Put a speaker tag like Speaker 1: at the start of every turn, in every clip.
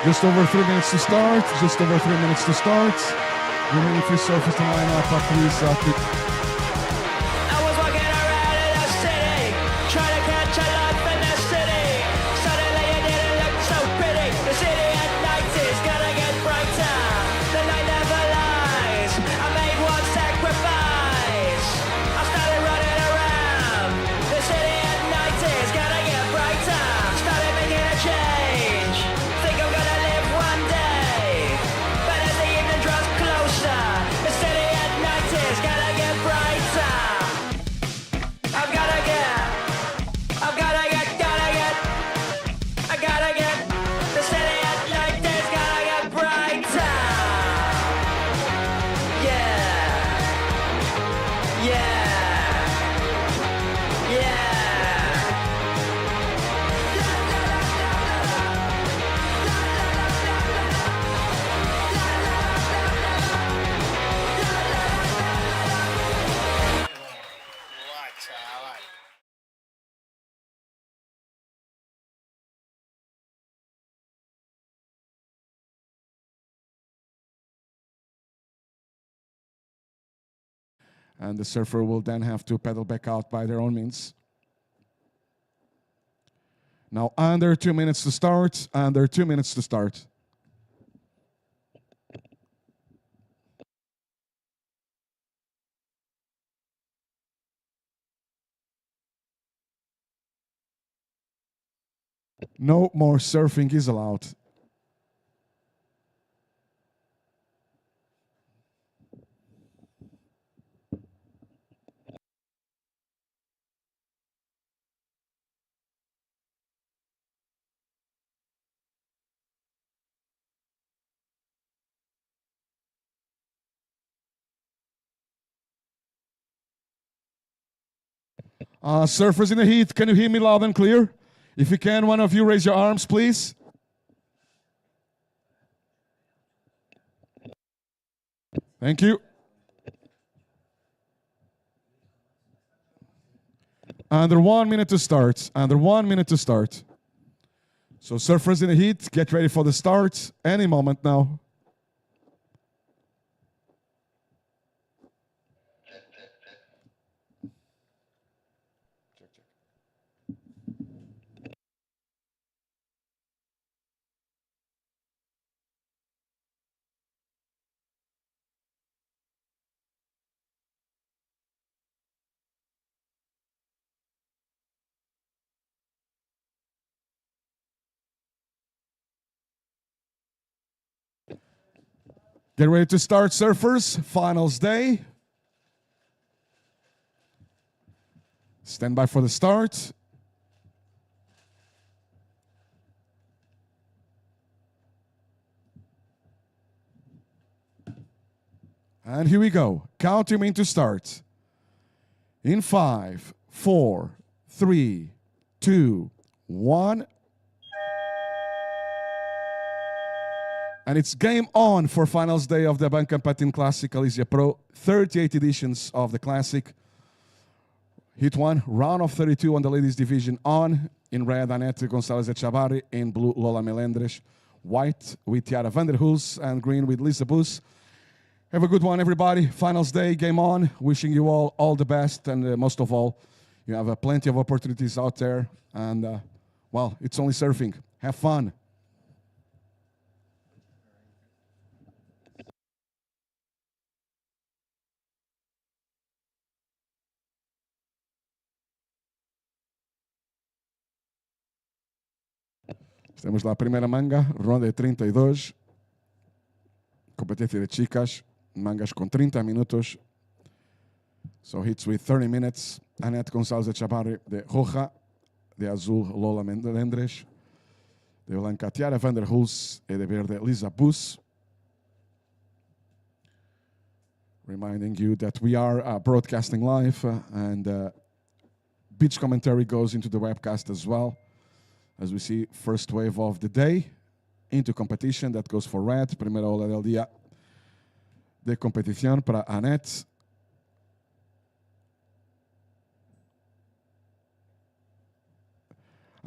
Speaker 1: Just over 3 minutes to start. Just over 3 minutes to start. Remaining free surface to line up, please.
Speaker 2: I was walking around in the city, trying to catch a life in the city. Suddenly it didn't look so pretty. The city at night is gonna get brighter. The night never lies. I made one sacrifice. I started running around. The city at night is gonna get brighter. Started making a change. Think I'm gonna live one day. But as the evening draws closer, the city at night is gonna get brighter. I've gotta get, I gotta get, the city at night is gonna get brighter. Yeah, yeah, yeah.
Speaker 1: And the surfer will then have to pedal back out by their own means. Now, under 2 minutes to start. Under 2 minutes to start. No more surfing is allowed. Surfers in the heat, can you hear me loud and clear? If you can, one of you raise your arms, please. Thank you. Under 1 minute to start. Under 1 minute to start. So surfers in the heat, get ready for the start. Any moment now. Get ready to start, surfers. Finals day. Stand by for the start. And here we go. Count him in to start. In 5, 4, 3, 2, 1. And it's game on for finals day of the ABANCA Pantin Classic Galicia Pro. 38 editions of the Classic. Heat 1, round of 32 on the ladies division on. In red, Annette Gonzalez Echavarri. In blue, Lola Melendres. White with Tiara van der Hulst. And green with Lisa Bus. Have a good one, everybody. Finals day, game on. Wishing you all the best. And most of all, you have plenty of opportunities out there. And, well, it's only surfing. Have fun. Temos lá a primeira manga, ronda de 32. Competência de chicas, mangas com 30 minutos. So hits with 30 minutes. Annette González Echavarri de roja, de azul Lola Melendres, de blanca Tiara van der Hulst e de verde Lisa Bus. Reminding you that we are broadcasting live and beach commentary goes into the webcast as well. As we see, first wave of the day into competition. That goes for red. Primera ola del día de competición para Annette.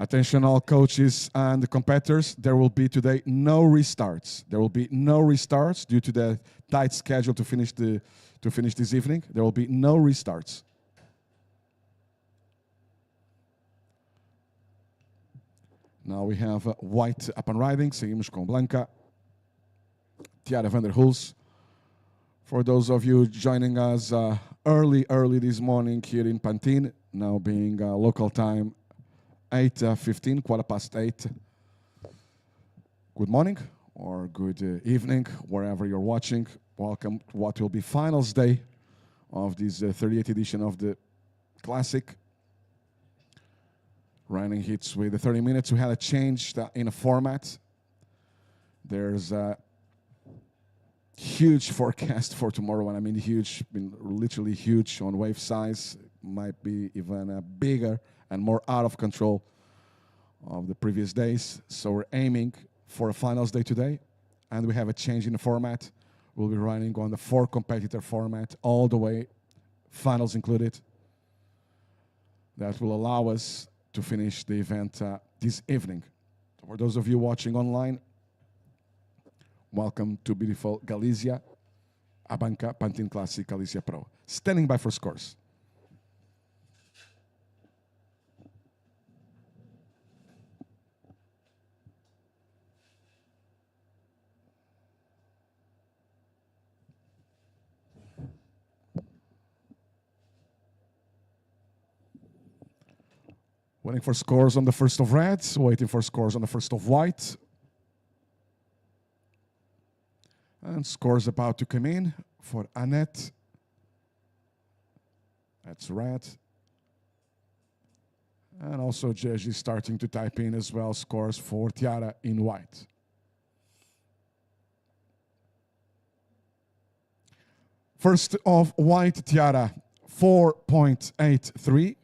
Speaker 1: Attention all coaches and the competitors, there will be today no restarts. There will be no restarts due to the tight schedule to finish this evening. There will be no restarts. Now we have white up and riding. Seguimos com Blanca. Tiara van der Hulst. For those of you joining us early this morning here in Pantin, now being local time 8:15, 8:15. Good morning or good evening, wherever you're watching. Welcome to what will be finals day of this 38th edition of the Classic. Running hits with the 30 minutes. We had a change in a format. There's a huge forecast for tomorrow, and I mean huge, literally huge on wave size. Might be even bigger and more out of control of the previous days. So we're aiming for a finals day today, and we have a change in the format. We'll be running on the 4-competitor format all the way, finals included. That will allow us to finish the event this evening. For those of you watching online, welcome to beautiful Galicia, ABANCA Pantin Classic Galicia Pro. Standing by for scores. Waiting for scores on the first of red, waiting for scores on the first of white. And scores about to come in for Annette. That's red. And also Jerzy starting to type in as well scores for Tiara in white. First of white, Tiara, 4.83.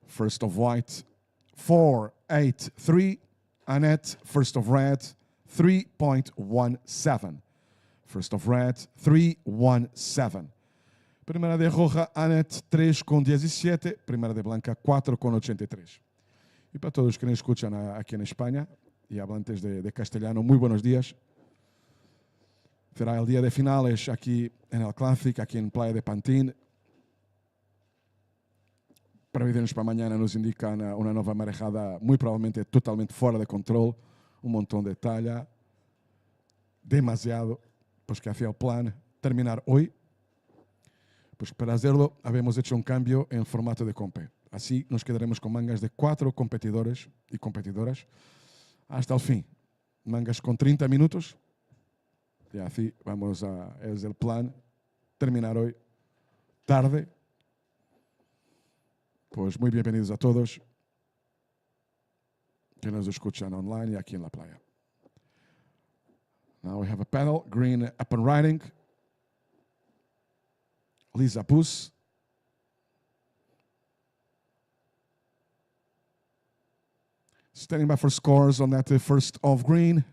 Speaker 1: First of white, 4.83. Annette, first of red, 3.17. First of red, 3.17. Primeira de roja, Annette, 3.17. Primeira de blanca, 4.83. Y para todos que nos escuchan aquí en España y hablantes de castellano, muy buenos días. Será el día de finales aquí en el Classic, aquí en Playa de Pantin. Previsões para amanhã nos indicam uma nova marejada, muito provavelmente totalmente fora de controle, montão de talha, demasiado, pues que hacía el plan terminar hoy. Pues para hacerlo, habíamos hecho un cambio en formato de compe. Así nos quedaremos con mangas de 4 competidores y competidoras hasta el fin. Mangas con 30 minutos. Y así es el plan, terminar hoy tarde. Pues muy bienvenidos a todos que nos escuchan online y aquí en la playa. Now we have a panel, green up and riding. Lisa Bus. Standing by for scores on that first of green.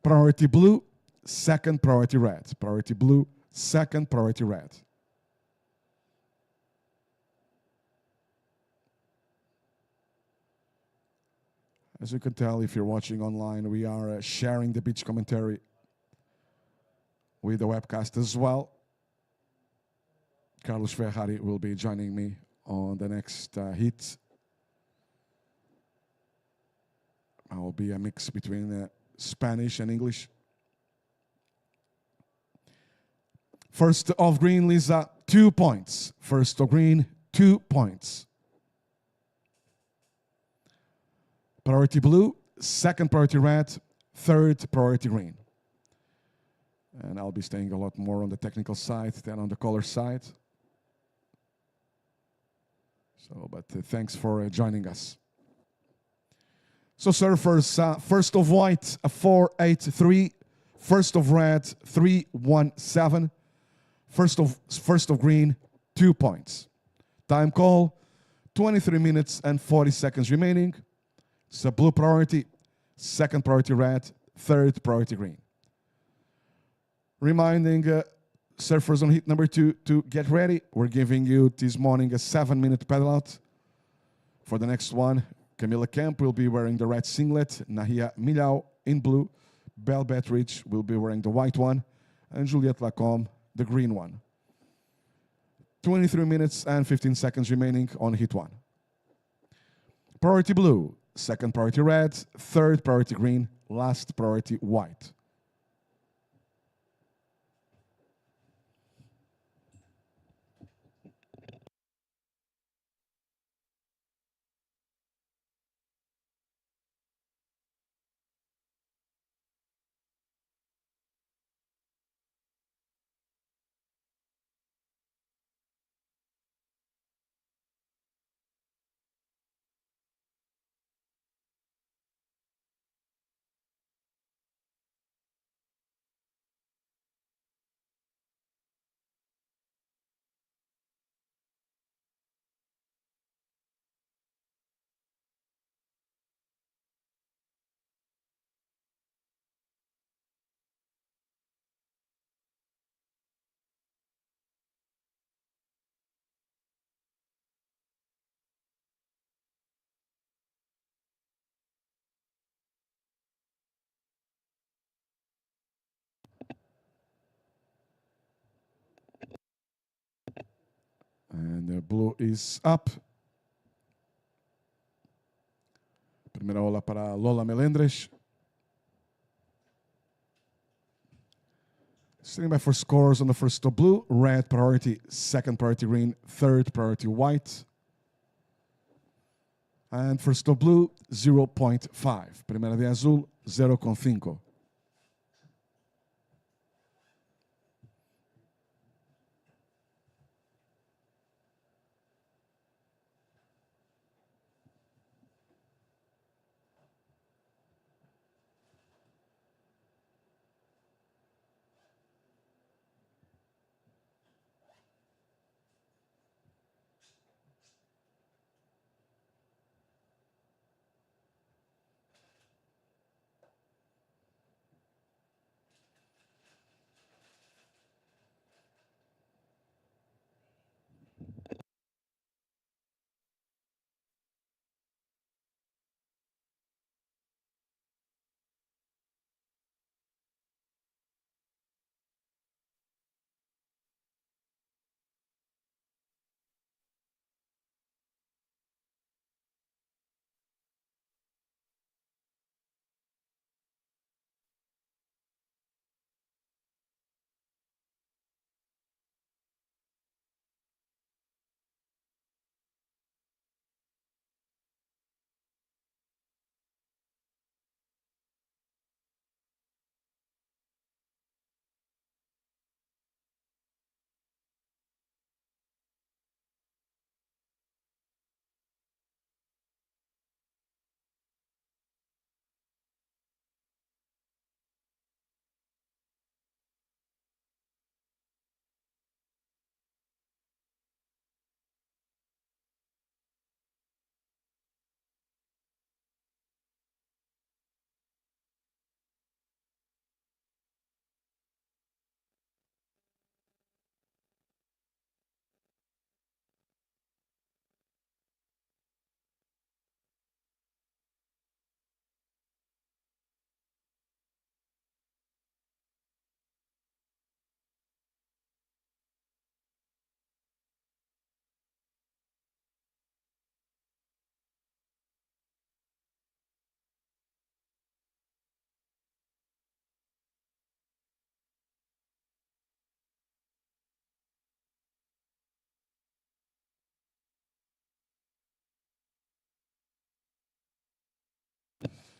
Speaker 1: Priority blue, second priority red. Priority blue, second priority red. As you can tell, if you're watching online, we are sharing the beach commentary with the webcast as well. Carlos Ferrari will be joining me on the next heat. I will be a mix between Spanish and English. First of green, Lisa, 2 points. First of green, 2 points. Priority blue, second priority red, third priority green. And I'll be staying a lot more on the technical side than on the color side. But thanks for joining us. So surfers, first of white, a 4.83. First of red, 3.17. First of green, 2 points. Time call, 23 minutes and 40 seconds remaining. It's a blue priority, second priority red, third priority green. Reminding surfers on hit number 2 to get ready. We're giving you this morning a 7-minute pedal out. For the next one, Camila Kemp will be wearing the red singlet, Nahia Milhão in blue, Belle Bettridge will be wearing the white one, and Juliette Lacombe the green one. 23 minutes and 15 seconds remaining on hit 1. Priority blue, second priority red, third priority green, last priority white. And the blue is up. Primeira ola para Lola Melendres. Standing by for scores on the first stop blue, red priority, second priority green, third priority white. And first stop blue, 0.5. Primeira de azul, 0.5.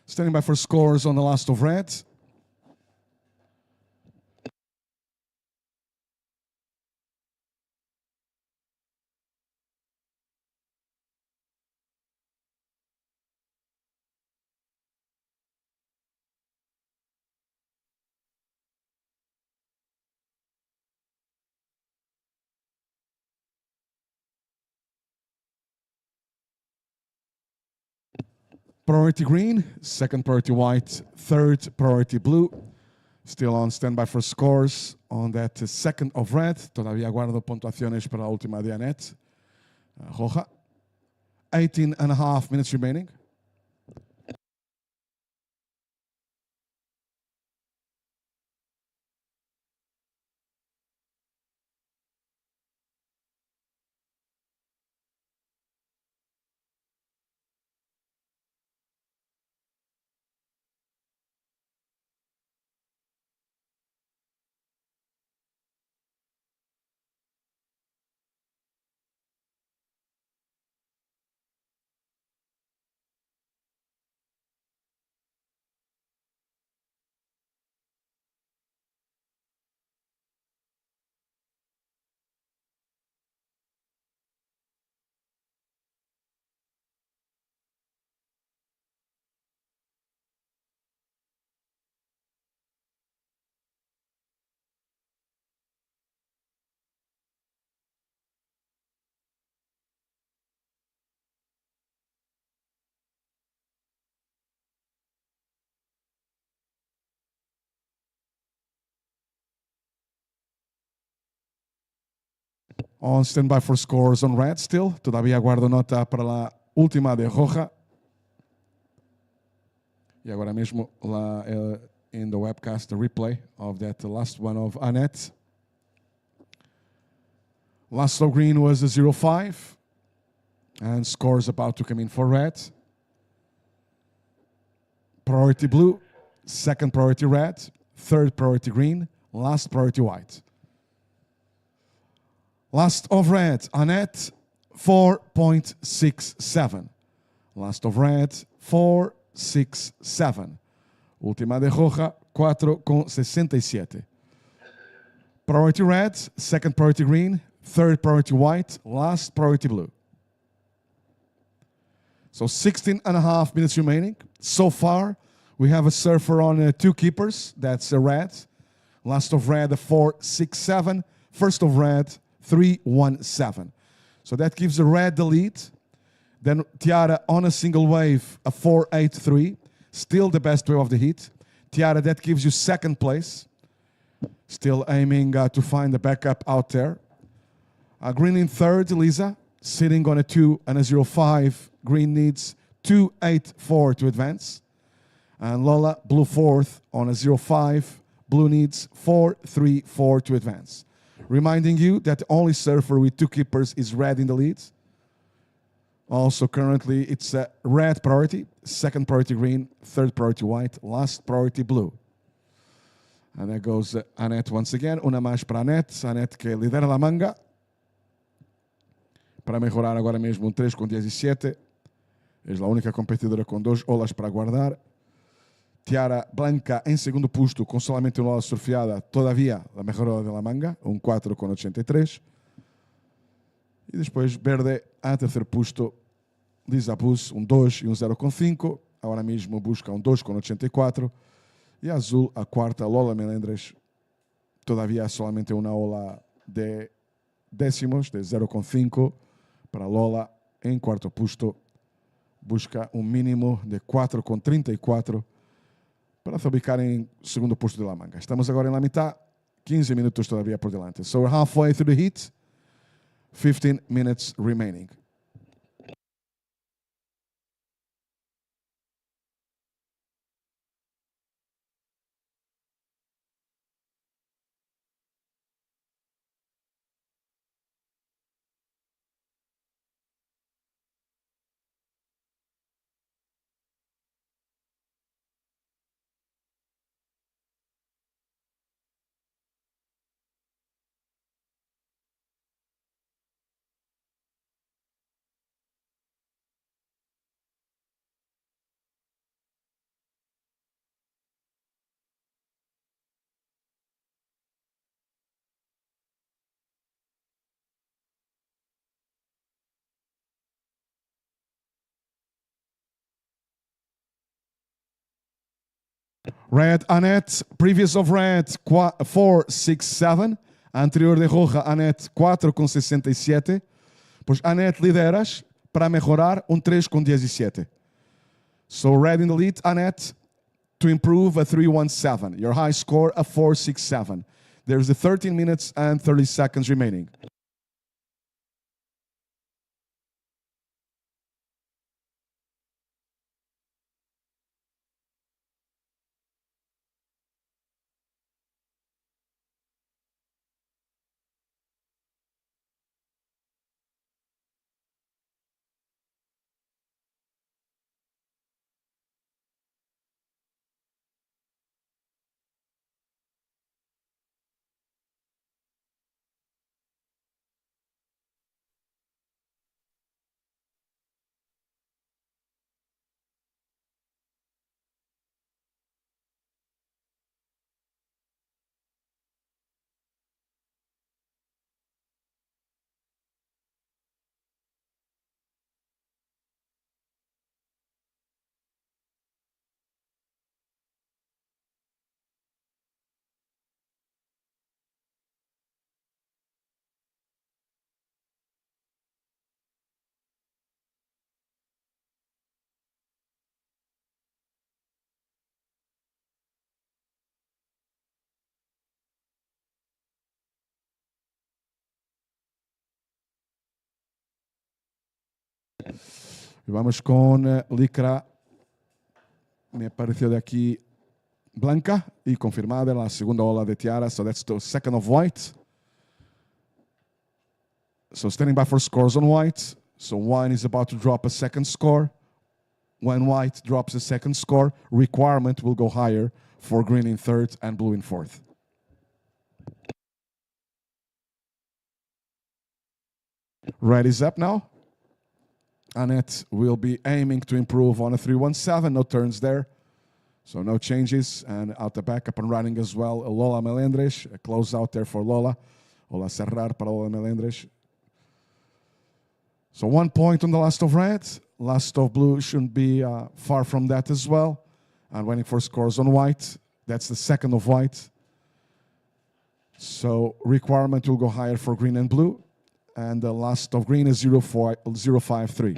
Speaker 1: Standing by for scores on the last of red. Priority green, second priority white, third priority blue, Still on standby for scores on that second of red. Todavía aguardo puntuaciones para la última de Annette. Roja. 18 and a half minutes remaining. On standby for scores on red still. Todavía aguardo nota para la última de roja. E agora mesmo lá in the webcast, the replay of that last one of Annette. Last slow green was a 0-5. And scores about to come in for red. Priority blue, second priority red, third priority green, last priority white. Last of red, Annette, 4.67. Last of red, 4.67. Última de roja, 4.67. Priority red, second priority green, third priority white, last priority blue. So 16 and a half minutes remaining. So far, we have a surfer on two keepers. That's a red. Last of red, a 4.67. First of red, 3.17. So that gives the red the lead. Then Tiara on a single wave, a 4.83. Still the best wave of the heat. Tiara, that gives you second place. Still aiming to find the backup out there. Green in third, Lisa, sitting on a 2 and a 0.5. Green needs 2.84 to advance. And Lola, blue fourth on a 0.5. Blue needs 4.34 to advance. Reminding you that the only surfer with two keepers is red in the lead. Also, currently, it's a red priority, second priority green, third priority white, last priority blue. And there goes Annette once again. Una mais para Annette. Annette que lidera la manga. Para mejorar agora mesmo 3.17. Es la única competidora com 2 olas para guardar. Tiara Blanca em segundo posto, com solamente uma ola surfeada, todavía a melhor da manga, 4.83. E depois Verde a terceiro posto, Lisa Bus, 2 e 0.5. Agora mesmo busca 2.84. E Azul, a quarta, Lola Melendres, todavía solamente uma ola de décimos, de 0.5 para Lola em quarto posto. Busca mínimo de 4.34 para fabricar em segundo posto de la manga. Estamos agora em la mitad, 15 minutos todavía por delante. So we're halfway through the heat, 15 minutes remaining. Red Annette, previous of red 4.67, anterior de roja Annette 4.67, pois Annette lideras para mejorar 3.17. So red in the lead, Annette to improve a 3-1-7. Your high score, a 4-6-7. There's the 13 minutes and 30 seconds remaining. Y vamos con licra. Me pareció de aquí blanca y confirmada la segunda ola de tiara. So that's the second of white. So standing by for scores on white. So white is about to drop a second score. When white drops a second score, requirement will go higher for green in third and blue in fourth. Red is up now. Annette will be aiming to improve on a 3-1-7. No turns there. So no changes. And out the back, up and running as well, Lola Melendres. A close out there for Lola. Lola Serrar para Lola Melendres. So 1 point on the last of red. Last of blue shouldn't be far from that as well. And waiting for scores on white. That's the second of white. So requirement will go higher for green and blue. And the last of green is 0-5-3.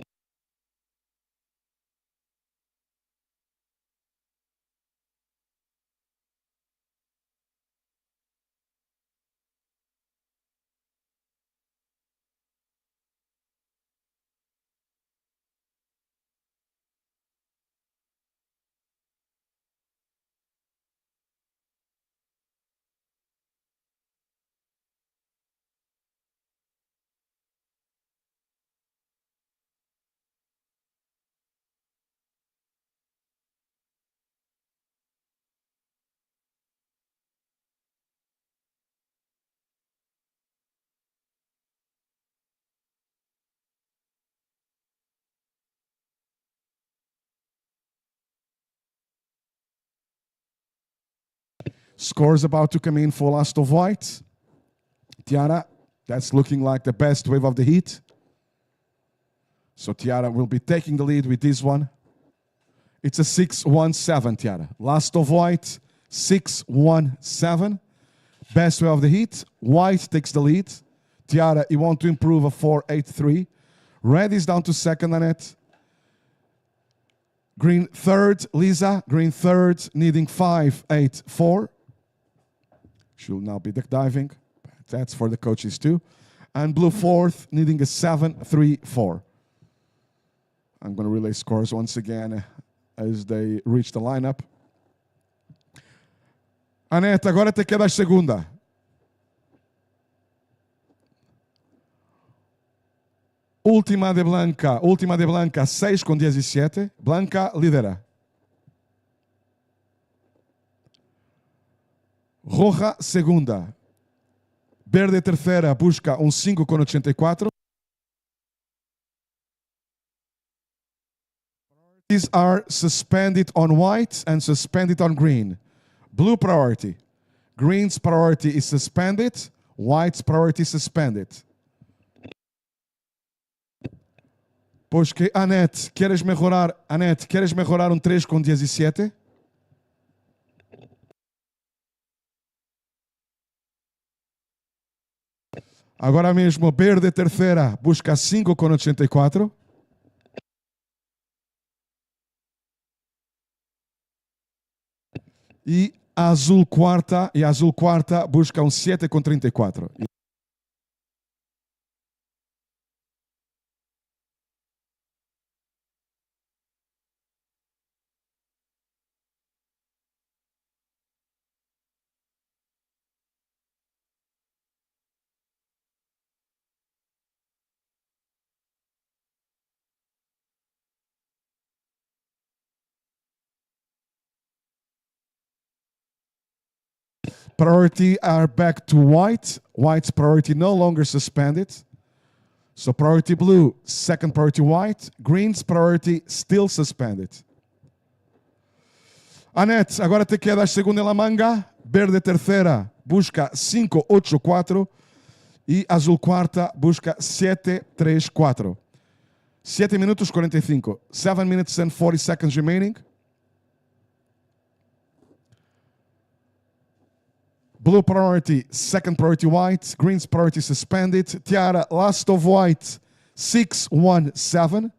Speaker 1: Scores about to come in for last of white. Tiara, that's looking like the best wave of the heat. So Tiara will be taking the lead with this one. It's a 6-1-7, Tiara. Last of white, 6-1-7. Best wave of the heat. White takes the lead. Tiara, you want to improve a 4-8-3. Red is down to second, Annette. Green third, Lisa. Green third, needing 5-8-4. She'll now be duck diving. That's for the coaches too. And blue fourth, needing a 7-3-4. I'm going to relay scores once again as they reach the lineup. Annette, agora te quedas segunda. Última de Blanca, 6-17. Blanca lidera. Roja, segunda. Verde, terceira, busca 5-84. These are suspended on white and suspended on green. Blue priority. Green's priority is suspended. White's priority is suspended. Pois que, Annette, queres mejorar 3-17? Agora mesmo, verde terceira, busca 5-84. E a azul quarta busca um 7,34. Priority are back to white. White's priority no longer suspended. So priority blue, second priority white. Green's priority still suspended. Anete, agora te quedas segunda em la manga. Verde terceira busca 5,84. E azul quarta busca 7,34. 7 minutos 45. 7 minutes and 40 seconds remaining. Blue priority, second priority white. Green's priority suspended. Tiara, last of white, 6-1-7.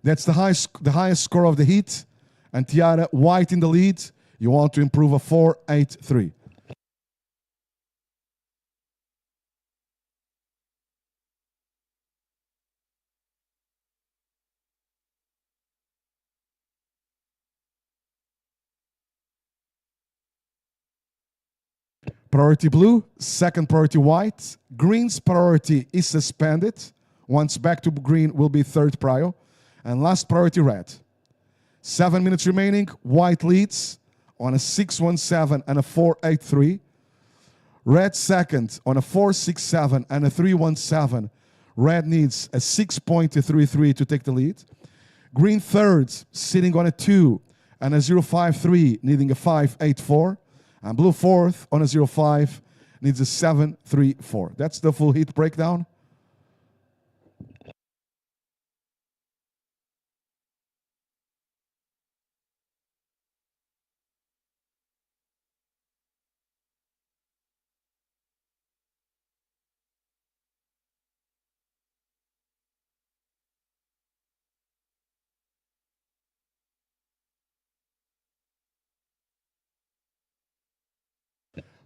Speaker 1: That's the highest score of the heat. And Tiara, white in the lead. You want to improve a 4-8-3. Priority blue, second priority white. Green's priority is suspended. Once back to green will be third prio. And last priority red. 7 minutes remaining. White leads on a 6-1-7 and a 4-8-3. Red second on a 4-6-7 and a 3-1-7. Red needs a 6.33 to take the lead. Green third, sitting on a 2 and a 0-5-3, needing a 5-8-4. And blue fourth on a 0-5, needs a 7-3-4. That's the full heat breakdown.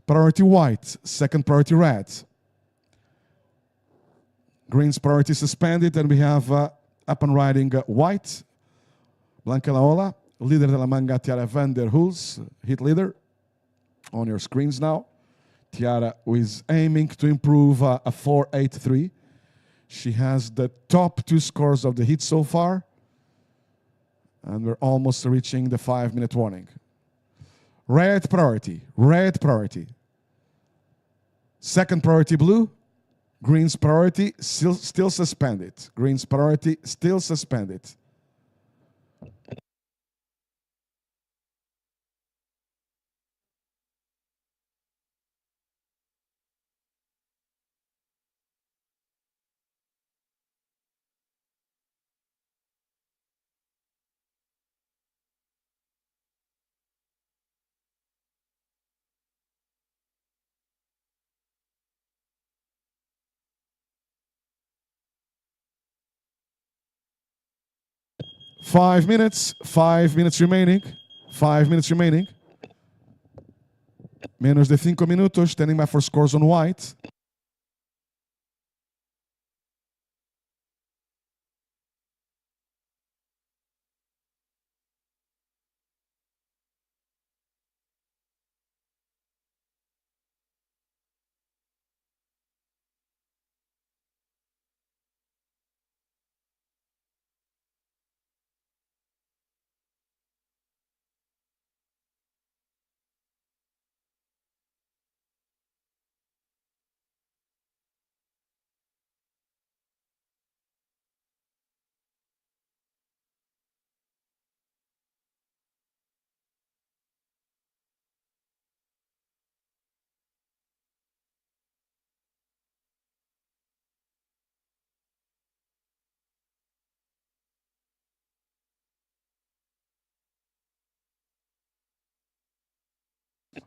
Speaker 1: Priority white, second priority red. Green's priority suspended, and we have up and riding white. Blanca Laola, leader de la manga, Tiara van der Hulst, hit leader. On your screens now. Tiara is aiming to improve a 4-8-3. She has the top 2 scores of the heat so far. And we're almost reaching the 5-minute warning. Red priority, red priority. Second priority blue. Green's priority still suspended. Green's priority still suspended. Five minutes remaining. 5 minutes remaining. Menos de 5 minutos, standing by for scores on white.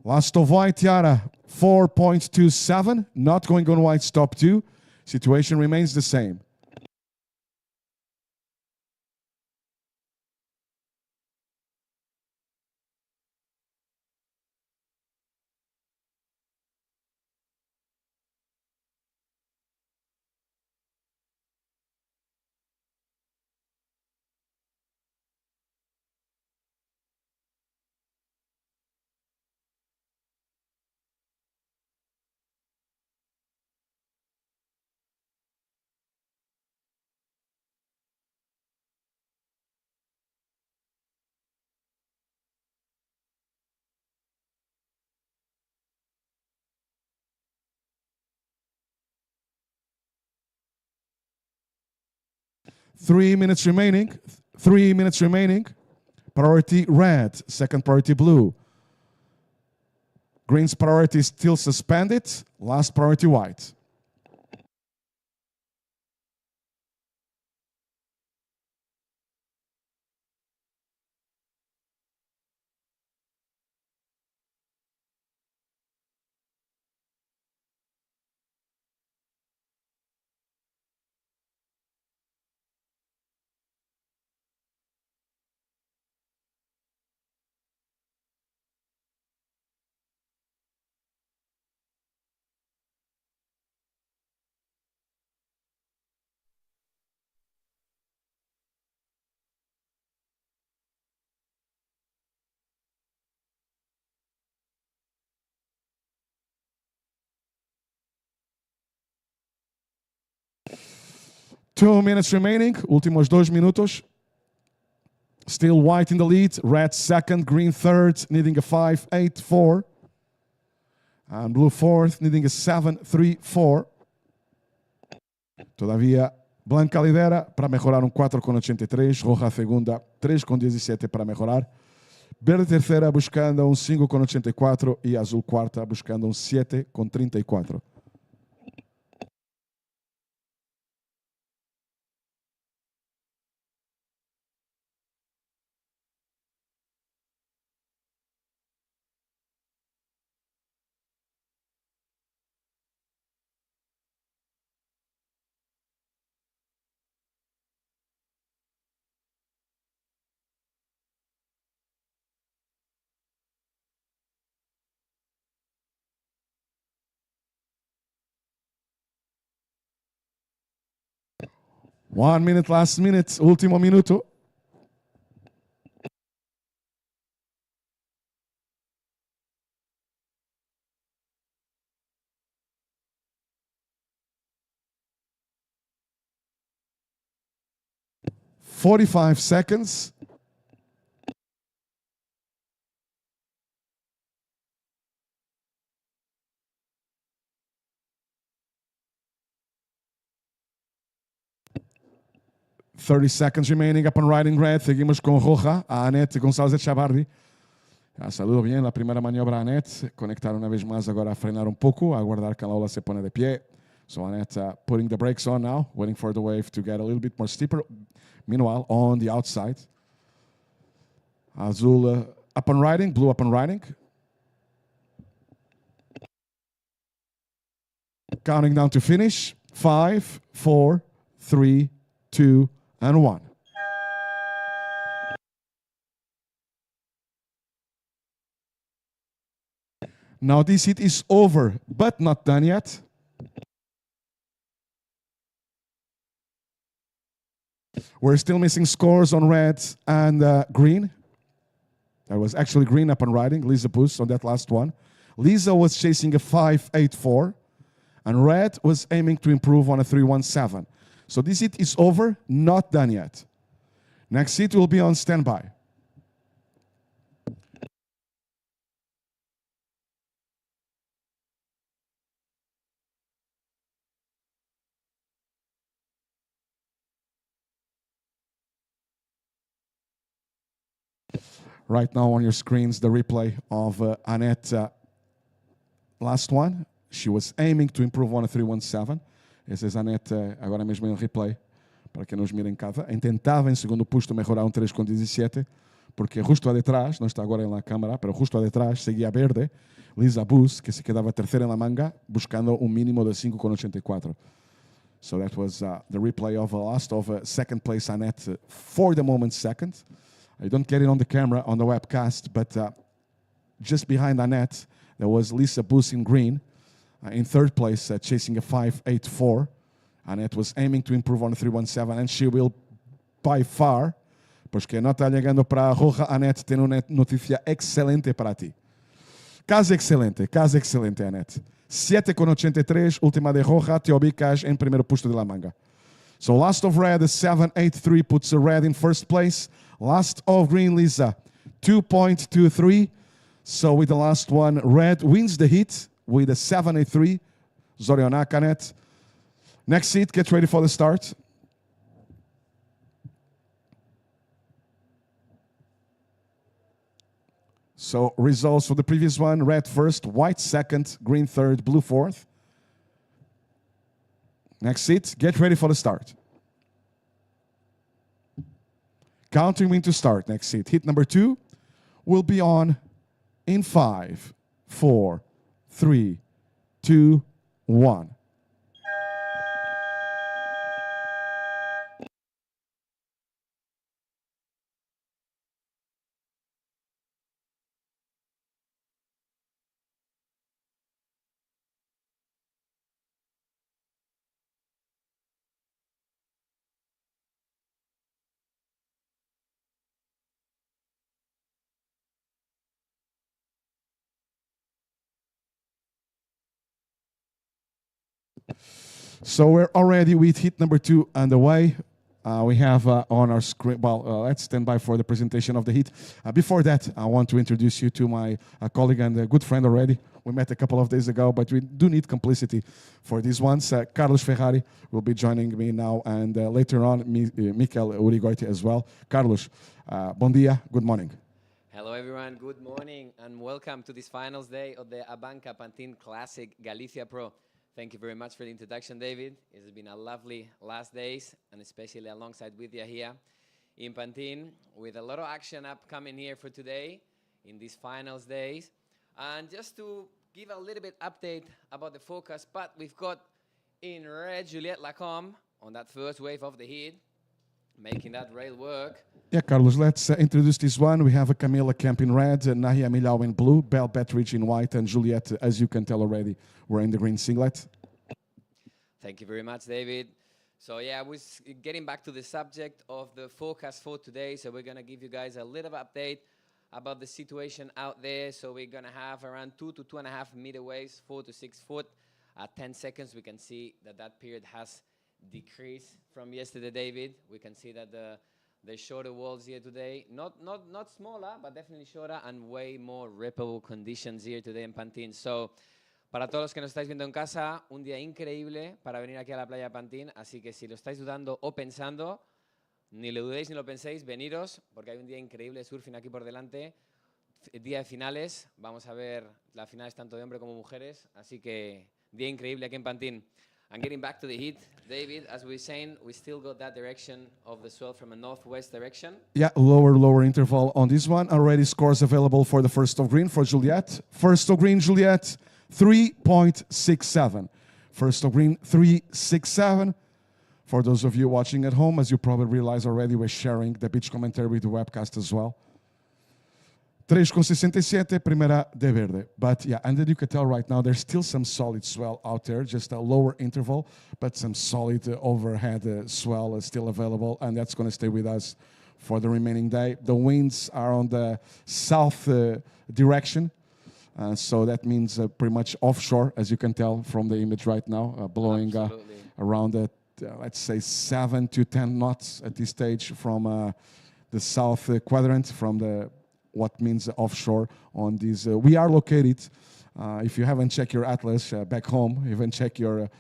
Speaker 1: Last of white, Tiara, 4.27. Not going on white's top 2. Situation remains the same. 3 minutes remaining. 3 minutes remaining. Priority red. Second priority blue. Green's priority is still suspended. Last priority white. Two minutes remaining. Últimos 2 minutos. Still white in the lead. Red second. Green third. Needing a 5-8-4. And blue fourth. Needing a 7-3-4. Todavía Blanca lidera para mejorar un 4,83. Roja segunda. 3,17 para mejorar. Verde terceira buscando um 5,84 e azul quarta buscando um 7,34. One minute, last minute, último minuto. "45 seconds. "30 seconds remaining upon riding red. Seguimos con roja. A Anette González Echavarri. Saludo bien la primera maniobra a Anette. Conectar una vez más agora a frenar un poco. A aguardar que la ola se pone de pie. So Anette putting the brakes on now. Waiting for the wave to get a little bit more steeper. Meanwhile, on the outside. Azul up and riding. Blue up and riding. Counting down to finish. 5, 4, 3, 2, and 1. Now this heat is over, but not done yet. We're still missing scores on red and green. That was actually green up and riding. Lisa Boost on that last one. Lisa was chasing a 5-8-4, and red was aiming to improve on a 3-1-7. So this heat is over, not done yet. Next heat will be on standby. Right now on your screens, the replay of Annette last one. She was aiming to improve on a 3-1-7. Esse é Annette agora mesmo em replay, para quem nos mira em casa. Intentava em segundo posto mejorar um 3,17, porque justo atrás, não está agora em la câmara, pero justo atrás seguia verde, Lisa Bus, que se quedava terceira em la manga, buscando um mínimo de 5,84. So that was the replay of the last of second place Annette, for the moment second. I don't get it on the camera, on the webcast, but just behind Annette, there was Lisa Bus in green, in third place, chasing a 5-8-4. Annette was aiming to improve on a 3-1-7, and she will, by far, porque no está llegando para roja, Annette, tem uma notícia excelente para ti. Caso excelente, Annette. 7,83, última de roja, te ubicas em primeiro posto de la manga. So last of red, 7-8-3 puts the red in first place. Last of green, Lisa, 2.23. So with the last one, red wins the heat with a 7-8-3. Zorionak, Annette. Next heat, get ready for the start. So results for the previous one: red first, white second, green third, blue fourth. Next hit, get ready for the start. Counting when to start. Next hit. Hit number 2 will be on in 5, 4, 3, 2, 1. So we're already with hit number 2 underway. We have on our screen, let's stand by for the presentation of the hit. Before that, I want to introduce you to my colleague and a good friend already. We met a couple of days ago, but we do need complicity for these ones. Carlos Ferrari will be joining me now, and later on, Mikel Urigoite as well. Carlos, bom dia, good morning.
Speaker 3: Hello everyone, good morning and welcome to this finals day of the ABANCA Pantin Classic Galicia Pro. Thank you very much for the introduction, David. It has been a lovely last days, and especially alongside with you here in Pantin, with a lot of action upcoming here for today in these finals days. And just to give a little bit update about the focus, but we've got in red Juliette Lacombe on that first wave of the heat, making that rail work.
Speaker 1: Yeah, Carlos, let's introduce this one. We have a Camila Kemp in red, Nahia Milhão in blue, Belle Bettridge in white, and Juliette, as you can tell already, we're in the green singlet.
Speaker 3: Thank you very much, David. So yeah, I was getting back to the subject of the forecast for today. So we're going to give you guys a little update about the situation out there. So we're going to have around 2 to 2.5 meter waves, 4 to 6 foot. At 10 seconds, we can see that that period has decreased from yesterday, David. We can see that the shorter walls here today, not smaller, but definitely shorter and way more rippable conditions here today in Pantin. So, para todos los que nos estáis viendo en casa, un día increíble para venir aquí a la playa de Pantin. Así que si lo estáis dudando o pensando, ni lo dudéis ni lo penséis, veniros, porque hay un día increíble de surfing aquí por delante. Día de finales, vamos a ver las finales tanto de hombres como mujeres. Así que día increíble aquí en Pantin. And getting back to the heat, David, as we were saying, we still got that direction of the swell from a northwest direction.
Speaker 1: Yeah, lower interval on this one. Already scores available for the first of green for Juliette. First of green, Juliette, 3.67. First of green, 3.67. For those of you watching at home, as you probably realize already, we're sharing the beach commentary with the webcast as well. 3.67, primera de verde. But yeah, and then you can tell right now there's still some solid swell out there, just a lower interval, but some solid overhead swell is still available, and that's going to stay with us for the remaining day. The winds are on the south direction, so that means pretty much offshore, as you can tell from the image right now, blowing around let's say 7 to 10 knots at this stage from the south quadrant, from the what means offshore on these. We are located, if you haven't checked your atlas back home, you haven't checked your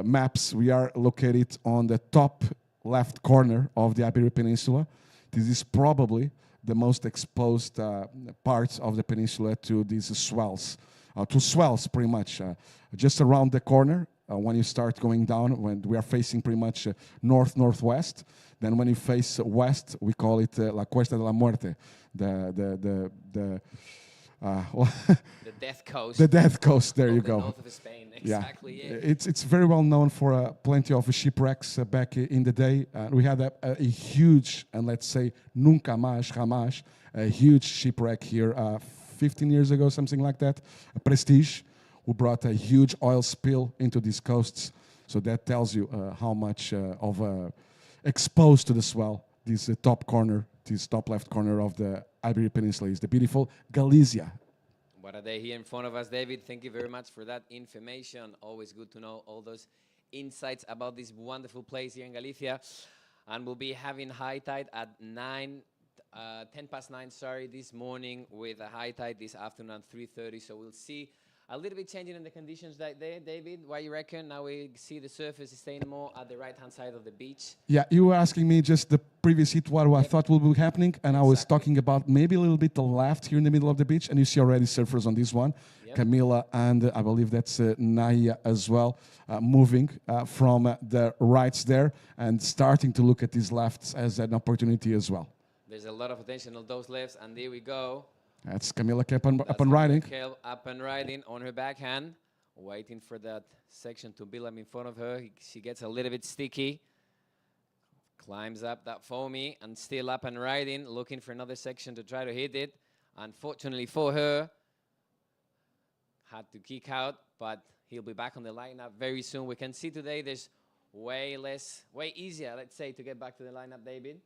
Speaker 1: maps, we are located on the top left corner of the Iberian Peninsula. This is probably the most exposed part of the peninsula to these swells, pretty much. Just around the corner, when you start going down, when we are facing pretty much north-northwest, then when you face west, we call it La Cuesta de la Muerte, the
Speaker 3: Death Coast.
Speaker 1: The Death Coast, there you go.
Speaker 3: North of Spain, exactly.
Speaker 1: Yeah. It's very well known for plenty of shipwrecks back in the day. We had a huge, and let's say, nunca más, jamás, a huge shipwreck here 15 years ago, something like that. A Prestige, who brought a huge oil spill into these coasts. So that tells you how much of exposed to the swell this top corner, this top left corner of the Iberian Peninsula is, the beautiful Galicia.
Speaker 3: What a day here in front of us, David. Thank you very much for that information. Always good to know all those insights about this wonderful place here in Galicia. And we'll be having high tide at 10 past 9, this morning, with a high tide this afternoon at 3:30. So we'll see A little bit changing in the conditions right there, David. What you reckon? Now we see the surface is staying more at the right-hand side of the beach.
Speaker 1: Yeah, you were asking me just the previous heat what I thought will be happening, and I was
Speaker 3: Exactly.
Speaker 1: talking about maybe a little bit to the left here in the middle of the beach, and you see already surfers on this one,
Speaker 3: Yep.
Speaker 1: Camila, and I believe that's Naya as well, moving from the rights there and starting to look at these lefts as an opportunity as well.
Speaker 3: There's a lot of attention on those lefts, and there we go.
Speaker 1: That's Camila kept up
Speaker 3: That's
Speaker 1: and riding.
Speaker 3: Raquel up and riding on her backhand, waiting for that section to build up in front of her. She gets a little bit sticky, climbs up that foamy, and still up and riding, looking for another section to try to hit it. Unfortunately for her, had to kick out, but he'll be back on the lineup very soon. We can see today there's way easier, let's say, to get back to the lineup, David.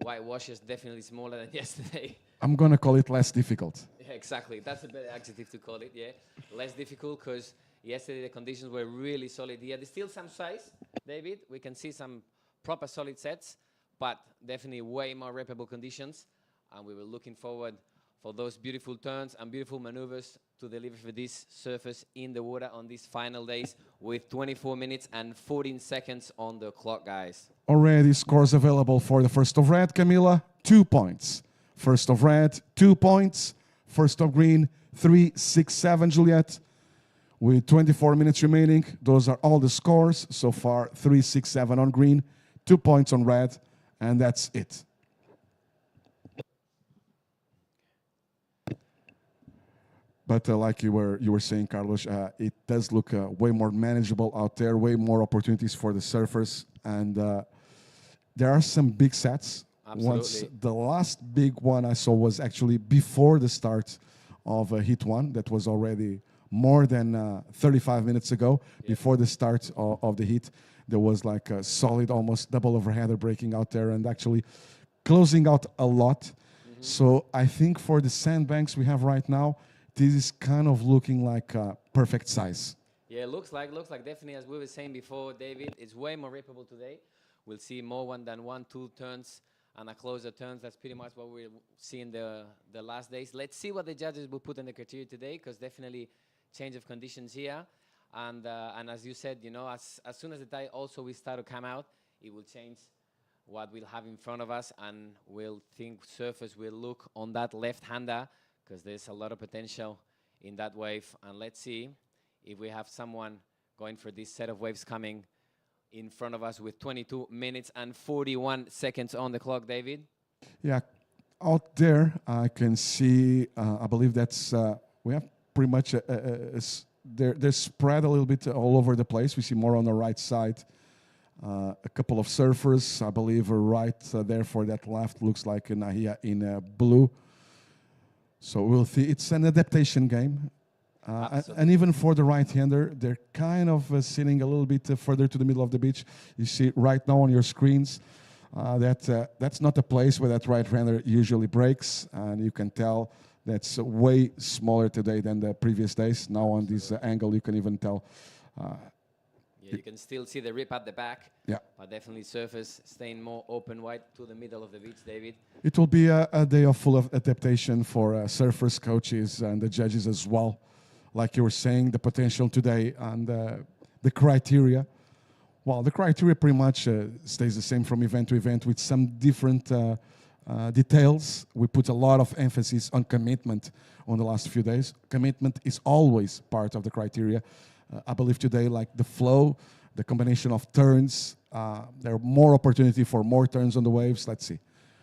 Speaker 3: Whitewash is definitely smaller than yesterday.
Speaker 1: I'm going to call it less difficult.
Speaker 3: Yeah, exactly. That's a better adjective to call it, yeah. Less difficult because yesterday the conditions were really solid here. There's still some size, David. We can see some proper solid sets, but definitely way more repeatable conditions. And we were looking forward for those beautiful turns and beautiful maneuvers to deliver for this surface in the water on these final days with 24 minutes and 14 seconds on the clock, guys.
Speaker 1: Already scores available for the first of red, Camila, 2 points. First of red, 2 points. First of green, 3, 6, 7, Juliet. With 24 minutes remaining, those are all the scores. So far, 3, 6, 7 on green, 2 points on red, and that's it. But like you were saying, Carlos, it does look way more manageable out there, way more opportunities for the surfers, and there are some big sets.
Speaker 3: Absolutely.
Speaker 1: Once the last big one I saw was actually before the start of Heat 1. That was already more than 35 minutes ago. Yep. Before the start of the heat, there was like a solid, almost double overheader breaking out there and actually closing out a lot. Mm-hmm. So I think for the sandbanks we have right now, this is kind of looking like a perfect size.
Speaker 3: Yeah, it looks like definitely, as we were saying before, David, it's way more repeatable today. We'll see more than 1, 2 turns and a closer turns. That's pretty much what we'll see in the last days. Let's see what the judges will put in the criteria today, because definitely change of conditions here. And as you said, you know, as soon as the tide also will start to come out, it will change what we'll have in front of us, and we'll think surfers will look on that left-hander, because there's a lot of potential in that wave. And let's see if we have someone going for this set of waves coming in front of us with 22 minutes and 41 seconds on the clock, David.
Speaker 1: Yeah, out there I can see, I believe that's, we have pretty much, they're spread a little bit all over the place. We see more on the right side. A couple of surfers, I believe, are right there for that left. Looks like Nahia in blue. So we'll see. It's an adaptation game. And even for the right-hander, they're kind of sitting a little bit further to the middle of the beach. You see right now on your screens that's not a place where that right-hander usually breaks. And you can tell that's way smaller today than the previous days. Now on this angle, you can even tell.
Speaker 3: Yeah, you can still see the rip at the back.
Speaker 1: Yeah.
Speaker 3: But definitely surface staying more open wide to the middle of the beach, David.
Speaker 1: It will be a day of full of adaptation for surfers, coaches, and the judges as well. Like you were saying, the potential today and the criteria. Well, the criteria pretty much stays the same from event to event with some different details. We put a lot of emphasis on commitment on the last few days. Commitment is always part of the criteria. I believe today, like the flow, the combination of turns, there are more opportunity for more turns on the waves. Let's see.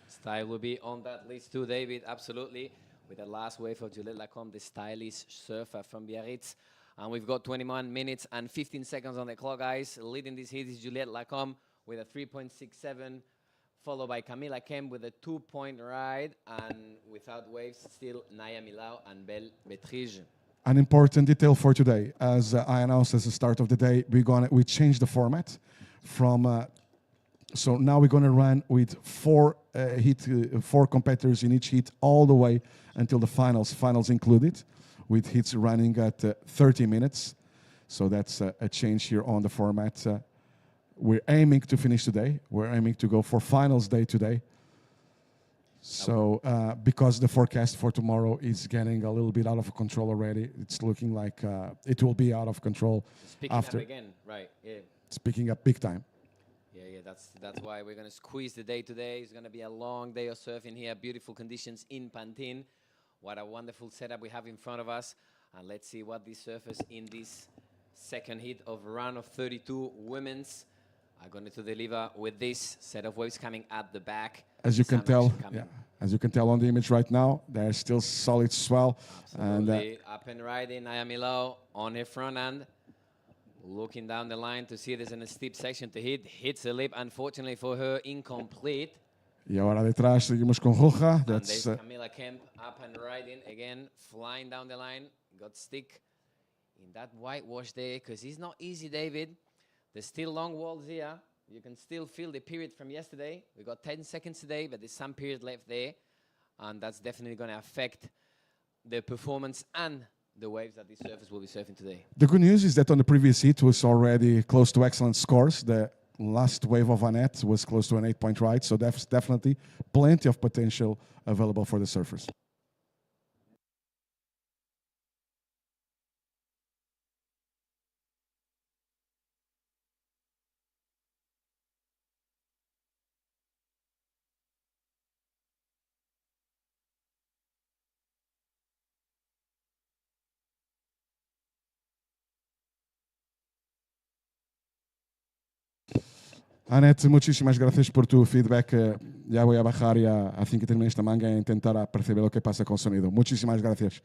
Speaker 3: Style will be on that list too, David, absolutely. With the last wave of Juliette Lacombe, the stylish surfer from Biarritz. And we've got 21 minutes and 15 seconds on the clock, guys. Leading this heat is Juliette Lacombe with a 3.67, followed by Camila Kemp with a 2-point ride. And without waves, still Naya Milao and Belle Betrige.
Speaker 1: An important detail for today, as I announced at the start of the day, we changed the format from. So now we're going to run with four competitors in each heat all the way until the finals included, with heats running at 30 minutes. So that's a change here on the format. We're aiming to finish today. We're aiming to go for finals day today. So because the forecast for tomorrow is getting a little bit out of control already, it's looking like it will be out of control
Speaker 3: It's picking
Speaker 1: after.
Speaker 3: up again, right? Yeah.
Speaker 1: It's picking up big time.
Speaker 3: Yeah, that's why we're gonna squeeze the day today. It's gonna be a long day of surfing here. Beautiful conditions in Pantin. What a wonderful setup we have in front of us. And let's see what these surfers in this second hit of round of 32 women's are going to deliver with this set of waves coming at the back.
Speaker 1: As you can
Speaker 3: Some
Speaker 1: tell,
Speaker 3: action coming.
Speaker 1: yeah, as you can tell on the image right now, there's still solid swell.
Speaker 3: Absolutely. Up and riding, Ayamilo on her front end. Looking down the line to see there's a steep section to hit. Hits the lip, unfortunately for her, incomplete.
Speaker 1: E agora de trás seguimos com Roja.
Speaker 3: And
Speaker 1: That's
Speaker 3: there's Camila Kemp up and riding again, flying down the line. Got stick in that whitewash there because it's not easy, David. There's still long walls here. You can still feel the period from yesterday. We got 10 seconds today, but there's some period left there. And that's definitely going to affect the performance and the waves that these surfers will be surfing today.
Speaker 1: the good news is that on the previous heat was already close to excellent scores. The last wave of Annette was close to an 8-point ride, so that's definitely plenty of potential available for the surfers. Anete, muchísimas gracias por tu feedback. Ya voy a bajar ya así que termine esta manga e intentar perceber lo que pasa con el sonido. Muchísimas gracias.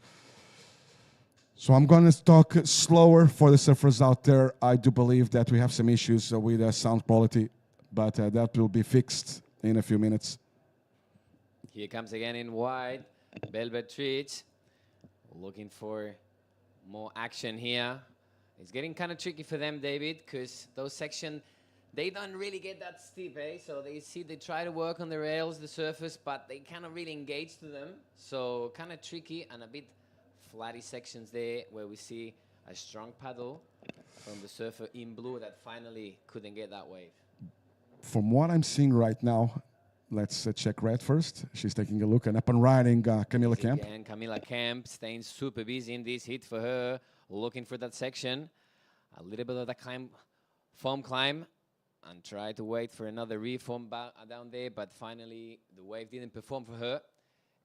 Speaker 1: So I'm going to talk slower for the surfers out there. I do believe that we have some issues with sound quality, but that will be fixed in a few minutes.
Speaker 3: Here comes again in wide, Velvet Treats. Looking for more action here. It's getting kind of tricky for them, David, because those sections, they don't really get that steep, eh? So they try to work on the rails, the surface, but they cannot really engage to them. So kind of tricky and a bit flatty sections there where we see a strong paddle from the surfer in blue that finally couldn't get that wave.
Speaker 1: From what I'm seeing right now, let's check red first. She's taking a look and up and riding Camila Kemp.
Speaker 3: Again, Camila Kemp staying super busy in this hit for her, looking for that section. A little bit of that foam climb. And try to wait for another reform down there, but finally the wave didn't perform for her.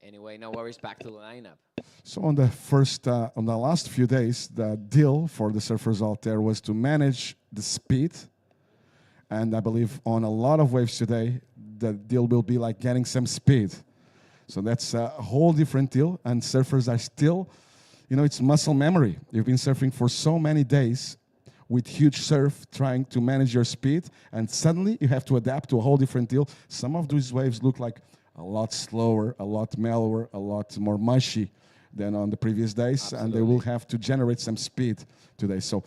Speaker 3: Anyway, no worries, back to the lineup.
Speaker 1: So on the last few days, the deal for the surfers out there was to manage the speed. And I believe on a lot of waves today, the deal will be like getting some speed. So that's a whole different deal. And surfers are still, it's muscle memory. You've been surfing for so many days with huge surf, trying to manage your speed, and suddenly you have to adapt to a whole different deal. Some of these waves look like a lot slower, a lot mellower, a lot more mushy than on the previous days,
Speaker 3: Absolutely.
Speaker 1: and they will have to generate some speed today. So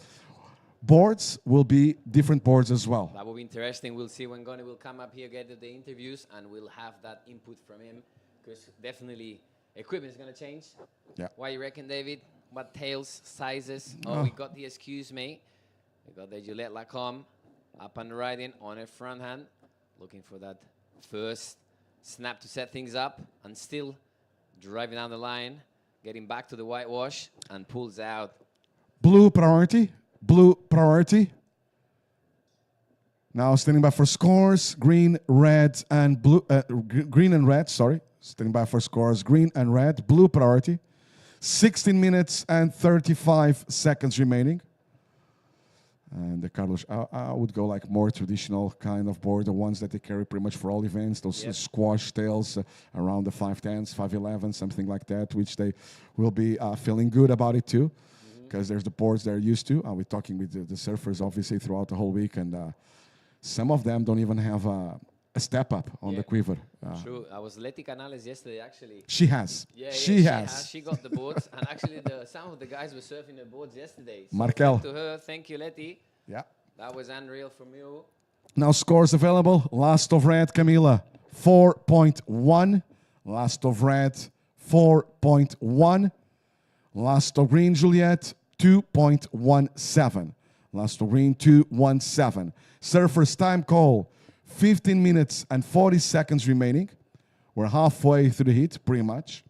Speaker 1: boards will be different boards as well.
Speaker 3: That will be interesting. We'll see when Goni will come up here, get the interviews, and we'll have that input from him, because definitely equipment is going to change.
Speaker 1: Yeah.
Speaker 3: What you reckon, David? What tails, sizes? Oh, we got the excuse me. We got the Gillette Lacombe up and riding on her front hand, looking for that first snap to set things up, and still driving down the line, getting back to the whitewash, and pulls out.
Speaker 1: Blue priority. Blue priority. Now standing by for scores. Green, red, and blue. Green and red. Sorry, standing by for scores. Green and red. Blue priority. 16 minutes and 35 seconds remaining. And the Carlos, I would go like more traditional kind of board, the ones that they carry pretty much for all events, those squash tails around the 510s, 511, something like that, which they will be feeling good about it too, because there's the boards they're used to. We're talking with the surfers, obviously, throughout the whole week, and some of them don't even have a step up on the quiver.
Speaker 3: True. I was Leti Canales yesterday, actually.
Speaker 1: She has.
Speaker 3: Yeah,
Speaker 1: she has.
Speaker 3: She got the boards, and actually some of the guys were surfing the boards yesterday. So
Speaker 1: Markel.
Speaker 3: to her, thank you, Leti.
Speaker 1: Yeah.
Speaker 3: That was unreal from you.
Speaker 1: Now scores available. Last of red, Camila, 4.1. Last of red, 4.1. Last of green, Juliet, 2.17. Last of green, 2.17. Surfers time call, 15 minutes and 40 seconds remaining. We're halfway through the heat, pretty much.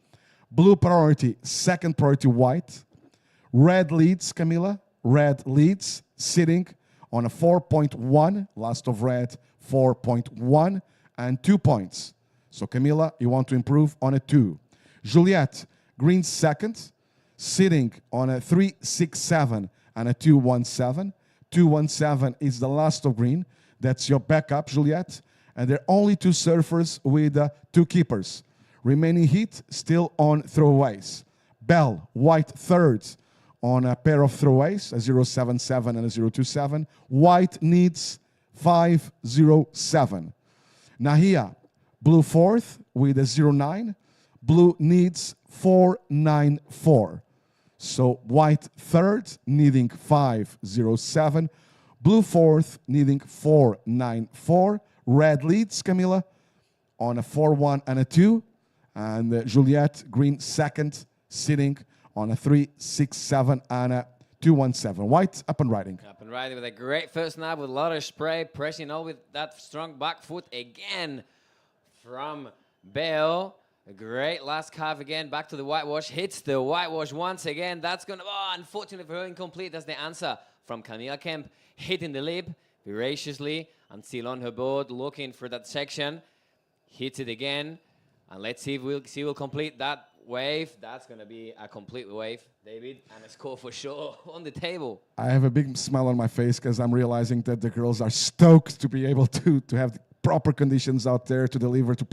Speaker 1: Blue priority, second priority white. Red leads, Camila. Red leads, sitting on a 4.1. Last of red, 4.1 and 2 points. So Camila, you want to improve on a 2. Juliette, green second, sitting on a 3.67 and a 2.17. 2.17 is the last of green. That's your backup, Juliette. And there are only 2 surfers with 2 keepers. Remaining heat still on throwaways. Bell, white third on a pair of throwaways, a 0.77 and a 0.27. White needs 5.07. Nahia, blue fourth with a 0.9. Blue needs 4.94. So white third needing 5.07. Blue fourth needing 4.94. Red leads, Camila, on a 4.1 and a 2. And Juliette, green second, sitting on a 3.67 and a 2.17. White up and riding.
Speaker 3: Up and riding with a great first nab with a lot of spray, pressing all with that strong back foot again from Bale. A great last carve again, back to the whitewash, hits the whitewash once again. That's going to, unfortunately for her, incomplete. That's the answer from Camila Kemp, hitting the lip voraciously and still on her board, looking for that section. Hits it again, and let's see if she will complete that wave. That's going to be a complete wave, David, and a score for sure on the table.
Speaker 1: I have a big smile on my face because I'm realizing that the girls are stoked to be able to have the proper conditions out there to deliver to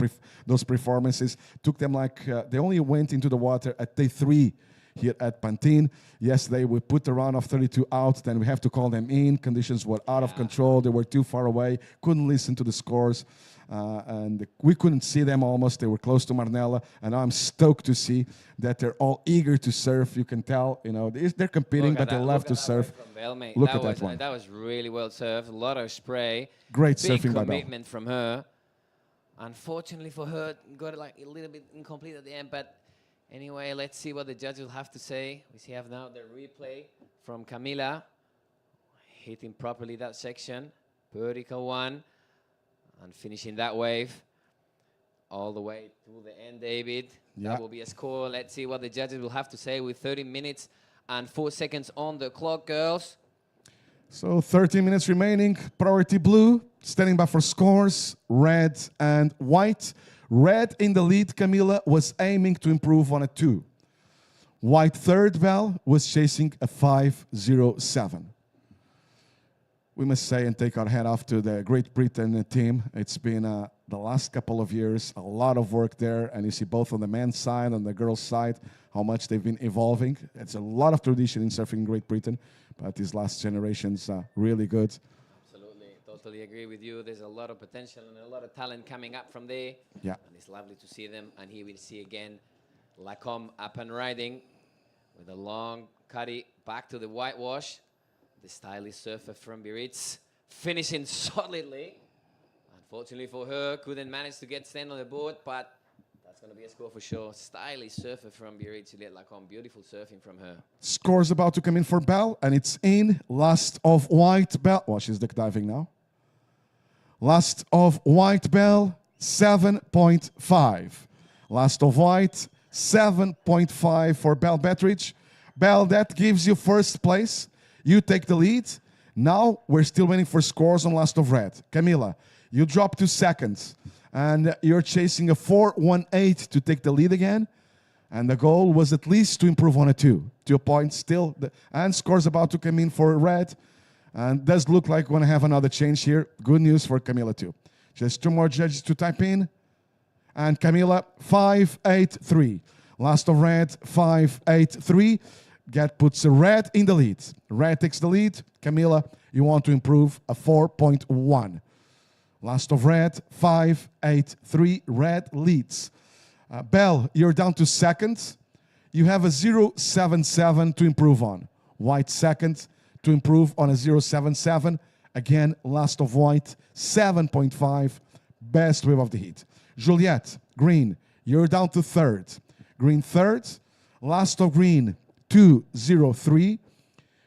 Speaker 1: those performances. Took them they only went into the water at day 3 here at Pantin. Yesterday we put the round of 32 out, then we have to call them in. Conditions were out of control. They were too far away, couldn't listen to the scores. And we couldn't see them almost. They were close to Marnella, and I'm stoked to see that they're all eager to surf. You can tell, they're competing, but they love to surf. Look at that one.
Speaker 3: That was really well surfed. A lot of spray.
Speaker 1: Great
Speaker 3: Big
Speaker 1: surfing by Bell.
Speaker 3: commitment from her. Unfortunately for her, got it a little bit incomplete at the end. But anyway, let's see what the judge will have to say. We have now the replay from Camila, hitting properly that section. Vertical one. And finishing that wave all the way to the end, David.
Speaker 1: Yeah.
Speaker 3: That will be a score. Let's see what the judges will have to say with 30 minutes and 4 seconds on the clock, girls.
Speaker 1: So 13 minutes remaining. Priority blue, standing by for scores, red and white. Red in the lead, Camila, was aiming to improve on a 2. White third, Bell, was chasing a 5.07. We must say and take our hat off to the Great Britain team. It's been the last couple of years, a lot of work there, and you see both on the men's side and the girls' side how much they've been evolving. It's a lot of tradition in surfing in Great Britain, but these last generations are really good.
Speaker 3: Absolutely, totally agree with you. There's a lot of potential and a lot of talent coming up from there.
Speaker 1: Yeah.
Speaker 3: And it's lovely to see them. And here we'll see again Lacombe up and riding with a long cutty back to the whitewash. The stylish surfer from Biarritz finishing solidly. Unfortunately for her, couldn't manage to stand on the board, but that's going to be a score for sure. Stylish surfer from Biarritz, Juliette Lacombe. Beautiful surfing from her.
Speaker 1: Score's about to come in for Bell, and it's in. Last of white Bell. Well, she's deck diving now. Last of white Bell, 7.5. Last of white, 7.5 for Bell Bettridge. Bell, that gives you first place. You take the lead. Now we're still waiting for scores on last of red. Camila, you drop 2 seconds, and you're chasing a 4.18 to take the lead again. And the goal was at least to improve on a 2. 2 points still. And scores about to come in for red. And does look like we're going to have another change here. Good news for Camila too. Just 2 more judges to type in. And Camila, 5.83. Last of red, 5.83. Puts a red in the lead. Red takes the lead. Camila, you want to improve a 4.1. Last of red, 5.83. Red leads. Bell, you're down to second. You have a 0.77 to improve on. White second to improve on a 0.77. Again, last of white, 7.5. Best wave of the heat. Juliette, green, you're down to third. Green third. Last of green, 2.03.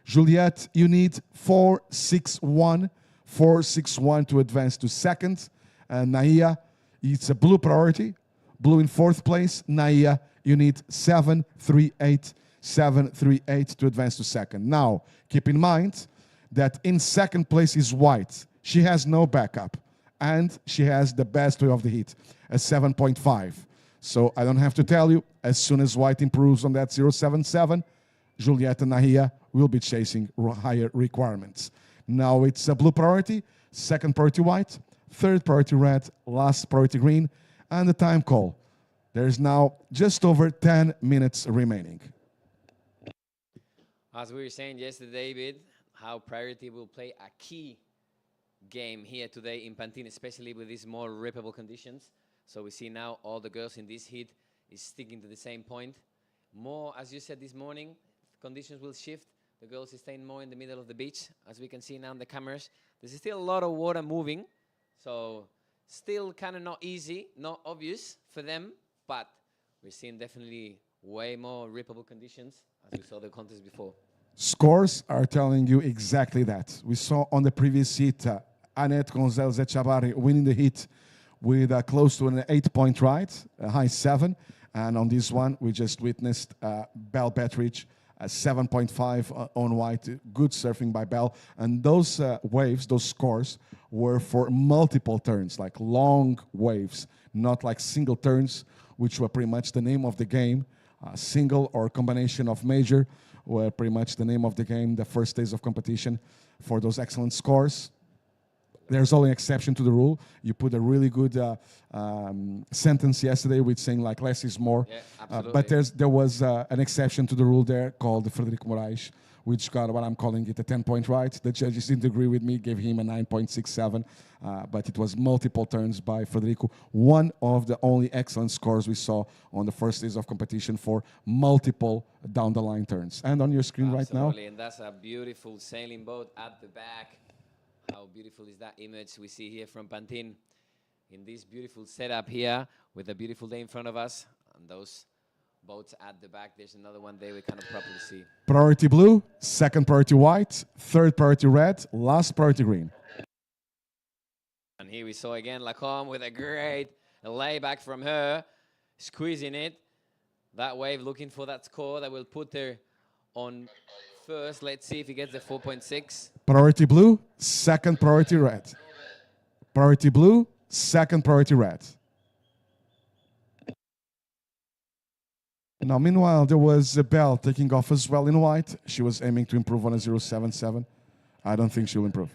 Speaker 1: Juliette, you need 4.61. 4.61 to advance to second. And Nahia, it's a blue priority. Blue in fourth place. Naya, you need 738, 738 to advance to second. Now, keep in mind that in second place is white. She has no backup, and she has the best wave of the heat, a 7.5. So I don't have to tell you, as soon as white improves on that 0.77, Juliette and Nahia will be chasing higher requirements. Now it's a blue priority, second priority white, third priority red, last priority green, and the time call. There's now just over 10 minutes remaining.
Speaker 3: As we were saying yesterday, David, how priority will play a key game here today in Pantin, especially with these more rippable conditions. So we see now all the girls in this heat is sticking to the same point. More, as you said this morning, conditions will shift. The girls are staying more in the middle of the beach, as we can see now in the cameras. There's still a lot of water moving, so still kind of not easy, not obvious for them, but we're seeing definitely way more rippable conditions, as we saw the contest before.
Speaker 1: Scores are telling you exactly that. We saw on the previous heat, Annette Gonzalez Echavarri winning the heat with close to an 8-point ride, a high 7. And on this one, we just witnessed Belle Bettridge, a 7.5 on white. Good surfing by Belle. And those waves, those scores, were for multiple turns, like long waves, not like single turns, which were pretty much the name of the game. Single or combination of major were pretty much the name of the game, the first days of competition for those excellent scores. There's only an exception to the rule. You put a really good sentence yesterday with saying like less is more.
Speaker 3: Yeah, absolutely.
Speaker 1: But there was an exception to the rule there called Frederico Moraes, which got what I'm calling it a 10-point ride. The judges didn't agree with me, gave him a 9.67, but it was multiple turns by Frederico. One of the only excellent scores we saw on the first days of competition for multiple down-the-line turns. And on your screen right now.
Speaker 3: Absolutely, and that's a beautiful sailing boat at the back. How beautiful is that image we see here from Pantin in this beautiful setup here with a beautiful day in front of us and those boats at the back. There's another one there we kind of properly see.
Speaker 1: Priority blue, second priority white, third priority red, last priority green.
Speaker 3: And here we saw again Lacombe with a great layback from her, squeezing it. That wave looking for that score that will put her on first. Let's see if he gets the 4.6.
Speaker 1: Priority blue, second priority red. Priority blue, second priority red. Now, meanwhile, there was a Belle taking off as well in white. She was aiming to improve on a 0.77. I don't think she'll improve.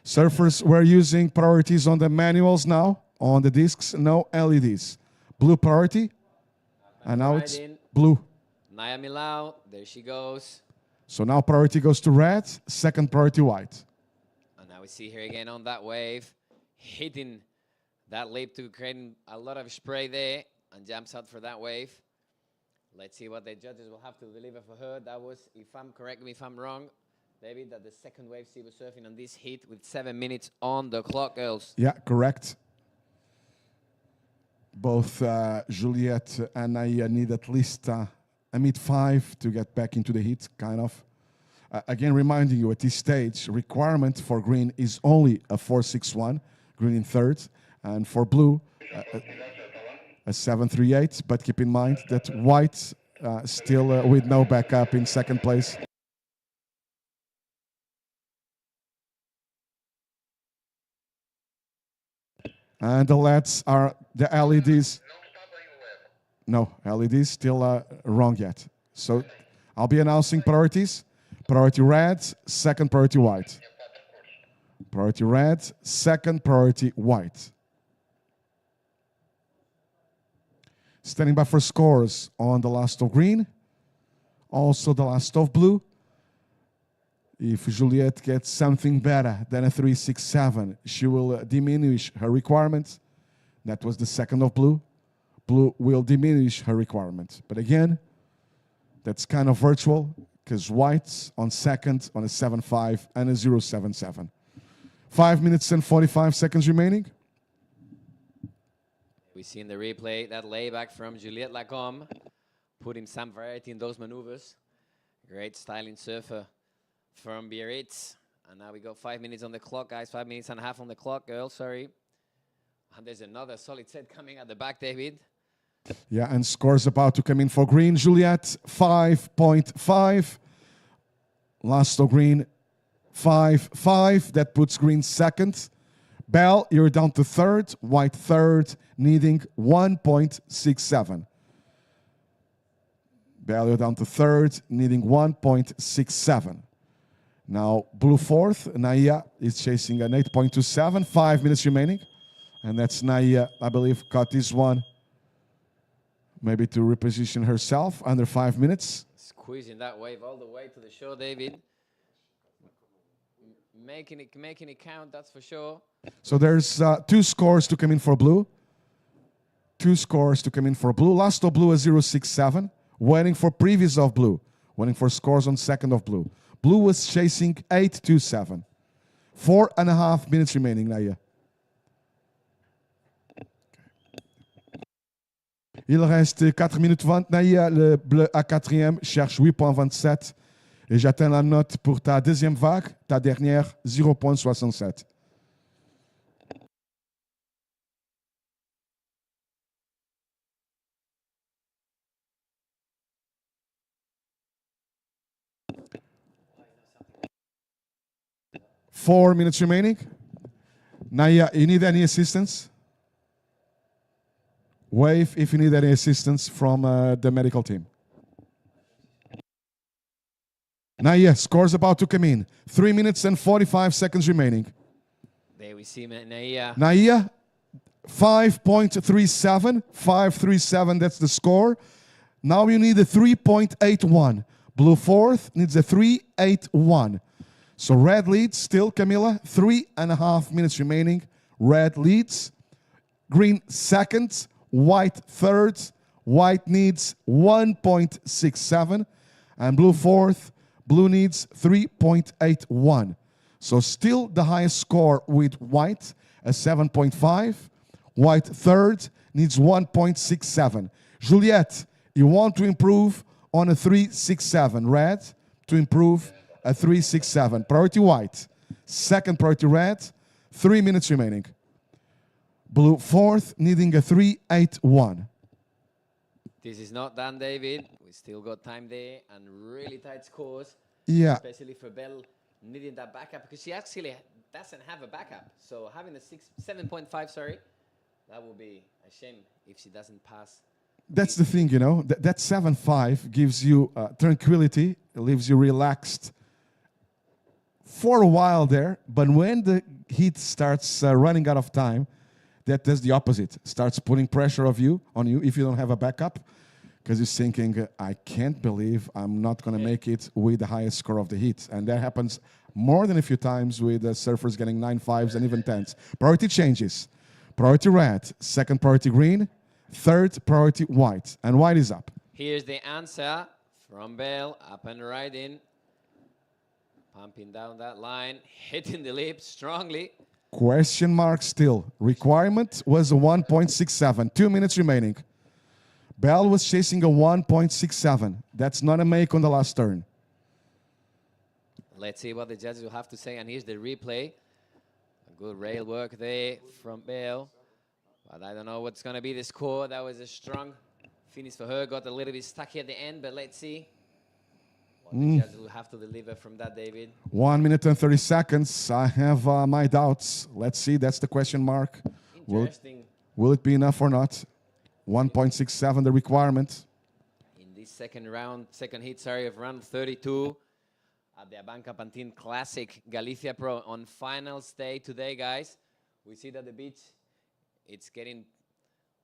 Speaker 1: Surfers were using priorities on the manuals now, on the discs, no LEDs. Blue priority, and now it's blue.
Speaker 3: Naya Milao, there she goes.
Speaker 1: So now priority goes to red, second priority white.
Speaker 3: And now we see her again on that wave, hitting that lip to creating a lot of spray there and jumps out for that wave. Let's see what the judges will have to deliver for her. That was, correct me if I'm wrong, David, that the second wave she was surfing on this heat with 7 minutes on the clock, girls.
Speaker 1: Yeah, correct. Both Juliette and Naya need at least a mid-5 to get back into the heat, kind of. Again, reminding you, at this stage, requirement for green is only a 4.61, green in third, and for blue, a 7.38. But keep in mind that white still with no backup in second place. And the LEDs are the LEDs. No, LEDs still wrong yet. So I'll be announcing priorities. Priority red, second priority white. Priority red, second priority white. Standing by for scores on the last of green. Also the last of blue. If Juliette gets something better than a 3.67, she will diminish her requirements. That was the second of blue. Blue will diminish her requirement. But again, that's kind of virtual because white's on second on a 7.5 and a 0.77. 5 minutes and 45 seconds remaining.
Speaker 3: We see in the replay that layback from Juliette Lacombe, putting some variety in those maneuvers. Great styling surfer from Biarritz. And now we got 5 minutes on the clock, guys. 5 minutes and a half on the clock, girls, sorry. And there's another solid set coming at the back, David.
Speaker 1: Yeah, and scores about to come in for green. Juliette, 5.5. Lasto green, 5.5. That puts green second. Bell, you're down to third. White third, needing 1.67. Bell, you're down to third, needing 1.67. Now, blue fourth. Naya is chasing an 8.27. 5 minutes remaining. And that's Naya, I believe, caught this one. Maybe to reposition herself under 5 minutes.
Speaker 3: Squeezing that wave all the way to the shore, David. Making it count, that's for sure.
Speaker 1: So there's 2 scores to come in for blue. 2 scores to come in for blue. Last of blue is 0.67. Waiting for previous of blue. Waiting for scores on second of blue. Blue was chasing 8.27. 4.5 minutes remaining, Naya. Il reste 4 minutes 20. Naya, le bleu à quatrième, cherche 8.27. Et j'atteins la note pour ta deuxième vague, ta dernière, 0.67. Four minutes remaining. Naya, you need any assistance? Wave if you need any assistance from the medical team. Naya, scores about to come in. 3 minutes and 45 seconds remaining.
Speaker 3: There we see Naya.
Speaker 1: Naya, 5.37. 5.37, that's the score. Now you need a 3.81. Blue fourth needs a 3.81. So red leads still, Camila. 3.5 minutes remaining. Red leads. Green second. White third. White needs 1.67. And blue fourth. Blue needs 3.81. So still the highest score with white, a 7.5. White third needs 1.67. Juliette, you want to improve on a 3.67. Red to improve a 3.67. Priority white. Second priority red. 3 minutes remaining. Blue fourth needing a 3.81.
Speaker 3: This is not done, David. We still got time there and really tight scores.
Speaker 1: Yeah.
Speaker 3: Especially for Belle needing that backup because she actually doesn't have a backup. So having a 7.5, sorry, that would be a shame if she doesn't pass.
Speaker 1: That's the thing, you know. That 7.5 gives you tranquility, it leaves you relaxed for a while there. But when the heat starts running out of time, that does the opposite. Starts putting pressure on you if you don't have a backup. Because you're thinking, I can't believe I'm not going to make it with the highest score of the heat. And that happens more than a few times with the surfers getting 9.5s and even 10s. Priority changes. Priority red, second priority green, third priority white. And white is up.
Speaker 3: Here's the answer from Belle, up and riding. Pumping down that line, hitting the lip strongly.
Speaker 1: Question mark still. Requirement was a 1.67. 2 minutes remaining. Bell was chasing a 1.67. That's not a make on the last turn.
Speaker 3: Let's see what the judges will have to say. And here's the replay. A good rail work there from Bell. But I don't know what's going to be the score. That was a strong finish for her. Got a little bit stuck here at the end, but let's see what the judges will have to deliver from that, David.
Speaker 1: 1 minute and 30 seconds. I have my doubts. Let's see. That's the question mark.
Speaker 3: Interesting.
Speaker 1: Will it be enough or not? 1.67, the requirement.
Speaker 3: In this second heat, of round 32 at the ABANCA Pantin Classic Galicia Pro on finals day today, guys. We see that the beach, it's getting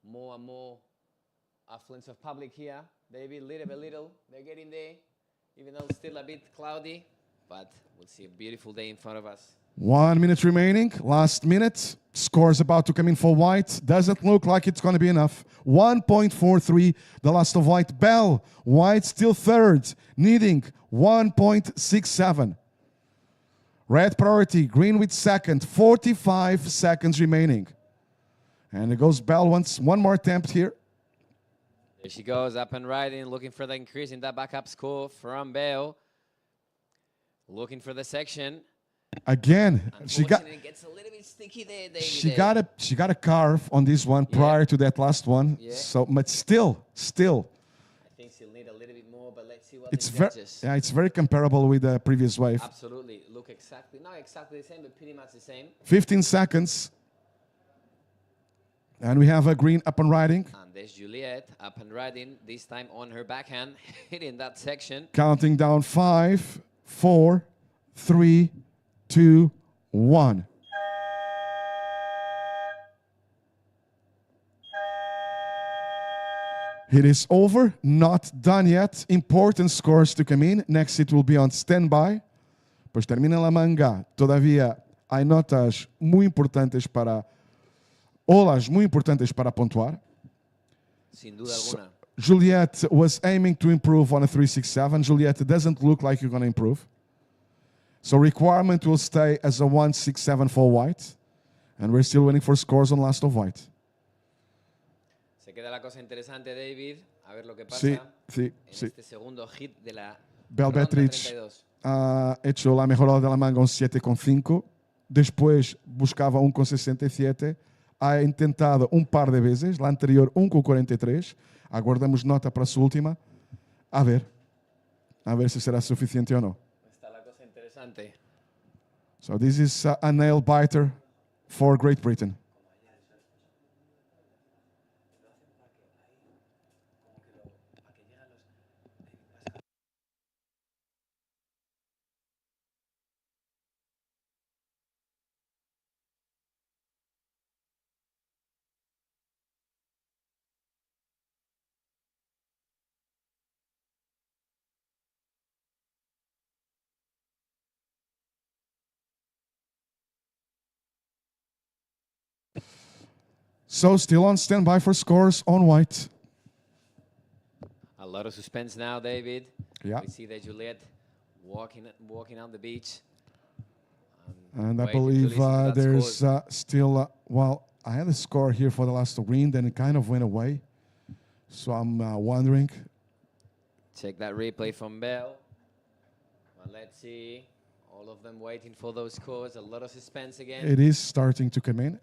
Speaker 3: more and more affluence of public here. David, little by little, they're getting there, even though it's still a bit cloudy, but we'll see a beautiful day in front of us.
Speaker 1: 1 minute remaining. Last minute. Scores about to come in for white. Doesn't look like it's going to be enough. 1.43. The last of white. Bell. White still third. Needing 1.67. Red priority. Green with second. 45 seconds remaining. And it goes Bell once. One more attempt here.
Speaker 3: There she goes, up and riding, looking for the increase in that backup score from Bell. Looking for the section.
Speaker 1: Again,
Speaker 3: Unfortunately, it gets a little bit sticky there, David.
Speaker 1: she got a carve on this one prior to that last one.
Speaker 3: Yeah.
Speaker 1: So, but still,
Speaker 3: I think she'll need a little bit more, but let's see what
Speaker 1: it's
Speaker 3: the
Speaker 1: very
Speaker 3: judges.
Speaker 1: it's very comparable with the previous wave.
Speaker 3: Absolutely. Look exactly, not exactly the same, but pretty much the same.
Speaker 1: 15 seconds. And we have a green up and riding.
Speaker 3: And there's Juliet up and riding, this time on her backhand, hitting that section.
Speaker 1: Counting down 5, 4, 3, 2, 1. It is over, not done yet. Important scores to come in. Next it will be on standby. Pois termina la manga. Todavía hay notas muy importantes para... olas muy importantes para pontuar.
Speaker 3: Sin duda alguna.
Speaker 1: Juliet was aiming to improve on a 367. Juliet doesn't look like you're going to improve. So requirement will stay as a 167 for white. And we're still waiting for scores on last of white.
Speaker 3: Se queda la cosa interesante, David. A ver lo que pasa
Speaker 1: Sí,
Speaker 3: en
Speaker 1: sí.
Speaker 3: este segundo hit de la
Speaker 1: Bell
Speaker 3: ronda
Speaker 1: Bettridge
Speaker 3: 32.
Speaker 1: ha hecho la mejor de la manga un 7,5. Después buscaba un con 67. Ha intentado un par de vezes. La anterior, un com 43. Aguardamos nota para su última. A ver se será suficiente o no.
Speaker 3: Está la cosa interesante.
Speaker 1: So this is a nail biter for Great Britain. So still on standby for scores on white.
Speaker 3: A lot of suspense now, David.
Speaker 1: Yeah.
Speaker 3: We see that Juliet walking on the beach.
Speaker 1: And I
Speaker 3: waiting to
Speaker 1: believe
Speaker 3: listen to that
Speaker 1: there's
Speaker 3: scores.
Speaker 1: still, well, I had a score here for the last green, then it kind of went away. So I'm wondering.
Speaker 3: Check that replay from Bell. Well, let's see. All of them waiting for those scores. A lot of suspense again.
Speaker 1: It is starting to come in.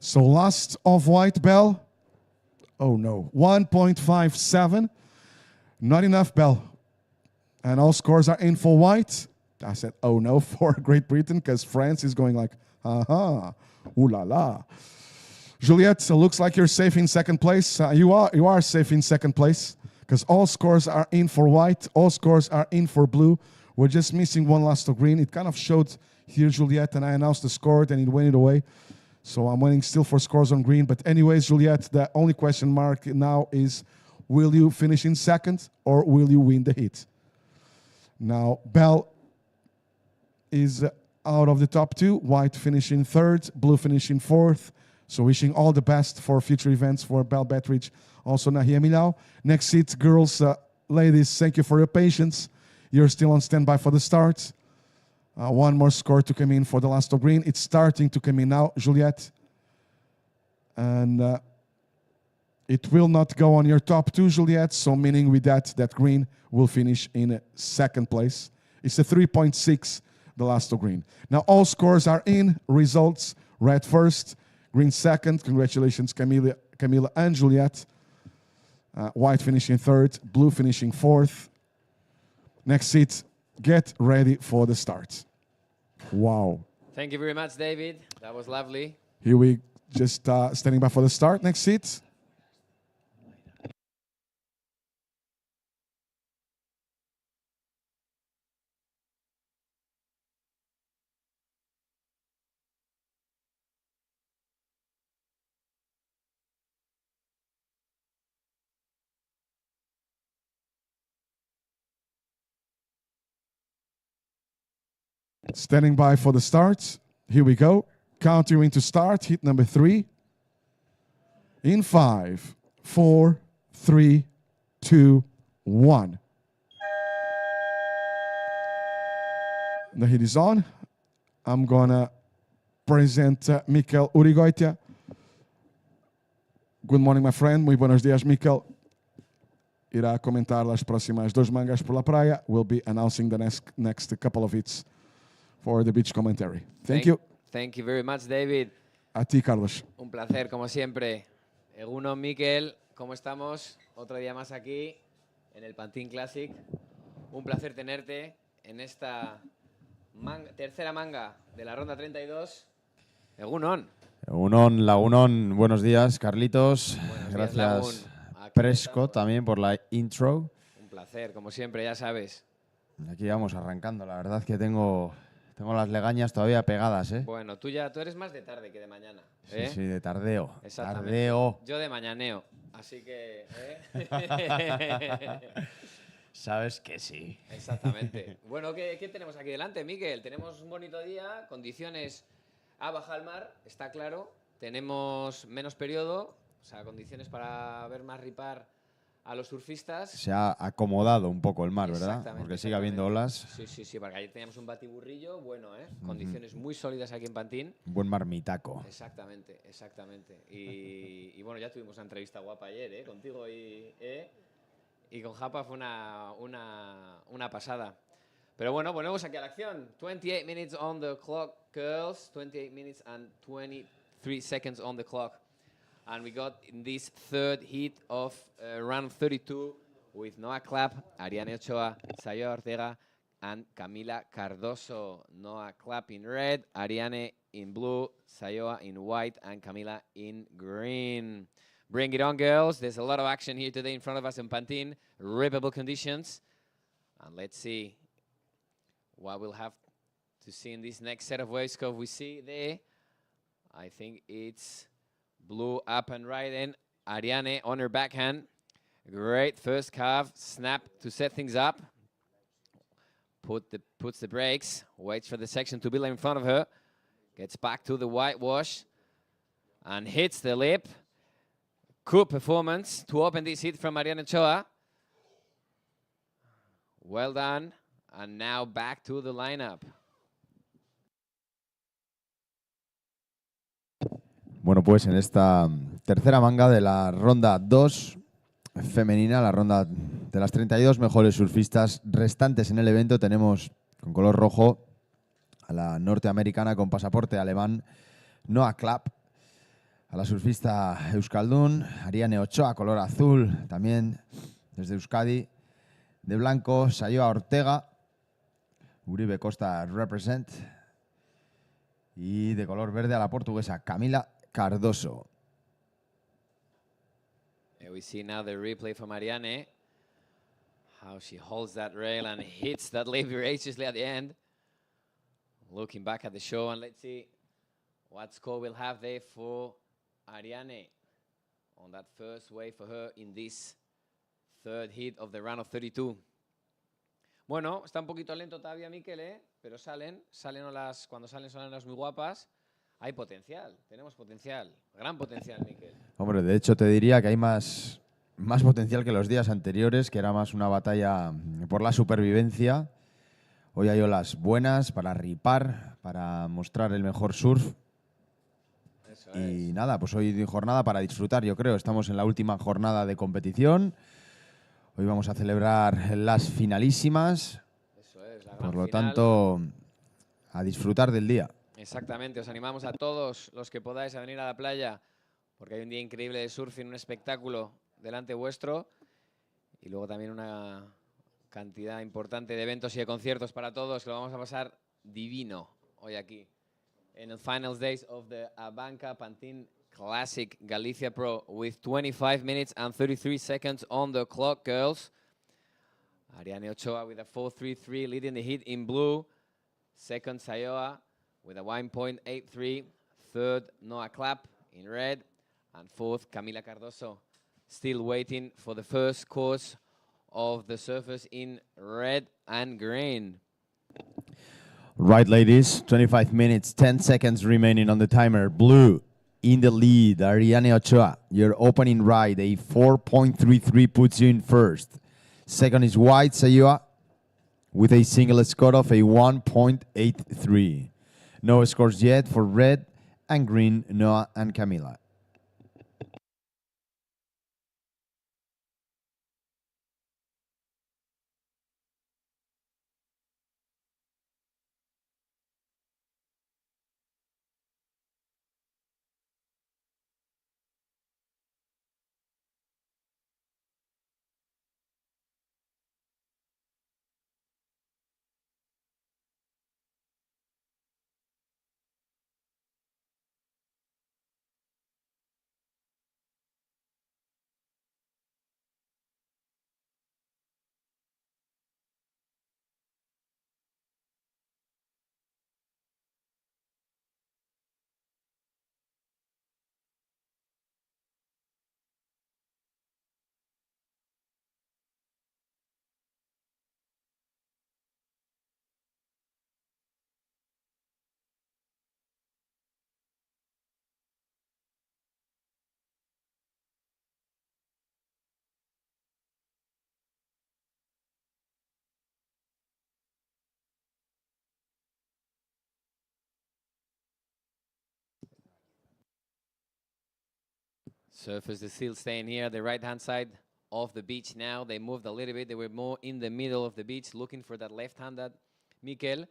Speaker 1: So last of white Bell. Oh no, 1.57. Not enough Bell. And all scores are in for white. I said, oh no, for Great Britain, because France is going like, aha, ooh la la. Juliet, looks like you're safe in second place. You are safe in second place, because all scores are in for white. All scores are in for blue. We're just missing one last of green. It kind of showed here Juliet, and I announced the score, then it went away. So I'm waiting still for scores on green. But anyways, Juliet, the only question mark now is, will you finish in second or will you win the hit? Now, Bell is out of the top two. White finishing third, blue finishing fourth. So wishing all the best for future events for Bell Bettridge. Also Nahia Milao. Next seat, girls, ladies, thank you for your patience. You're still on standby for the start. One more score to come in for the last of green. It's starting to come in now, Juliet. And it will not go on your top two, Juliet. So meaning with that green will finish in second place. It's a 3.6, the last of green. Now all scores are in. Results, red first, green second. Congratulations, Camila and Juliet. White finishing third, blue finishing fourth. Next seat, get ready for the start. Wow.
Speaker 3: Thank you very much, David. That was lovely.
Speaker 1: Here we just standing by for the start. Next seat. Standing by for the start. Here we go. Countering to start. Hit number 3. In 5, 4, 3, 2, 1. The hit is on. I'm going to present Mikel Urigoitia. Good morning, my friend. Muy buenos días, Mikel. Irá comentar las próximas 2 mangas por la playa. We'll be announcing the next couple of hits for the beach commentary. Thank you.
Speaker 3: Thank you very much, David.
Speaker 1: A ti, Carlos.
Speaker 3: Un placer, como siempre. Egunon, Mikel, ¿cómo estamos? Otro día más aquí, en el Pantin Classic. Un placer tenerte en esta tercera manga de la ronda 32. Egunon.
Speaker 4: Egunon, Lagunón, buenos días, Carlitos.
Speaker 3: Buenos días,
Speaker 4: Gracias,
Speaker 3: Lagun. Aquí
Speaker 4: Presco,
Speaker 3: estamos.
Speaker 4: también por la intro.
Speaker 3: Un placer, como siempre, ya sabes.
Speaker 4: Aquí vamos arrancando. La verdad que tengo las legañas todavía pegadas, ¿eh?
Speaker 3: Bueno, tú eres más de tarde que de mañana.
Speaker 4: Sí, sí, de tardeo.
Speaker 3: Exactamente.
Speaker 4: Tardeo.
Speaker 3: Yo de mañaneo. Así que.
Speaker 4: Sabes que sí.
Speaker 3: Exactamente. Bueno, ¿qué tenemos aquí delante, Mikel? Tenemos un bonito día, condiciones a baja al mar, está claro. Tenemos menos periodo, o sea, condiciones para ver más ripar a los surfistas.
Speaker 4: Se ha acomodado un poco el mar, ¿verdad?
Speaker 3: Exactamente,
Speaker 4: Porque sigue habiendo olas.
Speaker 3: Sí, porque ayer teníamos un batiburrillo, bueno, ¿eh? Condiciones muy sólidas aquí en Pantin.
Speaker 4: Buen marmitaco.
Speaker 3: Exactamente. Y bueno, ya tuvimos una entrevista guapa ayer, ¿eh? Contigo y con Japa fue una pasada. Pero bueno, volvemos aquí a la acción. 28 minutes on the clock, girls. 28 minutes and 23 seconds on the clock. And we got in this third heat of round 32 with Noah Clapp, Ariane Ochoa, Sayo Ortega, and Camila Cardoso. Noah Clapp in red, Ariane in blue, Sayoa in white, and Camila in green. Bring it on, girls. There's a lot of action here today in front of us in Pantin. Rippable conditions. And let's see what we'll have to see in this next set of wave scope we see there. I think it's blue up and right in. Ariane on her backhand. Great first carve. Snap to set things up. Puts the brakes. Waits for the section to build in front of her. Gets back to the whitewash. And hits the lip. Cool performance to open this hit from Ariane Ochoa. Well done. And now back to the lineup.
Speaker 4: Bueno, pues en esta tercera manga de la ronda 2 femenina, la ronda de las 32 mejores surfistas restantes en el evento, tenemos con color rojo a la norteamericana con pasaporte alemán Noah Clapp, a la surfista euskaldun Ariane Ochoa, color azul, también desde Euskadi, de blanco Sayoa Ortega, Uribe Costa represent, y de color verde a la portuguesa Camila Cardoso.
Speaker 3: Here we see now the replay from Ariane. How she holds that rail and hits that lip graciously at the end. Looking back at the show, and let's see what score we'll have there for Ariane on that first wave for her in this third hit of the round of 32. Bueno, está un poquito lento todavía Mikel, ¿eh? Pero cuando salen son olas muy guapas. Hay potencial, tenemos potencial, gran potencial, Mikel.
Speaker 4: Hombre, de hecho te diría que hay más potencial que los días anteriores, que era más una batalla por la supervivencia. Hoy hay olas buenas para ripar, para mostrar el mejor surf.
Speaker 3: Eso
Speaker 4: y nada, pues hoy jornada para disfrutar, yo creo. Estamos en la última jornada de competición. Hoy vamos a celebrar las finalísimas.
Speaker 3: Eso es, la gran
Speaker 4: Por lo
Speaker 3: final.
Speaker 4: tanto, a disfrutar del día.
Speaker 3: Exactamente, os animamos a todos los que podáis a venir a la playa, porque hay un día increíble de surfing, un espectáculo delante vuestro y luego también una cantidad importante de eventos y de conciertos para todos, que lo vamos a pasar divino hoy aquí. En the finals days of the ABANCA Pantin Classic Galicia Pro with 25 minutes and 33 seconds on the clock, girls. Ariane Ochoa with a 4.33 leading the heat in blue. Second, Sayoa with a 1.83. Third, Noah Clapp in red. And fourth, Camila Cardoso, still waiting for the first course of the surfers in red and green.
Speaker 4: Right, ladies, 25 minutes, 10 seconds remaining on the timer. Blue in the lead, Ariane Ochoa. Your opening ride, a 4.33 puts you in first. Second is white, Sayoa, with a single score of a 1.83. No scores yet for red and green, Noah and Camila.
Speaker 3: Surfers are still staying here, the right-hand side of the beach now. They moved a little bit. They were more in the middle of the beach looking for that left-handed Mikel.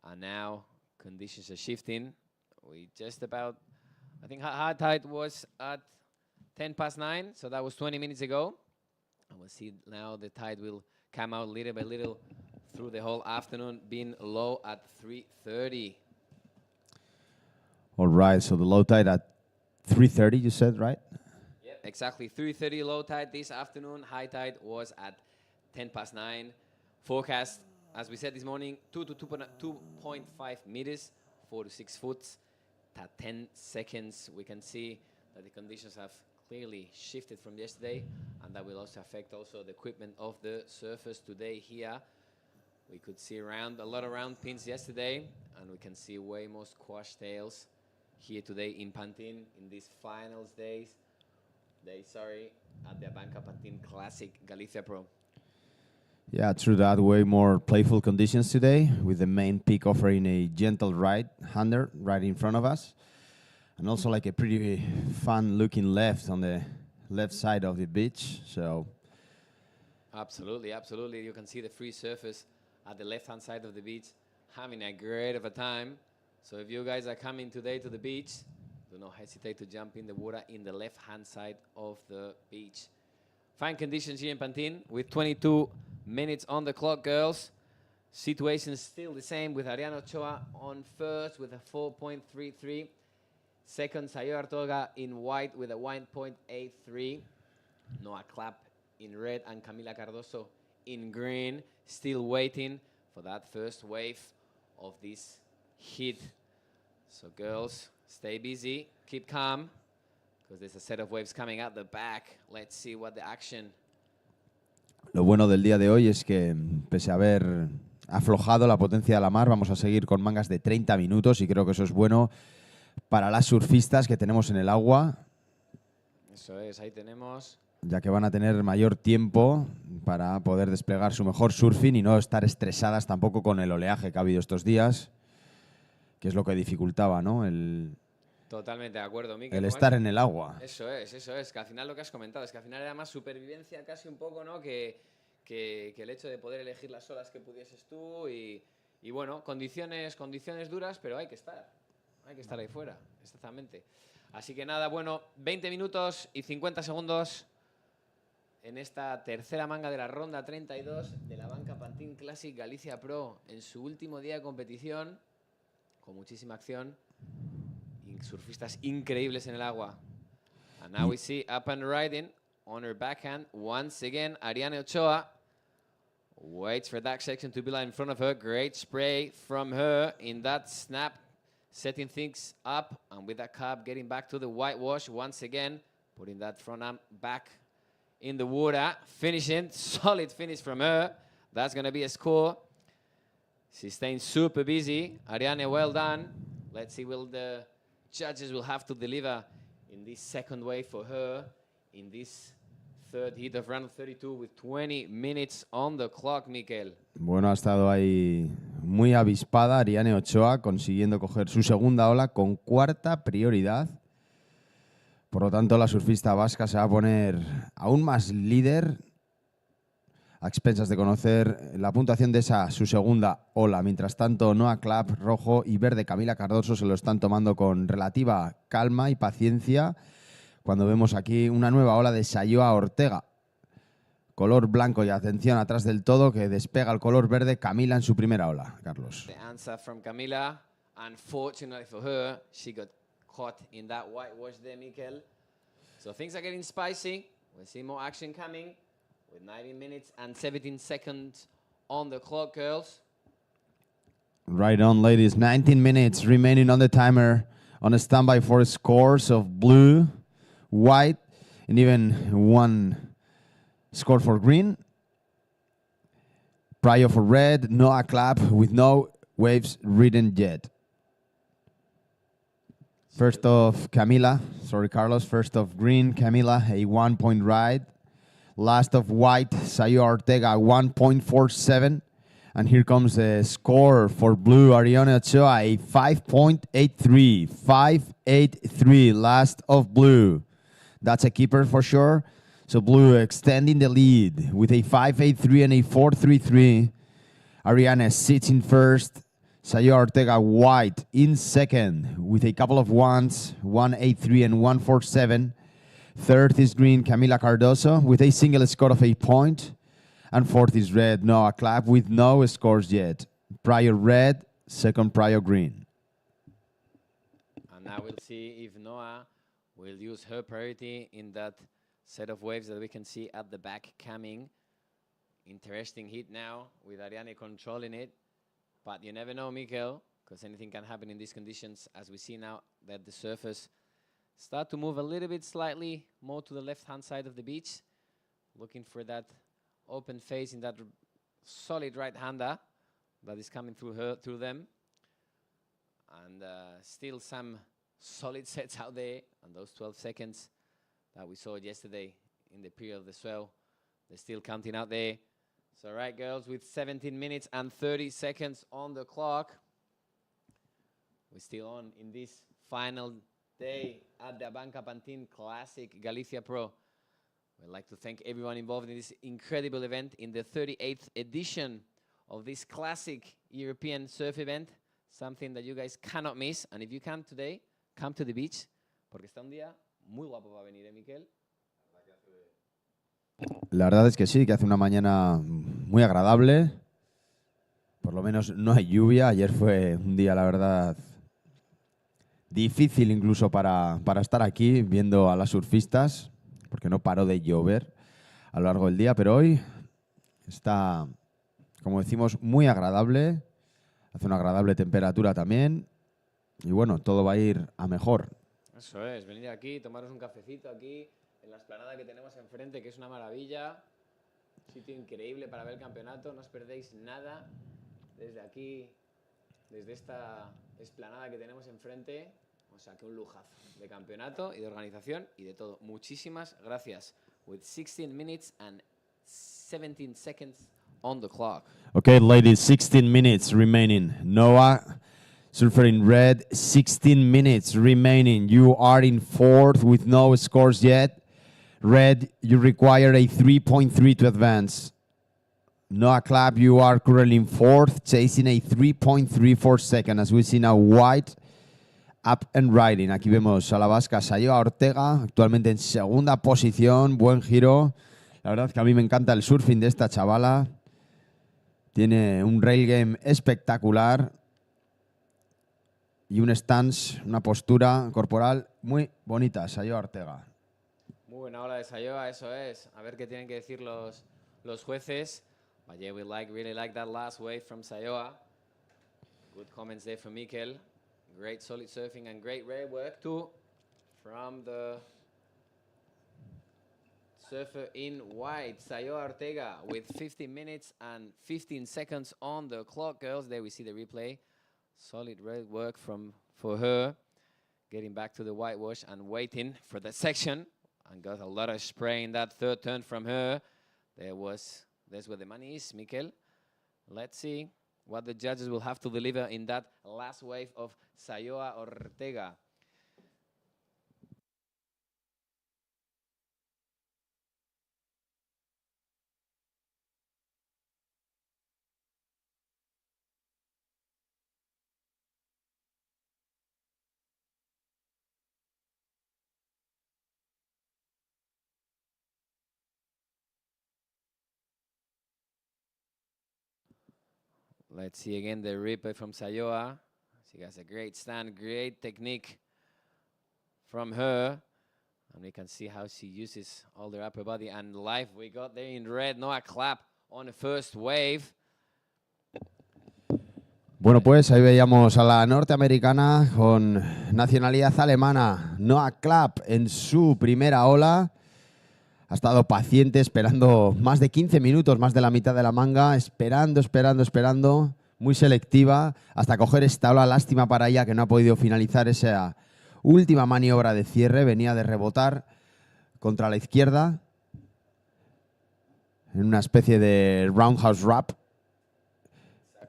Speaker 3: And now conditions are shifting. We just about, I think high tide was at 9:10, so that was 20 minutes ago. And we'll see now the tide will come out little by little through the whole afternoon, being low at 3:30.
Speaker 4: All right, so the low tide at 3:30, you said, right?
Speaker 3: Yep, exactly. 3:30 low tide this afternoon. High tide was at 9:10. Forecast, as we said this morning, 2 to 2.5 meters, 4 to 6 foot. At 10 seconds, we can see that the conditions have clearly shifted from yesterday, and that will also affect also the equipment of the surfers today here. We could see a lot of round pins yesterday, and we can see way more squash tails here today in Pantin in these finals days, at the ABANCA Pantin Classic Galicia Pro.
Speaker 4: Yeah, true that. Way more playful conditions today, with the main peak offering a gentle right-hander right in front of us. And also like a pretty fun-looking left on the left side of the beach. So,
Speaker 3: Absolutely, absolutely. You can see the free surfers at the left-hand side of the beach having a great of a time. So if you guys are coming today to the beach, do not hesitate to jump in the water in the left-hand side of the beach. Fine conditions here in Pantin with 22 minutes on the clock, girls. Situation still the same with Ariana Ochoa on first with a 4.33. Second, Sayo Artoga in white with a 1.83. Noah Clapp in red and Camila Cardoso in green. Still waiting for that first wave of this heat. So girls, stay busy, keep calm, because there's a set of waves coming out the back. Let's see what the action.
Speaker 4: lo bueno del día de hoy es que, pese a haber aflojado la potencia de la mar, vamos a seguir con mangas de 30 minutos y creo que eso es bueno para las surfistas que tenemos en el agua.
Speaker 3: Eso es, ahí tenemos.
Speaker 4: Ya que van a tener mayor tiempo para poder desplegar su mejor surfing y no estar estresadas tampoco con el oleaje que ha habido estos días, que es lo que dificultaba, ¿no?
Speaker 3: Totalmente de acuerdo, Mikel.
Speaker 4: El estar en el agua.
Speaker 3: Eso es, que al final lo que has comentado es que al final era más supervivencia casi un poco, ¿no? Que el hecho de poder elegir las olas que pudieses tú y bueno, condiciones duras, pero hay que estar ahí fuera, exactamente. Así que nada, bueno, 20 minutos y 50 segundos en esta tercera manga de la ronda 32 de la ABANCA Pantin Classic Galicia Pro en su último día de competición, con muchísima acción y surfistas increíbles en el agua. And now we see up and riding on her backhand once again Ariane Ochoa. Waits for that section to be in front of her. Great spray from her in that snap, setting things up, and with that cup getting back to the whitewash once again, putting that front arm back in the water, finishing, solid finish from her. That's going to be a score. She's staying super busy. Ariane, well done. Let's see, will the judges will have to deliver in this second wave for her in this third heat of round 32 with 20 minutes on the clock, Mikel.
Speaker 4: Bueno, ha estado ahí muy avispada Ariane Ochoa, consiguiendo coger su segunda ola con cuarta prioridad. Por lo tanto, la surfista vasca se va a poner aún más líder a expensas de conocer la puntuación de esa su segunda ola. Mientras tanto, Noah Clapp, rojo y verde, Camila Cardoso se lo están tomando con relativa calma y paciencia. Cuando vemos aquí una nueva ola de Sayoa Ortega, color blanco y atención atrás del todo, que despega el color verde, Camila en su primera ola. Carlos.
Speaker 3: The answer from Camila. Unfortunately for her, she got caught in that whitewash there, Mikel. So things are getting spicy. We'll see more action coming with 19 minutes and 17 seconds on the clock, girls.
Speaker 4: Right on, ladies. 19 minutes remaining on the timer on a standby for scores of blue, white, and even one score for green. Prior for red, Noah Clapp with no waves ridden yet. First of Camila, sorry Carlos, first of green, Camila, a 1-point ride. Last of white, Sayo Ortega, 1.47. And here comes the score for blue, Ariane Ochoa, a 5.83. 5.83, last of blue. That's a keeper for sure. So blue extending the lead with a 5-8-3 and a 4-3-3. Ariane sits in first. Sayo Ortega white in second with a couple of ones, 1-8-3 and 1-4-7. Third is green, Camila Cardoso with a single score of 8 points. And fourth is red, Noah Clapp with no scores yet. Prior red, second prior green.
Speaker 3: And now we'll see if Noah will use her priority in that set of waves that we can see at the back coming. Interesting hit now with Ariane controlling it. But you never know, Mikel, because anything can happen in these conditions, as we see now that the surface start to move a little bit slightly more to the left-hand side of the beach, looking for that open face in that solid right-hander that is coming through them. And still some solid sets out there, and those 12 seconds that we saw yesterday in the period of the swell, they're still counting out there. So, right, girls, with 17 minutes and 30 seconds on the clock, we're still on in this final day at the ABANCA Pantin Classic Galicia Pro. We'd like to thank everyone involved in this incredible event, in the 38th edition of this classic European surf event, something that you guys cannot miss. And if you can today, come to the beach, porque está un día muy guapo va a venir, Miquel?
Speaker 4: La verdad es que sí, que hace una mañana muy agradable. Por lo menos no hay lluvia. Ayer fue un día, la verdad, difícil incluso para estar aquí viendo a las surfistas, porque no paró de llover a lo largo del día. Pero hoy está, como decimos, muy agradable. Hace una agradable temperatura también. Y bueno, todo va a ir a mejor.
Speaker 3: Eso es, venir aquí, tomaros un cafecito aquí, en la explanada que tenemos enfrente, que es una maravilla. Sitio increíble para ver el campeonato. No os perdéis nada desde aquí, desde esta explanada que tenemos enfrente. O sea, que un lujazo de campeonato y de organización y de todo. Muchísimas gracias. With 16 minutes and 17 seconds on the clock.
Speaker 4: Okay, ladies, 16 minutes remaining. Noah, surfer in red, 16 minutes remaining. You are in fourth with no scores yet. Red, you require a 3.3 to advance. Noah Clapp, you are currently in fourth, chasing a 3.34 second. As we see now, white, up and riding. Aquí vemos a la vasca Sayo Ortega, actualmente en segunda posición. Buen giro. La verdad es que a mí me encanta el surfing de esta chavala. Tiene un rail game espectacular y un stance, una postura corporal muy bonita. Sayo Ortega.
Speaker 3: Muy buena ola de Sayoa, eso es. A ver qué tienen que decir los jueces. But yeah, we really like that last wave from Sayoa. Good comments there from Mikel. Great solid surfing and great rail work too from the surfer in white, Sayoa Ortega, with 15 minutes and 15 seconds on the clock, girls. There we see the replay. Solid rail work for her. Getting back to the whitewash and waiting for the section. And got a lot of spray in that third turn from her. There's where the money is, Mikel. Let's see what the judges will have to deliver in that last wave of Sayoa Ortega. Let's see again the replay from Sayoa. She has a great stand, great technique from her. And we can see how she uses all their upper body. And live we got there in red, Noah Clapp on the first wave.
Speaker 4: Bueno, pues ahí veíamos a la norteamericana con nacionalidad alemana, Noah Clapp, en su primera ola. Ha estado paciente, esperando más de 15 minutos, más de la mitad de la manga, esperando, muy selectiva, hasta coger esta ola. Lástima para ella que no ha podido finalizar esa última maniobra de cierre. Venía de rebotar contra la izquierda en una especie de roundhouse wrap.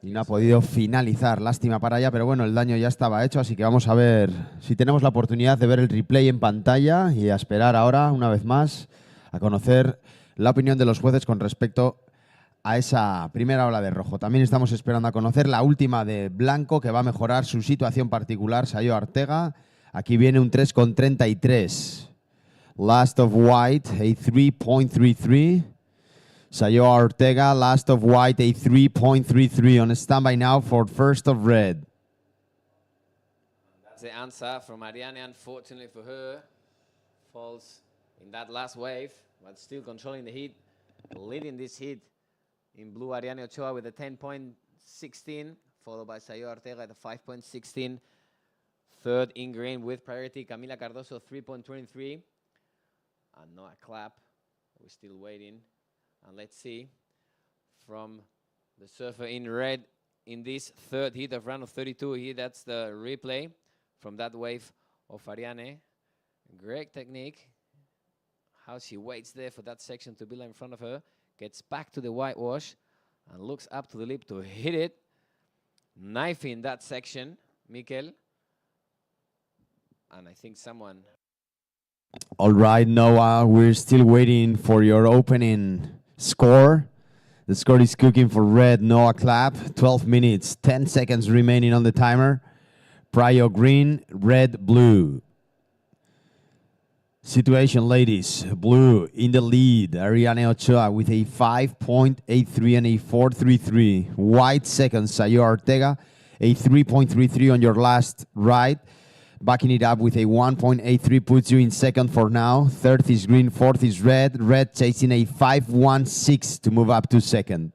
Speaker 4: y no ha podido finalizar. Lástima para ella, pero bueno, el daño ya estaba hecho, así que vamos a ver si tenemos la oportunidad de ver el replay en pantalla y a esperar ahora, una vez más, a conocer la opinión de los jueces con respecto a esa primera ola de rojo. También estamos esperando a conocer la última de blanco, que va a mejorar su situación particular, Sayo Ortega. Aquí viene un 3,33. Last of white, a 3.33. Sayo Ortega, last of white, a 3.33. On standby now for first of red.
Speaker 3: That's the answer from Ariane. Unfortunately for her, falls in that last wave, but still controlling the heat, leading this heat in blue. Ariane Ochoa with a 10.16, followed by Sayo Ortega at a 5.16. Third in green with priority, Camila Cardoso 3.23. And Noah Clapp, we're still waiting. And let's see from the surfer in red in this third heat of round of 32 here. That's the replay from that wave of Ariane. Great technique. How she waits there for that section to be in front of her. Gets back to the whitewash and looks up to the lip to hit it. Knifing that section, Mikel. And I think someone...
Speaker 4: All right, Noah, we're still waiting for your opening score. The score is cooking for red, Noah Clapp. 12 minutes, 10 seconds remaining on the timer. Prio green, red, blue. Situation, ladies. Blue in the lead. Ariane Ochoa with a 5.83 and a 4.33. White second, Sayo Ortega. A 3.33 on your last ride. Backing it up with a 1.83 puts you in second for now. Third is green, fourth is red. Red chasing a 5.16 to move up to second.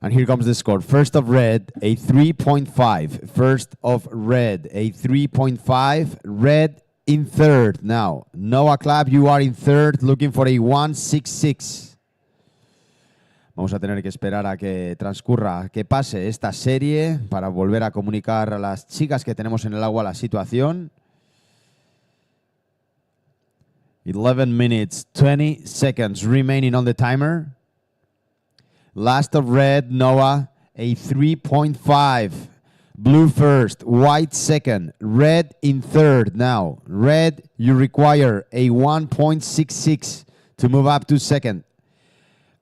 Speaker 4: And here comes the score. First of red, a 3.5. First of red, a 3.5. Red in third now. Noah Clapp, you are in third, looking for a 1.66. Vamos a tener que esperar a que transcurra, que pase esta serie para volver a comunicar a las chicas que tenemos en el agua la situación. 11 minutes, 20 seconds remaining on the timer. Last of red, Noah, a 3.5. Blue first, white second, red in third now. Red, you require a 1.66 to move up to second.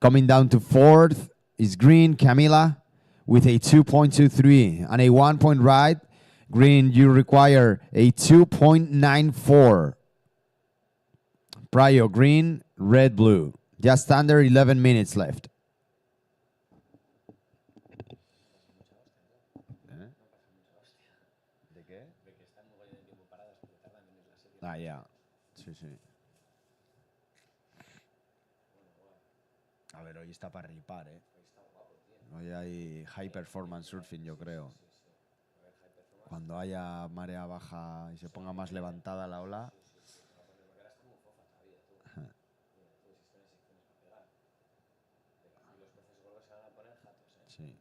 Speaker 4: Coming down to fourth is green, Camila, with a 2.23 and a 1 point ride. Green, you require a 2.94. Prio green, red, blue. Just under 11 minutes left. Ah, ya. Sí, sí. A ver, hoy está para ripar, ¿eh? Hoy hay high performance surfing, yo creo. Cuando haya marea baja y se ponga más levantada la ola. Sí.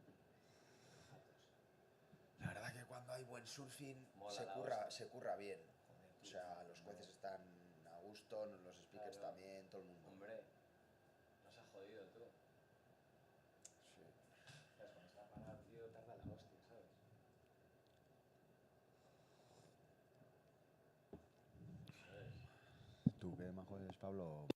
Speaker 4: La verdad que cuando hay buen surfing se curra bien. O sea, los jueces están a gusto, los speakers también, todo el mundo.
Speaker 3: Hombre, nos ha jodido tú.
Speaker 4: Sí.
Speaker 3: Cuando está parado, tío, tarda la hostia, ¿sabes?
Speaker 4: ¿Tú qué majo eres, Pablo?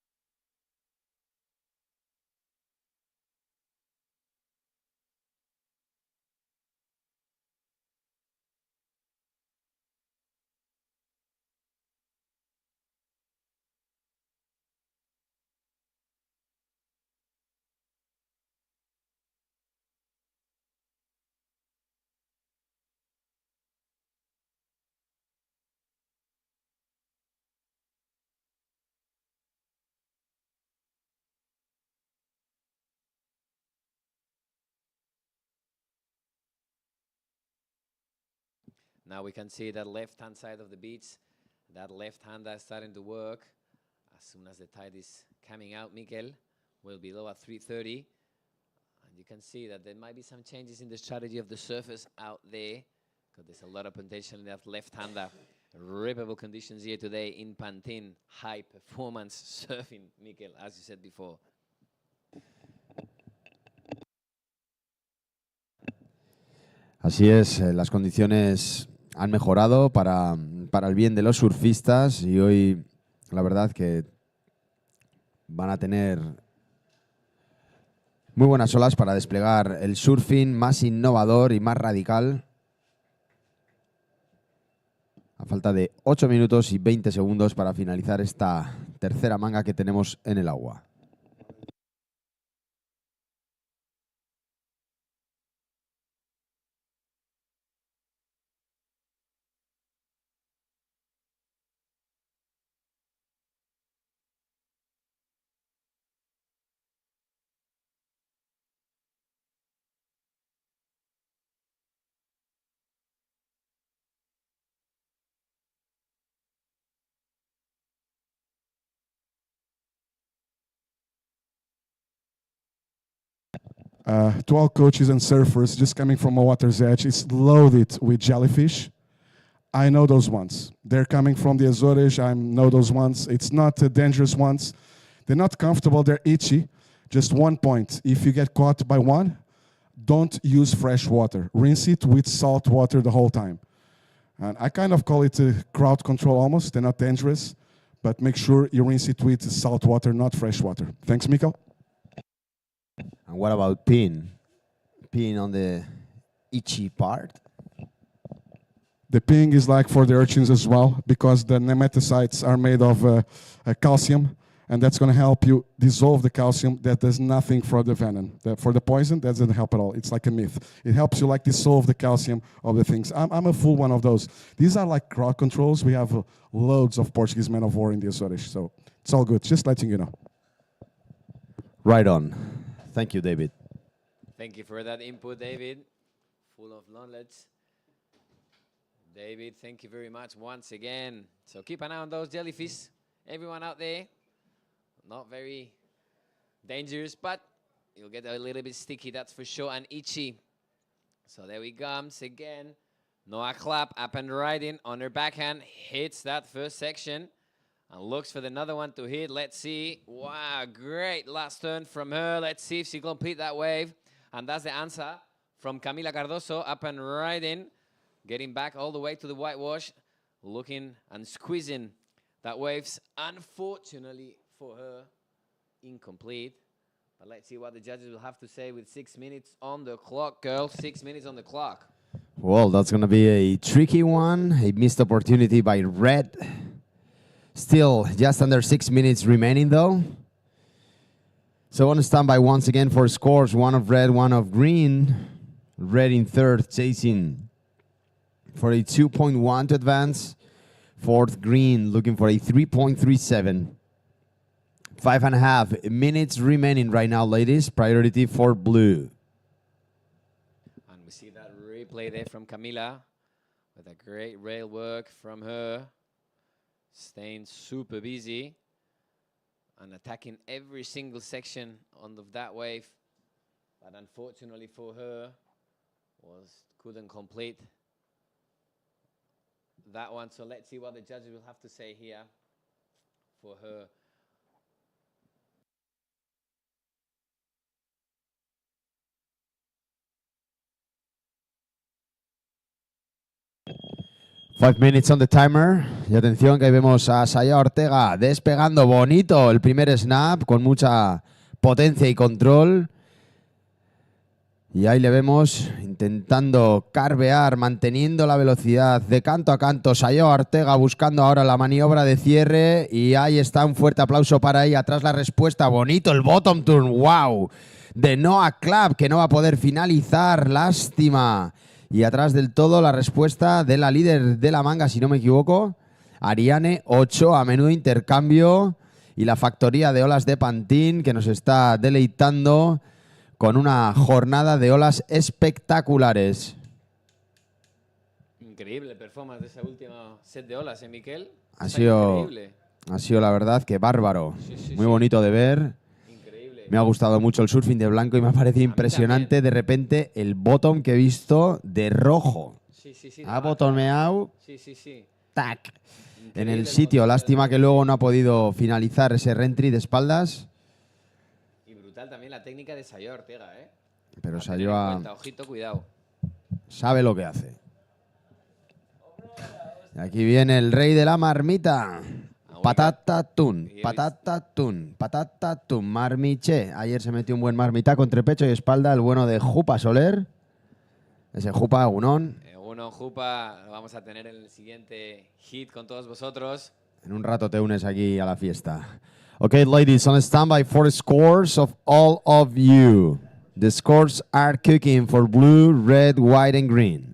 Speaker 3: Now we can see that left-hand side of the beach, that left hand is starting to work. As soon as the tide is coming out, Mikel will be low at 3:30. And you can see that there might be some changes in the strategy of the surfers out there, because there's a lot of potential in that left-hander. Rippable conditions here today in Pantin. High performance surfing, Mikel, as you said before.
Speaker 4: Así es, las condiciones han mejorado para el bien de los surfistas y hoy la verdad que van a tener muy buenas olas para desplegar el surfing más innovador y más radical. A falta de 8 minutos y 20 segundos para finalizar esta tercera manga que tenemos en el agua.
Speaker 1: To all coaches and surfers just coming from a water's edge, it's loaded with jellyfish. I know those ones. They're coming from the Azores. I know those ones. It's not dangerous ones. They're not comfortable. They're itchy. Just 1 point. If you get caught by one, don't use fresh water. Rinse it with salt water the whole time. And I kind of call it crowd control almost. They're not dangerous, but make sure you rinse it with salt water, not fresh water. Thanks, Mikkel.
Speaker 4: And what about pin? Pin on the itchy part?
Speaker 1: The ping is like for the urchins as well, because the nematocytes are made of calcium, and that's going to help you dissolve the calcium. That does nothing for the venom. For the poison, that doesn't help at all. It's like a myth. It helps you like dissolve the calcium of the things. I'm a full one of those. These are like crowd controls. We have loads of Portuguese men of war in the Azores, so it's all good. Just letting you know.
Speaker 4: Right on. Thank you, David.
Speaker 3: Thank you for that input, David. Full of knowledge. David, thank you very much once again. So keep an eye on those jellyfish. Everyone out there, not very dangerous, but you'll get a little bit sticky, that's for sure, and itchy. So there we comes again. Noah Clapp up and riding on her backhand, hits that first section and looks for another one to hit. Let's see. Wow, great last turn from her. Let's see if she complete that wave. And that's the answer from Camila Cardoso, up and riding, getting back all the way to the whitewash, looking and squeezing that waves. Unfortunately for her, incomplete. But let's see what the judges will have to say with 6 minutes on the clock, girl. 6 minutes on the clock.
Speaker 4: Well, that's going to be a tricky one. A missed opportunity by Red. Still just under 6 minutes remaining, though. So on standby once again for scores. One of red, one of green. Red in third, chasing for a 2.1 to advance. Fourth, green, looking for a 3.37. 5.5 minutes remaining right now, ladies. Priority for blue.
Speaker 3: And we see that replay there from Camila with a great rail work from her. Staying super busy and attacking every single section of that wave. But unfortunately for her, couldn't complete that one. So let's see what the judges will have to say here for her.
Speaker 4: 5 minutes on the timer. Y atención que ahí vemos a Saya Ortega despegando bonito el primer snap con mucha potencia y control. Y ahí le vemos intentando carvear, manteniendo la velocidad de canto a canto. Saya Ortega buscando ahora la maniobra de cierre. Y ahí está, un fuerte aplauso para ella. Atrás la respuesta, bonito el bottom turn, wow. De Noah Clapp, que no va a poder finalizar, lástima. Y atrás del todo la respuesta de la líder de la manga, si no me equivoco, Ariane 8, a menudo intercambio. Y la factoría de olas de Pantin, que nos está deleitando con una jornada de olas espectaculares.
Speaker 3: Increíble performance de ese último set de olas, Miquel?
Speaker 4: Ha sido la verdad que bárbaro. Sí, muy bonito de ver. Me ha gustado mucho el surfing de blanco y me ha parecido impresionante de repente el bottom que he visto de rojo.
Speaker 3: Sí,
Speaker 4: ha botomeado.
Speaker 3: Sí.
Speaker 4: Tac. En el sitio. Lástima que luego no ha podido finalizar ese reentry de espaldas.
Speaker 3: Y brutal también la técnica de Sayo Ortega, ¿eh?
Speaker 4: Pero Sayo ha...
Speaker 3: Ojito, cuidado.
Speaker 4: sabe lo que hace. Y aquí viene el rey de la marmita. Patata tun, patata tun, patata tun, marmiche. Ayer se metió un buen marmitaco entre pecho y espalda, el bueno de Jupa Soler. Ese Jupa Agunón.
Speaker 3: Uno, Jupa, lo vamos a tener en el siguiente hit con todos vosotros.
Speaker 4: En un rato te unes aquí a la fiesta. Okay, ladies, on standby for the scores of all of you. The scores are cooking for blue, red, white, and green.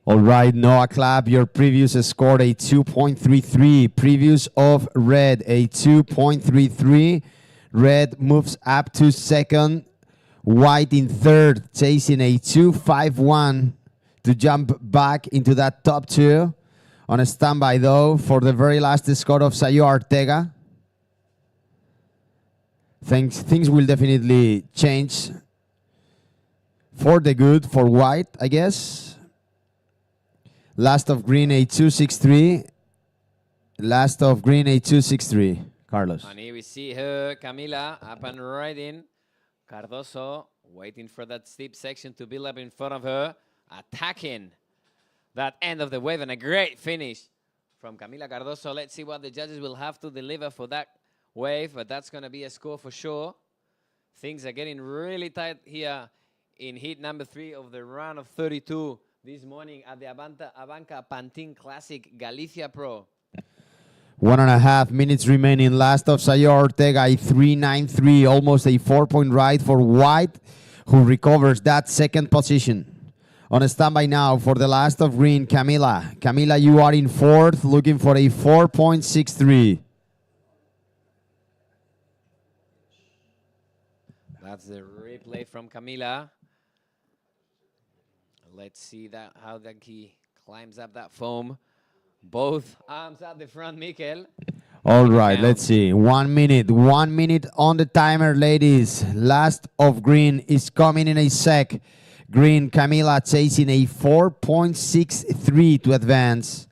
Speaker 4: All right, Noah Clap, your previous scored a 2.33. Previous of red, a 2.33. Red moves up to second. White in third, chasing a 2.51 to jump back into that top two. On a standby, though, for the very last score of Sayo Ortega. Things will definitely change for the good for white, I guess. Last of green, a 2.63. Last of green, a 2.63. Carlos.
Speaker 3: And here we see her, Camila, up and riding. Cardoso waiting for that steep section to build up in front of her. Attacking that end of the wave, and a great finish from Camila Cardoso. Let's see what the judges will have to deliver for that wave, but that's going to be a score for sure. Things are getting really tight here in heat number 3 of the round of 32 this morning at the ABANCA Pantin Classic Galicia Pro.
Speaker 4: 1.5 minutes remaining. Last of Sayo Ortega, a 3.93, almost a 4-point ride for white, who recovers that second position. On a standby now for the last of green, Camila. Camila, you are in fourth, looking for a 4.63.
Speaker 3: That's the replay from Camila. Let's see how that he climbs up that foam. Both arms at the front, Mikel.
Speaker 4: All right, let's see. 1 minute. 1 minute on the timer, ladies. Last of green is coming in a sec. Green, Camila chasing a 4.63 to advance.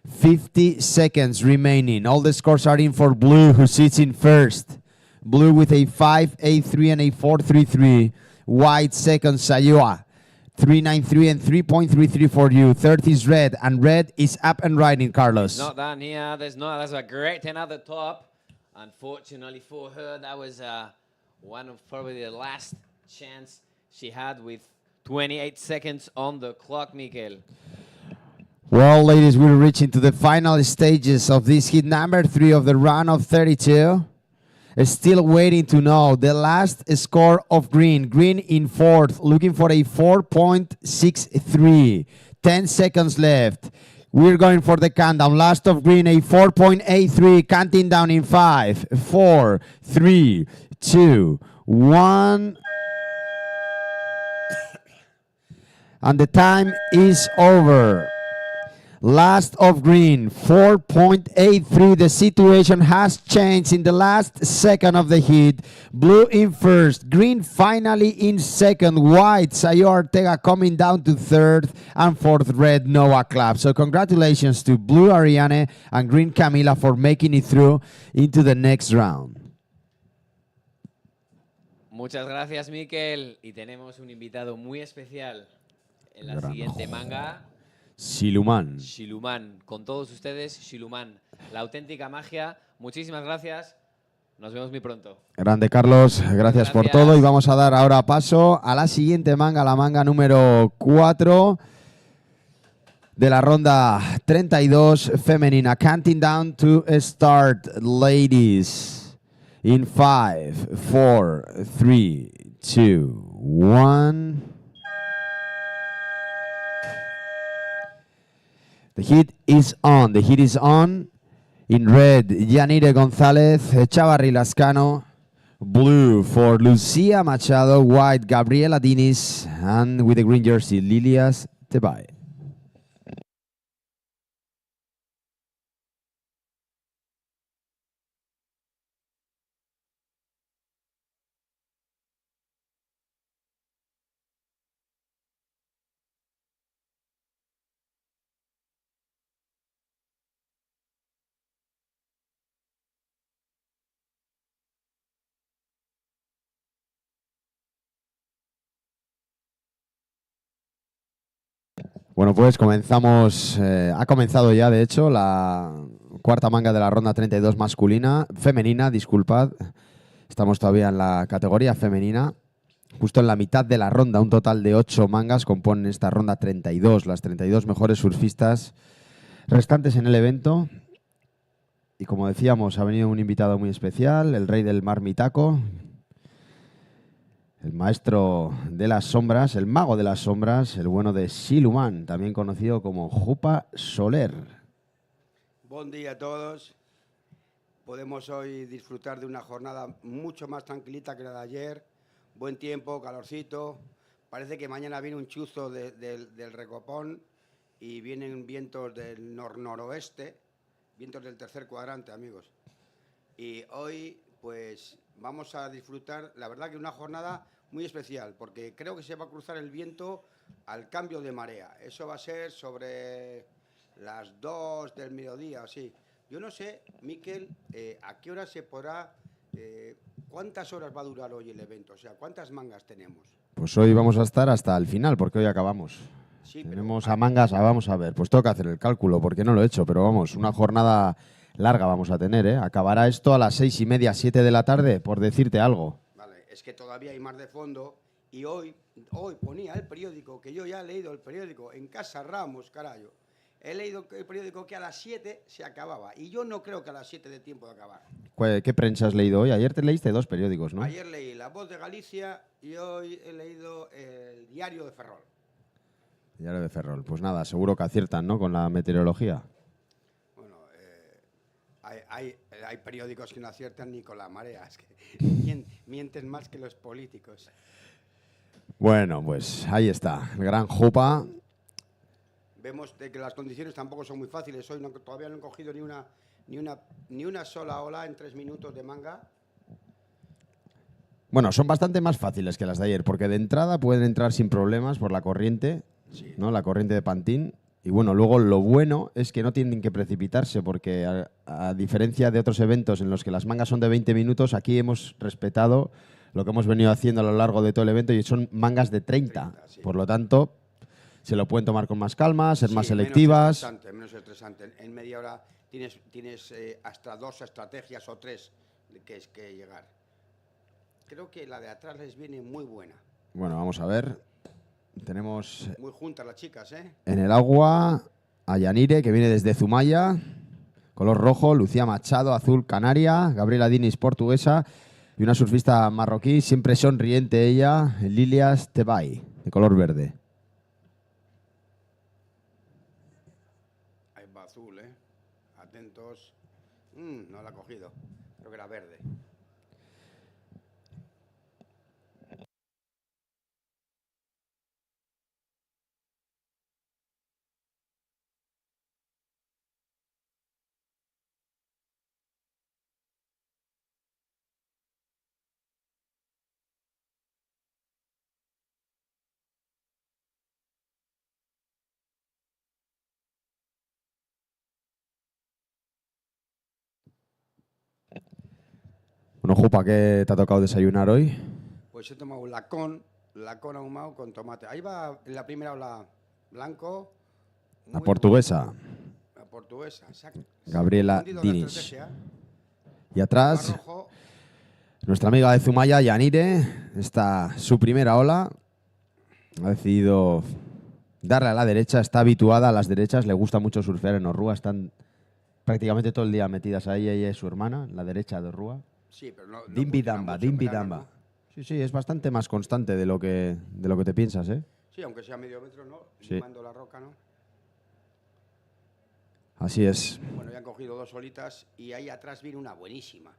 Speaker 4: 50 seconds remaining. All the scores are in for blue, who sits in first. Blue with a 5.83 and a 4.33. White second, Sayua. 3.93 and 3.33 for you. Third is red, and red is up and riding, Carlos.
Speaker 3: Not done here. That's a great 10 at the top. Unfortunately for her, that was one of probably the last chance she had with 28 seconds on the clock, Mikel.
Speaker 4: Well, ladies, we're reaching to the final stages of this hit number 3 of the round of 32. Still waiting to know the last score of green. Green in fourth, looking for a 4.63. 10 seconds left. We're going for the countdown. Last of green, a 4.83. Counting down in 5, 4, 3, 2, 1. And the time is over. Last of green, 4.83. The situation has changed in the last second of the heat. Blue in first, green finally in second, white, Sayo Ortega coming down to third, and fourth, red, Noah Clap. So congratulations to blue Ariane and green Camila for making it through into the next round.
Speaker 3: Muchas gracias, Mikel. Y tenemos un invitado muy especial en la siguiente manga.
Speaker 4: Siluman.
Speaker 3: Shiluman. Con todos ustedes, Shiluman. La auténtica magia. Muchísimas gracias. Nos vemos muy pronto.
Speaker 4: Grande, Carlos. Gracias por todo. Y vamos a dar ahora paso a la siguiente manga, la manga número 4 de la ronda 32 femenina. Counting down to start, ladies. In 5, 4, 3, 2, 1. The heat is on. The heat is on. In red, Yanire González, Chavarri Lascano, Blue for Lucia Machado, white Gabriela Diniz, and with the green jersey, Lilias Tebay. Bueno, pues comenzamos, ha comenzado ya, de hecho, la cuarta manga de la ronda 32 femenina, disculpad. Estamos todavía en la categoría femenina. Justo en la mitad de la ronda, un total de 8 mangas componen esta ronda 32, las 32 mejores surfistas restantes en el evento. Y como decíamos, ha venido un invitado muy especial, el rey del marmitaco, el maestro de las sombras, el mago de las sombras, el bueno de Siluman, también conocido como Jupa Soler.
Speaker 5: Buen día a todos. Podemos hoy disfrutar de una jornada mucho más tranquilita que la de ayer. Buen tiempo, calorcito. Parece que mañana viene un chuzo del Recopón y vienen vientos del noroeste, vientos del tercer cuadrante, amigos. Y hoy, pues, vamos a disfrutar, la verdad que una jornada muy especial, porque creo que se va a cruzar el viento al cambio de marea. Eso va a ser sobre las 2 del mediodía, así. Yo no sé, Miquel, a qué hora se podrá, cuántas horas va a durar hoy el evento, o sea, cuántas mangas tenemos.
Speaker 4: Pues hoy vamos a estar hasta el final, porque hoy acabamos.
Speaker 5: Sí,
Speaker 4: Tenemos a mangas, vamos a ver, pues tengo que hacer el cálculo, porque no lo he hecho, pero vamos, una jornada larga vamos a tener, ¿eh? Acabará esto a las 6:30, 7 de la tarde, por decirte algo.
Speaker 5: Vale, es que todavía hay más de fondo y hoy ponía el periódico, que yo ya he leído el periódico en Casa Ramos, carajo. He leído el periódico que a las 7 se acababa y yo no creo que a las 7 dé tiempo de acabar.
Speaker 4: ¿Qué prensa has leído hoy? Ayer te leíste 2 periódicos, ¿no?
Speaker 5: Ayer leí La Voz de Galicia y hoy he leído el Diario de Ferrol.
Speaker 4: Diario de Ferrol. Pues nada, seguro que aciertan, ¿no? Con la meteorología.
Speaker 5: Bueno, hay periódicos que no aciertan ni con la marea, es que mienten más que los políticos.
Speaker 4: Bueno, pues ahí está, el gran Jupa.
Speaker 5: Vemos de que las condiciones tampoco son muy fáciles. Hoy todavía no han cogido ni una sola ola en 3 minutos de manga.
Speaker 4: Bueno, son bastante más fáciles que las de ayer, porque de entrada pueden entrar sin problemas por la corriente,
Speaker 5: Sí.
Speaker 4: ¿no? La corriente de Pantin. Y bueno, luego lo bueno es que no tienen que precipitarse, porque a diferencia de otros eventos en los que las mangas son de 20 minutos, aquí hemos respetado lo que hemos venido haciendo a lo largo de todo el evento y son mangas de 30.
Speaker 5: Sí.
Speaker 4: Por lo tanto, se lo pueden tomar con más calma, ser más
Speaker 5: Sí,
Speaker 4: selectivas.
Speaker 5: Menos estresante. En media hora tienes hasta 2 estrategias o 3 que llegar. Creo que la de atrás les viene muy buena.
Speaker 4: Bueno, vamos a ver. Tenemos
Speaker 5: Muy juntas las chicas, ¿eh?
Speaker 4: en el agua a Yanire, que viene desde Zumaya, color rojo, Lucía Machado, azul canaria, Gabriela Diniz, portuguesa, y una surfista marroquí, siempre sonriente ella, Lilias Tebay, de color verde.
Speaker 5: Ahí va azul, ¿eh? Atentos. No la ha cogido. Creo que era verde.
Speaker 4: Bueno, Jupa, ¿qué te ha tocado desayunar hoy?
Speaker 5: Pues he tomado lacón ahumado con tomate. Ahí va en la primera ola blanco.
Speaker 4: La
Speaker 5: Muy
Speaker 4: portuguesa,
Speaker 5: bueno. La portuguesa.
Speaker 4: Gabriela
Speaker 5: Confundido la
Speaker 4: Diniz.
Speaker 5: estrategia.
Speaker 4: Y atrás,
Speaker 5: Mar rojo.
Speaker 4: nuestra amiga de Zumaya, Yanire, está su primera ola. Ha decidido darle a la derecha, está habituada a las derechas, le gusta mucho surfear en Orrúa, están prácticamente todo el día metidas ahí, ella y su hermana, en la derecha de Orrúa.
Speaker 5: Sí, pero no.
Speaker 4: Dimbi
Speaker 5: funciona
Speaker 4: Damba,
Speaker 5: mucho
Speaker 4: Dimbi
Speaker 5: en verano,
Speaker 4: Damba.
Speaker 5: ¿no?
Speaker 4: Sí, es bastante más constante de lo que te piensas, ¿eh?
Speaker 5: Sí, aunque sea medio metro, ¿no?
Speaker 4: Sí.
Speaker 5: Limando la roca, ¿no?
Speaker 4: Así es.
Speaker 5: Bueno, ya han cogido 2 solitas y ahí atrás viene una buenísima.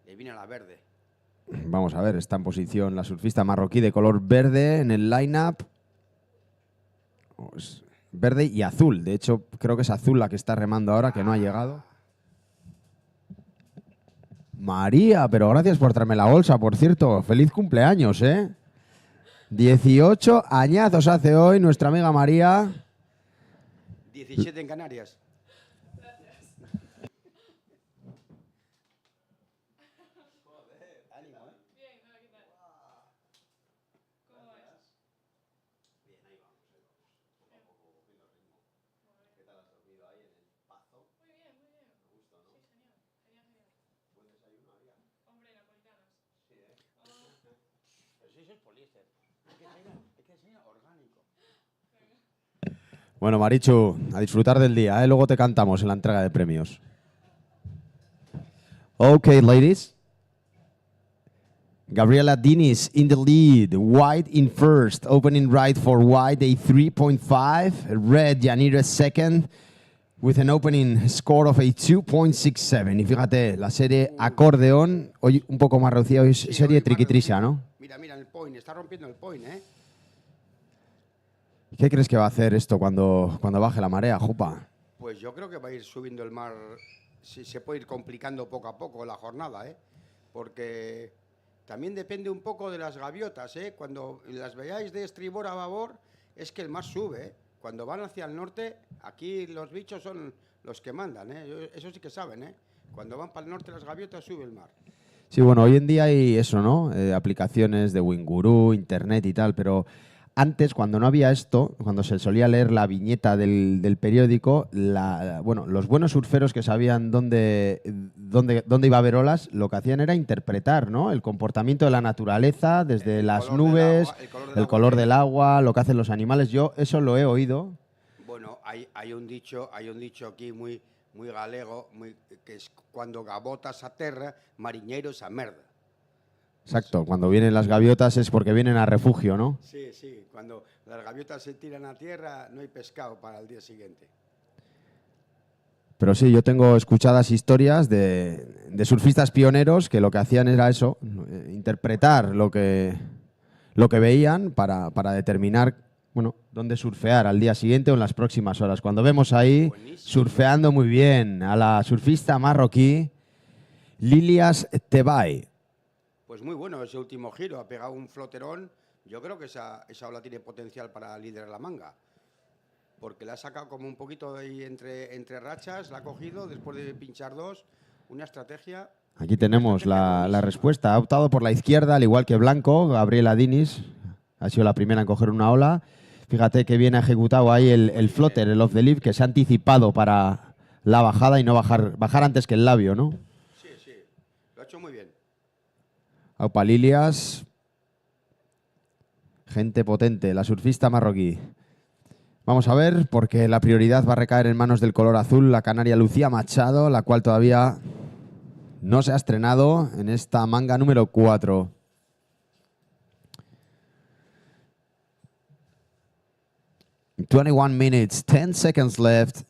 Speaker 5: Le viene a la verde.
Speaker 4: Vamos a ver, está en posición la surfista marroquí de color verde en el line-up. Pues, verde y azul. De hecho, creo que es azul la que está remando ahora, que no ha llegado. María, pero gracias por traerme la bolsa, por cierto. Feliz cumpleaños, ¿eh? 18 añazos hace hoy nuestra amiga María.
Speaker 5: 17 en Canarias.
Speaker 4: Bueno, Marichu, a disfrutar del día, ¿eh? Luego te cantamos en la entrega de premios. Okay, ladies. Gabriela Diniz in the lead. White in first. Opening right for white, a 3.5. Red, Yanira second. With an opening score of a 2.67. Y fíjate, la serie acordeón, hoy un poco más reducida, hoy es
Speaker 5: Sí,
Speaker 4: serie
Speaker 5: hoy más
Speaker 4: triquitrisa,
Speaker 5: reducido.
Speaker 4: ¿no?
Speaker 5: Mira, el point, está rompiendo el point, ¿eh?
Speaker 4: ¿Qué crees que va a hacer esto cuando baje la marea, Jupa?
Speaker 5: Pues yo creo que va a ir subiendo el mar, si se puede ir complicando poco a poco la jornada, ¿eh? Porque también depende un poco de las gaviotas, ¿eh? Cuando las veáis de estribor a babor, es que el mar sube, ¿eh? Cuando van hacia el norte, aquí los bichos son los que mandan, ¿eh? Eso sí que saben, ¿eh? Cuando van para el norte las gaviotas, sube el mar.
Speaker 4: Sí, bueno, hoy en día hay eso, ¿no? Aplicaciones de Winguru, internet y tal, pero antes, cuando no había esto, cuando se solía leer la viñeta del periódico, bueno, los buenos surferos que sabían dónde iba a haber olas, lo que hacían era interpretar, ¿no? El comportamiento de la naturaleza, desde las
Speaker 5: color del
Speaker 4: nubes,
Speaker 5: agua,
Speaker 4: el color del agua, lo que hacen los animales. Yo eso lo he oído.
Speaker 5: Bueno, hay un dicho aquí muy galego, que es cuando gabotas a terra, mariñeiros a merda.
Speaker 4: Exacto, cuando vienen las gaviotas es porque vienen a refugio, ¿no?
Speaker 5: Sí, cuando las gaviotas se tiran a tierra no hay pescado para el día siguiente.
Speaker 4: Pero sí, yo tengo escuchadas historias de surfistas pioneros que lo que hacían era eso, interpretar lo que veían para determinar, bueno, dónde surfear al día siguiente o en las próximas horas. Cuando vemos ahí,
Speaker 5: Buenísimo.
Speaker 4: surfeando muy bien, a la surfista marroquí Lilias Tebay.
Speaker 5: Pues muy bueno ese último giro, ha pegado un floterón. Yo creo que esa ola tiene potencial para liderar la manga. Porque la ha sacado como un poquito de ahí entre rachas, la ha cogido después de pinchar dos. Una estrategia.
Speaker 4: Aquí tenemos la
Speaker 5: buenísima.
Speaker 4: respuesta. Ha optado por la izquierda, al igual que Blanco, Gabriela Diniz. Ha sido la primera en coger una ola. Fíjate que bien ha ejecutado ahí el flotter, el off the leaf, que se ha anticipado para la bajada y no bajar antes que el labio, ¿no?
Speaker 5: Sí, lo ha hecho muy bien.
Speaker 4: Aupa Lilias. Gente potente, la surfista marroquí. Vamos a ver, porque la prioridad va a recaer en manos del color azul, la canaria Lucía Machado, la cual todavía no se ha estrenado en esta manga número 4. ...21 minutes, 10 seconds left...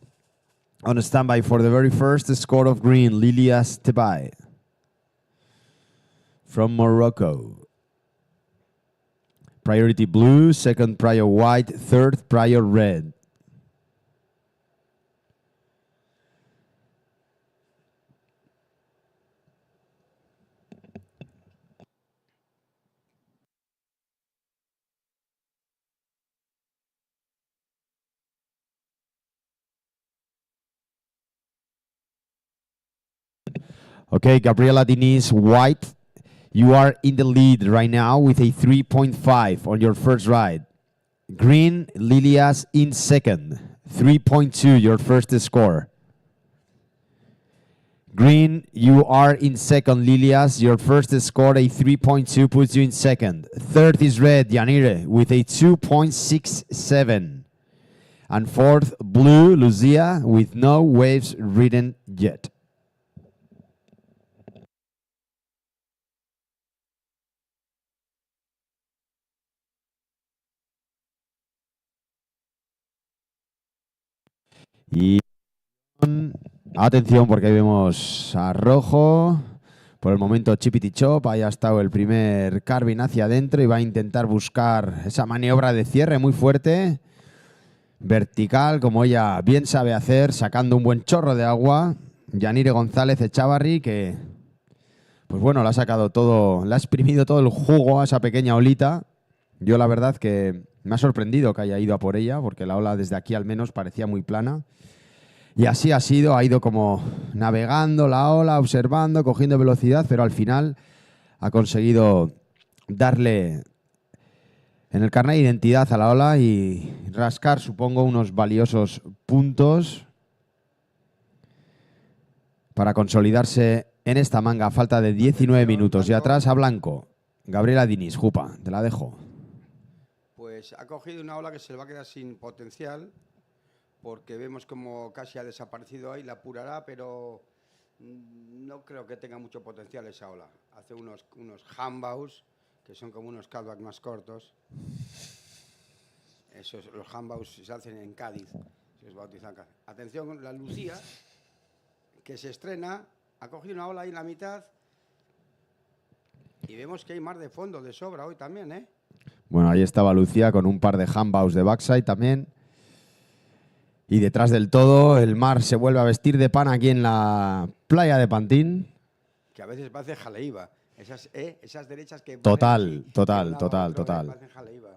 Speaker 4: ...on a standby for the very first score of green... ...Lilias Tebay... ...from Morocco... ...priority blue, second prior white... ...third prior red... Okay, Gabriela Diniz, white. You are in the lead right now with a 3.5 on your first ride. Green, Lilias in second. 3.2, your first score. Green, you are in second, Lilias. Your first score, a 3.2, puts you in second. Third is red, Yanire, with a 2.67. And fourth, blue, Lucia, with no waves ridden yet. Y atención porque ahí vemos a rojo, Por el momento Chippity Chop, ahí ha estado el primer carving hacia adentro y va a intentar buscar esa maniobra de cierre muy fuerte. Vertical, como ella bien sabe hacer, sacando un buen chorro de agua. Yanire González Echavarri, que pues bueno, le ha sacado todo, le ha exprimido todo el jugo a esa pequeña olita. Yo la verdad que me ha sorprendido que haya ido a por ella, porque la ola desde aquí al menos parecía muy plana. Y así ha sido, ha ido como navegando la ola, observando, cogiendo velocidad, pero al final ha conseguido darle en el carnet de identidad a la ola y rascar, supongo, unos valiosos puntos para consolidarse en esta manga a falta de 19 minutos. Y atrás a blanco. Gabriela Diniz, Jupa, te la dejo.
Speaker 5: Pues ha cogido una ola que se le va a quedar sin potencial, porque vemos como casi ha desaparecido ahí, la apurará, pero no creo que tenga mucho potencial esa ola. Hace unos handbaus, que son como unos cutback más cortos. Los handbaus se hacen en Cádiz, se les bautizan acá. Atención, la Lucía, que se estrena, ha cogido una ola ahí en la mitad y vemos que hay mar de fondo de sobra hoy también, ¿eh?
Speaker 4: Bueno, ahí estaba Lucía con un par de handbaus de backside también. Y detrás del todo, el mar se vuelve a vestir de pan aquí en la playa de Pantin.
Speaker 5: Que a veces parece Jaleiva. Esas derechas que...
Speaker 4: Total.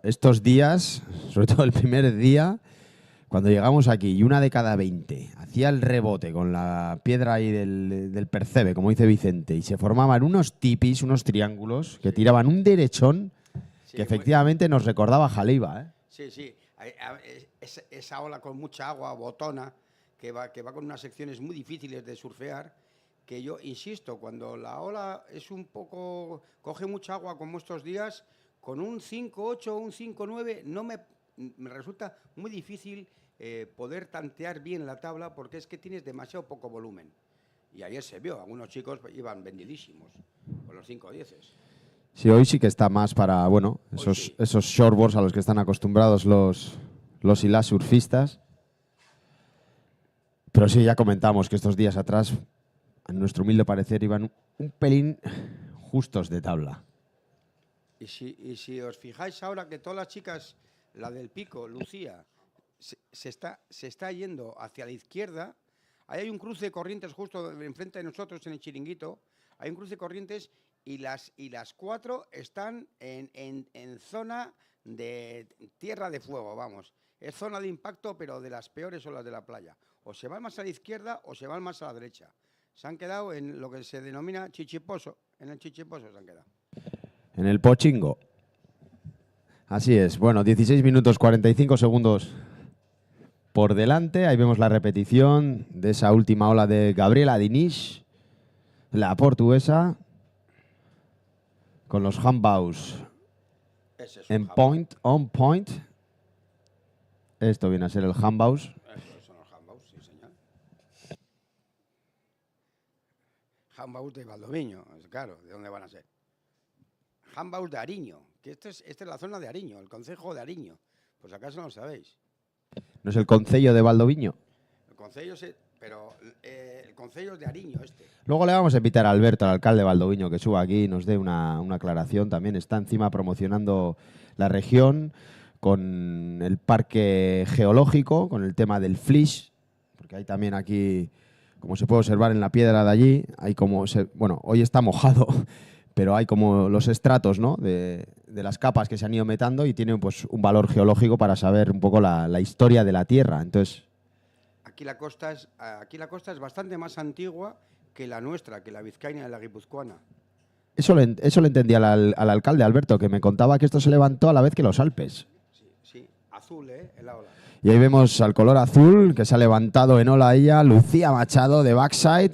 Speaker 4: Estos días, sobre todo el primer día, cuando llegamos aquí y una de cada 20 hacía el rebote con la piedra ahí del percebe, como dice Vicente, y se formaban unos tipis, unos triángulos, que tiraban un derechón que efectivamente nos recordaba Jaleiva, ¿eh?
Speaker 5: Sí. Esa ola con mucha agua, botona, que va con unas secciones muy difíciles de surfear, que yo insisto, cuando la ola es un poco, coge mucha agua como estos días, con un 5.8 o un 5.9 no me resulta muy difícil poder tantear bien la tabla, porque es que tienes demasiado poco volumen. Y ayer se vio, algunos chicos iban vendidísimos con los 5.10.
Speaker 4: Sí, hoy sí que está más para, bueno, esos shortboards a los que están acostumbrados los y las surfistas. Pero sí, ya comentamos que estos días atrás, a nuestro humilde parecer, iban un pelín justos de tabla.
Speaker 5: Y si os fijáis ahora que todas las chicas, la del pico, Lucía, se está yendo hacia la izquierda, ahí hay un cruce de corrientes justo enfrente de nosotros en el chiringuito, hay un cruce de corrientes y las cuatro están en zona de tierra de fuego, vamos. Es zona de impacto, pero de las peores olas de la playa. O se van más a la izquierda o se van más a la derecha. Se han quedado en lo que se denomina chichiposo. En el chichiposo se han quedado.
Speaker 4: En el pochingo. Así es. Bueno, 16 minutos 45 segundos por delante. Ahí vemos la repetición de esa última ola de Gabriela Diniz, la portuguesa, con los handbaus en point, on point. Esto viene a ser el handbaus.
Speaker 5: Estos son los handbaus, sí, señor. Handbaus de Valdoviño, claro, ¿de dónde van a ser? Handbaus de Ariño, que esta es la zona de Ariño, el concejo de Ariño. Pues acaso no lo sabéis.
Speaker 4: ¿No es el concello de Valdoviño?
Speaker 5: El concello pero el concello es de Ariño este.
Speaker 4: Luego le vamos a invitar a Alberto, al alcalde de Valdoviño, que suba aquí y nos dé una aclaración. También está encima promocionando la región con el parque geológico, con el tema del flish, porque hay también aquí, como se puede observar en la piedra de allí, hay como, bueno, hoy está mojado, pero hay como los estratos, ¿no?, de las capas que se han ido metiendo y tienen pues un valor geológico para saber un poco la historia de la Tierra. Entonces,
Speaker 5: Aquí la costa es bastante más antigua que la nuestra, que la vizcaína y la guipuzcoana.
Speaker 4: Eso le entendía al alcalde Alberto, que me contaba que esto se levantó a la vez que los Alpes.
Speaker 5: Sí, azul, en la ola.
Speaker 4: Y ahí vemos al color azul, que se ha levantado en ola ella, Lucía Machado de backside.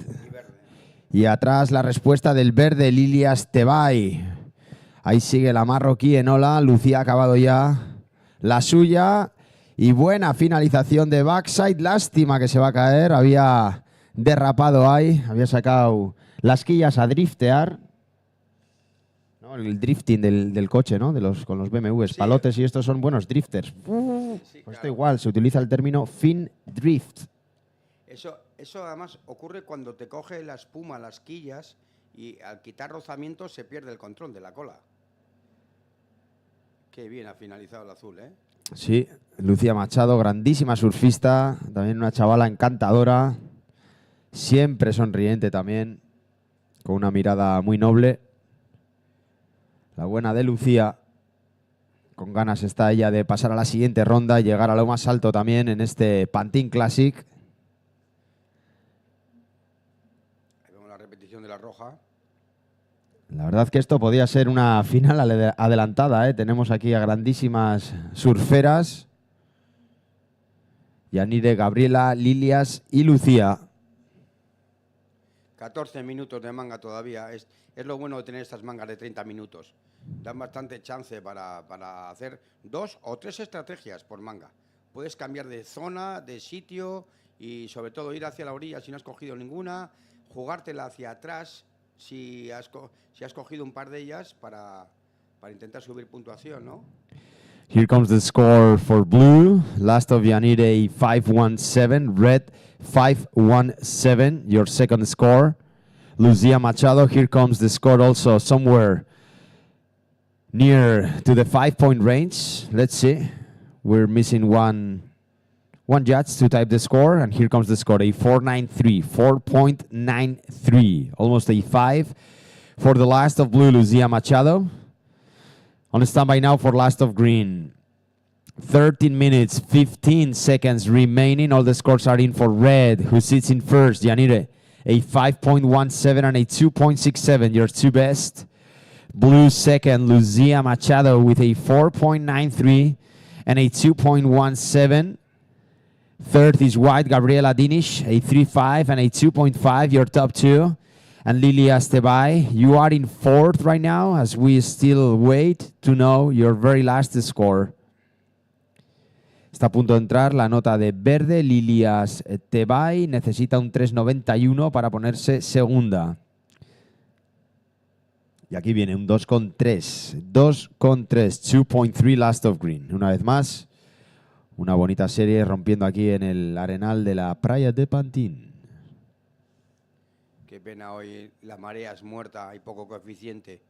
Speaker 4: Y atrás la respuesta del verde, Lilia Estebay. Ahí sigue la marroquí en ola, Lucía ha acabado ya la suya. Y buena finalización de backside, lástima que se va a caer, había derrapado ahí, había sacado las quillas a driftear. ¿No? El drifting del coche, ¿no? Con los BMWs, sí. Palotes y estos son buenos drifters. Sí, pues claro. Esto igual, se utiliza el término fin drift.
Speaker 5: Eso además ocurre cuando te coge la espuma, las quillas, y al quitar rozamientos se pierde el control de la cola. Qué bien ha finalizado el azul, ¿eh?
Speaker 4: Sí, Lucía Machado, grandísima surfista, también una chavala encantadora, siempre sonriente también, con una mirada muy noble. La buena de Lucía, con ganas está ella de pasar a la siguiente ronda y llegar a lo más alto también en este Pantin Classic.
Speaker 5: Ahí vemos la repetición de la roja.
Speaker 4: La verdad que esto podía ser una final adelantada, ¿eh? Tenemos aquí a grandísimas surferas. Yanire, Gabriela, Lilias y Lucía.
Speaker 5: 14 minutos de manga todavía. Es lo bueno de tener estas mangas de 30 minutos. Dan bastante chance para hacer 2 o 3 estrategias por manga. Puedes cambiar de zona, de sitio y sobre todo ir hacia la orilla si no has cogido ninguna, jugártela hacia atrás si has cogido un par de ellas para intentar subir puntuación, ¿no?
Speaker 4: Here comes the score for blue. Last of Yanire 517. Red 517. Your second score. Lucia Machado. Here comes the score also somewhere near to the 5-point range. Let's see. We're missing one judge to type the score. And here comes the score. A 493. 4.93. Almost a 5 for the last of blue, Lucia Machado. On standby now for last of green. 13 minutes, 15 seconds remaining. All the scores are in for red, who sits in first. Yanire, a 5.17 and a 2.67, your two best. Blue second, Lucia Machado with a 4.93 and a 2.17. Third is white, Gabriela Dinish, a 3.5 and a 2.5, your top two. And Lilia Estebay, you are in fourth right now as we still wait to know your very last score. Está a punto de entrar la nota de verde. Lilias Tebay necesita un 3.91 para ponerse segunda. Y aquí viene un 2.3. 2.3 last of green. Una vez más, una bonita serie rompiendo aquí en el arenal de la playa de Pantin.
Speaker 5: Qué pena hoy, la marea es muerta, hay poco coeficiente.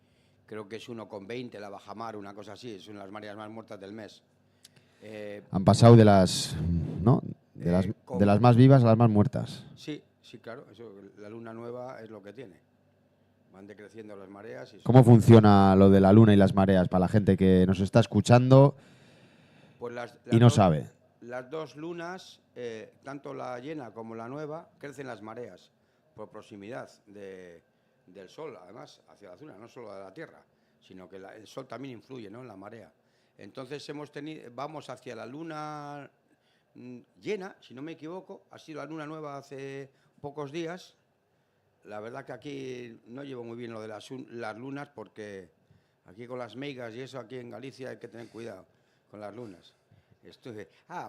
Speaker 5: Creo que es 1,20 la bajamar, una cosa así. Son las mareas más muertas del mes.
Speaker 4: Han pasado de las, ¿no? de las más vivas a las más muertas.
Speaker 5: Sí, claro. Eso, la luna nueva es lo que tiene. Van decreciendo las mareas.
Speaker 4: ¿Cómo funciona lo de la luna y las mareas para la gente que nos está escuchando
Speaker 5: pues
Speaker 4: y no sabe?
Speaker 5: Las dos lunas, tanto la llena como la nueva, crecen las mareas por proximidad del Sol, además, hacia la Luna, no solo de la Tierra, sino que el Sol también influye, ¿no?, en la marea. Entonces vamos hacia la Luna llena, si no me equivoco, ha sido la Luna nueva hace pocos días. La verdad que aquí no llevo muy bien lo de las lunas, porque aquí con las meigas y eso, aquí en Galicia hay que tener cuidado con las lunas.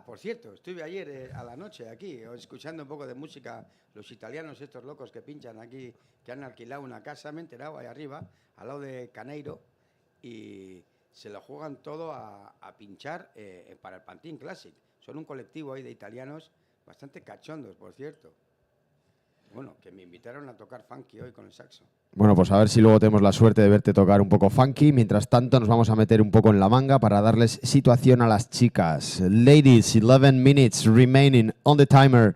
Speaker 5: Por cierto, estuve ayer a la noche aquí, escuchando un poco de música, los italianos estos locos que pinchan aquí, que han alquilado una casa, me he enterado, ahí arriba, al lado de Caneiro, y se lo juegan todo a pinchar para el Pantin Classic. Son un colectivo ahí de italianos bastante cachondos, por cierto. Bueno, que me invitaron a tocar funky hoy con el saxo.
Speaker 4: Bueno, pues a ver si luego tenemos la suerte de verte tocar un poco funky. Mientras tanto, nos vamos a meter un poco en la manga para darles situación a las chicas. Ladies, 11 minutes remaining on the timer.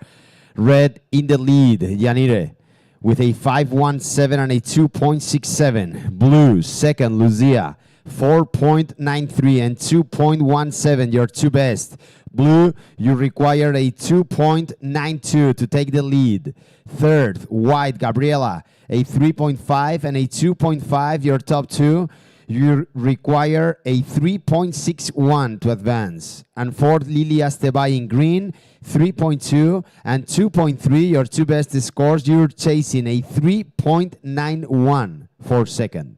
Speaker 4: Red in the lead, Yanire, with a 5.17 and a 2.67. Blue, second, Lucia, 4.93 and 2.17, your two best. Blue, you require a 2.92 to take the lead. Third, white, Gabriela, a 3.5 and a 2.5, your top two. You require a 3.61 to advance. And fourth, Lilia Estebay in green, 3.2 and 2.3, your two best scores. You're chasing a 3.91 for second.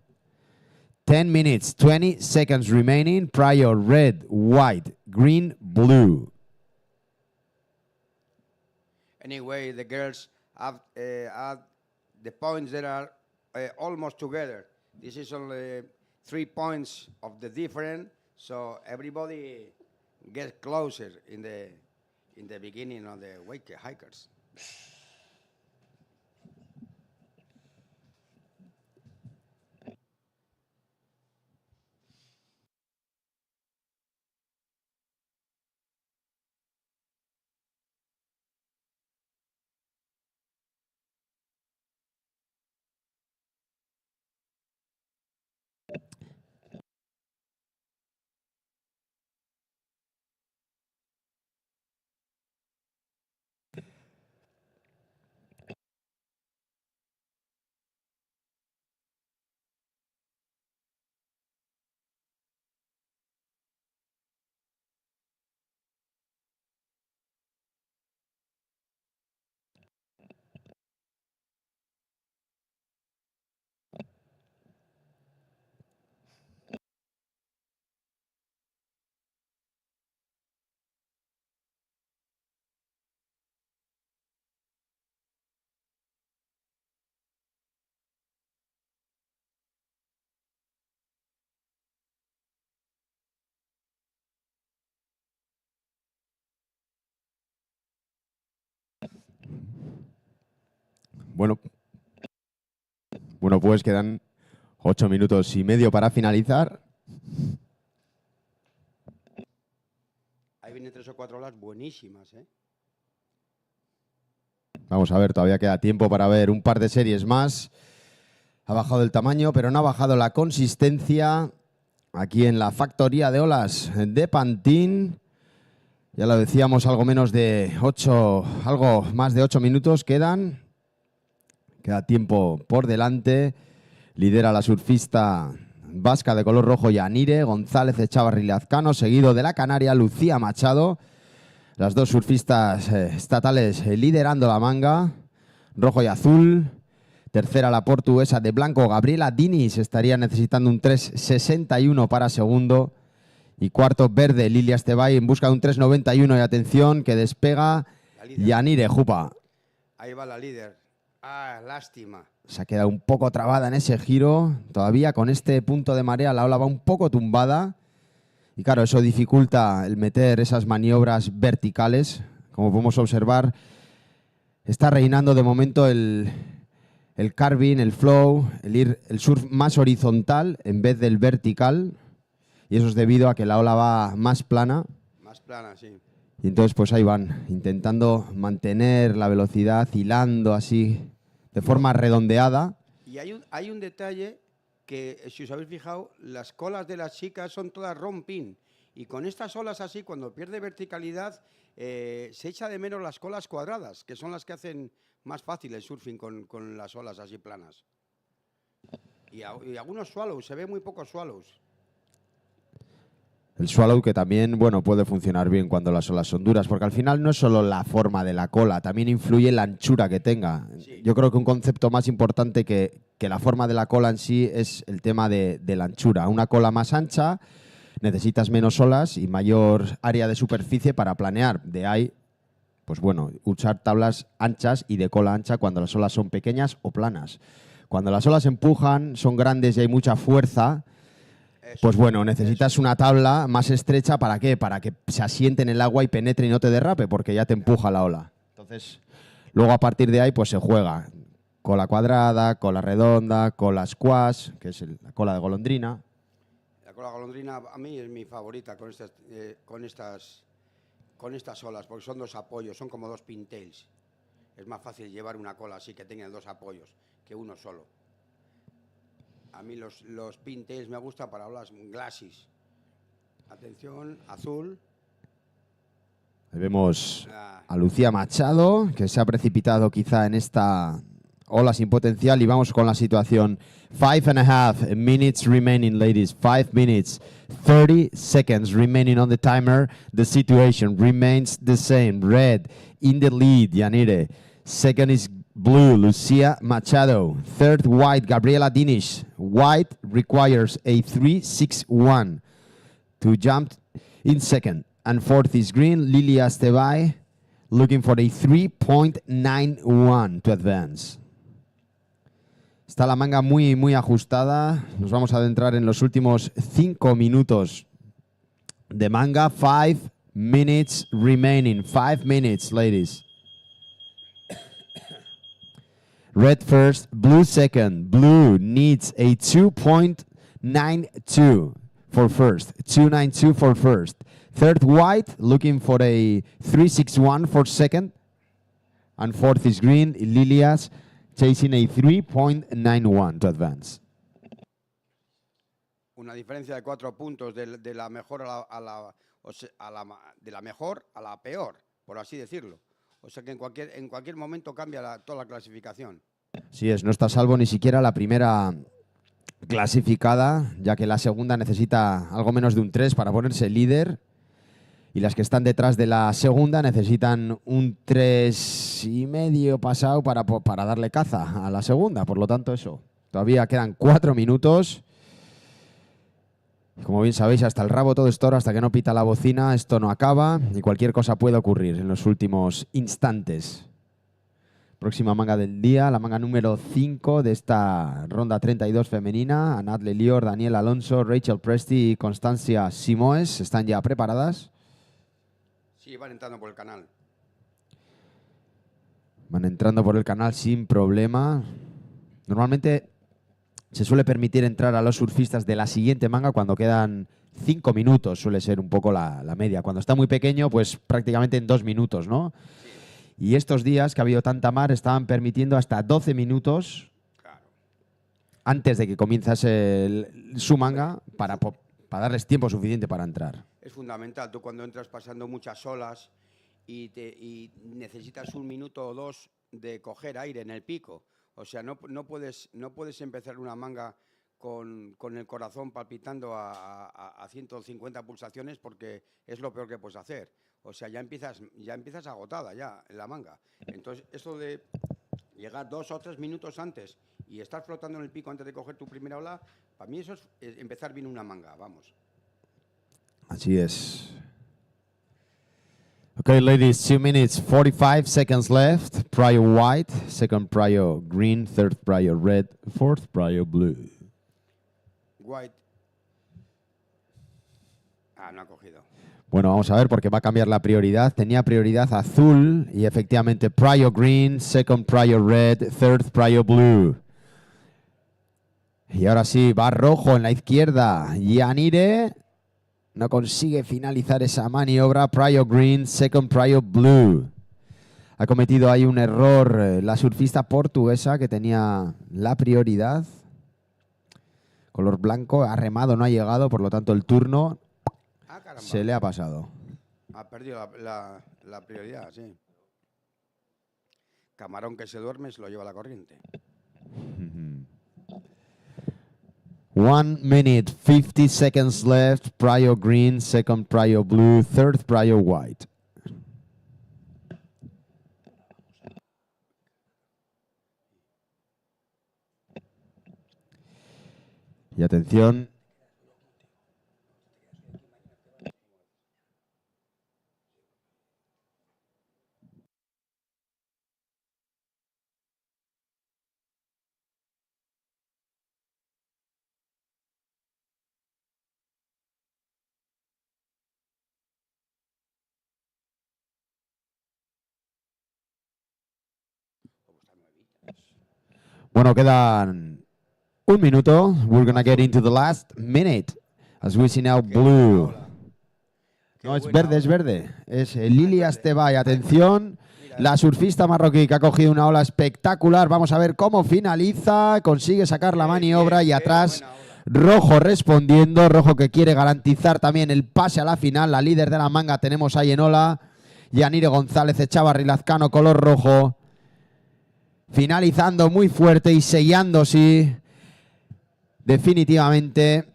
Speaker 4: 10 minutes, 20 seconds remaining. Prior, red, white, green, blue.
Speaker 5: Anyway, the girls have the points that are almost together. This is only 3 points of the difference, so everybody gets closer in the beginning of the wake hikers.
Speaker 4: Bueno, pues quedan 8 minutos y medio para finalizar.
Speaker 5: Ahí vienen 3 o 4 olas buenísimas, ¿eh?
Speaker 4: Vamos a ver, todavía queda tiempo para ver un par de series más. Ha bajado el tamaño, pero no ha bajado la consistencia. Aquí en la factoría de olas de Pantin. Ya lo decíamos, algo más de 8 minutos quedan. Queda tiempo por delante. Lidera la surfista vasca de color rojo Yanire González Echavarri Lazcano, seguido de la canaria Lucía Machado. Las dos surfistas estatales liderando la manga, rojo y azul. Tercera la portuguesa de blanco Gabriela Diniz, estaría necesitando un 3.61 para segundo. Y cuarto verde Lilia Estebay en busca de un 3.91 y atención que despega Yanire Jupa.
Speaker 5: Ahí va la líder. Ah, lástima.
Speaker 4: Se ha quedado un poco trabada en ese giro. Todavía con este punto de marea la ola va un poco tumbada. Y claro, eso dificulta el meter esas maniobras verticales. Como podemos observar, está reinando de momento el carving, el flow, el surf más horizontal en vez del vertical. Y eso es debido a que la ola va más plana.
Speaker 5: Más plana, sí.
Speaker 4: Y entonces pues ahí van, intentando mantener la velocidad, hilando así de forma redondeada.
Speaker 5: Y hay un detalle que, si os habéis fijado, las colas de las chicas son todas romping. Y con estas olas así, cuando pierde verticalidad, se echa de menos las colas cuadradas, que son las que hacen más fácil el surfing con las olas así planas. Y algunos swallows, se ve muy pocos swallows.
Speaker 4: El swallow que también, bueno, puede funcionar bien cuando las olas son duras, porque al final no es solo la forma de la cola, también influye la anchura que tenga.
Speaker 5: Sí.
Speaker 4: Yo creo que un concepto más importante que la forma de la cola en sí es el tema de la anchura. Una cola más ancha, necesitas menos olas y mayor área de superficie para planear. De ahí, pues bueno, usar tablas anchas y de cola ancha cuando las olas son pequeñas o planas. Cuando las olas empujan, son grandes y hay mucha fuerza, pues bueno, necesitas una tabla más estrecha. ¿Para qué? Para que se asiente en el agua y penetre y no te derrape, porque ya te empuja la ola. Entonces, luego a partir de ahí pues se juega cola cuadrada, cola redonda, cola squash, que es la cola de golondrina.
Speaker 5: La cola golondrina a mí es mi favorita con estas olas, porque son dos apoyos, son como dos pintails. Es más fácil llevar una cola así que tenga dos apoyos que uno solo. A mí los pintails me gustan para olas glacis. Atención, azul.
Speaker 4: Ahí vemos a Lucía Machado, que se ha precipitado quizá en esta ola sin potencial. Y vamos con la situación. 5.5 minutes remaining, ladies. 5 minutes, 30 seconds remaining on the timer. The situation remains the same. Red in the lead, Yanire. Second is blue, Lucia Machado. Third, white, Gabriela Diniz. White requires a 3.61 to jump in second. And fourth is green, Lilia Estebay, looking for a 3.91 to advance. Está la manga muy, muy ajustada. Nos vamos a adentrar en los últimos 5 minutos de manga. 5 minutes remaining. 5 minutes, ladies. Red first, blue second. Blue needs a 2.92 for first. 2.92 for first. Third, white, looking for a 3.61 for second. And fourth is green, Lilias, chasing a 3.91 to advance.
Speaker 5: Una diferencia de 4 puntos de la mejor de la mejor a la peor, por así decirlo. O sea que en cualquier momento cambia toda la clasificación.
Speaker 4: Sí es, no está a salvo ni siquiera la primera clasificada, ya que la segunda necesita algo menos de un 3 para ponerse líder. Y las que están detrás de la segunda necesitan un 3,5 pasado para darle caza a la segunda. Por lo tanto, eso. Todavía quedan 4 minutos. Como bien sabéis, hasta el rabo todo esto, hasta que no pita la bocina, esto no acaba y cualquier cosa puede ocurrir en los últimos instantes. Próxima manga del día, la manga número 5 de esta ronda 32 femenina. Anat Lelior, Daniel Alonso, Rachel Presti y Constancia Simoes están ya preparadas.
Speaker 5: Sí, van entrando por el canal.
Speaker 4: Van entrando por el canal sin problema. Normalmente se suele permitir entrar a los surfistas de la siguiente manga cuando quedan 5 minutos, suele ser un poco la media. Cuando está muy pequeño, pues prácticamente en 2 minutos, ¿no? Y estos días que ha habido tanta mar estaban permitiendo hasta 12 minutos antes de que comienzase su manga para darles tiempo suficiente para entrar.
Speaker 5: Es fundamental. Tú cuando entras pasando muchas olas y necesitas 1 minuto o 2 de coger aire en el pico. O sea, no puedes empezar una manga con el corazón palpitando a 150 pulsaciones porque es lo peor que puedes hacer. O sea, ya empiezas agotada ya en la manga. Entonces, esto de llegar 2 o 3 minutos antes y estar flotando en el pico antes de coger tu primera ola, para mí eso es empezar bien una manga, vamos.
Speaker 4: Así es. Okay, ladies, 2 minutes, 45 seconds left. Prio white, second prio green, third prio red, fourth prio blue.
Speaker 5: White. No ha cogido.
Speaker 4: Bueno, vamos a ver porque va a cambiar la prioridad. Tenía prioridad azul y efectivamente prio green, second prio red, third prio blue. Y ahora sí, va rojo en la izquierda. Yanire no consigue finalizar esa maniobra. Prio green, second prio blue. Ha cometido ahí un error la surfista portuguesa que tenía la prioridad. Color blanco, ha remado, no ha llegado, por lo tanto el turno se le ha pasado.
Speaker 5: Ha perdido la prioridad, sí. Camarón que se duerme se lo lleva la corriente.
Speaker 4: 1 minute, 50 seconds left. Prio green, second prio blue, third prio white. Y atención. Bueno, quedan 1 minuto. We're gonna get into the last minute. As we see now, blue. No, es verde, es verde. Es Lilia Estebay. Atención, la surfista marroquí que ha cogido una ola espectacular. Vamos a ver cómo finaliza. Consigue sacar la maniobra y atrás rojo respondiendo. Rojo que quiere garantizar también el pase a la final. La líder de la manga tenemos ahí en ola. Yanire González Echavarri Lazcano, color rojo. Finalizando muy fuerte y sellando, sí, definitivamente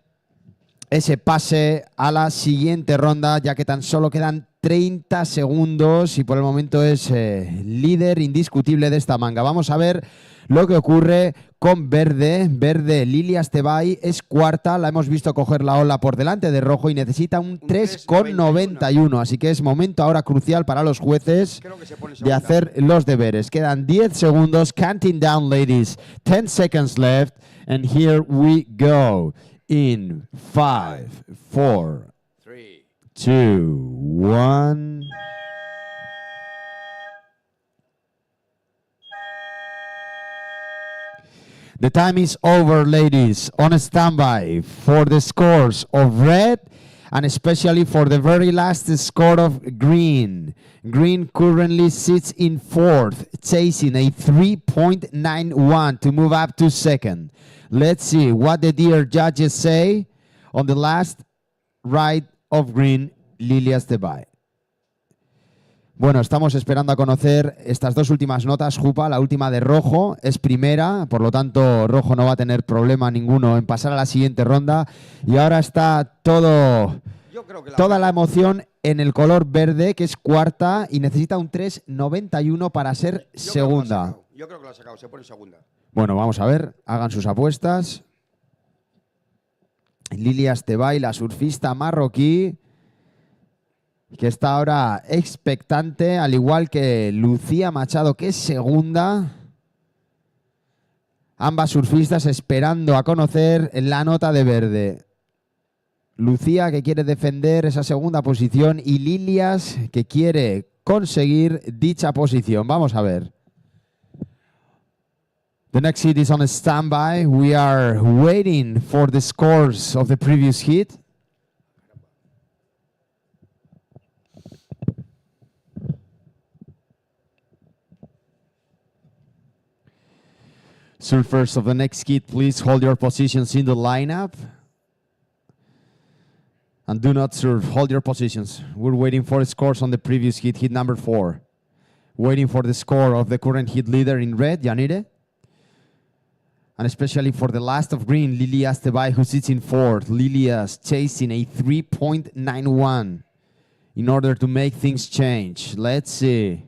Speaker 4: ese pase a la siguiente ronda, ya que tan solo quedan 30 segundos y por el momento es líder indiscutible de esta manga. Vamos a ver lo que ocurre con verde. Verde, Lilia Estebay es cuarta, la hemos visto coger la ola por delante de rojo y necesita un 3,91. Así que es momento ahora crucial para los jueces de hacer los deberes. Quedan 10 segundos, counting down, ladies. 10 seconds left, and here we go. In 5, 4,
Speaker 5: 3,
Speaker 4: 2, 1. The time is over, ladies. On standby for the scores of red and especially for the very last score of green. Green currently sits in fourth, chasing a 3.91 to move up to second. Let's see what the dear judges say on the last ride of green, Lilia Estebay. Bueno, estamos esperando a conocer estas dos últimas notas, Jupa. La última de rojo es primera, por lo tanto rojo no va a tener problema ninguno en pasar a la siguiente ronda. Y ahora está toda la emoción en el color verde, que es cuarta y necesita un 3,91 para ser segunda.
Speaker 5: Yo creo que lo ha sacado, se pone segunda.
Speaker 4: Bueno, vamos a ver, hagan sus apuestas. Lilia Estebay, la surfista marroquí, que está ahora expectante, al igual que Lucía Machado, que es segunda. Ambas surfistas esperando a conocer la nota de verde. Lucía, que quiere defender esa segunda posición, y Lilias, que quiere conseguir dicha posición. Vamos a ver. The next hit is on a standby. We are waiting for the scores of the previous hit. Surfers of the next hit, please hold your positions in the lineup. And do not surf, hold your positions. We're waiting for scores on the previous hit, hit number 4. Waiting for the score of the current hit leader in red, Yanire. And especially for the last of green, Lilia Estebay, who sits in 4th. Lilia's chasing a 3.91 in order to make things change. Let's see.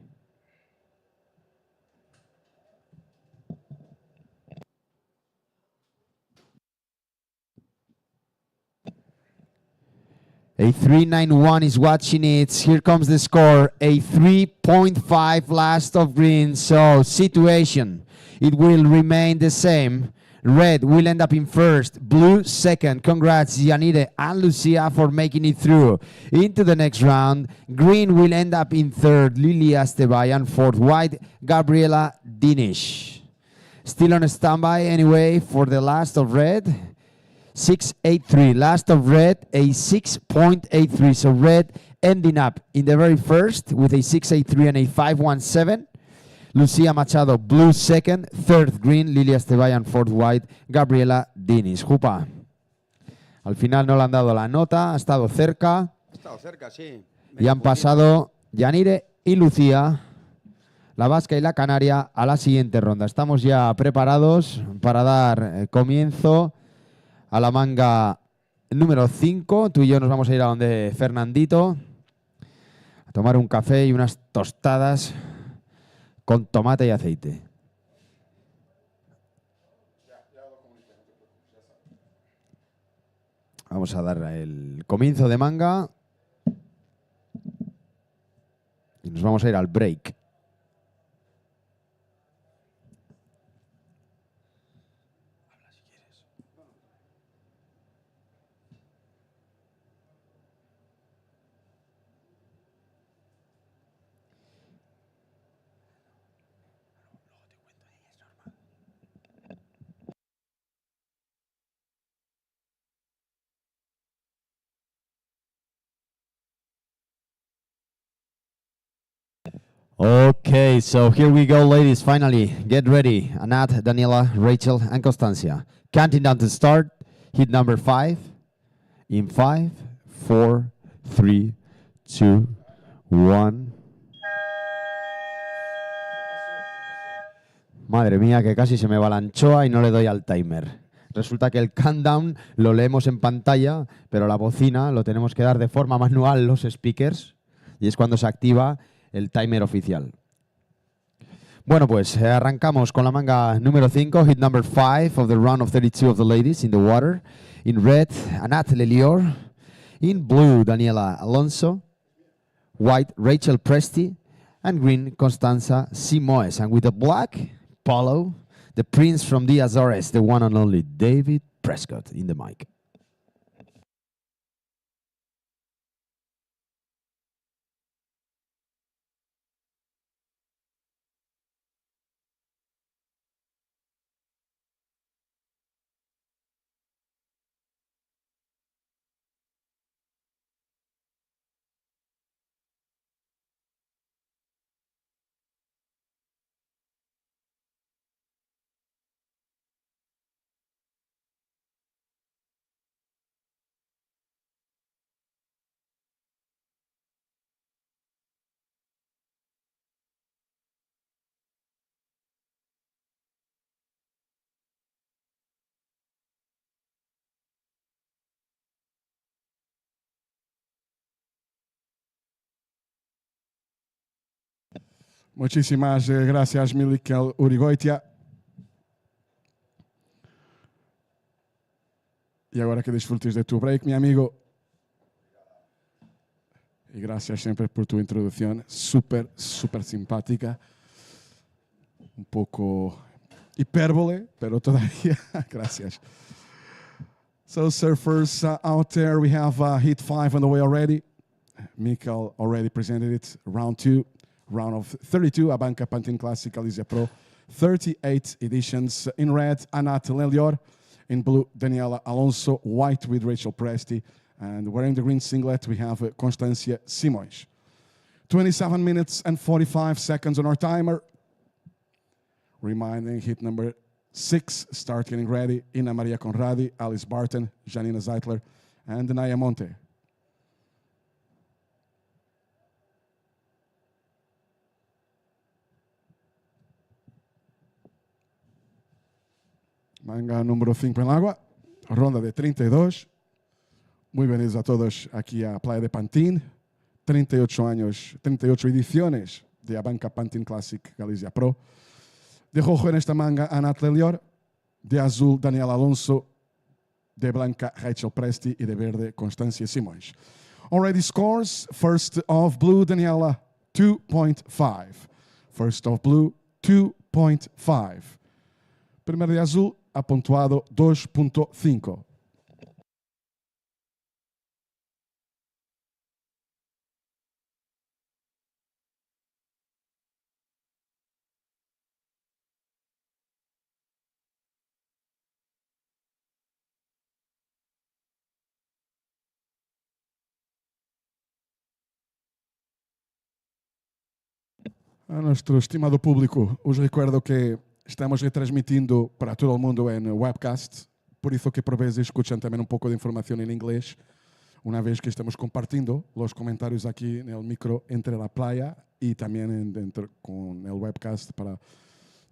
Speaker 4: A 391 is watching it. Here comes the score. A 3.5 last of green. So situation, it will remain the same. Red will end up in 1st. Blue 2nd. Congrats, Yanire and Lucia, for making it through into the next round. Green will end up in 3rd. Lilia Estebay, and 4th. White, Gabriela Dinish. Still on a standby anyway for the last of red. 6.83. Last of red, a 6.83. So red ending up in the very first with a 6.83 and a 5.17. Lucia Machado, blue 2nd. 3rd green, Lilia Estebay, and 4th white, Gabriela Diniz. Jupa. Al final no le han dado la nota, ha estado cerca.
Speaker 5: Ha estado cerca, sí.
Speaker 4: Y han pasado Yanire y Lucía, la vasca y la canaria, a la siguiente ronda. Estamos ya preparados para dar comienzo a la manga número 5. Tú y yo nos vamos a ir a donde Fernandito a tomar un café y unas tostadas con tomate y aceite. Vamos a dar el comienzo de manga y nos vamos a ir al break. Okay, so here we go, ladies. Finally, get ready. Anat, Daniela, Rachel, and Constancia. Counting down to start. Hit number 5. In 5, 4, 3, 2, 1. Madre mía, que casi se me va la anchoa y no le doy al timer. Resulta que el countdown lo leemos en pantalla, pero la bocina lo tenemos que dar de forma manual los speakers, y es cuando se activa el timer oficial. Bueno, pues arrancamos con la manga número 5, hit number 5 of the round of 32 of the ladies in the water. In red, Anat Lelior. In blue, Daniela Alonso. White, Rachel Presti. And green, Constanza Simoes. And with the black, Paulo, the prince from the Azores, the one and only David Prescott in the mic.
Speaker 1: Muchísimas gracias, Milikel Urigoitia. Y ahora que disfrutes de tu break, mi amigo. Y gracias siempre por tu introducción, súper simpática. Un poco hipérbole, pero todavía. Gracias. So, surfers out there, we have hit 5 on the way already. Mikel already presented it. Round 2, round of 32, ABANCA Pantin Classic Galicia Pro 38 editions. In red, Anat Lelior. In blue, Daniela Alonso. White with Rachel Presti. And wearing the green singlet, we have Constancia Simões. 27 minutes and 45 seconds on our timer. Reminding hit number 6, start getting ready. Ina Maria Conradi, Alice Barton, Janina Zeitler, and Naya Monte. Manga número 5 en el agua, ronda de 32. Muy bienvenidos a todos aquí a Playa de Pantin. 38 años, 38 ediciones de ABANCA Pantin Classic Galicia Pro. De rojo en esta manga, Anat Lelior. De azul, Daniel Alonso. De blanca, Rachel Presti. Y de verde, Constancia Simões. Already scores. First of blue, Daniela, 2.5. First of blue, 2.5. Primeiro de azul, apontuado 2.5. A nuestro estimado público, os recuerdo que estamos retransmitindo para todo o mundo em webcast, por isso que por vezes escuchan também um pouco de informação em inglês, uma vez que estamos compartindo os comentários aqui no micro entre a playa e também dentro com o webcast para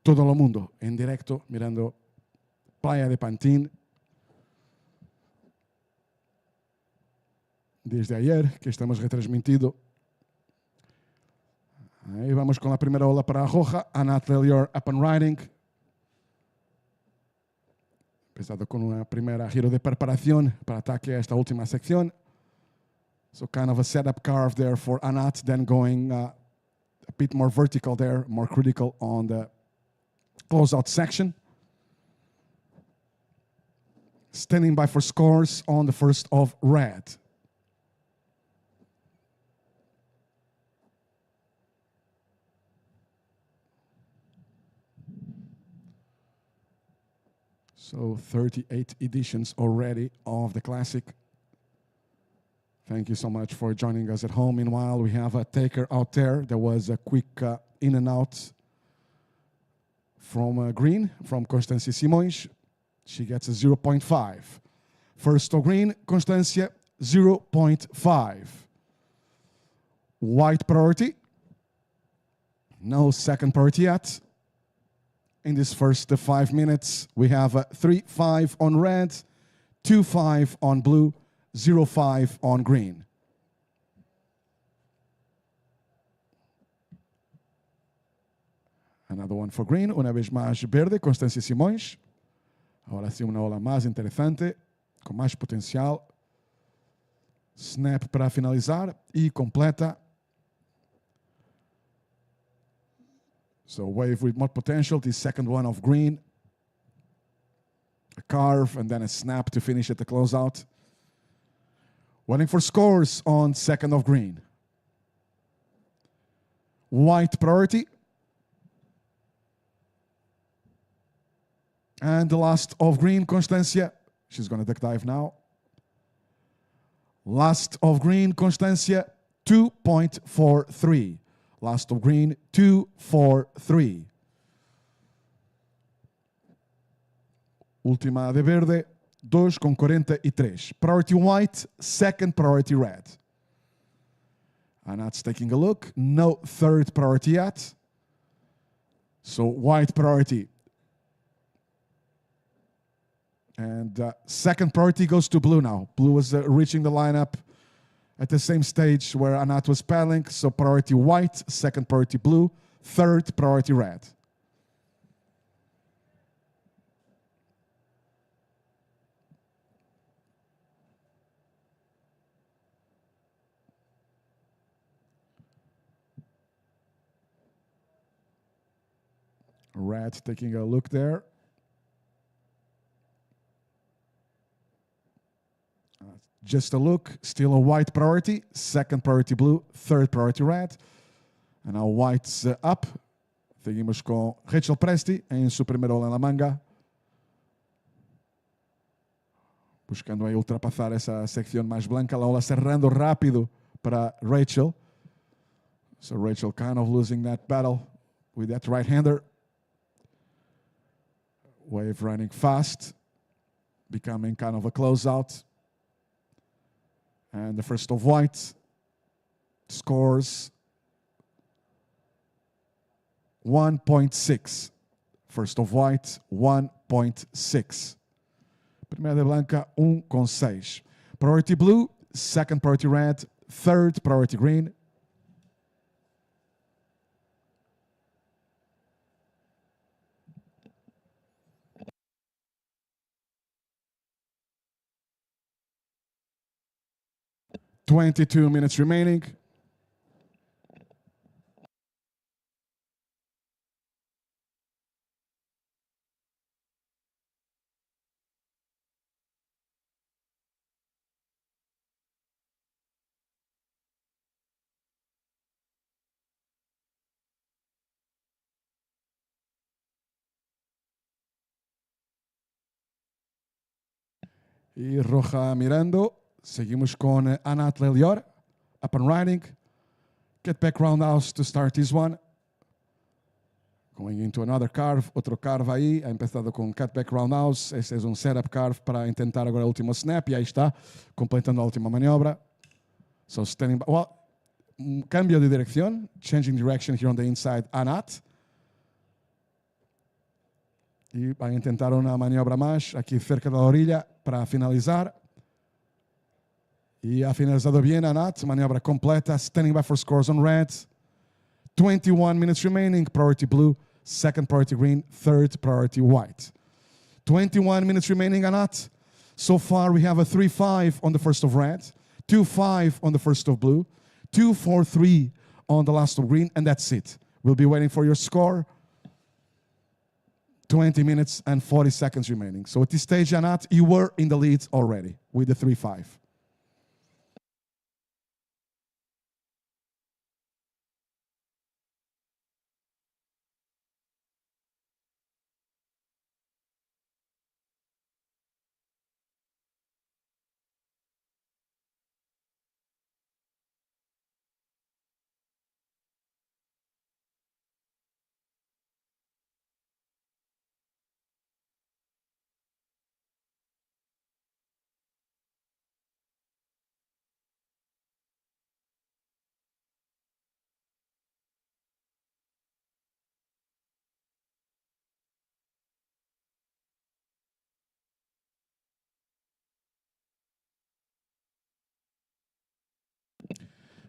Speaker 1: todo o mundo, em directo, mirando Playa de Pantin. Desde ayer que estamos retransmitindo. Ahí vamos con la primera ola para Roja. Anat Lelior up and riding. Empezado con una primera giro de preparación para ataque a esta última sección. So kind of a setup carve there for Anat, then going a bit more vertical there, more critical on the closeout section. Standing by for scores on the first of red. So 38 editions already of the Classic. Thank you so much for joining us at home. Meanwhile, we have a taker out there. There was a quick in and out from green, from Constancia Simões. She gets a 0.5. First to green, Constancia, 0.5. White priority. No second priority yet. In this first 5 minutes, we have 3-5 on red, 2-5 on blue, 0-5 on green. Another one for green, una vez más verde, Constancia Simões. Ahora sí, una ola más interesante, con más potencial. Snap para finalizar y completa. So wave with more potential, the second one of green. A carve and then a snap to finish at the closeout. Waiting for scores on second of green. White priority. And the last of green, Constancia. She's going to deck dive now. Last of green, Constancia, 2.43. Last of green, 2-4-3. Última de verde, 2.43. Priority white, second priority red. Anat's taking a look. No third priority yet. So white priority. And second priority goes to blue now. Blue is reaching the lineup at the same stage where Anat was paddling. So priority white, second priority blue, third priority red. Red taking a look there. Just a look, still a white priority, second priority blue, third priority red. And now white's up, Seguimos com Rachel Presti em sua primeira ola na manga. Buscando aí ultrapassar essa secção mais branca. La ola cerrando rápido para Rachel. So Rachel kind of losing that battle with that right-hander. Wave running fast, becoming kind of a closeout. And the first of white scores 1.6. First of white, 1.6. Primeira de branca, 1.6. Priority blue, second priority red, third priority green. "22 minutes remaining." E roja mirando. Seguimos com Anat Lelior. Up and riding. Get back roundhouse to start this one. Going into another carve. Outro carve aí. Ha empezado com cut back roundhouse. Este é um setup carve para tentar agora a última snap. E aí está. Completando a última maniobra. So standing by. Well, cambio de dirección. Changing direction here on the inside. Anat. E vai tentar uma maniobra mais aqui cerca da orilla para finalizar. E ha finalizado bem Anat, maniobra completa, standing by for scores on red. 21 minutes remaining, priority blue, second priority green, third priority white. 21 minutes remaining, Anat. So far we have a 3-5 on the first of red, 2-5 on the first of blue, 2-4-3 on the last of green, and that's it. We'll be waiting for your score. 20 minutes and 40 seconds remaining. So at this stage, Anat, you were in the lead already with the 3-5.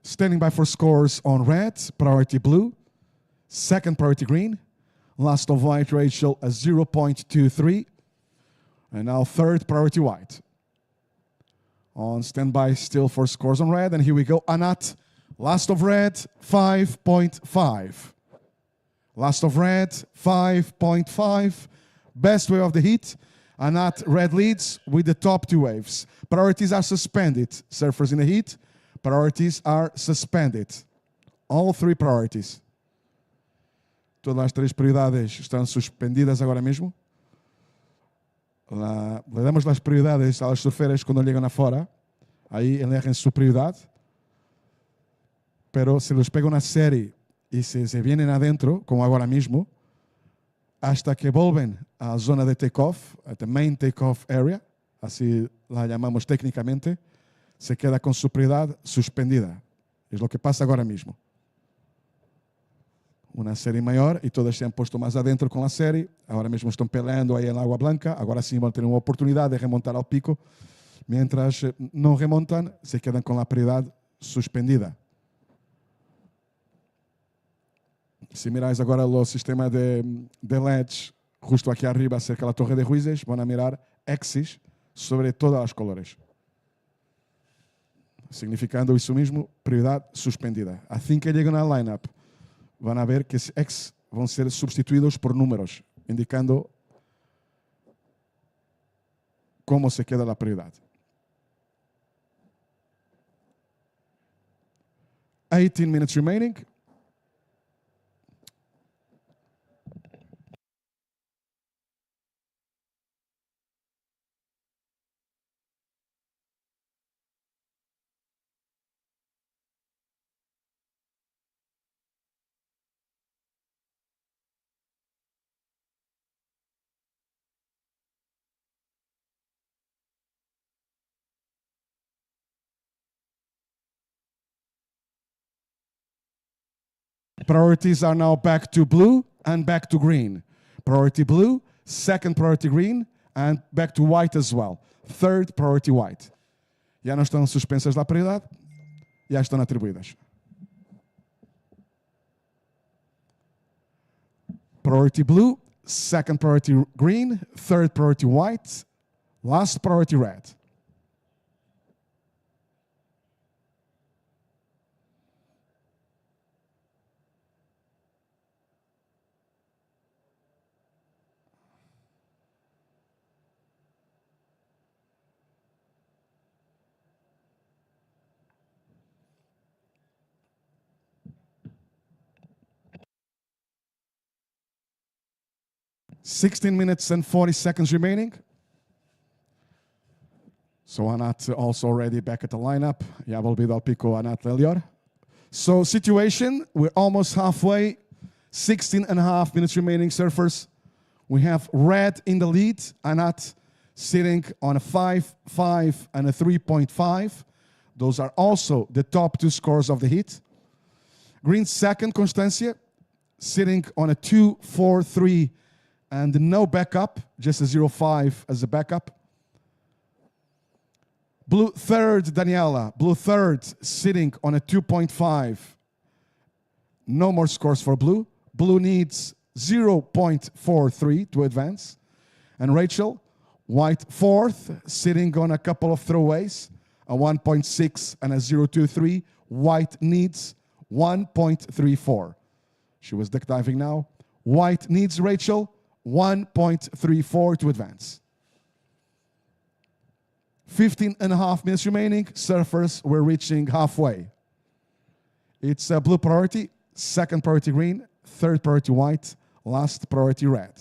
Speaker 1: Standing by for scores on red, priority blue, second priority green, last of white, Rachel, a 0.23, and now third priority white. On standby still for scores on red, and here we go, Anat, last of red, 5.5. Last of red, 5.5. Best wave of the heat, Anat red leads with the top two waves. Priorities are suspended, surfers in the heat. Priorities are suspended. All three priorities. Todas as três prioridades estão suspendidas agora mesmo. Le damos las prioridades a las surferas cuando llegan afuera. Ahí eligen su prioridad. Pero si los pega una serie y se vienen adentro, como agora mismo, hasta que vuelven a la zona de takeoff, at the main takeoff area, así la llamamos técnicamente, se queda con su prioridad suspendida. Es lo que pasa ahora mismo. Una serie maior e todas se han puesto más adentro con la serie. Ahora mismo están peleando ahí en la agua blanca. Ahora sí van a tener una oportunidad de remontar al pico. Mientras no remontan, se quedan con la prioridad suspendida. Si miráis agora o sistema de LEDs justo aqui arriba, cerca da Torre de Ruizes, van a mirar axis sobre todas as colores. Significando isso mesmo, prioridade suspendida. Assim que chegam na lineup, vão a ver que esses X vão ser substituídos por números, indicando como se queda a prioridade. 18 minutes remaining. Priorities are now back to blue and back to green. Priority blue, second priority green, and back to white as well. Third priority white. Já não estão suspensas da prioridade, já estão atribuídas. Priority blue, second priority green, third priority white, last priority red. "16 minutes and 40 seconds remaining." So Anat also already back at the lineup. Já volvido ao pico Anat Lelior. So situation, we're almost halfway. 16 and a half minutes remaining, surfers. We have red in the lead. Anat sitting on a 5, 5, and a 3.5. Those are also the top two scores of the heat. Green second, Constancia, sitting on a 2, 4, 3, and no backup, just a 0.5 as a backup. Blue third, Daniela. Blue third, sitting on a 2.5. No more scores for blue. Blue needs 0.43 to advance. And Rachel, white fourth, sitting on a couple of throwaways, a 1.6 and a 0.23. White needs 1.34. She was deck diving now. White needs Rachel 1.34 to advance. 15 and a half minutes remaining. Surfers, we're reaching halfway. It's a blue priority, second priority green, third priority white, last priority red.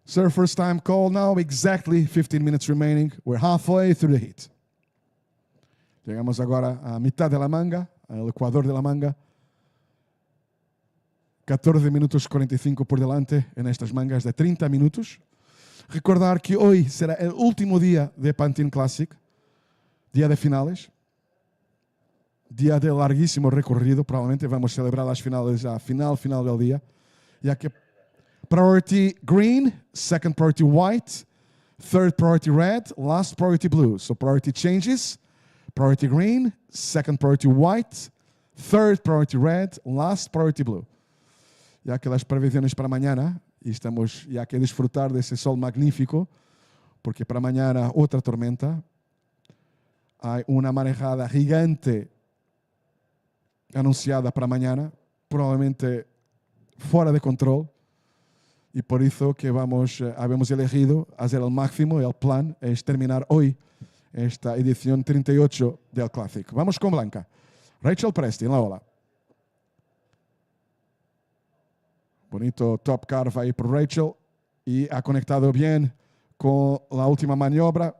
Speaker 1: Surfers time call now, exactly 15 minutes remaining. We're halfway through the heat. Llegamos agora à mitad de la manga, al ecuador de la manga. 14 minutos 45 por delante en estas mangas de 30 minutos. Recordar que hoy será el último día de Pantin Classic, día de finales, día de larguísimo recorrido. Probablemente vamos a celebrar las finales a final del día, ya que priority green, second priority white, third priority red, last priority blue. So priority changes, priority green, second priority white, third priority red, last priority blue. Ya que las previsiones para mañana, y estamos ya que disfrutar de ese sol magnífico, porque para mañana otra tormenta, hay una marejada gigante anunciada para mañana, probablemente fuera de control. Y por eso que habemos elegido hacer el máximo. El plan es terminar hoy esta edición 38 del Classic. Vamos con Blanca. Rachel Presti en la ola. Bonito top carve ahí por Rachel. Y ha conectado bien con la última maniobra.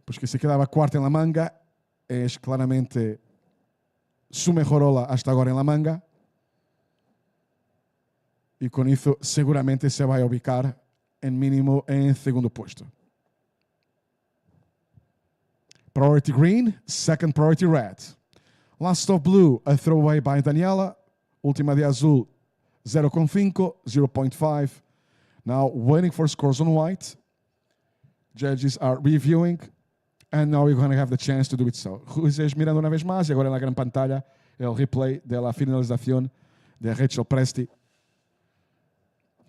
Speaker 1: Pues que se quedaba cuarta en la manga. Es claramente su mejor ola hasta ahora en la manga. Y con eso seguramente se va a ubicar en mínimo en segundo puesto. Priority green, second priority red. Last of blue, a throwaway by Daniela. Última de azul, 0.5, 0.5. Now waiting for scores on white. Judges are reviewing. And now we're going to have the chance to do it so. Jueces mirando una vez más y ahora en la gran pantalla el replay de la finalización de Rachel Presti.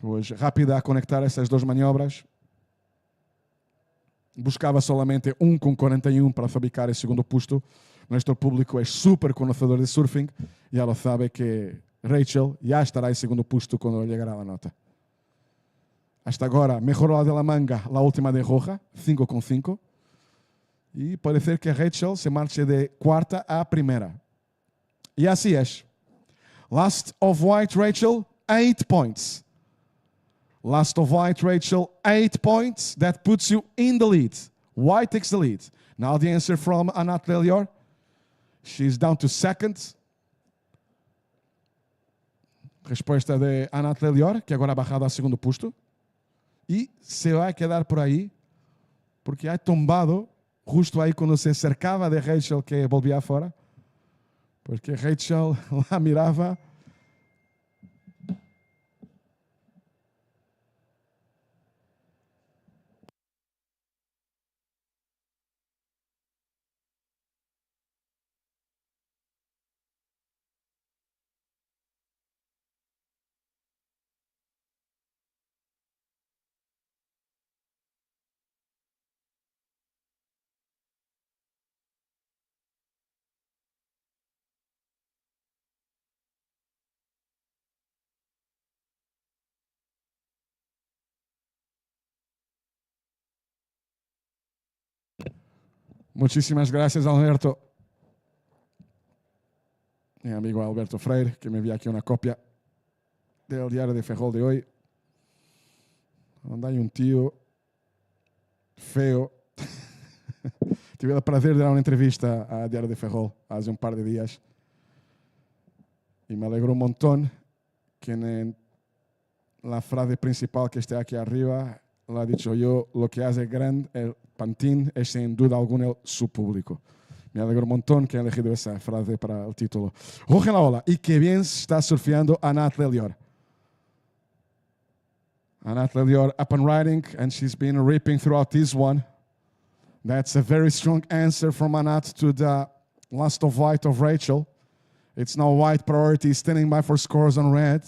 Speaker 1: Pues rápida a conectar essas duas maniobras. Buscava solamente com 41 para fabricar el segundo puesto. Nuestro público es súper conocedor de surfing. Ya lo sabe que Rachel ya estará en segundo puesto cuando llegará la nota. Hasta agora, mejor la de la manga, la última de roja, 5.5. Y puede ser que Rachel se marche de cuarta a primera. Y así es. Last of white, Rachel, 8 points. Last of white, Rachel, 8 points. That puts you in the lead. White takes the lead. Now the answer from Anat Lelior. She's down to second. Resposta de Anat Lelior, que agora ha bajado a segundo puesto. Y se va a quedar por ahí, porque ha tombado justo ahí cuando se acercaba de Rachel, que volvía afuera. Porque Rachel la miraba. Muchísimas gracias, Alberto. Mi amigo Alberto Freire, que me envía aquí una copia del diario de Ferrol de hoy. Donde hay un tío feo. Tive el placer de dar una entrevista a Diario de Ferrol hace un par de días. Y me alegró un montón que en la frase principal que está aquí arriba lo ha dicho yo, lo que hace grande el Pantin es sin duda alguna su público. Me alegro un montón que he elegido esa frase para el título. Ojo en la ola. Y que bien está surfeando Anat Lelior. Anat Lelior up and riding, and she's been ripping throughout this one. That's a very strong answer from Anat to the last of white of Rachel. It's now white priority, standing by for scores on red.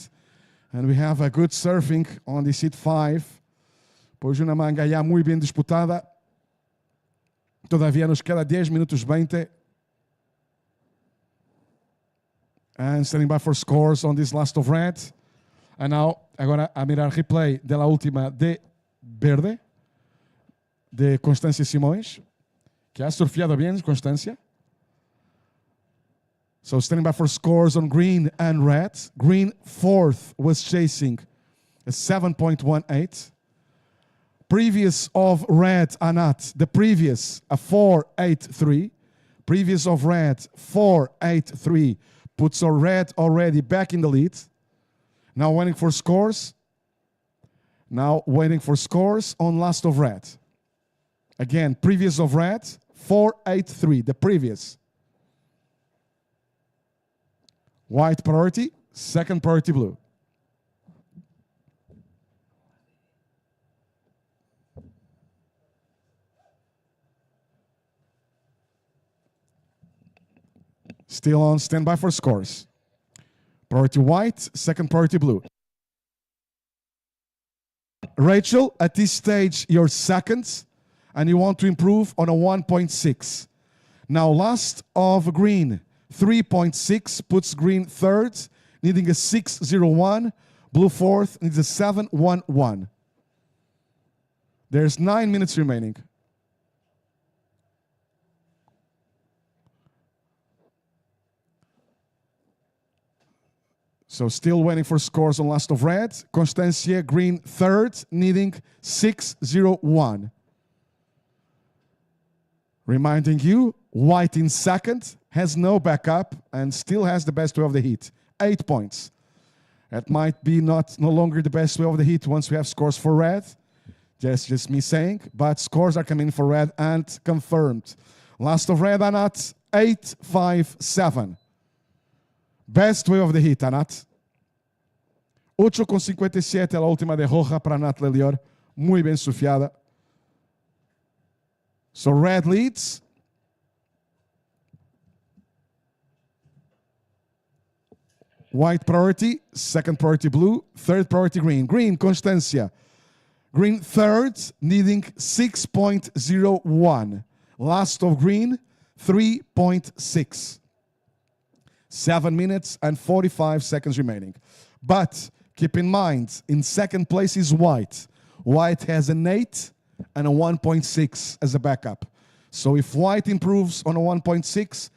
Speaker 1: And we have a good surfing on the seat 5. Pois una manga ya muy bien disputada. Todavía nos queda 10 minutos 20. And standing by for scores on this last of red. And now, agora a mirar replay de la última de verde, de Constância Simões, que ha surfeado bien Constância. So standing by for scores on green and red. Green fourth was chasing a 7.18. Previous of red, Anat, the previous, a 4.83. Previous of red, 4.83. Puts our red already back in the lead. Now waiting for scores. Now waiting for scores on last of red. Again, previous of red, 4.83, the previous. White priority, second priority blue. Still on standby for scores. Priority white, second priority blue. Rachel, at this stage, you're second, and you want to improve on a 1.6. Now, last of green, 3.6 puts green third, needing a 6.01. Blue fourth needs a 7.11. There's 9 minutes remaining. So still waiting for scores on last of red. Constância green third, needing 6.01. Reminding you, white in second, has no backup and still has the best way of the heat. 8 points. That might be no longer the best way of the heat once we have scores for red. Just me saying, but scores are coming for red and confirmed. Last of red, Anat, 8.57. Best way of the heat, Anat. 8.57 la última de roja para Anat Lelior. Muy bien surfeada. So red leads. White priority, second priority blue, third priority green. Green, Constância. Green third, needing 6.01. Last of green, 3.6. 7 minutes and 45 seconds remaining. But keep in mind, in second place is white. White has an 8 and a 1.6 as a backup. So if white improves on a 1.6,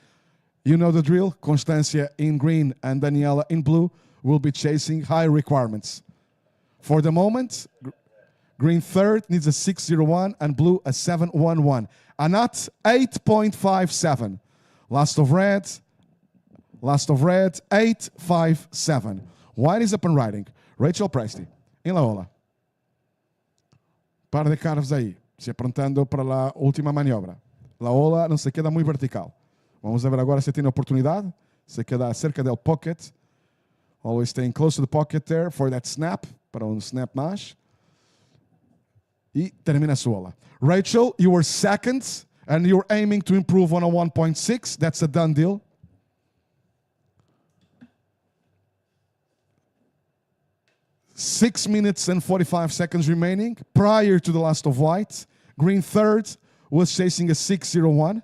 Speaker 1: you know the drill. Constância in green and Daniela in blue will be chasing high requirements. For the moment, green third needs a 6.01 and blue a 7.11. Anat 8.57. Last of red 8.57. White is up and riding. Rachel Presti en la ola. Par de carros ahí, se aprontando para la última maniobra. La ola não se queda muy vertical. Vamos a ver agora se tiene oportunidade. Se queda cerca del pocket. Always staying close to the pocket there for that snap. Para snap mais. E termina a sua ola. Rachel, you were second and you're aiming to improve on a 1.6. That's a done deal. Six minutes and 45 seconds remaining prior to the last of white. Green third was chasing a 6.01.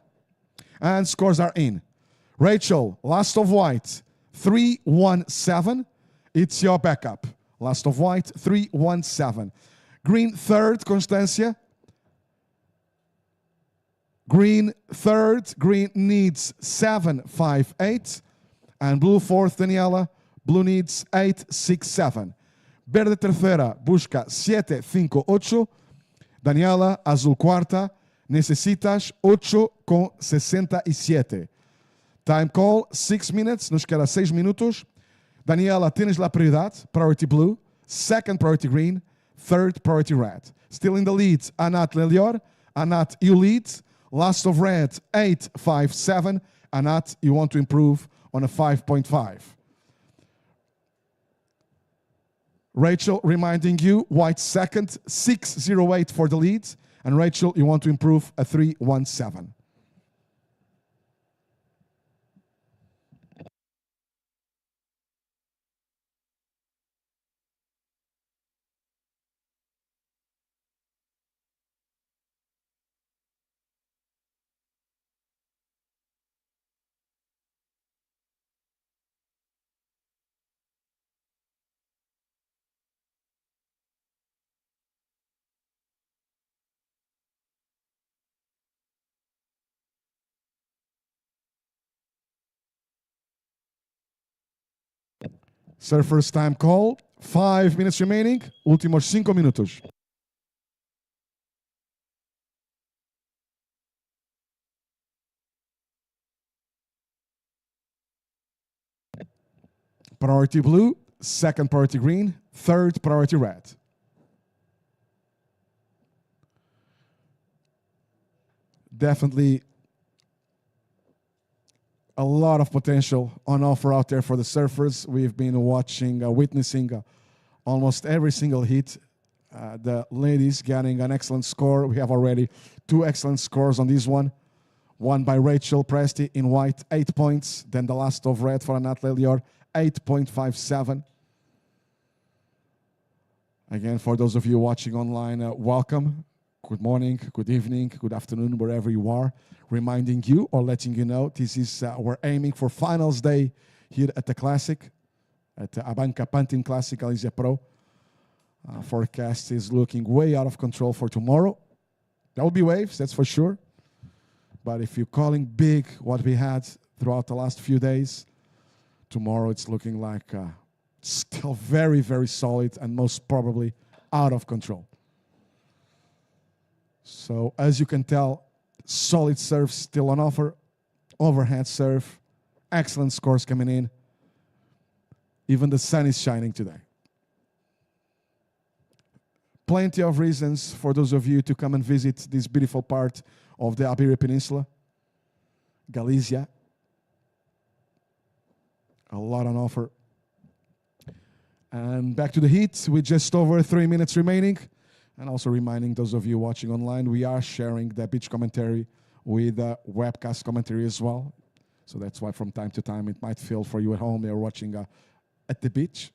Speaker 1: And scores are in. Rachel, last of white, 3.17. It's your backup. Last of white, 3.17. Green third, Constancia. Green third. Green needs 7.58. And blue fourth, Daniela. Blue needs 8.67. Verde tercera busca 7.58. Daniela, azul cuarta, necesitas 8.67. Time call, 6 minutes, nos queda 6 minutos. Daniela, tienes la prioridade, priority blue. Second, priority green. Third, priority red. Still in the lead, Anat Lelior. Anat, you lead. Last of red, 8.57. Anat, you want to improve on a 5.5. Rachel, reminding you, white second, 6.08 for the lead. And Rachel, you want to improve a 3.17. Surfers time call. 5 minutes remaining. Últimos 5 minutos. Priority blue. Second priority green. Third priority red. Definitely a lot of potential on offer out there for the surfers. We've been witnessing almost every single heat. The ladies getting an excellent score. We have already 2 excellent scores on this one. One by Rachel Presti in white, 8 points. Then the last of red for Anat Lelior, 8.57. Again, for those of you watching online, welcome. Good morning, good evening, good afternoon, wherever you are. Reminding you or letting you know, this is we're aiming for finals day here at the Classic, at the ABANCA Pantin Classic Galicia Pro. Forecast is looking way out of control for tomorrow. There will be waves, that's for sure. But if you're calling big what we had throughout the last few days, tomorrow it's looking like still very, very solid and most probably out of control. So as you can tell, solid surf still on offer, overhead surf, excellent scores coming in. Even the sun is shining today. Plenty of reasons for those of you to come and visit this beautiful part of the Iberian Peninsula, Galicia. A lot on offer. And back to the heat with just over 3 minutes remaining. And also reminding those of you watching online, we are sharing the beach commentary with webcast commentary as well. So that's why from time to time it might feel for you at home you're watching at the beach.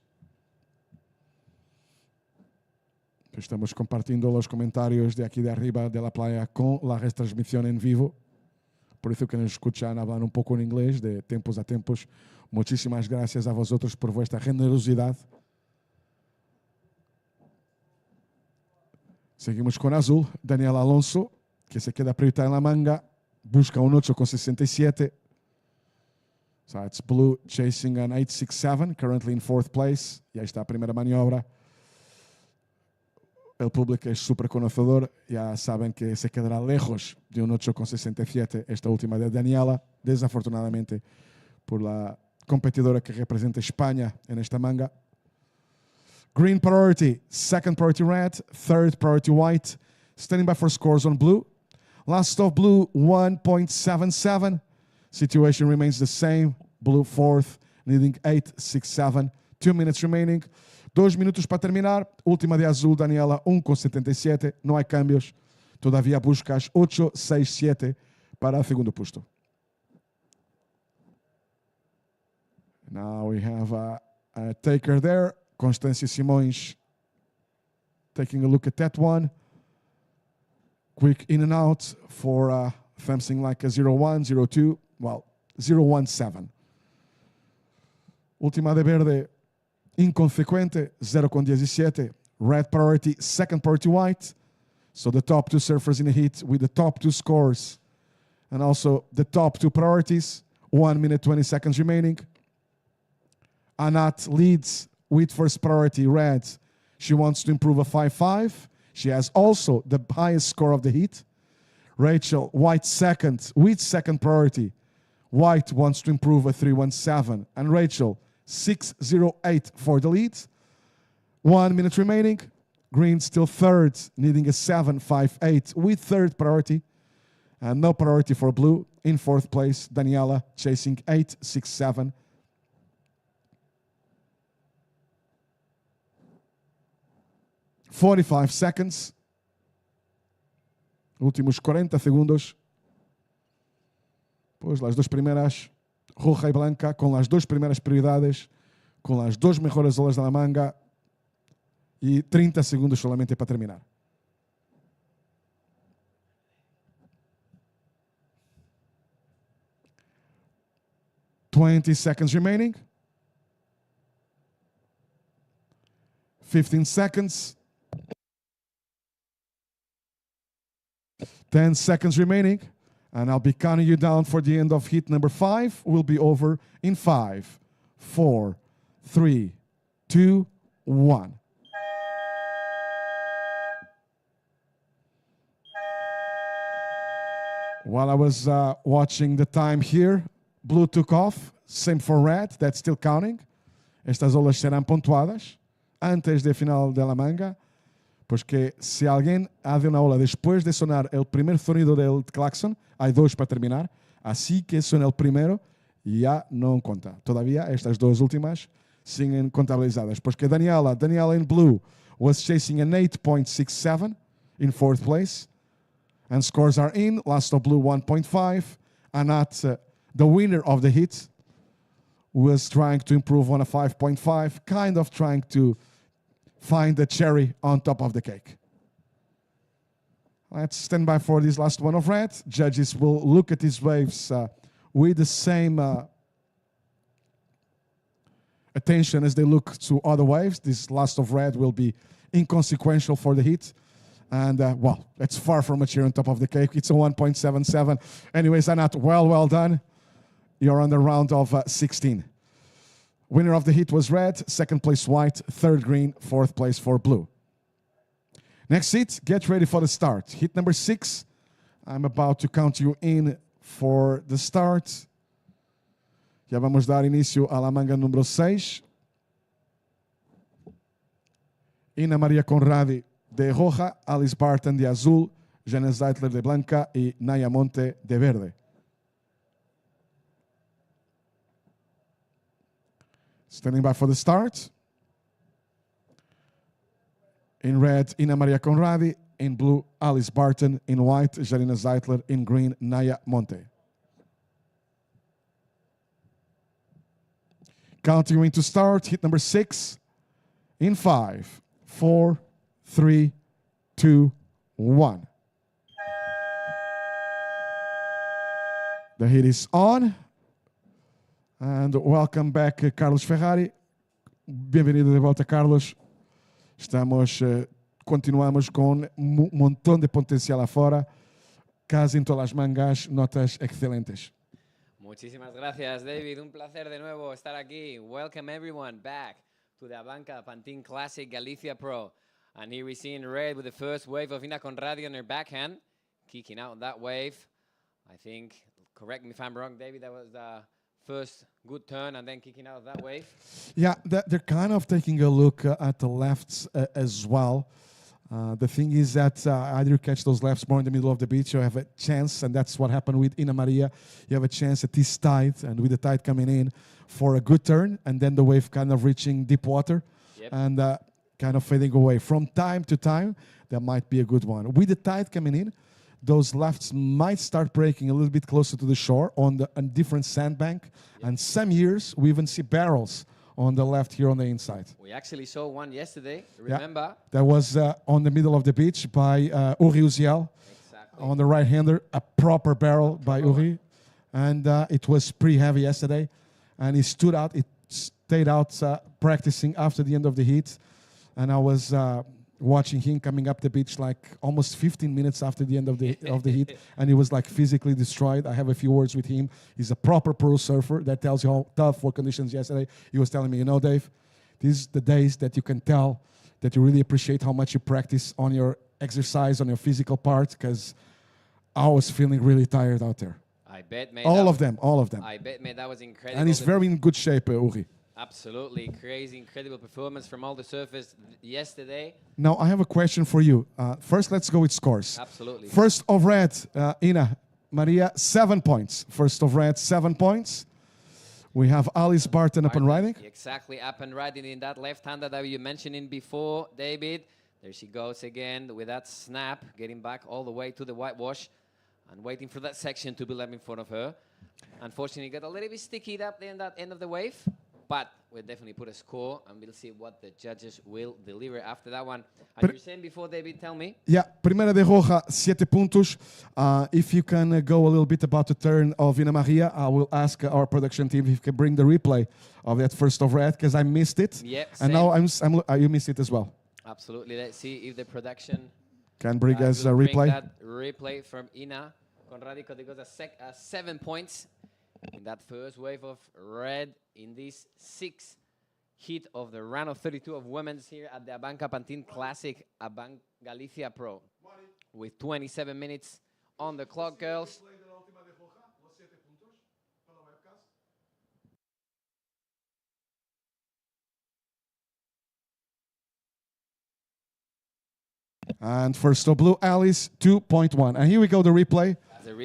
Speaker 1: Estamos compartiendo los comentarios de aquí de arriba de la playa con la retransmisión en vivo. Por eso que nos escuchan hablar un poco en inglés de tempos a tempos. Muchísimas gracias a vosotros por vuestra generosidad. Seguimos con azul, Daniel Alonso, que se queda apretada en la manga, busca un 8.67. So it's blue chasing an 867, currently in 4th place. E aí está a primeira maniobra. El público es súper conocedor. Ya saben que se quedará lejos de un 8,67 esta última de Daniela, desafortunadamente, por la competidora que representa España en esta manga. Green priority, second priority red, third priority white. Standing by for scores on blue. Last of blue, 1.77. Situation remains the same. Blue fourth, needing 8.67. 2 minutes remaining. 2 minutos para terminar. Última de azul, Daniela, 1.77. Não há cambios. Todavía buscas 8.67 para o segundo puesto. Now we have a taker there. Constância Simões taking a look at that one. Quick in and out for something like a 0-1, 0-2, well, 0-1-7. Última de verde, inconsequente, 0,17. Red priority, second priority white. So the top 2 surfers in the heat with the top 2 scores. And also the top 2 priorities. 1 minute, 20 seconds remaining. Anat leads with first priority red. She wants to improve a 5-5. She has also the highest score of the heat. Rachel, white second with second priority. White wants to improve a 3-1-7. And Rachel, 6-0-8 for the lead. 1 minute remaining. Green still third, needing a 7-5-8 with third priority. And no priority for blue. In 4th place, Daniela chasing 8-6-7. 45 seconds. Últimos 40 segundos. Pues las 2 primeras, roja y blanca, con las 2 primeras prioridades, con las 2 mejores olas de la manga y 30 segundos solamente para terminar. $20 seconds remaining. 15 seconds. 10 seconds remaining, and I'll be counting you down for the end of heat number 5. We'll be over in 5, 4, 3, 2, 1. While I was watching the time here, blue took off. Same for red, that's still counting. Estas olas serão pontuadas antes del final de la manga. Pues que si alguien hace una ola después de sonar el primer sonido del claxon, hay 2 para terminar, así que suena el primero y ya no cuenta. Todavía estas 2 últimas siguen contabilizadas. Pues que Daniela in blue was chasing an 8.67 in 4th place, and scores are in. Last of blue 1.5, Anat, the winner of the heat, was trying to improve on a 5.5, kind of trying to find the cherry on top of the cake. Let's stand by for this last one of red. Judges will look at these waves with the same attention as they look to other waves. This last of red will be inconsequential for the heat. And, well, it's far from a cherry on top of the cake. It's a 1.77. Anyways, Anat, well done. You're on the round of 16. Winner of the heat was red, 2nd place white, 3rd green, 4th place for blue. Next heat, get ready for the start. Heat number 6. I'm about to count you in for the start. Ya vamos dar inicio a la manga número 6. Ina Maria Conradi de roja, Alice Barton de azul, Jana Zeitler de blanca y Naya Monte de verde. Standing by for the start. In red, Ina Maria Conradi. In blue, Alice Barton. In white, Jarina Zeitler. In green, Naya Monte. Counting into start, hit number 6. In 5, 4, 3, 2, 1. The hit is on. And welcome back, Carlos Ferrari. Bienvenido de volta, Carlos. Continuamos com montão de potencial afora. Casi em todas as mangas, notas excelentes.
Speaker 3: Muchísimas gracias, David. Un placer de nuevo estar aquí. Welcome everyone back to the ABANCA Pantin Classic Galicia Pro. And here we see in red with the first wave of Ina Conradi on her backhand, kicking out that wave. I think, correct me if I'm wrong, David, that was the first good turn and then kicking out of that wave.
Speaker 1: Yeah, they're kind of taking a look at the lefts as well. The thing is that either you catch those lefts more in the middle of the beach, you have a chance, and that's what happened with Ina Maria. You have a chance at this tide, and with the tide coming in for a good turn, and then the wave kind of reaching deep water and kind of fading away. From time to time, there might be a good one. With the tide coming in, those lefts might start breaking a little bit closer to the shore on a different sandbank, and some years we even see barrels on the left here on the inside.
Speaker 3: We actually saw one yesterday, remember?
Speaker 1: Yeah, that was on the middle of the beach by Uri Uziel.
Speaker 3: Exactly.
Speaker 1: On the right-hander, a proper barrel by Uri. And it was pretty heavy yesterday. And he stood out, it stayed out practicing after the end of the heat. And I was watching him coming up the beach like almost 15 minutes after the end of the heat, and he was like physically destroyed. I have a few words with him. He's a proper pro surfer. That tells you how tough were conditions yesterday. He was telling me, you know, Dave, these are the days that you can tell that you really appreciate how much you practice on your exercise, on your physical part, because I was feeling really tired out there.
Speaker 3: I bet, mate.
Speaker 1: All of them.
Speaker 3: I bet, mate, that was incredible.
Speaker 1: And he's very in good shape, Uri.
Speaker 3: Absolutely crazy, incredible performance from all the surfers yesterday.
Speaker 1: Now, I have a question for you. First, let's go with scores.
Speaker 3: Absolutely.
Speaker 1: First of red, Ina Maria, 7 points. First of red, 7 points. We have Alice Barton up and riding.
Speaker 3: Exactly, up and riding in that left-hander that you mentioned before, David. There she goes again with that snap, getting back all the way to the whitewash and waiting for that section to be left in front of her. Unfortunately, got a little bit sticky up there in that end of the wave. But we'll definitely put a score, and we'll see what the judges will deliver after that one. As you were saying before, David, tell me.
Speaker 1: Yeah, Primera de Roja, 7 puntos. If you can go a little bit about the turn of Ina Maria, I will ask our production team if you can bring the replay of that first of red, because I missed it.
Speaker 3: Yep,
Speaker 1: and now you missed it as well.
Speaker 3: Absolutely. Let's see if the production
Speaker 1: Can bring us a
Speaker 3: will bring
Speaker 1: replay.
Speaker 3: that replay from Ina Conradi, because it goes 7 points in that first wave of red in this 6th heat of the round of 32 of women's here at the ABANCA Pantin Classic Galicia Pro. With 27 minutes on the clock, girls.
Speaker 1: And first of blue, Alice, 2.1. And here we go, the replay.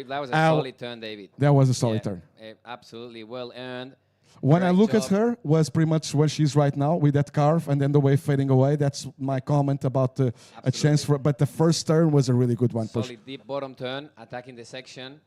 Speaker 3: That was a solid turn, David.
Speaker 1: That was a solid turn.
Speaker 3: Absolutely well earned.
Speaker 1: When I
Speaker 3: Great
Speaker 1: look at
Speaker 3: job.
Speaker 1: her, was pretty much where she's right now with that carve and then the wave fading away. That's my comment about a chance for. But the first turn was a really good one. Push.
Speaker 3: Solid deep bottom turn, attacking the section,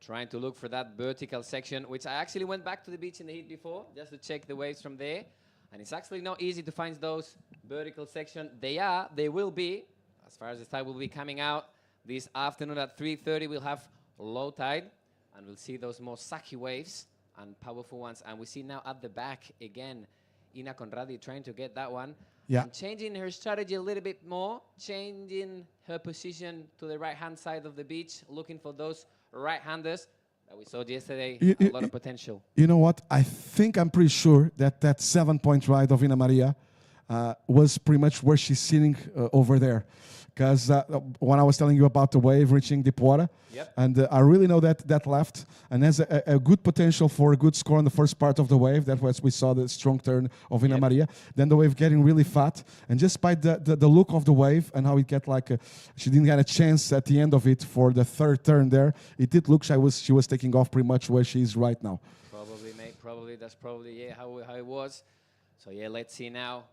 Speaker 3: trying to look for that vertical section, which I actually went back to the beach in the heat before just to check the waves from there. And it's actually not easy to find those vertical section. They will be, as far as the tide will be coming out this afternoon at 3:30. We'll have low tide, and we'll see those more sucky waves and powerful ones. And we see now at the back again, Ina Conradi trying to get that one.
Speaker 1: Yeah.
Speaker 3: And changing her strategy a little bit more, changing her position to the right-hand side of the beach, looking for those right-handers that we saw yesterday. A lot of potential.
Speaker 1: You know what? I think I'm pretty sure that 7-point ride of Ina Maria was pretty much where she's sitting over there. Because when I was telling you about the wave reaching deep water, and I really know that left, and has a good potential for a good score in the first part of the wave. That was we saw the strong turn of Ina Maria. Then the wave getting really fat, and just by the look of the wave and how it get like she didn't get a chance at the end of it for the third turn there. It did look she was taking off pretty much where she is right now.
Speaker 3: Probably, mate. Probably that's probably how it was. So let's see now.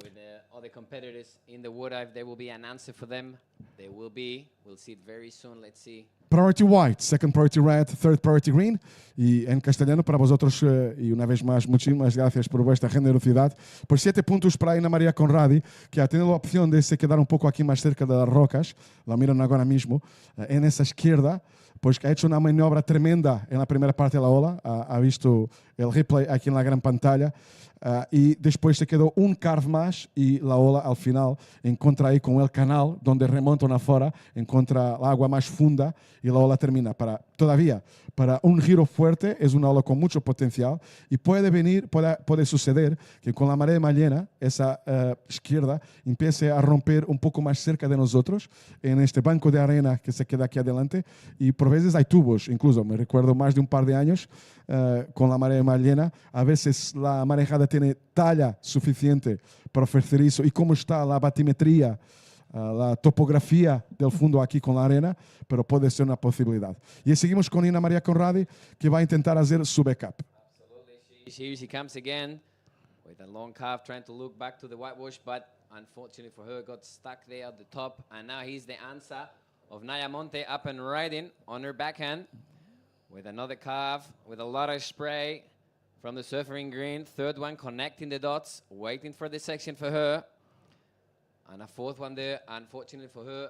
Speaker 3: With the other competitors in the water, if there will be an answer for them. There will be. We'll see it very soon. Let's see.
Speaker 1: Priority white, second priority red, third priority green. Y en castellano para vosotros, y una vez más, muchísimas gracias por vuestra generosidad. Por 7 puntos para Ina Maria Conradi, que ha tenido la opción de se quedar un poco aquí más cerca de las rocas. La miran ahora mismo, en esa izquierda, pues que ha hecho una maniobra tremenda en la primera parte de la ola. Ha visto el replay aquí en la gran pantalla. Y después se quedó un carve más y la ola al final encontra ahí con el canal donde remontan afuera, encuentra la agua más funda y la ola termina. Todavía, para un giro fuerte es una ola con mucho potencial y puede suceder que con la marea más llena, esa izquierda empiece a romper un poco más cerca de nosotros en este banco de arena que se queda aquí adelante y por veces hay tubos, incluso me recuerdo más de un par de años con la marea más llena, a veces la marejada tiene talla suficiente para ofrecer eso y cómo está la batimetría, la topografía del fondo aquí con la arena, pero puede ser una posibilidad. Y seguimos con Ina María Conradi, que va a intentar hacer su backup.
Speaker 3: Here she comes again with a long calf trying to look back to the whitewash, but unfortunately for her, got stuck there at the top. And now here's the answer of Naya Monte up and riding on her backhand with another calf with a lot of spray from the surfing green. Third one connecting the dots, waiting for the section for her. And a fourth one there, unfortunately for her,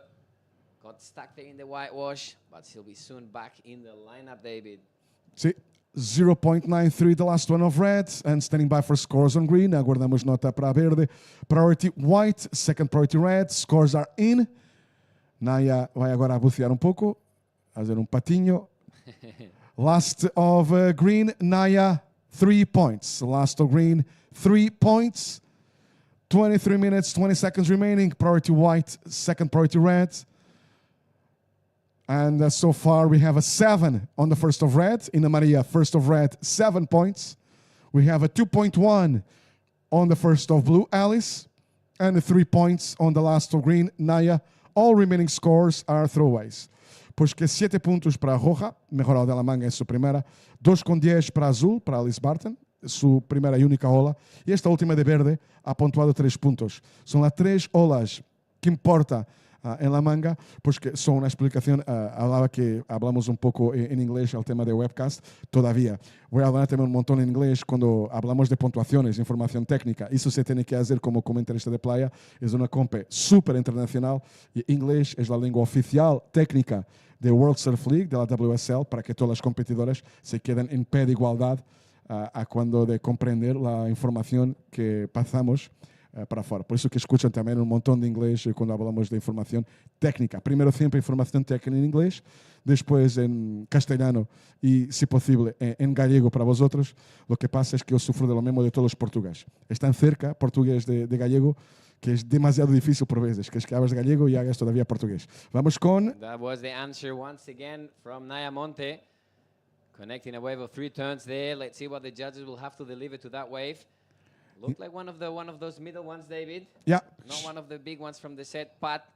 Speaker 3: got stuck there in the whitewash, but she'll be soon back in the lineup, David.
Speaker 1: Sí, 0.93 the last one of red, and standing by for scores on green. Aguardamos nota para verde. Priority white, second priority red. Scores are in. Naya vai agora a bucear pouco, fazer patinho. Last of green, Naya, 3 points. Last of green, 3 points. 23 minutes, 20 seconds remaining. Priority white, second priority red. And so far we have a 7 on the first of red. Ina Maria, first of red, 7 points. We have a 2.1 on the first of blue, Alice. And 3 points on the last of green, Naya. All remaining scores are throwaways. Pois que 7 pontos para a roja, mejor de la manga em sua primeira. 2,10 para a azul, para Alice Barton. Su primeira e única ola. E esta última de verde ha pontuado 3 pontos. São as 3 olas que importa en la manga, pues que son una explicación. Hablaba que hablamos un poco en inglés al tema de webcast. Todavía voy a hablar también un montón en inglés cuando hablamos de puntuaciones, información técnica. Eso se tiene que hacer como comentarista de playa. Es una compe súper internacional y inglés es la lengua oficial técnica de World Surf League, de la WSL, para que todas las competidoras se queden en pie de igualdad a cuando de comprender la información que pasamos para fora. Por isso que escutam também um montão de inglês quando falamos de informação técnica. Primeiro sempre informação técnica em inglês, depois em castelhano e, se possível, em gallego para vosotros. O que passa é que eu sofro de lo mesmo de todos os portugueses. Estão cerca português de gallego, que é demasiado difícil por vezes, que hablas gallego e hagas todavía português. Vamos com...
Speaker 3: That was the answer once again from Naya Monte. Connecting a wave of 3 turns there. Let's see what the judges will have to deliver to that wave. Looked like one of those middle ones, David.
Speaker 1: Yeah.
Speaker 3: Not one of the big ones from the set, but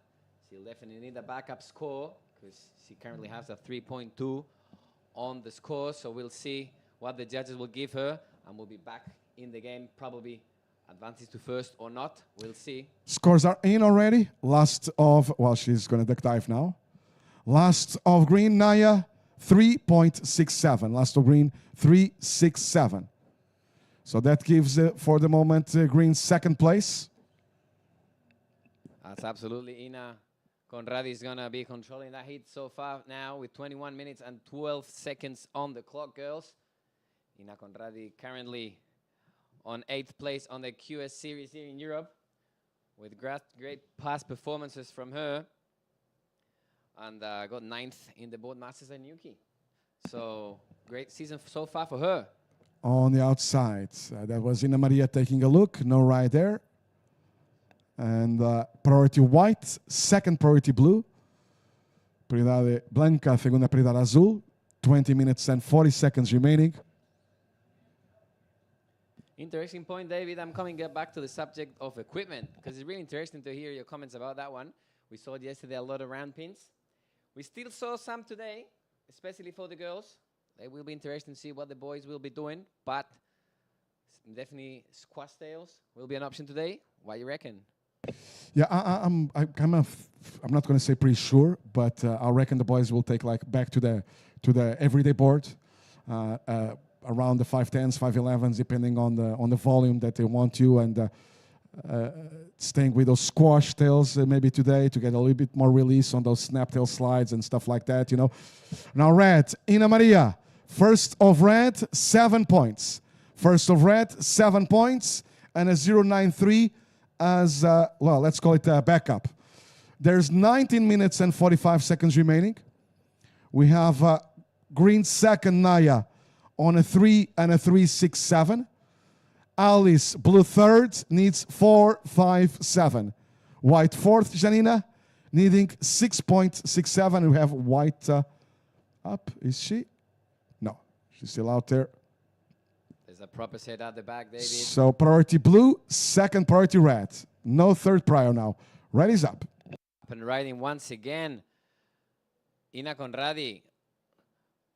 Speaker 3: she'll definitely need a backup score because she currently has a 3.2 on the score. So we'll see what the judges will give her, and we'll be back in the game, probably advances to first or not. We'll see.
Speaker 1: Scores are in already. Last of, well, she's going to duck dive now. Last of green, Naya, 3.67. Last of green, 3.67. So that gives, for the moment, green second place.
Speaker 3: That's absolutely Ina Conradi is going to be controlling that heat so far now with 21 minutes and 12 seconds on the clock, girls. Ina Conradi currently on 8th place on the QS series here in Europe with great past performances from her. And got 9th in the Board Masters and Yuki. So great season so far for her.
Speaker 1: On the outside, that was Ina Maria taking a look. No ride there. And priority white, second priority blue. Prioridade blanca, segunda prioridade azul. 20 minutes and 40 seconds remaining.
Speaker 3: Interesting point, David. I'm coming back to the subject of equipment because it's really interesting to hear your comments about that one. We saw yesterday a lot of round pins. We still saw some today, especially for the girls. It will be interesting to see what the boys will be doing, but definitely squash tails will be an option today. What do you reckon?
Speaker 1: Yeah, I'm not going to say pretty sure, but I reckon the boys will take like back to the everyday board, around the 510s, 511s, depending on the volume that they want to, and staying with those squash tails maybe today to get a little bit more release on those snap tail slides and stuff like that, you know. Now red, Ina Maria, First of red, 7 points. First of red, 7 points. And a 0.93 as, well, let's call it a backup. There's 19 minutes and 45 seconds remaining. We have green second, Naya, on a 3 and a 3.67. Alice, blue third, needs 4.57. White fourth, Janina, needing 6.67. We have white up. Is she? No, she's still out there.
Speaker 3: There's a proper set at the back, David.
Speaker 1: So priority blue, second priority red. No third prior now. Red is up.
Speaker 3: Up and riding once again. Ina Conradi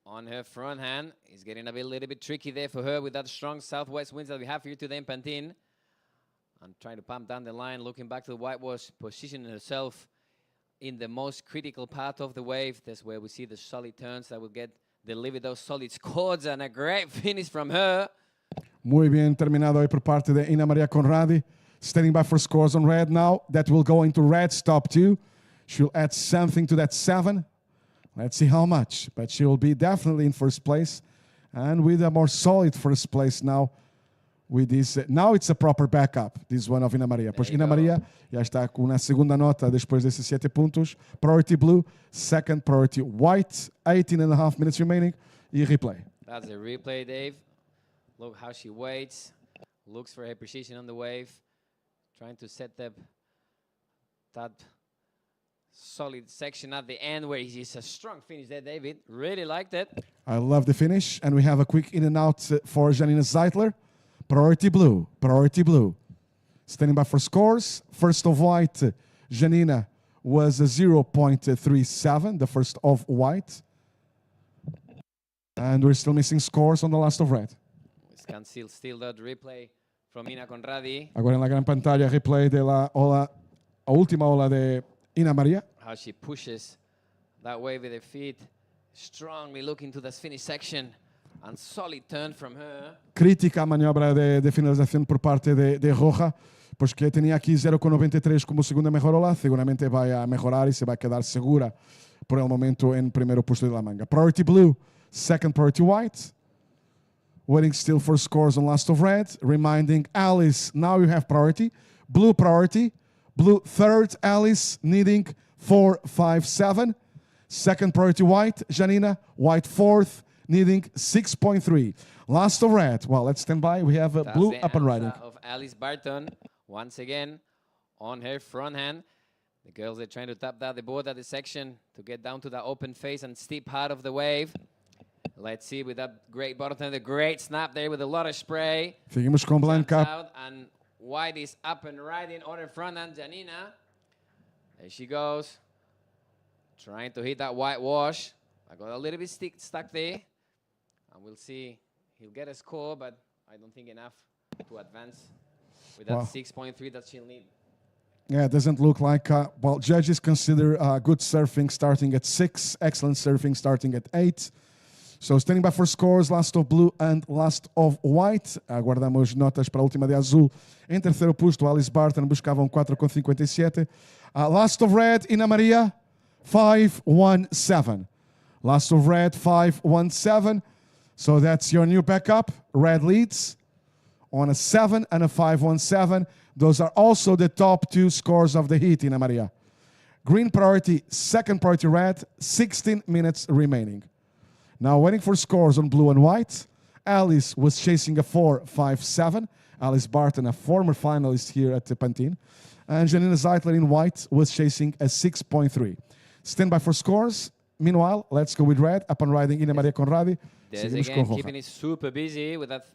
Speaker 3: on her front hand. It's getting a little bit tricky there for her with that strong southwest winds that we have here today in Pantin. And trying to pump down the line, looking back to the whitewash, positioning herself in the most critical part of the wave. That's where we see the solid turns that will deliver those solid scores, and a great finish from her.
Speaker 1: Muy bien terminado ahí por parte de Ina Maria Conradi. Standing by for scores on red now. That will go into red's top 2. She'll add something to that 7. Let's see how much. But she will be definitely in first place. And with a more solid first place now. With this, now it's a proper backup, this one of Ina Maria. Pois Ina Maria já está com uma segunda nota depois desses 7 pontos. Priority blue, second priority white, 18.5 minutes remaining. E replay.
Speaker 3: That's a replay, Dave. Look how she waits, looks for her position on the wave, trying to set up that solid section at the end where it's a strong finish there, David. Really liked it.
Speaker 1: I love the finish. And we have a quick in and out for Janina Zeitler. Priority blue, priority blue. Standing by for scores. First of white, Janina was a 0.37, the first of white. And we're still missing scores on the last of red.
Speaker 3: We can still that replay from Ina Conradi.
Speaker 1: Agora na gran pantalla, replay de la ola, a última ola de Ina Maria.
Speaker 3: How she pushes that wave with her feet, strongly looking to this finish section. And solid turn from her.
Speaker 1: Crítica a maniobra de finalización por parte de Roja, pois que tenía aquí 0.93 como segunda mejor ola, seguramente vai a mejorar e se vai quedar segura por el momento en primero puesto de la manga. Priority blue, second priority white. Waiting still for scores on last of red. Reminding Alice, now you have priority. Blue priority. Blue third, Alice needing 4.57. Second priority white, Janina. White fourth, needing 6.3. Last of red. Well, let's stand by. We have
Speaker 3: That's
Speaker 1: blue
Speaker 3: the
Speaker 1: up and riding.
Speaker 3: answer of Alice Barton, once again, on her front hand. The girls are trying to tap that the board at the section to get down to the open face and steep part of the wave. Let's see with that great bottom turn, the great snap there with a lot of spray.
Speaker 1: Seguimos com
Speaker 3: Jumps
Speaker 1: Blanca.
Speaker 3: out, and White is up and riding on her front hand, Janina. There she goes. Trying to hit that whitewash. I got a little bit stuck there. And we'll see. He'll get a score, but I don't think enough to advance with that
Speaker 1: Wow.
Speaker 3: 6.3 that she'll need.
Speaker 1: Yeah, it doesn't look like, well, judges consider good surfing starting at 6, excellent surfing starting at 8. So standing by for scores, last of blue and last of white. Aguardamos notas para a última de azul. Em terceiro posto, Alice Barton buscava 4.57. Last of red, Ina Maria, 5.17. Last of red, 5.17. So that's your new backup. Red leads on a 7 and a 5.17. Those are also the top 2 scores of the heat, Ina Maria. Green priority, second priority red, 16 minutes remaining. Now waiting for scores on blue and white. Alice was chasing a 4.57. Alice Barton, a former finalist here at the Pantin. And Janina Zeitler in white was chasing a 6.3. Stand by for scores. Meanwhile, let's go with red. Up and riding Ina Maria Conradi.
Speaker 3: There's
Speaker 1: Seguimos
Speaker 3: again
Speaker 1: con Roja.
Speaker 3: keeping it super busy with that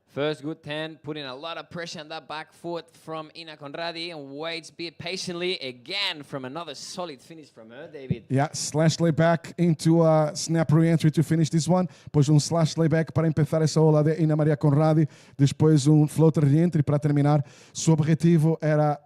Speaker 3: first good 10, putting a lot of pressure on that back foot from Ina Conradi, and waits patiently again from another solid finish from her, David.
Speaker 1: Yeah, slash layback into a snap re-entry to finish this one. Depois slash layback para empezar essa ola de Ina Maria Conradi. Depois floater re-entry para terminar. Su objetivo era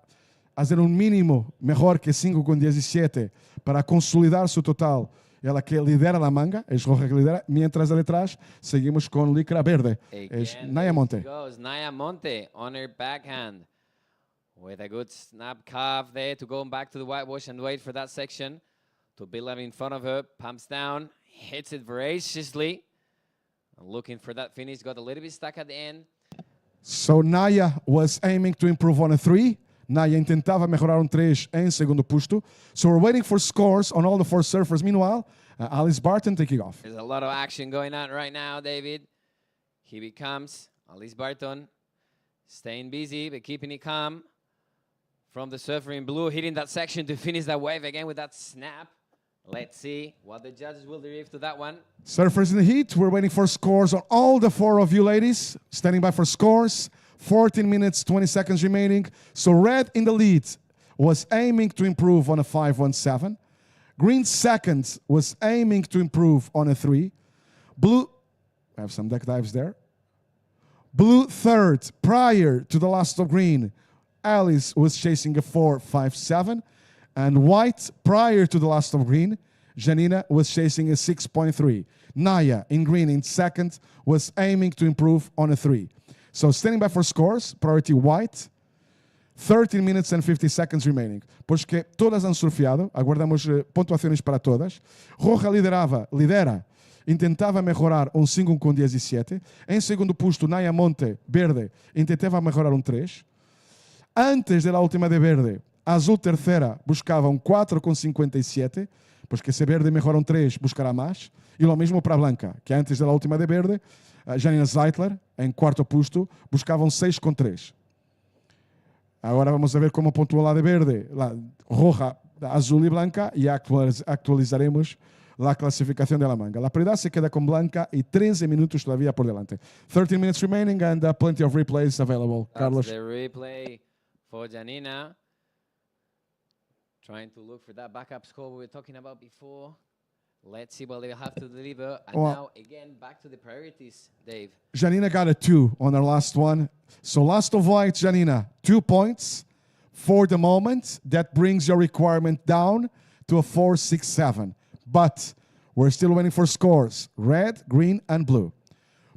Speaker 1: fazer mínimo melhor que 5.17 para consolidar su total. Ela que lidera a manga, es Roja que lidera, mientras detrás seguimos con licra verde, es
Speaker 3: Again,
Speaker 1: Naya
Speaker 3: there
Speaker 1: Monte.
Speaker 3: she goes, Naya Monte on her backhand with a good snap calf there to go back to the whitewash and wait for that section to build up in front of her. Pumps down, hits it voraciously. And looking for that finish, got a little bit stuck at the end.
Speaker 1: So Naya was aiming to improve on a 3. Naya intentava melhorar 3 em segundo posto. So we're waiting for scores on all the 4 surfers. Meanwhile, Alice Barton taking off.
Speaker 3: There's a lot of action going on right now, David. Here he comes, Alice Barton, staying busy but keeping it calm. From the surfer in blue, hitting that section to finish that wave again with that snap. Let's see what the judges will derive to that one.
Speaker 1: Surfers in the heat, we're waiting for scores on all the 4 of you ladies. Standing by for scores. 14 minutes, 20 seconds remaining. So red in the lead was aiming to improve on a 517. Green second was aiming to improve on a 3. Blue, I have some deck dives there. Blue third, prior to the last of green, Alice was chasing a 4.57. And white, prior to the last of green, Janina was chasing a 6.3. Naya, in green in second, was aiming to improve on a 3. So standing by for scores, priority white, 13 minutes and 50 seconds remaining. Pois que todas han surfeado, aguardamos pontuações para todas. Roja lidera, intentava melhorar 5 com 17. Em segundo posto, Naya Monte, verde, intentava melhorar 3. Antes da última de verde, azul terceira buscava 4 com 57, pois que se verde melhora 3, buscará mais. E o mesmo para a Blanca, que antes da última de verde, Janina Zeitler, em quarto posto, buscavam 6 com 3. Agora vamos ver como pontua lá de verde, lá, roja, azul e blanca, e actualizaremos a classificação da manga. A prioridade se queda com Blanca e 13 minutos todavía por delante. 13 minutes remaining and plenty of replays available.
Speaker 3: That's
Speaker 1: Carlos.
Speaker 3: the replay for Janina. Trying to look for that backup score we were talking about before. Let's see what they have to deliver. And
Speaker 1: Well,
Speaker 3: now, again, back to the priorities, Dave.
Speaker 1: Janina got a 2 on her last one. So last of white, Janina, 2 points for the moment. That brings your requirement down to a 4.67. But we're still waiting for scores. Red, green, and blue.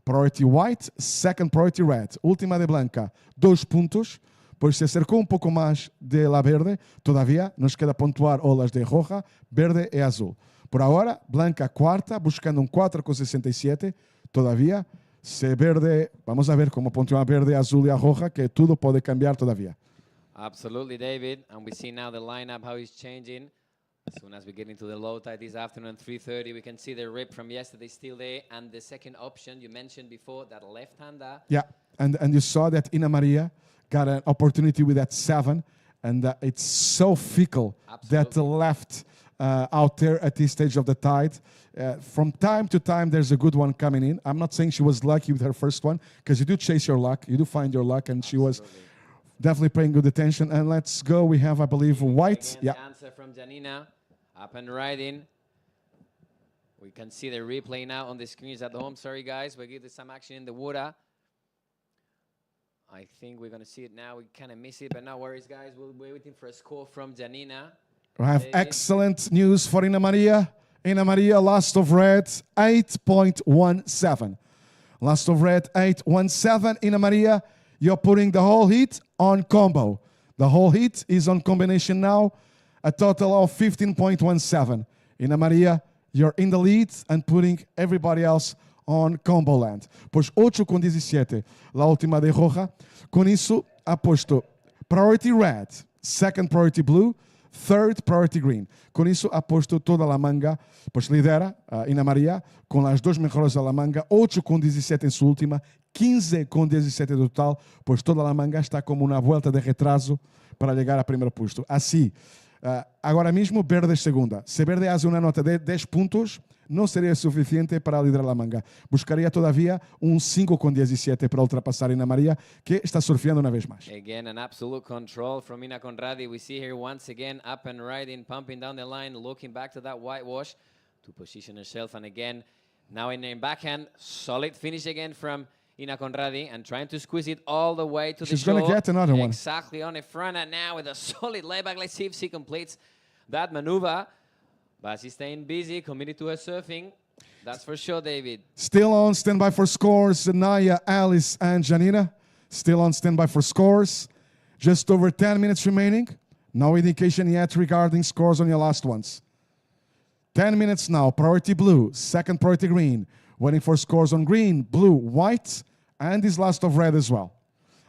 Speaker 1: Priority white, second priority red. Última de blanca, 2 pontos. Pois se acercou pouco mais de la verde. Todavía nos queda pontuar olas de roja, verde e azul. Por ahora, Blanca quarta, buscando 4,67. Todavía, se verde, vamos a ver cómo pontua verde, azul y a roja, que todo puede cambiar todavía.
Speaker 3: Absolutely, David. And we see now the lineup, how it's changing. As soon as we get into the low tide this afternoon, 3:30, we can see the rip from yesterday still there. And the second option you mentioned before, that left-hander.
Speaker 1: Yeah, and you saw that Ina Maria got an opportunity with that 7, and it's so fickle that the left out there at this stage of the tide. From time to time, there's a good one coming in. I'm not saying she was lucky with her first one, because you do chase your luck, you do find your luck, and she was definitely paying good attention. And let's go. We have, I believe, white.
Speaker 3: Again, the answer from Janina, up and riding. We can see the replay now on the screens at home. Sorry, guys, we give some action in the water. I think we're going to see it now. We kind of miss it, but no worries, guys. We're waiting for a score from Janina.
Speaker 1: We have excellent news for Ina Maria. Ina Maria, last of red, 8.17. Last of red, 8.17. Ina Maria, you're putting the whole heat on combo. The whole heat is on combination now, a total of 15.17. Ina Maria, you're in the lead and putting everybody else on combo land. Pois 8 com 17, la última de roja. Com isso, ha posto priority red, second priority blue, third priority green. Com isso, ha posto toda a manga, pois lidera Ina Maria, com as 2 melhores da manga, 8 com 17 em sua última, 15 com 17 do total, pois toda a manga está como uma volta de retraso para chegar a primeiro posto. Assim, agora mesmo, verde segunda. Se verde hace uma nota de 10 pontos, não seria suficiente para liderar a manga. Buscaria todavía 5 com 17 para ultrapassar Ina Maria, que está surfeando uma vez mais.
Speaker 3: Again, an absolute control from Ina Conradi. We see here once again up and riding, pumping down the line, looking back to that whitewash to position herself. And again, now in her backhand, solid finish again from Ina Conradi and trying to squeeze it all the way to the shore.
Speaker 1: She's going to get another one.
Speaker 3: Exactly on the front and now with a solid layback. Let's see if she completes that maneuver. But she's staying busy, committed to her surfing. That's for sure, David.
Speaker 1: Still on standby for scores, Naya, Alice, and Janina. Still on standby for scores. Just over 10 minutes remaining. No indication yet regarding scores on your last ones. 10 minutes now. Priority blue, second priority green. Waiting for scores on green, blue, white, and this last of red as well.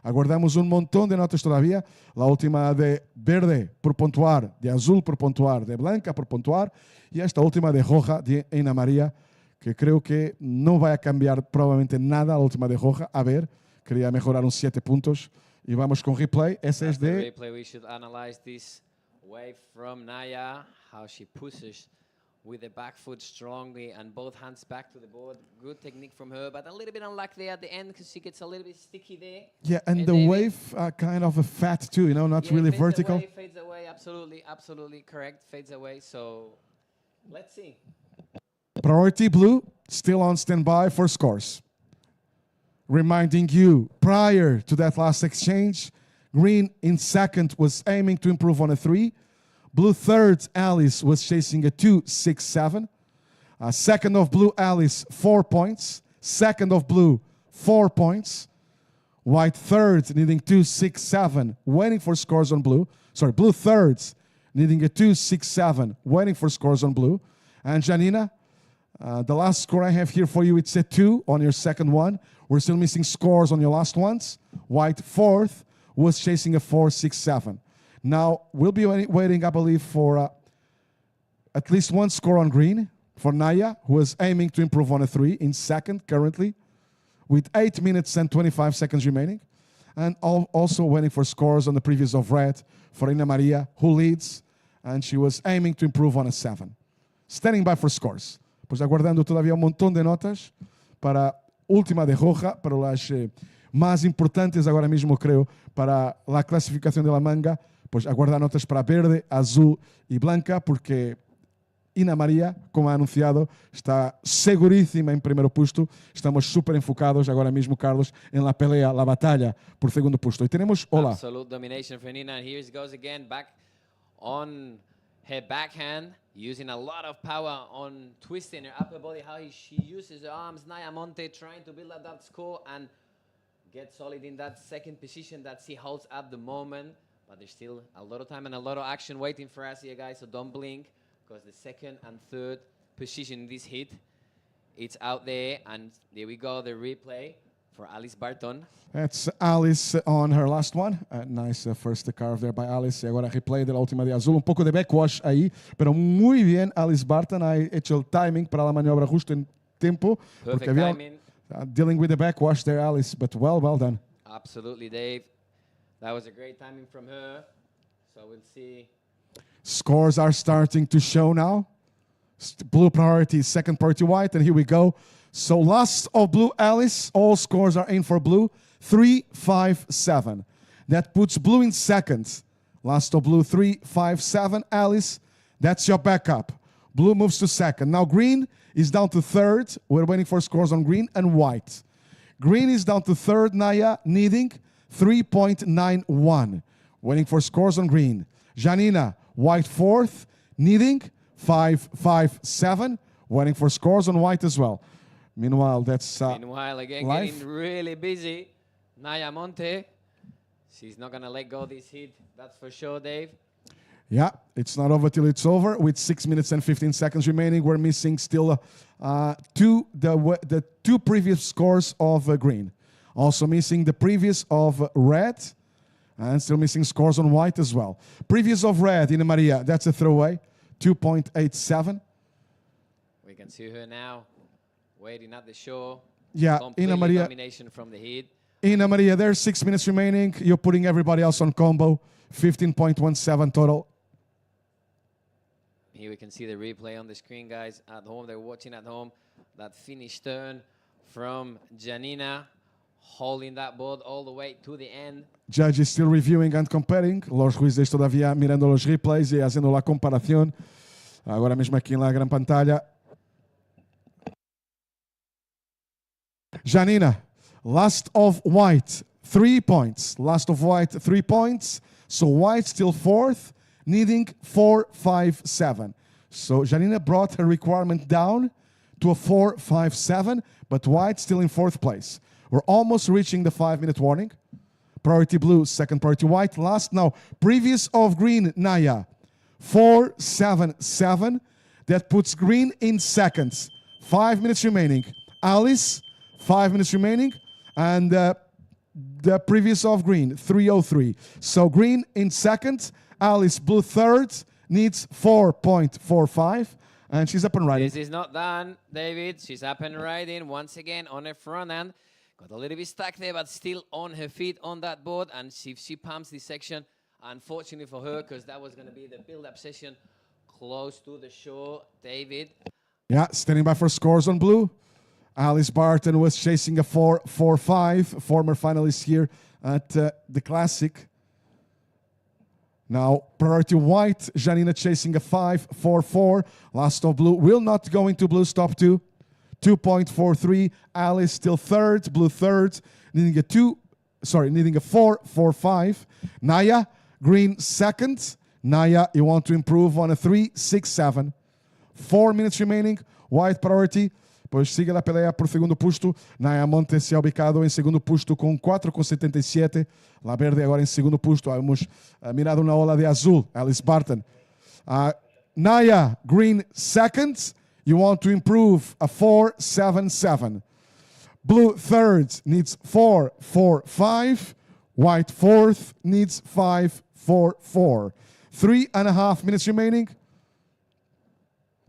Speaker 1: Aguardamos un montón de notas todavía. La última de verde por pontuar, de azul por pontuar, de blanca por pontuar, y esta última de roja de Ana María, que creo que no va a cambiar probablemente nada la última de roja. A ver, quería mejorar uns 7 puntos. Y vamos con replay. Ese es
Speaker 3: After
Speaker 1: de...
Speaker 3: replay, we should analyze this wave from Naya, how she pushes with the back foot strongly and both hands back to the board. Good technique from her, but a little bit unlucky at the end because she gets a little bit sticky there.
Speaker 1: Yeah, and the
Speaker 3: David?
Speaker 1: wave kind of a fat too, not
Speaker 3: Yeah,
Speaker 1: really
Speaker 3: fades
Speaker 1: vertical.
Speaker 3: Away, fades away, absolutely correct. Fades away, so let's see.
Speaker 1: Priority blue, still on standby for scores. Reminding you, prior to that last exchange, green in second was aiming to improve on a 3. Blue third, Alice was chasing a 2, 6, 7. Second of blue, Alice, 4 points. Second of blue, 4 points. White third, needing 2, 6, 7, waiting for scores on blue. Sorry, blue thirds, needing a 2, 6, 7, waiting for scores on blue. And Janina, the last score I have here for you, it's a 2 on your second one. We're still missing scores on your last ones. White fourth was chasing a 4, 6, 7. Now, we'll be waiting, I believe, for at least one score on green for Naya, who is aiming to improve on a 3 in second currently, with 8 minutes and 25 seconds remaining. And also waiting for scores on the previous of red for Ana Maria, who leads, and she was aiming to improve on a 7. Standing by for scores. Pues aguardando todavía un montón de notas para última de roja, para las más importantes ahora mismo, creo, para la clasificación de la manga. Pues aguardar notas para verde, azul y blanca, porque Ana María, como ha anunciado, está segurísima en primeiro puesto. Estamos súper enfocados agora mesmo, Carlos, en la pelea, la batalla por segundo puesto. Y tenemos, hola.
Speaker 3: Absolute domination for Nina, and here it goes again, back on her backhand, using a lot of power on twisting her upper body, how she uses her arms. Naya Monte trying to build up that score and get solid in that second position that she holds at the moment. But there's still a lot of time and a lot of action waiting for us here, guys, so don't blink, because the second and third position in this hit, it's out there. And there we go, the replay for Alice Barton.
Speaker 1: That's Alice on her last one. Nice first carve there by Alice. Y ahora replay de la última de azul. Un poco de backwash ahí, pero muy bien Alice Barton. Ha hecho el timing para la maniobra justo en tiempo.
Speaker 3: Perfect
Speaker 1: había,
Speaker 3: timing.
Speaker 1: Dealing with the backwash there, Alice, but well done.
Speaker 3: Absolutely, Dave. That was a great timing from her. So we'll see.
Speaker 1: Scores are starting to show now. Blue priority, second priority white, and here we go. So last of blue, Alice, all scores are in for blue. 3, 5, 7. That puts blue in second. Last of blue, 3, 5, 7. Alice, that's your backup. Blue moves to second. Now green is down to third. We're waiting for scores on green and white. Green is down to third, Naya, needing 3.91. Waiting for scores on green. Janina, white fourth, needing 5.57. Waiting for scores on white as well. Meanwhile, that's
Speaker 3: Meanwhile, again,
Speaker 1: life.
Speaker 3: getting really busy. Naya Monte, she's not going to let go this hit. That's for sure, Dave.
Speaker 1: Yeah, it's not over till it's over. With 6 minutes and 15 seconds remaining, we're missing still the two previous scores of green. Also missing the previous of red, and still missing scores on white as well. Previous of red, Ana Maria, that's a throwaway, 2.87.
Speaker 3: We can see her now, waiting at the shore.
Speaker 1: Yeah,
Speaker 3: Completely
Speaker 1: Ana Maria.
Speaker 3: domination from the hit.
Speaker 1: Ana Maria, there's 6 minutes remaining. You're putting everybody else on combo, 15.17 total.
Speaker 3: Here we can see the replay on the screen, guys. At home, they're watching at home. That finish turn from Janina, holding that board all the way to the end.
Speaker 1: Judges still reviewing and comparing. Los jueces todavía mirando los replays y haciendo la comparación. Agora mesmo aqui na gran pantalla. Janina, last of white, 3 points. Last of white, 3 points. So white still fourth, needing 4.57. So Janina brought her requirement down to a 4.57, but white still in fourth place. We're almost reaching the 5-minute warning. Priority blue, second priority white. Last now, previous of green, Naya, 4.77. That puts green in seconds. 5 minutes remaining. Alice, 5 minutes remaining. And the previous of green, 3:03. So green in second, Alice blue third, needs 4.45. And she's up and riding.
Speaker 3: This is not done, David. She's up and riding once again on her front end. Got a little bit stuck there, but still on her feet on that board. And she pumps this section, unfortunately for her, because that was going to be the build-up session close to the shore. David.
Speaker 1: Yeah, standing by for scores on blue. Alice Barton was chasing a 4.45. Former finalist here at the Classic. Now, priority white, Janina chasing a 5.44. Last of blue will not go into blue, stop 2.43. Alice still third, blue third, needing a 4.45. Naya, green second. Naya, you want to improve on a 3.67. 4 minutes remaining, white priority. Pois sigue a pelea por segundo posto. Naya Monte se ha ubicado em segundo posto com 4,77. La Verde agora em segundo posto. Hemos mirado uma ola de azul. Alice Barton. Naya, green second. You want to improve a 4.77. Blue third needs 4.45. White fourth needs 5.44. 3.5 minutes remaining.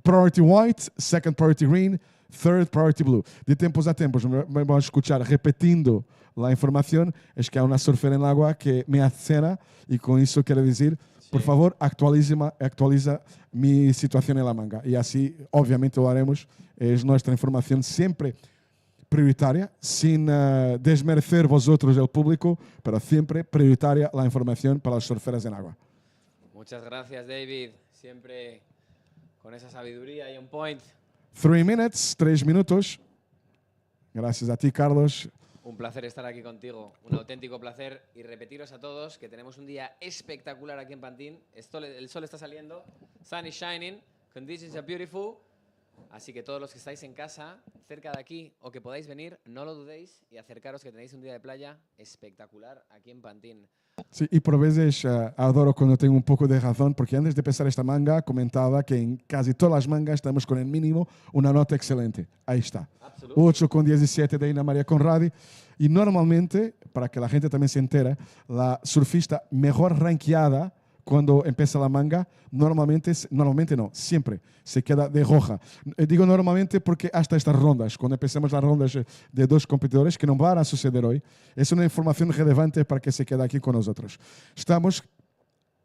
Speaker 1: Priority white, second priority green, third priority blue. De tempos a tempos vamos a escuchar repetindo la información. Es que hay una surfera en el agua que me acena y con eso quiero decir, por favor, actualiza mi situación en la manga. Y así, obviamente, lo haremos. Es nuestra información siempre prioritaria, sin desmerecer vosotros, el público, pero siempre prioritaria la información para las surferas en agua.
Speaker 3: Muchas gracias, David. Siempre con esa sabiduría y un point.
Speaker 1: 3 minutes, 3 minutos. Gracias a ti, Carlos.
Speaker 3: Un placer estar aquí contigo, un auténtico placer y repetiros a todos que tenemos un día espectacular aquí en Pantin. El sol está saliendo, sun is shining, conditions are beautiful, así que todos los que estáis en casa, cerca de aquí o que podáis venir, no lo dudéis y acercaros que tenéis un día de playa espectacular aquí en Pantin.
Speaker 1: Sí, y por veces adoro cuando tengo un poco de razón, porque antes de empezar esta manga comentaba que en casi todas las mangas estamos con el mínimo una nota excelente. Ahí está. 8,17 de Ina María Conradi. Y normalmente, para que la gente también se entere, la surfista mejor rankeada cuando empieza la manga, normalmente no, siempre se queda de roja. Digo normalmente porque hasta estas rondas, cuando empecemos las rondas de dos competidores, que no van a suceder hoy, es una información relevante para que se quede aquí con nosotros. Estamos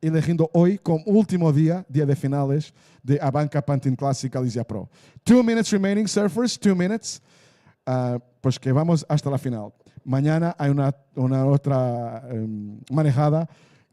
Speaker 1: eligiendo hoy como último día de finales de ABANCA Pantin Classic Galicia Pro. 2 minutes remaining, surfers, 2 minutes. Pues que vamos hasta la final. Mañana hay una otra manejada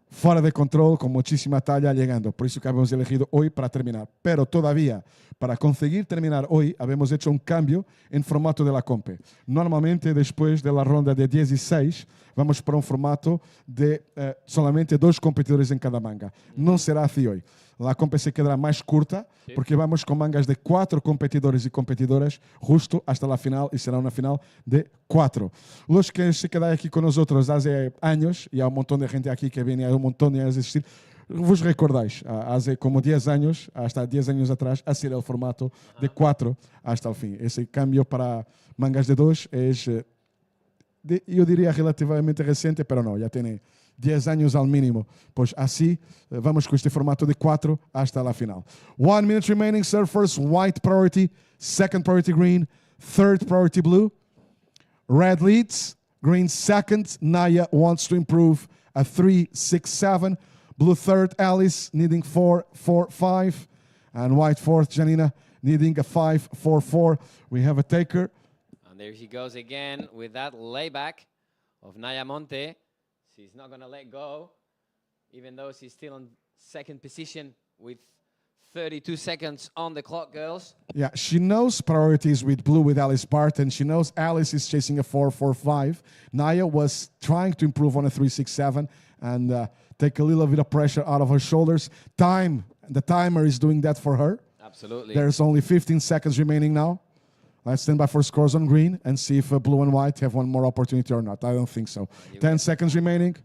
Speaker 1: fuera de control, con muchísima talla llegando. Por eso que hemos elegido hoy para terminar. Pero todavía, para conseguir terminar hoy, habíamos hecho un cambio en formato de la compe. Normalmente, después de la ronda de 16, vamos para un formato de solamente 2 competidores en cada manga. No será así hoy. La compe se quedará más corta, porque vamos con mangas de 4 competidores y competidoras justo hasta la final, y será una final de 4. Los que se quedan aquí con nosotros hace años, y hay un montón de gente aquí que viene, hay un montón de años de asistir, vos recordáis, hace como 10 años, hasta 10 años atrás, así era el formato de 4 hasta el fin. Ese cambio para mangas de 2 es, yo diría, relativamente reciente, pero no, ya tiene 10 años al mínimo. Pues así vamos con este formato de 4 hasta la final. 1 minute remaining, surfers, white priority, second priority green, third priority blue. Red leads, green second, Naya wants to improve a 3.67. Blue third, Alice needing 4.45. And white fourth, Janina needing a 5.44. We have a taker.
Speaker 3: And there she goes again with that layback of Naya Monte. She's not going to let go, even though she's still in second position with 32 seconds on the clock, girls.
Speaker 1: Yeah, she knows priorities with blue with Alice Barton. She knows Alice is chasing a 4.45. Naya was trying to improve on a 3.67 and take a little bit of pressure out of her shoulders. The timer is doing that for her.
Speaker 3: Absolutely.
Speaker 1: There's only 15 seconds remaining now. Let's stand by for scores on green and see if blue and white have one more opportunity or not. I don't think so. 10 seconds remaining.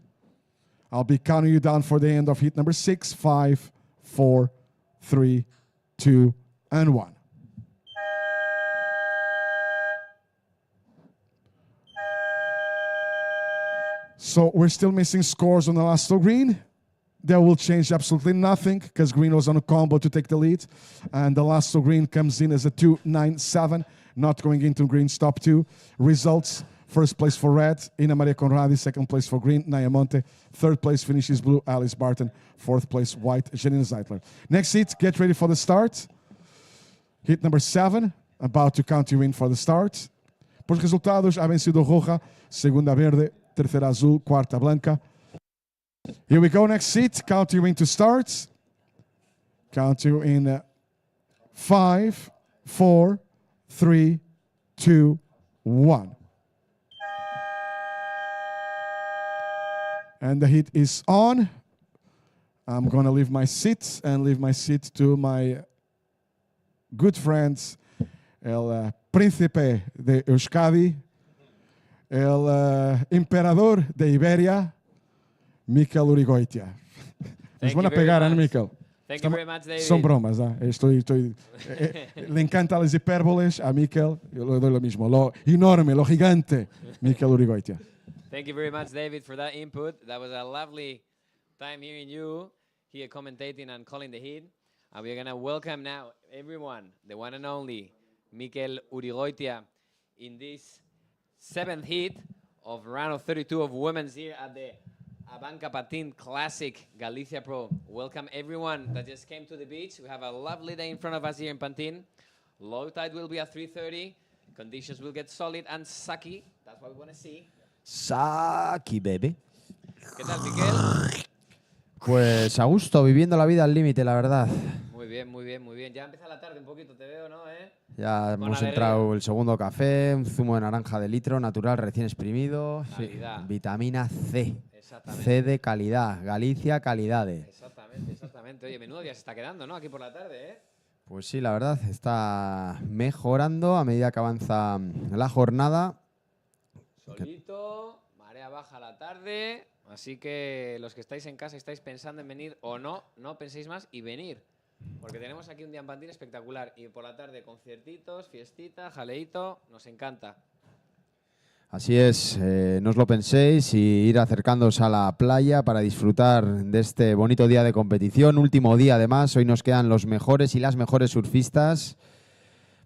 Speaker 1: I'll be counting you down for the end of heat number 6, 5, 4, 3, 2, and 1. So we're still missing scores on the last green. That will change absolutely nothing because green was on a combo to take the lead. And the last green comes in as a 2-9-7, not going into green's top two. Results, first place for red, Ina Maria Conradi. Second place for green, Naya Monte. Third place finishes blue, Alice Barton. Fourth place white, Janina Zeitler. Next heat, get ready for the start. Hit number 7, about to count you in for the start. Por resultados, ha vencido roja, segunda verde, terceira azul, quarta blanca. Here we go, next seat. Count you in to start. Count you in 5, 4, 3, 2, 1. And the heat is on. I'm going to leave my seat and leave my seat to my good friends, el príncipe de Euskadi, el emperador de Iberia, Mikel Urigoitia. Nos van a pegar, ¿eh, Mikel?
Speaker 3: Thank you very much, David.
Speaker 1: Son bromas, ¿eh? Le encantan las hipérboles a Mikel, yo le doy lo mismo. Lo enorme, lo gigante, Mikel Urigoitia.
Speaker 3: Thank you very much, David, for that input. That was a lovely time hearing you here commentating and calling the heat. And we're going to welcome now everyone, the one and only Mikel Urigoitia, in this 7th heat of round of 32 of women's here at the ABANCA Pantin Classic Galicia Pro. Welcome everyone that just came to the beach. We have a lovely day in front of us here in Pantin. Low tide will be at 3:30. Conditions will get solid and sucky. That's what we want to see.
Speaker 4: Saki, baby.
Speaker 3: ¿Qué tal, Mikel?
Speaker 6: Pues a gusto, viviendo la vida al límite, la verdad.
Speaker 3: Muy bien, muy bien, muy bien. Ya empieza la tarde un poquito, te veo, ¿no?
Speaker 6: Ya hemos
Speaker 3: alegría.
Speaker 6: entrado el segundo café, un zumo de naranja de litro, natural, recién exprimido. Sí,
Speaker 3: Calidad.
Speaker 6: vitamina C.
Speaker 3: Exactamente.
Speaker 6: C de calidad. Galicia, calidades.
Speaker 3: Exactamente, exactamente. Oye, menudo día se está quedando, ¿no? Aquí por la tarde, ¿eh?
Speaker 6: Pues sí, la verdad, está mejorando a medida que avanza la jornada.
Speaker 3: Solito, marea baja a la tarde. Así que los que estáis en casa, estáis pensando en venir o no, no penséis más y venir. Porque tenemos aquí un día en Pantin espectacular. Y por la tarde conciertitos, fiestita, jaleíto, nos encanta.
Speaker 6: Así es, no os lo penséis y ir acercándoos a la playa para disfrutar de este bonito día de competición. Último día además, hoy nos quedan los mejores y las mejores surfistas.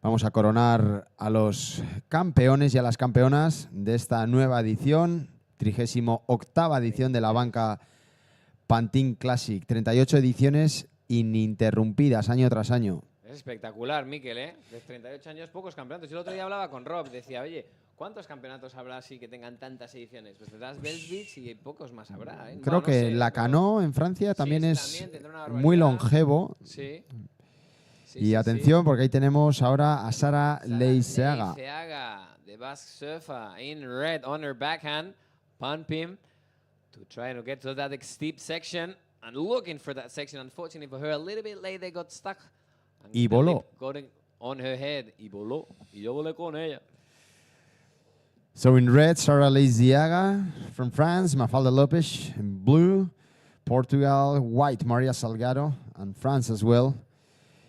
Speaker 6: Vamos a coronar a los campeones y a las campeonas de esta nueva edición, 38ª edición de la ABANCA Pantin Classic. 38 ediciones ininterrumpidas año tras año.
Speaker 3: Es espectacular, Mikel, ¿eh? De 38 años, pocos campeonatos. Yo el otro día hablaba con Rob, decía, oye, ¿cuántos campeonatos habrá así que tengan tantas ediciones? Pues te das Bells Beach y pocos más habrá, ¿eh?
Speaker 6: Creo
Speaker 3: No, no
Speaker 6: que
Speaker 3: sé,
Speaker 6: la
Speaker 3: pero-
Speaker 6: Cano en Francia también
Speaker 3: Sí,
Speaker 6: es
Speaker 3: también tendrá una
Speaker 6: muy
Speaker 3: barbaridad.
Speaker 6: longevo.
Speaker 3: Sí. Sí,
Speaker 6: Y
Speaker 3: sí,
Speaker 6: atención, porque ahí tenemos ahora a Sara
Speaker 3: Sara
Speaker 6: Leiseaga.
Speaker 3: Leiseaga, the Basque surfer, in red on her backhand, Pantin, to try to get to that steep section and looking for that section. Unfortunately for her, a little bit late, they got stuck. And
Speaker 6: Y
Speaker 3: the
Speaker 6: voló.
Speaker 3: lip got on her head. Y voló. Y yo volé con ella.
Speaker 6: So in red, Sara Leiseaga from France, Mafalda Lopes. In blue, Portugal, white, Maria Salgado, and France as well.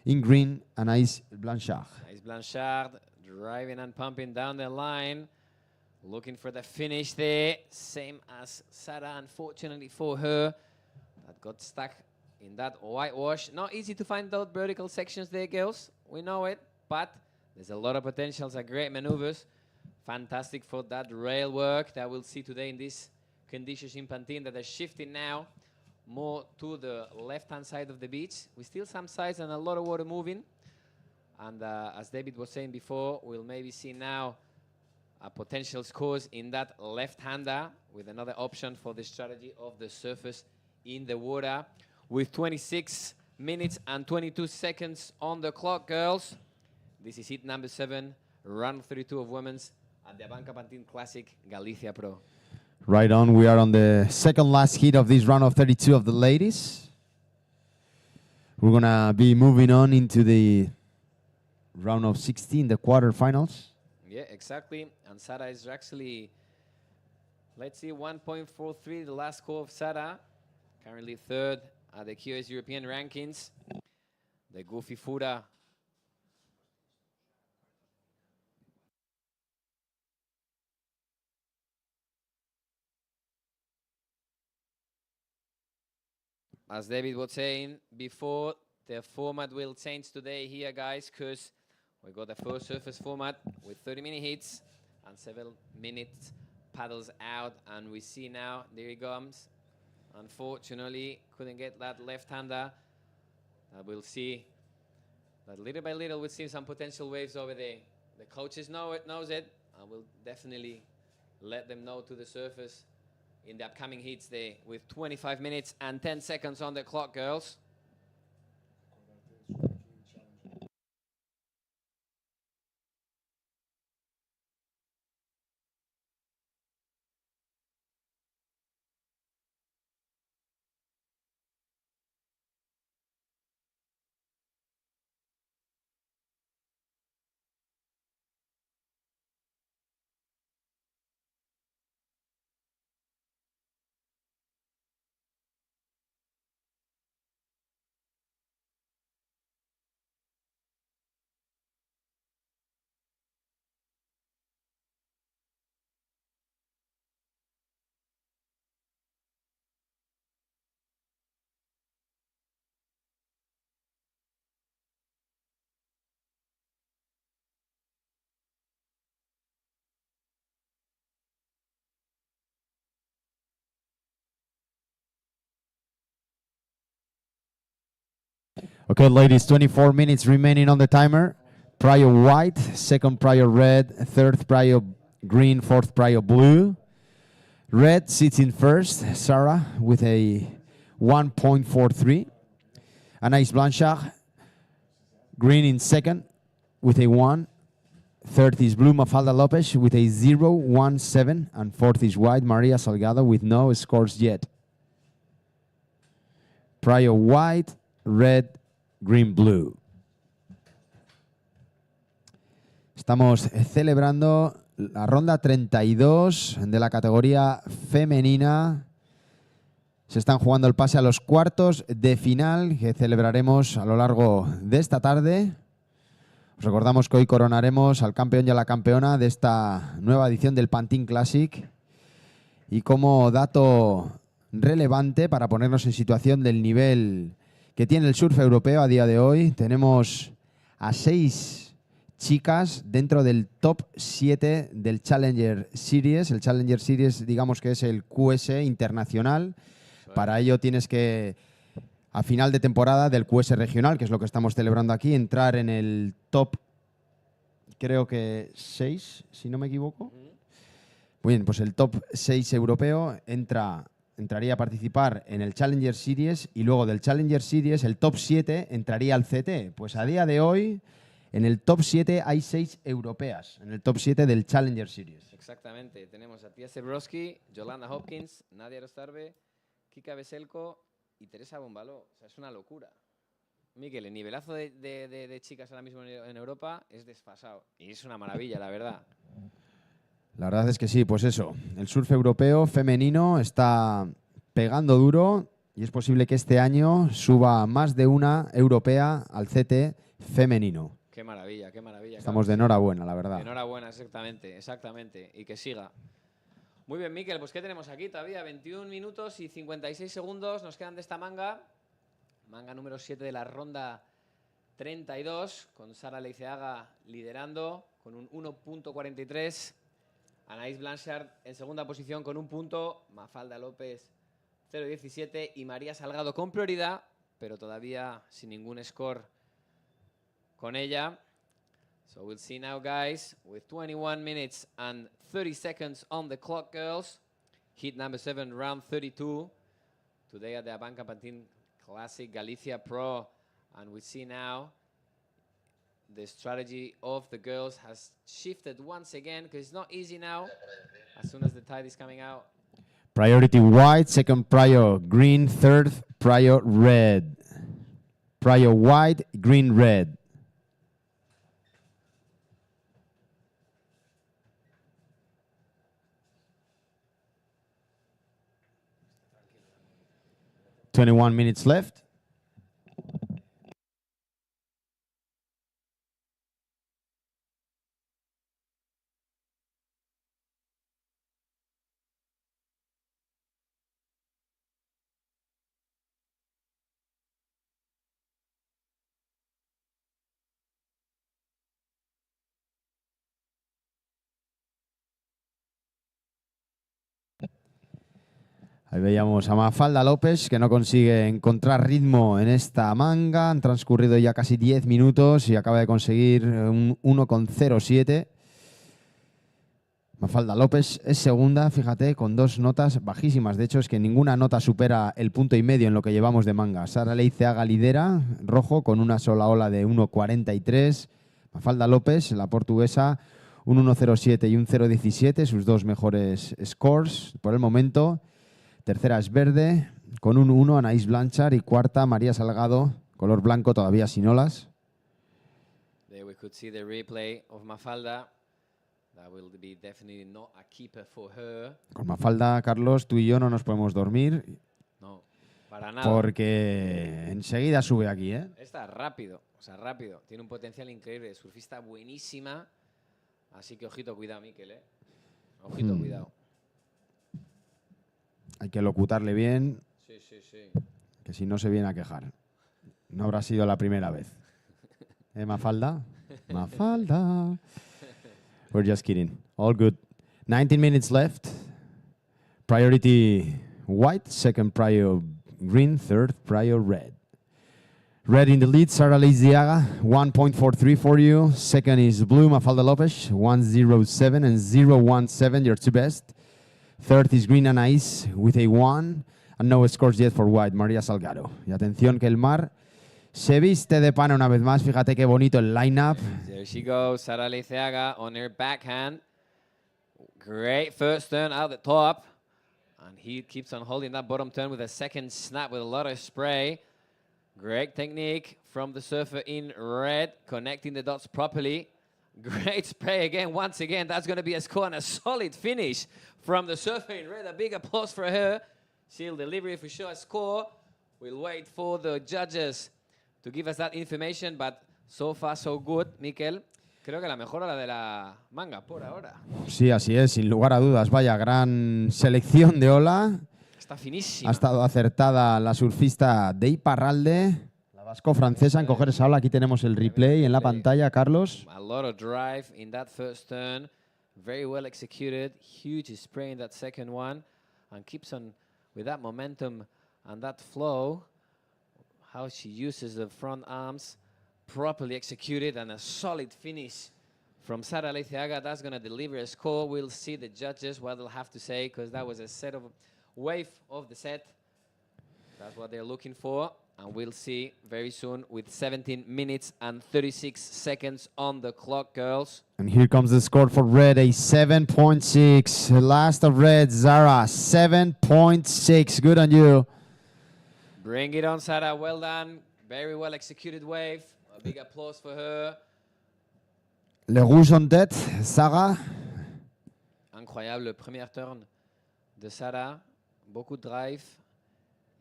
Speaker 6: In green, Anaïs Blanchard.
Speaker 3: Nice Blanchard driving and pumping down the line. Looking for the finish there. Same as Sara, unfortunately for her. That got stuck in that whitewash. Not easy to find those vertical sections there, girls. We know it. But there's a lot of potentials and great maneuvers. Fantastic for that rail work that we'll see today in these conditions in Pantin that are shifting now more to the left-hand side of the beach. We still some sides and a lot of water moving. And as David was saying before, we'll maybe see now a potential scores in that left-hander with another option for the strategy of the surface in the water. With 26 minutes and 22 seconds on the clock, girls. This is hit number 7, round 32 of women's at the ABANCA Pantin Classic Galicia Pro.
Speaker 6: Right on, we are on the second last heat of this round of 32 of the ladies. We're going to be moving on into the round of 16, the quarterfinals.
Speaker 3: Yeah, exactly. And Sara is actually, let's see, 1.43, the last score of Sara. Currently third at the QS European rankings. The Goofy Fura as David was saying before, the format will change today here, guys, because we got the first surface format with 30-minute hits and 7 minutes paddles out. And we see now, there he comes. Unfortunately, couldn't get that left-hander. We'll see that little by little we'll see some potential waves over there. The coaches knows it, and we'll definitely let them know to the surface in the upcoming heats there with 25 minutes and 10 seconds on the clock, girls.
Speaker 6: Okay, ladies, 24 minutes remaining on the timer. Prior white, second prior red, third prior green, fourth prior blue. Red sits in first, Sarah, with a 1.43. Anaïs Blanchard, green in second, with a 1. Third is blue, Mafalda Lopez, with a 0.17. And fourth is white, Maria Salgado, with no scores yet. Prior white, red, green, blue. Estamos celebrando la ronda 32 de la categoría femenina. Se están jugando el pase a los cuartos de final que celebraremos a lo largo de esta tarde. Os recordamos que hoy coronaremos al campeón y a la campeona de esta nueva edición del Pantin Classic. Y como dato relevante para ponernos en situación del nivel que tiene el surf europeo a día de hoy, tenemos a 6 chicas dentro del top 7 del Challenger Series. El Challenger Series, digamos que es el QS internacional. Para ello tienes que, a final de temporada del QS regional, que es lo que estamos celebrando aquí, entrar en el top, creo que 6, si no me equivoco. Muy bien, pues el top 6 europeo entraría a participar en el Challenger Series y luego del Challenger Series el top 7 entraría al CT. Pues a día de hoy en el top 7 hay 6 europeas, en el top 7 del Challenger Series.
Speaker 3: Exactamente. Tenemos a Tia Sebrowski, Yolanda Hopkins, Nadia Rostarbe, Kika Veselko y Teresa Bombaló. O sea, es una locura. Miquel, el nivelazo de chicas ahora mismo en Europa es desfasado. Y es una maravilla, la verdad.
Speaker 6: La verdad es que sí, pues eso. El surf europeo femenino está pegando duro y es posible que este año suba más de una europea al CT femenino.
Speaker 3: Qué maravilla, qué maravilla.
Speaker 6: Estamos de enhorabuena, la verdad.
Speaker 3: Enhorabuena, exactamente, exactamente. Y que siga. Muy bien, Miquel, pues ¿qué tenemos aquí todavía? 21 minutos y 56 segundos nos quedan de esta manga. Manga número 7 de la ronda 32, con Sara Leiceaga liderando con un 1.43. Anaïs Blanchard en segunda posición con un punto. Mafalda López 0.17 y María Salgado con prioridad, pero todavía sin ningún score con ella. So we'll see now, guys, with 21 minutes and 30 seconds on the clock, girls. Heat number 7, round 32. Today at the ABANCA Pantin Classic Galicia Pro. And we see now the strategy of the girls has shifted once again because it's not easy now as soon as the tide is coming out.
Speaker 6: Priority white, second prior green, third prior red. Prior white, green, red. "21 minutes left. Ahí veíamos a Mafalda López, que no consigue encontrar ritmo en esta manga. Han transcurrido ya casi 10 minutos y acaba de conseguir un 1,07. Mafalda López es segunda, fíjate, con 2 notas bajísimas. De hecho, es que ninguna nota supera el 1,5 en lo que llevamos de manga. Sara Leiceaga lidera, rojo, con una sola ola de 1,43. Mafalda López, la portuguesa, un 1,07 y un 0,17, sus 2 mejores scores por el momento. Tercera es verde, con un 1, Anaís Blanchard. Y cuarta, María Salgado, color blanco, todavía sin olas.
Speaker 3: There we could see the replay of Mafalda. That will be definitely not a keeper for her.
Speaker 6: Con Mafalda, Carlos, tú y yo no nos podemos dormir
Speaker 3: No, para nada.
Speaker 6: porque enseguida sube aquí, ¿eh?
Speaker 3: Está rápido, o sea, rápido. Tiene un potencial increíble. Surfista buenísima. Así que ojito, cuidado, Mikel, ¿eh? Ojito, cuidado.
Speaker 6: Hay que locutarle bien,
Speaker 3: Sí, sí, sí.
Speaker 6: que si no se viene a quejar. No habrá sido la primera vez. ¿Eh, Mafalda? Mafalda. We're just kidding. All good. 19 minutes left. Priority white, second prior green, third prior red. Red in the lead, Sara Leiceaga, 1.43 for you. Second is blue, Mafalda Lopez, 1.07 and 0.17, your two best. Third is green Anaís with a 1. And no scores yet for white, María Salgado. Y atención que el mar se viste de pana una vez más. Fíjate qué bonito el line-up.
Speaker 3: There she goes, Sara Leiceaga on her backhand. Great first turn out the top. And he keeps on holding that bottom turn with a second snap with a lot of spray. Great technique from the surfer in red, connecting the dots properly. Great spray again, once again. That's going to be a score and a solid finish from the surfer in red. A big applause for her. She'll deliver for sure a score. We'll wait for the judges to give us that information, but so far so good, Mikel. Creo que la mejor la de la manga por ahora.
Speaker 6: Sí, así es, sin lugar a dudas. Vaya, gran selección de ola.
Speaker 3: Está finísima.
Speaker 6: Ha estado acertada la surfista de Iparralde, la vasco-francesa, en coger esa ola. Aquí tenemos el replay en la pantalla, Carlos.
Speaker 3: A lot of drive in that first turn. Very well executed. Huge spray in that second one. And keeps on with that momentum and that flow. How she uses the front arms. Properly executed and a solid finish from Sara Leiceaga. That's going to deliver a score. We'll see the judges, what they'll have to say, because that was a set of wave of the set. That's what they're looking for. And we'll see very soon with 17 minutes and 36 seconds on the clock, girls.
Speaker 6: And here comes the score for red, a 7.6. Last of red, Zara, 7.6. Good on you.
Speaker 3: Bring it on, Sara. Well done. Very well executed wave. A big applause for her.
Speaker 6: Le rouge en tête, Sarah.
Speaker 3: Incroyable, le premier turn de Sara. Beaucoup de drive.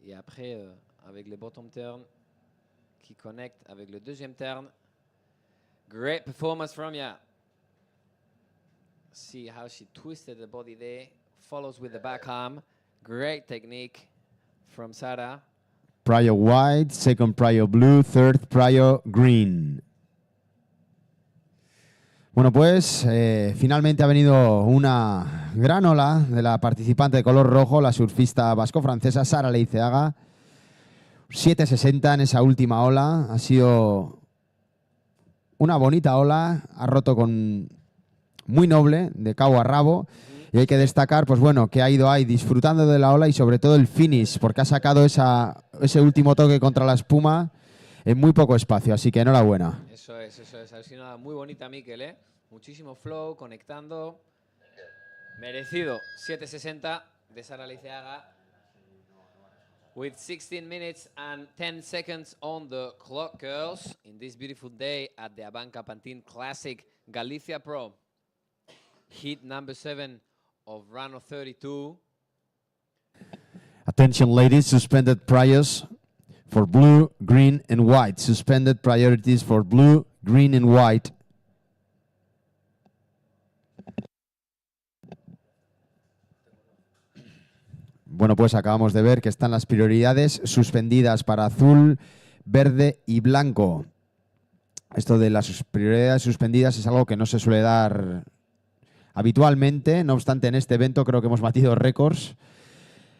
Speaker 3: Et après, avec le bottom turn qui connecte avec le deuxième turn. Great performance from ya. See how she twisted the body there. Follows with the back arm. Great technique from Sara.
Speaker 6: Prior white, second prior blue, third prior green. Bueno, pues finalmente ha venido una gran ola de la participante de color rojo, la surfista vasco-francesa Sara Leiceaga. 7.60 en esa última ola. Ha sido una bonita ola. Ha roto con muy noble, de cabo a rabo. Y hay que destacar, pues bueno, que ha ido ahí disfrutando de la ola y sobre todo el finish, porque ha sacado ese último toque contra la espuma en muy poco espacio. Así que enhorabuena.
Speaker 3: Eso es. Ha sido una muy bonita, Mikel, ¿eh? Muchísimo flow, conectando. Merecido. 7.60 de Sara Leiceaga. With 16 minutes and 10 seconds on the clock, girls, in this beautiful day at the ABANCA Pantin Classic Galicia Pro. Heat number 7 of round of 32.
Speaker 6: Attention, ladies, suspended priors for blue, green, and white. Suspended priorities for blue, green, and white. Bueno, pues acabamos de ver que están las prioridades suspendidas para azul, verde y blanco. Esto de las prioridades suspendidas es algo que no se suele dar habitualmente. No obstante, en este evento creo que hemos batido récords.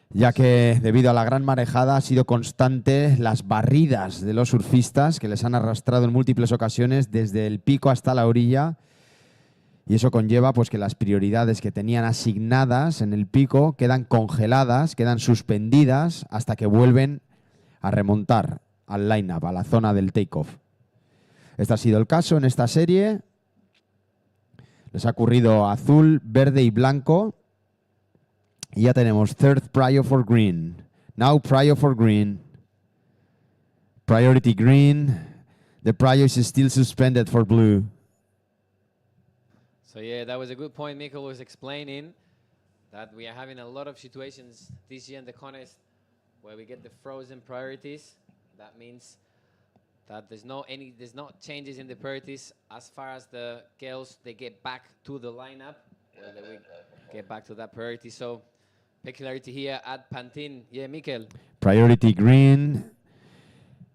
Speaker 6: ya que debido a la gran marejada ha sido constante las barridas de los surfistas que les han arrastrado en múltiples ocasiones desde el pico hasta la orilla, y eso conlleva pues que las prioridades que tenían asignadas en el pico quedan congeladas, quedan suspendidas hasta que vuelven a remontar al line-up, a la zona del take-off. Este ha sido el caso en esta serie. Les ha ocurrido azul, verde y blanco. Y ya tenemos third prio for green. Now prio for green. Priority green. The prio is still suspended for blue.
Speaker 3: So yeah, that was a good point Mikkel was explaining, that we are having a lot of situations this year in the contest where we get the frozen priorities. That means that there's no changes in the priorities as far as the girls, they get back to the lineup, where they will get back to that priority. So peculiarity here at Pantin. Yeah, Mikkel.
Speaker 6: Priority green.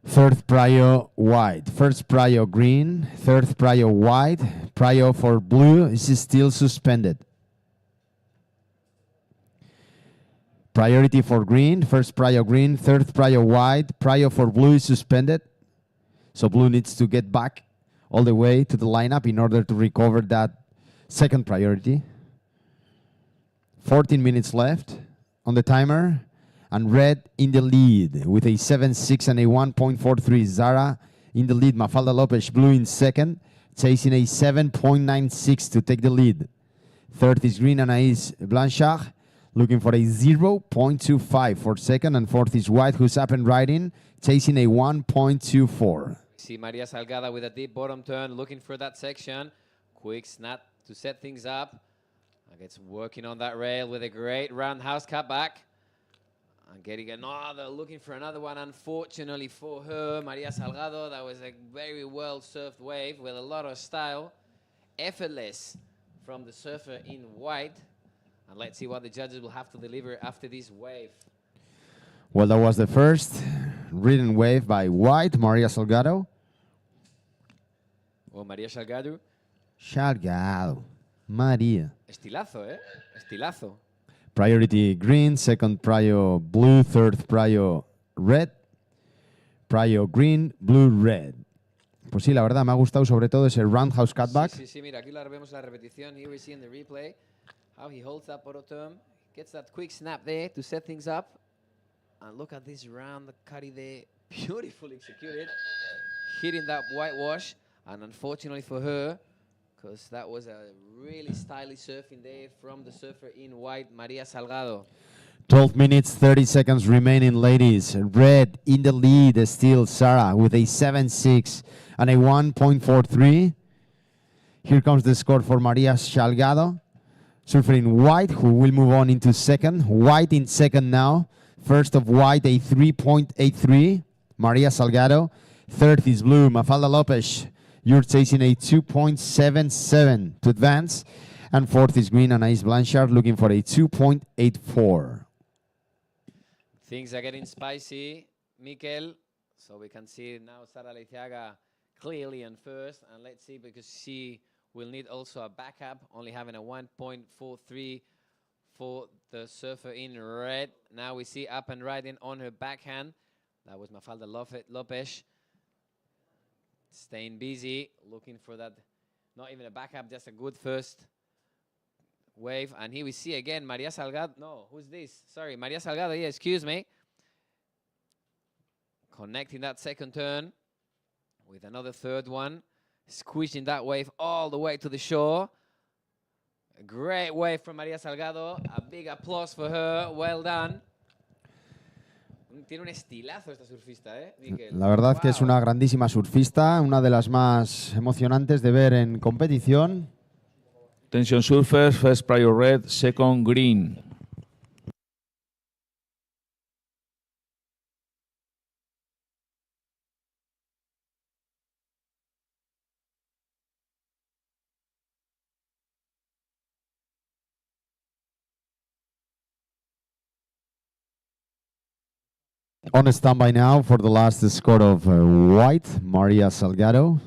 Speaker 6: Third prio white. First prio green. Third prio white. Prio for blue is still suspended. Priority for green. First prio green. Third prio white. Prio for blue is suspended. So blue needs to get back all the way to the lineup in order to recover that second priority. 14 minutes left on the timer. And red in the lead with a 7.6 and a 1.43. Zara in the lead. Mafalda Lopez blue in second, chasing a 7.96 to take the lead. Third is green Anaïs Blanchard, looking for a 0.25 for second. And fourth is white, who's up and riding, chasing a 1.24.
Speaker 3: See Maria Salgada with a deep bottom turn, looking for that section. Quick snap to set things up. Gets working on that rail with a great roundhouse cutback. And getting another, looking for another one. Unfortunately for her, Maria Salgado, that was a very well-surfed wave with a lot of style. Effortless from the surfer in white. And let's see what the judges will have to deliver after this wave.
Speaker 6: Well, that was the first ridden wave by white, Maria Salgado.
Speaker 3: Oh, Maria Salgado.
Speaker 6: Salgado. Maria.
Speaker 3: Estilazo, ¿eh? Estilazo.
Speaker 6: Priority green, second prio blue, third prio red, prio green, blue, red. Pues sí, la verdad me ha gustado sobre todo ese roundhouse cutback.
Speaker 3: Sí, mira, aquí vemos la repetición. Here we see in the replay how he holds that bottom turn, gets that quick snap there to set things up. And look at this round cutty there, beautifully executed, hitting that whitewash. And unfortunately for her, because that was a really stylish surfing there from the surfer in white, Maria Salgado.
Speaker 6: 12 minutes, 30 seconds remaining, ladies. Red in the lead, still Sarah with a 7.6 and a 1.43. Here comes the score for Maria Salgado. Surfer in white, who will move on into second. White in second now. First of white, a 3.83. Maria Salgado. Third is blue, Mafalda Lopez. You're chasing a 2.77 to advance. And fourth is green, Anaïs Blanchard, looking for a 2.84.
Speaker 3: Things are getting spicy, Mikel. So we can see now Sara Leiciaga clearly on first. And let's see, because she will need also a backup, only having a 1.43 for the surfer in red. Now we see up and riding on her backhand. That was Mafalda Lopez. Staying busy, looking for that, not even a backup, just a good first wave. And here we see again Maria Salgado. No, who's this? Sorry, Maria Salgado, yeah, excuse me. Connecting that second turn with another third one. Squishing that wave all the way to the shore. A great wave from Maria Salgado. A big applause for her. Well done. Tiene un estilazo esta surfista, Mikel.
Speaker 6: La verdad que es una grandísima surfista, una de las más emocionantes de ver en competición.
Speaker 7: Attention surfers, first prior red, second green.
Speaker 6: On standby now for the last score of white, Maria Salgado.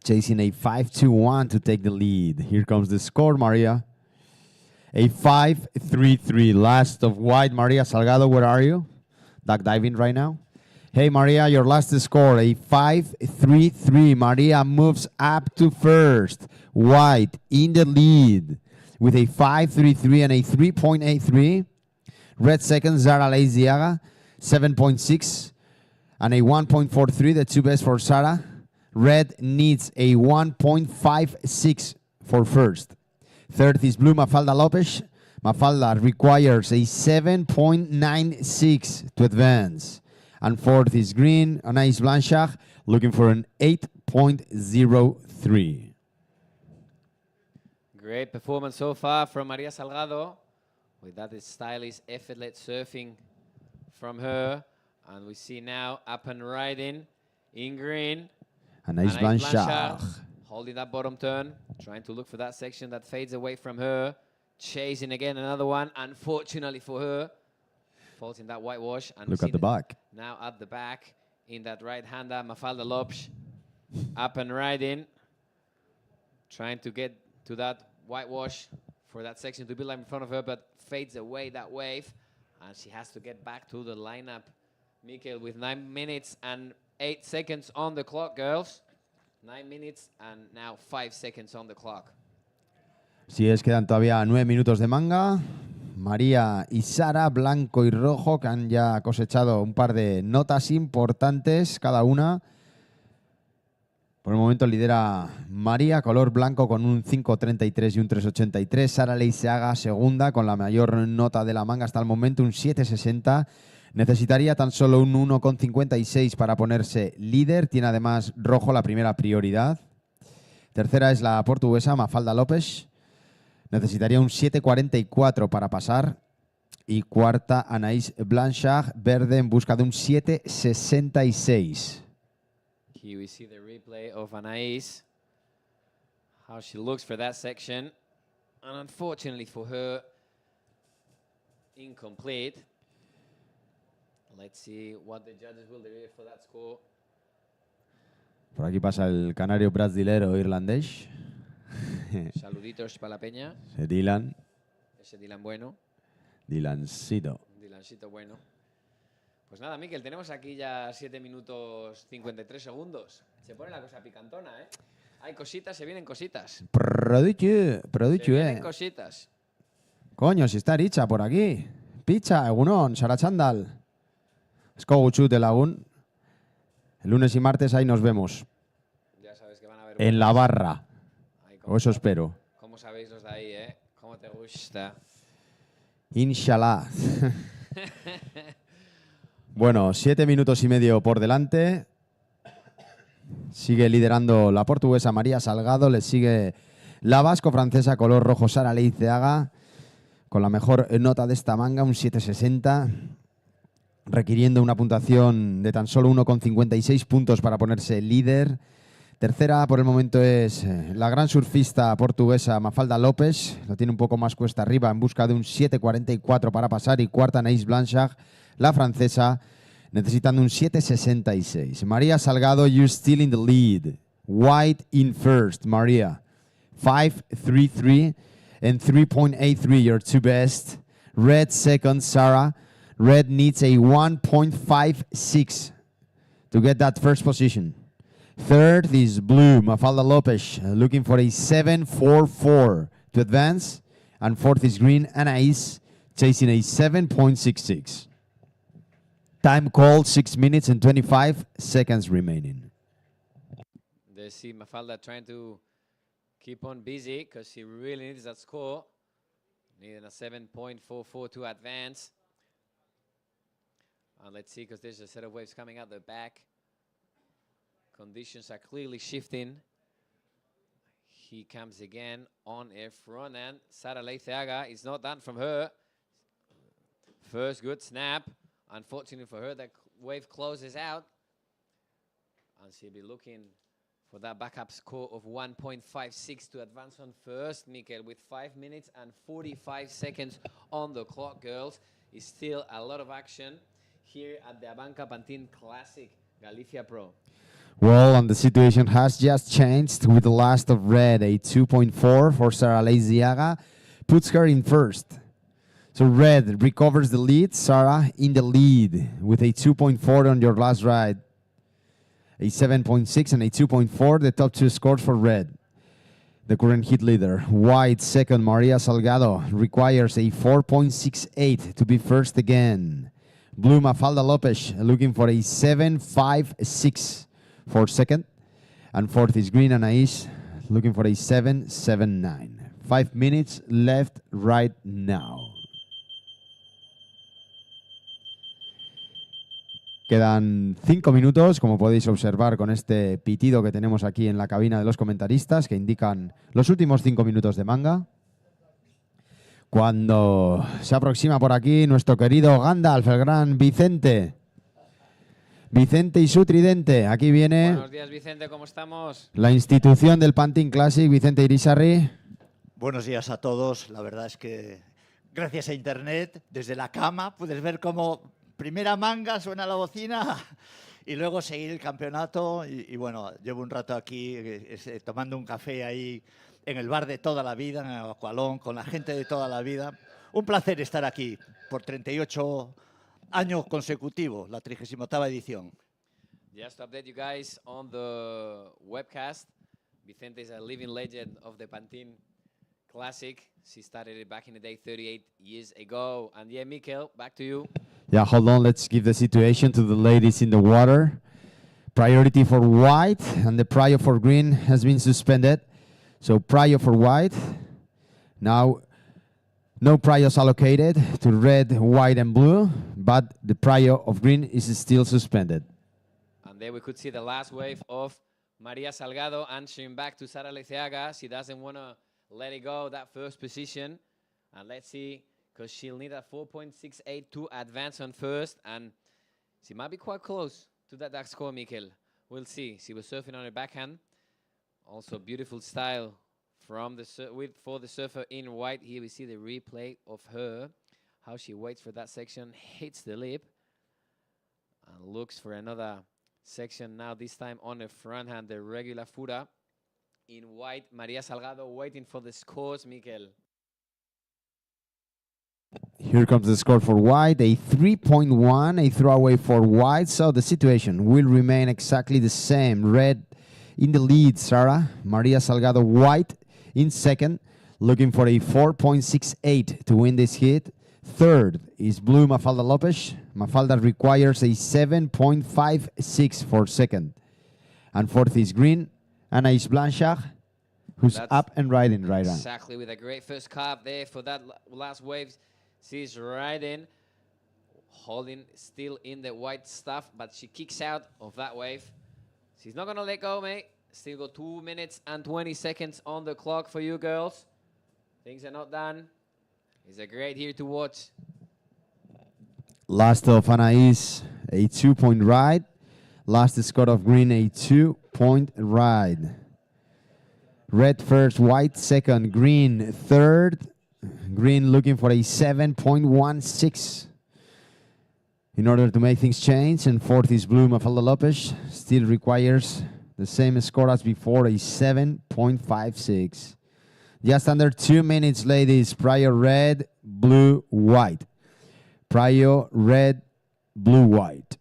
Speaker 6: Chasing a 5.21 to take the lead. Here comes the score, Maria. A 5-3-3. Last of white. Maria Salgado, where are you? Duck diving right now. Hey, Maria, your last score, a 5-3-3. Maria moves up to first. White in the lead with a 5-3-3 and a 3.83. Red second, Zara Leiziaga, 7.6 and a 1.43, the two best for Sara. Red needs a 1.56 for first. Third is blue, Mafalda Lopez. Mafalda requires a 7.96 to advance. And fourth is green, Anaïs Blanchard, looking for an 8.03.
Speaker 3: Great performance so far from Maria Salgado. With that stylish, effortless surfing from her. And we see now up and riding in green.
Speaker 6: Anaïs Blanchard.
Speaker 3: Holding that bottom turn, trying to look for that section that fades away from her. Chasing again another one. Unfortunately for her, falls in that whitewash. And
Speaker 6: Look at the back.
Speaker 3: Now at the back, in that right-hander, Mafalda Lopes, up and riding, trying to get to that whitewash for that section to be like in front of her, but fades away that wave, and she has to get back to the lineup. Mikel with 9 minutes and 8 seconds on the clock, girls. 9 minutes and now 5 seconds on the clock.
Speaker 6: Sí, quedan todavía 9 minutos de manga. María y Sara, blanco y rojo, que han ya cosechado un par de notas importantes cada una. Por el momento lidera María, color blanco, con un 5.33 y un 3.83. Sara Leiziaga, segunda, con la mayor nota de la manga hasta el momento, un 7.60. Necesitaría tan solo un 1.56 para ponerse líder. Tiene además rojo la primera prioridad. Tercera es la portuguesa Mafalda Lopez. Necesitaría un 7.44 para pasar. Y cuarta, Anaïs Blanchard, verde, en busca de un 7.66.
Speaker 3: Here we see the replay of Anaïs, how she looks for that section. And unfortunately for her, incomplete. Let's see what the judges will deliver for that score.
Speaker 6: Por aquí pasa el canario brasilero irlandés.
Speaker 3: Saluditos para la peña.
Speaker 6: Dylan.
Speaker 3: Ese Dylan bueno.
Speaker 6: Dylancito.
Speaker 3: Dylancito bueno. Pues nada, Mikel, tenemos aquí ya 7 minutos 53 segundos. Se pone la cosa picantona, ¿eh? Hay cositas, se vienen cositas.
Speaker 6: Produce,
Speaker 3: Se vienen cositas.
Speaker 6: Coño, si está Richa por aquí. Picha, Egunon, Sarachandal. Escoguchut de Lagún. El lunes y martes ahí nos vemos.
Speaker 3: Ya sabes que van a haber...
Speaker 6: En la barra.
Speaker 3: Ahí,
Speaker 6: O eso espero.
Speaker 3: ¿Cómo sabéis los de ahí, eh? ¿Cómo te gusta?
Speaker 6: Inshallah. Bueno, 7 minutos y medio por delante. Sigue liderando la portuguesa María Salgado. Le sigue la vasco-francesa color rojo Sara Leiziaga, con la mejor nota de esta manga, un 7.60, requiriendo una puntuación de tan solo 1.56 puntos para ponerse líder. Tercera por el momento es la gran surfista portuguesa Mafalda Lopez. Lo tiene un poco más cuesta arriba, en busca de un 7.44 para pasar. Y cuarta, Anaïs Blanchard, la francesa, necesitando un 7.66. María Salgado, you're still in the lead. White in first, María. 5.33 and 3.83, your two best. Red second, Sara. Red needs a 1.56 to get that first position. Third is blue, Mafalda Lopez, looking for a 7.44 to advance. And fourth is green, Anaïs, chasing a 7.66. Time called, 6 minutes and 25 seconds remaining.
Speaker 3: They see Mafalda trying to keep on busy because she really needs that score. Needing a 7.44 to advance. And let's see, because there's a set of waves coming out the back. Conditions are clearly shifting. He comes again on a front end. Sara Leiziaga is not done from her. First good snap. Unfortunately for her, that wave closes out. And she'll be looking for that backup score of 1.56 to advance on first. Mikel, with 5 minutes and 45 seconds on the clock, girls, is still a lot of action here at the ABANCA Pantin Classic Galicia Pro.
Speaker 6: Well, and the situation has just changed with the last of red, a 2.4 for Sara Leiziaga. puts her in first. So red recovers the lead. Sarah in the lead with a 2.4 on your last ride. A 7.6 and a 2.4, the top two scores for red. The current heat leader. White second, Maria Salgado, requires a 4.68 to be first again. Blue, Mafalda Lopez, looking for a 7.56 for second. And fourth is green, Anais, looking for a 7.79. 5 minutes left right now. Quedan 5 minutos, como podéis observar con este pitido que tenemos aquí en la cabina de los comentaristas, que indican los últimos 5 minutos de manga. Cuando se aproxima por aquí nuestro querido Gandalf, el gran Vicente. Vicente y su tridente. Aquí viene
Speaker 3: Buenos días, Vicente, ¿cómo estamos?
Speaker 6: la institución del Pantin Classic, Vicente Irisarri.
Speaker 8: Buenos días a todos. La verdad es que gracias a Internet, desde la cama, puedes ver cómo primera manga suena la bocina y luego seguir el campeonato. Y bueno, llevo un rato aquí tomando un café ahí en el bar de toda la vida, en el Aqualón, con la gente de toda la vida. Un placer estar aquí por 38 años consecutivos, la 38ª edición.
Speaker 3: Just to update you guys on the webcast, Vicente is a living legend of the Pantin Classic. She started it back in the day 38 years ago. And yeah, Mikel, back to you.
Speaker 6: Yeah, hold on. Let's give the situation to the ladies in the water. Priority for white and the prio for green has been suspended. So prio for white. Now, no priors allocated to red, white, and blue, but the prio of green is still suspended.
Speaker 3: And there we could see the last wave of Maria Salgado answering back to Sara Leceaga. She doesn't want to let it go, that first position. And let's see, because she'll need a 4.68 to advance on first. And she might be quite close to that score, Mikel. We'll see. She was surfing on her backhand. Also beautiful style from the for the surfer in white. Here we see the replay of her, how she waits for that section, hits the lip, and looks for another section now, this time on the front hand, the regular footer. In white, Maria Salgado waiting for the scores, Mikel.
Speaker 6: Here comes the score for white, a 3.1, a throwaway for white. So the situation will remain exactly the same. Red in the lead, Sarah. Maria Salgado white in second, looking for a 4.68 to win this hit. Third is blue, Mafalda Lopez. Mafalda requires a 7.56 for second. And fourth is green, Anaïs Blanchard, who's
Speaker 3: That's
Speaker 6: up and riding right now.
Speaker 3: Exactly, with a great first carve there for that last wave. She's riding, holding still in the white stuff, but she kicks out of that wave. She's not going to let go, mate. Still got 2 minutes and 20 seconds on the clock for you girls. Things are not done. It's a great here to watch.
Speaker 6: Last of Anaïs, a 2-point ride. Last score of green, a 2-point ride. Red first, white second, green third. Green looking for a 7.16 in order to make things change. And fourth is blue, Mafalda Lopez. Still requires the same score as before, a 7.56. Just under 2 minutes, ladies. Prior red, blue, white. Prior red, blue, white.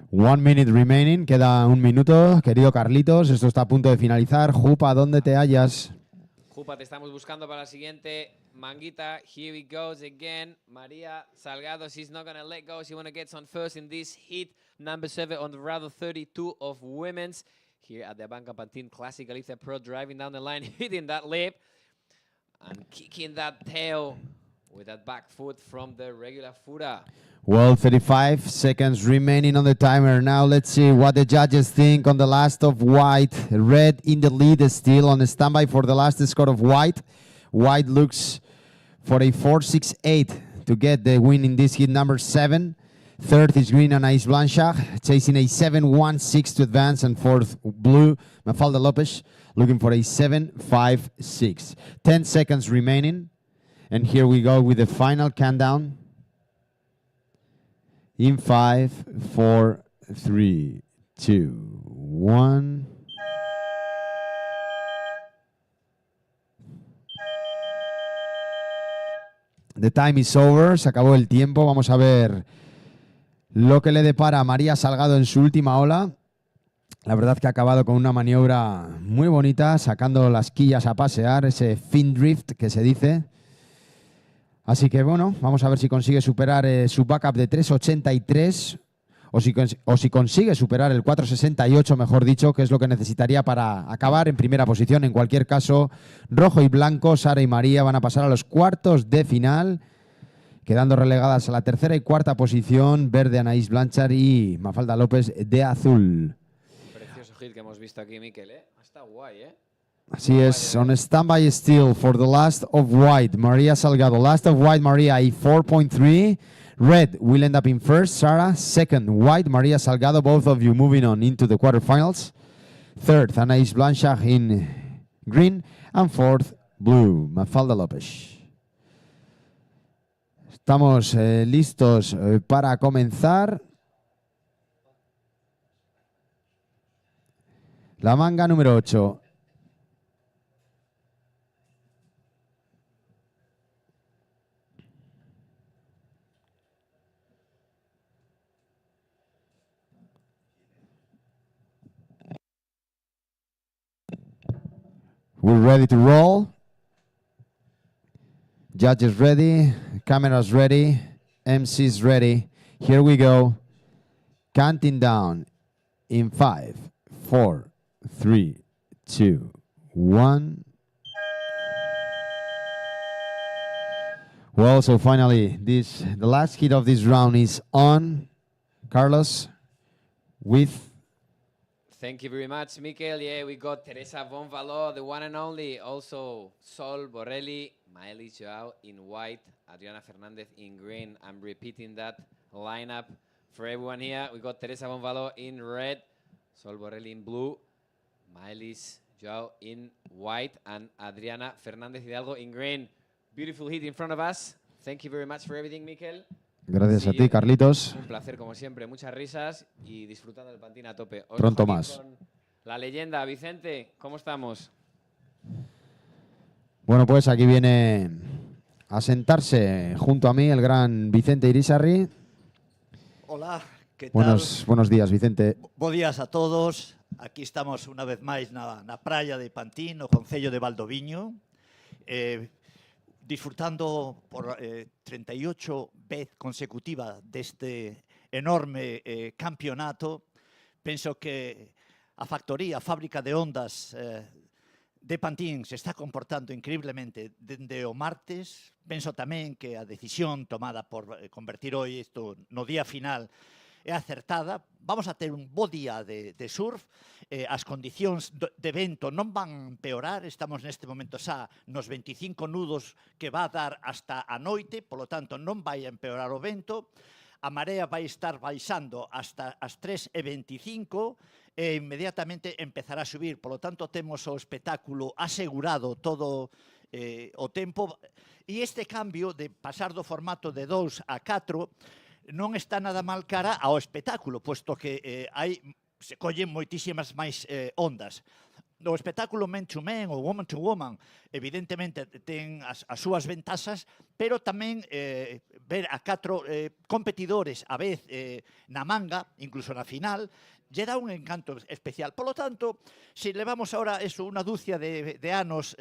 Speaker 6: One minute remaining, queda un minuto. Querido Carlitos, esto está a punto de finalizar. Jupa, ¿dónde te hallas?
Speaker 3: Jupa, te estamos buscando para la siguiente manguita. Here it goes again. Maria Salgado, she's not going to let go. She want to get on first in this heat number 7 on the round 32 of women's. Here at the ABANCA Pantin Classic, Galicia Pro driving down the line, hitting that lip and kicking that tail with that back foot from the regular footer.
Speaker 6: Well, 35 seconds remaining on the timer. Now let's see what the judges think on the last of white. Red in the lead still on standby for the last score of white. White looks for a 4-6-8 to get the win in this hit number 7. Third is green and Anaïs Blanchard, chasing a 7-1-6 to advance. And fourth, blue, Mafalda Lopez, looking for a 7-5-6. 10 seconds remaining. And here we go with the final countdown. In 5, 4, 3, 2, 1. The time is over. Se acabó el tiempo. Vamos a ver lo que le depara a María Salgado en su última ola. La verdad que ha acabado con una maniobra muy bonita, sacando las quillas a pasear, ese fin drift que se dice. Así que bueno, vamos a ver si consigue superar su backup de 3.83 o si consigue superar el 4.68, mejor dicho, que es lo que necesitaría para acabar en primera posición. En cualquier caso, rojo y blanco, Sara y María van a pasar a los cuartos de final, quedando relegadas a la tercera y cuarta posición, verde Anaïs Blanchard y Mafalda López de azul.
Speaker 3: Precioso hit que hemos visto aquí, Mikel, ¿eh? Está guay, ¿eh?
Speaker 6: Así es, on standby still for the last of white, María Salgado. Last of white, María, a 4.3. Red will end up in first, Sara. Second, white, María Salgado. Both of you moving on into the quarterfinals. Third, Anaïs Blanchard in green. And fourth, blue, Mafalda López. Estamos listos para comenzar. La manga número 8. We're ready to roll. Judges ready, cameras ready, MCs ready. Here we go. Counting down in 5, 4, 3, 2, 1. Well, so finally, the last hit of this round is on. Carlos, with...
Speaker 3: Thank you very much, Mikel. Yeah, we got Teresa Bonvalot, the one and only. Also, Sol Borrelli, Maëlys Joao in white, Adriana Fernandez in green. I'm repeating that lineup for everyone here. We got Teresa Bonvalot in red, Sol Borrelli in blue, Maëlys Joao in white, and Adriana Fernandez Hidalgo in green. Beautiful hit in front of us. Thank you very much for everything, Mikel.
Speaker 6: Gracias a ti, Carlitos.
Speaker 3: Un placer, como siempre. Muchas risas y disfrutando del Pantin a tope. Os
Speaker 6: Pronto
Speaker 3: dejo aquí
Speaker 6: más.
Speaker 3: con la leyenda, Vicente, ¿cómo estamos?
Speaker 6: Bueno, pues aquí viene a sentarse junto a mí el gran Vicente Irisarri.
Speaker 8: Hola, ¿qué tal?
Speaker 6: Buenos días, Vicente.
Speaker 8: Bos días a todos. Aquí estamos unha vez máis na praia de Pantin, no concello de Valdoviño. Disfrutando por 38 vez consecutiva deste enorme campeonato. Penso que a fábrica de ondas de Pantin se está comportando increíblemente dende o martes. Penso tamén que a decisión tomada por convertir hoy isto no día final é acertada. Vamos a ter un bo día de surf. As condicións de vento non van empeorar. Estamos neste momento xa nos 25 nudos que va a dar hasta a noite, polo tanto non vai a empeorar o vento. A marea vai estar baixando hasta as 3:25 e inmediatamente empezará a subir. Polo tanto, temos o espectáculo asegurado todo o tempo. E este cambio de pasar do formato de 2 a 4 non está nada mal cara ao espectáculo, posto que se collen moitísimas máis ondas. O espectáculo Man to Man ou Woman to Woman evidentemente ten as súas ventaxas, pero tamén ver a 4 competidores a vez na manga, incluso na final, lle dá un encanto especial. Por lo tanto, se levamos ahora unha dúcia de anos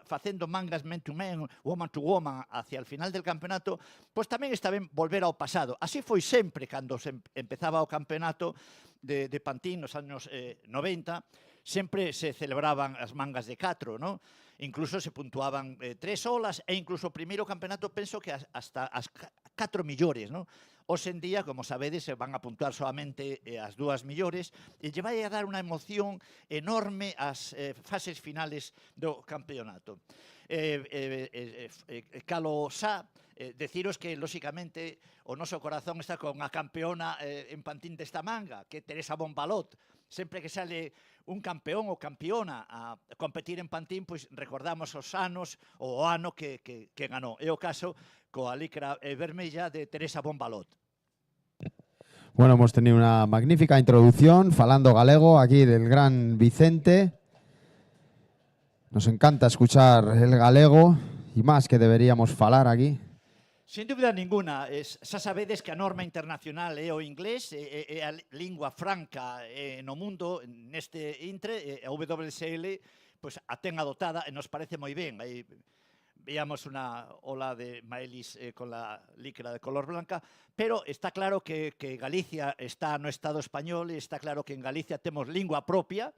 Speaker 8: facendo mangas Man to Man, Woman to Woman hacia el final del campeonato, pois tamén está ben volver ao pasado. Así foi sempre cando se empezaba o campeonato de Pantin nos anos 90. sempre se celebraban as mangas de 4, non? Incluso se puntuaban 3 olas e incluso o primeiro campeonato penso que hasta as 4 millores, non? Hoxe en día, como sabedes, se van a puntuar solamente as 2 millores e lle vai a dar unha emoción enorme ás fases finales do campeonato. Calo xa, deciros que, lóxicamente, o noso corazón está con a campeona en Pantin desta manga, que é Teresa Bombalot. Sempre que sale un campeón ou campeona a competir en Pantin, pois recordamos os anos ou o ano que ganou. É o caso coa licra vermella de Teresa Bombalot.
Speaker 6: Bueno, hemos tenido una magnífica introducción, falando galego, aquí del gran Vicente. Nos encanta escuchar el galego, y más que deberíamos falar aquí.
Speaker 8: Sin dúbida ninguna, xa sabedes que a norma internacional é o inglés, é a lingua franca no mundo, neste intre, a WSL, pois a ten adotada e nos parece moi ben. Aí veíamos unha ola de Maelis con la licra de color blanca, pero está claro que Galicia está no Estado español e está claro que en Galicia temos lingua propia,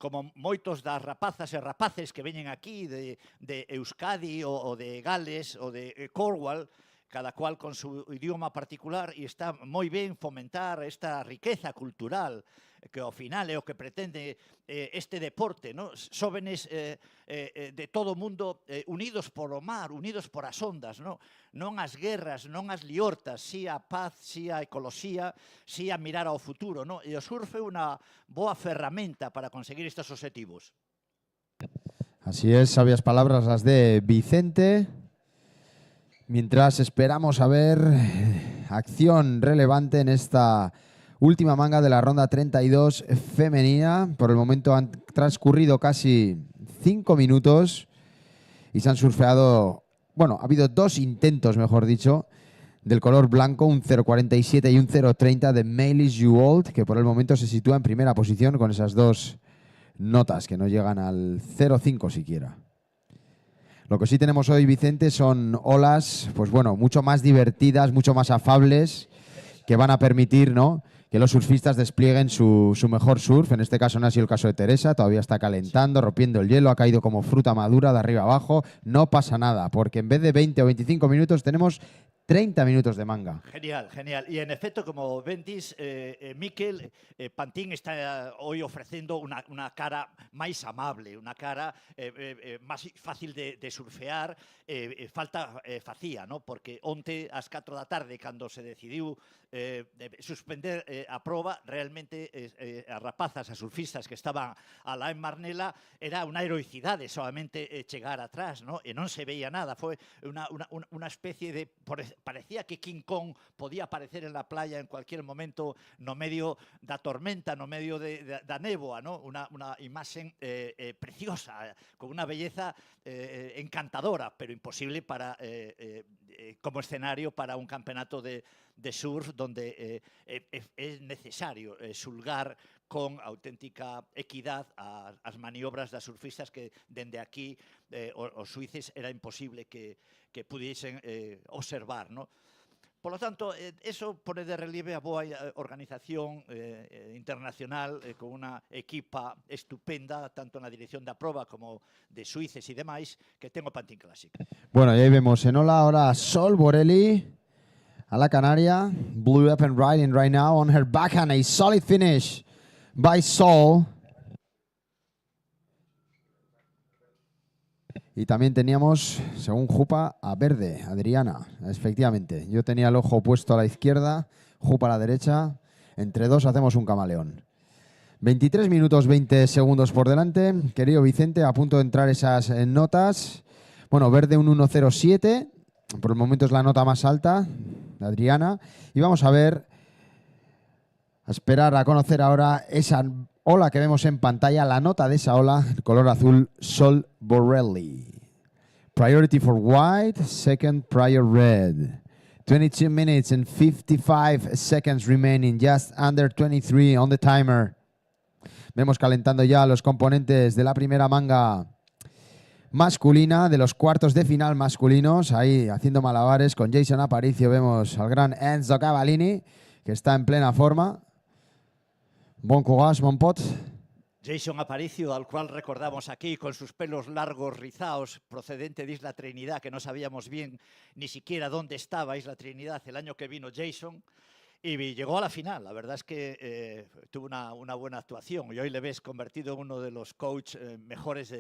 Speaker 8: como moitos das rapazas e rapaces que veñen aquí de Euskadi ou de Gales ou de Cornwall, cada cual con su idioma particular, e está moi ben fomentar esta riqueza cultural que ao final é o que pretende este deporte, ¿no? Xóvenes de todo o mundo unidos por o mar, unidos por as ondas, ¿no? Non as guerras, non as liortas, si a paz, si a ecoloxía, si a mirar ao futuro, ¿no? E o surf é unha boa ferramenta para conseguir estes objetivos.
Speaker 6: Así es, sabias palabras las de Vicente. Mientras esperamos a ver acción relevante en esta última manga de la ronda 32 femenina. Por el momento han transcurrido casi 5 minutos y se han surfeado, bueno, ha habido 2 intentos, mejor dicho, del color blanco, un 0.47 y un 0.30 de Maylis Juold, que por el momento se sitúa en primera posición con esas 2 notas que no llegan al 0.5 siquiera. Lo que sí tenemos hoy, Vicente, son olas, pues bueno, mucho más divertidas, mucho más afables, que van a permitir, ¿no?, que los surfistas desplieguen su mejor surf. En este caso no ha sido el caso de Teresa, todavía está calentando, rompiendo el hielo, ha caído como fruta madura de arriba abajo. No pasa nada, porque en vez de 20 o 25 minutos tenemos 30 minutos de manga.
Speaker 8: Genial, genial. Y en efecto, como ventis, Miquel, Pantin está hoy ofrecendo una cara máis amable, una cara máis fácil de surfear, falta facía, ¿no? Porque onte ás 4 da tarde, cando se decidiu suspender a proba, realmente as rapazas, as surfistas que estaban alá en Marnela, era unha heroicidade solamente chegar atrás, ¿no? E non se veía nada, foi unha especie de... Parecía que King Kong podía aparecer en la playa en cualquier momento no medio da tormenta, no medio da néboa, ¿no? Una imagen preciosa, con una belleza encantadora, pero imposible para como escenario para un campeonato de surf donde es necesario xulgar con auténtica equidad as maniobras das surfistas que dende aquí os suíces era imposible que pudiesen observar, ¿no? Por lo tanto, eso pone de relieve a boa organización internacional con unha equipa estupenda, tanto na dirección da proba como de suíces e demais, que ten o Pantin Classic.
Speaker 6: Bueno, y ahí vemos en ola ahora a Sol Borelli, a la Canaria, blew up and riding right now on her backhand, a solid finish by Sol. Y también teníamos, según Jupa, a Verde, Adriana. Efectivamente, yo tenía el ojo puesto a la izquierda, Jupa a la derecha. Entre dos hacemos un camaleón. 23 minutos 20 segundos por delante. Querido Vicente, a punto de entrar esas notas. Bueno, Verde un 1.07. Por el momento es la nota más alta de Adriana. Y vamos a ver, a esperar a conocer ahora esa ola que vemos en pantalla, la nota de esa ola, el color azul, Sol Borelli. Priority for white, second prior red. 22 minutes and 55 seconds remaining, just under 23 on the timer. Vemos calentando ya los componentes de la primera manga masculina, de los cuartos de final masculinos, ahí haciendo malabares con Jason Aparicio. Vemos al gran Enzo Cavallini, que está en plena forma. Bon courage, mon pote.
Speaker 8: Jason Aparicio, al cual recordamos aquí con sus pelos largos rizados, procedente de Isla Trinidad, que no sabíamos bien ni siquiera dónde estaba Isla Trinidad el año que vino Jason, y llegó a la final. La verdad es que tuvo una buena actuación y hoy le ves convertido en uno de los coaches mejores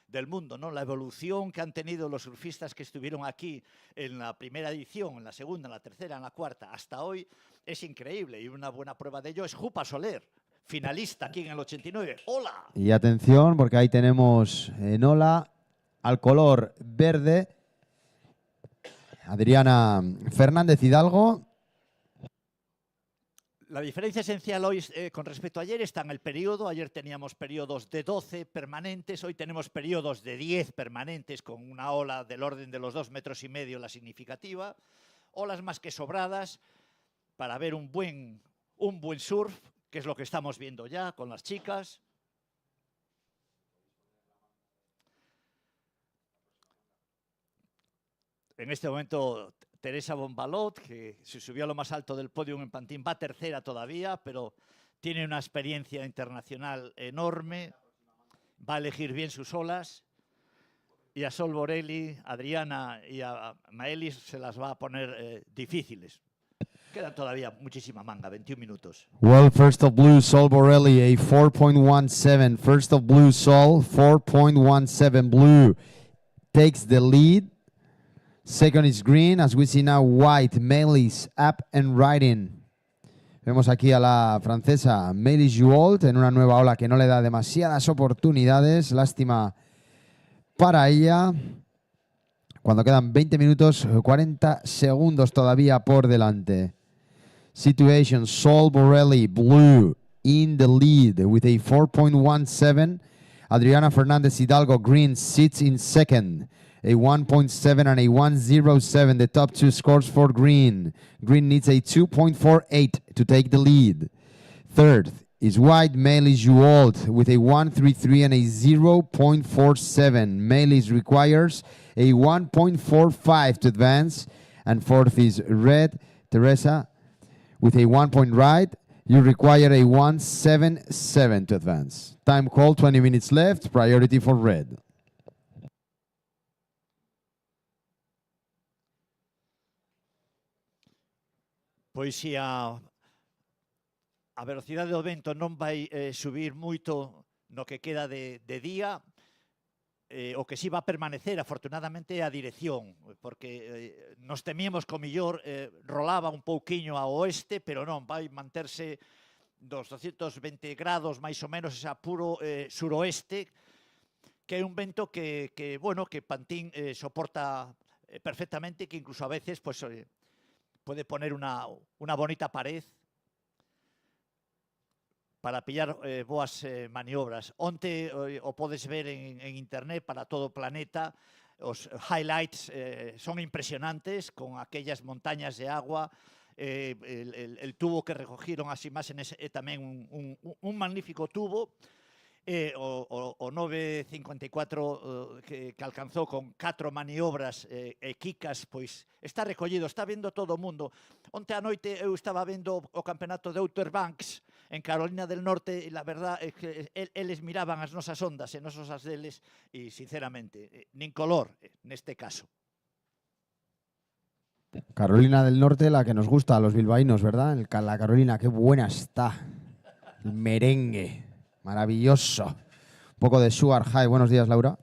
Speaker 8: del mundo, ¿no? La evolución que han tenido los surfistas que estuvieron aquí en la primera edición, en la segunda, en la tercera, en la cuarta, hasta hoy es increíble, y una buena prueba de ello es Jupa Soler, finalista aquí en el 89. ¡Hola!
Speaker 6: Y atención, porque ahí tenemos en ola al color verde Adriana Fernández Hidalgo.
Speaker 8: La diferencia esencial hoy con respecto a ayer está en el periodo. Ayer teníamos periodos de 12 permanentes, hoy tenemos periodos de 10 permanentes con una ola del orden de los 2,5 metros, la significativa. Olas más que sobradas para ver un buen surf, que es lo que estamos viendo ya con las chicas. En este momento Teresa Bombalot, que se subió a lo más alto del podio en Pantin, va tercera todavía, pero tiene una experiencia internacional enorme, va a elegir bien sus olas, y a Sol Borelli, a Adriana y a Maelis se las va a poner difíciles. Quedan todavía muchísima manga, 21 minutos.
Speaker 6: Well, first of blue, Sol Borelli, a 4.17. First of blue, Sol, 4.17. Blue takes the lead. Second is green, as we see now, white, Melis, up and riding. Vemos aquí a la francesa Melis Juolt en una nueva ola que no le da demasiadas oportunidades. Lástima para ella. Cuando quedan 20 minutos, 40 segundos todavía por delante. Situation, Sol Borelli, blue, in the lead with a 4.17. Adriana Fernández Hidalgo, green, sits in second. A 1.7 and a 1.07, the top two scores for green. Green needs a 2.48 to take the lead. Third is white, Melis Juolt with a 1.33 and a 0.47. Melis requires a 1.45 to advance. And fourth is red, Teresa with a 1 point ride. You require a 1.77 to advance. Time call, 20 minutes left, priority for red.
Speaker 8: Pois se a velocidade do vento non vai subir moito no que queda de día, o que sí va a permanecer, afortunadamente, é a dirección, porque nos temíamos que o millor rolaba un pouquiño ao oeste, pero non, vai manterse dos 220 grados, máis ou menos, esa puro suroeste, que é un vento que Pantin soporta perfectamente, que incluso a veces puede poner una bonita pared para pillar boas maniobras. Onte o podes ver en internet para todo o planeta. Os highlights son impresionantes con aquellas montañas de agua. El tubo que recogieron as imágenes é tamén un magnífico tubo. O 9.54 que alcanzou con 4 maniobras e quicas, pois está recollido, está vendo todo o mundo. Onte a noite eu estaba vendo o campeonato de Outer Banks en Carolina del Norte, e a verdade é que eles miraban as nosas ondas e nosos as deles, e sinceramente, nin color neste caso.
Speaker 6: Carolina del Norte, la que nos gusta a los bilbaínos, ¿verdad? La Carolina, qué buena está. El merengue. Maravilloso. Un poco de Sugar High. Buenos días, Laura.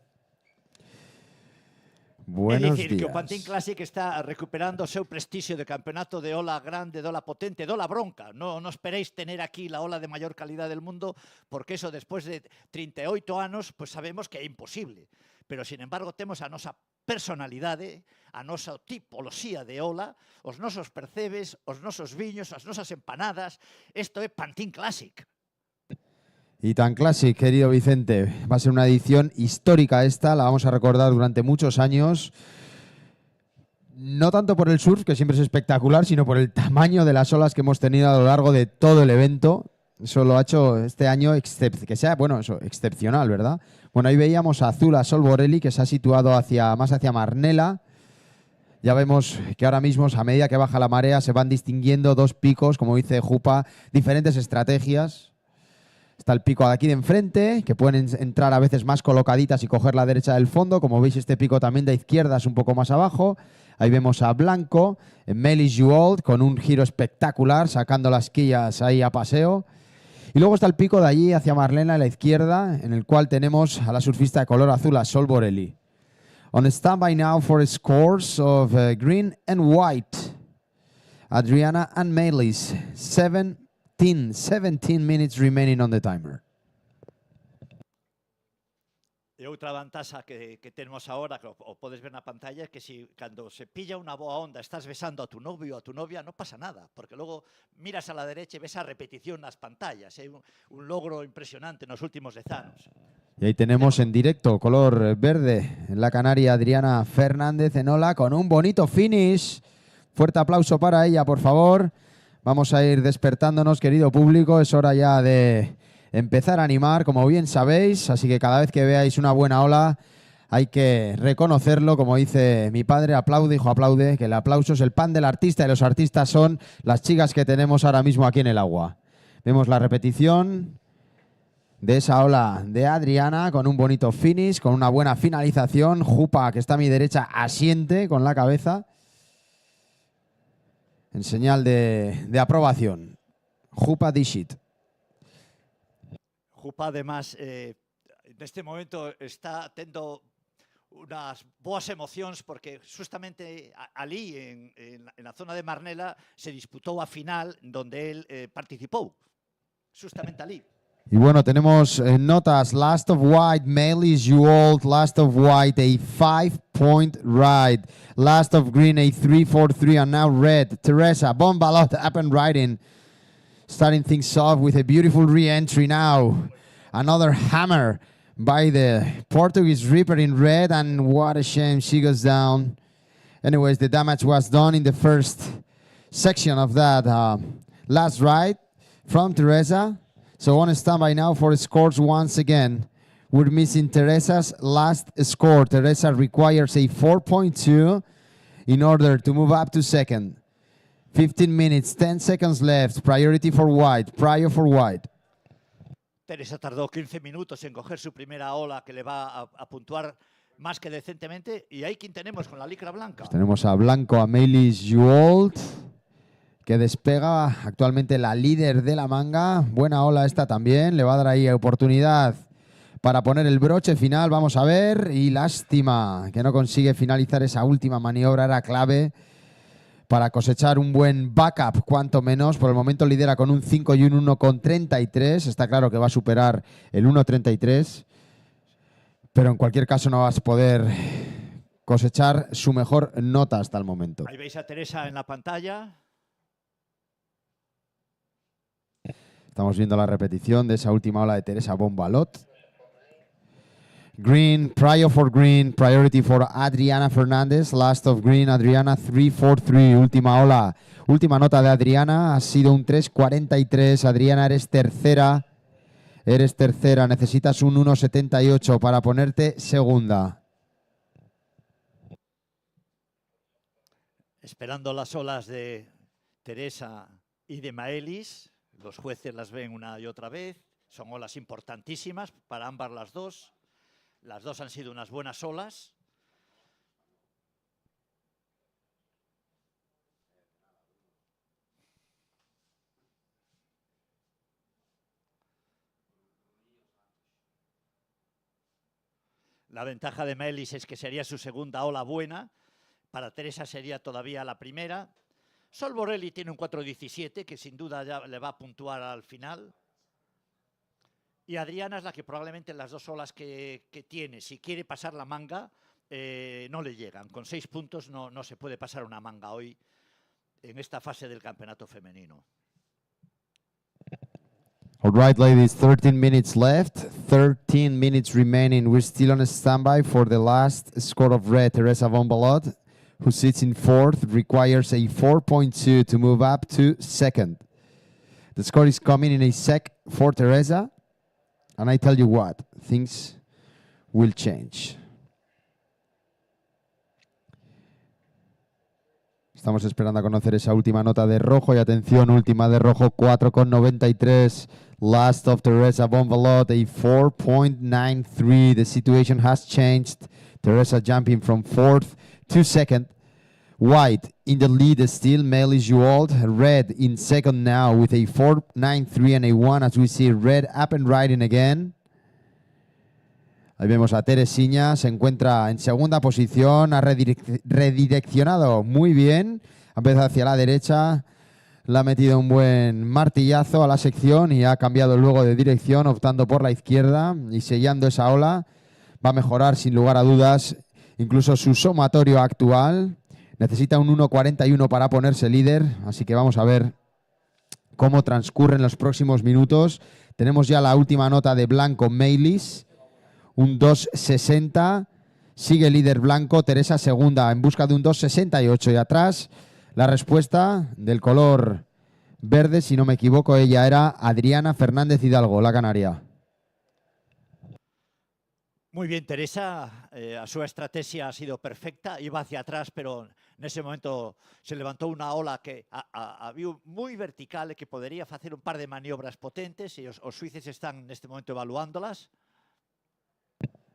Speaker 6: Buenos
Speaker 8: días. Que o
Speaker 6: días.
Speaker 8: Pantin Classic está recuperando o seu prestixio de campeonato de ola grande, de ola potente, de ola bronca. No esperéis tener aquí la ola de maior calidad del mundo, porque eso despois de 38 anos, pues sabemos que é imposible. Pero, sin embargo, temos a nosa personalidade, a nosa tipoloxía de ola, os nosos percebes, os nosos viños, as nosas empanadas. Isto é Pantin Classic.
Speaker 6: Y tan Classic, querido Vicente. Va a ser una edición histórica esta, la vamos a recordar durante muchos años. No tanto por el surf, que siempre es espectacular, sino por el tamaño de las olas que hemos tenido a lo largo de todo el evento. Eso lo ha hecho este año que sea, excepcional, ¿verdad? Bueno, ahí veíamos a azul a Sol Borelli, que se ha situado más hacia Marnela. Ya vemos que ahora mismo, a medida que baja la marea, se van distinguiendo dos picos, como dice Jupa, diferentes estrategias. Está el pico de aquí de enfrente, que pueden entrar a veces más colocaditas y coger la derecha del fondo. Como veis, este pico también de izquierda es un poco más abajo. Ahí vemos a Blanco, en Melis Juold, con un giro espectacular, sacando las quillas ahí a paseo. Y luego está el pico de allí hacia Marlena a la izquierda, en el cual tenemos a la surfista de color azul, a Sol Borelli. On standby now for scores of green and white. Adriana and Melis, 17 minutes remaining on the timer.
Speaker 8: E outra vantaxa que temos agora, que o podes ver na pantalla, é que si cando se pilla unha boa onda estás besando a tu novio ou a tu novia, non pasa nada, porque logo miras a la derecha e ves a repetición nas pantallas. É un logro impresionante nos últimos 10 anos.
Speaker 6: Y ahí tenemos en directo, color verde, en la canaria Adriana Fernández en ola con un bonito finish. Fuerte aplauso para ella, por favor. Vamos a ir despertándonos, querido público. Es hora ya de empezar a animar, como bien sabéis. Así que cada vez que veáis una buena ola, hay que reconocerlo. Como dice mi padre, aplaude, hijo, aplaude, que el aplauso es el pan del artista y los artistas son las chicas que tenemos ahora mismo aquí en el agua. Vemos la repetición de esa ola de Adriana con un bonito finish, con una buena finalización. Jupa, que está a mi derecha, asiente con la cabeza en señal de aprobación. Jupa Dishit.
Speaker 8: Jupa, además, neste momento está tendo unas boas emocións porque justamente ali, en la zona de Marnela, se disputou a final donde él participou. Justamente ali.
Speaker 6: Y bueno, tenemos notas. Last of White, Melis Juold. Last of White, a 5-point ride. Last of Green, a 3-4-3. And now Red, Teresa Bombalot up and riding. Starting things off with a beautiful re-entry now. Another hammer by the Portuguese Reaper in red. And what a shame she goes down. Anyways, the damage was done in the first section of that last ride from Teresa. So on standby now for scores once again. We're missing Teresa's last score. Teresa requires a 4.2 in order to move up to second. 15 minutes, 10 seconds left. Priority for white, prior for white.
Speaker 8: Teresa tardó 15 minutos en coger su primera ola que le va a puntuar más que decentemente. Y ahí quien tenemos con la licra blanca.
Speaker 6: Pues tenemos a Blanco, a Melis Juold, que despega, actualmente la líder de la manga. Buena ola esta también, le va a dar ahí oportunidad para poner el broche final, vamos a ver. Y lástima que no consigue finalizar esa última maniobra, era clave para cosechar un buen backup, cuanto menos. Por el momento lidera con un 5 y un 1,33. Está claro que va a superar el 1,33, pero en cualquier caso no vas a poder cosechar su mejor nota hasta el momento.
Speaker 8: Ahí veis a Teresa en la pantalla.
Speaker 6: Estamos viendo la repetición de esa última ola de Teresa Bombalot. Green, prior for green, priority for Adriana Fernández. Last of green, Adriana 3-4-3. Última ola, última nota de Adriana ha sido un 3-43. Adriana, eres tercera. Eres tercera, necesitas un 1,78 para ponerte segunda.
Speaker 8: Esperando las olas de Teresa y de Maelis. Los jueces las ven una y otra vez. Son olas importantísimas para ambas las dos. Las dos han sido unas buenas olas. La ventaja de Maelis es que sería su segunda ola buena. Para Teresa sería todavía la primera. Sol Borelli tiene un 4.17 que sin duda ya le va a puntuar al final. Y Adriana es la que probablemente las dos olas que tiene, si quiere pasar la manga, no le llegan. Con 6 puntos no se puede pasar una manga hoy en esta fase del campeonato femenino.
Speaker 6: All right, ladies, 13 minutes left. 13 minutes remaining. We're still on standby for the last score of red. Teresa Bombalot, who sits in fourth, requires a 4.2 to move up to second. The score is coming in a sec for Teresa. And I tell you what, things will change. Estamos esperando a conocer esa última nota de rojo. Y atención, última de rojo, 4,93. Last of Teresa Bonvalot, a 4.93. The situation has changed. Teresa jumping from 4th to 2nd. White in the lead still, male is you old. Red in second now with a 4.93 and a 1 as we see red up and riding again. Ahí vemos a Teresiña, se encuentra en segunda posición, ha redireccionado muy bien, ha empezado hacia la derecha, le ha metido un buen martillazo a la sección y ha cambiado luego de dirección, optando por la izquierda y sellando esa ola. Va a mejorar sin lugar a dudas incluso su sumatorio actual. Necesita un 1.41 para ponerse líder, así que vamos a ver cómo transcurren los próximos minutos. Tenemos ya la última nota de blanco Maylis. Un 2.60, sigue líder blanco, Teresa segunda en busca de un 2.68 y atrás la respuesta del color verde, si no me equivoco, ella era Adriana Fernández Hidalgo, la canaria.
Speaker 8: Muy bien, Teresa, a su estrategia ha sido perfecta, iba hacia atrás, pero en ese momento se levantó una ola que había muy vertical, que podría hacer un par de maniobras potentes y los suizos están en este momento evaluándolas.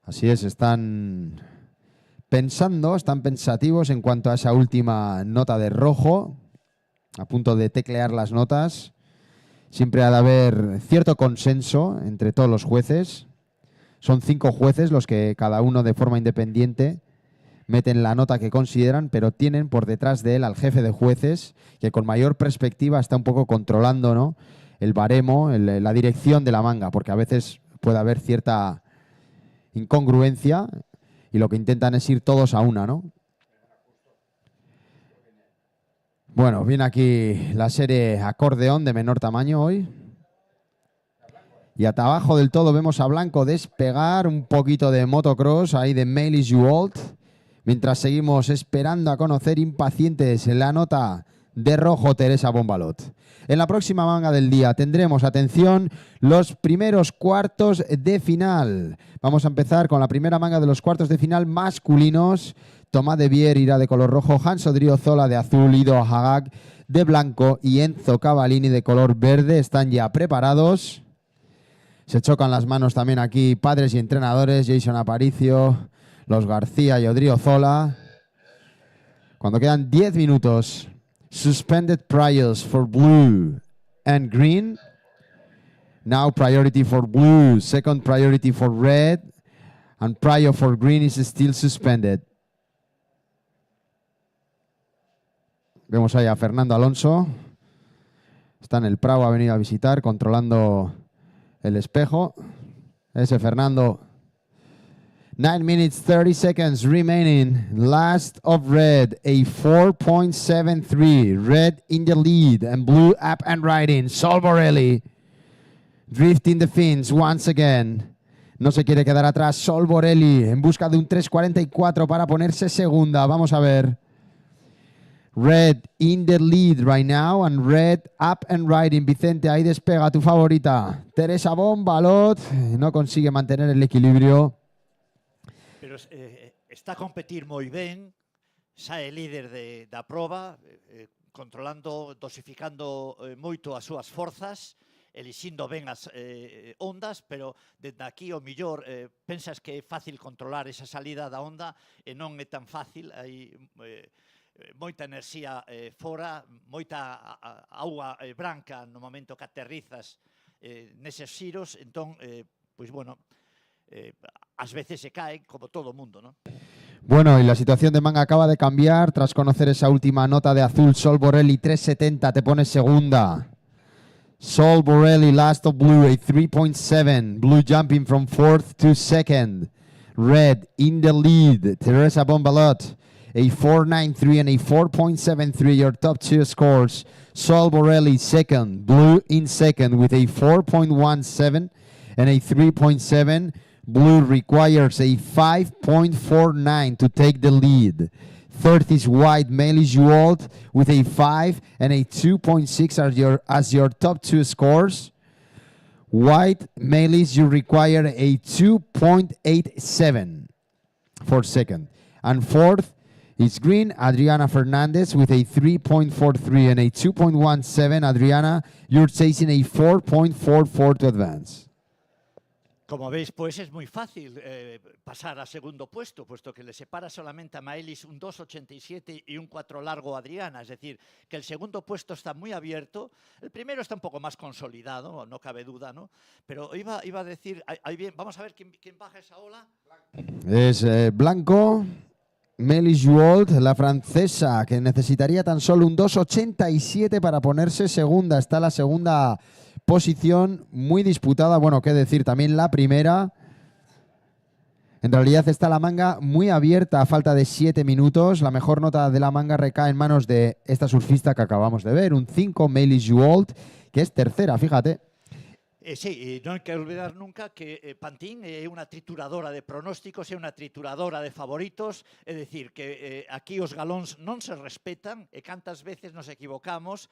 Speaker 6: Así es, están pensando, están pensativos en cuanto a esa última nota de rojo, a punto de teclear las notas. Siempre ha de haber cierto consenso entre todos los jueces. Son 5 jueces los que cada uno de forma independiente meten la nota que consideran, pero tienen por detrás de él al jefe de jueces, que con mayor perspectiva está un poco controlando, ¿no?, el baremo, la dirección de la manga, porque a veces puede haber cierta incongruencia y lo que intentan es ir todos a una, ¿no? Bueno, viene aquí la serie acordeón de menor tamaño hoy. Y hasta abajo del todo vemos a blanco despegar, un poquito de motocross ahí de Male Is You Old. Mientras seguimos esperando a conocer impacientes la nota de rojo Teresa Bonvalot. En la próxima manga del día tendremos, atención, los primeros cuartos de final. Vamos a empezar con la primera manga de los cuartos de final masculinos. Tomás de Bier irá de color rojo, Hans Odriozola de azul, Ido Hagag de blanco y Enzo Cavallini de color verde. Están ya preparados. Se chocan las manos también aquí padres y entrenadores, Jason Aparicio, los García y Odriozola. Cuando quedan 10 minutos, suspended priors for blue and green. Now priority for blue, second priority for red, and prior for green is still suspended. Vemos ahí a Fernando Alonso. Está en el Prado, ha venido a visitar, controlando el espejo. Ese Fernando. 9 minutes, 30 seconds remaining. Last of red, a 4.73. Red in the lead and blue up and riding. Sol Borelli drifting the fins once again. No se quiere quedar atrás. Sol Borelli en busca de un 3.44 para ponerse segunda. Vamos a ver. Red in the lead right now and red up and riding. Vicente, ahí despega tu favorita. Teresa Bonvalot no consigue mantener el equilibrio.
Speaker 8: Pero está a competir moi ben, sae líder da proba, controlando, dosificando moito as súas forzas, elixindo ben as ondas, pero desde aquí o millor pensas que é fácil controlar esa salida da onda e non é tan fácil, hai moita enerxía fora, moita auga branca no momento que aterrizas neses xiros, entón, pois bueno, a veces se cae como todo mundo, ¿no?
Speaker 6: Bueno, y la situación de manga acaba de cambiar tras conocer esa última nota de azul. Sol Borelli 3.70, te pone segunda. Sol Borelli, last of blue, a 3.7. Blue jumping from 4th to 2nd. Red in the lead. Teresa Bonvalot, a 4.93 and a 4.73, your top 2 scores. Sol Borelli second. Blue in second with a 4.17 and a 3.7. Blue requires a 5.49 to take the lead. Third is white, Male Is You Old with a 5 and a 2.6 as your top 2 scores. White, Male Is you require a 2.87 for second. And fourth It's green, Adriana Fernandez with a 3.43 and a 2.17. Adriana, you're chasing a 4.44 to advance.
Speaker 8: Como veis, pues es muy fácil pasar a segundo puesto, puesto que le separa solamente a Maelis un 2.87 y un 4 largo a Adriana. Es decir, que el segundo puesto está muy abierto. El primero está un poco más consolidado, no cabe duda, ¿no? Pero iba a decir, vamos a ver quién baja esa ola.
Speaker 6: Es Blanco, Melis Juold, la francesa, que necesitaría tan solo un 2.87 para ponerse segunda. Está la segunda posición muy disputada. Bueno, qué decir, también la primera. En realidad está la manga muy abierta a falta de 7 minutos. La mejor nota de la manga recae en manos de esta surfista que acabamos de ver, un 5, Melis Juold, que es tercera, fíjate.
Speaker 8: Sí, y no hay que olvidar nunca que Pantin es una trituradora de pronósticos, es una trituradora de favoritos, es decir, que aquí os galóns non se respetan e cantas veces nos equivocamos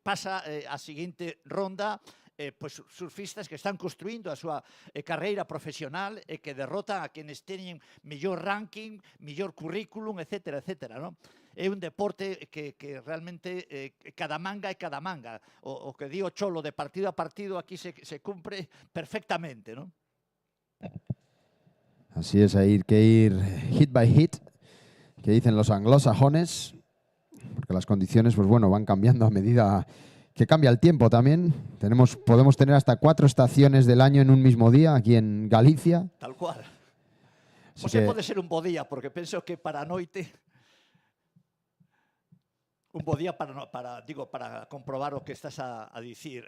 Speaker 8: pasa a seguinte ronda pues surfistas que están construindo a súa carreira profesional e que derrotan a quienes teñen mellor ranking, mellor currículum, etcétera, etcétera, non? É un deporte que realmente cada manga é cada manga. O que digo Cholo de partido a partido aquí se cumpre perfectamente, ¿no?
Speaker 6: Así es, hay que ir hit by hit, que dicen los anglosajones, porque las condiciones, pues bueno, van cambiando a medida que cambia el tiempo también. Podemos tener hasta 4 estaciones del año en un mismo día aquí en Galicia.
Speaker 8: Tal cual.
Speaker 6: Así
Speaker 8: Se
Speaker 6: que
Speaker 8: pode ser un bo día, porque penso que para a noite un bo día para comprobar o que estás a dicir,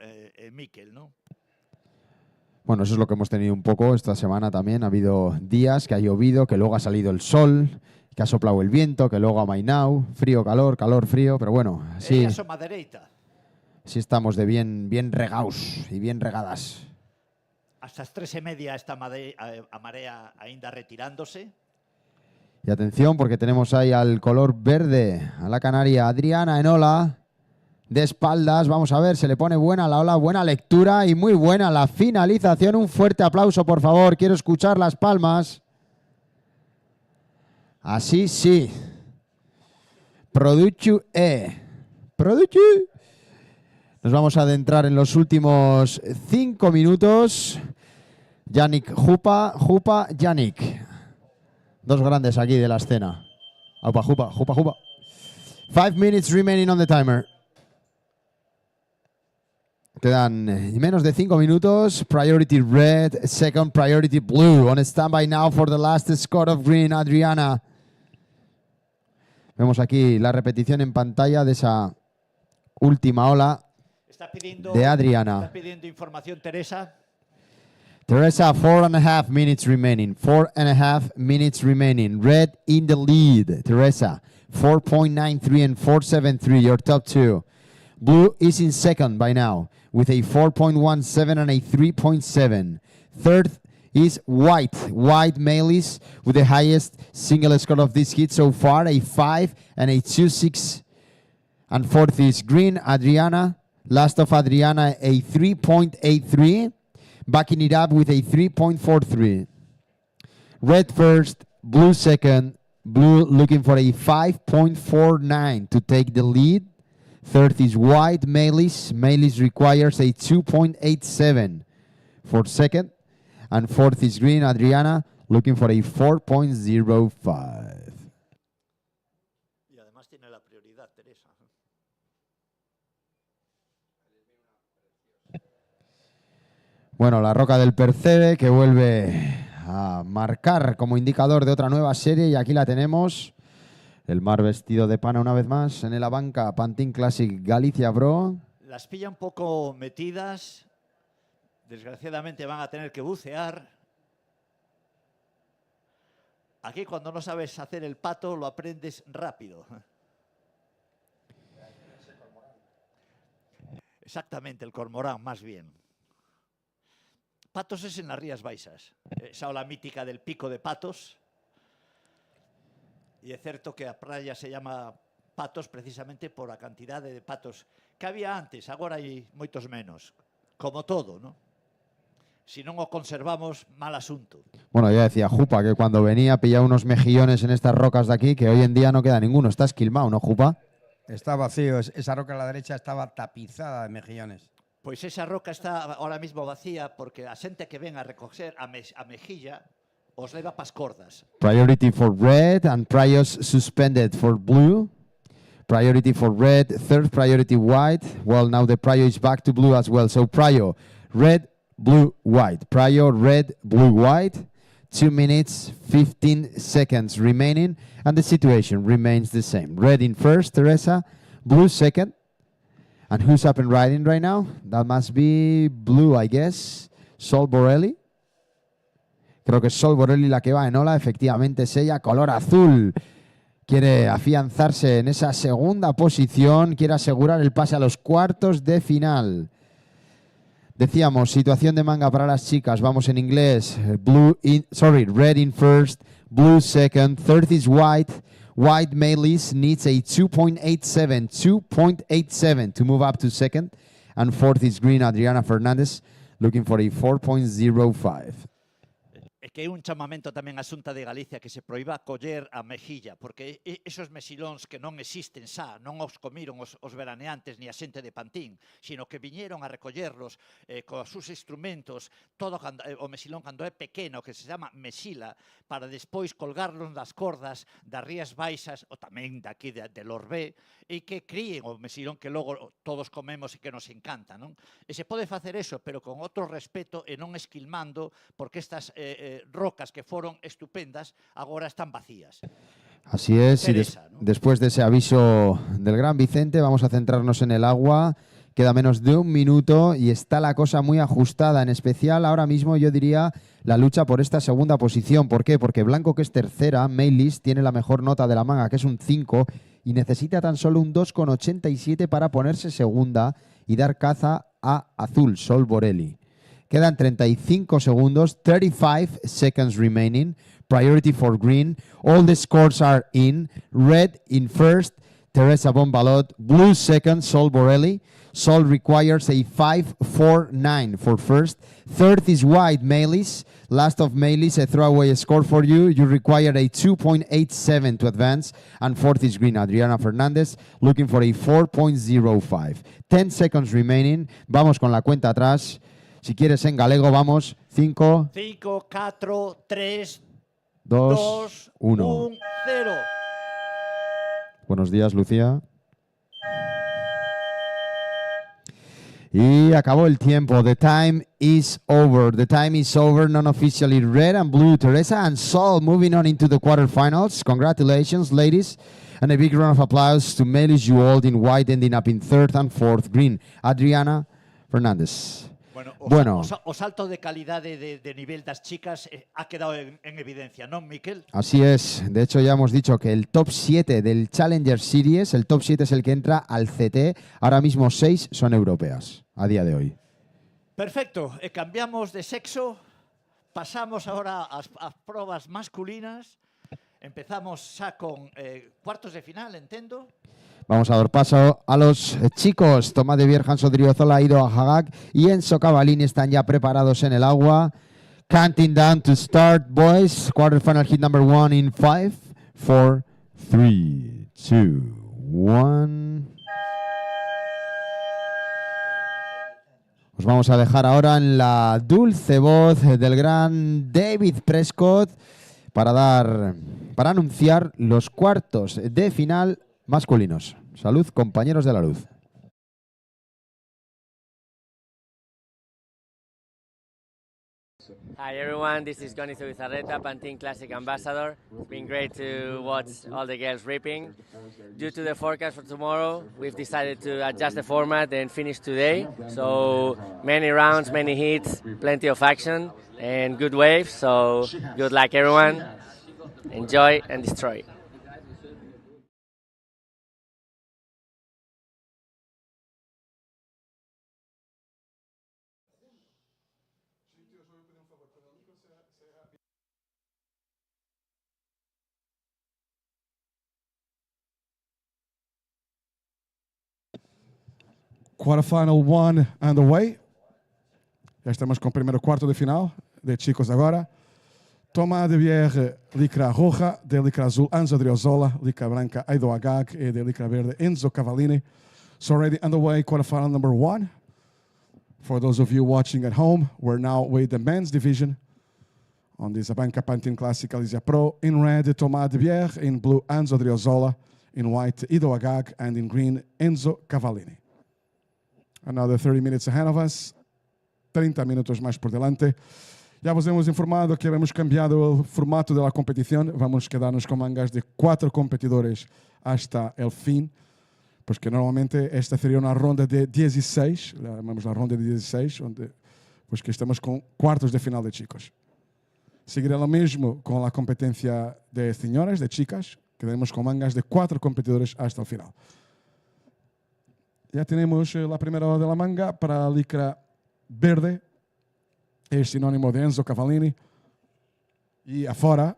Speaker 8: Miquel, ¿no?
Speaker 6: bueno, eso es lo que hemos tenido un poco esta semana también. Ha habido días que ha llovido, que luego ha salido el sol, que ha soplado el viento, que luego ha mainado, frío, calor, calor, frío, pero bueno, sí.
Speaker 8: Asoma dereita.
Speaker 6: Sí estamos de bien regaos y bien regadas.
Speaker 8: Hasta as 3:30 está a marea aínda retirándose.
Speaker 6: Y atención porque tenemos ahí al color verde, a la canaria Adriana en ola, de espaldas. Vamos a ver, se le pone buena la ola, buena lectura y muy buena la finalización. Un fuerte aplauso, por favor. Quiero escuchar las palmas. Así sí. Produchu Produchu. Nos vamos a adentrar en los últimos 5 minutos. Yannick Jupa, Yannick. Dos grandes aquí de la escena. Jupa. 5 minutes remaining on the timer. Quedan menos de 5 minutos. Priority red, second priority blue. On standby now for the last score of green, Adriana. Vemos aquí la repetición en pantalla de esa última ola de Adriana.
Speaker 8: Está pidiendo información Teresa.
Speaker 6: Teresa, 4.5 minutes remaining. 4.5 minutes remaining. Red in the lead. Teresa, 4.93 and 4.73, your top two. Blue is in second by now with a 4.17 and a 3.7. Third is white. White Melis with the highest single score of this hit so far, a 5 and a 2.6. And fourth is green, Adriana. Last of Adriana, a 3.83. Backing it up with a 3.43. Red first, blue second. Blue looking for a 5.49 to take the lead. Third is white, Melis. Melis requires a 2.87 for second. And fourth is green, Adriana, looking for a 4.05.
Speaker 8: Y además tiene la prioridad, Teresa.
Speaker 6: Bueno, la roca del Percebe que vuelve a marcar como indicador de otra nueva serie y aquí la tenemos. El mar vestido de pana una vez más en el ABANCA Pantin Classic Galicia Pro.
Speaker 8: Las pilla un poco metidas. Desgraciadamente van a tener que bucear. Aquí cuando no sabes hacer el pato lo aprendes rápido. Exactamente, el cormorán más bien. Patos es en las Rías Baixas. Esa ola mítica del pico de Patos. Y es cierto que a praia se llama Patos precisamente por a cantidad de patos que había antes. Agora hai moitos menos. Como todo, ¿no? si non o conservamos, mal asunto.
Speaker 6: Bueno, ya decía Jupa que cuando venía pillaba unos mejillones en estas rocas de aquí, que hoy en día no queda ninguno. Está esquilmado, ¿no, Jupa?
Speaker 5: Está vacío, esa roca a la derecha estaba tapizada de mejillones.
Speaker 8: Pois esa roca está ahora mismo vacía porque a xente que ven a recoger a mejilla os leva pas cordas.
Speaker 6: Priority for red and priors suspended for blue. Priority for red, third priority white. Well, now the prior is back to blue as well. So prior, red, blue, white. Prior, red, blue, white. 2 minutes, 15 seconds remaining. And the situation remains the same. Red in first, Teresa. Blue second. And who's up and riding right now? That must be blue, I guess. Sol Borelli. Creo que es Sol Borelli la que va en ola. Efectivamente es ella, color azul. Quiere afianzarse en esa segunda posición. Quiere asegurar el pase a los cuartos de final. Decíamos, situación de manga para las chicas. Vamos en inglés. Red in first. Blue second. Third is white. White Maylis needs a 2.87 to move up to second. And fourth is green Adriana Fernandez, looking for a 4.05.
Speaker 8: É que é un chamamento tamén a Xunta de Galicia que se proíba coller a mejilla, porque esos mexilóns que non existen xa, non os comiron os veraneantes ni a xente de Pantin, sino que viñeron a recollerlos cos seus instrumentos, todo o mexilón cando é pequeno, que se chama mexila, para despois colgarlos nas cordas das Rías Baixas, ou tamén daqui de Lorbé, e que críen o mexilón que logo todos comemos e que nos encanta, non? E se pode facer eso, pero con outro respeto e non esquilmando, porque estas rocas que fueron estupendas ahora están vacías.
Speaker 6: Así es,
Speaker 8: Teresa,
Speaker 6: y
Speaker 8: ¿no?
Speaker 6: después de ese aviso del gran Vicente, vamos a centrarnos en el agua. Queda menos de 1 minuto y está la cosa muy ajustada, en especial ahora mismo yo diría la lucha por esta segunda posición. ¿Por qué? Porque Blanco, que es tercera, Maylis, tiene la mejor nota de la manga, que es un 5, y necesita tan solo un 2,87 para ponerse segunda y dar caza a Azul, Sol Borelli. Quedan 35 segundos, 35 seconds remaining. Priority for green. All the scores are in. Red in first, Teresa Bombalot. Blue second, Sol Borelli. Sol requires a 5.49 for first. Third is white, Maylis. Last of Maylis, a throwaway score for you. You require a 2.87 to advance. And fourth is green, Adriana Fernandez, looking for a 4.05. 10 seconds remaining. Vamos con la cuenta atrás. Si quieres en galego, vamos. 5,
Speaker 8: 5, 4, 3,
Speaker 6: 2, 1.
Speaker 8: 1, 0.
Speaker 6: Buenos días, Lucía. Y acabó el tiempo. The time is over. The time is over. Non-officially red and blue. Teresa and Sol moving on into the quarterfinals. Congratulations, ladies. And a big round of applause to Melis Juold in white, ending up in third and fourth. Green, Adriana Fernandez.
Speaker 8: Bueno, o salto de calidade de nivel das chicas ha quedado en evidencia, ¿no, Miquel?
Speaker 6: Así es. De hecho, ya hemos dicho que el top 7 del Challenger Series, el top 7 es el que entra al CT. Ahora mismo 6 son europeas, a día de hoy.
Speaker 8: Perfecto. Cambiamos de sexo. Pasamos ahora ás probas masculinas. Empezamos xa con cuartos de final, entendo.
Speaker 6: Vamos a dar paso a los chicos. Tomás de Bier, Hanso Driozola, Ido Hagak y Enzo Cavallini están ya preparados en el agua. Counting down to start, boys. Quarterfinal hit number 1 in 5, 4, 3, 2, 1. Os vamos a dejar ahora en la dulce voz del gran David Prescott para anunciar los cuartos de final masculinos. Salud, compañeros de la luz.
Speaker 9: Hi everyone, this is Goni Zubizarreta, Pantin Classic Ambassador. It's been great to watch all the girls ripping. Due to the forecast for tomorrow, we've decided to adjust the format and finish today. So many rounds, many hits, plenty of action and good waves. So good luck everyone, enjoy and destroy.
Speaker 1: Quarterfinal 1 underway. Já estamos com o primeiro quarto de final de chicos agora. Tomás de Bière, licra roja, de licra azul Anzo Driozola, licra branca Aido Agag, e de licra verde Enzo Cavallini. So already underway, quarterfinal number 1. For those of you watching at home, we're now with the men's division on this ABANCA Pantin Classic Galicia Pro. In red, Tomás de Bière. In blue, Anzo Driozola. In white, Ido Agag. And in green, Enzo Cavallini. Another 30 minutes ahead of us. 30 minutos mais por delante. Ya vos hemos informado que hemos cambiado el formato de la competición. Vamos a quedarnos con mangas de 4 competidores hasta el fin. Pues que normalmente esta sería una ronda de 16. Llamamos la ronda de 16, onde pues que estamos con cuartos de final de chicos. Seguirá lo mismo con la competencia de señoras, de chicas. Quedaremos con mangas de 4 competidores hasta el final. Ya tenemos la primera hora de la manga para la licra verde. Es sinónimo de Enzo Cavallini. Y afuera,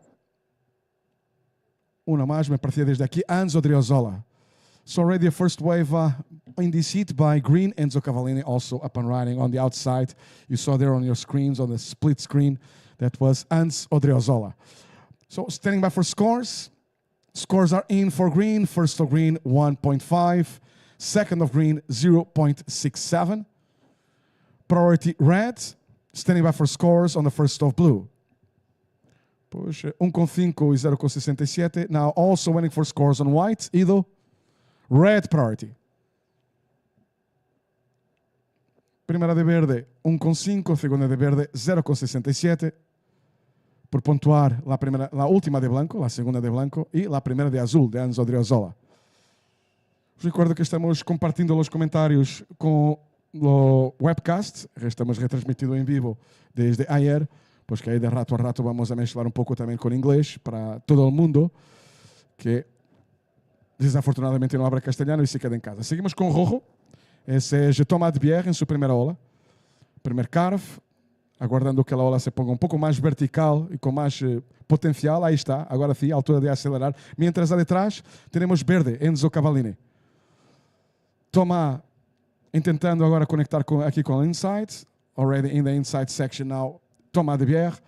Speaker 1: una más, me parecía desde aquí, Anzo Driozola. So already a first wave in this heat by green Enzo Cavallini, also up and riding on the outside. You saw there on your screens, on the split screen, that was Anzo Driozola. So standing by for scores. Scores are in for green. First of green, 1.5. Second of green, 0.67. Priority red. Standing by for scores on the first of blue. Push 1.5 e 0.67. Now also waiting for scores on white. Ido. Red priority. Primera de verde 1.5, segunda de verde 0.67. Por puntuar la última de blanco, la segunda de blanco y la primera de azul, de Anzo Driozola. Os recuerdo que estamos compartindo os comentários com o webcast. Estamos retransmitido em vivo desde ayer, pois que aí de rato a rato vamos a mezclar um pouco também com inglês para todo o mundo que desafortunadamente não habla castellano e se queda em casa. Seguimos com o rojo. Esse é Tomás de Bière em sua primeira ola. Primeiro carve, aguardando que a ola se ponga um pouco mais vertical e com mais potencial. Aí está, agora sim, a altura de acelerar. Mientras ali atrás, temos verde, Enzo Cavallini. Tomás intentando agora conectar aqui com o inside. Already in the inside section now, Tomás de Bière.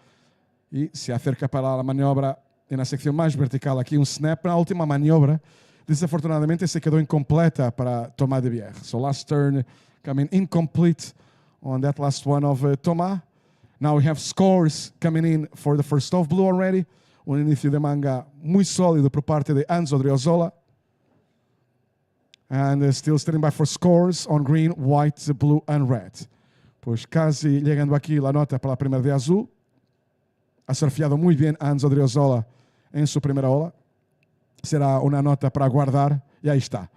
Speaker 1: E se acerca para a maniobra na secção mais vertical aqui, snap na última maniobra. Desafortunadamente se quedou incompleta para Tomás de Bière. So last turn coming incomplete on that last one of Tomás. Now we have scores coming in for the first of blue already. Um início de manga muito sólido por parte de Anzo Driozola. And still standing by for scores on green, white, blue and red. Pois quase chegando aqui a nota para a primeira de azul. Ha surfeado muito bem Anzo Driozola em sua primeira ola. Será uma nota para guardar. E aí está.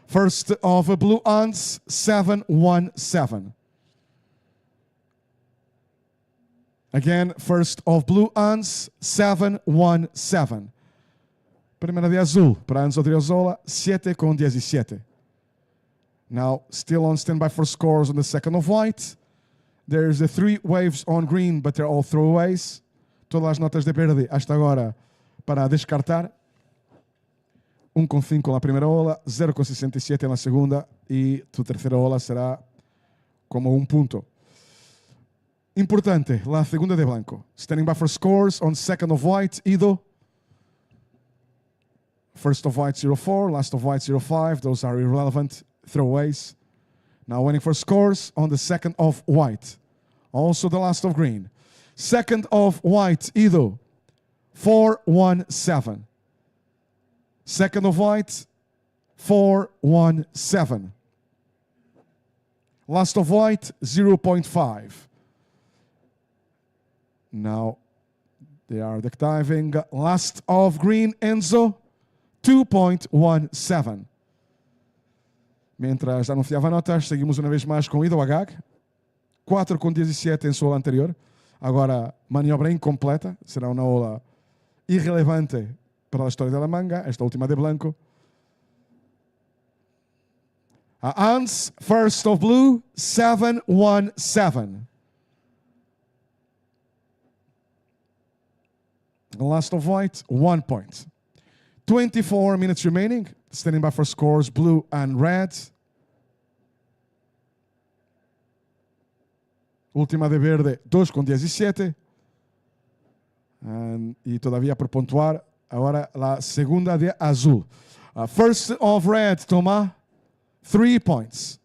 Speaker 1: First of blue Ans, 717. Again, first of blue Ans, 717. Primeira de azul para Anzo Driozola, 7.17. Now, still on standby for scores on the second of white. There's the 3 waves on green, but they're all throwaways. Todas as notas de verde hasta agora para descartar. 1.5 na primeira ola, 0.67 na segunda e tu terceira ola será como ponto. Importante, la segunda de blanco. Standing by for scores on second of white, Ido. First of white, 0.4. Last of white, 0.5. Those are irrelevant throwaways. Now waiting for scores on the second of white. Also the last of green. Second of white, Ido. 4.17. Second of white, 4.17. Last of white, 0.5. Now they are deck diving. Last of green, Enzo, 2.17. Mientras anunciava notas, seguimos uma vez mais com Ido Agag. 4.17 em sua ola anterior. Agora, maniobra incompleta. Será uma ola irrelevante para a história da manga. Esta última de blanco. Ans, first of blue, 7.17. Last of white, 1 point. 24 minutes remaining. Standing by for scores, blue and red. Última de verde, 2,17. Y todavía por puntuar. Ahora la segunda de azul. First of red, toma 3 points.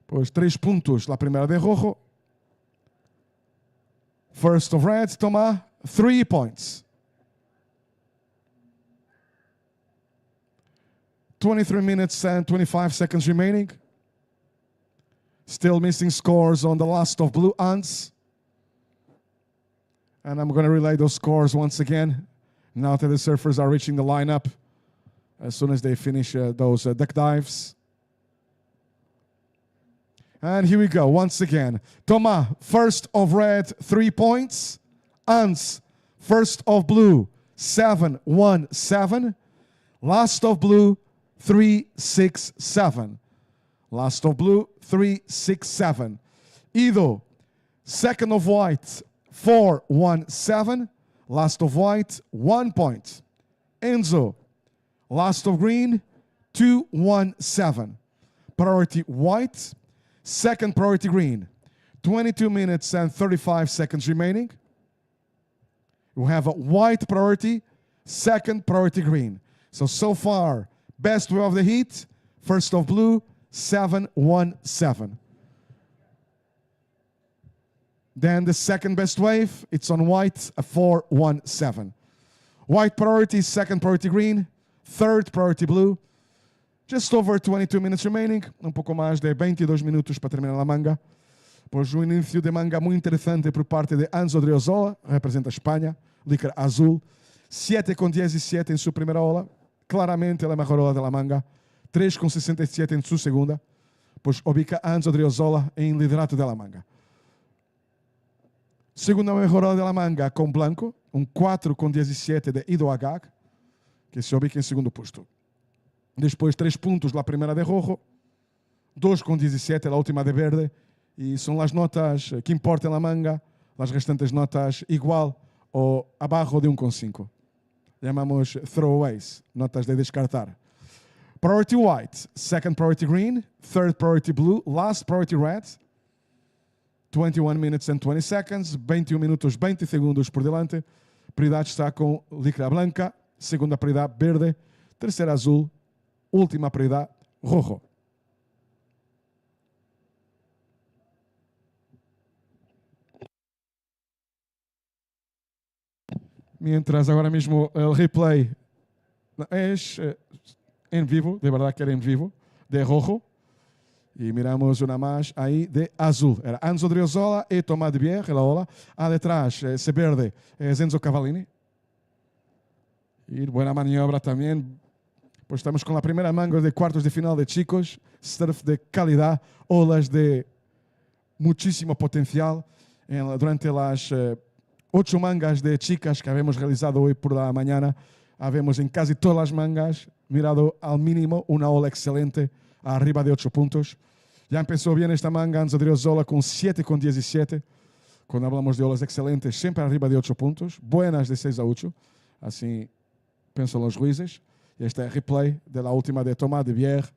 Speaker 1: Pues 3 puntos la primera de rojo. First of red, toma 3 points. 23 minutes and 25 seconds remaining. Still missing scores on the last of blue ants. And I'm going to relay those scores once again. Now that the surfers are reaching the lineup as soon as they finish those deck dives. And here we go, once again. Thomas, first of red, 3 points. Ants, first of blue, 7-1-7. Last of blue, 3-6-7. Last of blue, 3-6-7. Ido, second of white, 4-1-7. Last of white, 1 point. Enzo, last of green, 2-1-7. Priority white, second priority green. 22 minutes and 35 seconds remaining. We have a white priority, second priority green. So far, best wave of the heat, first of blue, 7-1-7. Then the second best wave, it's on white, a 4-1-7. White priority, second priority green, third priority blue. Just over 22 minutes remaining, pouco mais de 22 minutos para terminar a manga. Pois um início de manga muito interessante por parte de Anzo Driozola, representa a Espanha, líquor azul. 7,17 em sua primeira ola, claramente a melhor ola da manga. 3,67 em sua segunda, pois ubica Anzo Driozola em liderato da manga. Segunda melhor ola da manga com Blanco, 4,17 de Ido Agag, que se ubica em segundo posto. Depois 3 pontos na primeira de rojo, 2,17 a última de verde, e são as notas que importam na manga, as restantes notas igual ou abaixo de 1,5. Chamamos throwaways, notas de descartar. Priority white, second priority green, third priority blue, last priority red. 21 minutes and 20 seconds, 21 minutos 20 segundos por delante. Prioridade está com líquida blanca, segunda prioridade verde, terceira azul, última prioridade rojo. Mientras agora mesmo el replay es en vivo, de verdad que era en vivo, de rojo. Y miramos una más ahí de azul. Era Anzo Driozola y Tomás de Bier, la ola. Detrás, ese verde, es Enzo Cavallini. Y buena maniobra también. Pues estamos con la primera manga de cuartos de final de chicos. Surf de calidad, olas de muchísimo potencial. Durante las 8 mangas de chicas que habíamos realizado hoy por la mañana, habíamos en casi todas las mangas mirado al mínimo una ola excelente, arriba de 8 puntos. Ya empezó bien esta manga, Anzo Driozola con 7,17. Cuando hablamos de olas excelentes, siempre arriba de 8 puntos. Buenas de 6 a 8. Así piensan los jueces. Y este replay de la última de Tomás de Bier.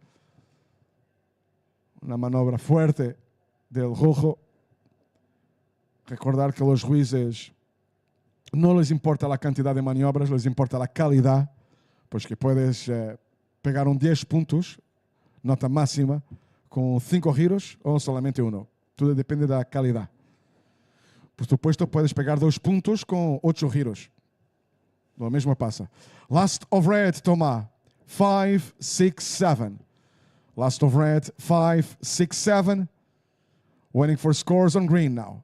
Speaker 1: Una maniobra fuerte del rojo. Recordar que los jueces no les importa la cantidad de maniobras, les importa la calidad. Pues que puedes pegar un 10 puntos, nota máxima, con 5 giros o solamente 1. Todo depende de la calidad. Por supuesto, puedes pegar 2 puntos con 8 giros. Lo mismo pasa. Last of red, toma. 5, 6, 7. Last of red, 5, 6, 7. Waiting for scores on green now.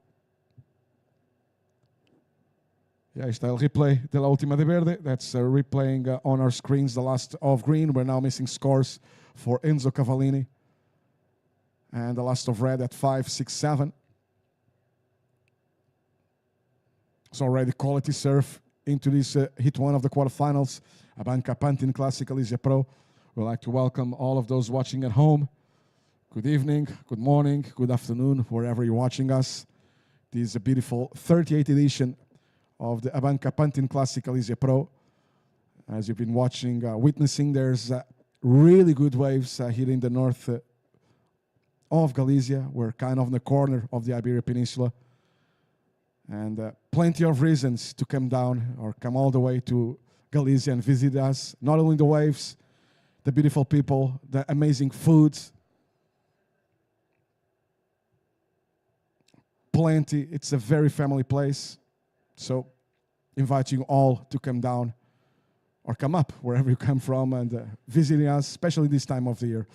Speaker 1: Y ahí está el replay de la última de verde. That's replaying on our screens the last of green. We're now missing scores for Enzo Cavallini. And the last of red at 5, 6, 7. It's already quality surf into this hit one of the quarterfinals. ABANCA Pantin Classic Galicia Pro. We'd like to welcome all of those watching at home. Good evening, good morning, good afternoon, wherever you're watching us. This is a beautiful 38th edition of the ABANCA Pantin Classic Galicia Pro. As you've been watching, witnessing, there's really good waves here in the north of Galicia. We're kind of in the corner of the Iberian Peninsula. And plenty of reasons to come down or come all the way to Galicia and visit us. Not only the waves, the beautiful people, the amazing food. Plenty. It's a very family place. So invite you all to come down or come up wherever you come from and visiting us, especially this time of the year.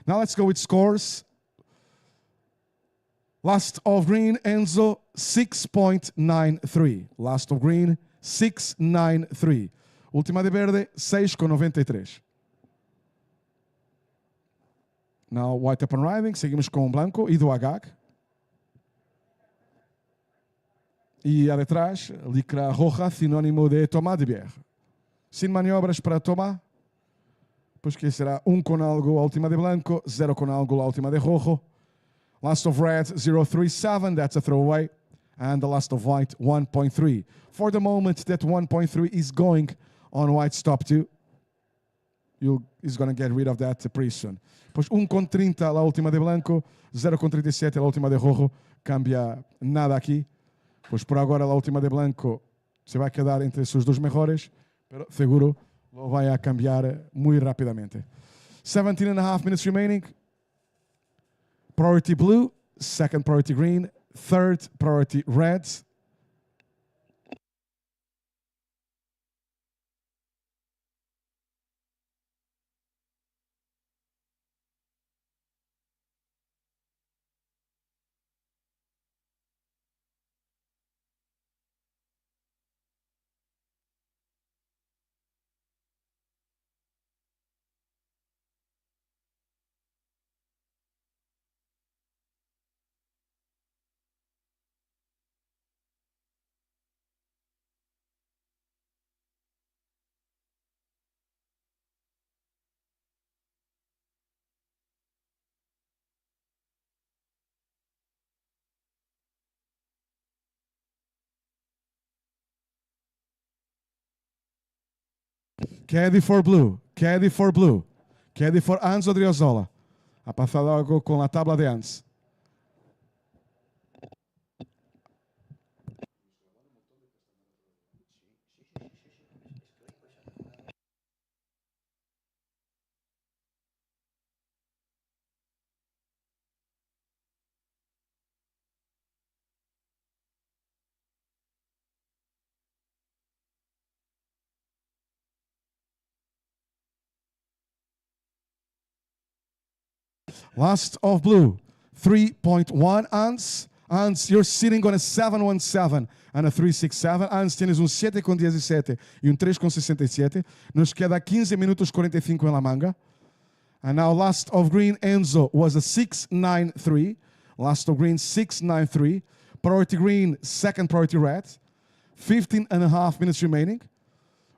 Speaker 1: Now let's go with scores. Last of green, Enzo, 6.93. Last of green, 6.93. Última de verde, 6.93. Now white up and riding. Seguimos com blanco e do agag. E a detrás, licra roja, sinónimo de Tomás de Bière. Sin maniobras para Tomás. Pois que será com algo a última de blanco, 0 com algo a última de rojo. Last of red, 0.37, that's a throwaway. And the last of white, 1.3. For the moment, that 1.3 is going on white stop 2. He's going to get rid of that pretty soon. Pois 1.30 a última de blanco, 0.37 a última de rojo. Cambia nada aqui. Pois por agora a última de blanco se vai quedar entre sus dos mejores, pero seguro lo vai a cambiar muy rápidamente. 17.5 minutes remaining. Priority blue, second priority green, third priority red. Caddy for blue, caddy for blue, caddy for Anzo Driozola. Ha pasado algo con la tabla de Ans. Last of blue, 3.1 Ans. Ans, you're sitting on a 717 and a 367. Ans, tienes un 7.17 e un 3.67. Nos queda 15 minutos 45 en la manga. And now last of green, Enzo, was a 693. Last of green, 693. Priority green, second priority red. 15.5 minutes remaining.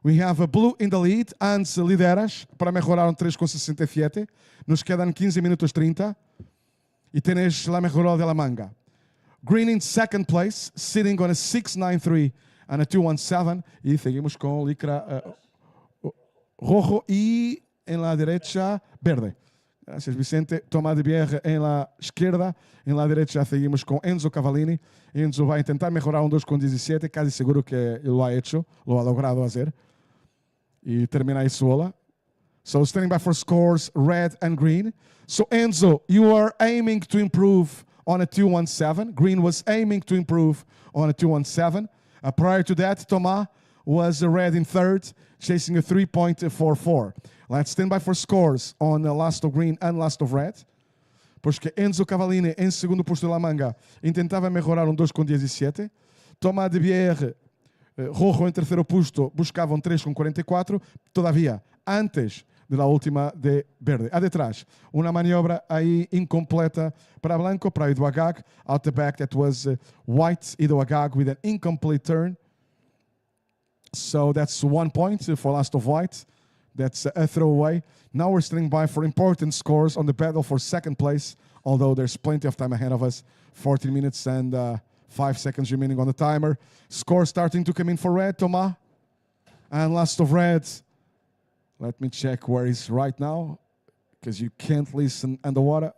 Speaker 1: We have a blue in the lead. Ans lideras para mejorar un 3.67. Nos quedan 15 minutos 30. E tienes la mejorada de la manga. Green in second place, sitting on a 693 and a 217. E seguimos con licra rojo y en la derecha verde. Gracias, Vicente. Tomás de Bière en la izquierda. En la derecha seguimos con Enzo Cavallini. Enzo vai tentar mejorar un 2.17. Casi seguro que lo ha hecho, lo ha logrado hacer. E termina aí sola. So standing by for scores, red and green. So Enzo, you are aiming to improve on a 217. Green was aiming to improve on a 217. Prior to that, Tomás was red in third, chasing a 3.44. Let's stand by for scores on the last of green and last of red. Pois que Enzo Cavallini, em segundo posto da manga, intentava melhorar um 2.17. Tomás de Bière, rojo em terceiro posto, buscava um 3.44. Todavia, antes de la última de verde. A detrás, uma maniobra aí incompleta para Blanco, para Edu Agag. Out the back, that was white, Edu Agag with an incomplete turn. So that's 1 point for last of white. That's a throwaway. Now we're standing by for important scores on the battle for second place, although there's plenty of time ahead of us. 14 minutes and 5 seconds remaining on the timer. Score starting to come in for red, Tomás. And last of red, let me check where he's right now. because you can't listen underwater.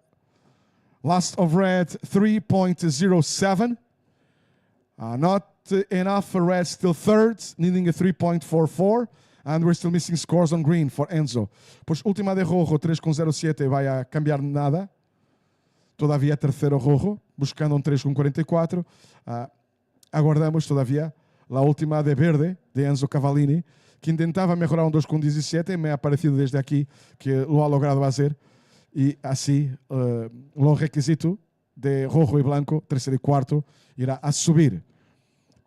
Speaker 1: Last of red, 3.07. Not enough for red, still third, needing a 3.44. And we're still missing scores on green for Enzo. Pois última de rojo, 3.07, vai a cambiar nada. Todavía terceiro rojo, buscando um 3.44. Aguardamos todavía la última de verde, de Enzo Cavallini, que intentava mejorar um 2.17. Me ha parecido desde aqui que lo ha logrado hacer. E assim, o requisito de rojo e blanco, terceiro e quarto, irá a subir.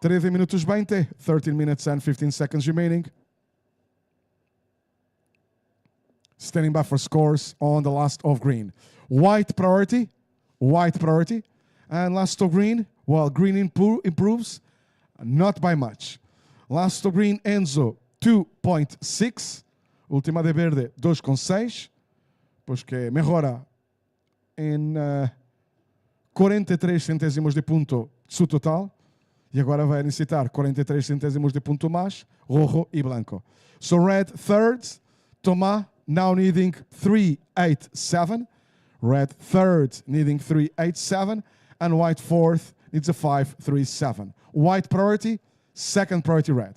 Speaker 1: 13 minutos 20, 13 minutes and 15 seconds remaining. Standing by for scores on the last of green. White priority. And last of green, well, green improves, not by much. Last of green, Enzo, 2.6. Última de verde, 2.6. Pois que melhora em 43 centésimos de ponto su total. E agora vai necessitar 43 centésimos de ponto mais, rojo e blanco. So red third, Tomás now needing 3.87. Red third needing 3.87. And white fourth needs a 5.37. White priority, second priority red.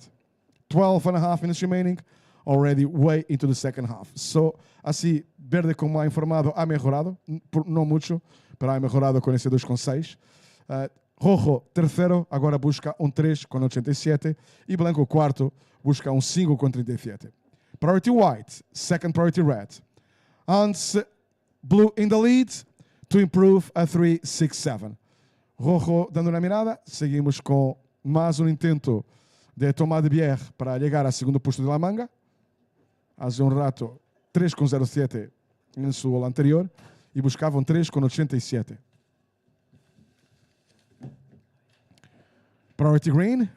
Speaker 1: 12 and a half minutes remaining, already way into the second half. So, assim, verde, como ha informado, ha mejorado, não muito, pero ha mejorado com esse 2.6. Rojo, terceiro, agora busca um 3.87. E blanco, quarto, busca um 5.37. Priority white, second priority red. And blue in the lead to improve a 3.67. Rojo dando uma mirada, seguimos com mais um intento de Tomás de Bier para chegar ao segundo posto de La Manga. Hace um rato 3.07 em seu anterior e buscavam 3.87. Priority green.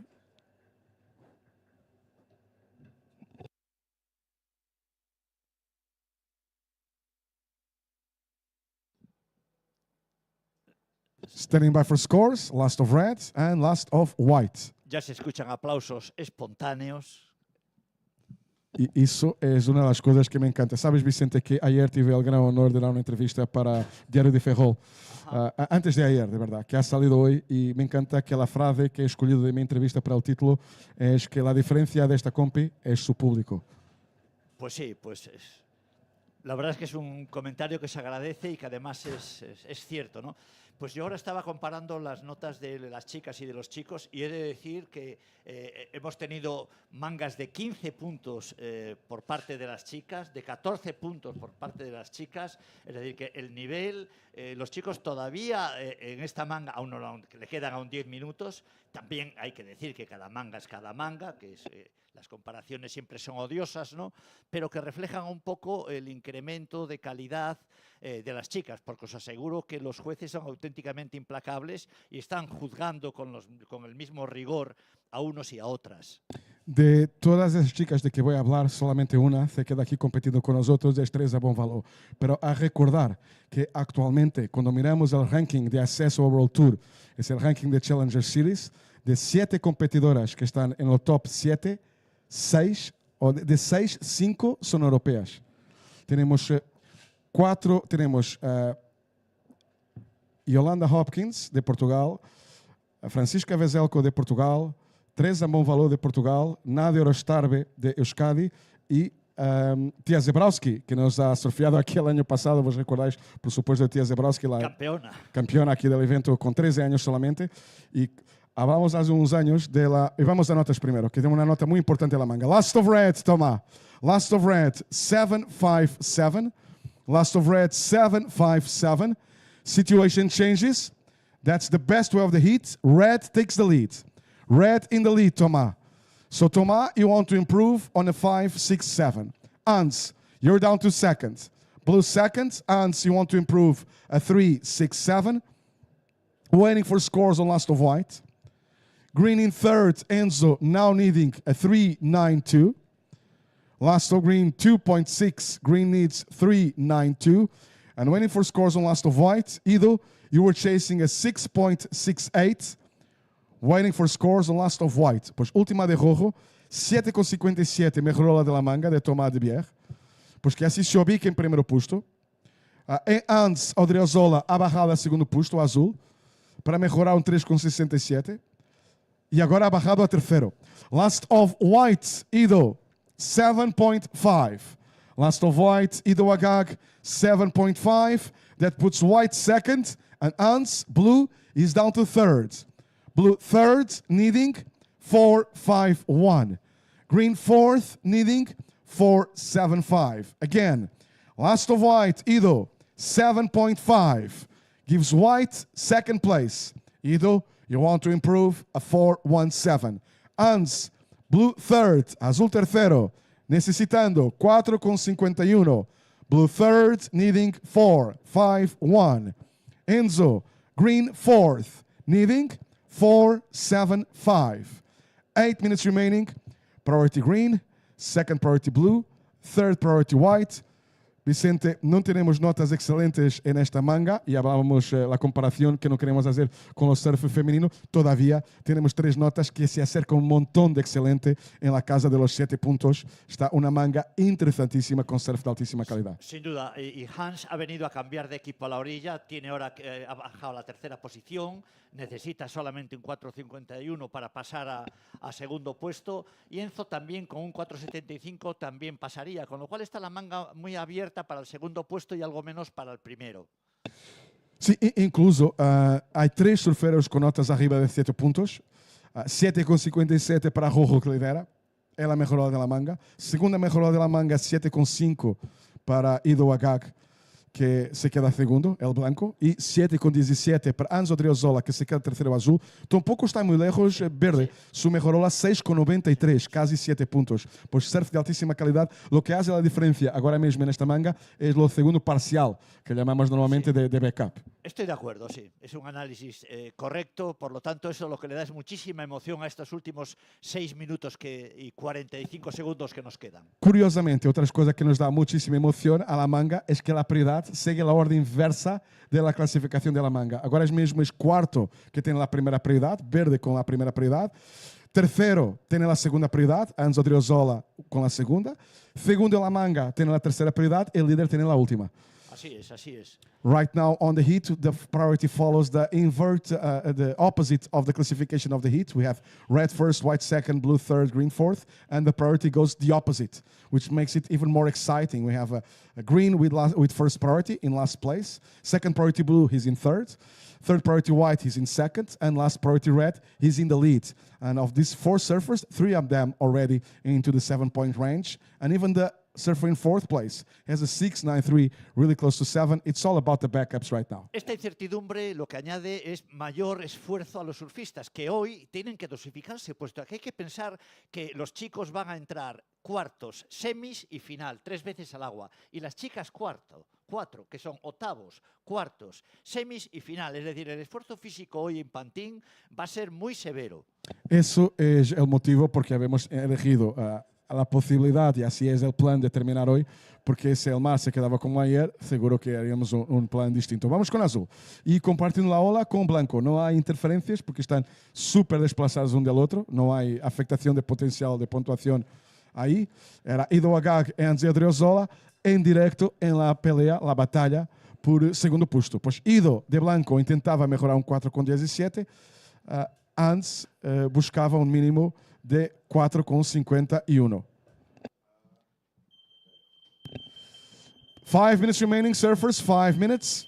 Speaker 1: Standing by for scores, last of red and last of white.
Speaker 8: Ya se escuchan aplausos espontáneos.
Speaker 1: E isso é uma das coisas que me encanta. Sabes, Vicente, que ayer tive o gran honor de dar uma entrevista para Diário de Ferrol. Antes de ayer, de verdad, que ha salido hoy, y me encanta que la frase que he escogido de mi entrevista para el título es que la diferencia de esta compi es su público.
Speaker 8: Pues sí, pues la verdad es que es un comentario que se agradece y que además es cierto, ¿no? Pues yo ahora estaba comparando las notas de las chicas y de los chicos y he de decir que hemos tenido mangas de 15 puntos por parte de las chicas, de 14 puntos por parte de las chicas. Es decir, que el nivel, los chicos todavía en esta manga, aún no le quedan aún 10 minutos. También hay que decir que cada manga es cada manga, que es, las comparaciones siempre son odiosas, ¿no? Pero que reflejan un poco el incremento de calidad de las chicas, porque os aseguro que los jueces son auténticamente implacables y están juzgando con el mismo rigor a unos y a otras.
Speaker 1: De todas esas chicas de que voy a hablar, solamente una se queda aquí competiendo con nosotros, de tres a buen valor. Pero a recordar que actualmente, cuando miramos el ranking de acceso al World Tour, es el ranking de Challenger Series, de 7 competidoras que están en el top 7, 6, o de 6, 5 son europeas. Tenemos 4, tenemos Yolanda Hopkins, de Portugal, Francisca Vezelko, de Portugal, Teresa Monvalor, de Portugal, Nadia Orostarbe, de Euskadi, y Tia Zebrowski, que nos ha surfeado aquí el año pasado, vos recordáis, por supuesto, de Tia Zebrowski, la campeona aquí del evento con 13 años solamente, y hablamos hace unos años de la... Y vamos a notas primero, que tengo una nota muy importante de la manga. Last of Red, toma. Last of Red, 7.57. Last of Red, 7.57. Situation changes. That's the best way of the heat. Red takes the lead. Red in the lead, Thomas. So, Thomas, you want to improve on a 5.67. Hans, you're down to second. Blue second. Hans, you want to improve a 3.67. Waiting for scores on Last of White. Green in third. Enzo now needing a 3.92. Last of Green, 2.6. Green needs 3.92. And waiting for scores on Last of White. Ido, you were chasing a 6.68. Waiting for scores on Last of White. Pues última de rojo, 7.57. Mejoró la de la manga de Tomás de Bier. Pues que así se ubica en primer puesto. Antes, Odriozola abarrado a segundo posto, o azul, para melhorar 3,67. E agora abarrado a terceiro. Last of White, Ido, 7.5. Last of White, Ido Agag, 7.5. That puts White second. And Hans, blue, is down to third. Blue third, needing 4.51. Green fourth, needing 4.75. Again, last of White, Ido, 7.5. Gives White second place. Ido, you want to improve a 4.17. Hans, blue third, azul tercero, necesitando 4.51. Blue third, needing 4.51. Enzo, green fourth, needing 4.75. 8 minutes remaining. Priority green, second priority blue, third priority white. Vicente, no tenemos notas excelentes en esta manga y hablábamos la comparación que no queremos hacer con los surf femenino. Todavía tenemos 3 notas que se acercan un montón de excelente en la casa de los 7 puntos. Está una manga interesantísima con surf de altísima calidad.
Speaker 8: Sin duda, y Hans ha venido a cambiar de equipo a la orilla, tiene ahora ha bajado a la tercera posición, necesita solamente un 4.51 para pasar a segundo puesto, y Enzo también con un 4.75 también pasaría, con lo cual está la manga muy abierta para el segundo puesto y algo menos para el primero.
Speaker 1: Sí, incluso hay 3 surferos con notas arriba de 7 puntos. 7,57 para Rojo, que lidera. Es la mejor de la manga. Segunda mejor de la manga, 7,5 para Ido Agag, que se queda segundo, el blanco. Y 7,17 para Anzo Driozola, que se queda tercero azul. Tampoco está muy lejos verde. Su mejorola 6,93, casi 7 puntos. Pues surf de altísima calidad. Lo que hace la diferencia ahora mismo en esta manga es lo segundo parcial, que llamamos normalmente de backup.
Speaker 8: Estoy de acuerdo, sí. Es un análisis correcto, por lo tanto eso lo que le da es muchísima emoción a estos últimos 6 minutos y 45 segundos que nos quedan.
Speaker 1: Curiosamente, otra cosa que nos da muchísima emoción a la manga es que la prioridad sigue la orden inversa de la clasificación de la manga. Ahora mismo es cuarto que tiene la primera prioridad, verde con la primera prioridad. Tercero tiene la segunda prioridad, Anzo Driozola con la segunda. Segundo la manga tiene la tercera prioridad, el líder tiene la última.
Speaker 8: Así es, así es.
Speaker 1: Right now on the heat, the priority follows the the opposite of the classification of the heat. We have red first, white second, blue third, green fourth, and the priority goes the opposite, which makes it even more exciting. We have a green with first priority in last place, second priority blue, he's in third priority white, he's in second, and last priority red, he's in the lead. And of these 4 surfers, 3 of them already into the 7-point range, and even the surfer in 4th place has a 6.93, really close to 7. It's all about the backups right now.
Speaker 8: Esta incertidumbre lo que añade es mayor esfuerzo a los surfistas, que hoy tienen que dosificarse, puesto que hay que pensar que los chicos van a entrar cuartos, semis y final, 3 veces al agua, y las chicas 4, que son octavos, cuartos, semis y final. Es decir, el esfuerzo físico hoy en Pantin va a ser muy severo.
Speaker 1: Eso es el motivo porque habíamos elegido la posibilidad, y así es el plan de terminar hoy, porque si el mar se quedaba como ayer, seguro que haríamos un plan distinto. Vamos con azul. Y compartiendo la ola con blanco. No hay interferencias porque están súper desplazados uno del otro. No hay afectación de potencial de puntuación ahí. Era Ido Agag e Anzo Driozola en directo en la pelea, la batalla por segundo puesto. Pues Ido de blanco intentaba mejorar un 4,17. Hans buscava un mínimo de 4,51. 5 minutes remaining, surfers, 5 minutes.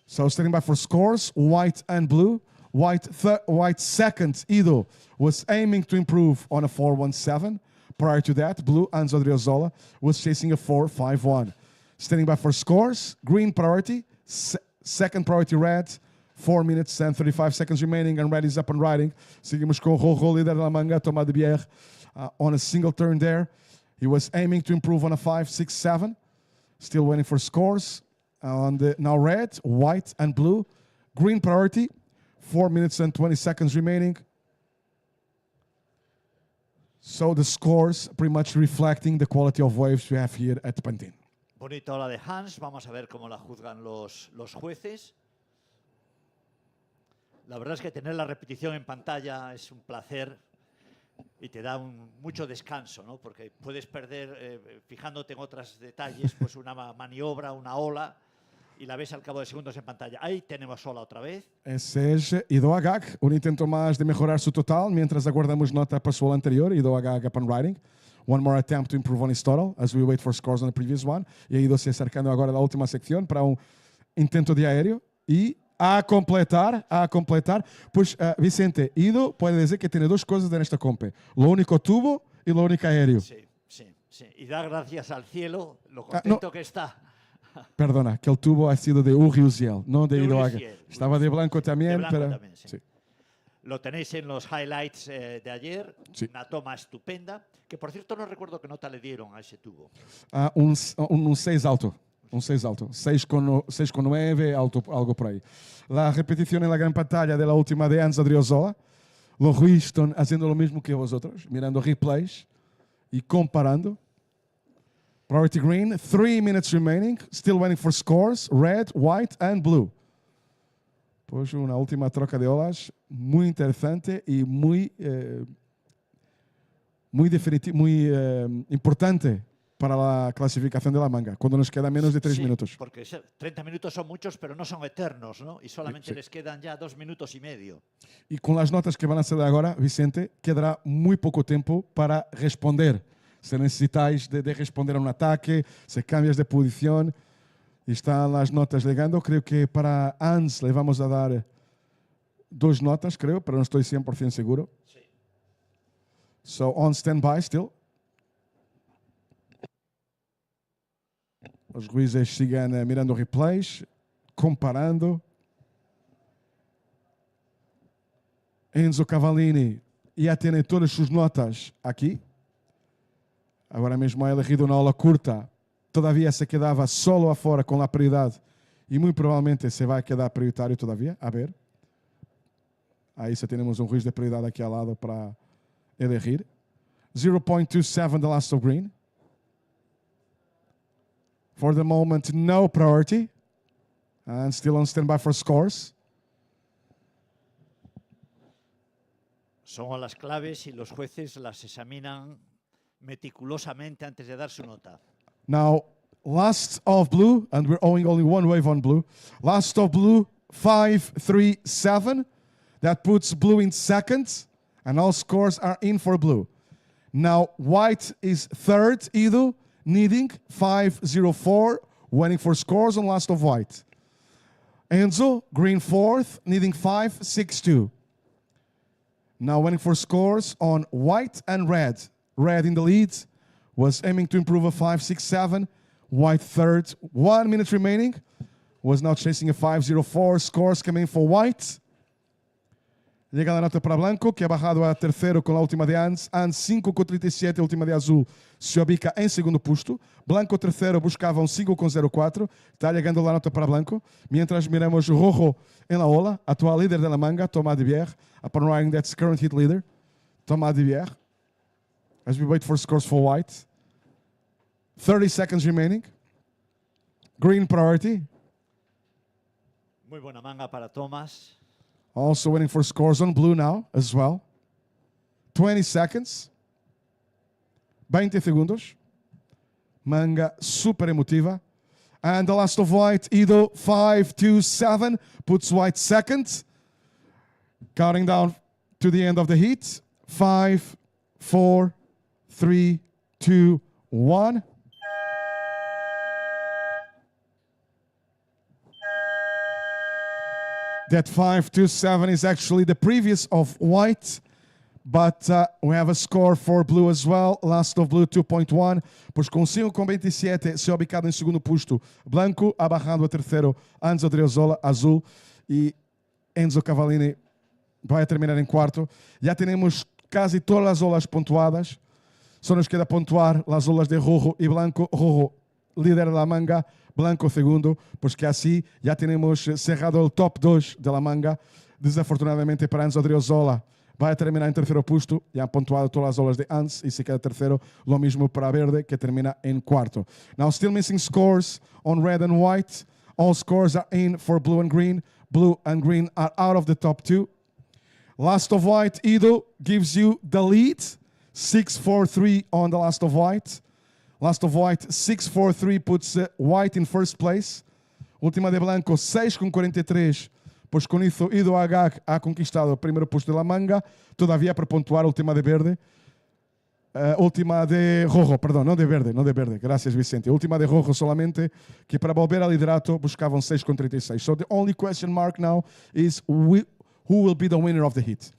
Speaker 1: So standing by for scores, white and blue. White second, Ido, was aiming to improve on a 4.17. Prior to that, blue, Anzo Driozola, was chasing a 4.51. Standing by for scores, green priority, second priority red, 4 minutes and 35 seconds remaining, and red is up and riding. Seguimos com Rojo, líder da manga, Tomás de Bier, on a single turn there. He was aiming to improve on a 5.67. Still waiting for scores. Now red, white, and blue. Green priority, 4 minutes and 20 seconds remaining. So the scores pretty much reflecting the quality of waves we have here at Pantin.
Speaker 8: Bonita ola de Hans, vamos a ver cómo la juzgan los jueces. La verdad es que tener la repetición en pantalla es un placer y te da mucho descanso, ¿no? Porque puedes perder, fijándote en otros detalles, pues una maniobra, una ola, y la ves al cabo de segundos en pantalla. Ahí tenemos sola otra vez.
Speaker 1: Seja Ido Agag, um intento mais de melhorar seu total, mientras aguardamos nota para a sua anterior, Ido Agag upon riding. One more attempt to improve on his total as we wait for scores on the previous one. E Ido se acercando agora da última secção para intento de aéreo. E a completar. Pois, Vicente, Ido pode dizer que tem duas coisas nesta compe. Lo único tubo e lo único aéreo.
Speaker 8: Sí. Y da gracias al cielo lo contento que está.
Speaker 1: Perdona, que el tubo ha sido de Uri Uziel, no de Ido Agag.
Speaker 8: Uziel.
Speaker 1: Estaba de blanco también,
Speaker 8: De blanco
Speaker 1: pero...
Speaker 8: también, sí. Lo tenéis en los highlights de ayer.
Speaker 1: Sí.
Speaker 8: Una toma estupenda. Que por cierto no recuerdo qué nota le dieron a ese tubo.
Speaker 1: Un 6 alto. Un 6 alto. 6,9 alto, algo por ahí. La repetición en la gran pantalla de la última de Hans Adriozola. Los Ruiz están haciendo lo mismo que vosotros, mirando replays y comparando. Priority green, 3 minutes remaining. Still waiting for scores. Red, white and blue. Pues una última troca de olas muy interesante y muy importante para la clasificación de la manga, cuando nos queda menos de 3 minutos.
Speaker 8: Porque 30 minutos son muchos, pero no son eternos, ¿no? Y solamente les quedan ya 2 minutos y medio.
Speaker 1: Y con las notas que van a hacer ahora, Vicente, quedará muy poco tiempo para responder. Si necesitáis de responder a un ataque, si cambias de posición, y están las notas llegando. Creo que para Hans le vamos a dar 2 notas, creo, pero no estoy 100% seguro.
Speaker 8: Sí.
Speaker 1: So, on standby still. Os juízes siguen mirando replays, comparando. Enzo Cavallini já tem todas sus notas aqui. Agora mesmo ha elegido una ola curta. Todavía se quedaba solo afuera con la prioridad. Y muy probablemente se va a quedar prioritario todavía. A ver. Ahí se tenemos un juiz de prioridad aquí al lado para elegir. 0.27 the last of green. For the moment, no priority. And still on standby for scores.
Speaker 8: Son olas claves y los jueces las examinan meticulosamente antes de dar su nota.
Speaker 1: Now, last of blue, and we're owing only one wave on blue. Last of blue, 5-3-7. That puts blue in second, and all scores are in for blue. Now, white is third, Edu, needing 5-0-4, waiting for scores on last of white. Enzo, green fourth, needing 5-6-2. Now waiting for scores on white and red. Red in the lead, was aiming to improve a 5-6-7. White third, 1 minute remaining. Was now chasing a 5-0-4. Scores coming for white. Llega la nota para blanco, que ha bajado a terceiro com a última de Hans. Hans 5,37, a última de azul, se ubica em segundo posto. Blanco terceiro buscava 5,04. Está chegando a nota para blanco. Mientras miramos Rojo em la ola, atual líder da manga, Thomas de Bier. Upon riding, that's current hit leader, Thomas de Bier. As we wait for scores for white. 30 seconds remaining. Green priority.
Speaker 8: Muy buena manga para Thomas.
Speaker 1: Also waiting for scores on blue now as well. 20 seconds. 20 segundos. Manga super emotiva. And the last of white, Ido, 5-2-7, puts white second. Counting down to the end of the heat. 5, 4, 3, 2, 1. That 5-2-7 is actually the previous of white, but we have a score for blue as well. Last of blue 2.1, pois com 5,27 se ubicado em segundo posto. Blanco abarrando a terceiro, Enzo Adriozola, azul, e Enzo Cavallini vai terminar em quarto. Já temos quase todas as olas pontuadas. Só nos queda pontuar as olas de Rojo e Blanco. Rojo, líder da manga. Blanco segundo, pues que así ya tenemos cerrado el top 2 de la manga. Desafortunadamente para Hans Adriozola vai terminar em terceiro posto, já pontuado todas as olas de Hans e se queda terceiro, lo mismo para Verde que termina em quarto. Now still missing scores on red and white. All scores are in for blue and green. Blue and green are out of the top 2. Last of white, Ido gives you the lead. 6-4-3 on the last of white. Last of white, 6-4-3 puts white in first place. Última de Blanco, 6,43. Pois com isso, Ido Agag ha conquistado o primeiro posto de La Manga, todavía para pontuar última de verde. Última de rojo, perdão, não de verde, não de verde. Graças, Vicente. Última de rojo solamente, que para volver ao liderato buscavam 6,36. So the only question mark now is who will be the winner of the heat.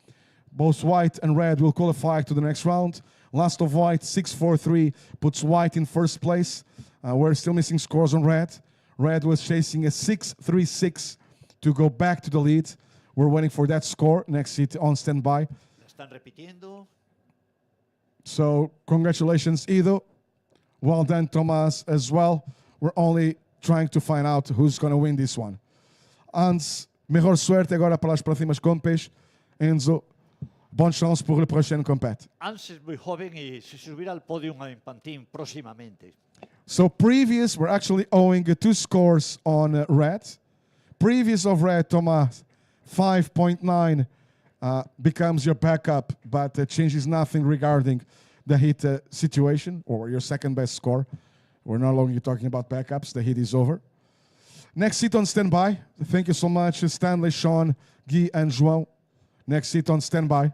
Speaker 1: Both white and red will qualify to the next round. Last of white, 6-4-3, puts white in first place. We're still missing scores on red. Red was chasing a 6-3-6 to go back to the lead. We're waiting for that score. Next heat on standby.
Speaker 8: Lo están repitiendo.
Speaker 1: So congratulations, Ido. Well done, Thomas, as well. We're only trying to find out who's going to win this one. Hans, mejor suerte agora para as próximas compes. Enzo, bonne chance pour le prochain compet.
Speaker 8: Hans es muy joven y se subirá al podio en Pantin próximamente.
Speaker 1: So previous, we're actually owing 2 scores on red. Previous of red, Thomas, 5.9 becomes your backup, but changes nothing regarding the hit situation or your second best score. We're no longer talking about backups. The hit is over. Next seat on standby. Thank you so much, Stanley, Sean, Guy, and João. Next seat on standby.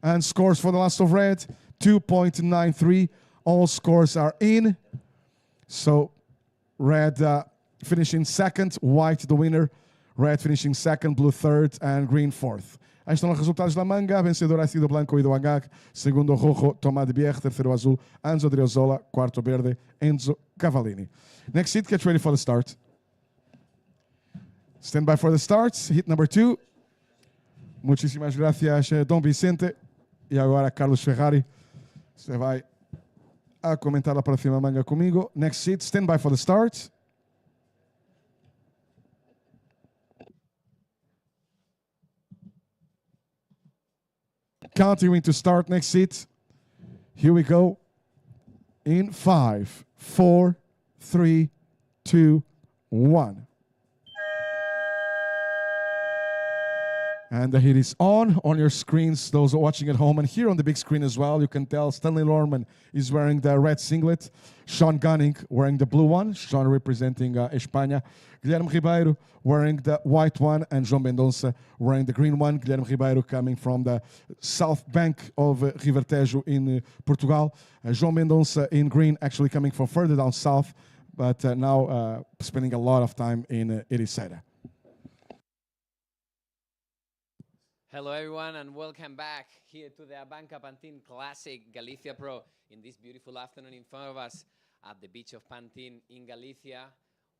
Speaker 1: And scores for the last of red, 2.93. All scores are in. So red finishing second, white the winner, red finishing second, blue third, and green fourth. Aí estão os resultados da manga. Vencedor ha sido Blanco Ido Agag. Segundo, rojo, Tomás de Bier. Terceiro, azul, Anzo Driozola. Quarto, verde, Enzo Cavallini. Next seat, get ready for the start. Stand by for the start. Hit number 2. Muchísimas gracias, Dom Vicente. E agora, Carlos Ferrari. Você vai a comentar a próxima manga comigo. Next seat, stand by for the start. Continuing to start next seat. Here we go. In 5, 4, 3, 2, 1. And the hit is on your screens, those watching at home, and here on the big screen as well. You can tell Stanley Lorman is wearing the red singlet, Sean Gunning wearing the blue one, Sean representing España, Guilherme Ribeiro wearing the white one, and João Mendonça wearing the green one. Guilherme Ribeiro coming from the south bank of River Tejo in Portugal. João Mendonça in green, actually coming from further down south, but now spending a lot of time in Ericeira.
Speaker 3: Hello everyone and welcome back here to the ABANCA Pantin Classic Galicia Pro in this beautiful afternoon in front of us at the beach of Pantin in Galicia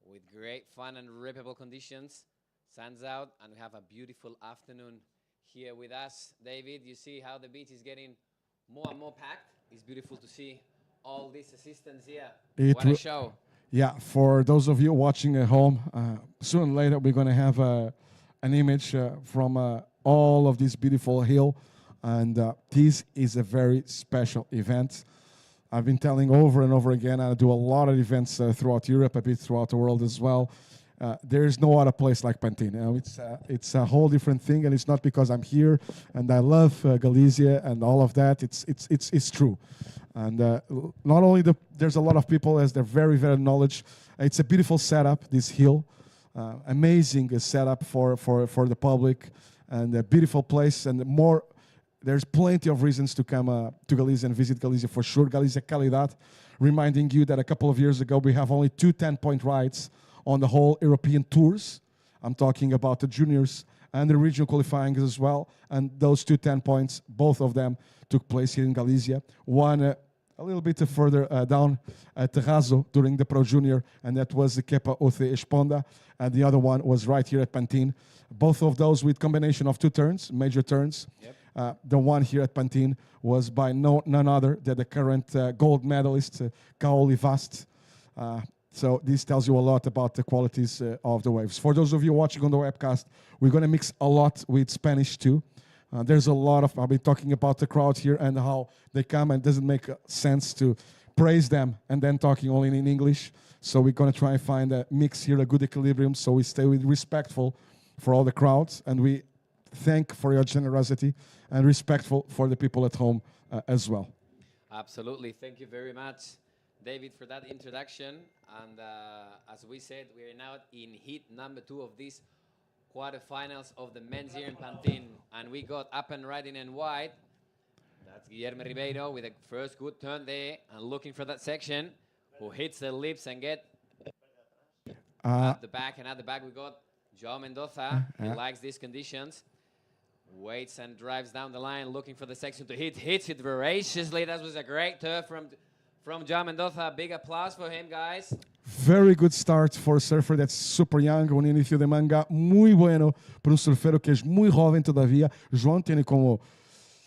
Speaker 3: with great fun and rippable conditions. Sun's out and we have a beautiful afternoon here with us. David, you see how the beach is getting more and more packed. It's beautiful to see all these assistants here. What a show.
Speaker 1: Yeah, for those of you watching at home, sooner or later we're going to have an image from all of this beautiful hill, and this is a very special event. I've been telling over and over again, I do a lot of events throughout Europe, a bit throughout the world as well. There's no other place like Pantin. It's a whole different thing, and it's not because I'm here and I love Galicia and all of that. It's true. And not only there's a lot of people as they're very, very knowledge. It's a beautiful setup, this hill. Amazing setup for the public. And a beautiful place, and there's plenty of reasons to come to Galicia and visit Galicia for sure. Galicia Calidad, reminding you that a couple of years ago we have only 2 10-point rides on the whole European tours. I'm talking about the juniors and the regional qualifying as well. And those 2 10 points, both of them took place here in Galicia. One a little bit further down at Terrazo during the Pro Junior, and that was the Kepa Oce Esponda. And the other one was right here at Pantin. Both of those with combination of 2 turns, major turns. Yep. The one here at Pantin was by none other than the current gold medalist, Kaoli Vast. So this tells you a lot about the qualities of the waves. For those of you watching on the webcast, we're going to mix a lot with Spanish too. There's a lot of, I'll be talking about the crowd here and how they come, and it doesn't make sense to praise them and then talking only in English. So we're going to try and find a mix here, a good equilibrium, so we stay respectful for all the crowds, and we thank for your generosity and respectful for the people at home as well.
Speaker 3: Absolutely. Thank you very much, David, for that introduction. And as we said, we are now in heat number 2 of these quarterfinals of the men's here in Pantin. And we got up and riding in white. That's Guillermo Ribeiro with a first good turn there and looking for that section, who hits the lips and get at the back. And at the back we got Joao Mendoza. He likes these conditions. Waits and drives down the line looking for the section to hit. Hits it voraciously. That was a great turn from Joao Mendoza. Big applause for him, guys.
Speaker 1: Very good start for a surfer that's super young, un inicio de manga muy bueno para un surfero que es muy joven todavía. João tiene como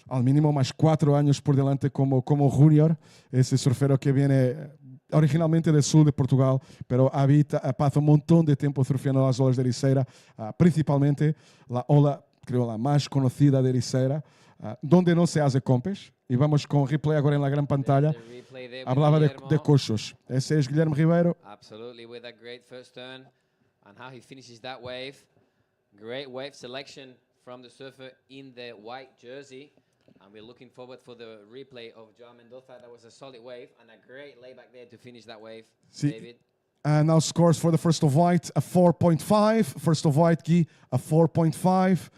Speaker 1: al mínimo más 4 años por delante como junior. Ese surfero que viene originalmente del sur de Portugal, pero pasa un montón de tiempo surfeando las olas de Ericeira, principalmente la ola, creo, la más conocida de Ericeira, donde no se hace compes. Y vamos con replay agora en la gran pantalla. Hablaba de coxos. Ese es Guillermo Ribeiro.
Speaker 3: Absolutely, with a great first turn and how he finishes that wave. Great wave selection from the surfer in the white jersey. And we're looking forward for the replay of Joao Mendoza. That was a solid wave and a great layback there to finish that wave, David.
Speaker 1: And now scores for the first of white, a 4.5. First of white, Gui, a 4.5.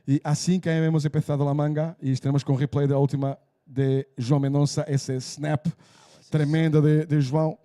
Speaker 1: E assim que hemos empezado la manga, e estaremos com o replay da última de João Mendonça, esse snap tremendo de João.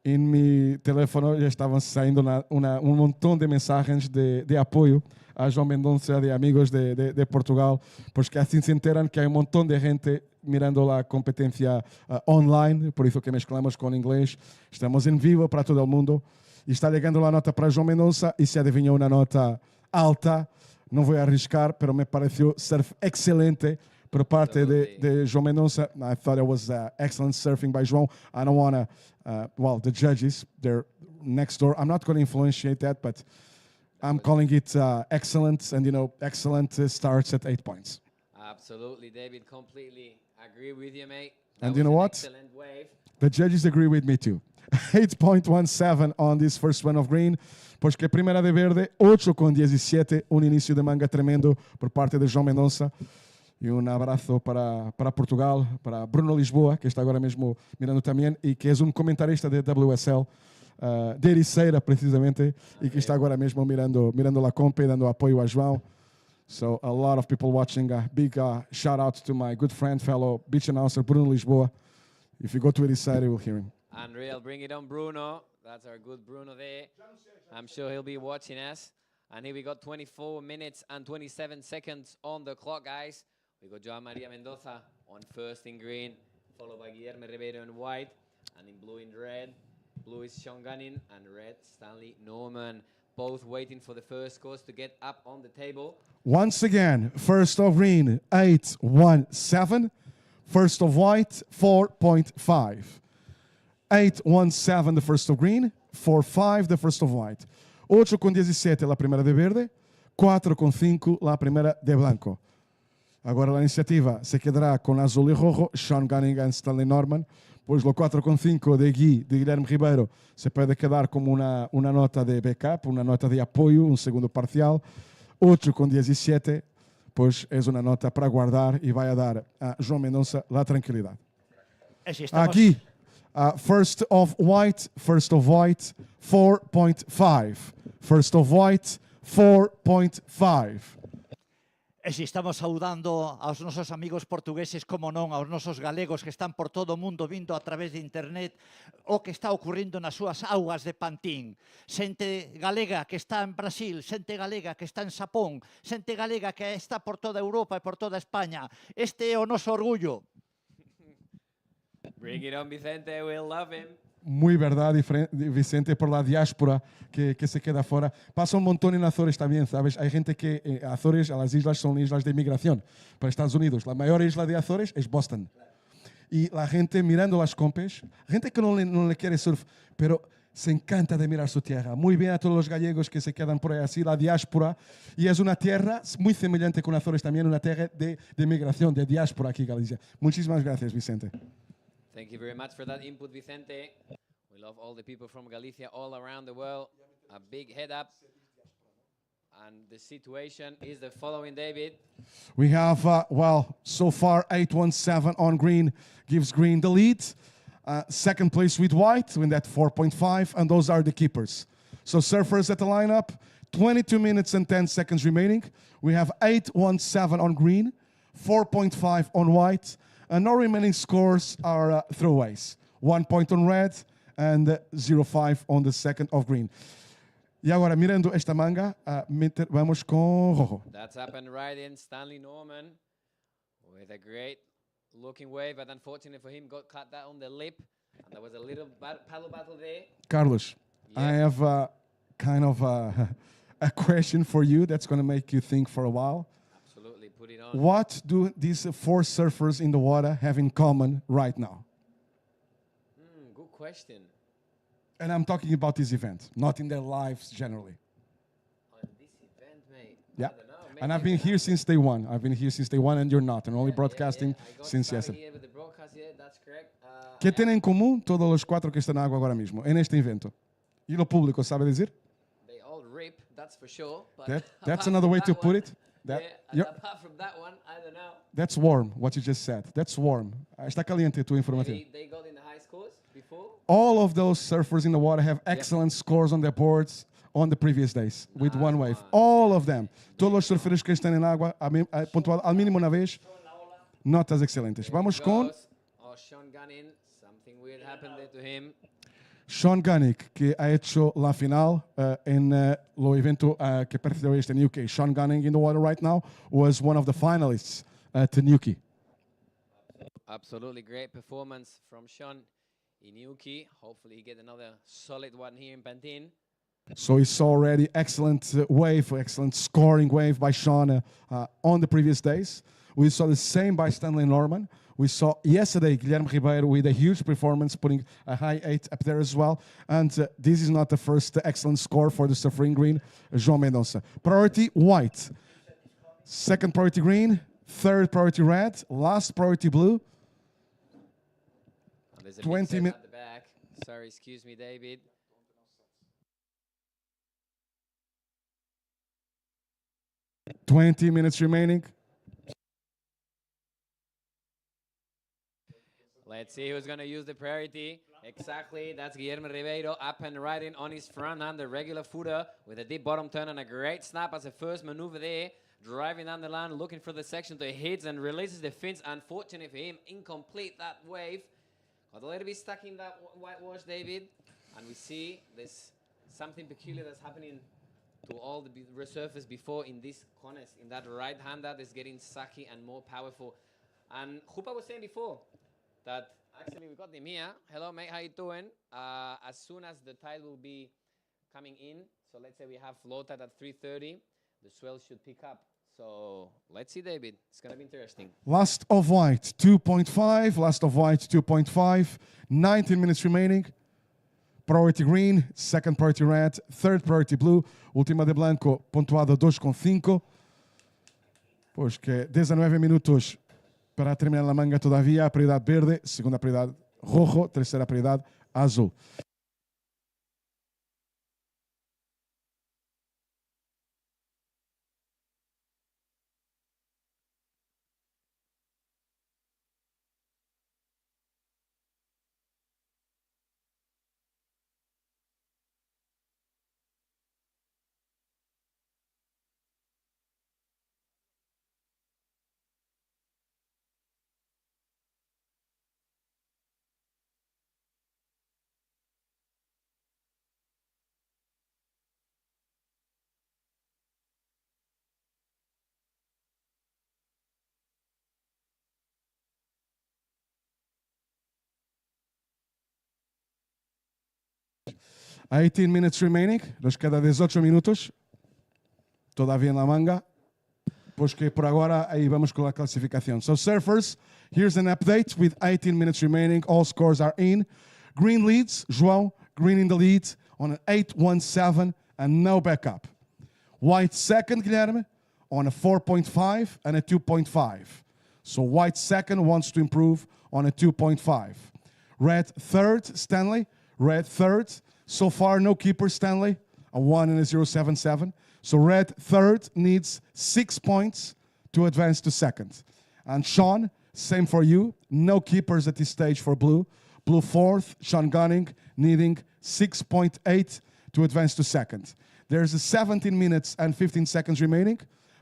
Speaker 1: Em meu telefone já estavam saindo um montão de mensagens de apoio a João Mendonça, de amigos de Portugal, porque assim se enteram que há um montão de gente mirando a competência online, por isso que mesclamos com inglês. Estamos em vivo para todo o mundo. E está chegando a nota para João Mendonça, e se adivinhou uma nota alta. Não vou arriscar, pero me pareció surf excelente por parte de João Mendonça. I thought it was excellent surfing by João. I don't want to, the judges, they're next door. I'm not going to influentiate that, but I'm calling it excellent. And, excellent starts at 8 points.
Speaker 3: Absolutely, David. Completely agree with you, mate.
Speaker 1: And you know what?
Speaker 3: Excellent wave.
Speaker 1: The judges agree with me too. 8.17 on this first one of green. Pois que a primeira de verde, 8.17, um início de manga tremendo por parte de João Mendonça. E um abraço para Portugal, para Bruno Lisboa, que está agora mesmo mirando também, e que é um comentarista de WSL, de Ericeira, precisamente, e que está agora mesmo mirando a compa e dando apoio a João. So, a lot of people watching. A big shout out to my good friend, fellow beach announcer, Bruno Lisboa. If you go to Ericeira, you will hear him.
Speaker 3: Unreal. Bring it on, Bruno. That's our good Bruno there. I'm sure he'll be watching us. And here we got 24 minutes and 27 seconds on the clock, guys. We got Joao Maria Mendoza on first in green, followed by Guillermo Ribeiro in white, and in blue and red. Blue is Sean Gunning, and red Stanley Norman. Both waiting for the first course to get up on the table.
Speaker 1: Once again, first of green, 8.17. First of white, 4.5. 8.17 the first of green, 4.5 the first of white. 8.17 la primera de verde, 4.5 la primera de blanco. Agora a iniciativa se quedará con azul y rojo, Sean Gunning and Stanley Norman. Pues lo 4.5 de Guillermo Ribeiro se puede quedar como una nota de backup, una nota de apoyo, un segundo parcial. 8.17, pues es una nota para guardar y va a dar a João Mendonça la tranquilidad. Aquí. First of white, 4.5. First of white, 4.5.
Speaker 8: E si estamos saudando aos nosos amigos portugueses, como non, aos nosos galegos que están por todo o mundo vindo a través de internet o que está ocurrindo nas súas augas de Pantin. Xente galega que está en Brasil, xente galega que está en Xapón, xente galega que está por toda Europa e por toda España. Este é o noso orgullo.
Speaker 3: Bring it on, Vicente. We'll love him.
Speaker 1: Muy verdad, Vicente, por la diáspora que se queda fuera. Pasa un montón en Azores también, ¿sabes? Hay gente que Azores, a las islas son islas de inmigración para Estados Unidos. La mayor isla de Azores es Boston. Y la gente mirando las compes, gente que no le quiere surf, pero se encanta de mirar su tierra. Muy bien a todos los gallegos que se quedan por ahí así, la diáspora. Y es una tierra muy semejante con Azores también, una tierra de inmigración, de diáspora aquí en Galicia. Muchísimas gracias, Vicente.
Speaker 3: Thank you very much for that input, Vicente. We love all the people from Galicia all around the world. A big head up. And the situation is the following, David.
Speaker 1: We have, so far 8.17 on green gives green the lead. Second place with white, with that 4.5, and those are the keepers. So surfers at the lineup, 22 minutes and 10 seconds remaining. We have 8.17 on green, 4.5 on white, and our remaining scores are throwaways. 1 point on red and 0.5 on the second of green. E agora, mirando esta manga, vamos com rojo.
Speaker 3: That's up and right in Stanley Norman with a great looking wave, but unfortunately for him, got cut that on the lip. And there was a little paddle battle there.
Speaker 1: Carlos,
Speaker 3: Yeah.
Speaker 1: I have kind of a question for you that's going to make you think for a while.
Speaker 3: Absolutely, put it on.
Speaker 1: What do these 4 surfers in the water have in common right now?
Speaker 3: Good question.
Speaker 1: And I'm talking about this event, not in their lives generally.
Speaker 3: On this event, mate.
Speaker 1: Yeah.
Speaker 3: I don't know.
Speaker 1: And I've been here since day one. And you're not. I'm only broadcasting
Speaker 3: I got
Speaker 1: since
Speaker 3: started
Speaker 1: yesterday.
Speaker 3: here with the broadcast, yeah, that's correct.
Speaker 1: ¿Qué tienen en común todos los 4 que están na água agora mesmo, en este evento? E o público sabe dizer?
Speaker 3: They all rip, that's for sure. But
Speaker 1: That's
Speaker 3: apart
Speaker 1: another
Speaker 3: from
Speaker 1: way
Speaker 3: that
Speaker 1: to put
Speaker 3: one,
Speaker 1: it. That,
Speaker 3: yeah,
Speaker 1: yeah,
Speaker 3: apart from that one, I don't know.
Speaker 1: that's warm, what you just said. That's warm. Está caliente a tua informativa.
Speaker 3: They got in the high scores before.
Speaker 1: All of those surfers in the water have excellent scores on their boards on the previous days with one wave. All of them. Todos os surfeiros que estão na água, pontuado ao mínimo uma vez, notas excelentes. Vamos com
Speaker 3: Goes. Oh, Sean Gunning. Something weird happened there to him.
Speaker 1: Sean Gunning, que ha hecho la final en lo evento que pertenece a este UK. Sean Gunning in the water right now was one of the finalists to Newquay.
Speaker 3: Absolutely great performance from Sean in Newquay. Hopefully he get another solid one here in Pantin.
Speaker 1: So we saw already excellent wave, excellent scoring wave by Sean on the previous days. We saw the same by Stanley Norman. We saw yesterday Guilherme Ribeiro with a huge performance, putting a high 8 up there as well. And this is not the first excellent score for the surfing green, João Mendonça. Priority white, second priority green, third priority red, last priority blue.
Speaker 3: And there's a
Speaker 1: 20
Speaker 3: big set
Speaker 1: min-
Speaker 3: at the back. Sorry, excuse me, David.
Speaker 1: 20 minutes remaining.
Speaker 3: Let's see who's going to use the priority. Exactly, that's Guillermo Ribeiro up and riding on his front hand, the regular footer with a deep bottom turn and a great snap as a first maneuver there. Driving down the line, looking for the section to hits and releases the fins. Unfortunately for him, incomplete that wave. Got a little bit stuck in that whitewash, David. And we see there's something peculiar that's happening to all the resurfers before in these corners. In that right-hander that's getting sucky and more powerful. And Jupa was saying before that actually we got him here. Hello, mate, how you doing? As soon as the tide will be coming in, so let's say we have flow tide at 3:30, the swell should pick up. So let's see, David. It's going to be interesting.
Speaker 1: Last of white, 2.5. Last of white, 2.5. 19 minutes remaining. Priority green, second priority red, third priority blue. Última de blanco, pontuada 2.5. Pois que 19 minutos para terminar la manga todavía. Prioridade verde, segunda prioridade rojo, terceira prioridade azul. A 18 minutes remaining, nos queda 18 minutos, todavía en la manga, pois que por agora aí vamos com a classificação. So surfers, here's an update with 18 minutes remaining, all scores are in. Green leads, João, green in the lead on an 8.17 and no backup. White second, Guilherme, on a 4.5 and a 2.5. So white second wants to improve on a 2.5. Red third, Stanley, red third. So far, no keeper, Stanley, a 1 and a 0.77. So red third needs 6 points to advance to second. And Sean, same for you. No keepers at this stage for blue. Blue fourth, Sean Gunning, needing 6.8 to advance to second. There's 17 minutes and 15 seconds remaining.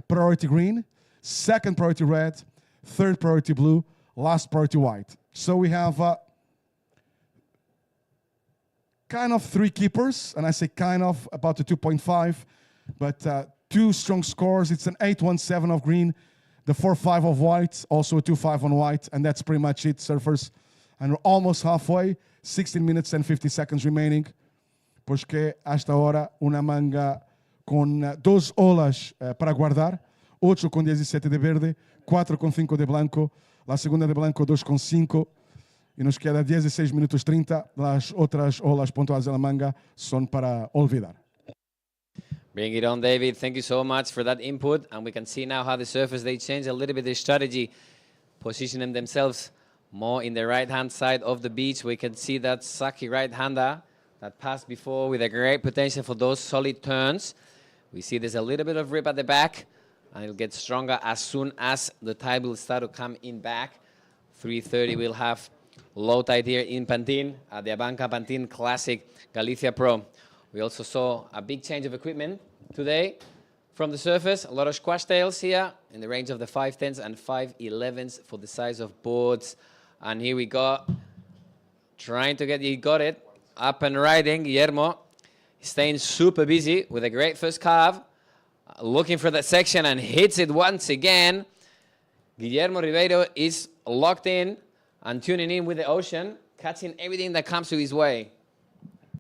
Speaker 1: Priority green, second priority red, third priority blue, last priority white. So we have kind of three keepers, and I say kind of about the 2.5, but two strong scores. It's an 8-1-7 of green, the 4-5 of white, also a 2-5 on white, and that's pretty much it, surfers. And we're almost halfway, 16 minutes and 50 seconds remaining, pois que hasta ahora una manga con dos olas para guardar, 8 con 17 de verde, 4 con 5 de blanco, la segunda de blanco 2 con 5, e nos queda 16 minutos 30, las otras olas pontuadas de la manga son para olvidar.
Speaker 3: Bring it on, David. Thank you so much for that input. And we can see now how the surfers, they change a little bit their strategy, positioning themselves more in the right-hand side of the beach. We can see that Saki right-hander that passed before with a great potential for those solid turns. We see there's a little bit of rip at the back, and it'll get stronger as soon as the tide will start to come in back. 3:30 we'll have low tide here in Pantin at the ABANCA Pantin Classic Galicia Pro. We also saw a big change of equipment today from the surfers. A lot of squash tails here in the range of the 510s and 511s for the size of boards. And here we go, trying to get, he got it, up and riding. Guillermo staying super busy with a great first carve, looking for that section and hits it once again. Guillermo Ribeiro is locked in and tuning in with the ocean, catching everything that comes to his way.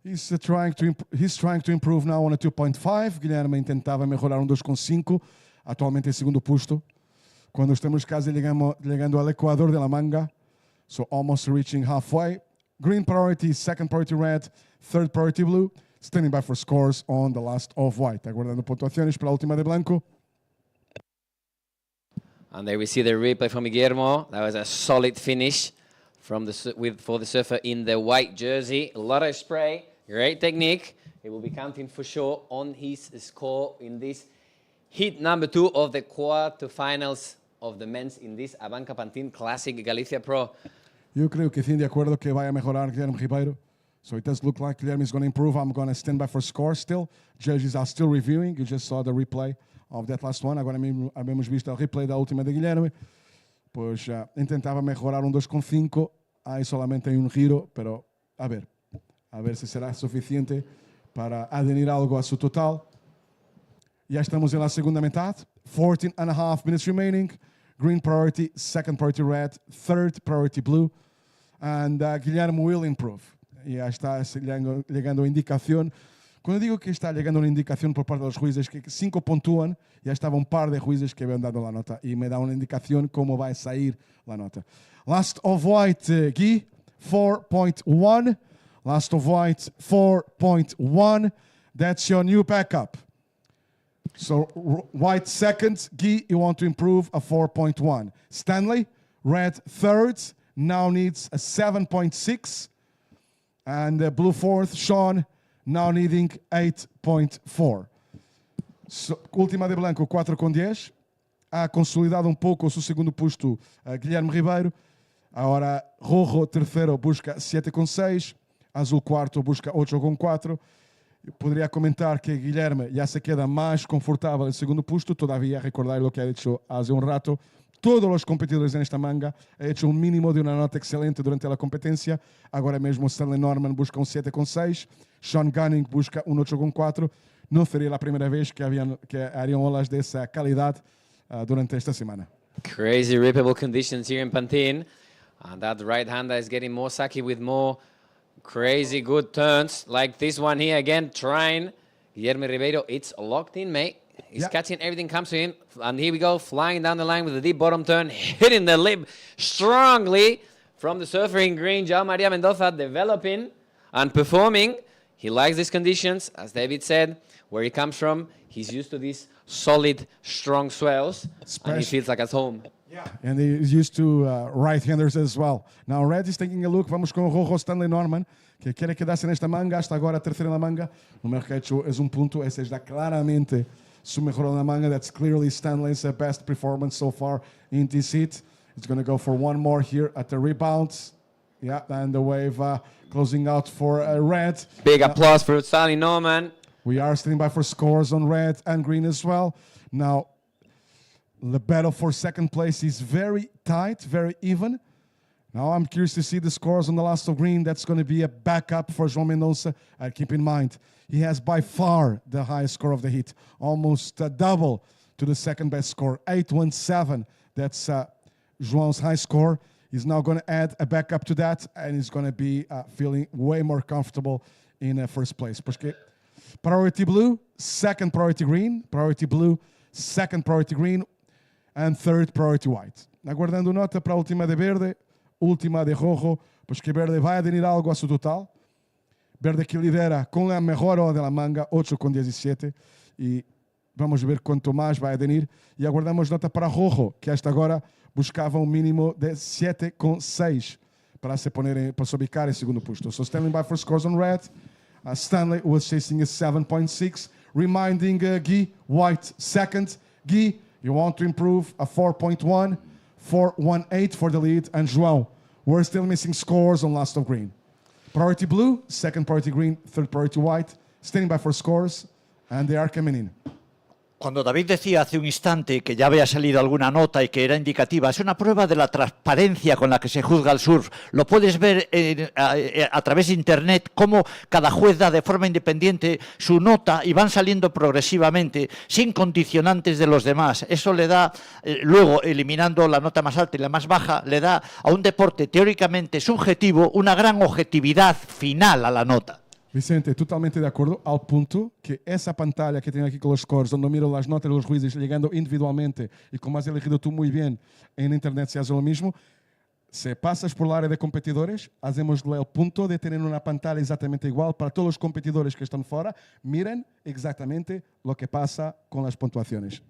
Speaker 1: He's trying to improve now on a 2.5. Guilherme tentava melhorar 2.5, atualmente em segundo posto. Quando estamos quase llegando al ecuador de la manga, so almost reaching halfway. Green priority, second priority red, third priority blue. Standing by for scores on the last of white. Aguardando pontuaciones para la última de blanco.
Speaker 3: And there we see the replay from Guillermo. That was a solid finish from for the surfer in the white jersey. A lot of spray, great technique. It will be counting for sure on his score in this heat number 2 of the quarterfinals of the men's in this ABANCA Pantin Classic Galicia Pro.
Speaker 1: Eu creio que sim, de acordo que vai melhorar Guilherme Ribeiro. So it does look like Guilherme is going to improve. I'm going to stand by for score still. Judges are still reviewing. You just saw the replay of that last one. Agora mesmo habemos visto o replay da última de Guilherme. Pois tentava melhorar 2.5. Aí solamente tem giro, pero a ver se será suficiente para aderir algo a su total. Já estamos na segunda metade. 14.5 minutes remaining. Green priority, second priority red, third priority blue. And Guilherme will improve. Ya está llegando indicación. Cuando digo que está llegando una indicación por parte de los jueces que 5 puntúan, ya estaba un par de jueces que habían dado la nota y me da una indicación cómo va a salir la nota. Last of white, Guy, 4.1. Last of white, 4.1. That's your new backup. So white second, Guy, you want to improve a 4.1. Stanley, red third, now needs a 7.6. And blue fourth, Sean, now needing 8.4. So, última de blanco, 4.10. Ha consolidado pouco o seu segundo posto Guilherme Ribeiro. Agora, rojo terceiro busca 7.6. Azul quarto busca 8.4. Poderia comentar que Guilherme já se queda mais confortável em segundo posto. Todavía, recordar o que ha dicho hace un rato. Todos os competidores nesta manga han hecho um mínimo de uma nota excelente durante a competência. Agora mesmo Stanley Norman busca 7.6. Sean Gunning busca 8.4. Não seria a primeira vez que hariam olas dessa qualidade durante esta semana.
Speaker 3: Crazy rippable conditions here in Pantin. And that right-hander is getting more sucky with more crazy good turns. Like this one here again, trying. Guilherme Ribeiro, it's locked in, mate. He's catching everything comes to him. And here we go, flying down the line with a deep bottom turn, hitting the lip strongly from the surfer in green. João Maria Mendoza developing and performing. He likes these conditions, as David said, where he comes from. He's used to these solid, strong swells, and he feels like at home.
Speaker 1: Yeah, and he's used to right-handers as well. Now, Red is taking a look. Vamos com o Rojo Stanley Norman, que quer quedar-se nesta manga. Hasta agora a terceira na manga. O número que ha hecho es punto. Ese está claramente su mejor na manga. That's clearly Stanley's best performance so far in this heat. It's going to go for one more here at the rebounds. Yeah, and the wave closing out for red.
Speaker 3: Big applause for Stanley Norman.
Speaker 1: We are standing by for scores on red and green as well. Now, the battle for second place is very tight, very even. Now I'm curious to see the scores on the last of green. That's going to be a backup for João Mendonça. Keep in mind, he has by far the highest score of the heat, almost double to the second best score, 817. That's João's high score. He's now going to add a backup to that, and he's going to be feeling way more comfortable in first place. Porque priority blue, second priority green, priority blue, second priority green, and third priority white. Aguardando nota para a última de verde, última de rojo, pois que verde vai aderir algo a su total. Verde que lidera com a melhor hora da manga, 8,17. E vamos ver quanto mais vai aderir. E aguardamos nota para rojo, que esta agora buscava um mínimo de 7,6 para se ubicar em segundo posto. So standing by for scores on red. Stanley was chasing a 7.6, reminding Guy, white second. Guy, you want to improve a 4.1, 4.18 for the lead. And João, we're still missing scores on last of green. Priority blue, second priority green, third priority white. Standing by for scores, and they are coming in.
Speaker 8: Cuando David decía hace un instante que ya había salido alguna nota y que era indicativa, es una prueba de la transparencia con la que se juzga el surf. Lo puedes ver a través de internet, cómo cada juez da de forma independiente su nota y van saliendo progresivamente, sin condicionantes de los demás. Eso le da, luego eliminando la nota más alta y la más baja, le da a un deporte teóricamente subjetivo una gran objetividad final a la nota.
Speaker 1: Vicente, totalmente de acordo, ao ponto que essa pantalla que tenho aqui com os scores, onde miro as notas dos juízes chegando individualmente, e como has elegido tu muito bem, em internet se hace o mesmo, se passas por la área de competidores, hacemos o ponto de ter uma pantalla exatamente igual para todos os competidores que estão fora, miren exatamente o que passa com as pontuações.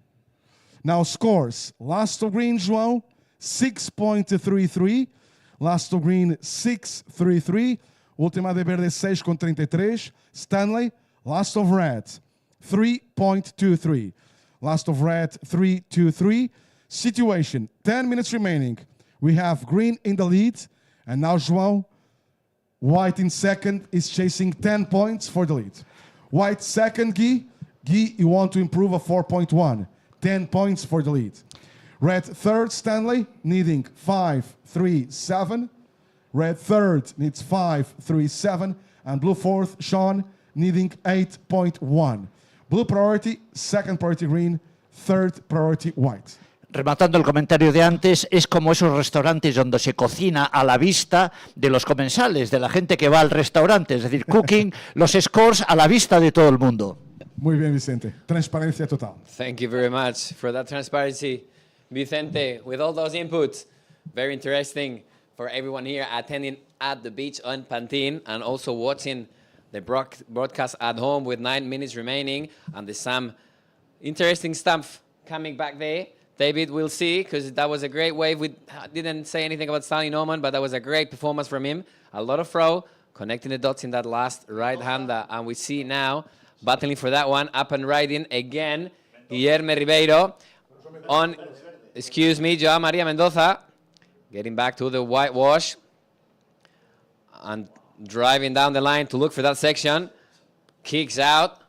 Speaker 1: Now scores, last of green, João, 6.33, last of green, 6.33, última de verde 6,33. Stanley, last of red, 3.23. Last of red, 3.23. Situation, 10 minutes remaining. We have green in the lead. And now João, white in second, is chasing 10 points for the lead. White second, Guy. Guy, you want to improve a 4.1. 10 points for the lead. Red third, Stanley, needing 5.37. Red third needs 5.37, and blue fourth, Sean, needing 8.1. Blue priority, second priority green, third priority white.
Speaker 8: Rematando el comentario de antes, es como esos restaurantes donde se cocina a la vista de los comensales, de la gente que va al restaurante, es decir, cooking, los scores a la vista de todo el mundo.
Speaker 1: Muy bien, Vicente. Transparencia total.
Speaker 3: Thank you very much for that transparency, Vicente, with all those inputs. Very interesting for everyone here attending at the beach on Pantin and also watching the broadcast at home with 9 minutes remaining. And there's some interesting stuff coming back there. David, we'll see, because that was a great wave. We didn't say anything about Stanley Norman, but that was a great performance from him. A lot of throw, connecting the dots in that last right-hander. And we see now, battling for that one, up and riding again, Guillermo Ribeiro on, excuse me, João Maria Mendoza. Getting back to the whitewash and driving down the line to look for that section. Kicks out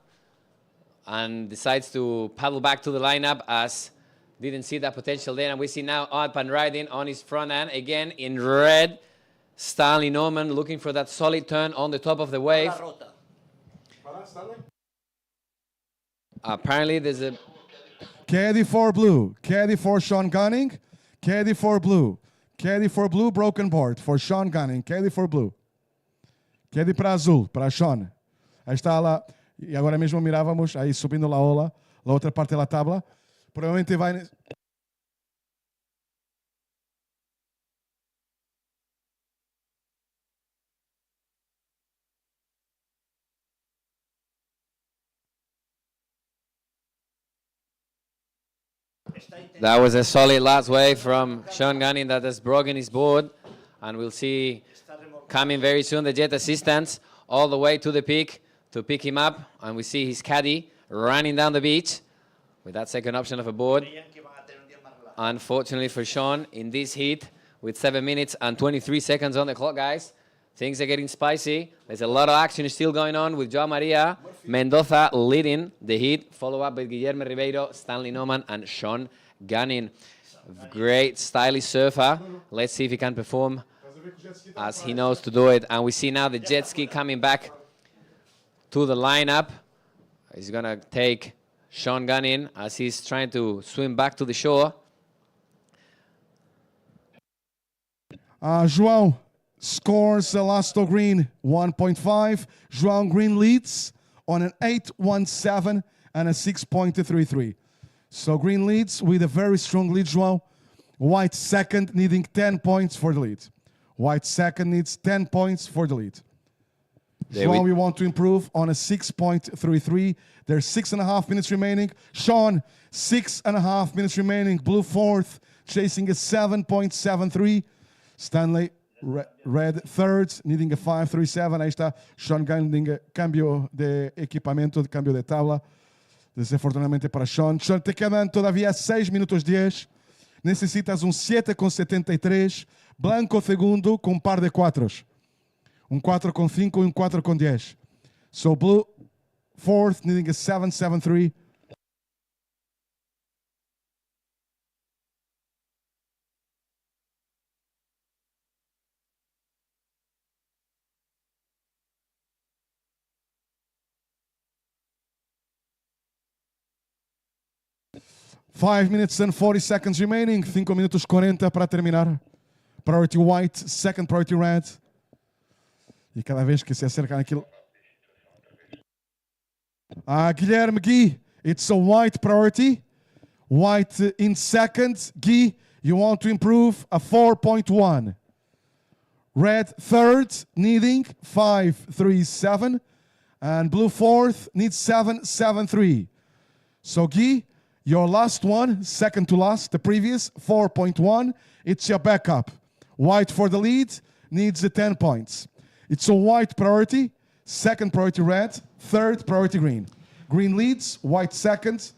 Speaker 3: and decides to paddle back to the lineup as didn't see that potential there. And we see now up and riding on his front end again in red. Stanley Norman looking for that solid turn on the top of the wave. Apparently there's a...
Speaker 1: Caddy for blue. Caddy for Sean Gunning. Caddy for blue. Caddy for blue, broken board for Sean Gunning. Caddy for blue. Caddy para azul, para Sean. Aí está lá, e agora mesmo mirávamos, aí subindo la ola, la outra parte da tabla. Provavelmente vai...
Speaker 3: That was a solid last wave from Sean Gunning that has broken his board. And we'll see coming very soon the jet assistants all the way to the peak to pick him up. And we see his caddy running down the beach with that second option of a board. Unfortunately for Sean, in this heat, with 7 minutes and 23 seconds on the clock, guys. Things are getting spicy. There's a lot of action still going on with Joao Maria Mendoza leading the heat, followed up by Guillermo Ribeiro, Stanley Norman, and Sean Gunning. Great stylish surfer. Let's see if he can perform as he knows to do it. And we see now the jet ski coming back to the lineup. He's going to take Sean Gunning as he's trying to swim back to the shore.
Speaker 1: João scores the last green 1.5. João Green leads on an 8.17 and a 6.33. So Green leads with a very strong lead, João. White second, needing 10 points for the lead. White second needs 10 points for the lead. João, we want to improve on a 6.33. There's 6.5 minutes remaining. Sean, 6.5 minutes remaining. Blue fourth, chasing a 7.73. Stanley, red third, needing a 5.37. Ahí está Sean Gunning, cambio de equipamiento, cambio de tabla. Desafortunadamente para Sean. Sean, te quedan todavía 6 minutos 10. Necesitas un 7.73. Blanco segundo com um par de quatros. 4.5 e 4.10. So blue fourth, needing a 7.73. Five minutes and 40 seconds remaining. 5 minutos 40 para terminar. Priority white, second priority red. E cada vez que se acerca aquilo. Guilherme Gui, it's a white priority. White in second. Gui, you want to improve a 4.1. Red third, needing 5.37. And blue fourth needs 7.73. So Gui, your last one, second to last, the previous, 4.1. It's your backup. White for the lead, needs the 10 points. It's a white priority, second priority red, third priority green. Green leads, white second,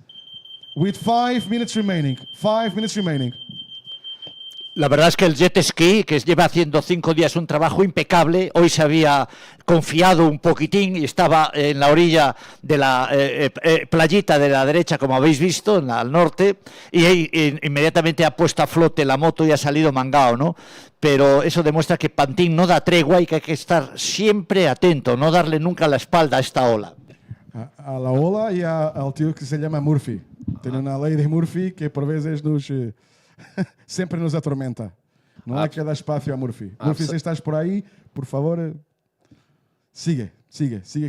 Speaker 1: with 5 minutes remaining. 5 minutes remaining.
Speaker 8: La verdad es que el jet ski, que lleva haciendo 5 días un trabajo impecable, hoy se había confiado un poquitín y estaba en la orilla de la playita de la derecha, como habéis visto, al norte, y inmediatamente ha puesto a flote la moto y ha salido mangao, ¿no? Pero eso demuestra que Pantin no da tregua y que hay que estar siempre atento, no darle nunca la espalda a esta ola.
Speaker 1: A la ola e ao tio que se llama Murphy. Tem uma lei de Murphy que por vezes sempre nos atormenta. Não há que dar espaço a Murphy. Murphy, se estás por aí, por favor, sigue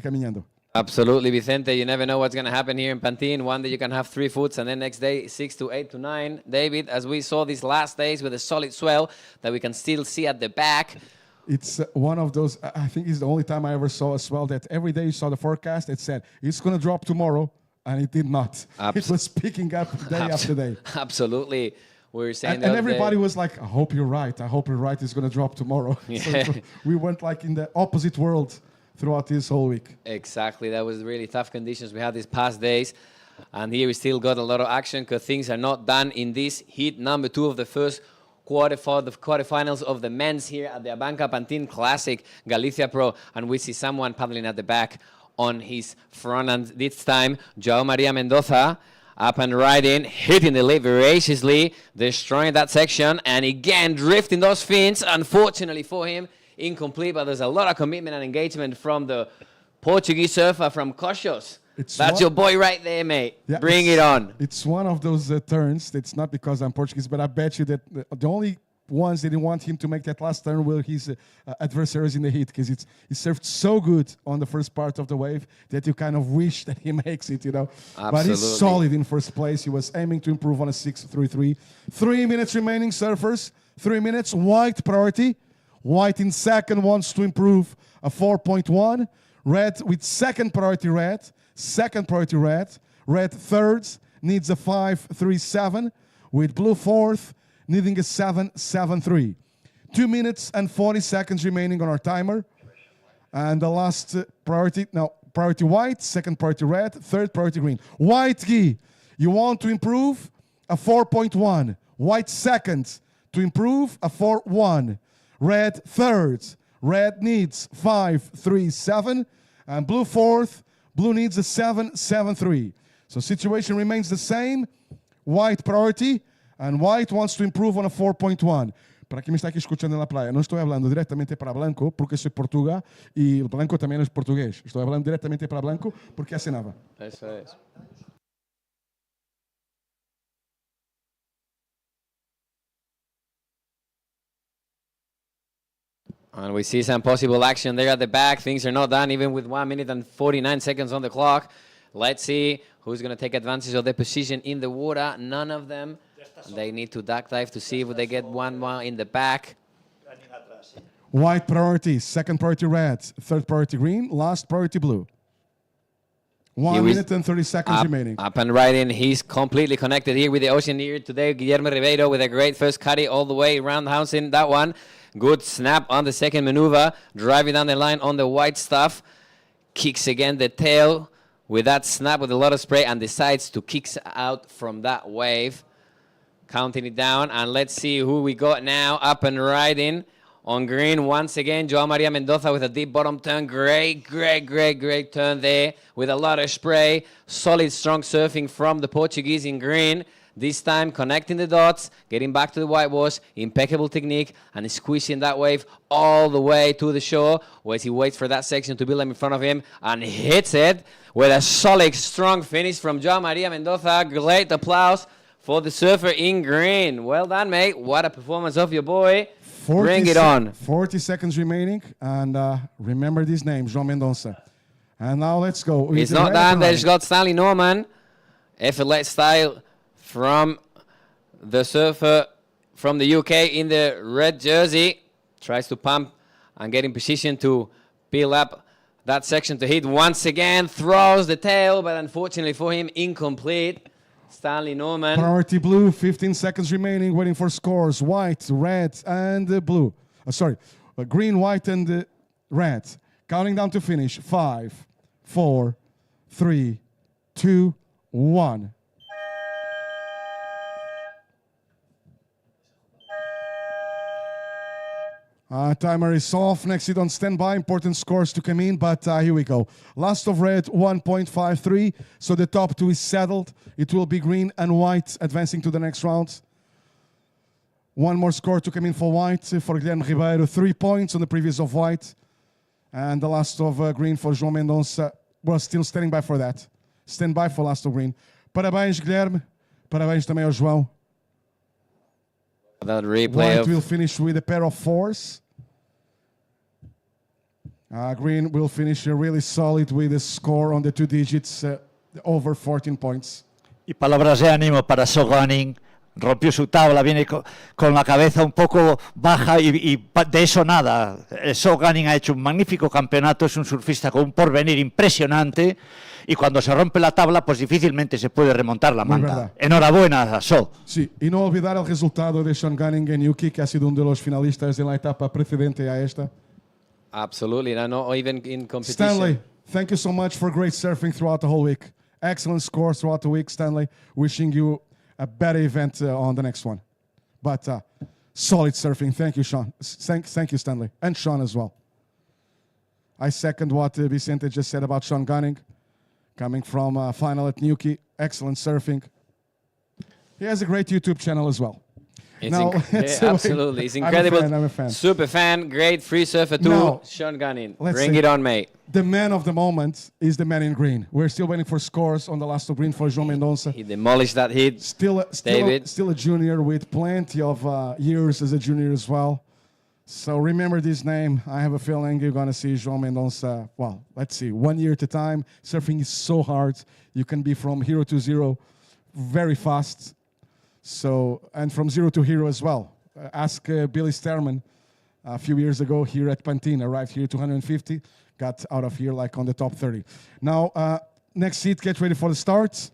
Speaker 1: caminhando.
Speaker 3: Absolutely, Vicente. You never know what's going to happen here in Pantin. One day you can have 3 foots, and then next day 6 to 8 to 9. David, as we saw these last days with a solid swell that we can still see at the back.
Speaker 1: It's one of those, I think it's the only time I ever saw a swell that every day you saw the forecast, it said, it's going to drop tomorrow, and it did not. It was picking up day after day.
Speaker 3: Absolutely. We were saying
Speaker 1: and everybody was like, I hope you're right. I hope you're right. It's going to drop tomorrow.
Speaker 3: Yeah.
Speaker 1: So we went like in the opposite world throughout this whole week.
Speaker 3: Exactly. That was really tough conditions we had these past days. And here we still got a lot of action because things are not done in this heat number 2 of the first quarterfinals of the men's here at the ABANCA Pantin Classic Galicia Pro. And we see someone paddling at the back on his front. And this time, Joao Maria Mendoza up and riding, hitting the lead voraciously, destroying that section, and again drifting those fins. Unfortunately for him, incomplete, but there's a lot of commitment and engagement from the Portuguese surfer from Coxos. That's your boy right there, mate. Yeah, bring it on.
Speaker 1: It's one of those turns. It's not because I'm Portuguese, but I bet you that the only ones that didn't want him to make that last turn were his adversaries in the heat, because he surfed so good on the first part of the wave that you kind of wish that he makes it, you know.
Speaker 3: Absolutely.
Speaker 1: But he's solid in first place. He was aiming to improve on a 6.33. 3 minutes remaining, surfers. 3 minutes. White priority. White in second wants to improve a 4.1. Red with second priority red. Second priority red. Red third needs a 5.37. With blue fourth needing a 7.73. 2 minutes and 40 seconds remaining on our timer. And the last priority, priority white, second priority red, third priority green. White Guy, you want to improve a 4.1. White second, to improve, a 4-1. Red third. Red needs 5-3-7. And blue fourth. Blue needs a 7-7-3. So situation remains the same. White priority. And white wants to improve on a 4.1. Para quien me está aquí escuchando en la playa, no estoy hablando directamente para Blanco porque soy portugués y Blanco también es portugués. Estoy hablando directamente para Blanco porque hace nada.
Speaker 3: Eso es. And we see some possible action there at the back. Things are not done even with 1 minute and 49 seconds on the clock. Let's see who's going to take advantage of their position in the water. None of them. They need to duck dive to see if they get one more in the back.
Speaker 1: White priority, second priority red, third priority green, last priority blue. 1 minute and 30 seconds remaining.
Speaker 3: Up and right in. He's completely connected here with the Oceaneer today. Guillermo Ribeiro with a great first cutty all the way around the house in that one. Good snap on the second maneuver. Driving down the line on the white stuff. Kicks again the tail with that snap with a lot of spray and decides to kick out from that wave. Counting it down, and let's see who we got now up and riding on green once again. Joao Maria Mendoza with a deep bottom turn. Great turn there with a lot of spray. Solid, strong surfing from the Portuguese in green. This time connecting the dots, getting back to the whitewash, impeccable technique, and squeezing that wave all the way to the shore, where he waits for that section to build up in front of him and hits it with a solid, strong finish from Joao Maria Mendoza. Great applause for the surfer in green. Well done, mate. What a performance of your boy. Bring it on.
Speaker 1: 40 seconds remaining. And remember this name, João Mendonça. And now let's go.
Speaker 3: It's not done. There's got Stanley Norman. Effortless style from the surfer from the UK in the red jersey. Tries to pump and get in position to peel up that section to hit once again. Throws the tail, but unfortunately for him, incomplete. Stanley Norman.
Speaker 1: Priority blue, 15 seconds remaining, waiting for scores. White, red, and blue. Green, white, and red. Counting down to finish. 5, 4, 3, 2, 1. Timer is off. Next seat on standby. Important scores to come in, but here we go. Last of red, 1.53. So the top two is settled. It will be green and white advancing to the next round. One more score to come in for white. For Guilherme Ribeiro, 3 points on the previous of white. And the last of green for João Mendonça. We're still standing by for that. Stand by for last of green. Parabéns, Guilherme. Parabéns também ao João.
Speaker 3: That replay
Speaker 1: White will finish with a pair of fours. Green will finish really solid with a score on the 2 digits, over 14 points.
Speaker 8: Y palabras de ánimo para So Gunning. Rompió su tabla, viene con la cabeza un poco baja y de eso nada. So Gunning ha hecho un magnífico campeonato, es un surfista con un porvenir impresionante y cuando se rompe la tabla pues difícilmente se puede remontar la manga. Enhorabuena a So.
Speaker 1: Sí, y no olvidar el resultado de Sean Gunning en Yuki, que ha sido uno de los finalistas en la etapa precedente a esta.
Speaker 3: Absolutely, no, even in competition.
Speaker 1: Stanley, thank you so much for great surfing throughout the whole week. Excellent scores throughout the week, Stanley. Wishing you a better event on the next one. But solid surfing. Thank you, Sean. Thank you, Stanley. And Sean as well. I second what Vicente just said about Sean Gunning. Coming from a final at Newquay. Excellent surfing. He has a great YouTube channel as well.
Speaker 3: Absolutely. It's incredible.
Speaker 1: I'm a fan.
Speaker 3: Super fan. Great free surfer too.
Speaker 1: Now,
Speaker 3: Sean Gunning.
Speaker 1: let's
Speaker 3: Bring
Speaker 1: say
Speaker 3: it on, mate.
Speaker 1: The man of the moment is the man in green. We're still waiting for scores on the last of green for João Mendonça.
Speaker 3: He demolished that hit.
Speaker 1: Still a junior with plenty of years as a junior as well. So remember this name. I have a feeling you're going to see João Mendonça, well, let's see, 1 year at a time. Surfing is so hard. You can be from hero to zero very fast. So, and from zero to hero as well. Ask Billy Sterman a few years ago here at Pantin. Arrived here 250, got out of here like on the top 30. Now, next seat, get ready for the start.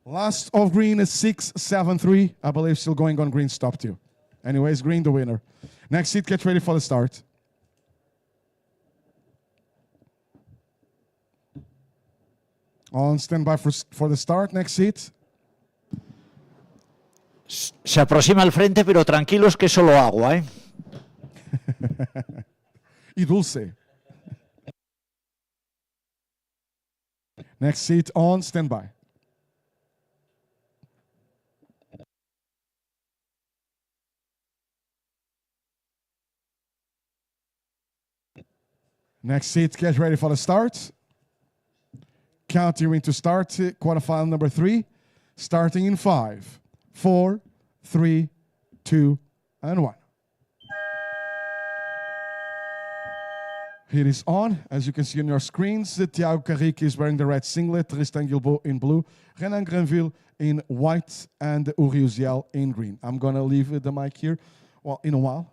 Speaker 1: Last of green is 673. I believe still going on green stop too. Anyways, green the winner. Next seat, get ready for the start. On standby for the start. Next seat.
Speaker 8: Se aproxima al frente, pero tranquilos que es solo agua, ¿eh?
Speaker 1: Y dulce. Next seat on standby. Next seat, get ready for the start. Countering to start quarterfinal number 3, starting in 5, 4, 3, 2, and 1. It is on. As you can see on your screens, Thiago Carrick is wearing the red singlet, Tristan Guilbault in blue, Renan Granville in white, and Uri Uziel in green. I'm going to leave the mic here, well, in a while,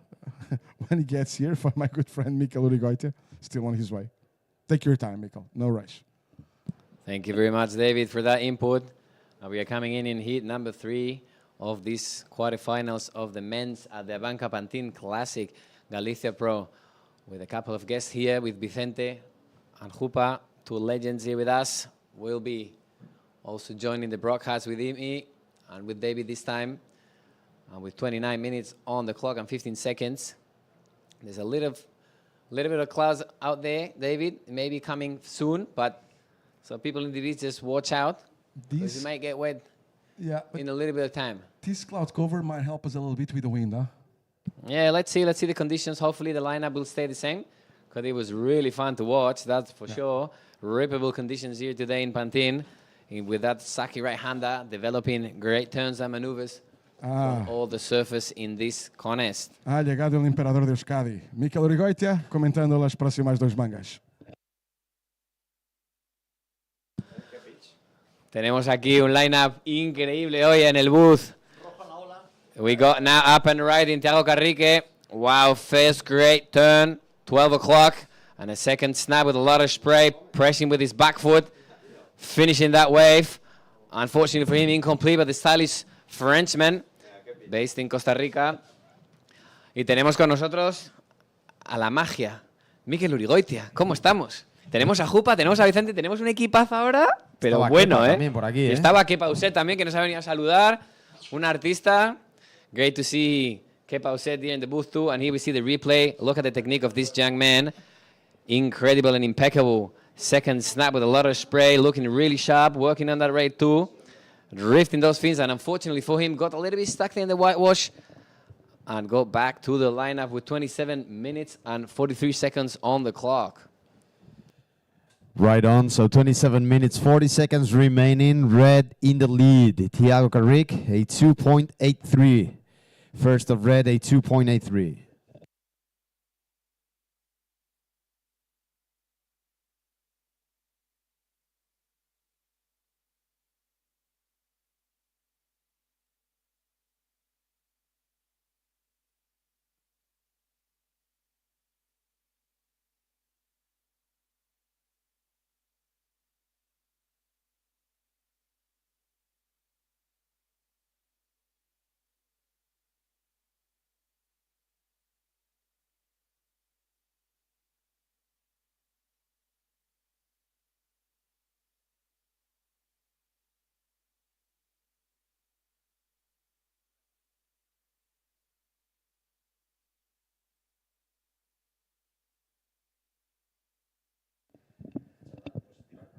Speaker 1: when he gets here, for my good friend Mikel Urigoitia, still on his way. Take your time, Mikel. No rush.
Speaker 3: Thank you very much, David, for that input. We are coming in heat number 3 of these quarterfinals of the men's at the ABANCA Pantin Classic Galicia Pro, with a couple of guests here with Vicente and Jupa, 2 legends here with us. We'll be also joining the broadcast with me and with David this time, with 29 minutes on the clock and 15 seconds. There's a little bit of clouds out there, David, maybe coming soon, but so people in the beach just watch out, because you might get wet in a little bit of time.
Speaker 1: This cloud cover might help us a little bit with the wind, huh?
Speaker 3: Yeah, let's see the conditions. Hopefully the lineup will stay the same, because it was really fun to watch, that's for sure. Rippable conditions here today in Pantin, with that Saki right-hander developing great turns and maneuvers on all the surface in this contest.
Speaker 1: Ha llegado el emperador de Euskadi. Mikel Urigoitia comentando las próximas 2 mangas.
Speaker 3: Tenemos aquí un lineup increíble hoy en el booth. We got now up and riding Thiago Carrique. Wow, first great turn, 12 o'clock, and a second snap with a lot of spray, pressing with his back foot, finishing that wave. Unfortunately for him, incomplete, but the stylish Frenchman, based in Costa Rica. Y tenemos con nosotros a la magia, Mikel Urigoitia. ¿Cómo estamos? Tenemos a Jupa, tenemos a Vicente, tenemos un equipazo ahora, pero
Speaker 6: Estaba
Speaker 3: bueno,
Speaker 6: Kepa también por aquí,
Speaker 3: Y estaba Kepa Uset también, que nos ha venido a saludar, un artista. Great to see Kepa Uset here in the booth too, and here we see the replay. Look at the technique of this young man. Incredible and impeccable. Second snap with a lot of spray, looking really sharp, working on that rate too. Drifting those fins, and unfortunately for him, got a little bit stuck there in the whitewash, and go back to the lineup with 27 minutes and 43 seconds on the clock.
Speaker 6: Right on, so 27 minutes, 40 seconds remaining. Red in the lead. Thiago Carrick, a 2.83. First of red, a 2.83.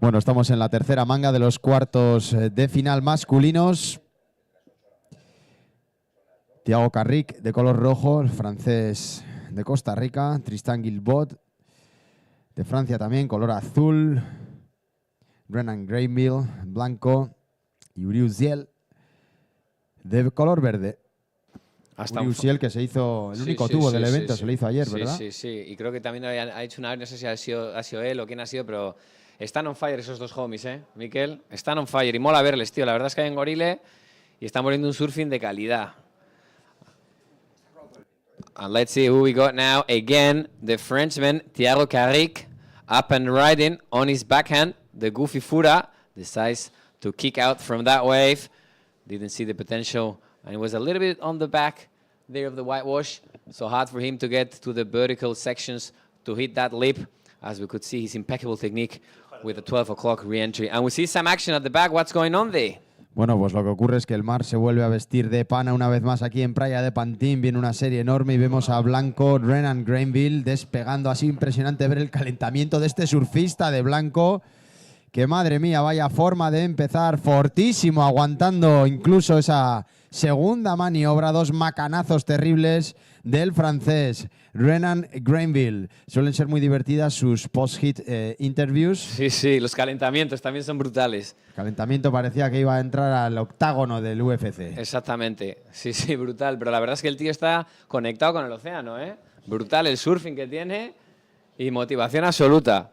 Speaker 6: Bueno, estamos en la tercera manga de los cuartos de final masculinos. Thiago Carrick, de color rojo, el francés de Costa Rica. Tristan Guilbault, de Francia también, color azul. Renan Granville, blanco. Y Uri Uziel, de color verde. Uri Uziel, que se hizo el único tubo del evento, se lo hizo ayer, ¿verdad?
Speaker 3: Sí. Y creo que también ha hecho una, no sé si ha sido él o quién ha sido, pero están on fire esos dos homies, Mikel. Están on fire y mola verles, tío. La verdad es que hay en Gorile y están poniendo un surfing de calidad. And let's see who we got now. Again, the Frenchman, Thiago Carrick, up and riding on his backhand. The goofy Fura decides to kick out from that wave. Didn't see the potential, and it was a little bit on the back there of the whitewash. So hard for him to get to the vertical sections to hit that lip. As we could see, his impeccable technique with the 12 o'clock re-entry. And we see some action at the back. What's going on there?
Speaker 6: Bueno, pues lo que ocurre es que el mar se vuelve a vestir de pana una vez más aquí en Playa de Pantin. Viene una serie enorme y vemos a blanco Renan Granville despegando. Así impresionante ver el calentamiento de este surfista de blanco. Que madre mía, vaya forma de empezar fortísimo, aguantando incluso esa segunda maniobra. Dos macanazos terribles del francés Renan Granville. Suelen ser muy divertidas sus post-hit interviews.
Speaker 3: Sí, sí, los calentamientos también son brutales.
Speaker 6: Calentamiento parecía que iba a entrar al octágono del UFC.
Speaker 3: Exactamente, sí, sí, brutal. Pero la verdad es que el tío está conectado con el océano, ¿eh? Brutal el surfing que tiene y motivación absoluta.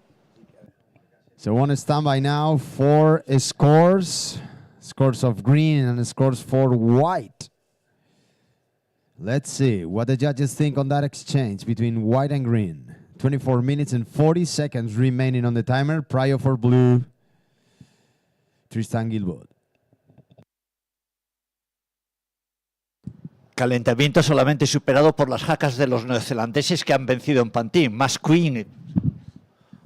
Speaker 6: So one standby now for scores. Scores of green and scores for white. Let's see what the judges think on that exchange between white and green. 24 minutes and 40 seconds remaining on the timer. Prior for blue, Tristan Gilbert.
Speaker 8: Calentamiento solamente superado por las jacas de los neozelandeses que han vencido en Pantin. Más Queen.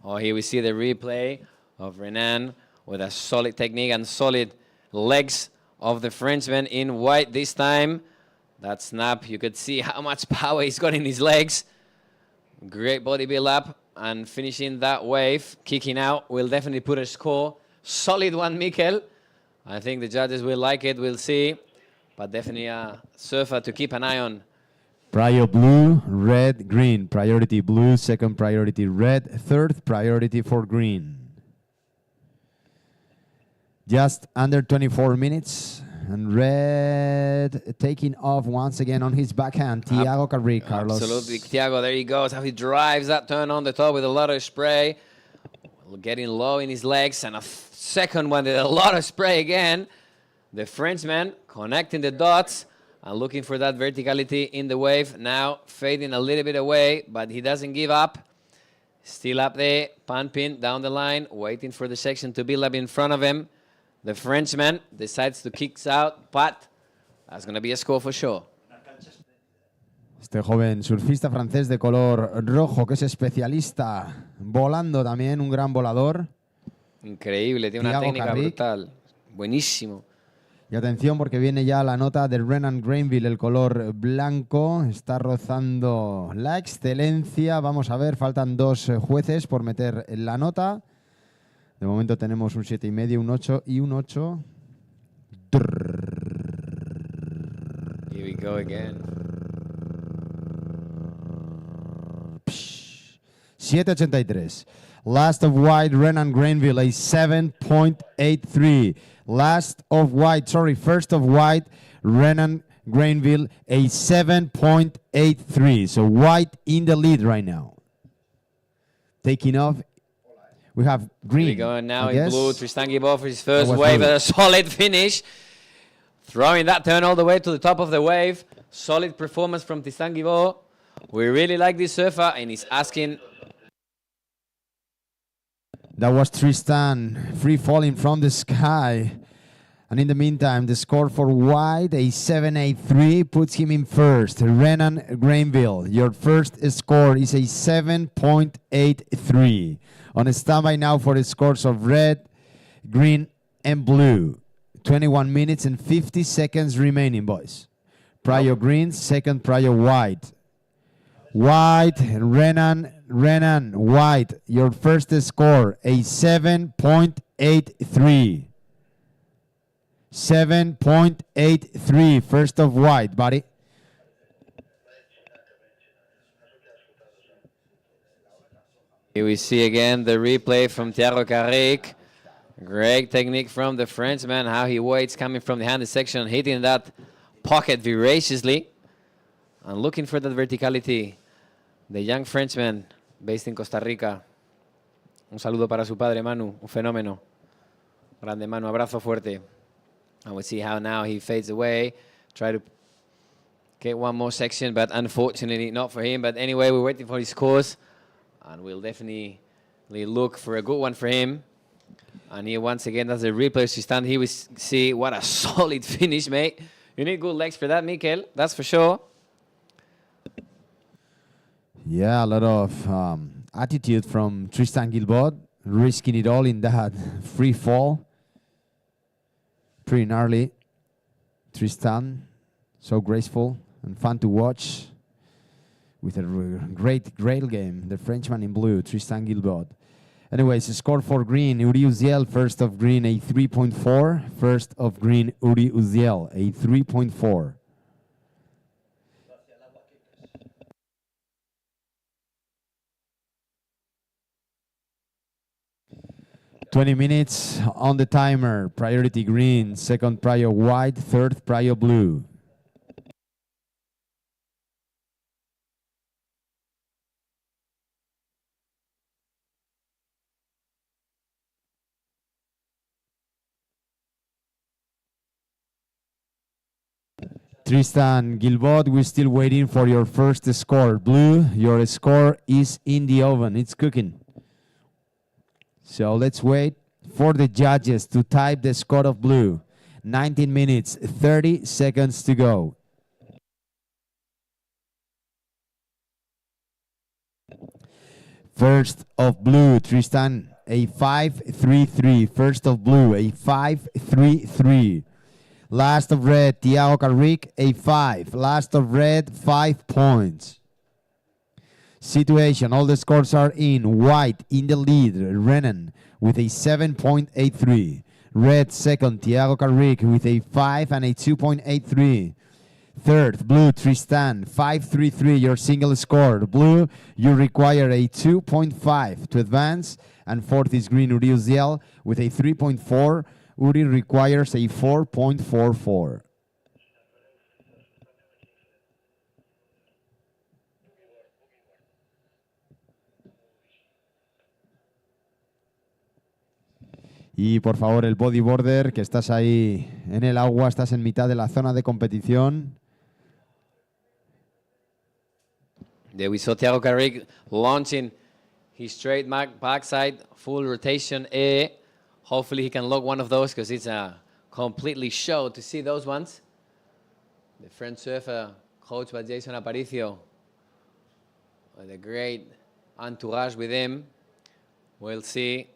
Speaker 3: Oh, here we see the replay of Renan with a solid technique and solid legs of the Frenchman in white this time. That snap, you could see how much power he's got in his legs. Great body build up and finishing that wave, kicking out, will definitely put a score. Solid one, Mikel. I think the judges will like it, we'll see. But definitely a surfer to keep an eye on.
Speaker 6: Prior blue, red, green. Priority blue, second priority red, third priority for green. Just under 24 minutes. And red taking off once again on his backhand. Thiago Carrick, Carlos.
Speaker 3: Absolutely, Thiago, there he goes. How he drives that turn on the top with a lot of spray. Getting low in his legs. And a second one with a lot of spray again. The Frenchman connecting the dots and looking for that verticality in the wave. Now fading a little bit away, but he doesn't give up. Still up there, Pantin down the line, waiting for the section to build up in front of him. The Frenchman decides to kick out, but that's going to be a score for sure.
Speaker 6: Este joven surfista francés de color rojo, que es especialista volando también, un gran volador.
Speaker 3: Increíble, tiene una
Speaker 6: Thiago
Speaker 3: técnica
Speaker 6: Carrick.
Speaker 3: brutal. Buenísimo.
Speaker 6: Y atención porque viene ya la nota de Renan Granville, el color blanco. Está rozando la excelencia. Vamos a ver, faltan dos jueces por meter la nota. De momento tenemos un 7,5, un 8 y un 8.
Speaker 3: Here we go again.
Speaker 6: 7.83. Last of white, Renan Granville, a 7.83. First of white, Renan Granville, a 7.83. So white in the lead right now. Taking off, we have green.
Speaker 3: Here we go now
Speaker 6: I
Speaker 3: in
Speaker 6: guess.
Speaker 3: blue. Tristan Guibault for his first
Speaker 6: was
Speaker 3: wave,
Speaker 6: blue.
Speaker 3: a solid finish. Throwing that turn all the way to the top of the wave. Solid performance from Tristan Guibault. We really like this surfer, and he's asking.
Speaker 6: That was Tristan free falling from the sky. And in the meantime, the score for white, a 7.83, puts him in first. Renan Granville, your first score is a 7.83. On standby now for the scores of red, green, and blue. 21 minutes and 50 seconds remaining, boys. Prior green, second prior white. White, Renan, white, your first score, a 7.83. 7.83, first of white, buddy.
Speaker 3: Here we see again the replay from Thiago Carrick. Great technique from the Frenchman, how he waits coming from the handed section, hitting that pocket voraciously and looking for that verticality. The young Frenchman based in Costa Rica. Un saludo para su padre Manu, un fenómeno. Grande Manu, abrazo fuerte. And we see how now he fades away. Try to get one more section, but unfortunately not for him. But anyway, we're waiting for his scores. And we'll definitely look for a good one for him. And here once again, that's the replay. Stand here, we see what a solid finish, mate. You need good legs for that, Mikel. That's for sure.
Speaker 6: Yeah, a lot of attitude from Tristan Gilbot, risking it all in that free fall. Pretty gnarly. Tristan, so graceful and fun to watch with a great game. The Frenchman in blue, Tristan Gilbot. Anyways, score for green, Uri Uziel, first of green, a 3.4. First of green, Uri Uziel, a 3.4. "20 minutes on the timer. Priority green, second prior white, third prior blue. Tristan Gilbot, we're still waiting for your first score. Blue, your score is in the oven. It's cooking. So let's wait for the judges to type the score of blue. 19 minutes, 30 seconds to go. First of blue, Tristan, a 5.33. First of blue, a 5.33. Last of red, Thiago Carrick, a 5. Last of red, 5 points. Situation, all the scores are in. White in the lead, Renan with a 7.83. Red second, Thiago Carrick with a 5 and a 2.83. Third, blue, Tristan, 5.33, your single score. Blue, you require a 2.5 to advance. And fourth is green, Uri Uziel with a 3.4. Uri requires a 4.44. Y por favor el bodyboarder, que estás ahí en el agua, estás en mitad de la zona de competición.
Speaker 3: There we saw Thiago Carrick launching his straight backside, full rotation A. Hopefully he can lock one of those because it's a completely show to see those ones. The French surfer, coached by Jason Aparicio, with a great entourage with him. We'll see.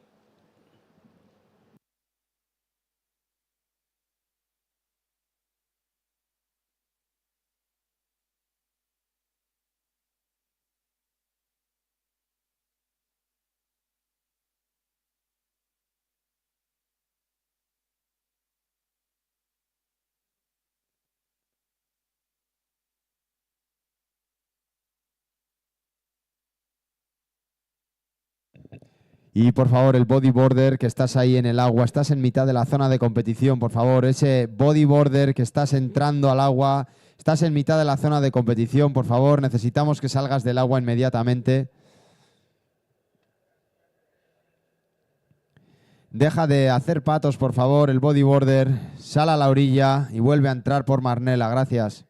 Speaker 6: Y por favor, el bodyboarder, que estás ahí en el agua, estás en mitad de la zona de competición, por favor, ese bodyboarder que estás entrando al agua, estás en mitad de la zona de competición, por favor, necesitamos que salgas del agua inmediatamente. Deja de hacer patos, por favor, el bodyboarder, sal a la orilla y vuelve a entrar por Marnela, gracias.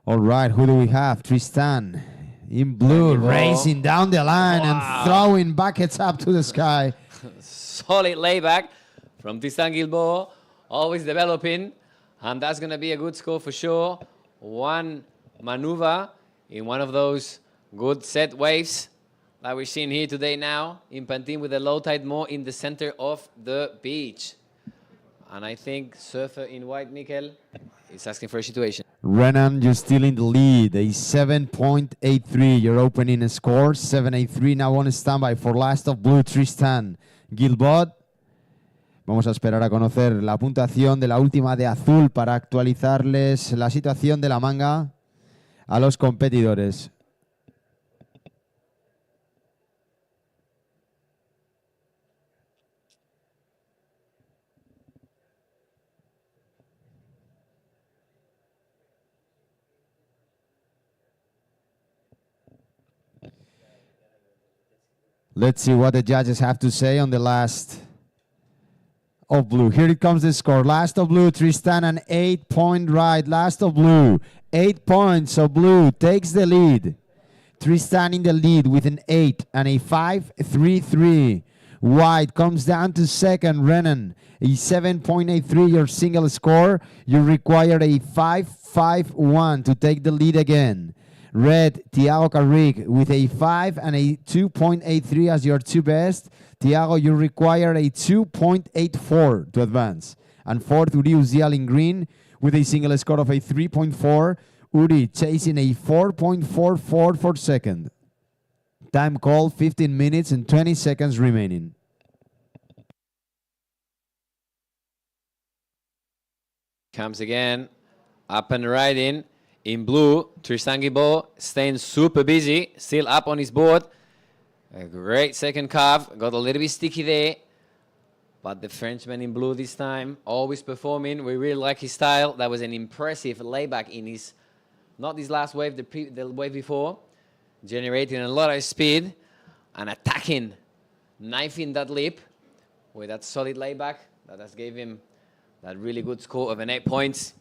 Speaker 6: All right, who do we have? Tristan in blue, racing down the line and throwing buckets up to the sky.
Speaker 3: Solid layback from Tristan Gilbot, always developing, and that's going to be a good score for sure. One maneuver in one of those good set waves that we're seeing here today now in Pantin with the low tide more in the center of the beach. And I think surfer in white, Mikel, is asking for a situation.
Speaker 6: Renan, you're still in the lead, a 7.83, your opening score, 7.83, now on standby for last of blue, Tristan Gilbot. Vamos a esperar a conocer la puntuación de la última de azul para actualizarles la situación de la manga a los competidores. Let's see what the judges have to say on the last of blue. Here it comes the score. Last of blue, Tristan, an 8-point ride. Last of blue, 8 points. So blue takes the lead. Tristan in the lead with an 8 and a 5.33. White comes down to second. Renan, a 7.83 your single score. You require a 5.51 to take the lead again. Red, Thiago Carrick with a 5 and a 2.83 as your two best. Thiago, you require a 2.84 to advance. And fourth, Uri Uziel in green with a single score of a 3.4. Uri chasing a 4.44 for second. Time call, 15 minutes and 20 seconds remaining.
Speaker 3: Comes again, up and riding. In blue, Tristan Guibault staying super busy, still up on his board. A great second calf, got a little bit sticky there. But the Frenchman in blue this time, always performing. We really like his style. That was an impressive layback in his, not this last wave, the wave before. Generating a lot of speed and attacking, knifing that lip with that solid layback. That has gave him that really good score of an 8 points.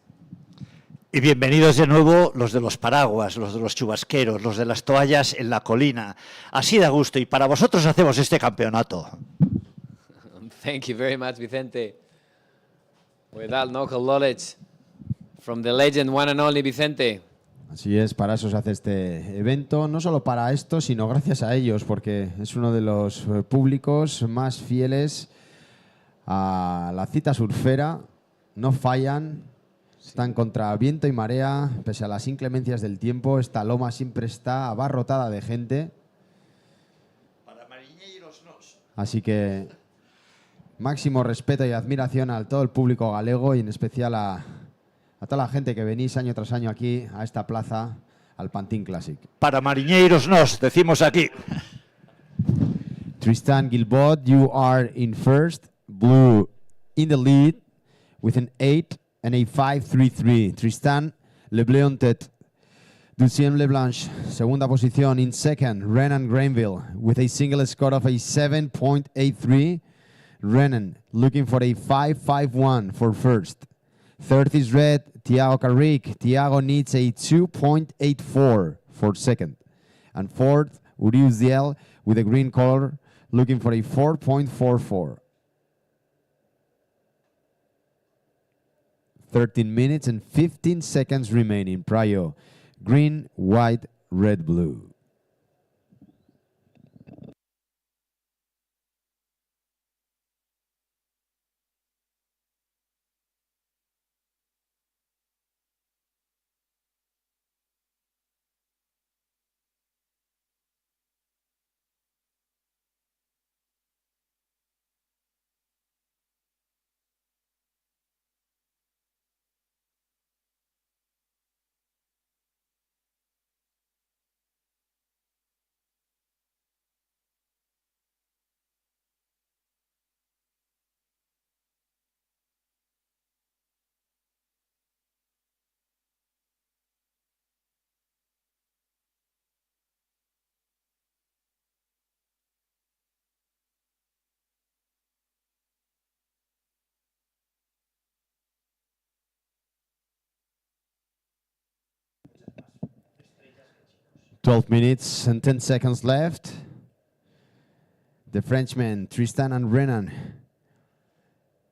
Speaker 8: Y bienvenidos de nuevo los de los paraguas, los de los chubasqueros, los de las toallas en la colina. Así da gusto y para vosotros hacemos este campeonato.
Speaker 3: Thank you very much, Vicente. With that local knowledge from the legend, one and only Vicente.
Speaker 6: Así es, para eso se hace este evento, no solo para esto, sino gracias a ellos, porque es uno de los públicos más fieles a la cita surfera, no fallan, están contra viento y marea, pese a las inclemencias del tiempo, esta loma siempre está abarrotada de gente. Así que máximo respeto y admiración a todo el público galego y en especial a toda la gente que venís año tras año aquí a esta plaza, al Pantin Classic.
Speaker 8: Para mariñeiros nos, decimos aquí.
Speaker 6: Tristan Guilbault, you are in first. Blue in the lead with an 8 and a 5.33. Tristan Leblanc-Tet. Lucien Leblanche, segunda posición. In second, Renan Granville with a single score of a 7.83. Renan looking for a 5.51 for first. Third is red, Thiago Carrick. Thiago needs a 2.84 for second. And fourth, Uri Uziel with a green color, looking for a 4.44. 13 minutes and 15 seconds remaining. Prio, green, white, red, blue. $12 minutes and 10 seconds left. The Frenchmen, Tristan and Renan,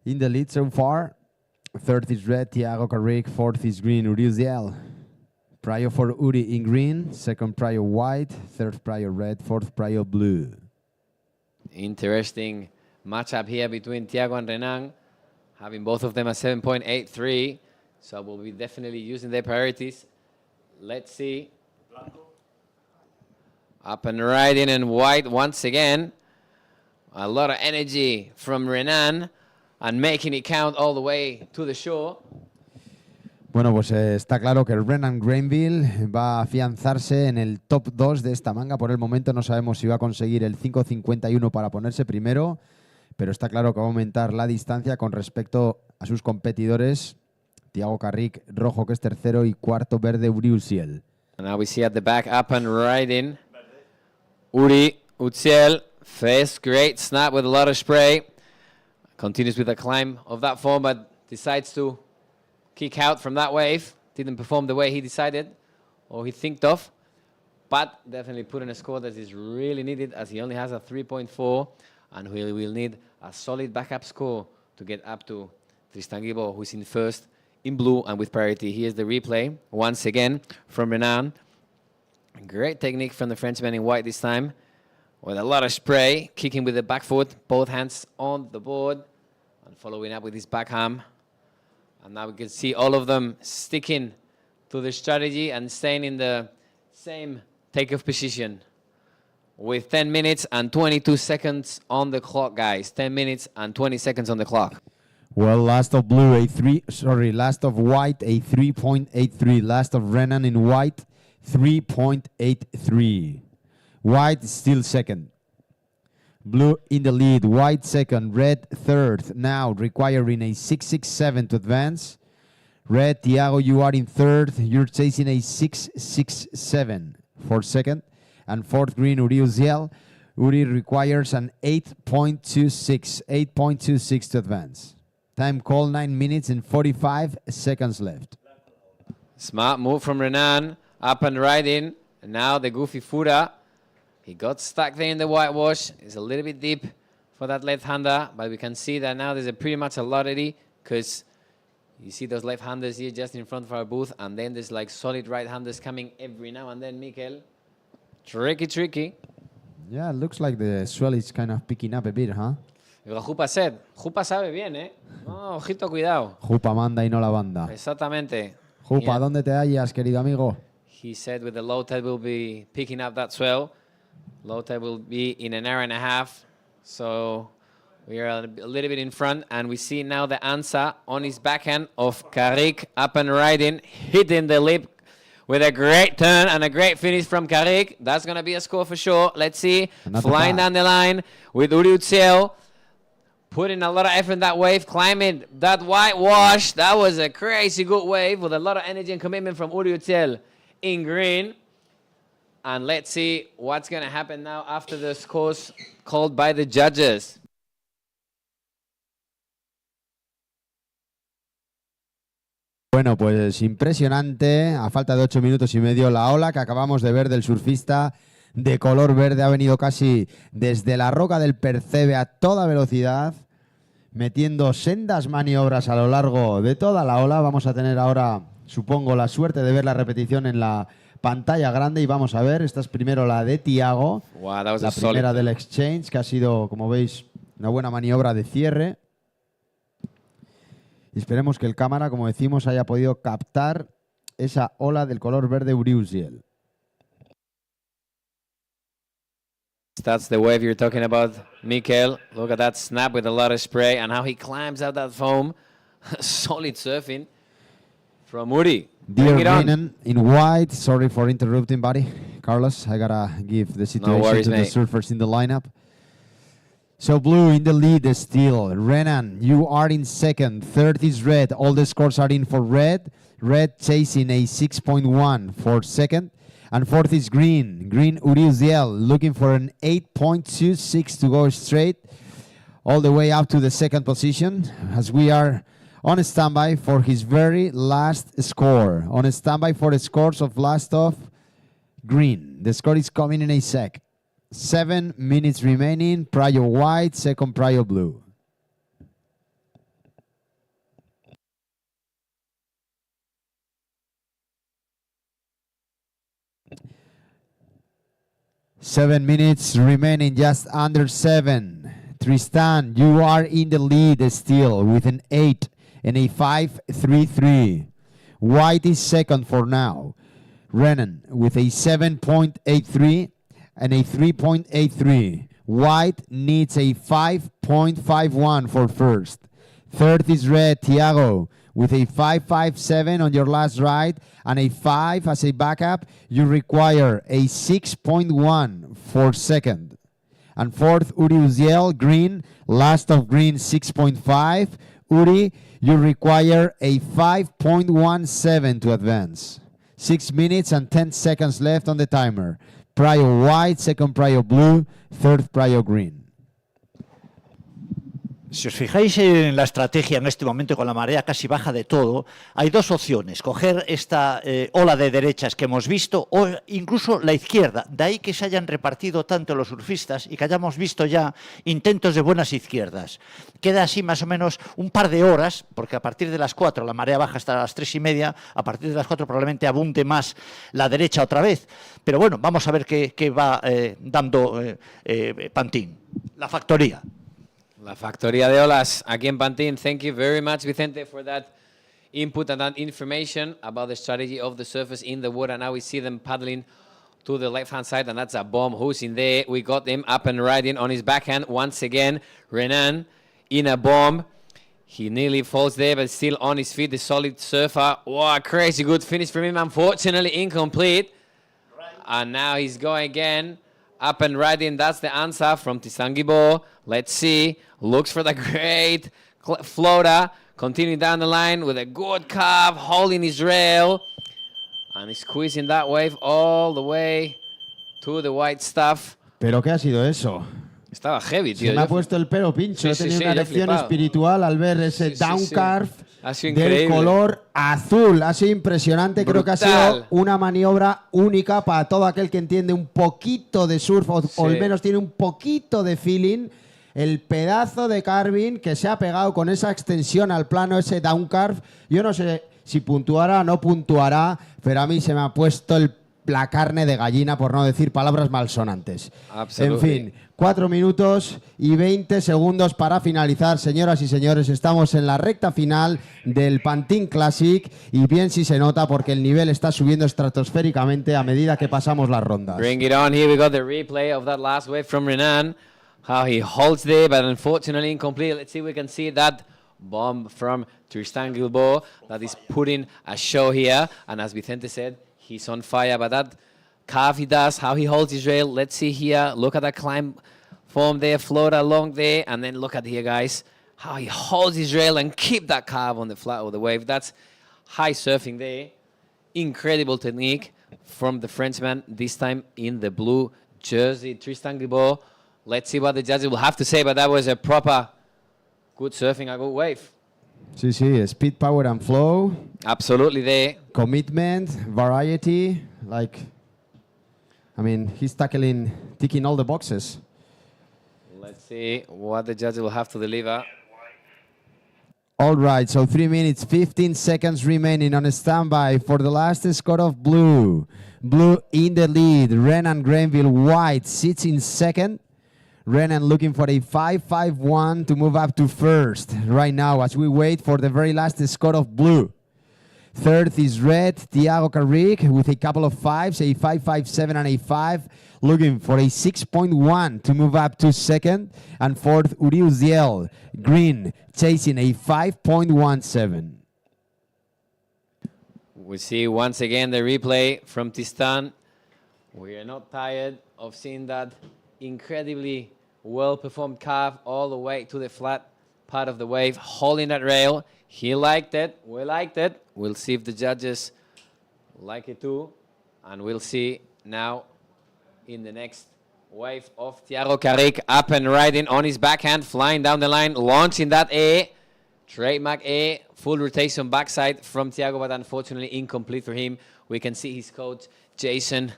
Speaker 6: in the lead so far. Third is red, Thiago Carrick. Fourth is green, Uri Uziel. Prio for Uri in green. Second Prio white. Third Prio red. Fourth Prio blue.
Speaker 3: Interesting matchup here between Thiago and Renan, having both of them at 7.83. So we'll be definitely using their priorities. Let's see. Up and riding in white once again. A lot of energy from Renan and making it count all the way to the shore.
Speaker 6: Bueno, pues está claro que el Renan Granville va a afianzarse en el top 2 de esta manga. Por el momento no sabemos si va a conseguir el 5.51 para ponerse primero, pero está claro que va a aumentar la distancia con respecto a sus competidores. Thiago Carrick, rojo, que es tercero, y cuarto, verde, Uri Uziel.
Speaker 3: And now we see at the back, up and riding. Uri Uziel, first great snap with a lot of spray. Continues with the climb of that form, but decides to kick out from that wave. Didn't perform the way he decided or he thinked of, but definitely put in a score that is really needed as he only has a 3.4 and we will need a solid backup score to get up to Tristan Guibault, who's in first in blue and with priority. Here's the replay once again from Renan. Great technique from the Frenchman in white this time, with a lot of spray, kicking with the back foot, both hands on the board, and following up with his backhand. And now we can see all of them sticking to the strategy and staying in the same take-off position with 10 minutes and 22 seconds on the clock, guys. 10 minutes and 20 seconds on the clock.
Speaker 6: Well, last of blue, last of white, a 3.83. Last of Renan in white, 3.83. White still second. Blue in the lead, white second, red third. Now requiring a 6.67 to advance. Red, Thiago, you are in third. You're chasing a 6.67 for second. And fourth, green, Uri Uziel. Uri requires an 8.26. 8.26 to advance. Time call, 9 minutes and 45 seconds left.
Speaker 3: Smart move from Renan. Up and right in. And now the goofy Fura. He got stuck there in the whitewash. It's a little bit deep for that left-hander. But we can see that now there's pretty much a lottery, because you see those left-handers here just in front of our booth. And then there's like solid right-handers coming every now and then, Mikel. Tricky, tricky.
Speaker 6: Yeah, it looks like the swell is kind of picking up a bit, huh?
Speaker 3: Jupa said. Jupa sabe bien, ¿eh? No, ojito, cuidado.
Speaker 6: Jupa manda y no la banda.
Speaker 3: Exactamente.
Speaker 6: Jupa,
Speaker 3: Yeah.
Speaker 6: ¿dónde te hallas, querido amigo?
Speaker 3: He said with the low tide we'll be picking up that swell. Low tide will be in an hour and a half. So we are a little bit in front. And we see now the answer on his backhand of Carrick, up and riding, hitting the lip with a great turn and a great finish from Carrick. That's going to be a score for sure. Let's see.
Speaker 6: Another
Speaker 3: Flying
Speaker 6: pass.
Speaker 3: down the line with Uri Uziel. Putting a lot of effort in that wave, climbing that whitewash. That was a crazy good wave with a lot of energy and commitment from Uri Uziel in green. And let's see what's going to happen now after the scores called by the judges.
Speaker 6: Bueno, pues impresionante. A falta de 8 minutos y medio, la ola que acabamos de ver del surfista de color verde ha venido casi desde la roca del Percebe a toda velocidad, metiendo sendas maniobras a lo largo de toda la ola. Vamos a tener ahora, supongo, la suerte de ver la repetición en la pantalla grande y vamos a ver. Esta es primero la de Thiago,
Speaker 3: Wow, that was
Speaker 6: la
Speaker 3: a solid.
Speaker 6: primera del exchange, que ha sido, como veis, una buena maniobra de cierre. Y esperemos que el cámara, como decimos, haya podido captar esa ola del color verde Uri Uziel.
Speaker 3: That's the wave you're talking about, Mikel. Look at that snap with a lot of spray and how he climbs out that foam. Solid surfing from Uri.
Speaker 6: Dear
Speaker 3: Bring it on.
Speaker 6: Renan, in white, sorry for interrupting, buddy. Carlos, I gotta give the situation
Speaker 3: worries,
Speaker 6: to the
Speaker 3: mate.
Speaker 6: surfers in the lineup. So blue in the lead still. Renan, you are in second. Third is red. All the scores are in for red. Red chasing a 6.1 for second. And fourth is green. Green Uri Uziel looking for an 8.26 to go straight all the way up to the second position, as we are on standby for his very last score. On standby for the scores of last of green. The score is coming in a sec. 7 minutes remaining. Prior white, second prior blue. Seven minutes remaining, just under 7. Tristan, you are in the lead still with an 8 and a 5.33. White is second for now. Renan with a 7.83 and a 3.83. White needs a 5.51 for first. Third is red, Thiago, with a 5.57 on your last ride and a 5 as a backup. You require a 6.1 for second. And fourth, Uri Uziel, green, last of green, 6.5. Uri, you require a 5.17 to advance. 6 minutes and 10 seconds left on the timer. Prior white, second prior blue, third prior green.
Speaker 8: Si os fijáis en la estrategia en este momento, con la marea casi baja de todo, hay dos opciones: coger esta ola de derechas que hemos visto o incluso la izquierda. De ahí que se hayan repartido tanto los surfistas y que hayamos visto ya intentos de buenas izquierdas. Queda así más o menos un par de horas, porque a partir de las 4, la marea baja hasta las 3:30, a partir de las 4 probablemente abunde más la derecha otra vez. Pero bueno, vamos a ver qué va dando Pantin, la factoría.
Speaker 3: La factoría de olas aquí en Pantin. Thank you very much, Vicente, for that input and that information about the strategy of the surfers in the water. Now we see them paddling to the left-hand side, and that's a bomb who's in there. We got him up and riding on his backhand once again. Renan in a bomb. He nearly falls there, but still on his feet, the solid surfer. Wow, crazy good finish from him. Unfortunately, incomplete. And now he's going again. Up and riding, that's the answer from Tisangibo. Let's see. Looks for the great floater. Continuing down the line with a good carve, holding his rail. And he's squeezing that wave all the way to the white stuff.
Speaker 6: ¿Pero qué ha sido eso?
Speaker 3: Estaba heavy, tío.
Speaker 6: Se me ha puesto el pelo pincho. He tenido una
Speaker 3: yo he
Speaker 6: lección
Speaker 3: flipado.
Speaker 6: espiritual al ver ese
Speaker 3: Sí, sí,
Speaker 6: down
Speaker 3: sí.
Speaker 6: carve
Speaker 3: Ha sido
Speaker 6: del
Speaker 3: increíble.
Speaker 6: color azul. Ha sido impresionante. Creo que ha
Speaker 3: Brutal.
Speaker 6: sido una maniobra única para todo aquel que entiende un poquito de surf o al menos tiene un poquito de feeling. El pedazo de carving que se ha pegado con esa extensión al plano, ese down carve. Yo no sé si puntuará o no puntuará, pero a mí se me ha puesto la carne de gallina, por no decir palabras malsonantes. En fin, 4 minutos y 20 segundos para finalizar. Señoras y señores, estamos en la recta final del Pantin Classic y bien si se nota porque el nivel está subiendo estratosféricamente a medida que pasamos las rondas.
Speaker 3: Bring it on. Here we got the replay of that last wave from Renan. How he holds there, but unfortunately incomplete. Let's see if we can see that bomb from Tristan Gilbo that is putting a show here. And as Vicente said, he's on fire. But that carve he does, how he holds his rail. Let's see here. Look at that climb form there, float along there. And then look at here, guys, how he holds his rail and keep that carve on the flat of the wave. That's high surfing there. Incredible technique from the Frenchman, this time in the blue jersey, Tristan Gilbo. Let's see what the judges will have to say, but that was a proper good surfing, a good wave.
Speaker 6: Sí, sí, speed, power and flow.
Speaker 3: Absolutely there.
Speaker 6: Commitment, variety, he's ticking all the boxes.
Speaker 3: Let's see what the judges will have to deliver.
Speaker 6: All right, so 3 minutes, 15 seconds remaining on standby for the last score of blue. Blue in the lead, Renan Granville White sits in second. Renan looking for a 5.51 to move up to first right now as we wait for the very last score of blue. Third is red, Thiago Carrick with a couple of fives, a 5.57 and a 5, looking for a 6.1 to move up to second. And fourth, Uriuziel, green, chasing a 5.17.
Speaker 3: We see once again the replay from Tistan. We are not tired of seeing that incredibly well-performed carve all the way to the flat part of the wave, holding that rail. He liked it. We liked it. We'll see if the judges like it too. And we'll see now in the next wave of Thiago Carrick up and riding on his backhand, flying down the line, launching that A. Trademark A, full rotation backside from Thiago, but unfortunately incomplete for him. We can see his coach, Jason,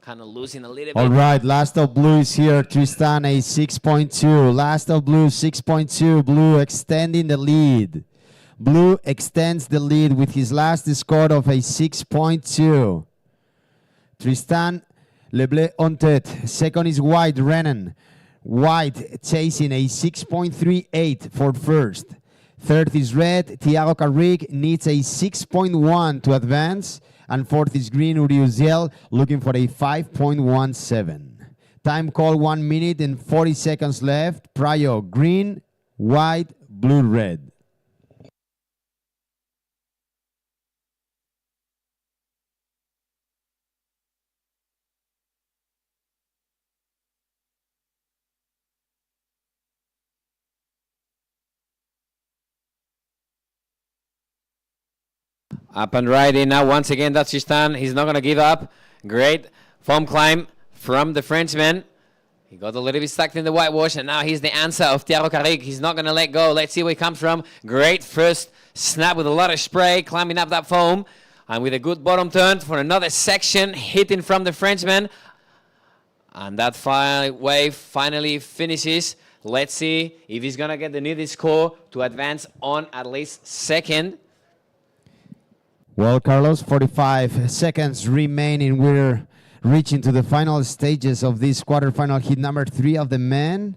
Speaker 3: kind of losing a little bit.
Speaker 6: All right, last of blue is here. Tristan, a 6.2. Last of blue, 6.2. Blue extending the lead. Blue extends the lead with his last score of a 6.2. Tristan Leblé on tête. Second is White, Renan. White chasing a 6.38 for first. Third is red, Thiago Carrick needs a 6.1 to advance. And fourth is green, Uriuziel, looking for a 5.17. Time call 1 minute and 40 seconds left. Prio, green, white, blue, red.
Speaker 3: Up and riding now once again, that's Tristan. He's not going to give up. Great foam climb from the Frenchman. He got a little bit stuck in the whitewash, and now he's the answer of Thiago Carrick. He's not going to let go. Let's see where he comes from. Great first snap with a lot of spray, climbing up that foam. And with a good bottom turn for another section, hitting from the Frenchman. And that wave finally finishes. Let's see if he's going to get the needed score to advance on at least second.
Speaker 6: Well, Carlos, 45 seconds remaining. We're reaching to the final stages of this quarterfinal heat number 3 of the men,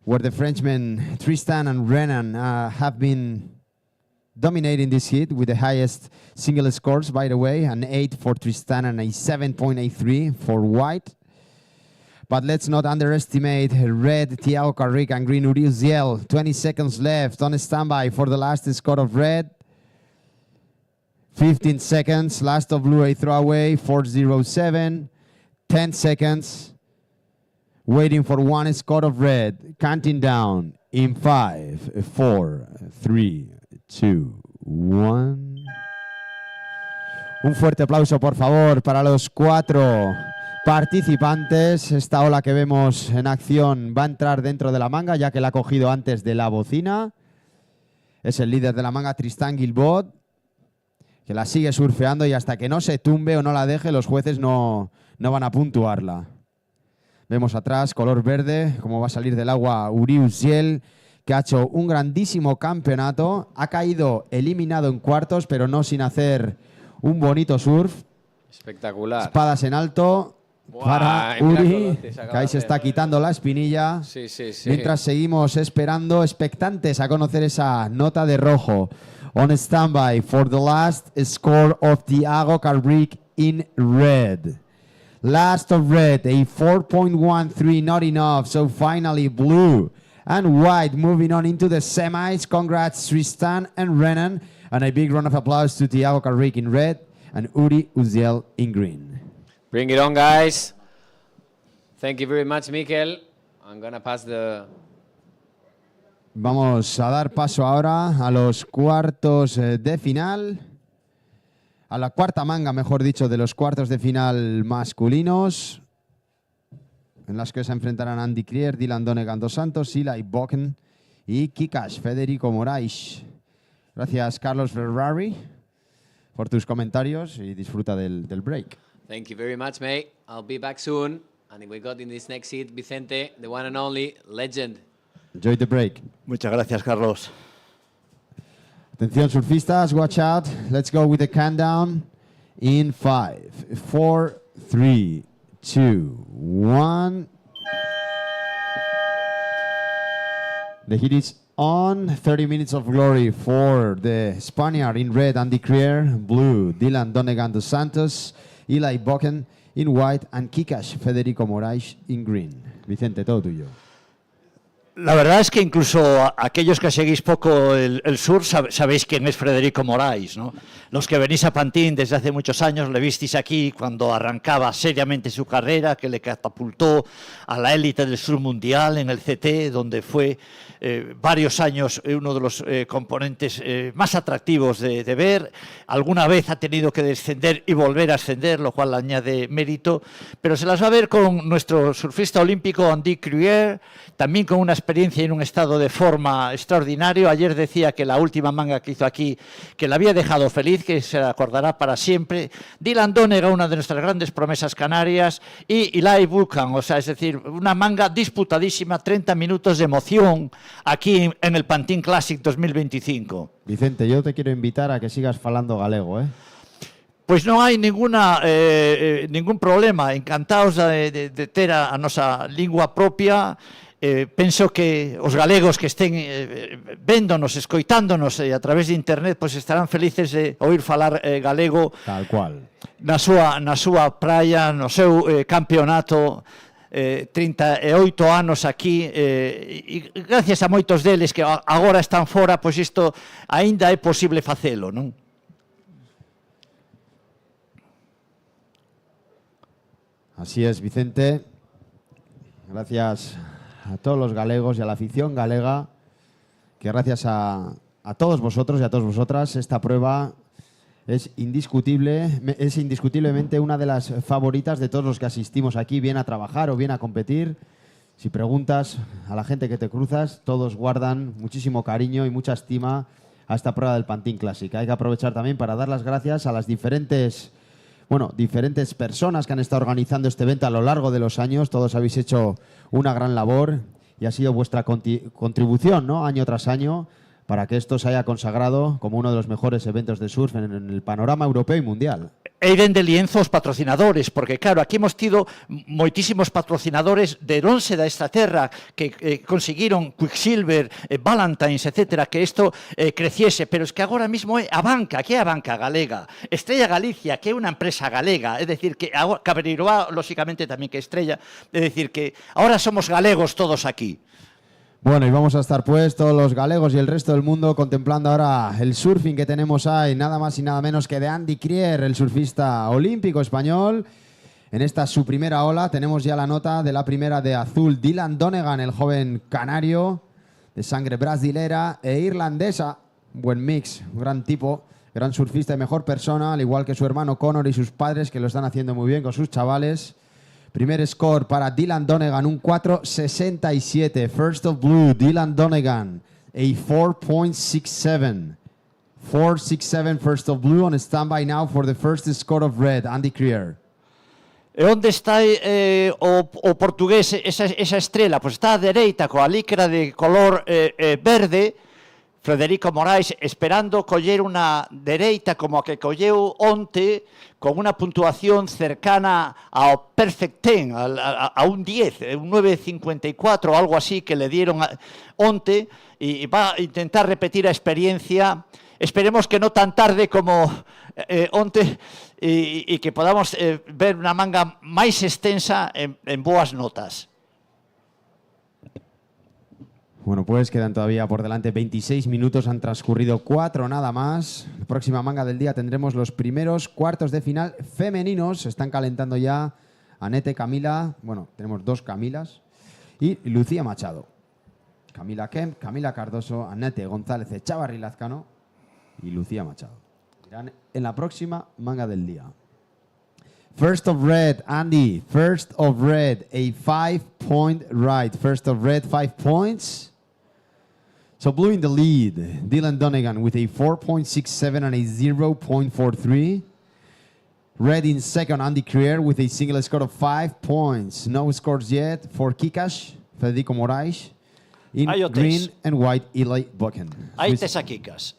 Speaker 6: where the Frenchmen Tristan and Renan have been dominating this heat with the highest single scores, by the way, an 8 for Tristan and a 7.83 for White. But let's not underestimate red Thiago Carrick and green Uri Uziel. 20 seconds left on standby for the last score of red. 15 seconds, last of blue a throwaway, 4:07. 10 seconds, waiting for one score of red. Counting down in 5, 4, 3, 2, 1. Un fuerte aplauso, por favor, para los 4 participantes. Esta ola que vemos en acción va a entrar dentro de la manga, ya que la ha cogido antes de la bocina. Es el líder de la manga, Tristan Guilbaud, que la sigue surfeando, y hasta que no se tumbe o no la deje, los jueces no van a puntuarla. Vemos atrás, color verde, cómo va a salir del agua Uri Uziel, que ha hecho un grandísimo campeonato. Ha caído eliminado en cuartos, pero no sin hacer un bonito surf.
Speaker 3: Espectacular.
Speaker 6: Espadas en alto. Para Uri, que ahí se está quitando la espinilla.
Speaker 3: Sí, sí, sí.
Speaker 6: Mientras seguimos esperando, expectantes a conocer esa nota de rojo. On standby for the last score of Thiago Carrick in red. Last of red, a 4.13, not enough. So finally blue and white moving on into the semis. Congrats Tristan and Renan. And a big round of applause to Thiago Carrick in red and Uri Uziel in green.
Speaker 3: Bring it on, guys. Thank you very much, Mikel. I'm going to pass the...
Speaker 6: Vamos a dar paso ahora a los cuartos de final. A la cuarta manga, mejor dicho, de los cuartos de final masculinos, en las que se enfrentarán Andy Krier, Dylan Donegan dos Santos, Eli Boken y Kikash Federico Moraes. Gracias, Carlos Ferrari, por tus comentarios, y disfruta del break.
Speaker 3: Thank you very much, mate. I'll be back soon. And we got in this next seat, Vicente, the one and only legend.
Speaker 6: Enjoy the break.
Speaker 8: Muchas gracias, Carlos.
Speaker 6: Atención, surfistas, watch out. Let's go with the countdown in 5, 4, 3, 2, 1. The heat is on. 30 minutes of glory for the Spaniard in red, Andy Krier, blue, Dylan Donegan dos Santos, Eli Boken in white, and Kikash Federico Moraes in green. Vicente, todo tuyo.
Speaker 8: La verdad es que incluso aquellos que seguís poco el surf sabéis quién es Federico Moraes, ¿no? Los que venís a Pantin desde hace muchos años le visteis aquí cuando arrancaba seriamente su carrera, que le catapultó a la élite del surf mundial en el CT, donde fue varios años uno de los componentes más atractivos de ver. Alguna vez ha tenido que descender y volver a ascender, lo cual añade mérito, pero se las va a ver con nuestro surfista olímpico Andy Krier, también con una experiencia y en un estado de forma extraordinario. Ayer decía que la última manga que hizo aquí, que la había dejado feliz, que se la acordará para siempre. Dylan Donegan, una de nuestras grandes promesas canarias, y Eli Boken, o sea, es decir, una manga disputadísima, 30 minutos de emoción aquí en el Pantin Classic 2025.
Speaker 6: Vicente, yo te quiero invitar a que sigas falando galego, ¿eh?
Speaker 8: Pois non hai ningún problema, encantados de ter a nosa lingua propia. Penso que os galegos que estén véndonos, escoitándonos a través de internet, pois estarán felices de oír falar galego.
Speaker 6: Tal cual.
Speaker 8: Na súa praia, no seu campeonato, 38 anos aquí, e gracias a moitos deles que agora están fora, pois isto aínda é posible facelo, non?
Speaker 6: Así es, Vicente. Gracias a todos los galegos y a la afición galega, que gracias a todos vosotros y a todas vosotras esta prueba es indiscutiblemente una de las favoritas de todos los que asistimos aquí, bien a trabajar o bien a competir. Si preguntas a la gente que te cruzas, todos guardan muchísimo cariño y mucha estima a esta prueba del Pantin Classic. Hay que aprovechar también para dar las gracias a las diferentes personas que han estado organizando este evento a lo largo de los años. Todos habéis hecho una gran labor y ha sido vuestra contribución, ¿no?, año tras año, para que esto se haya consagrado como uno de los mejores eventos de surf en el panorama europeo y mundial.
Speaker 8: E de lienzos patrocinadores, porque claro, aquí hemos tido moitísimos patrocinadores de lonxe da esta terra que conseguiron Quicksilver, Valentines, etcétera, que isto creciese, pero es que agora mismo é ABANCA, que é a banca galega, Estrella Galicia, que é unha empresa galega, é dicir que Cabreiroa, lóxicamente tamén que Estrella, é dicir que agora somos galegos todos aquí.
Speaker 6: Bueno, y vamos a estar pues todos los galegos y el resto del mundo contemplando ahora el surfing que tenemos ahí, nada más y nada menos que de Andy Crier, el surfista olímpico español. En esta su primera ola tenemos ya la nota de la primera de azul, Dylan Donegan, el joven canario de sangre brasilera e irlandesa. Buen mix, un gran tipo, gran surfista y mejor persona, al igual que su hermano Connor y sus padres, que lo están haciendo muy bien con sus chavales. Primer score para Dylan Donegan, un 4.67. First of blue, Dylan Donegan, a 4.67. 4.67 first of blue, on standby now for the first score of red, Andy Crier.
Speaker 8: E onde está o portugués, esa estrela? Pois está á dereita, coa licra de color verde, Frederico Morais, esperando coller unha dereita como a que colleu onte, con unha puntuación cercana ao perfect 10, a un 10, un 9.54 ou algo así que le dieron onte, e va a intentar repetir a experiencia. Esperemos que no tan tarde como onte, e que podamos ver unha manga máis extensa en boas notas.
Speaker 6: Bueno, pues quedan todavía por delante 26 minutos, han transcurrido 4 nada más. La próxima manga del día tendremos los primeros cuartos de final femeninos. Se están calentando ya Anete, Camila, bueno, tenemos 2 Camilas, y Lucía Machado. Camila Kemp, Camila Cardoso, Anete González Echavarri Lazcano y Lucía Machado. Irán en la próxima manga del día. First of red, Andy. First of red, a 5-point right. First of red, 5 points. So blue in the lead, Dylan Donegan with a 4.67 and a 0.43. Red in second, Andy Crier with a single score of 5 points. No scores yet for Kikash, Federico Moraes. In green and white, Eli Buchan.
Speaker 8: Aí tes a Kikas.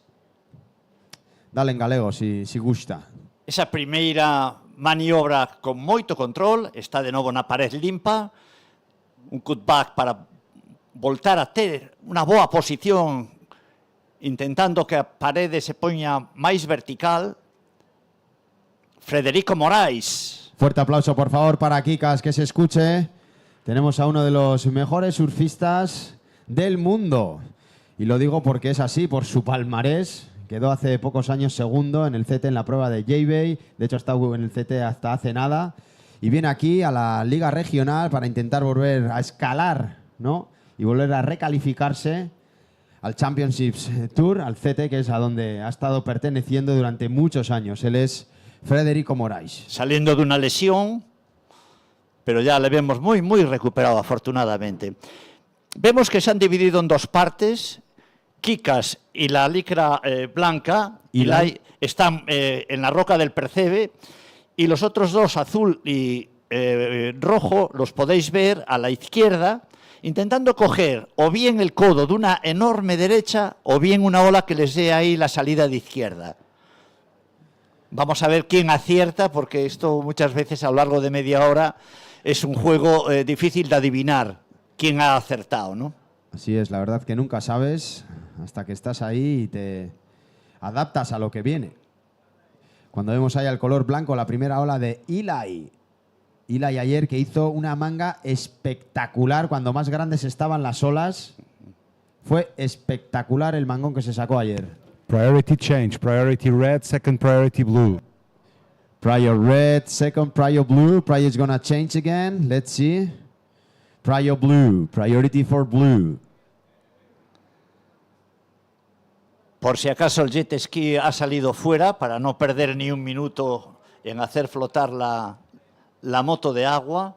Speaker 6: Dale en galego, si gusta.
Speaker 8: Esa primeira maniobra con moito control, está de novo na pared limpa, un cutback para voltar a ter unha boa posición, intentando que a parede se poña máis vertical. Frederico Moraes.
Speaker 6: Fuerte aplauso, por favor, para Kikas, que se escuche. Tenemos a uno de los mejores surfistas del mundo. Y lo digo porque es así, por su palmarés. Quedó hace pocos años segundo en el CT en la prueba de J-Bay. De hecho, ha estado en el CT hasta hace nada. Y viene aquí a la Liga Regional para intentar volver a escalar, ¿no? Y volver a recalificarse al Championships Tour, al CT, que es a donde ha estado perteneciendo durante muchos años. Él es Frederico Moraes.
Speaker 8: Saliendo de una lesión, pero ya le vemos muy recuperado, afortunadamente. Vemos que se han dividido en 2 partes. Kikas y la licra blanca están en la roca del Percebe, y los otros 2, azul y rojo, los podéis ver a la izquierda, intentando coger o bien el codo de una enorme derecha o bien una ola que les dé ahí la salida de izquierda. Vamos a ver quién acierta, porque esto muchas veces a lo largo de media hora es un juego difícil de adivinar quién ha acertado, ¿no?
Speaker 6: Así es, la verdad que nunca sabes hasta que estás ahí y te adaptas a lo que viene. Cuando vemos ahí el color blanco, la primera ola de Eli. Eli ayer, que hizo una manga espectacular cuando más grandes estaban las olas. Fue espectacular el mangón que se sacó ayer.
Speaker 10: Priority change, priority red, second priority blue.
Speaker 6: Prior red, second prior blue. Prior is gonna change again. Let's see. Prior blue, priority for blue.
Speaker 8: Por si acaso el jet ski ha salido fuera para no perder ni un minuto en hacer flotar la moto de agua.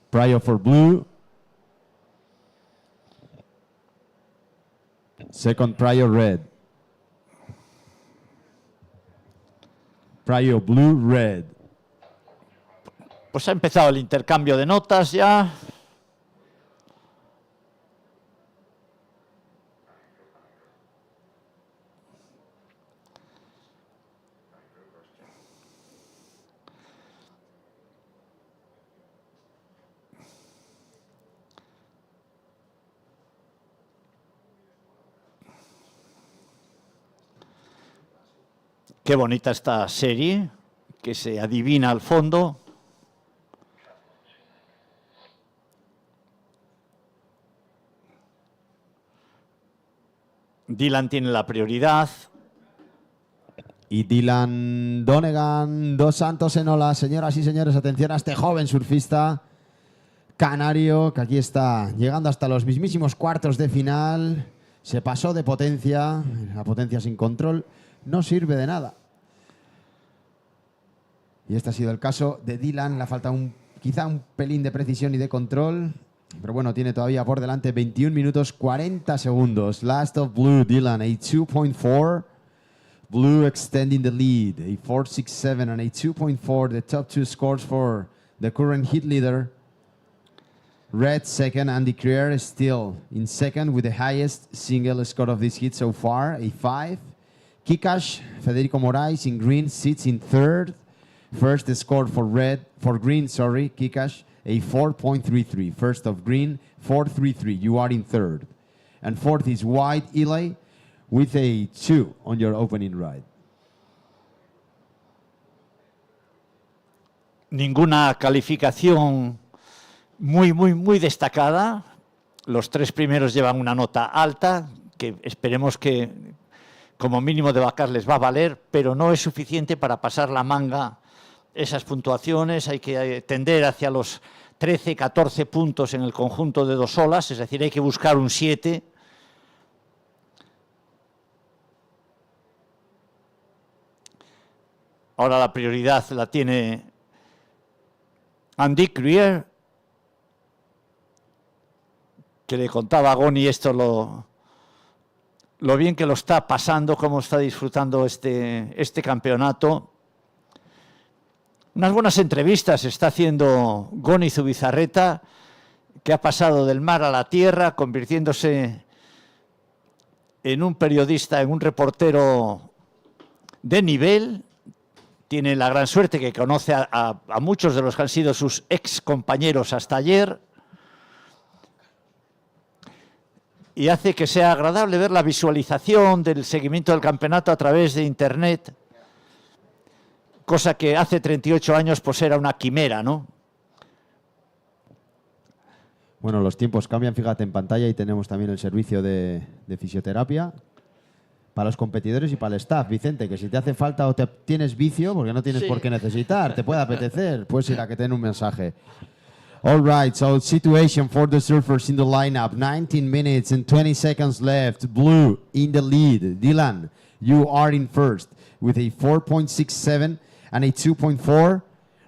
Speaker 6: Prio for blue. Second prio red. Prio blue, red.
Speaker 8: Pues ha empezado el intercambio de notas ya. Qué bonita esta serie, que se adivina al fondo. Dylan tiene la prioridad.
Speaker 6: Y Dylan Donegan dos Santos en ola. Señoras y señores, atención a este joven surfista canario que aquí está llegando hasta los mismísimos cuartos de final. Se pasó de potencia, la potencia sin control no sirve de nada. Y este ha sido el caso de Dylan. Le falta quizá un pelín de precisión y de control. Pero bueno, tiene todavía por delante 21 minutos 40 segundos. Last of blue, Dylan, a 2.4. Blue extending the lead, a 4.67 and a 2.4. The top two scores for the current heat leader. Red second, Andy Creer is still in second with the highest single score of this heat so far, a 5. Kikash, Federico Moraes in green sits in third. First score for green, Kikash, a 4.33. First of green, 4.33. You are in third. And fourth is white, Eli, with a 2 on your opening ride.
Speaker 8: Ninguna calificación muy destacada. Los tres primeros llevan una nota alta, que esperemos que como mínimo de vacar les va a valer, pero no es suficiente para pasar la manga esas puntuaciones. Hay que tender hacia los 13, 14 puntos en el conjunto de dos olas, es decir, hay que buscar un 7. Ahora la prioridad la tiene Andy Creer, que le contaba a Goni esto lo bien que lo está pasando, cómo está disfrutando este campeonato. Unas buenas entrevistas está haciendo Goni Zubizarreta, que ha pasado del mar a la tierra, convirtiéndose en un periodista, en un reportero de nivel. Tiene la gran suerte que conoce a muchos de los que han sido sus ex compañeros hasta ayer. Y hace que sea agradable ver la visualización del seguimiento del campeonato a través de Internet. Cosa que hace 38 años pues era una quimera, ¿no?
Speaker 6: Bueno, los tiempos cambian, fíjate, en pantalla y tenemos también el servicio de fisioterapia para los competidores y para el staff. Vicente, que si te hace falta o tienes vicio, porque no tienes por qué necesitar, te puede apetecer, puedes ir a que te den un mensaje. All right, so situation for the surfers in the lineup. 19 minutes and 20 seconds left. Blue in the lead. Dylan, you are in first with a 4.67 and a 2.4.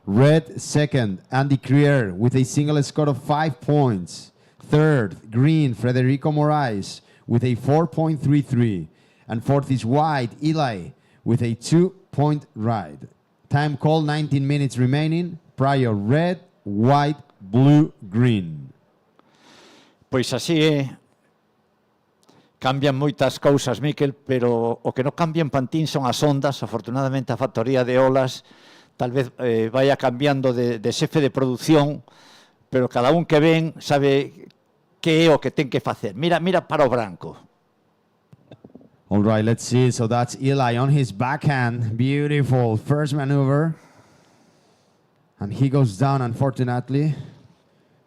Speaker 6: Red second, Andy Creer with a single score of 5 points. Third, green, Federico Moraes with a 4.33. And fourth is white, Eli with a 2-point ride. Time call, 19 minutes remaining. Prior red, white, blue, green.
Speaker 8: Pois así cambian moitas cousas, Miquel, pero o que non cambian Pantin son as ondas. Afortunadamente a factoría de olas tal vez vaya cambiando de xefe de producción, pero cada un que ven sabe que é o que ten que facer. Mira para o branco.
Speaker 6: All right, let's see. So that's Eli on his backhand. Beautiful first maneuver. And he goes down, unfortunately.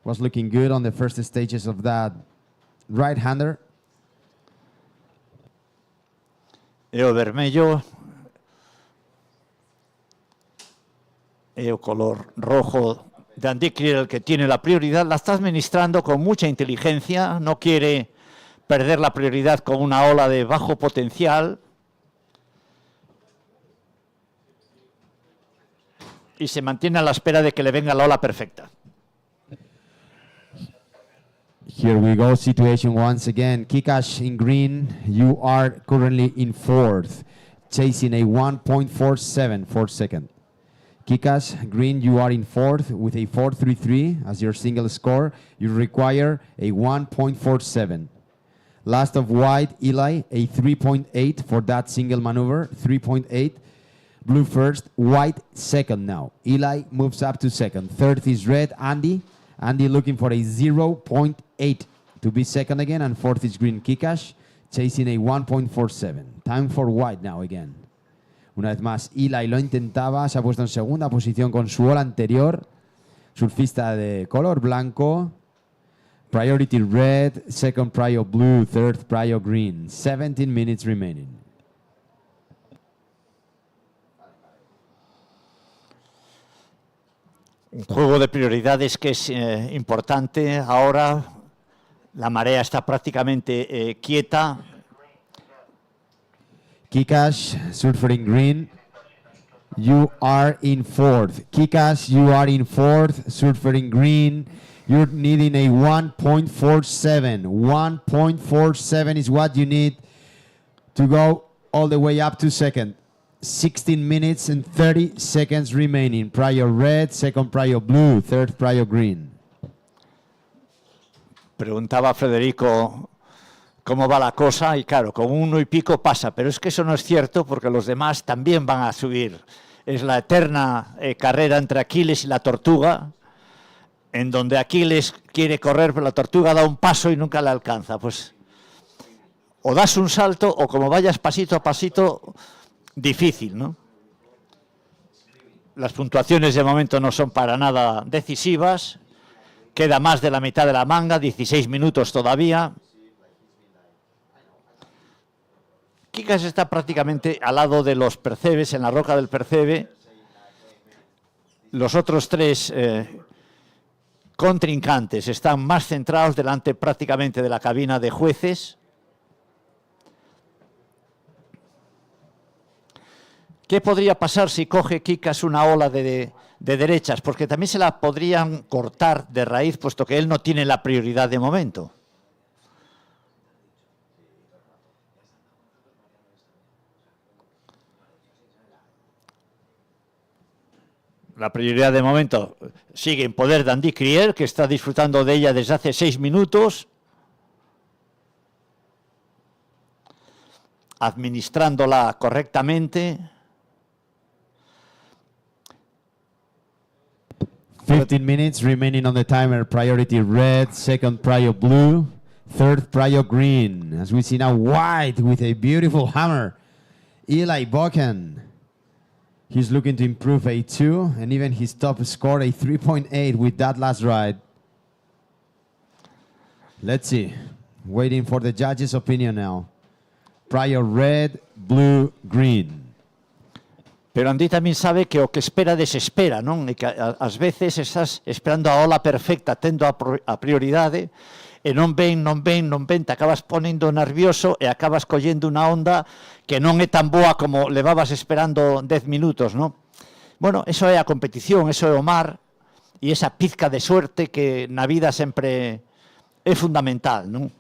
Speaker 6: Was looking good on the first stages of that right-hander.
Speaker 8: E o vermello e o color rojo de Andy Kriel el que tiene la prioridad, la está administrando con mucha inteligencia, no quiere perder la prioridad con una ola de bajo potencial y se mantiene a la espera de que le venga la ola perfecta.
Speaker 6: Here we go, situation once again. Kikash in green, you are currently in fourth, chasing a 1.47 for second. Kikash, green, you are in fourth with a 4.33 as your single score. You require a 1.47. Last of white, Eli, a 3.8 for that single maneuver, 3.8. Blue first, white second now. Eli moves up to second. Third is red, Andy. Andy looking for a 0.8 to be second again. And fourth is green, Kikash, chasing a 1.47. Time for white now again. Una vez más, Eli lo intentaba, se ha puesto en segunda posición con su ola anterior. Surfista de color blanco. Priority red, second prio blue, third prio green. 17 minutes remaining.
Speaker 8: Un juego de prioridades que es importante. Ahora la marea está prácticamente quieta.
Speaker 6: Kikash, surfer in green. You are in fourth. Kikash, you are in fourth. Surfer in green. You're needing a 1.47. 1.47 is what you need to go all the way up to second. 16 minutes and 30 seconds remaining. Prior red, second prior blue, third prior green.
Speaker 8: Preguntaba Federico cómo va la cosa y claro, con 1 y pico pasa, pero es que eso no es cierto porque los demás también van a subir. Es la eterna carrera entre Aquiles y la tortuga, en donde Aquiles quiere correr, pero la tortuga da un paso y nunca le alcanza. Pues o das un salto o como vayas pasito a pasito, difícil, ¿no? Las puntuaciones de momento no son para nada decisivas. Queda más de la mitad de la manga, 16 minutos todavía. Kikash está prácticamente al lado de los percebes, en la roca del percebe. Los otros tres contrincantes están más centrados delante prácticamente de la cabina de jueces. ¿Qué podría pasar si coge Kikash una ola de derechas? Porque también se la podrían cortar de raíz, puesto que él no tiene la prioridad de momento. La prioridad de momento sigue en poder de Andy Kriel, que está disfrutando de ella desde hace 6 minutos, administrándola correctamente.
Speaker 6: 15 minutes remaining on the timer. Priority red, second prio blue, third prio green. As we see now, white with a beautiful hammer. Eli Boken. He's looking to improve a 2, and even his top score a 3.8 with that last ride. Let's see. Waiting for the judges' opinion now. Prior red, blue, green.
Speaker 8: Pero Andy tamén sabe que o que espera desespera, non? E que ás veces estás esperando a ola perfecta, tendo a prioridade, e non ven, te acabas ponendo nervioso e acabas collendo unha onda que non é tan boa como levabas esperando 10 minutos, non? Bueno, eso é a competición, eso é o mar, e esa pizca de suerte que na vida sempre é fundamental, non?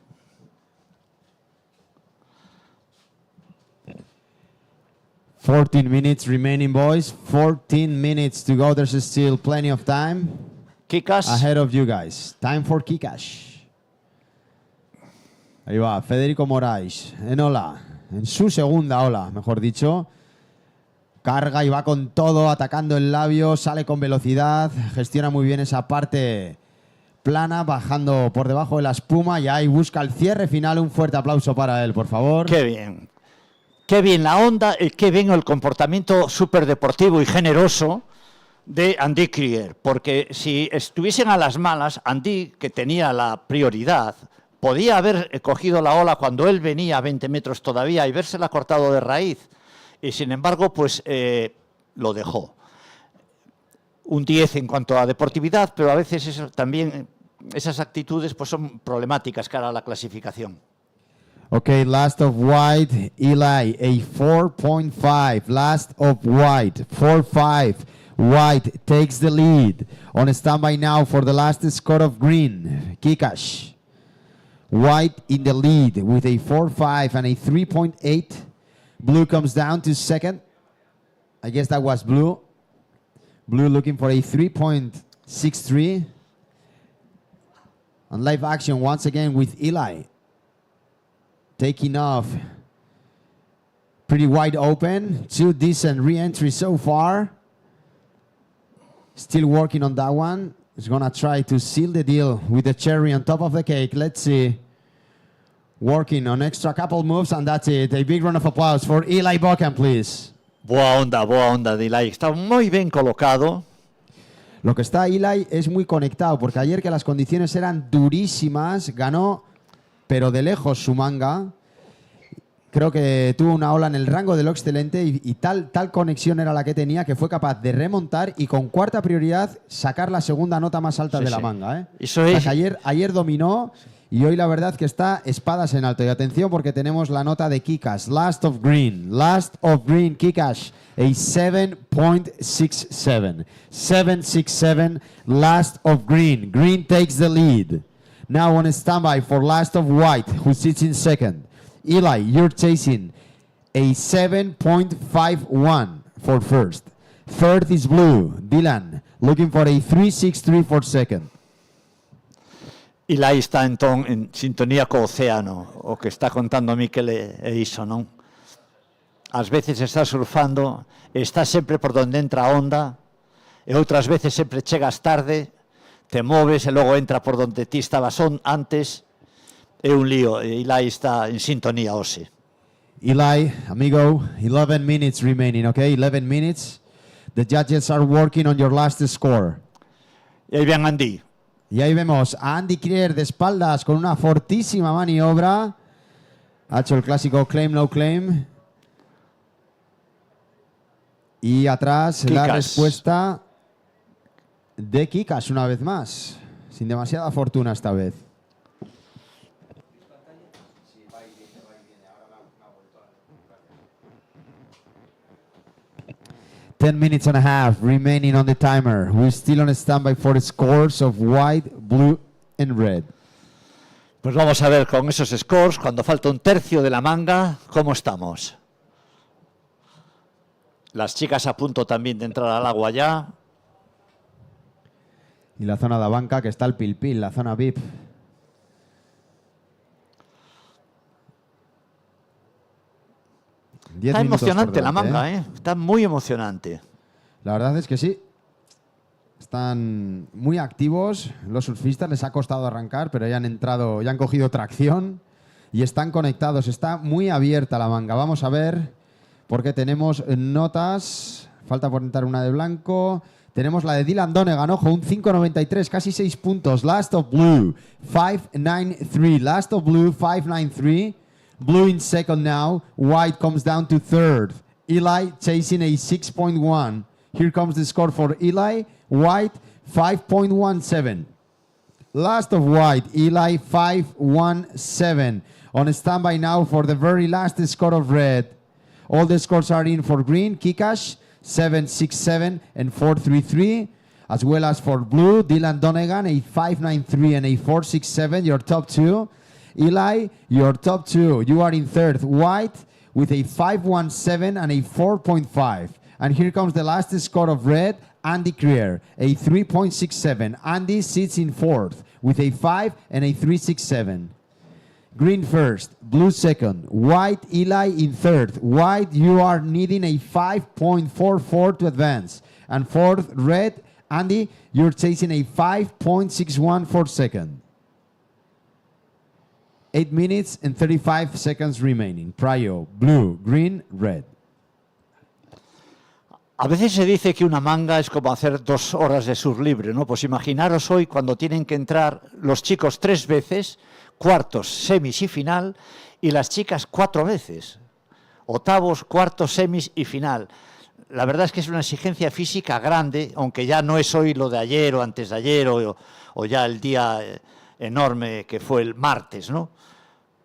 Speaker 6: $14 minutes remaining, boys. 14 minutes to go. There's still plenty of time
Speaker 8: Kikash.
Speaker 6: ahead of you guys. Time for Kikash. Ahí va, Federico Moraes en ola, en su segunda ola, mejor dicho. Carga y va con todo, atacando el labio, sale con velocidad, gestiona muy bien esa parte plana, bajando por debajo de la espuma y ahí busca el cierre final. Un fuerte aplauso para él, por favor.
Speaker 8: Qué bien. Qué bien la onda y qué bien el comportamiento súper deportivo y generoso de Andy Kriel. Porque si estuviesen a las malas, Andy, que tenía la prioridad, podía haber cogido la ola cuando él venía a 20 metros todavía y vérsela cortado de raíz. Y sin embargo, pues lo dejó. un 10 en cuanto a deportividad, pero a veces también esas actitudes pues son problemáticas cara a la clasificación.
Speaker 6: Okay, last of white, Eli, a 4.5. Last of white, 4.5. White takes the lead. On standby now for the last score of green, Kikash. White in the lead with a 4.5 and a 3.8. Blue comes down to second. I guess that was blue. Blue looking for a 3.63. On live action once again with Eli. Taking off pretty wide open. 2 decent re-entries so far. Still working on that one. He's gonna try to seal the deal with the cherry on top of the cake. Let's see. Working on extra couple moves, and that's it. A big round of applause for Eli Bocan, please.
Speaker 8: Boa onda de Eli. Está muy bien colocado.
Speaker 6: Lo que está Eli es muy conectado, porque ayer que las condiciones eran durísimas, ganó, pero de lejos su manga. Creo que tuvo una ola en el rango de lo excelente y tal conexión era la que tenía que fue capaz de remontar y con cuarta prioridad sacar la segunda nota más alta de la manga. ¿Eh?
Speaker 8: Eso
Speaker 6: o sea,
Speaker 8: es.
Speaker 6: que ayer dominó y hoy la verdad que está espadas en alto. Y atención porque tenemos la nota de Kikash. Last of green, Kikash. A 7.67. 7.67, last of green. Green takes the lead. Now on standby for last of white, who sits in second. Eli, you're chasing a 7.51 for first. Third is blue. Dylan, looking for a 3.63 for second.
Speaker 8: Eli está en sintonía co océano, o que está contando a Miquel e iso, non? Ás veces está surfando, está sempre por donde entra a onda, e outras veces sempre chegas tarde, te moves e logo entra por donde ti estabas antes. É un lío, Eli está en sintonía hoxe.
Speaker 6: Eli, amigo, 11 minutes remaining, okay? 11 minutes. The judges are working on your last score.
Speaker 8: E aí ven Andy.
Speaker 6: Y ahí vemos a Andy Krier de espaldas con una fortísima maniobra. Ha hecho el clásico claim, no claim. Y atrás la respuesta de Kikash una vez más. Sin demasiada fortuna esta vez. 10 minutes and a half remaining on the timer. We're still on standby for the scores of white, blue and red.
Speaker 8: Pues vamos a ver con esos scores, cuando falta un tercio de la manga, cómo estamos. Las chicas a punto también de entrar al agua ya.
Speaker 6: Y la zona de ABANCA, que está el pil-pil, la zona VIP.
Speaker 8: Está emocionante la manga, ¿eh? Está muy emocionante.
Speaker 6: La verdad es que sí. Están muy activos los surfistas, les ha costado arrancar, pero ya han entrado, ya han cogido tracción y están conectados. Está muy abierta la manga. Vamos a ver, porque tenemos notas. Falta por entrar una de blanco. Tenemos la de Dylan Donegan, ojo, un 5.93, casi 6 puntos. Last of Blue, 5.93. Last of Blue, 5.93. Blue in second now. White comes down to third. Eli chasing a 6.1. Here comes the score for Eli. White, 5.17. Last of White, Eli, 5.17. On standby now for the very last score of red. All the scores are in for green. Kikash, 7.67 and 4.33. As well as for blue, Dylan Donegan, a 5.93 and a 4.67. Your top two. Eli, your top two. You are in third. White with a 5.17 and a 4.5. And here comes the last score of red, Andy Krier, a 3.67. Andy sits in fourth with a 5 and a 3.67. Green first, blue second, white, Eli in third. White, you are needing a 5.44 to advance. And fourth, red, Andy, you're chasing a 5.61 for second. 8 minutes and 35 seconds remaining. Prio, blue, green, red.
Speaker 8: A veces se dice que una manga es como hacer 2 horas de surf libre, ¿no? Pues imaginaros hoy cuando tienen que entrar los chicos 3 veces, cuartos, semis y final, y las chicas 4 veces. Octavos, cuartos, semis y final. La verdad es que es una exigencia física grande, aunque ya no es hoy lo de ayer o antes de ayer o ya el día enorme que fue el martes, ¿no?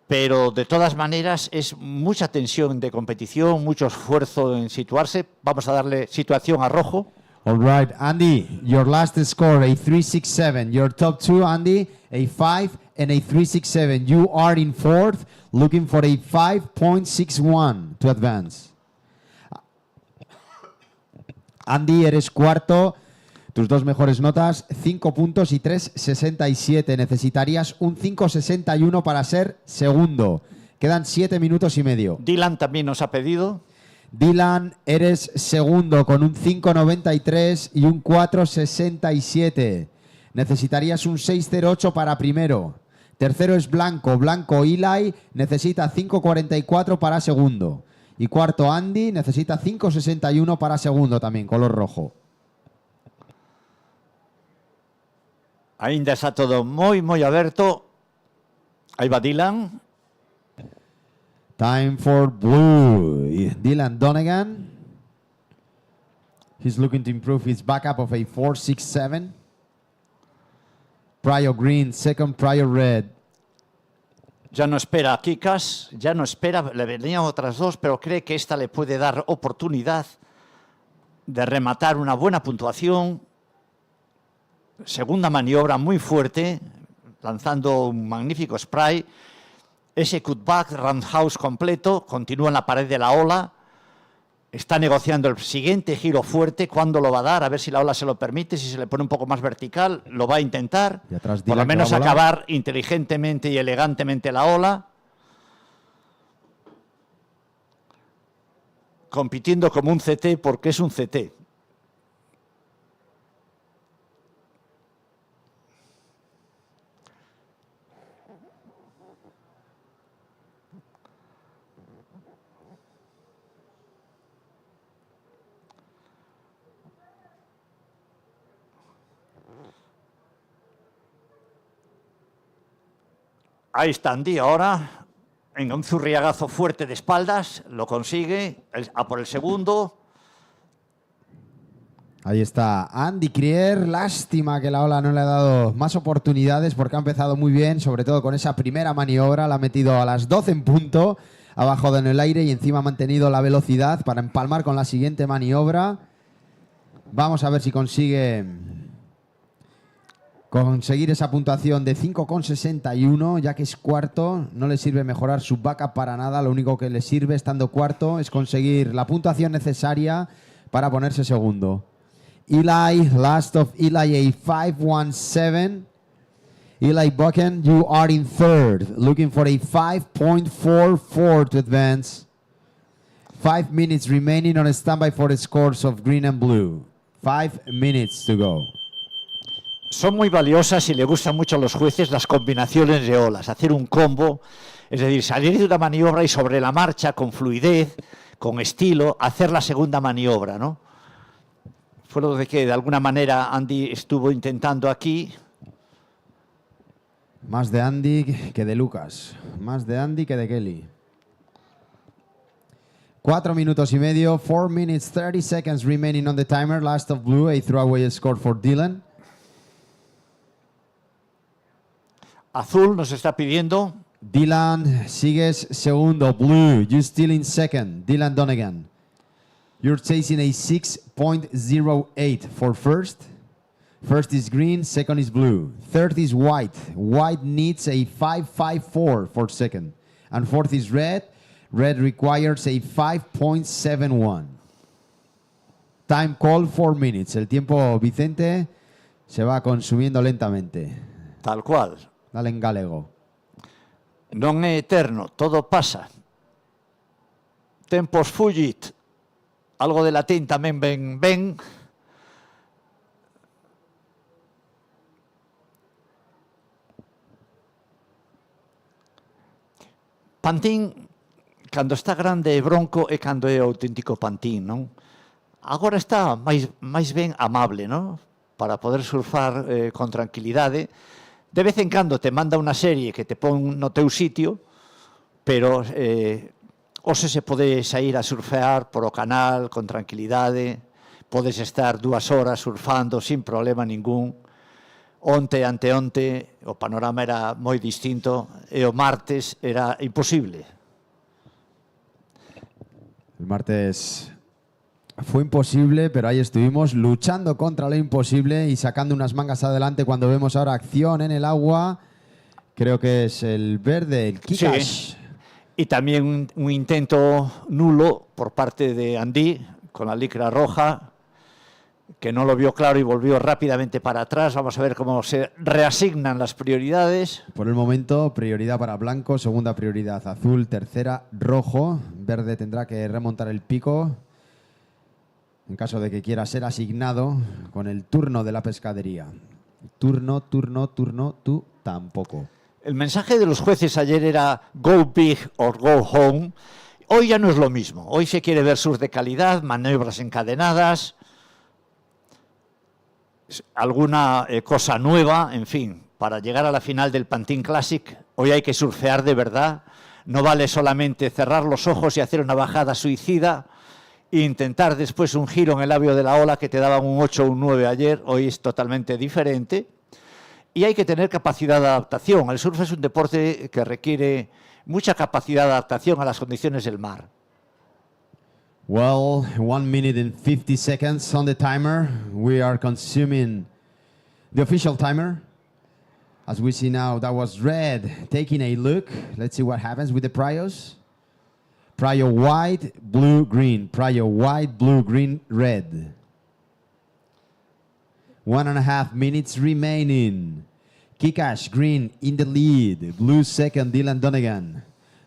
Speaker 8: Pero de todas maneras es mucha tensión de competición, mucho esfuerzo en situarse. Vamos a darle situación a Rojo.
Speaker 6: All right, Andy, your last score, a 3.67. Your top two, Andy, a 5 and a 3.67. You are in fourth, looking for a 5.61 to advance. Andy, eres cuarto. Tus dos mejores notas, 5 puntos y 3.67. Necesitarías un 5.61 para ser segundo. Quedan 7 minutos y medio.
Speaker 8: Dylan también nos ha pedido.
Speaker 6: Dylan, eres segundo con un 5.93 y un 4.67. Necesitarías un 6.08 para primero. Tercero es Blanco. Blanco Eli necesita 5.44 para segundo. Y cuarto Andy necesita 5.61 para segundo también, color rojo.
Speaker 8: Ainda está todo muy abierto. Ahí va Dylan.
Speaker 6: Time for blue. Dylan Donegan. He's looking to improve his backup of a 4.67. Prior green, second prior red.
Speaker 8: Ya no espera a Kikas, ya no espera, le venían otras dos, pero cree que esta le puede dar oportunidad de rematar una buena puntuación. Segunda maniobra muy fuerte, lanzando un magnífico spray. Ese cutback roundhouse completo, continúa en la pared de la ola. Está negociando el siguiente giro fuerte, cuándo lo va a dar, a ver si la ola se lo permite, si se le pone un poco más vertical, lo va a intentar.
Speaker 6: Y atrás
Speaker 8: por lo menos acabar inteligentemente y elegantemente la ola. Compitiendo como un CT porque es un CT. Ahí está Andy ahora, en un zurriagazo fuerte de espaldas, lo consigue, a por el segundo.
Speaker 6: Ahí está Andy Krier. Lástima que la ola no le ha dado más oportunidades porque ha empezado muy bien, sobre todo con esa primera maniobra. La ha metido a las 12 en punto, ha bajado en el aire y encima ha mantenido la velocidad para empalmar con la siguiente maniobra. Vamos a ver si consigue conseguir esa puntuación de 5,61, ya que es cuarto. No le sirve mejorar su backup para nada. Lo único que le sirve, estando cuarto, es conseguir la puntuación necesaria para ponerse segundo. Eli, last of Eli, a 5.17. Eli Buchan, you are in third, looking for a 5.44 to advance. 5 minutes remaining on a standby for the scores of green and blue. 5 minutes to go.
Speaker 8: Son muy valiosas y le gustan mucho a los jueces las combinaciones de olas, hacer un combo, es decir, salir de una maniobra y sobre la marcha, con fluidez, con estilo, hacer la segunda maniobra, ¿no? Fue lo de que de alguna manera Andy estuvo intentando aquí.
Speaker 6: Más de Andy que de Lucas, más de Andy que de Kelly. 4 minutos y medio, 4 minutes 30 seconds remaining on the timer. Last of blue, a throwaway score for Dylan.
Speaker 8: Azul nos está pidiendo.
Speaker 6: Dylan, sigues segundo. Blue, you still in second. Dylan Donegan. You're chasing a 6.08 for first. First is green, second is blue. Third is white. White needs a 5.54 for second. And fourth is red. Red requires a 5.71. Time call 4 minutes. El tiempo, Vicente, se va consumiendo lentamente.
Speaker 8: Tal cual.
Speaker 6: Dale en galego.
Speaker 8: Non é eterno, todo pasa. Tempos fugit. Algo de latín tamén ben. Pantin, cando está grande e bronco, é cando é auténtico Pantin, non? Agora está máis ben amable, non? Para poder surfar con tranquilidade. De vez en cando te manda unha serie que te pon no teu sitio, pero Hoxe se pode sair a surfear por o canal con tranquilidade, podes estar 2 horas surfando sin problema ningún. Onte, anteonte, o panorama era moi distinto e o martes era imposible.
Speaker 6: El martes fue imposible, pero ahí estuvimos luchando contra lo imposible y sacando unas mangas adelante cuando vemos ahora acción en el agua. Creo que es el verde, el Kikash.
Speaker 8: Sí. Y también un intento nulo por parte de Andy con la licra roja, que no lo vio claro y volvió rápidamente para atrás. Vamos a ver cómo se reasignan las prioridades.
Speaker 6: Por el momento, prioridad para blanco, segunda prioridad azul, tercera rojo. Verde tendrá que remontar el pico en caso de que quiera ser asignado con el turno de la pescadería. Turno, tú tampoco.
Speaker 8: El mensaje de los jueces ayer era go big or go home. Hoy ya no es lo mismo. Hoy se quiere ver surf de calidad, maniobras encadenadas, alguna cosa nueva, en fin. Para llegar a la final del Pantin Classic, hoy hay que surfear de verdad. No vale solamente cerrar los ojos y hacer una bajada suicida e intentar después un giro en el labio de la ola que te daban un 8 o un 9 ayer. Hoy es totalmente diferente. Y hay que tener capacidad de adaptación. El surf es un deporte que requiere mucha capacidad de adaptación a las condiciones del mar.
Speaker 6: Well, 1 minute and 50 seconds on the timer. We are consuming the official timer. As we see now, that was red taking a look. Let's see what happens with the priors. Prior white, blue, green. Prior white, blue, green, red. 1.5 minutes remaining. Kikash green in the lead. Blue second, Dylan Donegan.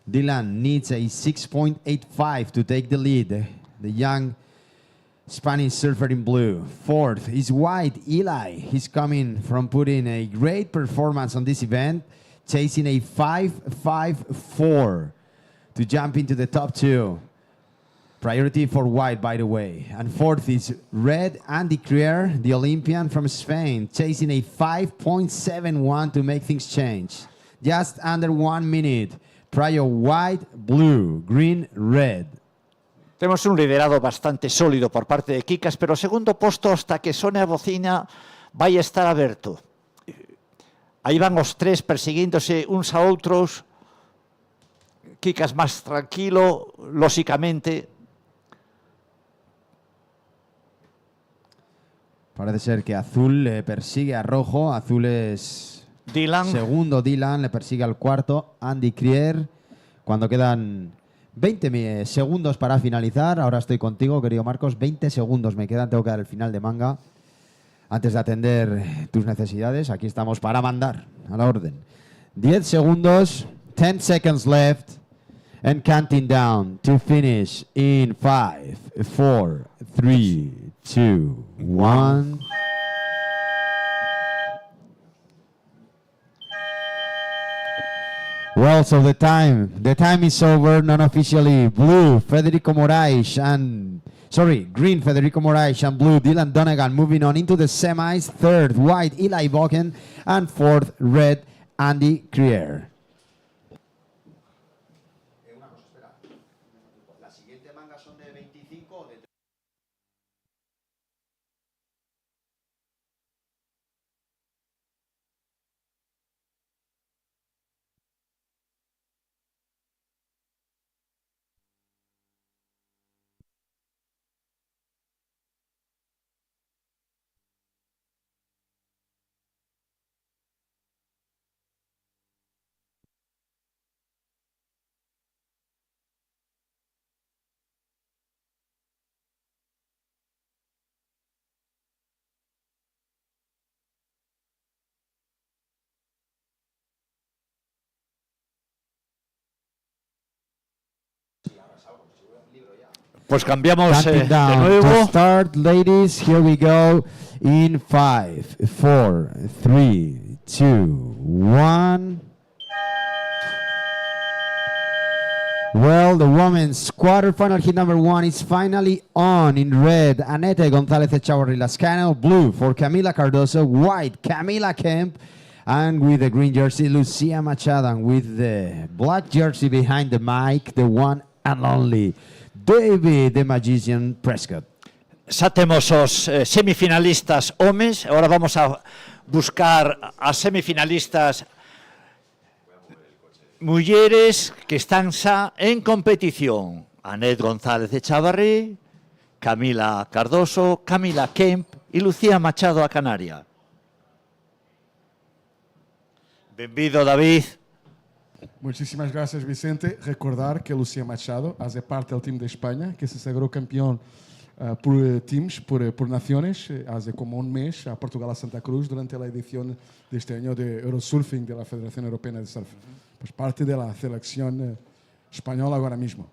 Speaker 6: Dylan needs a 6.85 to take the lead. The young Spanish surfer in blue. Fourth is white, Eli. He's coming from putting a great performance on this event, chasing a 5.54 to jump into the top 2. Priority for white, by the way. And fourth is red, Andy Crier, the Olympian from Spain, chasing a 5.71 to make things change. Just under 1 minute. Prior white, blue, green, red.
Speaker 8: Tenemos un liderado bastante sólido por parte de Kikas, pero segundo posto hasta que sone a bocina vai estar aberto. Aí van os tres persiguiéndose uns a outros. Kikas máis tranquilo, lóxicamente.
Speaker 6: Parece ser que azul le persigue a rojo. Azul es
Speaker 8: Dylan.
Speaker 6: Segundo Dylan, le persigue al cuarto Andy Crier. Cuando quedan 20 segundos para finalizar. Ahora estoy contigo, querido Marcos. 20 segundos me quedan, tengo que dar el final de manga. Antes de atender tus necesidades, aquí estamos para mandar a la orden. 10 segundos, 10 seconds left. And counting down to finish in 5, 4, 3, 2, 1. Well, so the time is over, non-officially. Blue, Federico Moraes, and green, Federico Moraes, and blue, Dylan Donegan moving on into the semis. Third, white, Eli Boken, and fourth, red, Andy Crier.
Speaker 8: Pues cambiamos de
Speaker 6: down
Speaker 8: nuevo.
Speaker 6: to start, ladies. Here we go in 5, 4, 3, 2, 1. Well, the women's quarterfinal hit number 1 is finally on. In red, Anette González Echavarri Lascano. Blue for Camila Cardoso. White, Camila Kemp. And with the green jersey, Lucia Machado. And with the black jersey behind the mic, the one and only David the Magician Prescott.
Speaker 8: Xa temos os semifinalistas homes, agora vamos a buscar as semifinalistas mulleres que están xa en competición. Anet González de Chavarrí, Camila Cardoso, Camila Kemp e Lucía Machado a Canaria. Benvido, David.
Speaker 1: Muchísimas gracias, Vicente. Recordar que Lucía Machado hace parte del team de España, que se sagró campeón por teams, por naciones, hace como un mes a Portugal, a Santa Cruz, durante la edición de este año de Eurosurfing de la Federación Europea de Surf. Pues parte de la selección española ahora mismo.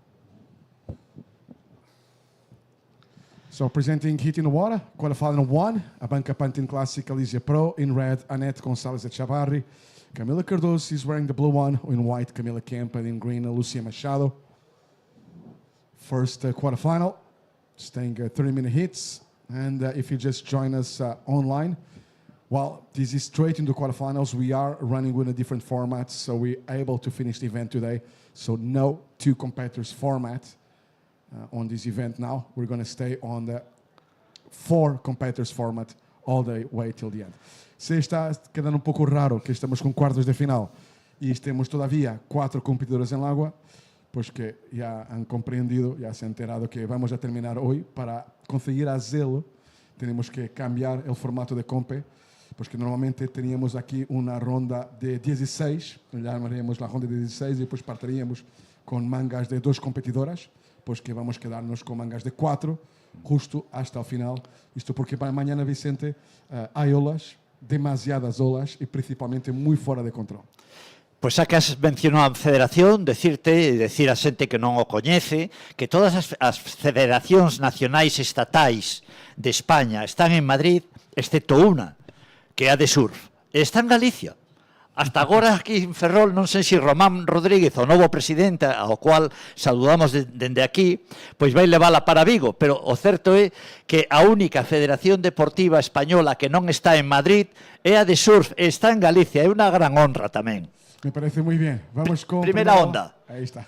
Speaker 1: So presenting Heat in the Water, qualifying 1, ABANCA Pantin Classic Galicia Pro. In red, Anet González de Chavarri. Camila Cardoso is wearing the blue one. In white, Camila Kemp, and in green, Lucia Machado. First quarterfinal, staying 30-minute hits. And if you just join us online, well, this is straight into quarterfinals. We are running with a different format, so we're able to finish the event today. So no two competitors format on this event now. We're going to stay on the 4 competitors format all the way till the end. Se está quedando un poco raro que estamos con cuartos de final y estemos todavía 4 competidores en el agua, pues que ya han comprendido, ya se han enterado que vamos a terminar hoy. Para conseguir hacerlo, tenemos que cambiar el formato de compe, pues que normalmente teníamos aquí una ronda de 16, llamaríamos la ronda de 16 y después partiríamos con mangas de 2 competidoras, pues que vamos a quedarnos con mangas de 4 justo hasta el final. Esto porque para mañana, Vicente, hay olas, demasiadas olas y principalmente muy fuera de control.
Speaker 8: Pois xa que has mencionado a federación, decirte e decir a xente que non o coñece que todas as federacións nacionais estatais de España están en Madrid, excepto unha, que é a de surf. Está en Galicia. Hasta agora aquí en Ferrol, non sei se Román Rodríguez, o novo presidente, ao cual saludamos dende aquí, pois vai levala para Vigo, pero o certo é que a única federación deportiva española que non está en Madrid é a de surf, está en Galicia, é unha gran honra tamén.
Speaker 1: Me parece muy bien. Vamos con
Speaker 8: Primera onda.
Speaker 1: Ahí está.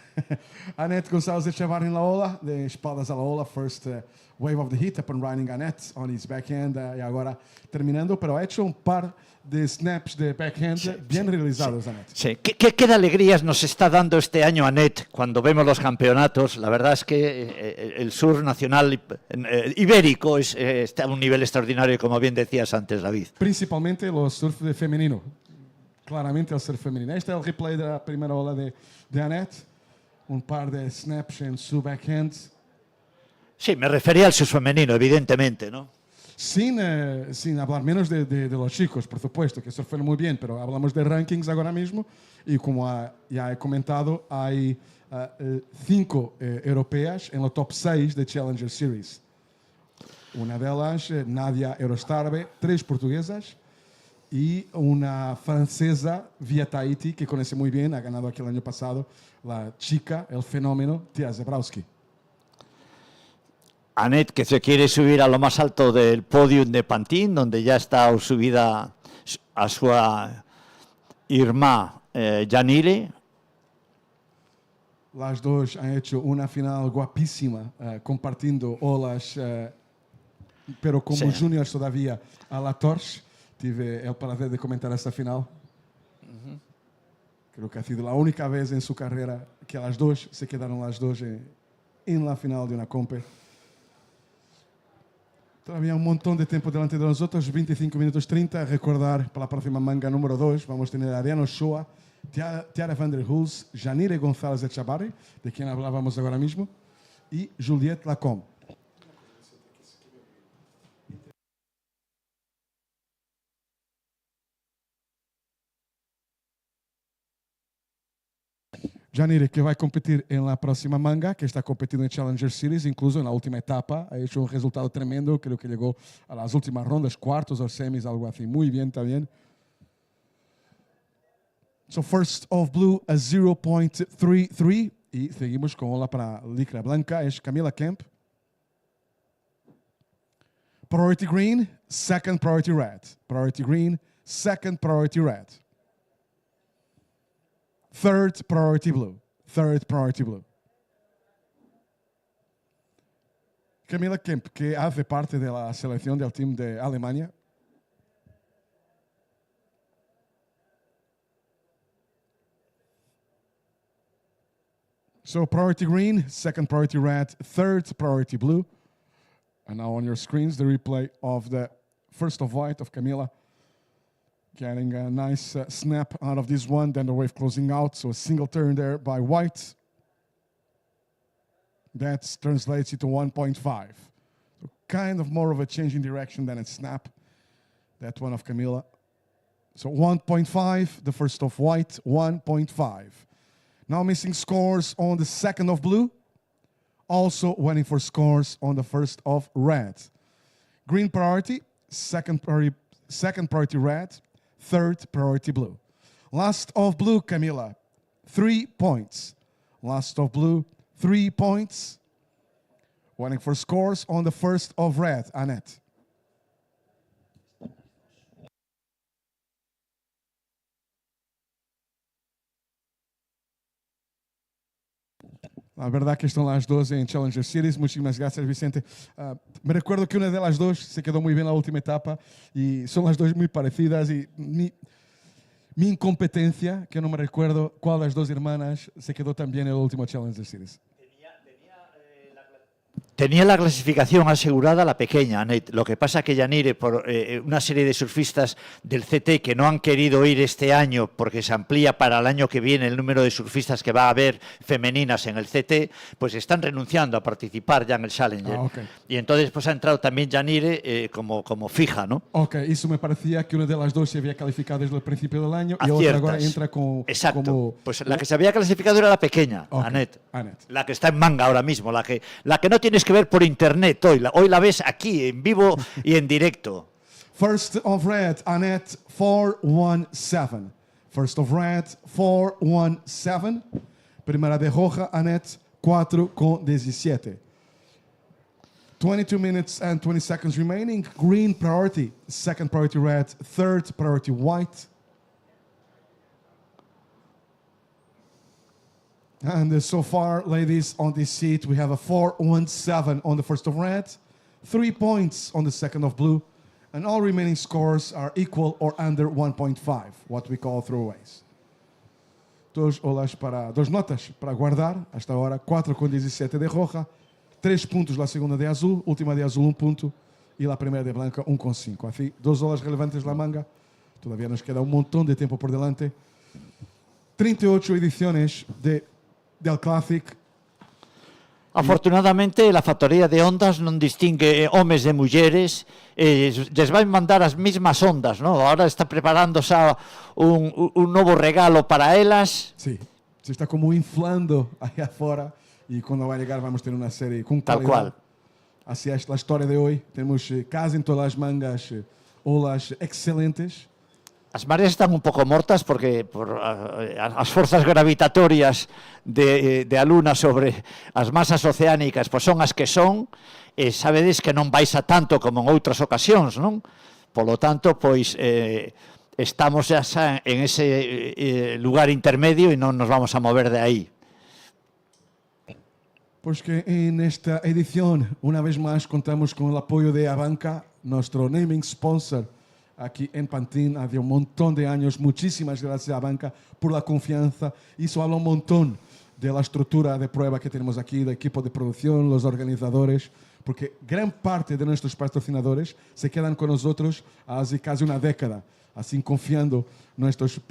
Speaker 1: Anet González de Chavarri en la ola, de espaldas a la ola. First wave of the heat, up and riding Anet on his backhand. Y ahora terminando, pero ha hecho un par de snaps de backhand bien realizados, Anet.
Speaker 8: Sí. ¿Qué de alegrías nos está dando este año Anet cuando vemos los campeonatos? La verdad es que el surf nacional ibérico está a un nivel extraordinario, como bien decías antes, David.
Speaker 1: Principalmente los surf de femenino. Claramente el surf femenino. Este es el replay de la primera ola de Anet. Un par de snaps en su backhand.
Speaker 8: Sí, me refería al surf femenino, evidentemente, ¿no?
Speaker 1: Sin hablar menos de los chicos, por supuesto, que surfan muy bien, pero hablamos de rankings ahora mismo. Y como ya he comentado, hay 5 europeas en los top 6 de Challenger Series. Una de ellas, Nadia Eurostarbe, 3 portuguesas. Y una francesa vía Tahiti, que conoce muy bien, ha ganado aquí el año pasado, la chica, el fenómeno, Tia Zebrowski.
Speaker 8: Anet, que se quiere subir a lo más alto del podium de Pantin, donde ya está subida a su irmã Janire.
Speaker 1: Las dos han hecho una final guapísima, compartiendo olas, pero como
Speaker 8: sí.
Speaker 1: juniors todavía a la torch. Tive el placer de comentar esta final. Creo que ha sido la única vez en su carrera que las dos se quedaron las dos en la final de una compe. Todavía un montón de tiempo delante de nosotros, 25 minutos 30. Recordar para la próxima manga número 2 vamos a tener a Ariano Shoa, Tiara van der Hulst, Janire González de Chavarri, de quien hablábamos ahora mismo, y Juliette Lacombe. Janire, que va a competir en la próxima manga, que está competiendo en Challenger Series, incluso en la última etapa. Ha hecho un resultado tremendo, creo que llegó a las últimas rondas, cuartos o semis, algo así. Muy bien también. So first of blue, a 0.33. Y seguimos con ola para licra blanca, es Camila Kemp. Priority green, second priority red. Priority green, second priority red. Third priority blue. Third priority blue. Camila Kemp, que hace parte de la selección del team de Alemania. So priority green, second priority red, third priority blue. And now on your screens, the replay of the first of white of Camila. Getting a nice snap out of this one, then the wave closing out. So a single turn there by white. That translates into 1.5. So kind of more of a change in direction than a snap. That one of Camila. So 1.5, the first of white, 1.5. Now missing scores on the second of blue. Also waiting for scores on the first of red. Green priority, second priority red, third priority blue. Last of blue, Camila, 3 points. Last of blue, 3 points. Waiting for scores on the first of red, Annette. La verdad que están las dos en Challenger Series. Muchísimas gracias, Vicente. Me recuerdo que una de las dos se quedó muy bien en la última etapa y son las dos muy parecidas y mi incompetencia, que no me recuerdo cuál de las dos hermanas se quedó tan bien en el último Challenger Series.
Speaker 8: Tenía la clasificación asegurada la pequeña, Annette. Lo que pasa que Yanire, por una serie de surfistas del CT que no han querido ir este año porque se amplía para el año que viene el número de surfistas que va a haber femeninas en el CT, pues están renunciando a participar ya en el Challenger.
Speaker 1: Okay.
Speaker 8: Y entonces pues ha entrado también Yanire como fija, ¿no?
Speaker 1: Ok, eso me parecía que una de las dos se había calificado desde el principio del año y otra ahora entra con...
Speaker 8: Exacto.
Speaker 1: Como...
Speaker 8: Pues la que se había clasificado era la pequeña,
Speaker 1: okay.
Speaker 8: Annette.
Speaker 1: Annette.
Speaker 8: La que está en manga ahora mismo, la que no tienes que ver por internet hoy la ves aquí en vivo y en directo.
Speaker 1: First of red, Annette 417. First of red 417. Primera de roja, Annette 4:17. 22 minutes and 20 seconds remaining. Green priority, second priority red, third priority white. And so far, ladies, on this seat, we have a 4:17 on the first of red, 3 points on the second of blue, and all remaining scores are equal or under 1.5, what we call throwaways. Dos notas para guardar, hasta ahora, 4:17 de roja, 3 puntos la segunda de azul, última de azul 1 punto, y la primera de blanca 1,5. Así, 2 olas relevantes la manga, todavía nos queda un montón de tiempo por delante. 38 ediciones del Classic.
Speaker 8: Afortunadamente, la factoría de ondas non distingue homes de mulleres, les vai mandar as mismas ondas, ¿no? Ahora está preparándose un novo regalo para elas.
Speaker 1: Sí, se está como inflando ahí afuera y cuando va a llegar vamos a tener una serie con
Speaker 8: Tal
Speaker 1: calidad.
Speaker 8: cual.
Speaker 1: Así es la historia de hoy. Tenemos casi en todas las mangas olas excelentes.
Speaker 8: As mareas están un pouco mortas porque por as forzas gravitatorias de a Luna sobre as masas oceánicas pois son as que son, e sabedes que non baixa tanto como en outras ocasións, non? Polo tanto, pois estamos xa en ese lugar intermedio e non nos vamos a mover de aí.
Speaker 1: Pues que en esta edición, una vez más, contamos con el apoyo de ABANCA, nuestro naming sponsor aquí en Pantin hace un montón de años. Muchísimas gracias a ABANCA por la confianza. Eso habla un montón de la estructura de prueba que tenemos aquí, del equipo de producción, los organizadores, porque gran parte de nuestros patrocinadores se quedan con nosotros hace casi una década, así confiando nuestros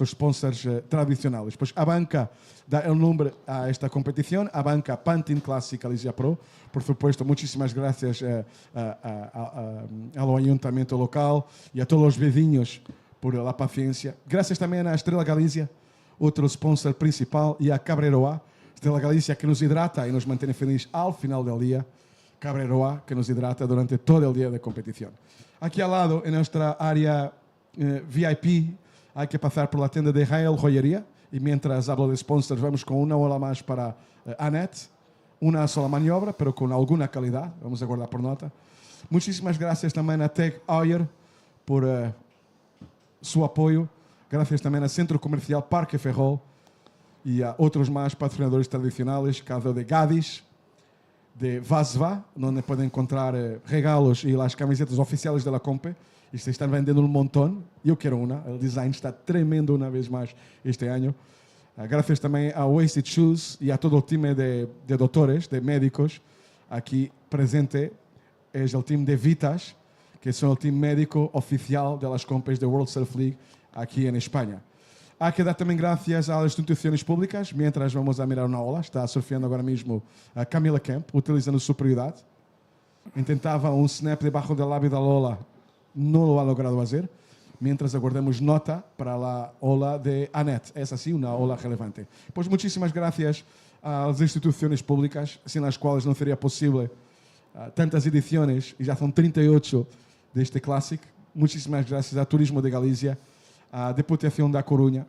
Speaker 1: sponsors tradicionales. Pues ABANCA da el nombre a esta competición, ABANCA Pantin Classic Galicia Pro. Por supuesto, muchísimas gracias al ayuntamiento local y a todos los vecinos por la paciencia. Gracias también a Estrella Galicia, otro sponsor principal, y a Cabreroa, Estrella Galicia que nos hidrata y nos mantiene felices al final del día. Cabreroa que nos hidrata durante todo el día de competición. Aquí al lado, en nuestra área VIP, hay que pasar por la tienda de Israel Joyería, y mientras hablo de sponsors vamos con una ola más para Annette, una sola maniobra pero con alguna calidad, vamos a guardar por nota. Muchísimas gracias también a Tech Ayer por su apoyo, gracias también al Centro Comercial Parque Ferrol y a otros más patrocinadores tradicionales, caso de Gadis, de Vasva, donde pueden encontrar regalos y las camisetas oficiales de la Compe. Y se están vendiendo un montón. Yo quiero una. El design está tremendo una vez más este año. Gracias también a Wasted Shoes y a todo el team de doctores, de médicos. Aquí presente es el team de Vitas, que son el team médico oficial de las Compes de World Surf League aquí en España. Hay que dar también gracias a las instituciones públicas. Mientras vamos a mirar una ola, está surfeando ahora mismo a Camila Camp, utilizando su prioridad. Intentaba un snap debajo del labio de la ola, no lo ha logrado hacer. Mientras aguardamos nota para la ola de Annette. Es así, una ola relevante. Pues muchísimas gracias a las instituciones públicas, sin las cuales no sería posible tantas ediciones, y ya son 38 de este Classic. Muchísimas gracias a Turismo de Galicia, a Deputación da Coruña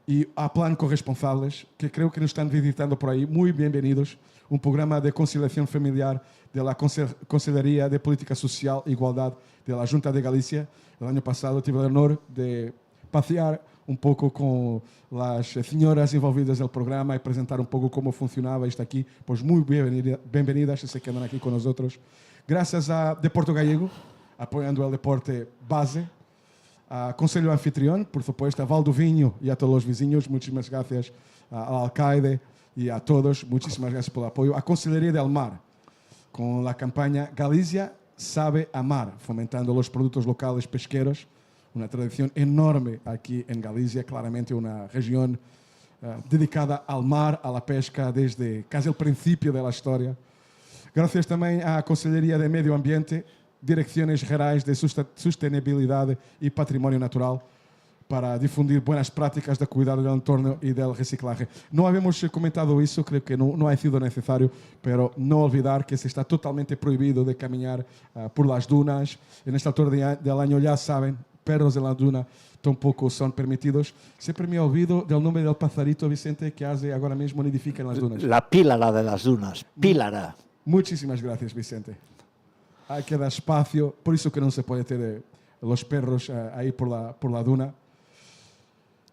Speaker 1: y a Plan Corresponsables, que creo que nos están visitando por ahí. Muy bienvenidos. Un programa de conciliación familiar de la Consejería de Política Social e Igualdad de la Junta de Galicia. El año pasado tuve el honor de pasear un poco con las señoras envolvidas en el programa y presentar un poco cómo funcionaba esto aquí. Pues muy bienvenidas si se quedan aquí con nosotros. Gracias a Deporto Gallego, apoyando el deporte base. A Conselho Anfitrión, por supuesto, a Valdovinho y a todos los vecinos. Muchísimas gracias al alcalde y a todos. Muchísimas gracias por el apoyo. A Conselhería del Mar, con la campaña Galicia sabe amar, fomentando los productos locales pesqueros. Una tradición enorme aquí en Galicia, claramente una región dedicada al mar, a la pesca, desde casi el principio de la historia. Gracias también a Conselhería de Medio Ambiente, Direcciones Gerais de Sustentabilidad y Patrimonio Natural, para difundir buenas prácticas de cuidado del entorno y del reciclaje. No habíamos comentado eso, creo que no ha sido necesario, pero no olvidar que se está totalmente prohibido de caminar por las dunas. En esta altura del año, ya saben, perros en la duna tampoco son permitidos. Siempre me olvido del nombre del pajarito, Vicente, que hace ahora mismo nidifica en las dunas.
Speaker 8: La pílara de las dunas, pílara.
Speaker 1: Muchísimas gracias, Vicente. Hay que dar espacio, por eso que no se puede tener los perros ahí por la duna.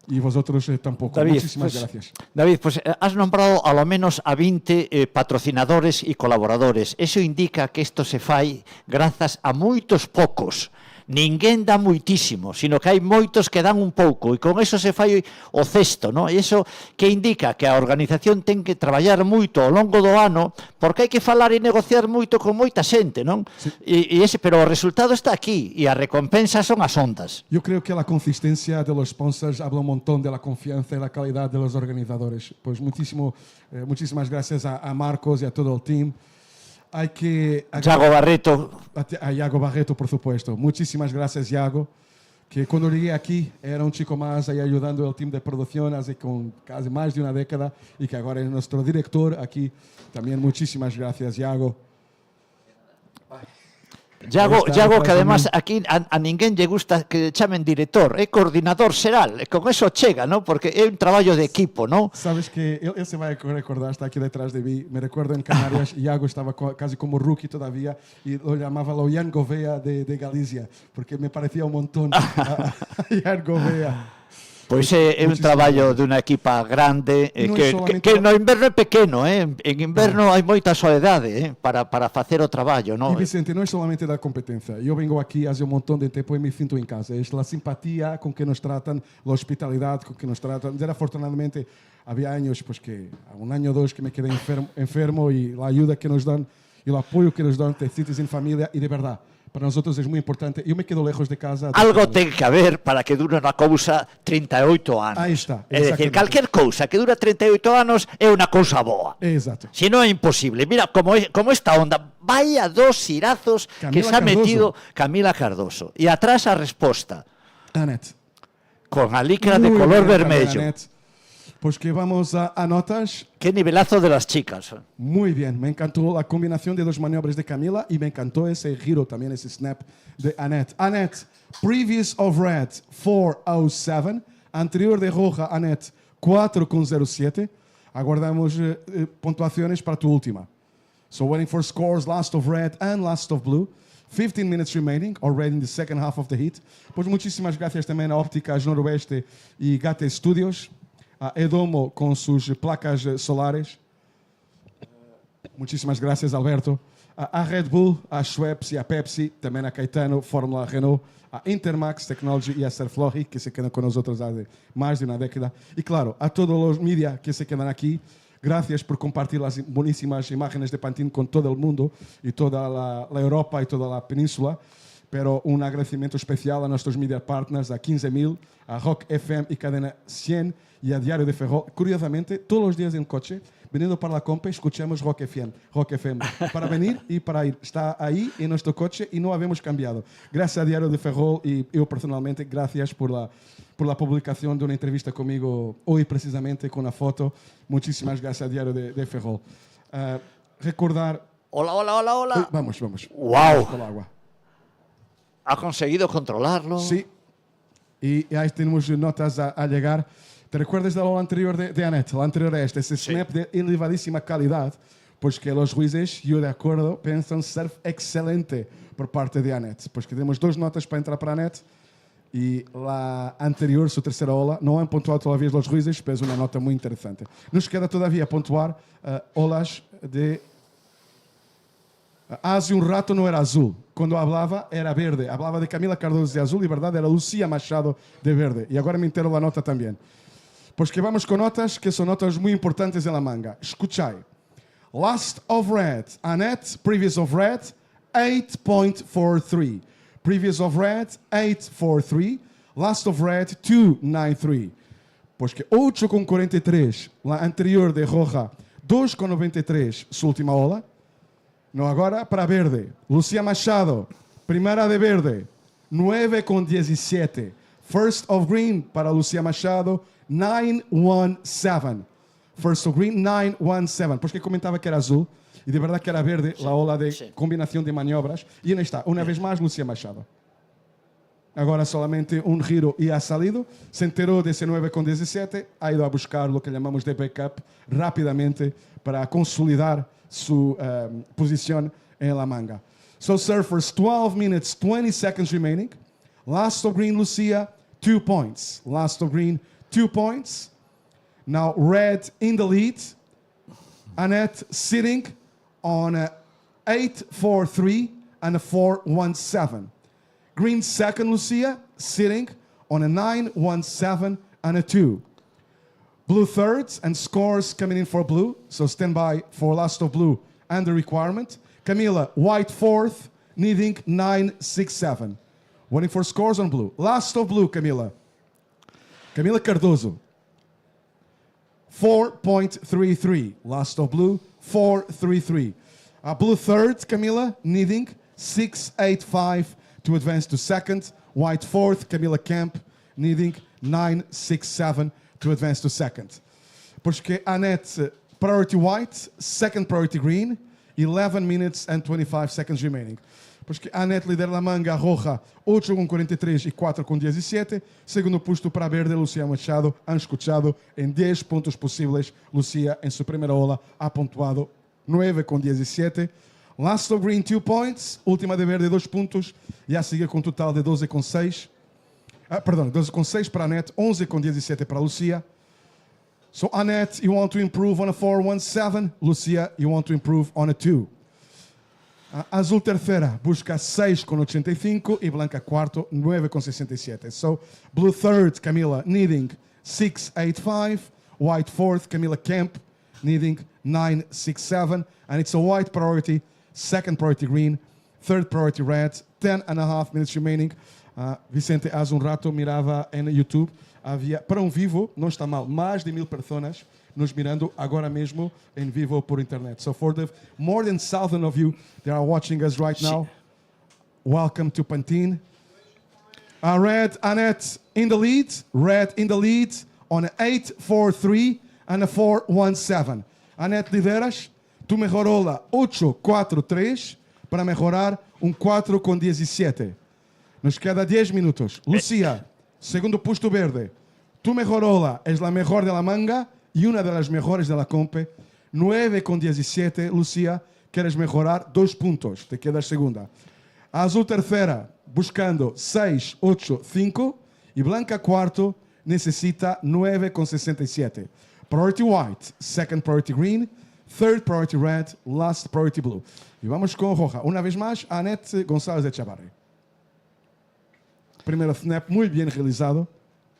Speaker 1: Y vosotros tampoco.
Speaker 8: David,
Speaker 1: muchísimas gracias.
Speaker 8: David, pues has nombrado a lo menos a 20 patrocinadores y colaboradores. Eso indica que esto se fai grazas a moitos pocos. Ninguén dá moitísimo, sino que hai moitos que dan un pouco, e con eso se fai o cesto, non? E iso que indica que a organización ten que traballar moito ao longo do ano, porque hai que falar e negociar moito con moita xente, non? Sí. Pero o resultado está aquí, e a recompensa son as ondas.
Speaker 1: Yo creo que la consistencia de los sponsors habla un montón de la confianza y la calidad de los organizadores. Pues muchísimas gracias a Marcos y a todo el team.
Speaker 8: Iago Barreto.
Speaker 1: A Iago Barreto, por supuesto. Muchísimas gracias, Iago, que cuando llegué aquí era un chico más ahí ayudando al team de producción hace con casi más de una década y que ahora es nuestro director aquí. También muchísimas gracias, Iago.
Speaker 8: Iago, que además aquí a ninguén lle gusta que chamen director, é coordinador xeral, e con eso chega, ¿no? Porque é un traballo de equipo, ¿no?
Speaker 1: Sabes que él se va a recordar, está aquí detrás de mí. Me recuerdo en Canarias, Iago estaba casi como rookie todavía y lo llamaba lo Ian Gouveia de Galicia, porque me parecía un montón a Ian Gouveia.
Speaker 8: Pois é un traballo dunha equipa grande que no inverno é pequeno, en inverno hai moita soledade para facer o traballo, ¿no?
Speaker 1: Y Vicente, no es solamente la competencia. Yo vengo aquí hace un montón de tiempo y me siento en casa. Es la simpatía con que nos tratan, la hospitalidad con que nos tratan. Ya afortunadamente había años, pues que un año o dos que me quedé enfermo y la ayuda que nos dan y el apoyo que nos dan, te sientes en familia y de verdad. Para nosotros es muy importante. Yo me quedo lejos de casa.
Speaker 8: Algo ten que haber para que dure unha cousa 38 anos.
Speaker 1: Aí está.
Speaker 8: É dicir, calquer cousa que dura 38 anos é unha cousa boa.
Speaker 1: Exacto.
Speaker 8: Si non é imposible. Mira, como esta onda. Vaya dos irazos que se ha metido Camila Cardoso. E atrás a resposta.
Speaker 1: Annette.
Speaker 8: Con a licra de color vermello.
Speaker 1: Pues que vamos a notas.
Speaker 8: Qué nivelazo de las chicas.
Speaker 1: Muy bien, me encantó la combinación de dos maniobras de Camila y me encantó ese giro también, ese snap de Annette. Annette, previous of red 4:07, anterior de roja Annette 4:07. Aguardamos puntuaciones para tu última. So waiting for scores, last of red and last of blue. 15 minutes remaining, already in the second half of the heat. Pues muchísimas gracias también a Ópticas Noroeste y Gate Studios. A Edomo con sus placas solares. Muchísimas gracias, Alberto. A Red Bull, a Schweppes e a Pepsi, também a Caetano, Fórmula Renault, a Intermax Technology e a Serflogi, que se quedam com nós há mais de uma década. E, claro, a todos os mídias que se quedam aqui, gracias por compartilhar as boníssimas imágenes de Pantin con todo el mundo y toda la Europa y toda la península. Pero un agradecimiento especial a nuestros media partners, a 15.000, a Rock FM y Cadena 100 y a Diario de Ferrol. Curiosamente, todos los días en coche, veniendo para la compa, escuchamos Rock FM. Para venir y para ir. Está ahí en nuestro coche y no habíamos cambiado. Gracias a Diario de Ferrol y yo personalmente, gracias por la publicación de una entrevista conmigo hoy precisamente con una foto. Muchísimas gracias a Diario de Ferrol. Recordar...
Speaker 8: Hola.
Speaker 1: Uy, vamos.
Speaker 8: ¡Wow!
Speaker 1: Con el agua.
Speaker 8: Ha conseguido controlarlo.
Speaker 1: Sí. Y ahí tenemos notas a llegar. ¿Te recuerdas de la anterior de Annette? La anterior a ese snap de elevadísima calidad, pues que los jueces, yo de acuerdo, piensan ser excelente por parte de Annette. Pues que tenemos 2 notas para entrar para Annette y la anterior, su tercera ola, no han puntuado todavía los jueces, pero es una nota muy interesante. Nos queda todavía puntuar olas de... Hace un rato no era azul. Cuando hablaba era verde. Hablaba de Camila Cardoso de azul y verdad era Lucía Machado de verde. Y ahora me entero la nota también. Pues que vamos con notas que son notas muy importantes en la manga. Escuchai. Last of Red. Annette, previous of Red, 8.43. Previous of Red, 8.43. Last of Red, 2.93. Pues que 8.43. La anterior de Roja, 2.93. Su última ola. No, agora para verde. Lucía Machado, primeira de verde, 9.17. First of green para Lucía Machado, 9.17. First of green, 9.17. Pues que comentaba que era azul y de verdad que era verde, la ola de combinación de maniobras. Y ahí está, una vez más Lucía Machado. Agora solamente un giro y ha salido. Se enteró de ese 9.17, ha ido a buscar lo que llamamos de backup rápidamente para consolidar su posición en la manga. So surfers, 12 minutes, 20 seconds remaining. Last of green, Lucia, 2 points. Last of green, 2 points. Now red in the lead. Annette sitting on a 8.43 and a 4.17. Green second, Lucia, sitting on a 9.17 and a 2. Blue thirds and scores coming in for blue. So stand by for last of blue and the requirement. Camila, white fourth, needing 9.67. Waiting for scores on blue. Last of blue, Camila. Camila Cardoso. 4.33. Last of blue, 4.33. Blue third, Camila, needing 6.85 to advance to second. White fourth, Camila Camp, needing 9.67 to advance to second. Porque Annette, priority white, second priority green, 11 minutes and 25 seconds remaining. Porque Annette lidera la manga roja, 8.43 e 4.17. Segundo posto para verde, Lucía Machado, han escuchado en 10 puntos posibles. Lucía, en su primera ola, ha puntuado 9.17. Last of green, 2 points. Última de verde, 2 pontos. E a seguir com um total de 12.6. 12.6 para Annette, 11.17 para Lucia. So Annette, you want to improve on a 4.17. Lucia, you want to improve on a 2. Azul terceira busca 6.85 e Blanca quarto 9.67. So blue third, Camila, needing 6.85. White fourth, Camila Kemp, needing 9.67. And it's a white priority, second priority green, third priority red, 10.5 minutes remaining. Vicente, há um rato mirava em YouTube, havia, para um vivo, não está mal, mais de 1.000 pessoas nos mirando agora mesmo em vivo por internet. So for the more than 1,000 of you that are watching us right now, welcome to Pantin. Red, Annette in the lead on an 8.43 and a 4.17. Annette, lideras, tu mejorou lá 8.43 para mejorar 4.17. Nos queda 10 minutos. Lucia, segundo puesto verde. Tu mejorola es la mejor de la manga y una de las mejores de la compe. 9.17, Lucia, quieres mejorar 2 puntos. Te quedas segunda. Azul tercera, buscando 6.85. Y Blanca cuarto, necesita 9.67. Priority white, second priority green. third priority red, last priority blue. Y vamos con roja. Una vez más, Annette González de Chavarri. Primeiro snap muy bien realizado.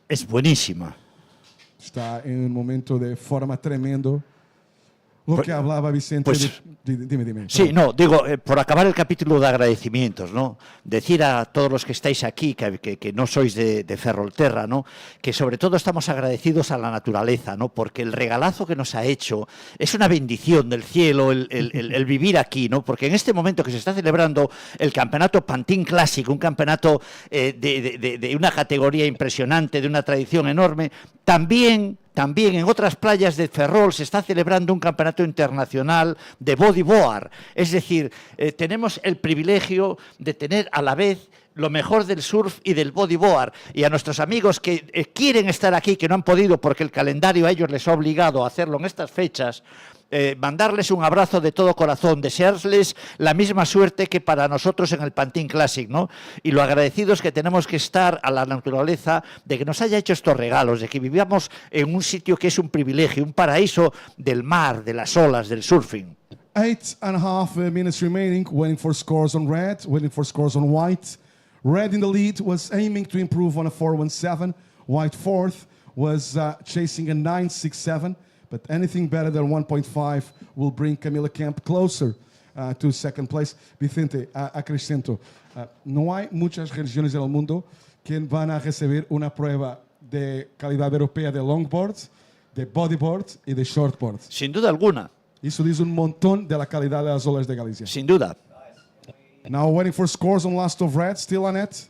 Speaker 8: Es buenísima.
Speaker 1: Está en un momento de forma tremendo. Lo
Speaker 8: Pues-
Speaker 1: que hablaba Vicente.
Speaker 8: pues-
Speaker 1: Dime.
Speaker 8: Sí, no, digo, por acabar el capítulo de agradecimientos, ¿no? Decir a todos los que estáis aquí, que no sois de Ferrolterra, ¿no? Que sobre todo estamos agradecidos a la naturaleza, ¿no? Porque el regalazo que nos ha hecho es una bendición del cielo el vivir aquí, ¿no? Porque en este momento que se está celebrando el campeonato Pantin Classic, un campeonato de una categoría impresionante, de una tradición enorme, también en otras playas de Ferrol se está celebrando un campeonato internacional de bodyboard. Es decir, tenemos el privilegio de tener a la vez lo mejor del surf y del bodyboard. Y a nuestros amigos que quieren estar aquí, que no han podido porque el calendario a ellos les ha obligado a hacerlo en estas fechas, mandarles un abrazo de todo corazón, desearles la misma suerte que para nosotros en el Pantin Classic, ¿no? Y lo agradecidos que tenemos que estar a la naturaleza de que nos haya hecho estos regalos, de que vivamos en un sitio que es un privilegio, un paraíso del mar, de las olas, del surfing.
Speaker 1: 8.5 minutes remaining, waiting for scores on red, waiting for scores on white. Red in the lead was aiming to improve on a 4.17. White fourth was chasing a 9.67. But anything better than 1.5 will bring Camila Kemp closer to second place. Vicente, acrescento, no hay muchas regiones del mundo que van a recibir una prueba de calidad europea de longboard, de bodyboard y de shortboard.
Speaker 8: Sin duda alguna.
Speaker 1: Eso dice un montón de la calidad de las olas de Galicia.
Speaker 8: Sin duda.
Speaker 1: Now waiting for scores on last of red, still Annette.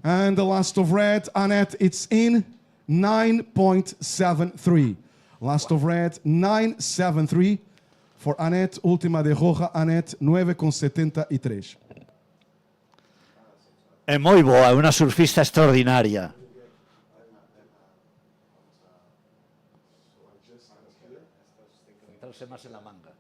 Speaker 1: And the last of red, Annette, it's in 9.73. Last of red, 9.73. For Annette, última de roja, Annette, 9.73.
Speaker 8: Es muy boa, una surfista extraordinaria. Centrarse más en la manga.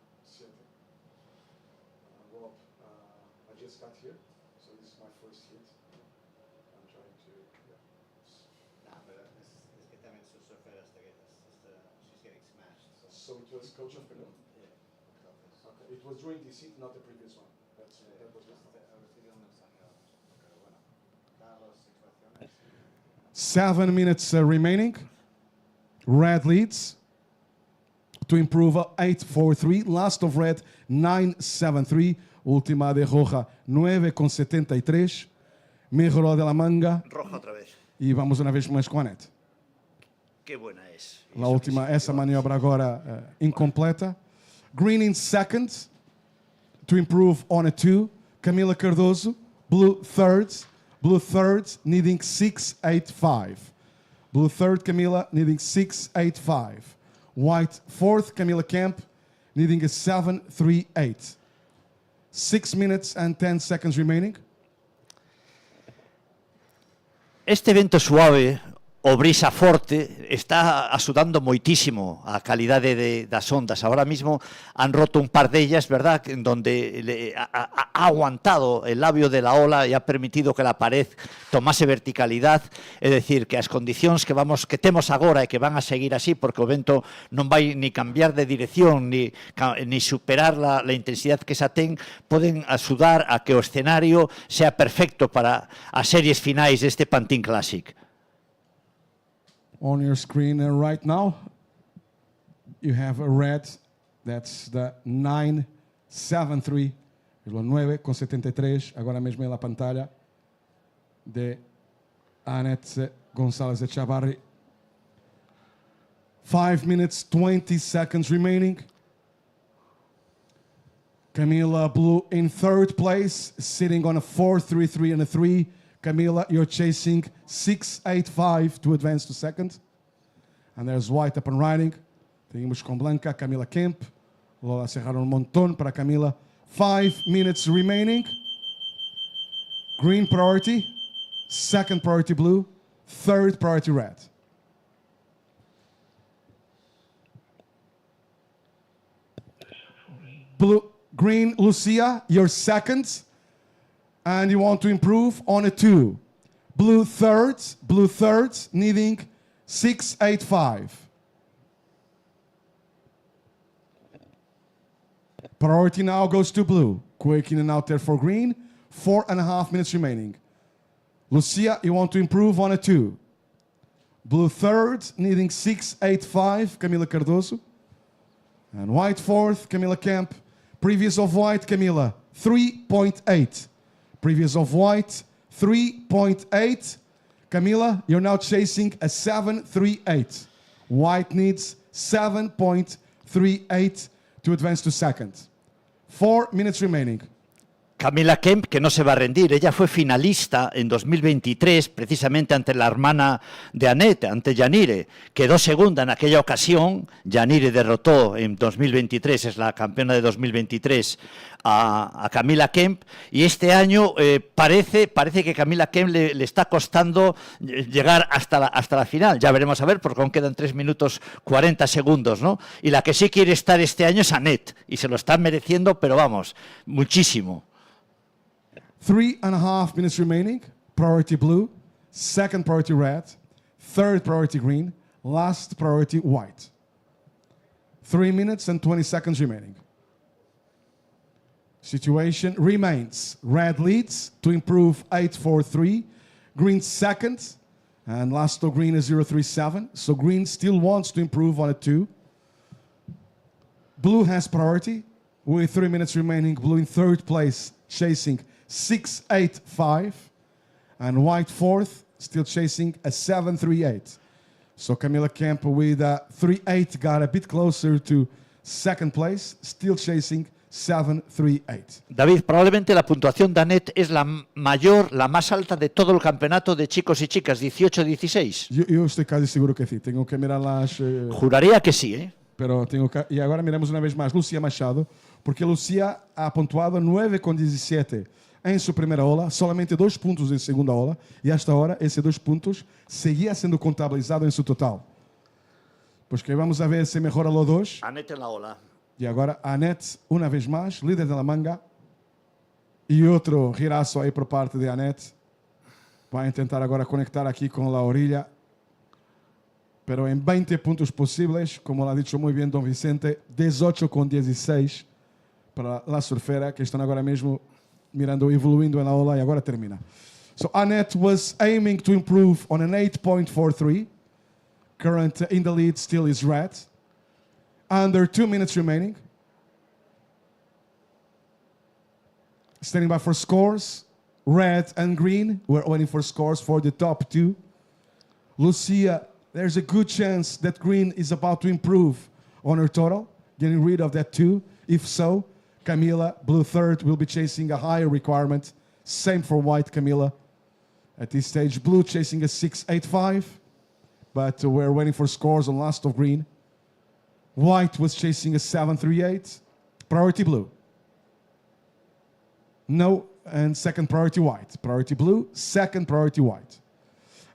Speaker 1: So it was coach of Peru? Yeah. Okay. It was during this heat, not the previous one. That was just 7 minutes remaining. Red leads to improve 8.43. Last of red 9.73. Última de roja 9.73. Mejoró de la manga.
Speaker 8: Roja otra vez.
Speaker 1: Y vamos una vez más con Annette.
Speaker 8: Qué buena es.
Speaker 1: La última, essa maniobra agora incompleta. Green in second to improve on a 2. Camila Cardoso, blue third. Blue third needing 6.85. Blue third, Camila needing 6.85. White fourth, Camila Kemp needing a 7.38. 6 minutes and 10 seconds remaining.
Speaker 8: Este evento suave o brisa forte está axudando moitísimo a calidade das ondas. Ahora mismo han roto un par dellas, verdad, en donde ha aguantado el labio de la ola e ha permitido que la pared tomase verticalidad. É dicir, que as condicións que temos agora e que van a seguir así, porque o vento non vai ni cambiar de dirección ni superar la intensidade que xa ten, poden axudar a que o escenario sea perfecto para as series finais deste Pantin Classic.
Speaker 1: On your screen right now, you have a red, that's the 9.73, 9.73, agora mesmo na pantalla, de Annette González de Chavarri. 5 minutes, 20 seconds remaining. Camila Blue in third place, sitting on a 4.33 and a 3. Camila, you're chasing 6.85 to advance to second. And there's White up and riding. Seguimos con Blanca, Camila Kemp. Lola cerraron un montón para Camila. 5 minutes remaining. Green priority. Second priority blue. Third priority red. Blue, green, Lucia, you're second. And you want to improve on a 2. Blue thirds, needing 6.85. Priority now goes to blue. Quick in and out there for green. 4.5 minutes remaining. Lucia, you want to improve on a 2. Blue third, needing 6.85, Camila Cardoso. And white fourth, Camila Kemp. Previous of white, Camila, 3.8. Previous of white, 3.8. Camila, you're now chasing a 7.38. White needs 7.38 to advance to second. 4 minutes remaining.
Speaker 8: Camila Kemp, que no se va a rendir. Ella fue finalista en 2023, precisamente ante la hermana de Annette, ante Yanire. Quedó segunda en aquella ocasión. Yanire derrotó en 2023, es la campeona de 2023, a Camila Kemp. Y este año parece que Camila Kemp le está costando llegar hasta la final. Ya veremos a ver, porque aún quedan 3 minutos 40 segundos, ¿no? Y la que sí quiere estar este año es Annette. Y se lo está mereciendo, pero vamos, muchísimo.
Speaker 1: 3.5 minutes remaining. Priority blue, second priority red, third priority green, last priority white. 3 minutes and 20 seconds remaining. Situation remains. Red leads to improve 8.43. Green second, and last to green is 0.37. So green still wants to improve on a 2. Blue has priority with 3 minutes remaining. Blue in third place, chasing 6.85, and white fourth, still chasing a 7.38. So Camila Kemp with a 3.8 got a bit closer to second place, still chasing 7.38.
Speaker 8: David, probablemente la puntuación de Annette es la mayor, la más alta de todo el campeonato de chicos y chicas, 18-16.
Speaker 1: Eu estou quase seguro que sim. Tenho que mirar lá.
Speaker 8: Juraría que sí, ¿eh?
Speaker 1: Pero tenho que... E agora miramos uma vez mais Lucia Machado, porque Lucia ha pontuado 9.17 em sua primeira ola, solamente 2 pontos em segunda ola, e esta hora esses 2 pontos seguia sendo contabilizado em seu total. Pois que vamos a ver se melhora o 2.
Speaker 8: Annette en la ola.
Speaker 1: E agora a Annette, uma vez mais, líder da manga, e outro giraço aí por parte de Annette. Vai tentar agora conectar aqui com a orilla, pero em 20 pontos possíveis, como lo ha dicho muy bien Don Vicente, 18.16 para la surfera, que estão agora mesmo mirando, evoluindo na ola, e agora termina. So Annette was aiming to improve on an 8.43. Current in the lead still is red. Under 2 minutes remaining. Standing by for scores. Red and green. We're waiting for scores for the top 2. Lucia, there's a good chance that green is about to improve on her total, getting rid of that 2. If so, Camila, blue third, will be chasing a higher requirement. Same for white, Camila. At this stage, blue chasing a 6.85, but we're waiting for scores on last of green. White was chasing a 7.38. Priority blue. No, and second priority white. Priority blue, second priority white.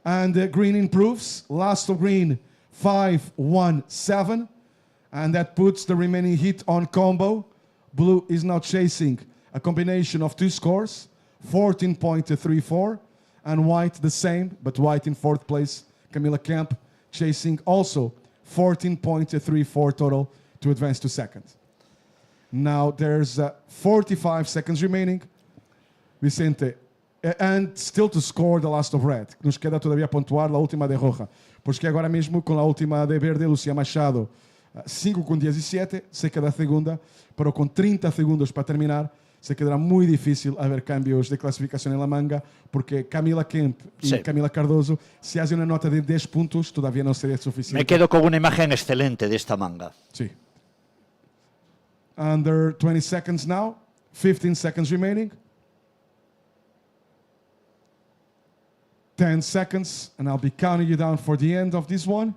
Speaker 1: And green improves. Last of green, 5.17. And that puts the remaining hit on combo. Blue is now chasing a combination of 2 scores, 14.34. And white the same, but white in fourth place. Camila Kemp chasing also 14.34 total to advance to second. Now there's 45 seconds remaining. Vicente, and still to score the last of red. Nos queda todavía pontuar la última de roja. Pois que agora mesmo com a última de verde, Lucia Machado, 5.17, se queda segunda, pero com 30 segundos para terminar, se quedará muy difícil haber cambios de clasificación en la manga, porque Camila Kemp y Camila Cardoso, si hace una nota de 10 puntos, todavía no sería suficiente.
Speaker 8: Me quedo con una imagen excelente de esta manga.
Speaker 1: Sí. Under 20 seconds now, 15 seconds remaining. 10 seconds, and I'll be counting you down for the end of this one.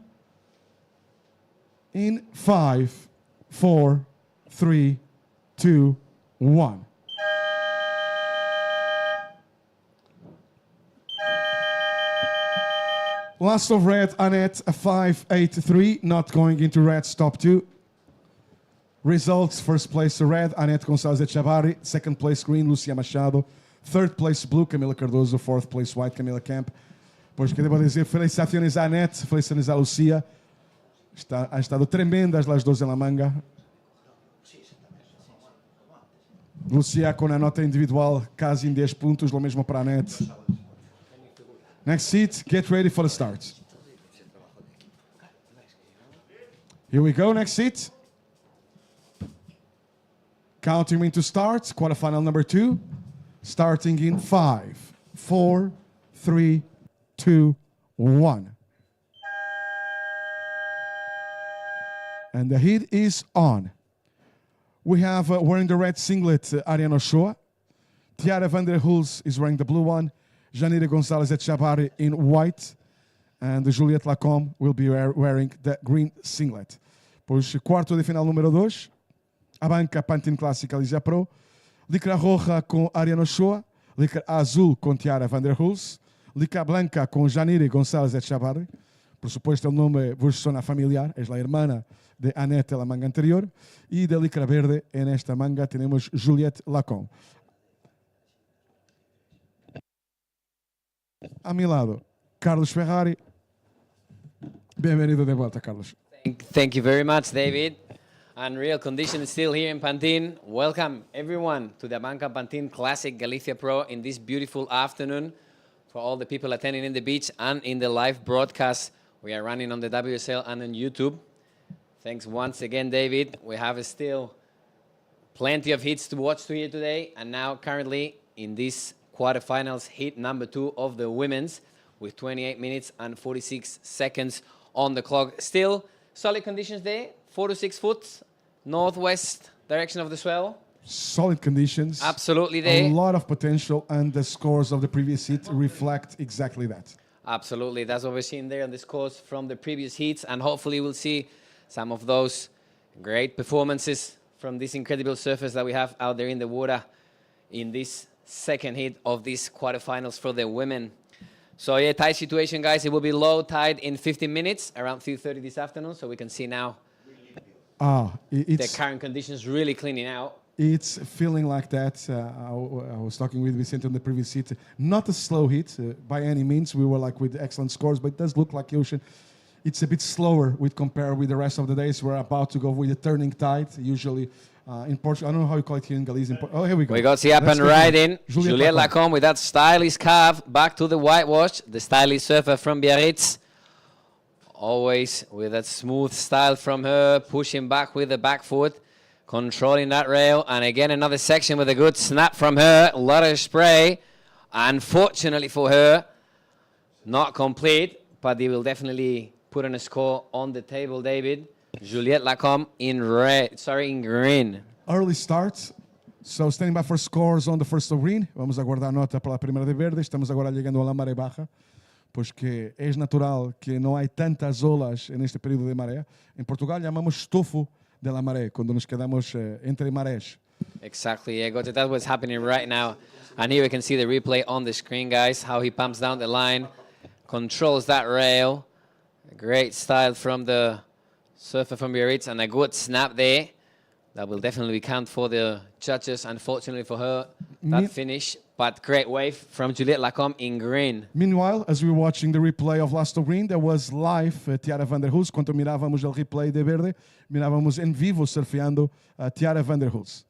Speaker 1: In 5, 4, 3, 2, 1. Last of red, Annette, a 5.83, not going into red's top 2. Results, first place red, Annette Gonçalves Echavarri. Second place green, Lucia Machado. Third place blue, Camila Cardoso. Fourth place white, Camila Camp. Pois que devo dizer, felicitaciones a Anete, felicitaciones a Lucia. Ha estado tremendas las dos en la manga. Lucia com a nota individual quase em 10 pontos, o mesmo para a Anete. Next seat, get ready for the start. Here we go, next seat. Counting into start, quarterfinal number 2. Starting in 5, 4, 3, 2, 1. And the heat is on. We have wearing the red singlet, Ariane Ochoa. Tiara van der Hulst is wearing the blue one. Janira Gonzalez Echavarri in white. And Juliette Lacombe will be wearing the green singlet. Pois quarto de final número 2. ABANCA Pantin Classic Galicia Pro. Licra roja com Ariane Ochoa. Licra azul com Tiara van der Hulst. Licra blanca com Janira Gonzalez Echavarri. Por supuesto, el nombre vos suena familiar. Es la hermana de Anete, la manga anterior. Y de licra verde, en esta manga tenemos Juliette Lacombe. A mi lado, Carlos Ferrari. Bienvenido de vuelta, Carlos.
Speaker 3: Thank you very much, David. Unreal conditions still here in Pantin. Welcome, everyone, to the ABANCA Pantin Classic Galicia Pro in this beautiful afternoon. For all the people attending in the beach and in the live broadcast we are running on the WSL and on YouTube. Thanks once again, David. We have still plenty of hits to watch to here today. And now currently in this quarterfinals hit number 2 of the women's with 28 minutes and 46 seconds on the clock. Still solid conditions there, 4 to 6 foot, northwest direction of the swell.
Speaker 1: Solid conditions.
Speaker 3: Absolutely there.
Speaker 1: A lot of potential, and the scores of the previous heat reflect exactly that.
Speaker 3: Absolutely, that's what we're seeing there on the scores from the previous heats, and hopefully we'll see some of those great performances from these incredible surfers that we have out there in the water in this second heat of these quarterfinals for the women. So yeah, tight situation, guys. It will be low tide in 15 minutes, around 3:30 this afternoon, so we can see now the current conditions really cleaning out.
Speaker 1: It's feeling like that. I was talking with Vicente on the previous heat. Not a slow heat by any means. We were like with excellent scores, but it does look like Ocean. It's a bit slower with compared with the rest of the days. We're about to go with a turning tide. Usually in Portugal, I don't know how you call it here in Galicia. Oh, here we go.
Speaker 3: We got the up and riding. Juliette Lacombe with that stylish carve back to the whitewash. The stylish surfer from Biarritz. Always with that smooth style from her, pushing back with the back foot. Controlling that rail, and again another section with a good snap from her. A lot of spray. Unfortunately for her, not complete, but they will definitely put in a score on the table, David. Juliette Lacombe in green.
Speaker 1: Early start. So standing by for scores on the first of green. Vamos aguardar nota para a primeira de verde. Estamos agora chegando a la maré baja, pois que é natural que não há tantas olas neste período de maré. Em Portugal chamamos estofo de la maré, quando nos quedamos entre marés.
Speaker 3: Exactly, yeah, Gote, that's what's happening right now. And here we can see the replay on the screen, guys, how he pumps down the line, controls that rail. A great style from the surfer from Biarritz, and a good snap there. That will definitely count for the judges, unfortunately for her, that finish. But great wave from Juliette Lacombe in green.
Speaker 1: Meanwhile, as we were watching the replay of Last of Green, there was live Tiara van der Hulst. Quando mirávamos o replay de verde, mirávamos em vivo surfeando Tiara van der Hulst.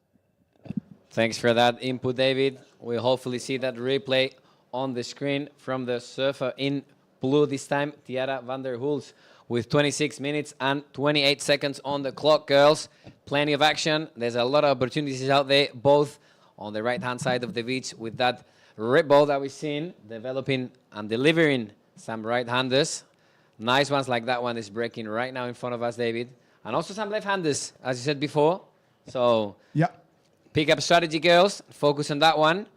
Speaker 3: Thanks for that input, David. We'll hopefully see that replay on the screen from the surfer in blue this time, Tiara van der Hulst, with 26 minutes and 28 seconds on the clock, girls. Plenty of action. There's a lot of opportunities out there, both on the right-hand side of the beach with that red ball that we've seen, developing and delivering some right-handers. Nice ones like that one is breaking right now in front of us, David. And also some left-handers, as you said before. So
Speaker 1: yeah,
Speaker 3: pick up strategy, girls. Focus on that one.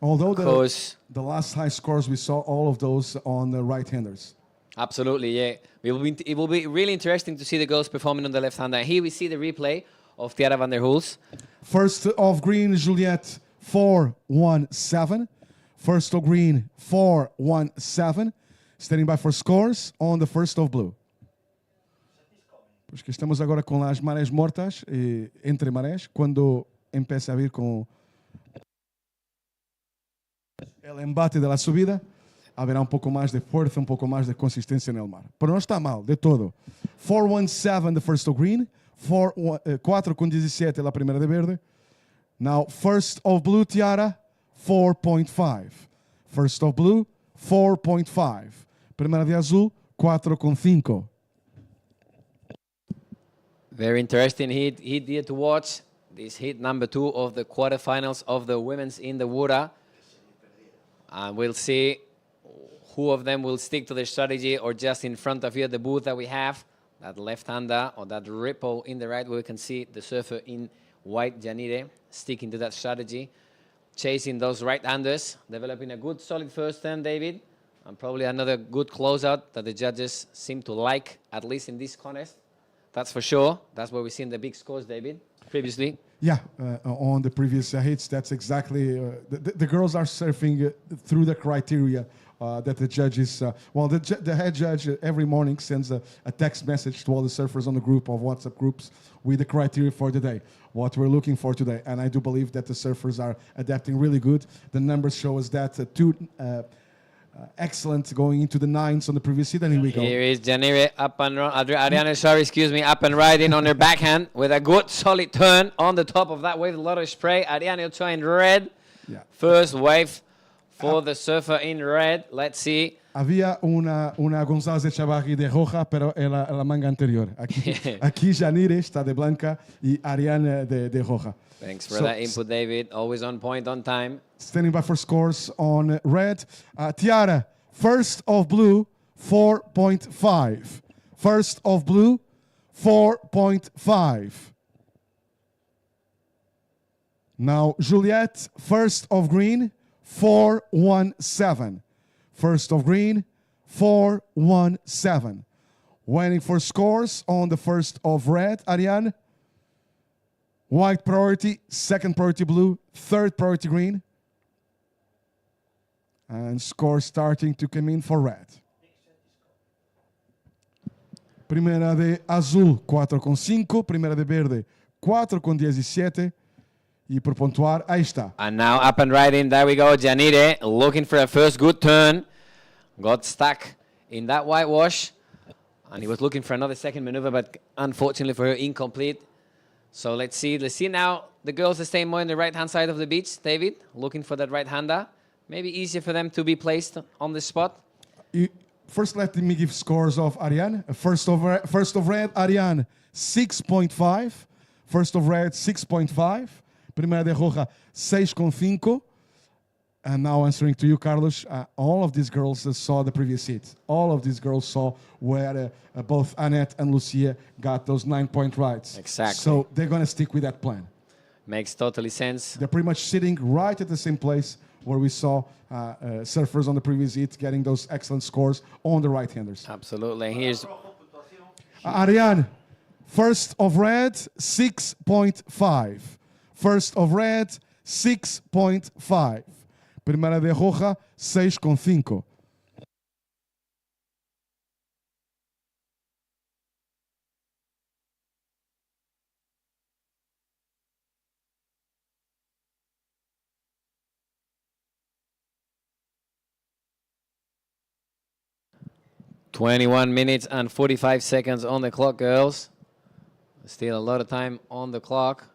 Speaker 1: Although the last high scores, we saw all of those on the right-handers.
Speaker 3: Absolutely, yeah. It will be really interesting to see the girls performing on the left-hander. Here we see the replay of Tiara van der Hulst.
Speaker 1: First of green, Juliette, 4-1-7. First of green, 4-1-7. Standing by for scores on the first of blue. Pois que estamos agora com as marés mortas, entre marés, quando empieza a vir com El embate de la subida, haverá un poco más de fuerza, un poco más de consistencia en el mar. Pero no está mal, de todo. 4-1-7 the first of green, 4-17 la primera de verde. Now, first of blue, Tiara, 4.5. First of blue, 4.5. Primera de azul, 4.5.
Speaker 3: Very interesting heat here to watch. This heat number 2 of the quarterfinals of the women's in the water. And we'll see who of them will stick to the strategy or just in front of you at the booth that we have. That left-hander or that ripple in the right where we can see the surfer in white, Janire, sticking to that strategy. Chasing those right-handers, developing a good solid first turn, David. And probably another good closeout that the judges seem to like, at least in this contest. That's for sure. That's where we've seen the big scores, David, previously.
Speaker 1: Yeah, on the previous hits, that's exactly... the girls are surfing through the criteria that the judges... the head judge every morning sends a text message to all the surfers on the group of WhatsApp groups with the criteria for the day, what we're looking for today. And I do believe that the surfers are adapting really good. The numbers show us that two... excellent going into the nines on the previous hit, and here we go.
Speaker 3: Here is Janire up and up and riding on her backhand with a good solid turn on the top of that wave. A lot of spray. Ariane trying red.
Speaker 1: Yeah.
Speaker 3: First wave for the surfer in red. Let's see.
Speaker 1: Había una González Echavarri de roja, pero en la manga anterior. Aquí Janire está de blanca y Ariane de roja.
Speaker 3: Thanks for that input, David. Always on point, on time.
Speaker 1: Standing by for scores on red. Tiara, first of blue, 4.5. First of blue, 4.5. Now, Juliette, first of green, 4.17. First of green, 4.17. Waiting for scores on the first of red, Ariane. White priority, second priority blue, third priority green. And score starting to come in for red. Primera de azul, 4.5. Primera de verde, 4.17. Y por puntuar, ahí está.
Speaker 3: And now up and riding, there we go, Janire, looking for a first good turn. Got stuck in that whitewash. And he was looking for another second maneuver, but unfortunately for her, incomplete. So let's see now the girls are staying more on the right-hand side of the beach, David, looking for that right-hander. Maybe easier for them to be placed on the spot.
Speaker 1: First, let me give scores of Ariane. First of red, Ariane, 6.5. First of red, 6.5. Primera de roja, 6.5. And now answering to you, Carlos, all of these girls saw the previous hit. All of these girls saw where both Annette and Lucia got those 9-point rides.
Speaker 3: Exactly.
Speaker 1: So they're going to stick with that plan.
Speaker 3: Makes totally sense.
Speaker 1: They're pretty much sitting right at the same place where we saw surfers on the previous hit getting those excellent scores on the right-handers.
Speaker 3: Absolutely. Here's
Speaker 1: Ariane, first of red, 6.5. First of red, 6.5. Primera de roja, 6.5.
Speaker 3: .21 minutes and 45 seconds on the clock, girls. Still a lot of time on the clock.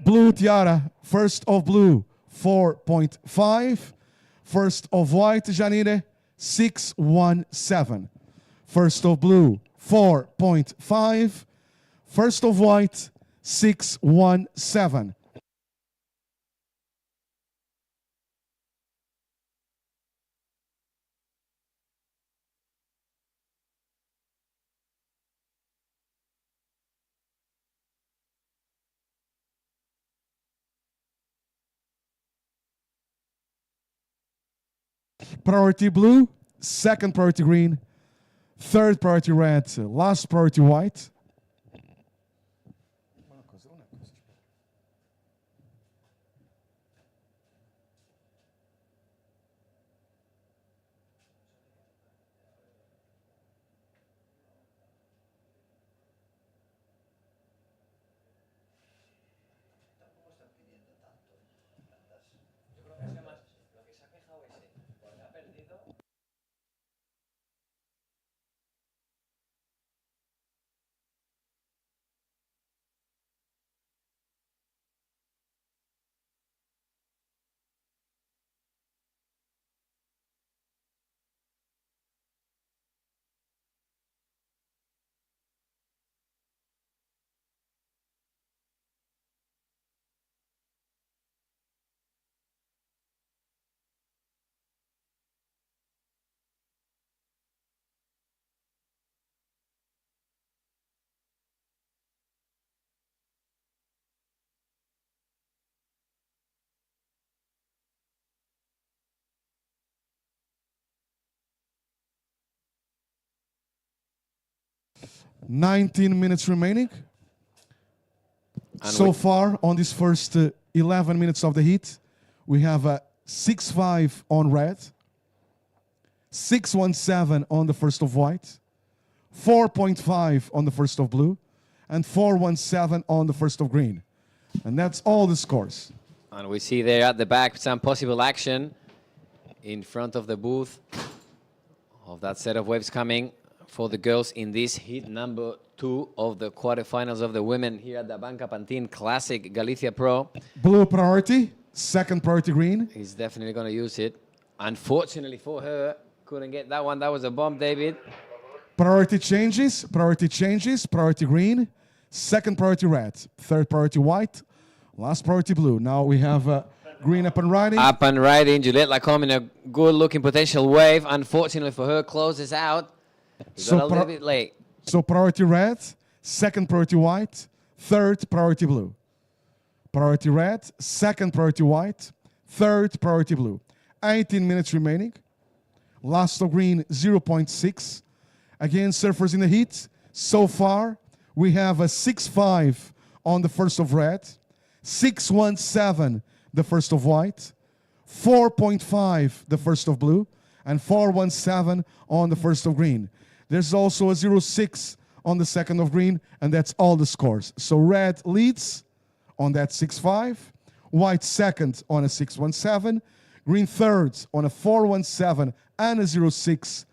Speaker 1: Blue Tiara, first of blue, 4.5. First of white, Janine, 6.17. First of blue, 4.5. First of white, 6.17. Priority blue, second priority green, third priority red, last priority white. $19 minutes remaining.
Speaker 3: And
Speaker 1: So
Speaker 3: we-
Speaker 1: far, on this first 11 minutes of the heat, we have a 6-5 on red, 6-1-7 on the first of white, 4.5 on the first of blue, and 4-1-7 on the first of green. And that's all the scores.
Speaker 3: And we see there at the back some possible action in front of the booth of that set of waves coming for the girls in this heat number 2 of the quarterfinals of the women here at the ABANCA Pantin Classic Galicia Pro.
Speaker 1: Blue priority, second priority green.
Speaker 3: He's definitely going to use it. Unfortunately for her, couldn't get that one. That was a bomb, David.
Speaker 1: Priority changes, priority green, second priority red, third priority white, last priority blue. Now we have green up and riding.
Speaker 3: Up and riding, Juliette Lacombe in a good-looking potential wave. Unfortunately for her, closes out. We
Speaker 1: So
Speaker 3: got a little bit late.
Speaker 1: So priority red, second priority white, third priority blue. Priority red, second priority white, third priority blue. 18 minutes remaining. Last of green, 0.6. Again, surfers in the heat. So far, we have a 6-5 on the first of red, 6-1-7 the first of white, 4.5 the first of blue, and 4-1-7 on the first of green. There's also a 0-6 on the second of green, and that's all the scores. So red leads on that 6-5, white second on a 6-1-7, green third on a 4-1-7 and a 0-6,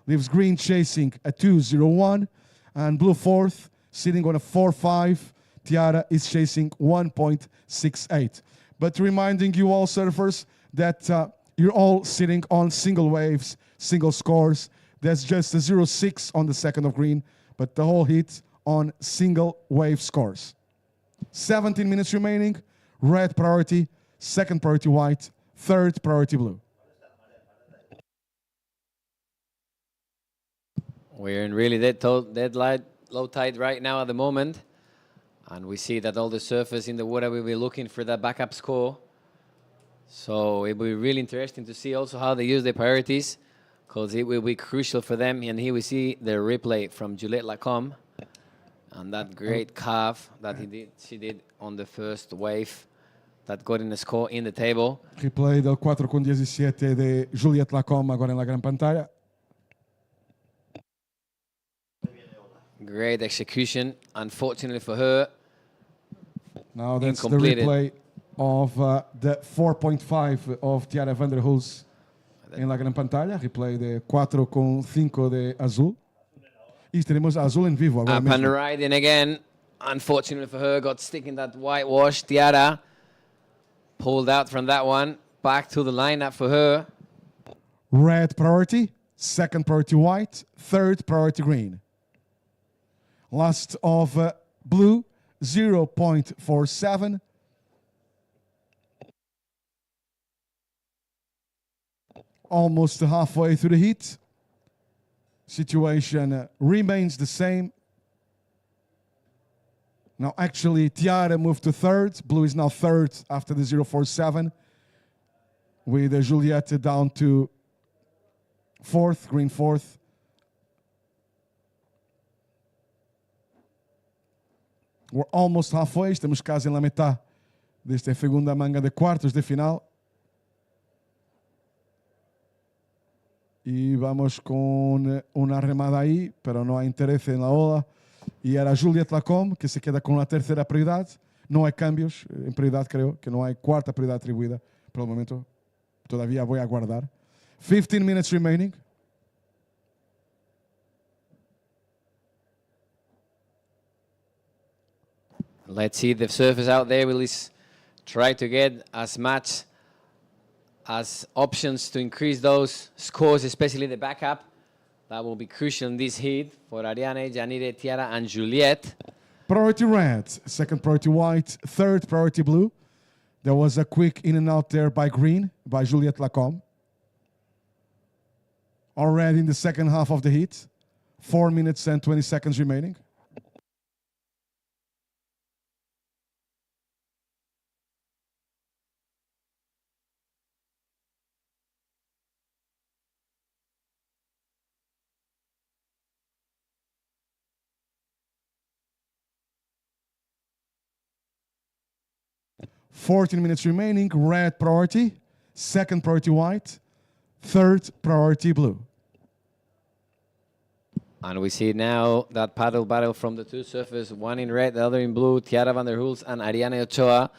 Speaker 1: leaves green chasing a 2-0-1, and blue fourth sitting on a 4-5. Tiara is chasing 1.68. But reminding you all surfers that you're all sitting on single waves, single scores. There's just a 0-6 on the second of green, but the whole heat on single wave scores. 17 minutes remaining. Red priority, second priority white, third priority blue.
Speaker 3: We're in really dead light, low tide right now at the moment. And we see that all the surfers in the water will be looking for that backup score. So it will be really interesting to see also how they use their priorities, because it will be crucial for them. And here we see the replay from Juliette Lacombe and that great carve that she did on the first wave that got in the score in the table.
Speaker 1: Replay del 4,17 de Juliette Lacombe agora na gran pantalla.
Speaker 3: Great execution. Unfortunately for her,
Speaker 1: Now that's
Speaker 3: Incompleted.
Speaker 1: the replay of the 4.5 of Tiara van der Hulst em la gran pantalla. Replay de 4.5 de azul. E teremos azul em vivo agora
Speaker 3: up
Speaker 1: mesmo.
Speaker 3: and riding again. Unfortunately for her, got stuck in that whitewash. Tiara pulled out from that one. Back to the lineup for her.
Speaker 1: Red priority, second priority white, third priority green. Last of blue, 0.47. Almost halfway through the heat. Situation remains the same. Now, actually, Tiara moved to third. Blue is now third after the 0.47. With Juliette down to fourth, green fourth. We're almost halfway, estamos quase en la mitad de esta segunda manga de cuartos de final. Y vamos con una remada ahí, pero no hay interés en la ola. Y era Juliette Lacombe, que se queda con la tercera prioridad. No hay cambios en prioridad, creo, que no hay cuarta prioridad atribuida por el momento. Todavía voy a guardar. 15 minutes remaining.
Speaker 3: Let's see the surfers out there will try to get as much as options to increase those scores, especially the backup. That will be crucial in this heat for Ariane, Janire, Tiara, and Juliette.
Speaker 1: Priority red, second priority white, third priority blue. There was a quick in and out there by green, by Juliette Lacombe. Already in the second half of the heat. 4 minutes and 20 seconds remaining. Fourteen minutes remaining. Red priority, second priority white, third priority blue.
Speaker 3: And we see now that paddle battle from the two surfers, one in red, the other in blue, Tiara van der Hulst and Ariane Ochoa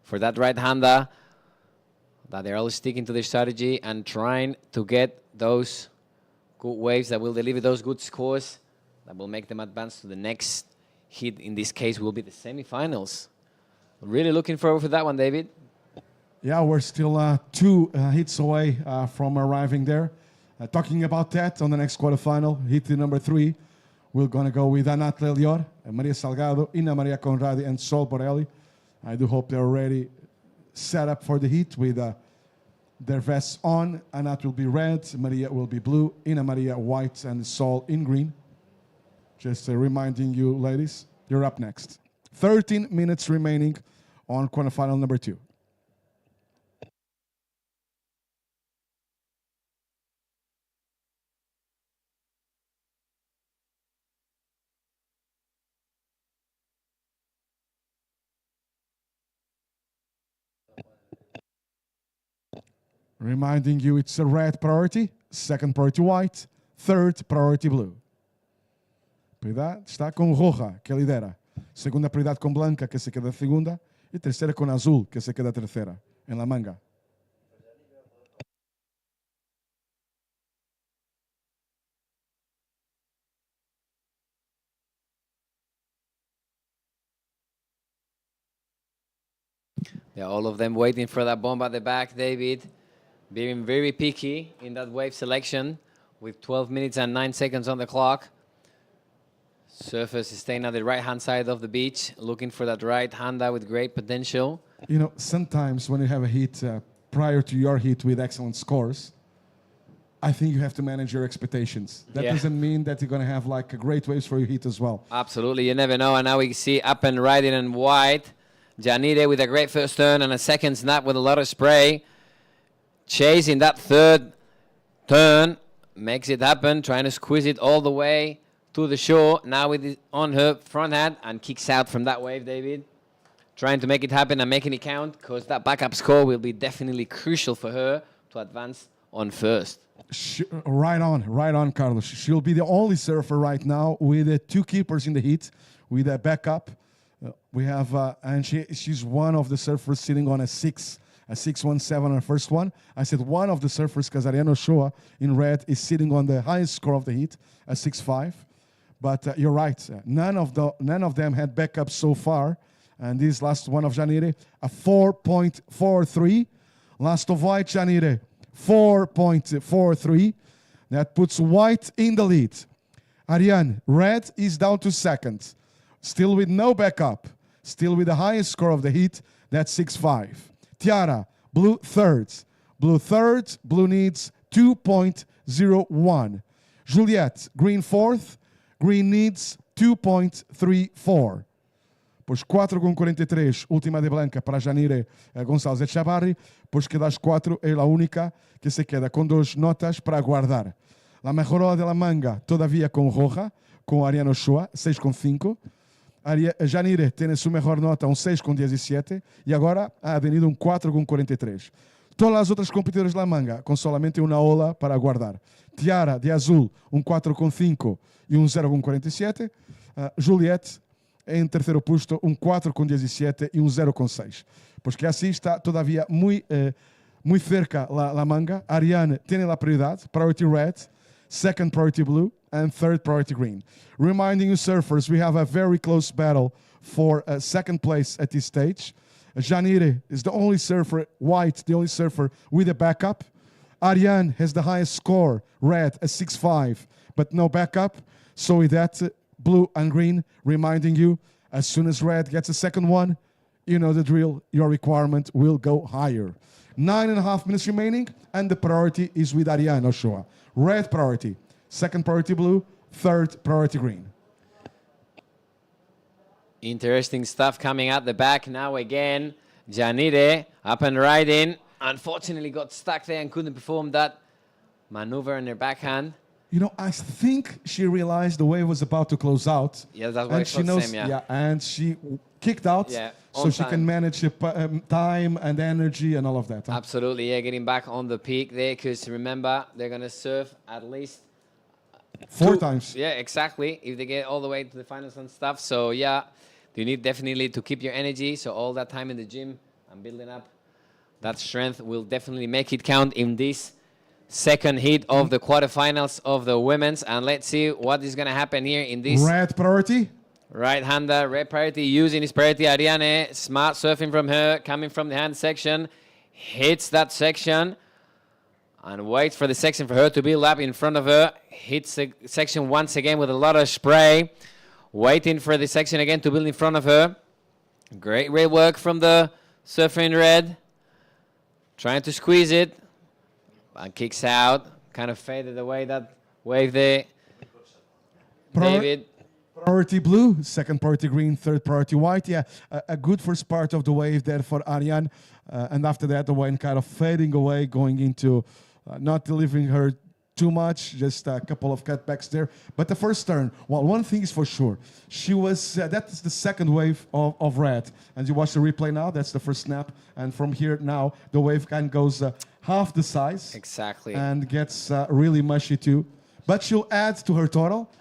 Speaker 3: for that right-hander, that they're all sticking to their strategy and trying to get those good waves that will deliver those good scores that will make them advance to the next heat. In this case, will be the semifinals. Really looking forward to that one, David.
Speaker 1: Yeah, we're still 2 hits away from arriving there. Talking about that, on the next quarterfinal, hit number 3, we're going to go with Anat Lelior, Maria Salgado, Ina Maria Conradi, and Sol Borelli. I do hope they're already set up for the heat with their vests on. Anat will be red, Maria will be blue, Ina Maria white, and Sol in green. Just reminding you, ladies, you're up next. 13 minutes remaining on quarterfinal number 2. Reminding you it's a red priority, second priority white, third priority blue. Prioridade está com roja, que lidera. Segunda prioridade com blanca, que se queda segunda. E terceira com azul, que se queda terceira, em la manga.
Speaker 3: Yeah, all of them waiting for that bomb at the back, David. Being very picky in that wave selection with 12 minutes and 9 seconds on the clock. Surfers staying at the right-hand side of the beach, looking for that right-hander with great potential.
Speaker 1: You know, sometimes when you have a heat prior to your heat with excellent scores, I think you have to manage your expectations. That doesn't mean that you're going to have like a great waves for your heat as well.
Speaker 3: Absolutely, you never know. And now we see up and riding in white. Janire with a great first turn and a second snap with a lot of spray. Chasing that third turn, makes it happen, trying to squeeze it all the way to the shore. Now with it on her front hand and kicks out from that wave, David. Trying to make it happen and making it count, because that backup score will be definitely crucial for her to advance on first.
Speaker 1: Right on, Carlos. She'll be the only surfer right now with 2 keepers in the heat, with a backup. We have, and she's one of the surfers sitting on a 617 on her first one. I said one of the surfers, because Ariane Ochoa in red is sitting on the highest score of the heat, a 6.5. But you're right, none of them had backups so far. And this last one of Janire, a 4.43. Last of white, Janire, 4.43. That puts white in the lead. Ariane, red is down to second. Still with no backup. Still with the highest score of the heat, that's 6.5. Tiara, blue third. Blue needs 2.01. Juliette, green fourth. Green needs 2.34. Pois 4,43, última de blanca para Janire Gonçalves Echavarri, pois que das 4 é a única que se queda com 2 notas para aguardar. La mejor hora de la manga todavía con roja, con Ariane Ochoa, 6,5. Janire tiene su mejor nota, un 6,17. Y ahora ha venido un 4,43. Todas las otras competidoras de la manga con solamente una ola para guardar. Tiara, de azul, un 4,5 y un 0,47. Juliette, en terceiro puesto, un 4,17 y un 0,6. Pues que así está todavía muy cerca la manga. Ariane tiene la prioridad, priority red, second priority blue, and third priority green. Reminding you surfers, we have a very close battle for second place at this stage. Janire is the only surfer, white, the only surfer with a backup. Ariane has the highest score, red, a 6.5, but no backup. So with that, blue and green, reminding you, as soon as red gets a second one, you know the drill, your requirement will go higher. 9.5 minutes remaining, and the priority is with Ariane Ochoa. Red priority, second priority blue, third priority green.
Speaker 3: Interesting stuff coming at the back now again. Janire up and riding. Unfortunately got stuck there and couldn't perform that maneuver in her backhand.
Speaker 1: You know, I think she realized the wave was about to close out.
Speaker 3: Yeah, that's what I
Speaker 1: and she
Speaker 3: thought
Speaker 1: knows,
Speaker 3: same, yeah.
Speaker 1: and she kicked out
Speaker 3: Yeah,
Speaker 1: so
Speaker 3: on
Speaker 1: she
Speaker 3: time.
Speaker 1: can manage time and energy and all of that. Huh?
Speaker 3: Absolutely, yeah, getting back on the peak there because remember, they're going to serve at least
Speaker 1: 4 times.
Speaker 3: Yeah, exactly. If they get all the way to the finals and stuff. So, yeah, you need definitely to keep your energy. So, all that time in the gym and building up that strength will definitely make it count in this second heat of the quarterfinals of the women's. And let's see what is going to happen here in this.
Speaker 1: Red priority.
Speaker 3: Right-hander, red priority, using his priority. Ariane, smart surfing from her, coming from the hand section. Hits that section. And waits for the section for her to build up in front of her. Hits the section once again with a lot of spray. Waiting for the section again to build in front of her. Great work from the surfer in red. Trying to squeeze it. And kicks out. Kind of faded away that wave there. David.
Speaker 1: Priority blue, second priority green, third priority white. Yeah, a good first part of the wave there for Ariane. And after that, the wave kind of fading away, going into not delivering her too much, just a couple of cutbacks there. But the first turn, well, one thing is for sure. She was, that's the second wave of red. And you watch the replay now, that's the first snap. And from here now, the wave kind of goes half the size.
Speaker 3: Exactly.
Speaker 1: And gets really mushy too. But she'll add to her total.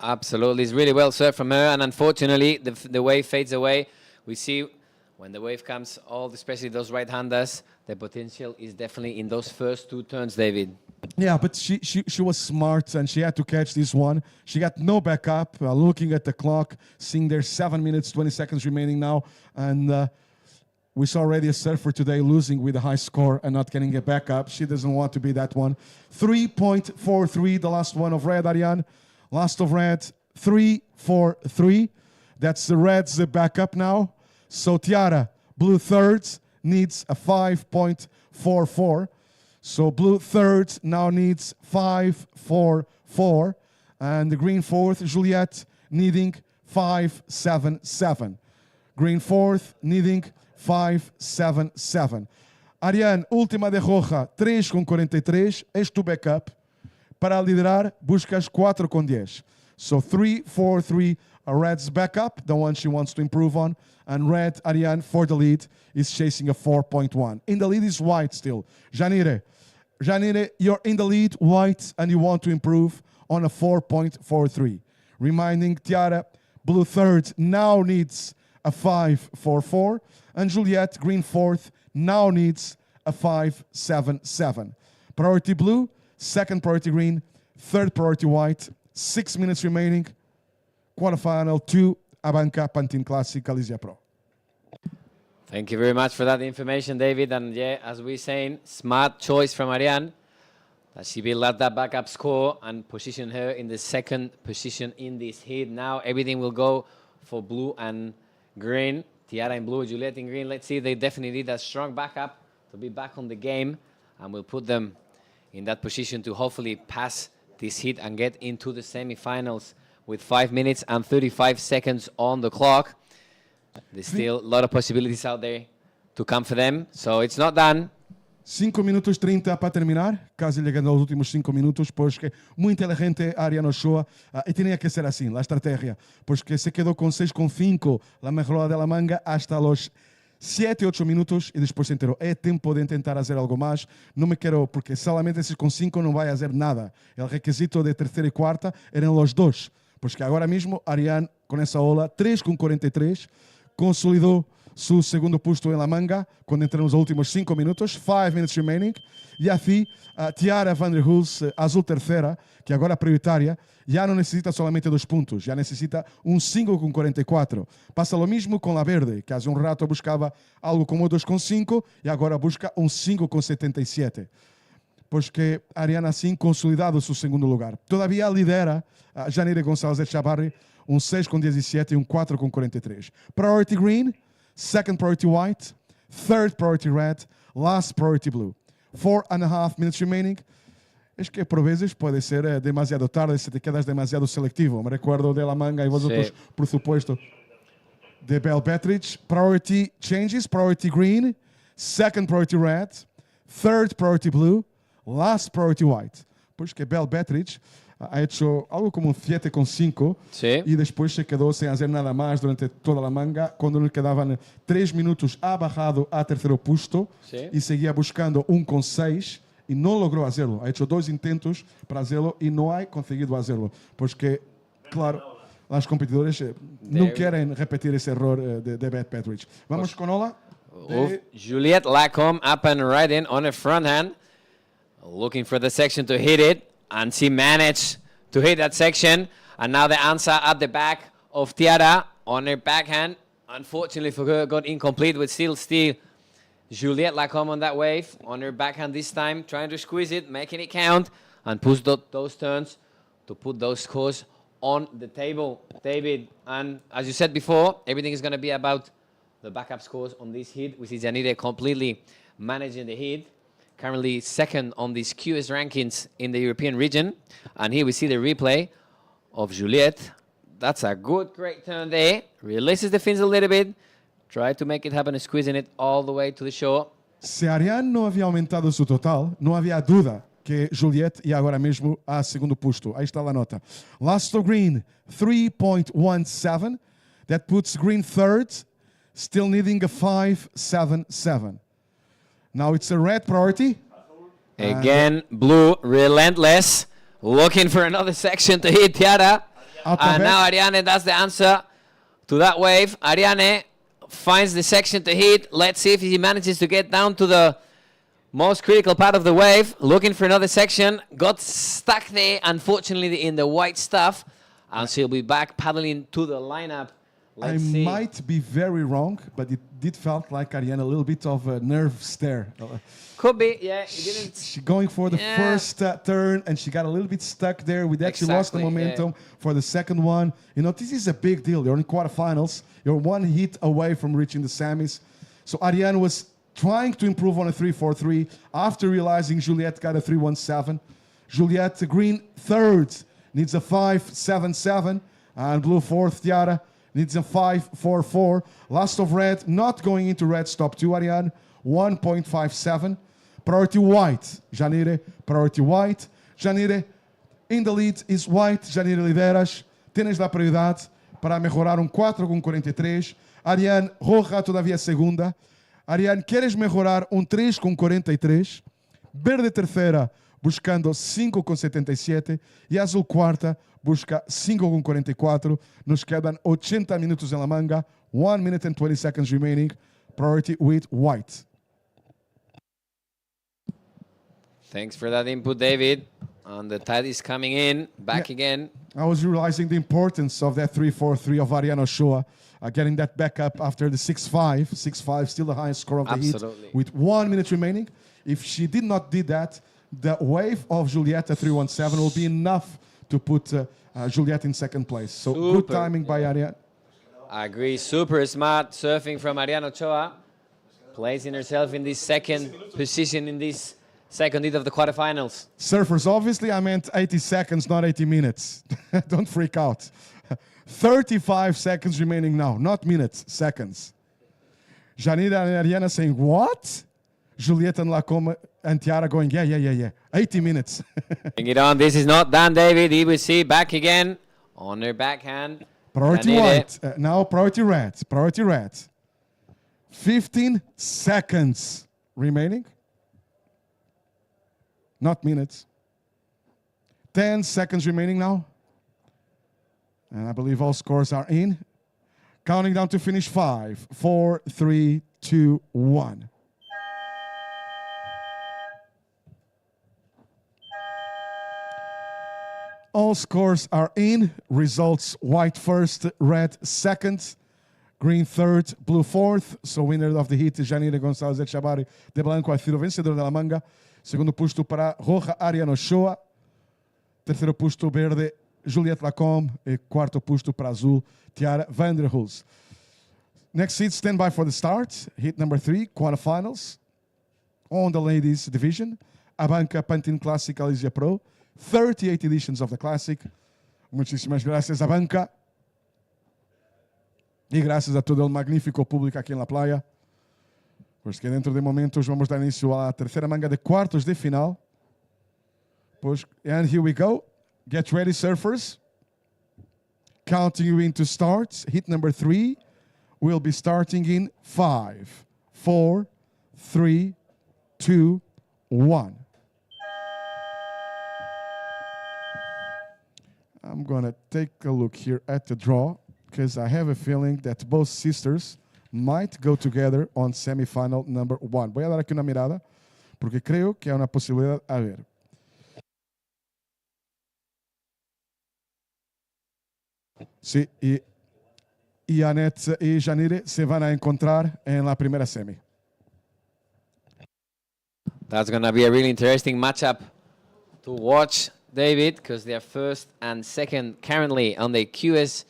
Speaker 3: Absolutely. It's really well served from her. And unfortunately, the wave fades away. We see when the wave comes, especially those right-handers, the potential is definitely in those first 2 turns, David.
Speaker 1: Yeah, but she was smart and she had to catch this one. She got no backup, looking at the clock, seeing there's 7 minutes, 20 seconds remaining now. And we saw already a surfer today losing with a high score and not getting a backup. She doesn't want to be that one. 3.43, the last one of red, Ariane. Last of red, 3.43. That's the red's backup now. So Tiara, blue thirds, needs a 5.44. So blue thirds now needs 5.44. And the green fourth, Juliette, needing 5.77. Green fourth, needing 5.77. Ariane, última de roja, 3.43. Este o backup. Para liderar, buscas 4.10. So 3.43, red's backup, the one she wants to improve on. And red, Ariane, for the lead, is chasing a 4.1. In the lead is white still. Janire, you're in the lead, white, and you want to improve on a 4.43. Reminding Tiara, blue third, now needs a 5.44. And Juliette, green fourth, now needs a 5.77. Priority blue, second priority green, third priority white, 6 minutes remaining. Quarterfinal 2, ABANCA Pantin Classic Galicia Pro.
Speaker 3: Thank you very much for that information, David. And yeah, as we're saying, smart choice from Ariane. That she built up that backup score and position her in the second position in this heat. Now everything will go for blue and green. Tiara in blue, Juliette in green. Let's see, they definitely need a strong backup to be back on the game. And we'll put them in that position to hopefully pass this heat and get into the semifinals with 5 minutes and 35 seconds on the clock. There's still a lot of possibilities out there to come for them. So it's not done.
Speaker 1: 5 minutos 30 para terminar, casi llegando a los últimos 5 minutos, porque muy inteligente Ariano Ochoa y tenía que ser así, la estrategia, porque se quedó con 6,5 la mejor de la manga hasta los 7, 8 minutos y después se enteró, es tiempo de intentar hacer algo más, no me quiero, porque solamente 6,5 no va a hacer nada. El requisito de tercera y cuarta eran los dos, porque ahora mismo Ariane con esa ola 3,43 consolidó su segundo puesto en la manga cuando entramos los últimos 5 minutos, 5 minutes remaining, y así Tiara van der Hulst, azul tercera, que agora é prioritária, já não necessita solamente 2 pontos, já necessita 5,44. Passa o mesmo com a verde, que há um rato buscava algo como 2,5 e agora busca 5,77. Porque Ariana assim consolidado seu segundo lugar. Todavia lidera Janire Gonçalves Echavarri, 6,17 e 4,43. Priority green, second priority white, third priority red, last priority blue. 4.5 minutes remaining. Es que por veces puede ser demasiado tarde si te quedas demasiado selectivo. Me recuerdo de la manga y vosotros, por supuesto, de Bell Bettridge. Priority changes, priority green, second priority red, third priority blue, last priority white. Pues que Bell Bettridge ha hecho algo como un 7,5 y después se quedó sin hacer nada más durante toda la manga. Cuando le quedaban 3 minutos ha bajado a tercero puesto y seguía buscando 1,6 y no logró hacerlo. Ha hecho 2 intentos para hacerlo y no ha conseguido hacerlo. Porque, claro, los competidores no quieren repetir ese error de Beth Petridge. Vamos con Ola.
Speaker 3: Juliette Lacombe up and right in on her front hand. Looking for the section to hit it. And she managed to hit that section. And now the answer at the back of Tiara on her backhand. Unfortunately for her, got incomplete with still Juliette Lacombe on that wave. On her backhand this time, trying to squeeze it, making it count. And push those turns to put those scores on the table, David. And as you said before, everything is going to be about the backup scores on this hit. We see Janire completely managing the hit. Currently second on these QS rankings in the European region. And here we see the replay of Juliette. That's a great turn there. Releases the fins a little bit. Try to make it happen, squeezing it all the way to the shore.
Speaker 1: Se Ariane não havia aumentado seu total, não havia dúvida que Juliette ia agora mesmo a segundo posto. Aí está a nota. Last to green, 3.17. That puts green third, still needing a 5.77. Now it's a red priority.
Speaker 3: Again, blue, relentless, looking for another section to hit Tiara. And now Ariane, that's the answer to that wave. Ariane finds the section to hit. Let's see if he manages to get down to the most critical part of the wave. Looking for another section. Got stuck there, unfortunately, in the white stuff. And she'll be back paddling to the lineup.
Speaker 1: I might be very wrong, but it did felt like Ariane a little bit of a nerve stare.
Speaker 3: Could be, yeah.
Speaker 1: She going for the first turn, and she got a little bit stuck there. We actually lost the momentum for the second one. You know, this is a big deal. You're in quarterfinals. You're one hit away from reaching the semis. So Ariane was trying to improve on a 3.43 after realizing Juliette got a 3.17. Juliette, green third, needs a 5.77, and blue fourth, Tiara, needs a 5.44. Last of red, not going into red, stop 2, Ariane, 1.57. Priority white, Janire, priority white. Janire, in the lead is white. Janire lideras. Tienes la prioridade para mejorar 4,43. Ariane, roja todavía segunda. Ariane, queres mejorar 3,43. Verde terceira, buscando 5,77. E azul quarta, busca 5,44. Nos quedan 80 minutos en la manga. 1 minute and 20 seconds remaining. Priority with white.
Speaker 3: Thanks for that input, David. And the tide is coming in, back again.
Speaker 1: I was realizing the importance of that 3.43 of Ariane Ochoa, getting that back up after the 6.5. 6.5, still the highest score of the heat, with 1 minute remaining. If she did not do that, the wave of Juliette 3.17 will be enough to put Juliette in second place. So good timing by Ariane.
Speaker 3: I agree. Super smart surfing from Ariane Ochoa, placing herself in this second position in this second hit of the quarterfinals.
Speaker 1: Surfers, obviously I meant 80 seconds, not 80 minutes. Don't freak out. 35 seconds remaining now, not minutes, seconds. Janira and Ariana saying, what? Juliet and Lacombe and Tiara going, yeah. 80 minutes.
Speaker 3: Bring it on. This is not done, David. He will see back again on their backhand.
Speaker 1: Priority
Speaker 3: Janire.
Speaker 1: white. Now priority red. Priority red. 15 seconds remaining. Not minutes. 10 seconds remaining now. And I believe all scores are in. Counting down to finish. 5, 4, 3, 2, 1. All scores are in. Results: white first, red second, green third, blue fourth. So winner of the heat, Janine Gonçalves Echavarri de Blanco, ha sido vencedor da manga. Segundo posto para roja, Ariana Ochoa. Terceiro posto verde, Juliette Lacombe. E quarto posto para azul, Tiara van der Hulst. Next seat, stand by for the start. Heat number 3, quarterfinals. On the ladies division, ABANCA Pantin Classic Galicia Pro. 38 editions of the Classic. Muchísimas gracias, ABANCA. E graças a todo o magnífico público aqui na playa. Pois que dentro de momentos vamos dar início à terceira manga de quartos de final. Pois, and here we go. Get ready, surfers. Counting you in to start. Hit number 3 will be starting in 5, 4, 3, 2, 1. I'm going to take a look here at the draw because I have a feeling that both sisters might go together on semifinal number 1. Voy a dar aquí una mirada porque creo que hay una posibilidad. A ver. Sí, y Annette y Janire se van a encontrar en la primera semi.
Speaker 3: That's going to be a really interesting matchup to watch, David, because they're first and second currently on the QS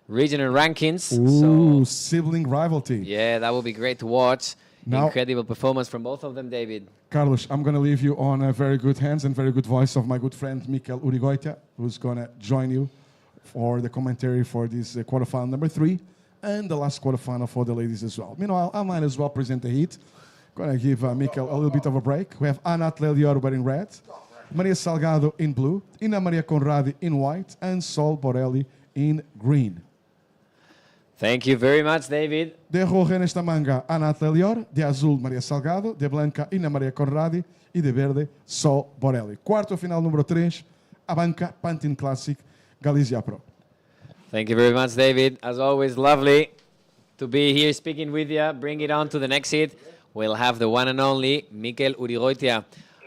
Speaker 3: regional rankings.
Speaker 1: Ooh,
Speaker 3: So,
Speaker 1: sibling rivalry.
Speaker 3: yeah, that will be great to watch.
Speaker 1: Now-
Speaker 3: Incredible performance from both of them, David.
Speaker 1: Carlos, I'm going to leave you on a very good hands and very good voice of my good friend Mikel Urigoitia, who's going to join you for the commentary for this quarterfinal number 3 and the last quarterfinal for the ladies as well. Meanwhile, I might as well present the heat. Going to give Mikel a little bit of a break. We have Anat Lelior wearing red, Maria Salgado in blue, Ina Maria Conradi in white, and Sol Borelli in green.
Speaker 3: Thank you very much, David.
Speaker 1: De roja nesta manga, Anat Lelior, de azul, Maria Salgado, de blanca, Ina Maria Conradi, e de verde, Sol Borelli. Quarto final número 3, ABANCA Pantin Classic Galicia Pro.
Speaker 3: Thank you very much, David. As always, lovely to be here speaking with you. Bring it on to the next seat. We'll have the one and only Mikel Urigoitia.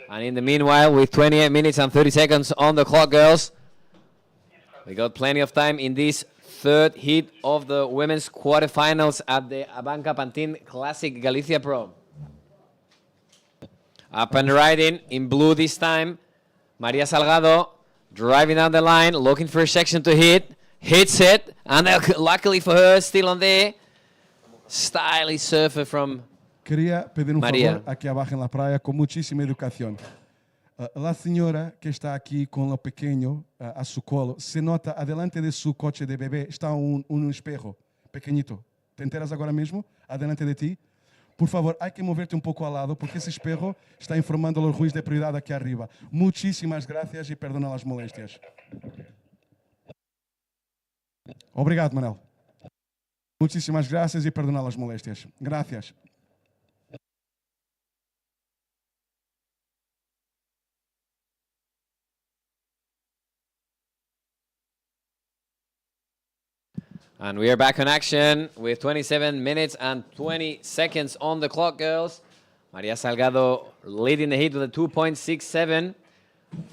Speaker 3: And in the meanwhile, with 28 minutes and 30 seconds on the clock, girls, we got plenty of time in this third heat of the women's quarterfinals at the ABANCA Pantin Classic Galicia Pro. Up and riding in blue this time, Maria Salgado driving down the line, looking for a section to hit, hits it, and luckily for her, still on there, stylish surfer from
Speaker 1: Queria pedir
Speaker 3: Maria.
Speaker 1: favor aqui abaixo en la praia com muchísima educación. La señora que está aquí con lo pequeño a su colo, se nota adelante de su coche de bebé está un espejo pequeñito. ¿Te enteras agora mesmo? Adelante de ti. Por favor, hay que moverte un poco al lado porque ese espejo está informando los ruidos de prioridad aquí arriba. Muchísimas gracias y perdona las molestias. Obrigado, Manel. Muchísimas gracias y perdona las molestias. Gracias.
Speaker 3: And we are back on action with 27 minutes and 20 seconds on the clock, girls. Maria Salgado leading the heat with a 2.67,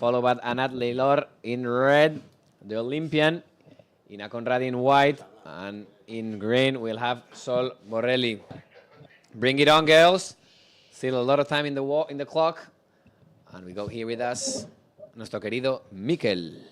Speaker 3: followed by Anat Leilor in red, the Olympian, Ina Conradi in white, and in green we'll have Sol Borelli. Bring it on, girls. Still a lot of time in the clock. And we go here with us, nuestro querido Mikel.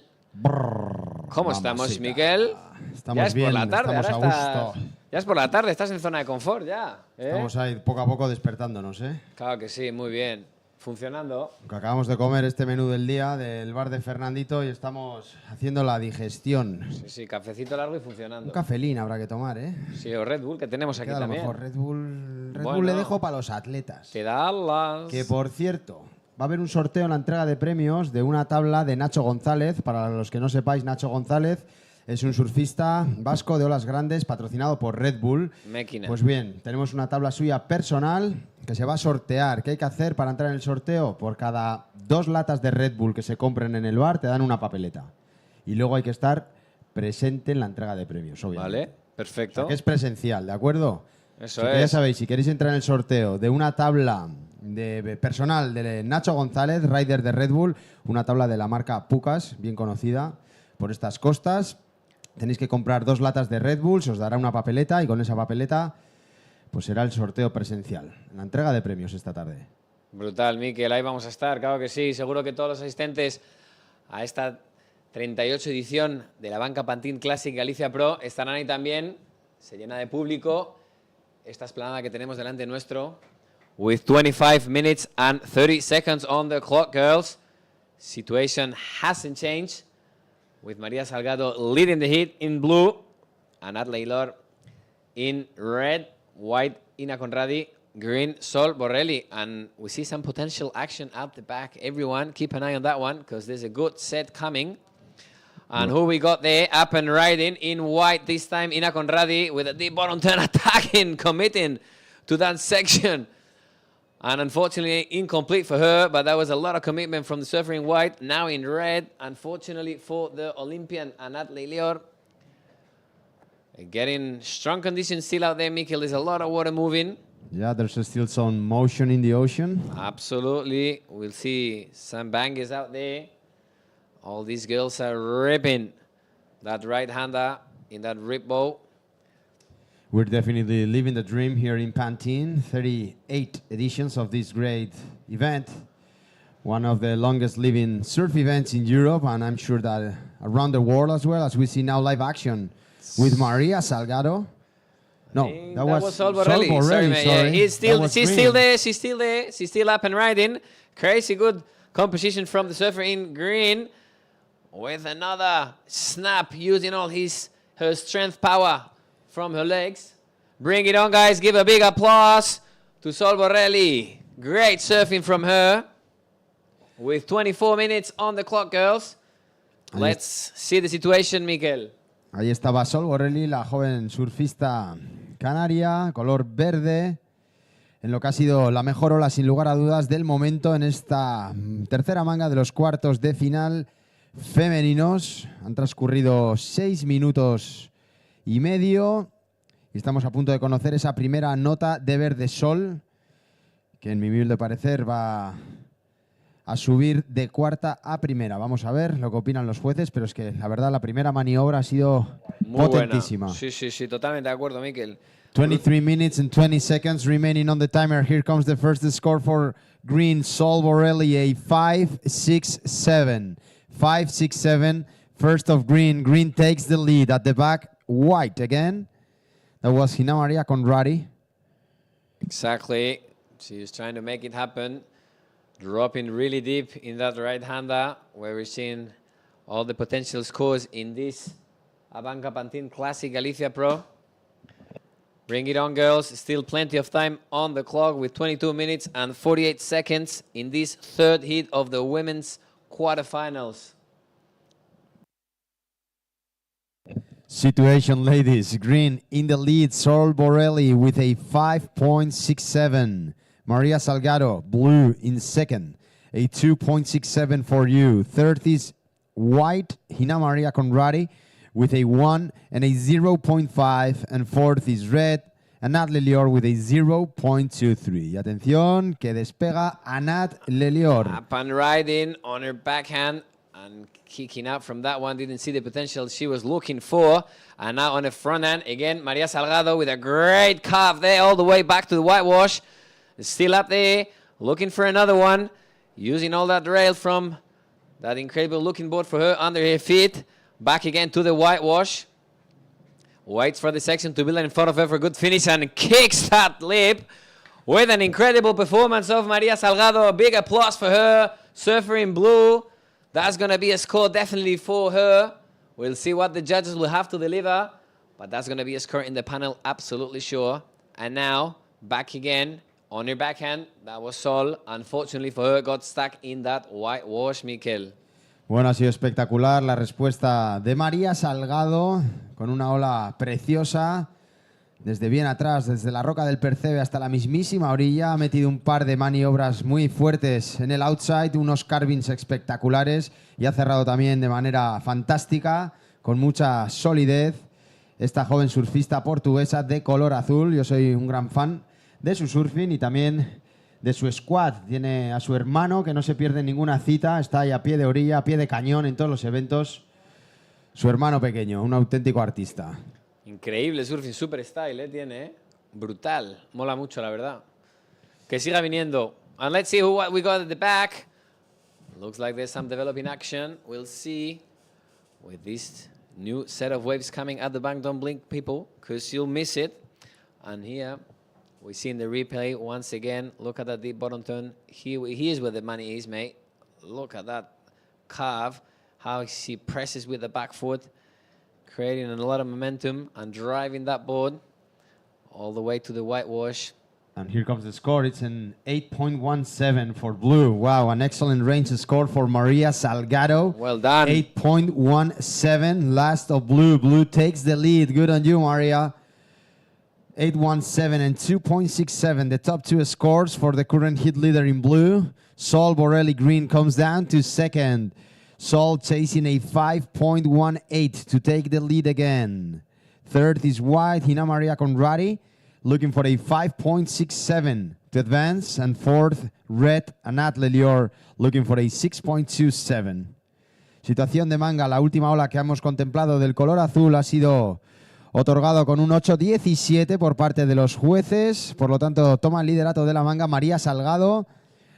Speaker 3: ¿Cómo estamos, Mikel?
Speaker 6: Estamos
Speaker 3: ya es
Speaker 6: bien,
Speaker 3: por la tarde,
Speaker 6: estamos
Speaker 3: ahora
Speaker 6: a gusto.
Speaker 3: ya es por la tarde, estás en zona de confort ya. ¿eh?
Speaker 6: Estamos ahí poco a poco despertándonos, ¿eh?
Speaker 3: Claro que sí, muy bien. Funcionando.
Speaker 6: Que acabamos de comer este menú del día del bar de Fernandito y estamos haciendo la digestión.
Speaker 3: Sí, sí, cafecito largo y
Speaker 6: Un
Speaker 3: funcionando.
Speaker 6: cafelín habrá que tomar, ¿eh?
Speaker 3: Sí, o Red Bull, que tenemos aquí
Speaker 6: Queda a lo
Speaker 3: también.
Speaker 6: mejor Red Bull
Speaker 3: Bueno.
Speaker 6: le dejo para los atletas.
Speaker 3: Te da alas.
Speaker 6: Que por cierto, va a haber un sorteo en la entrega de premios de una tabla de Nacho González. Para los que no sepáis, Nacho González es un surfista vasco de olas grandes patrocinado por Red Bull.
Speaker 3: Máquina.
Speaker 6: Pues bien, tenemos una tabla suya personal que se va a sortear. ¿Qué hay que hacer para entrar en el sorteo? Por cada 2 latas de Red Bull que se compren en el bar te dan una papeleta. Y luego hay que estar presente en la entrega de premios, obviamente.
Speaker 3: Vale, perfecto.
Speaker 6: O sea, que es presencial, ¿de acuerdo?
Speaker 3: Eso
Speaker 6: Así que ya
Speaker 3: es.
Speaker 6: sabéis, si queréis entrar en el sorteo de una tabla de personal de Nacho González, rider de Red Bull, una tabla de la marca Pucas, bien conocida por estas costas, tenéis que comprar 2 latas de Red Bull, se os dará una papeleta y con esa papeleta pues será el sorteo presencial, la entrega de premios esta tarde.
Speaker 3: Brutal, Miquel, ahí vamos a estar, claro que sí. Seguro que todos los asistentes a esta 38 edición de la Banca Pantin Classic Galicia Pro estarán ahí también. Se llena de público esta esplanada que tenemos delante nuestro. With 25 minutes and 30 seconds on the clock, girls. Situation hasn't changed. With María Salgado leading the heat in blue. And Nat Leilor in red. White, Ina Conradi. Green, Sol Borrelli. And we see some potential action out the back. Everyone, keep an eye on that one, because there's a good set coming. And who we got there, up and riding in white this time, Ina Conradi with a deep bottom turn, attacking, committing to that section. And unfortunately, incomplete for her, but that was a lot of commitment from the surfer in white. Now in red, unfortunately for the Olympian, Anat Leilior. Getting strong conditions still out there, Mikel. There's a lot of water moving.
Speaker 6: Yeah, there's still some motion in the ocean.
Speaker 3: Absolutely. We'll see some bangers out there. All these girls are ripping that right-hander in that rip bow.
Speaker 6: We're definitely living the dream here in Pantin. 38 editions of this great event. One of the longest living surf events in Europe, and I'm sure that around the world as well, as we see now live action with Maria Salgado. No, that was
Speaker 3: Sol Borrelli.
Speaker 6: Sol Borrelli,
Speaker 3: Sorry, man. Yeah,
Speaker 6: sorry.
Speaker 3: she's
Speaker 6: That
Speaker 3: still
Speaker 6: was
Speaker 3: there.
Speaker 6: green.
Speaker 3: She's still there. She's still up and riding. Crazy good composition from the surfer in green. With another snap, using all her strength power from her legs. Bring it on, guys. Give a big applause to Sol Borrelli. Great surfing from her. With 24 minutes on the clock, girls. Let's see the situation, Mikel.
Speaker 6: Ahí estaba Sol Borrelli, la joven surfista canaria, color verde, en lo que ha sido la mejor ola sin lugar a dudas del momento en esta tercera manga de los cuartos de final femeninos. Han transcurrido 6 minutos y medio y estamos a punto de conocer esa primera nota de verde Sol, que en mi humilde parecer va a subir de cuarta a primera. Vamos a ver lo que opinan los jueces, pero es que la verdad la primera maniobra ha sido
Speaker 3: Muy
Speaker 6: potentísima.
Speaker 3: buena. Sí, sí, sí, totalmente de acuerdo, Mikel.
Speaker 6: 23 minutes and 20 seconds remaining on the timer. Here comes the first score for green, Sol Borrelli, a 5.67. 5.67, first of green. Green takes the lead. At the back, white again. That was Gina Maria Conradi.
Speaker 3: Exactly. She's trying to make it happen. Dropping really deep in that right-hander, where we're seeing all the potential scores in this ABANCA Pantin Classic Galicia Pro. Bring it on, girls. Still plenty of time on the clock with 22 minutes and 48 seconds in this third heat of the women's quarterfinals.
Speaker 6: Situation, ladies. Green in the lead, Sol Borrelli with a 5.67. Maria Salgado, blue in second, a 2.67 for you. Third is white, Gina Maria Conradi, with a 1 and a 0.5. And fourth is red, Anat Lelior with a 0.23. Y atención, que despega Anat Lelior.
Speaker 3: Up and riding on her backhand and kicking out from that one. Didn't see the potential she was looking for. And now on the front end, again, Maria Salgado with a great carve there all the way back to the whitewash. Still up there, looking for another one. Using all that rail from that incredible looking board for her under her feet. Back again to the whitewash. Waits for the section to build in front of her for a good finish and kicks that lip with an incredible performance of Maria Salgado. A big applause for her. Surfer in blue. That's going to be a score definitely for her. We'll see what the judges will have to deliver. But that's going to be a score in the panel, absolutely sure. And now, back again on her backhand. That was Sol. Unfortunately for her, got stuck in that whitewash, Mikel.
Speaker 6: Bueno, ha sido espectacular la respuesta de María Salgado con una ola preciosa. Desde bien atrás, desde la roca del Percebe hasta la mismísima orilla, ha metido un par de maniobras muy fuertes en el outside, unos carvings espectaculares y ha cerrado también de manera fantástica, con mucha solidez, esta joven surfista portuguesa de color azul. Yo soy un gran fan de su surfing y también de su squad. Tiene a su hermano que no se pierde ninguna cita, está ahí a pie de orilla, a pie de cañón en todos los eventos. Su hermano pequeño, un auténtico artista.
Speaker 3: Increíble surfing, super style, tiene, brutal. Mola mucho, la verdad. Que siga viniendo. And let's see what we got at the back. Looks like there's some developing action. We'll see with this new set of waves coming at the bank. Don't blink, people, because you'll miss it. And here we see in the replay once again. Look at that deep bottom turn. Here's where the money is, mate. Look at that carve. How she presses with the back foot, creating a lot of momentum and driving that board all the way to the whitewash.
Speaker 6: And here comes the score. It's an 8.17 for blue. Wow, an excellent range score for Maria Salgado.
Speaker 3: Well done.
Speaker 6: 8.17, last of blue. Blue takes the lead. Good on you, Maria. 8.17 and 2.67, the top two scores for the current hit leader in blue. Sol Borelli Green comes down to second. Sol chasing a 5.18 to take the lead again. Third is white, Hina Maria Conradi, looking for a 5.67 to advance. And fourth, red, Anat Lelior, looking for a 6.27. Situación de manga, la última ola que hemos contemplado del color azul ha sido otorgado con un 8.17 por parte de los jueces. Por lo tanto, toma el liderato de la manga María Salgado.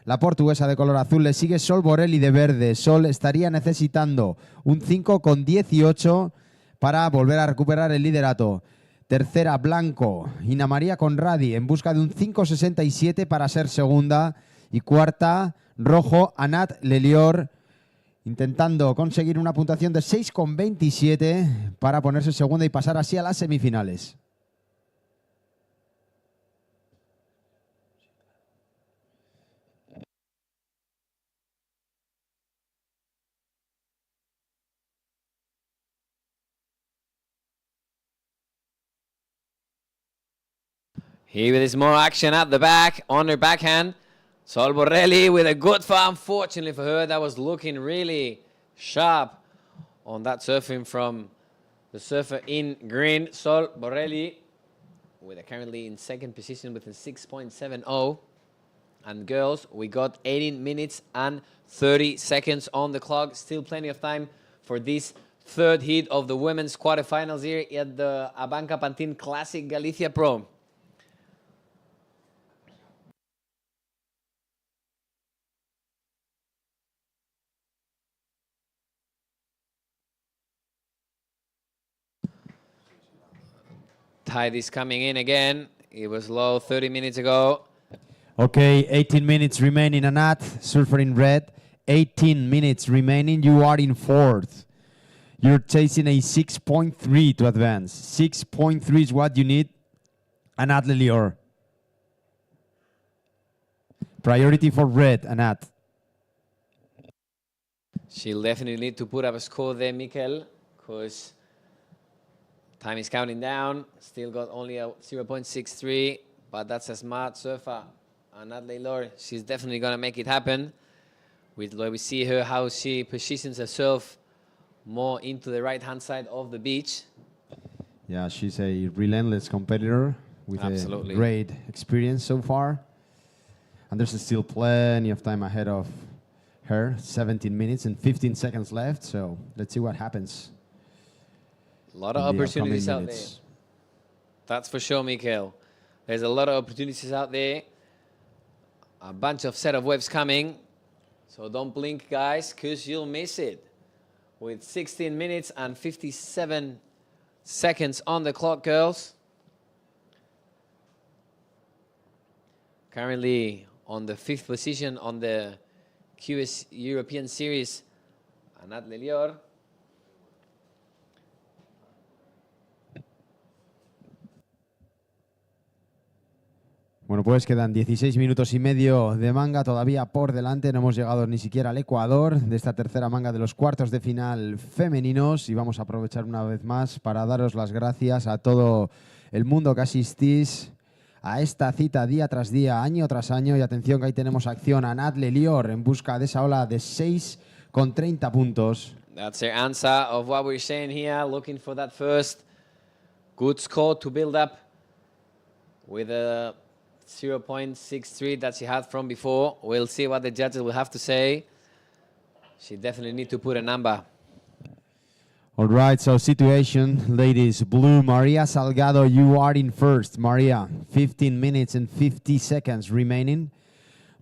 Speaker 6: La portuguesa de color azul le sigue Sol Borelli de verde. Sol estaría necesitando un 5.18 para volver a recuperar el liderato. Tercera, blanco, Ina María Conradi en busca de un 5.67 para ser segunda. Y cuarta, rojo, Anat Lelior, intentando conseguir una puntuación de 6.27 para ponerse segunda y pasar así a las semifinales.
Speaker 3: Here is more action at the back, on her backhand. Sol Borelli with a good far. Unfortunately for her, that was looking really sharp on that surfing from the surfer in green. Sol Borelli with a currently in second position with a 6.70. And girls, we got 18 minutes and 30 seconds on the clock. Still plenty of time for this third heat of the women's quarterfinals here at the ABANCA Pantin Classic Galicia Pro. Tide is coming in again. It was low 30 minutes ago.
Speaker 6: Okay, 18 minutes remaining, Anat, surfer in red. 18 minutes remaining. You are in fourth. You're chasing a 6.3 to advance. 6.3 is what you need, Anat Lelior. Priority for red, Anat.
Speaker 3: She'll definitely need to put up a score there, Mikel, because time is counting down. Still got only a 0.63, but that's a smart surfer. Anat Lelior, she's definitely going to make it happen. With where we see her, how she positions herself more into the right-hand side of the beach.
Speaker 6: Yeah, she's a relentless competitor with
Speaker 3: Absolutely.
Speaker 6: a great experience so far. And there's still plenty of time ahead of her. 17 minutes and 15 seconds left, so let's see what happens.
Speaker 3: A lot of opportunities out there. That's for sure, Mikel. There's a lot of opportunities out there. A bunch of set of waves coming. So don't blink, guys, because you'll miss it. With 16 minutes and 57 seconds on the clock, girls. currently on the 5th position on the QS European Series, Anat Lelior.
Speaker 6: Bueno, pues quedan 16 minutos y medio de manga todavía por delante. No hemos llegado ni siquiera al Ecuador de esta tercera manga de los cuartos de final femeninos y vamos a aprovechar una vez más para daros las gracias a todo el mundo que asistís a esta cita día tras día, año tras año. Y atención que ahí tenemos acción a Anat Lelior en busca de esa ola de 6 con 30 puntos.
Speaker 3: That's their answer of what we're saying here, looking for that first good score to build up with a 0.63 that she had from before. We'll see what the judges will have to say. She definitely need to put a number.
Speaker 6: All right, so situation, ladies. Blue, Maria Salgado, you are in first. Maria, 15 minutes and 50 seconds remaining.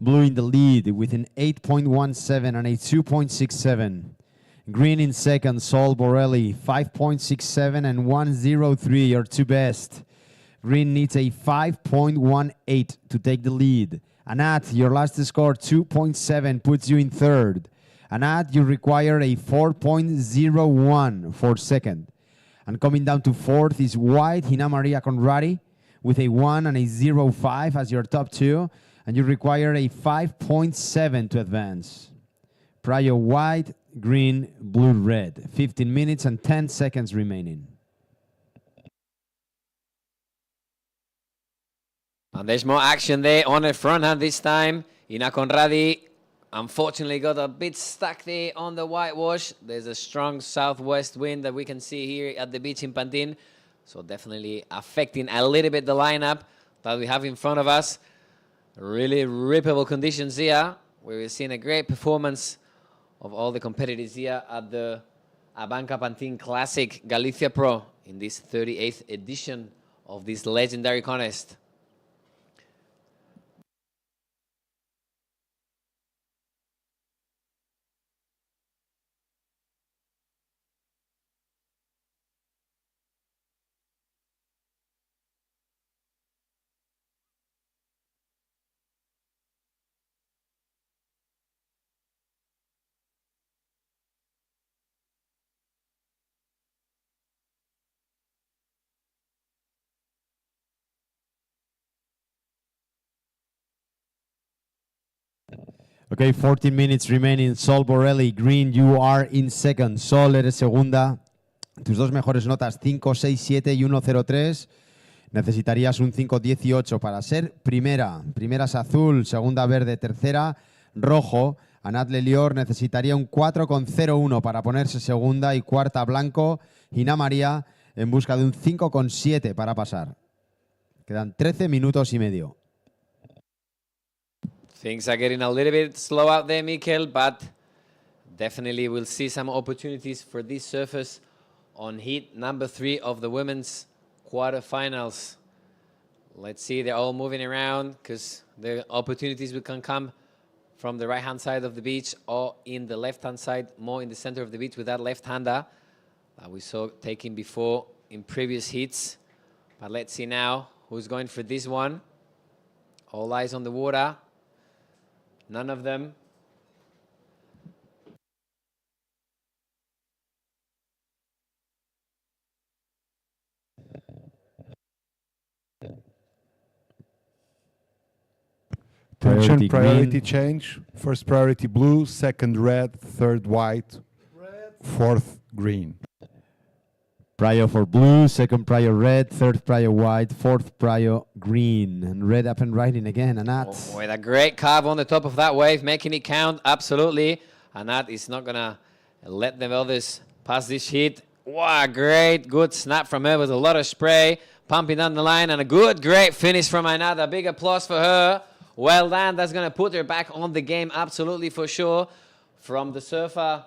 Speaker 6: Blue in the lead with an 8.17 and a 2.67. Green in second, Sol Borelli, 5.67 and 1.03, your two best. Green needs a 5.18 to take the lead. Anat, your last score, 2.7, puts you in third. Anat, you require a 4.01 for second. And coming down to fourth is White, Hina Maria Conradi, with a 1 and a 0.5 as your top two. And you require a 5.7 to advance. Prior White, Green, Blue, Red. 15 minutes and 10 seconds remaining.
Speaker 3: And there's more action there on the front hand this time. Ina Conradi unfortunately got a bit stuck there on the whitewash. There's a strong southwest wind that we can see here at the beach in Pantin. So definitely affecting a little bit the lineup that we have in front of us. Really rippable conditions here. We're seeing a great performance of all the competitors here at the ABANCA Pantin Classic Galicia Pro in this 38th edition of this legendary contest.
Speaker 6: Okay, 14 minutes remaining. Sol Borelli, Green, you are in second. Sol, eres segunda. Tus dos mejores notas, 5.67 y 1.03. Necesitarías un 5.18 para ser primera. Primera es azul, segunda verde, tercera rojo. Anat Lelior necesitaría un 4.01 para ponerse segunda y cuarta blanco. Hina María en busca de un 5.7 para pasar. Quedan 13 minutos y medio.
Speaker 3: Things are getting a little bit slow out there, Mikel, but definitely we'll see some opportunities for these surfers on heat number 3 of the women's quarterfinals. Let's see, they're all moving around because the opportunities can come from the right-hand side of the beach or in the left-hand side, more in the center of the beach with that left-hander that we saw taking before in previous heats. But let's see now who's going for this one. All eyes on the water. None of them.
Speaker 10: Attention, priority change. First priority blue, second red, third white, fourth green.
Speaker 6: Prior for blue, second prior red, third prior white, fourth prior green. And red up and riding again, Anat.
Speaker 3: Oh, with a great carve on the top of that wave, making it count, absolutely. Anat is not going to let the others pass this heat. Wow, great, good snap from her with a lot of spray, pumping down the line, and a good, great finish from Anat. A big applause for her. Well done. That's going to put her back on the game, absolutely for sure. From the surfer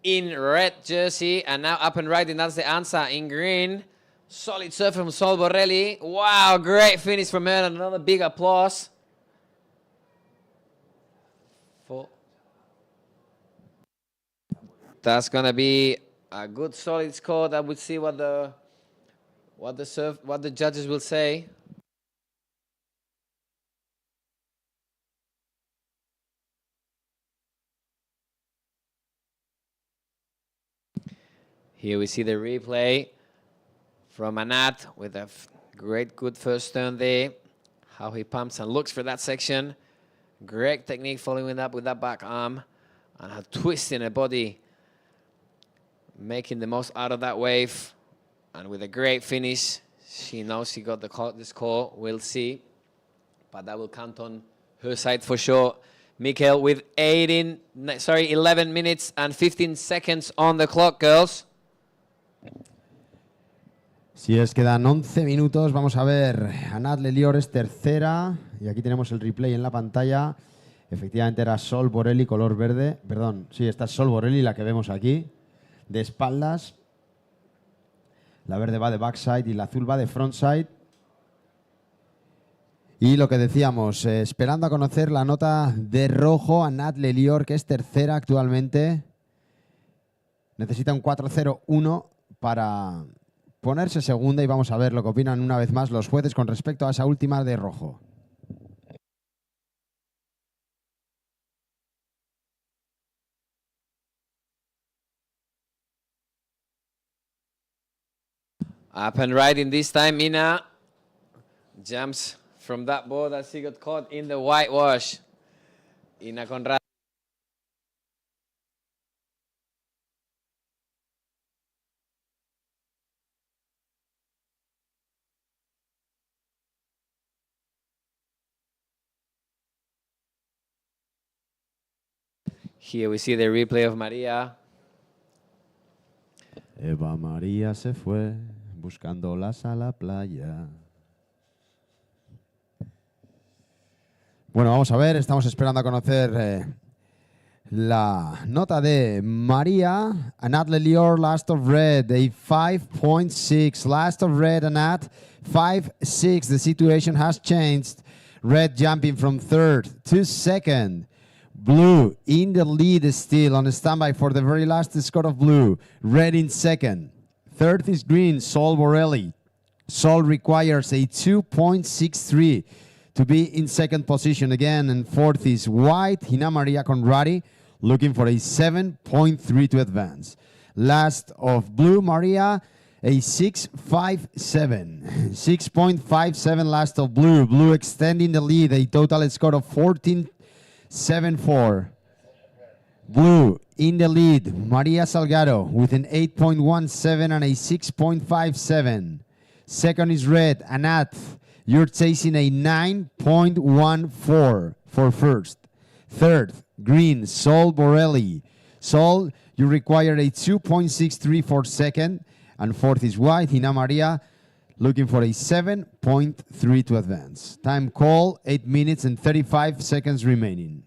Speaker 3: in red jersey, and now up and riding, that's the answer in green. Solid surf from Sol Borelli. Wow, great finish from her, and another big applause. That's gonna be a good solid score. That we'll see what the judges will say. Here we see the replay from Anat with a good first turn there. How he pumps and looks for that section. Great technique following up with that back arm. And her twisting her body, making the most out of that wave. And with a great finish, she knows she got the score. We'll see. But that will count on her side for sure. Mikel with 11 minutes and 15 seconds on the clock, girls.
Speaker 6: Si es, quedan 11 minutos. Vamos a ver. Anat Lelior es tercera. Y aquí tenemos el replay en la pantalla. Efectivamente era Sol Borelli, color verde. Perdón, sí, esta es Sol Borelli, la que vemos aquí. De espaldas. La verde va de backside y la azul va de frontside. Y lo que decíamos, esperando a conocer la nota de rojo, Anat Lelior, que es tercera actualmente. Necesita un 4-0-1 para ponerse segunda y vamos a ver lo que opinan una vez más los jueces con respecto a esa última de rojo.
Speaker 3: Up and riding this time, Ina jumps from that board as she got caught in the whitewash. Ina Conrad. Here we see the replay of María.
Speaker 6: Eva María se fue buscándolas a la playa. Bueno, vamos a ver, estamos esperando a conocer la nota de María. Anat Lelior, last of red, a 5.6. Last of red, Anat, 5.6. The situation has changed. Red jumping from third to second. Blue in the lead still on standby for the very last score of blue. Red in second. Third is green, Sol Borelli. Sol requires a 2.63 to be in second position again. And fourth is white, Hina Maria Conradi, looking for a 7.3 to advance. Last of blue, Maria, a 6.57. 6.57 last of blue. Blue extending the lead, a total score of 14.74. Blue in the lead, Maria Salgado with an 8.17 and a 6.57. Second is red, Anat. You're chasing a 9.14 for first. Third, green, Sol Borelli. Sol, you require a 2.63 for second. And fourth is white, Hina Maria, looking for a 7.3 to advance. Time call, 8 minutes and 35 seconds remaining.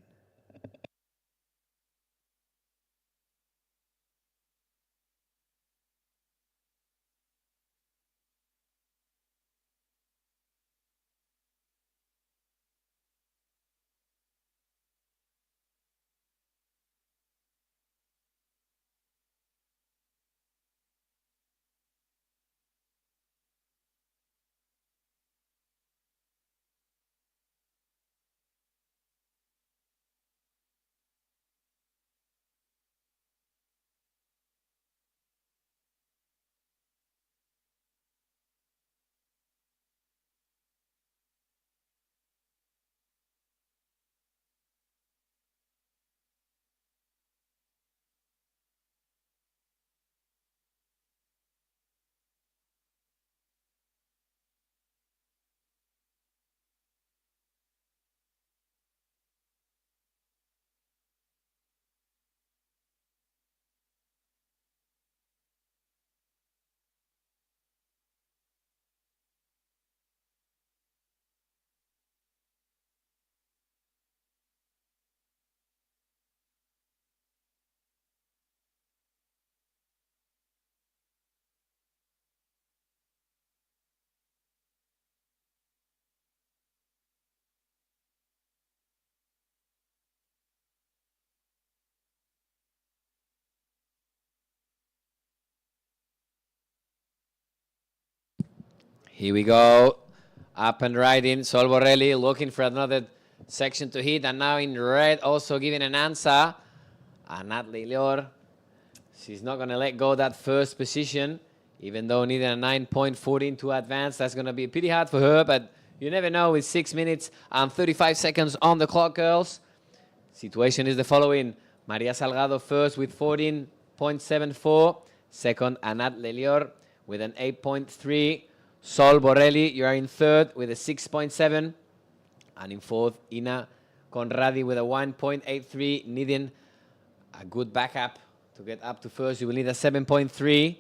Speaker 3: Here we go. Up and riding. Sol Borelli looking for another section to hit. And now in red also giving an answer. Anat Lelior She's not going to let go that first position, even though needing a 9.14 to advance. That's going to be pretty hard for her, but you never know with 6 minutes and 35 seconds on the clock, girls. Situation is the following. Maria Salgado first with 14.74. Second, Anat Lelior with an 8.3. Sol Borrelli, you are in third with a 6.7. And in fourth, Ina Conradi with a 1.83, needing a good backup to get up to first. You will need a 7.3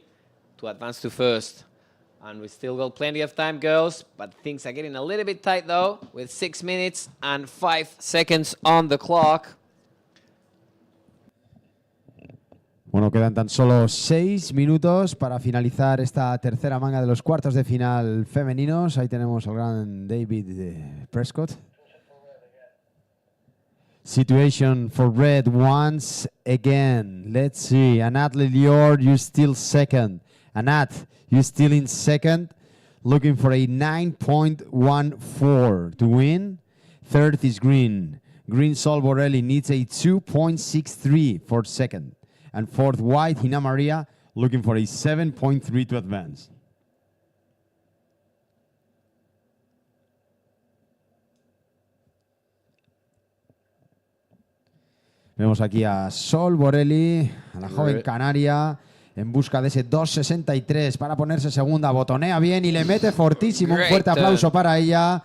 Speaker 3: to advance to first. And we still got plenty of time, girls, but things are getting a little bit tight, though, with 6 minutes and 5 seconds on the clock.
Speaker 6: Bueno, quedan tan solo 6 minutos para finalizar esta tercera manga de los cuartos de final femeninos. Ahí tenemos al gran David Prescott. Situation for red once again. Let's see. Anat Lelior, you're still second. Anat, you're still in second. Looking for a 9.14 to win. Third is Green. Green Sol Borrelli needs a 2.63 for second. And fourth, white, Hina Maria, looking for a 7.3 to advance. Vemos aquí a Sol Borrelli, a la joven canaria, en busca de ese 2.63 para ponerse segunda. Botonea bien y le mete fortísimo. Un fuerte aplauso para ella,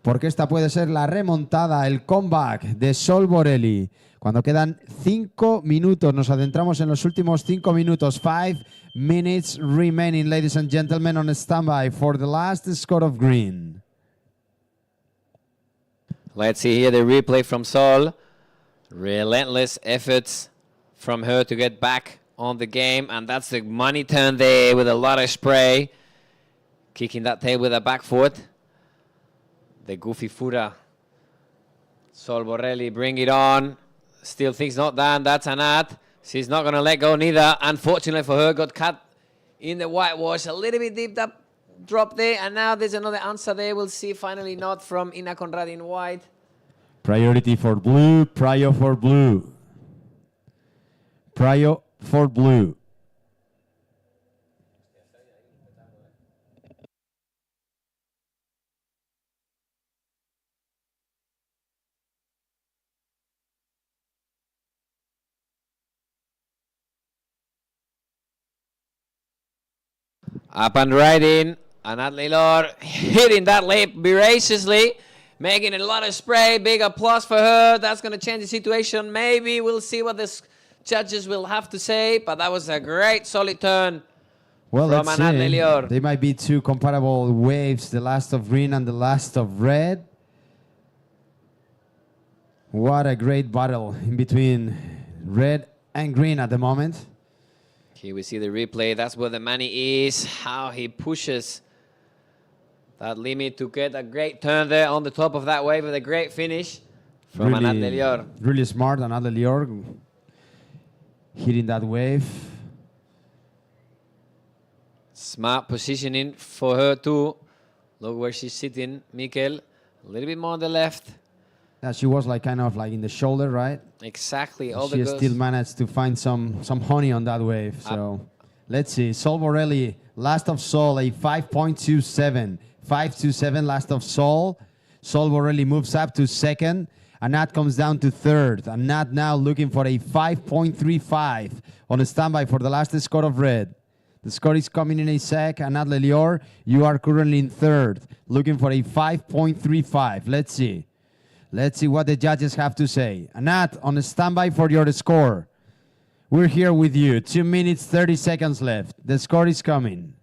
Speaker 6: porque esta puede ser la remontada, el comeback de Sol Borrelli. Cuando quedan 5 minutos, nos adentramos en los últimos 5 minutos. 5 minutes remaining, ladies and gentlemen, on standby for the last score of Green.
Speaker 3: Let's see here the replay from Sol. Relentless efforts from her to get back on the game, and that's the money turn there with a lot of spray. Kicking that tail with a back foot. The goofy footer. Sol Borrelli, bring it on. Still things not done. That's Anat. She's not going to let go neither. Unfortunately for her, got cut in the whitewash. A little bit deep up drop there. And now there's another answer there. We'll see finally not from Ina Conrad in white.
Speaker 6: Priority for blue. Prio for blue. Prio for blue.
Speaker 3: Up and right in. Anat Lelior hitting that lip voraciously, making a lot of spray. Big applause for her. That's going to change the situation. Maybe we'll see what the judges will have to say, but that was a great solid turn from Anat Lelior.
Speaker 6: They might be two comparable waves, the last of green and the last of red. What a great battle in between red and green at the moment.
Speaker 3: Here we see the replay. That's where the money is. How he pushes that limit to get a great turn there on the top of that wave with a great finish from Anat Lelior.
Speaker 6: Really smart, Anat Lelior hitting that wave.
Speaker 3: Smart positioning for her too. Look where she's sitting, Mikel. A little bit more on the left.
Speaker 6: Yeah, she was like kind of like in the shoulder, right?
Speaker 3: Exactly.
Speaker 6: She still managed to find some honey on that wave. So let's see. Sol Borrelli, last of Sol, a 5.27. 5.27 last of Sol. Sol Borrelli moves up to second. Anat comes down to third. Anat now looking for a 5.35 on a standby for the last score of red. The score is coming in a sec. Anat Lelior, you are currently in third, looking for a 5.35. Let's see. Let's see what the judges have to say. Anat, on a standby for your score. We're here with you. 2 minutes, 30 seconds left. The score is coming.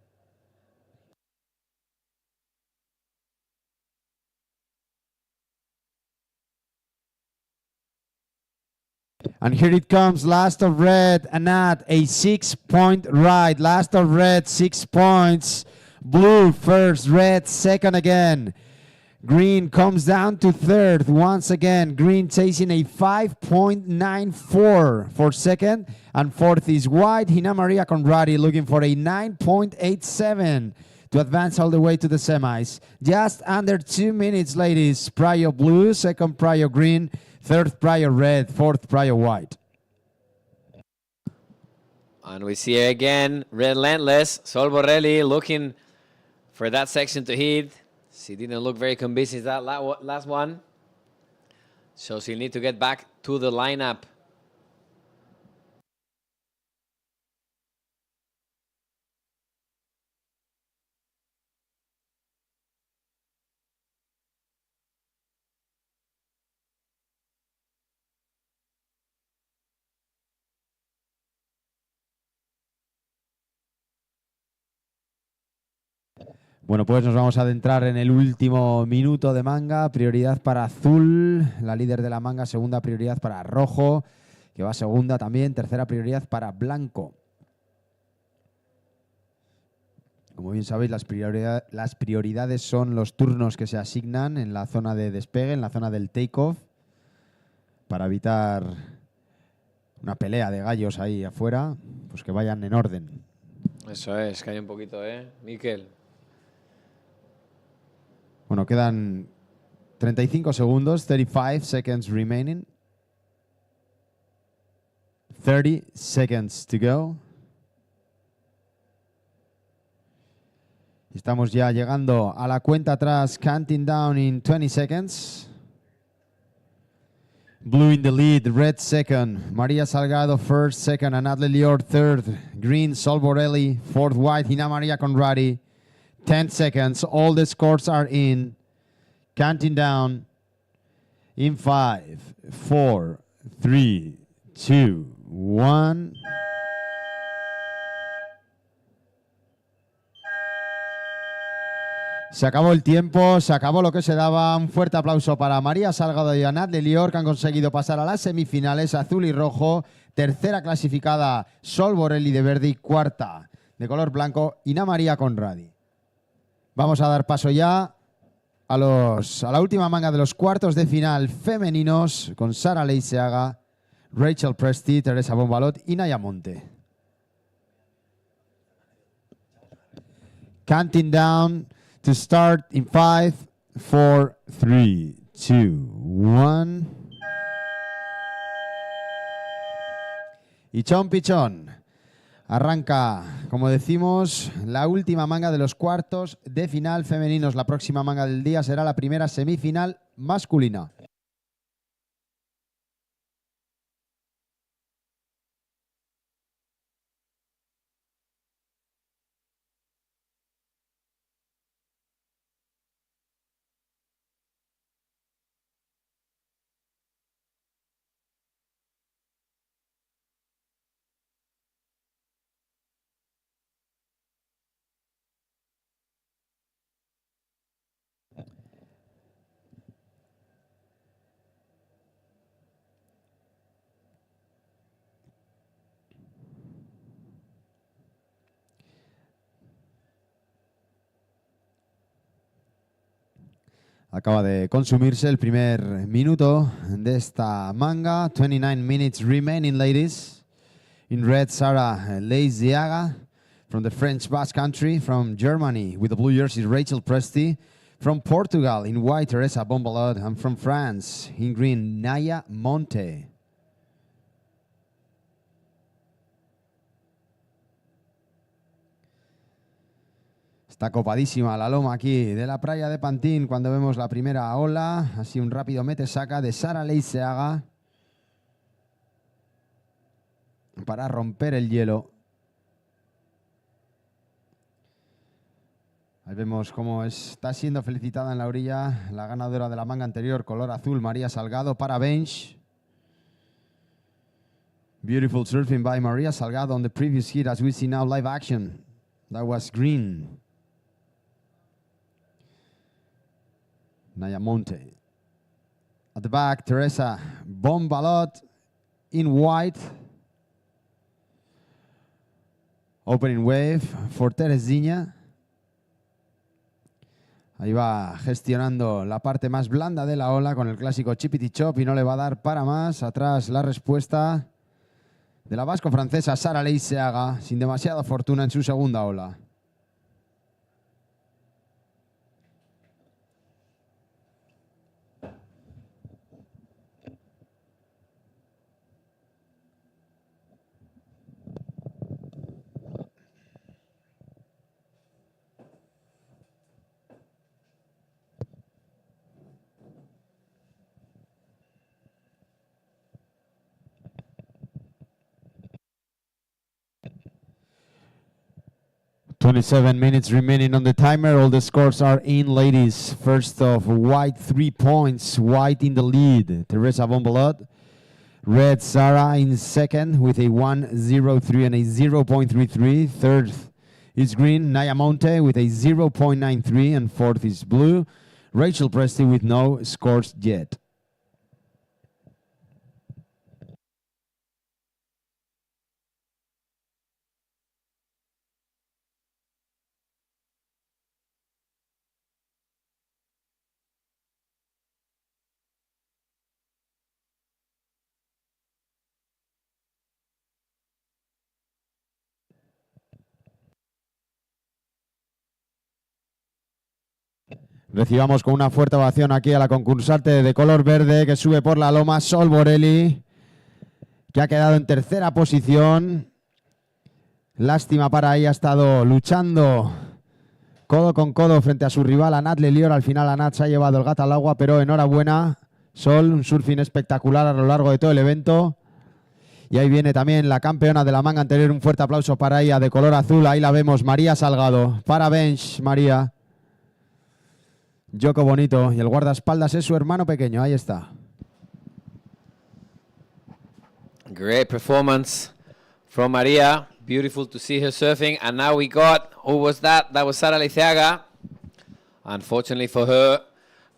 Speaker 6: And here it comes, last of red, Anat, a 6-point ride. Last of red, 6 points. Blue first, red second again. Green comes down to third once again. Green chasing a 5.94 for second. And fourth is white. Hina Maria Conradi looking for a 9.87 to advance all the way to the semis. Just under 2 minutes, ladies. Prio blue, second Prio green, third Prio red, fourth Prio white.
Speaker 3: And we see again, relentless. Sol Borrelli looking for that section to hit. She didn't look very convincing that last one. So she'll need to get back to the lineup.
Speaker 6: Bueno, pues nos vamos a adentrar en el último minuto de manga. Prioridad para Azul, la líder de la manga. Segunda prioridad para Rojo, que va segunda también. Tercera prioridad para Blanco. Como bien sabéis, las prioridades son los turnos que se asignan en la zona de despegue, en la zona del take-off, para evitar una pelea de gallos ahí afuera, pues que vayan en orden.
Speaker 3: Eso es, que hay un poquito, Miquel.
Speaker 6: Bueno, quedan 35 segundos, 35 seconds remaining. 30 seconds to go. Estamos ya llegando a la cuenta atrás, counting down in 20 seconds. Blue in the lead, red second, María Salgado first, second, Anadle Lior third, green Sol Borrelli, fourth white, Ina Maria Conradi. 10 seconds, all the scores are in. Counting down in 5, 4, 3, 2, 1. Se acabó el tiempo, se acabó lo que se daba. Un fuerte aplauso para María Salgado y Anat de Lior, que han conseguido pasar a las semifinales, azul y rojo. Tercera clasificada, Sol Borrelli de verde, y cuarta de color blanco, Ina María Conradi. Vamos a dar paso ya a la última manga de los cuartos de final femeninos, con Sara Leiseaga, Rachel Presti, Teresa Bombalot y Naya Monte. Counting down to start in 5, 4, 3, 2, 1. Y chon pichón. Arranca, como decimos, la última manga de los cuartos de final femeninos. La próxima manga del día será la primera semifinal masculina. Acaba de consumirse el primer minuto de esta manga. 29 minutes remaining, ladies. In red, Sara Leiseaga from the French Basque Country. From Germany, with the blue jersey, Rachel Presti. From Portugal, in white, Teresa Bombalot. And from France, in green, Naya Monte. Está copadísima la loma aquí de la playa de Pantin cuando vemos la primera ola. Así un rápido mete-saca de Sara Leiseaga para romper el hielo. Ahí vemos cómo está siendo felicitada en la orilla la ganadora de la manga anterior, color azul, María Salgado, para bench. Beautiful surfing by María Salgado on the previous hit, as we see now live action. That was green. Naya Monte. At the back, Teresa Bombalot in white. Opening wave for Teresinha. Ahí va gestionando la parte más blanda de la ola con el clásico chippity chop y no le va a dar para más. Atrás la respuesta de la vasco-francesa Sara Leiseaga, sin demasiada fortuna en su segunda ola. 27 minutes remaining on the timer. All the scores are in, ladies. First off, white 3 points. White in the lead. Teresa Bombalot. Red Sarah in second with a 1.03 and a 0.33. Third is green. Naya Monte with a 0.93. And fourth is blue. Rachel Presti with no scores yet. Recibamos con una fuerte ovación aquí a la concursante de color verde que sube por la loma, Sol Borelli, que ha quedado en tercera posición. Lástima para ella, ha estado luchando codo con codo frente a su rival Anat Lelior. Al final Anat se ha llevado el gato al agua, pero enhorabuena, Sol, un surfing espectacular a lo largo de todo el evento. Y ahí viene también la campeona de la manga anterior, un fuerte aplauso para ella de color azul. Ahí la vemos, María Salgado. Parabéns, María. Yoko Bonito, y el guardaespaldas es su hermano pequeño, ahí está.
Speaker 3: Great performance from Maria. Beautiful to see her surfing. And now we got, who was that? That was Sara Liceaga. Unfortunately for her,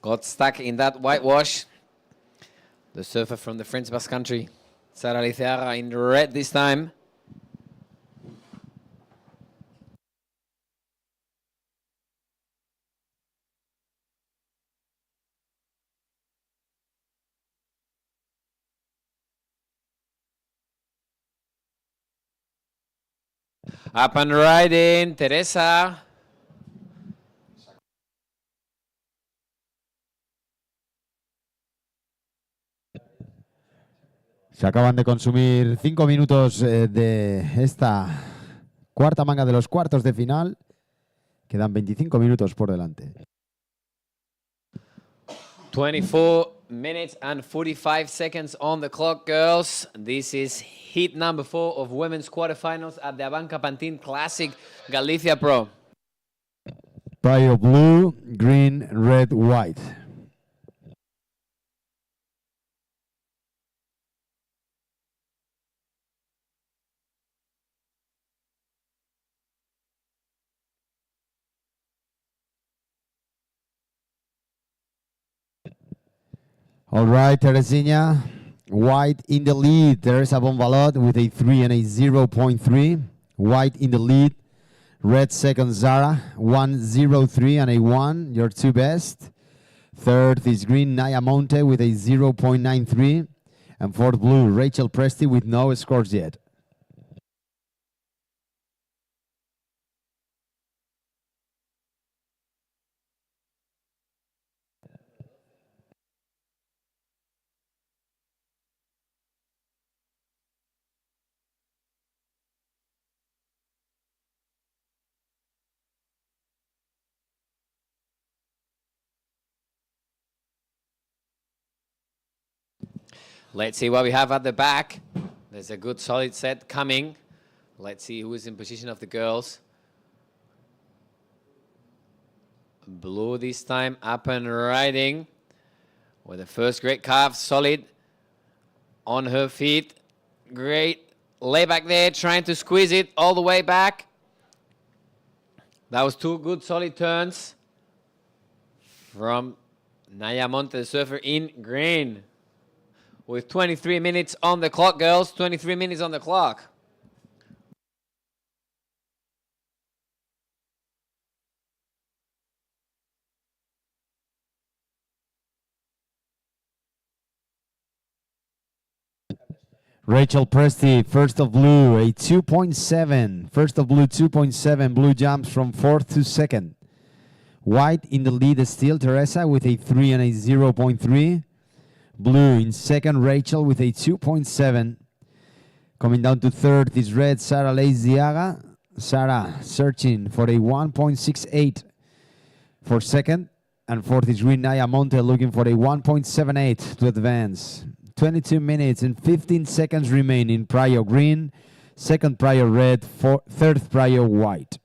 Speaker 3: got stuck in that whitewash. The surfer from the French Basque Country. Sara Liceaga in red this time. Up and riding, Teresa.
Speaker 6: Se acaban de consumir 5 minutos de esta cuarta manga de los cuartos de final. Quedan 25 minutos por delante.
Speaker 3: 24 minutes and 45 seconds on the clock, girls. This is heat number 4 of women's quarterfinals at the ABANCA Pantin Classic Galicia Pro.
Speaker 6: Prio blue, green, red, white. All right, Teresina. White in the lead. Teresa Bonvalot with a 3 and a 0.3. White in the lead. Red second, Zara. 1.03 and a 1. Your two best. Third is green, Naya Monte with a 0.93. And fourth, blue, Rachel Presti with no scores yet.
Speaker 3: Let's see what we have at the back. There's a good solid set coming. Let's see who is in position of the girls. Blue this time, up and riding. With the first great carve, solid on her feet. Great layback there, trying to squeeze it all the way back. That was two good solid turns from Naya Monte, the surfer in green. With 23 minutes on the clock, girls. 23 minutes on the clock.
Speaker 6: Rachel Presti, first of blue, a 2.7. First of blue, 2.7. Blue jumps from fourth to second. White in the lead is still Teresa with a 3 and a 0.3. Blue in second, Rachel with a 2.7. Coming down to third is red, Sara Leiziaga. Sara searching for a 1.68 for second. And fourth is green, Naya Monte looking for a 1.78 to advance. 22 minutes and 15 seconds remain in Prio green, second Prio red, third Prio white.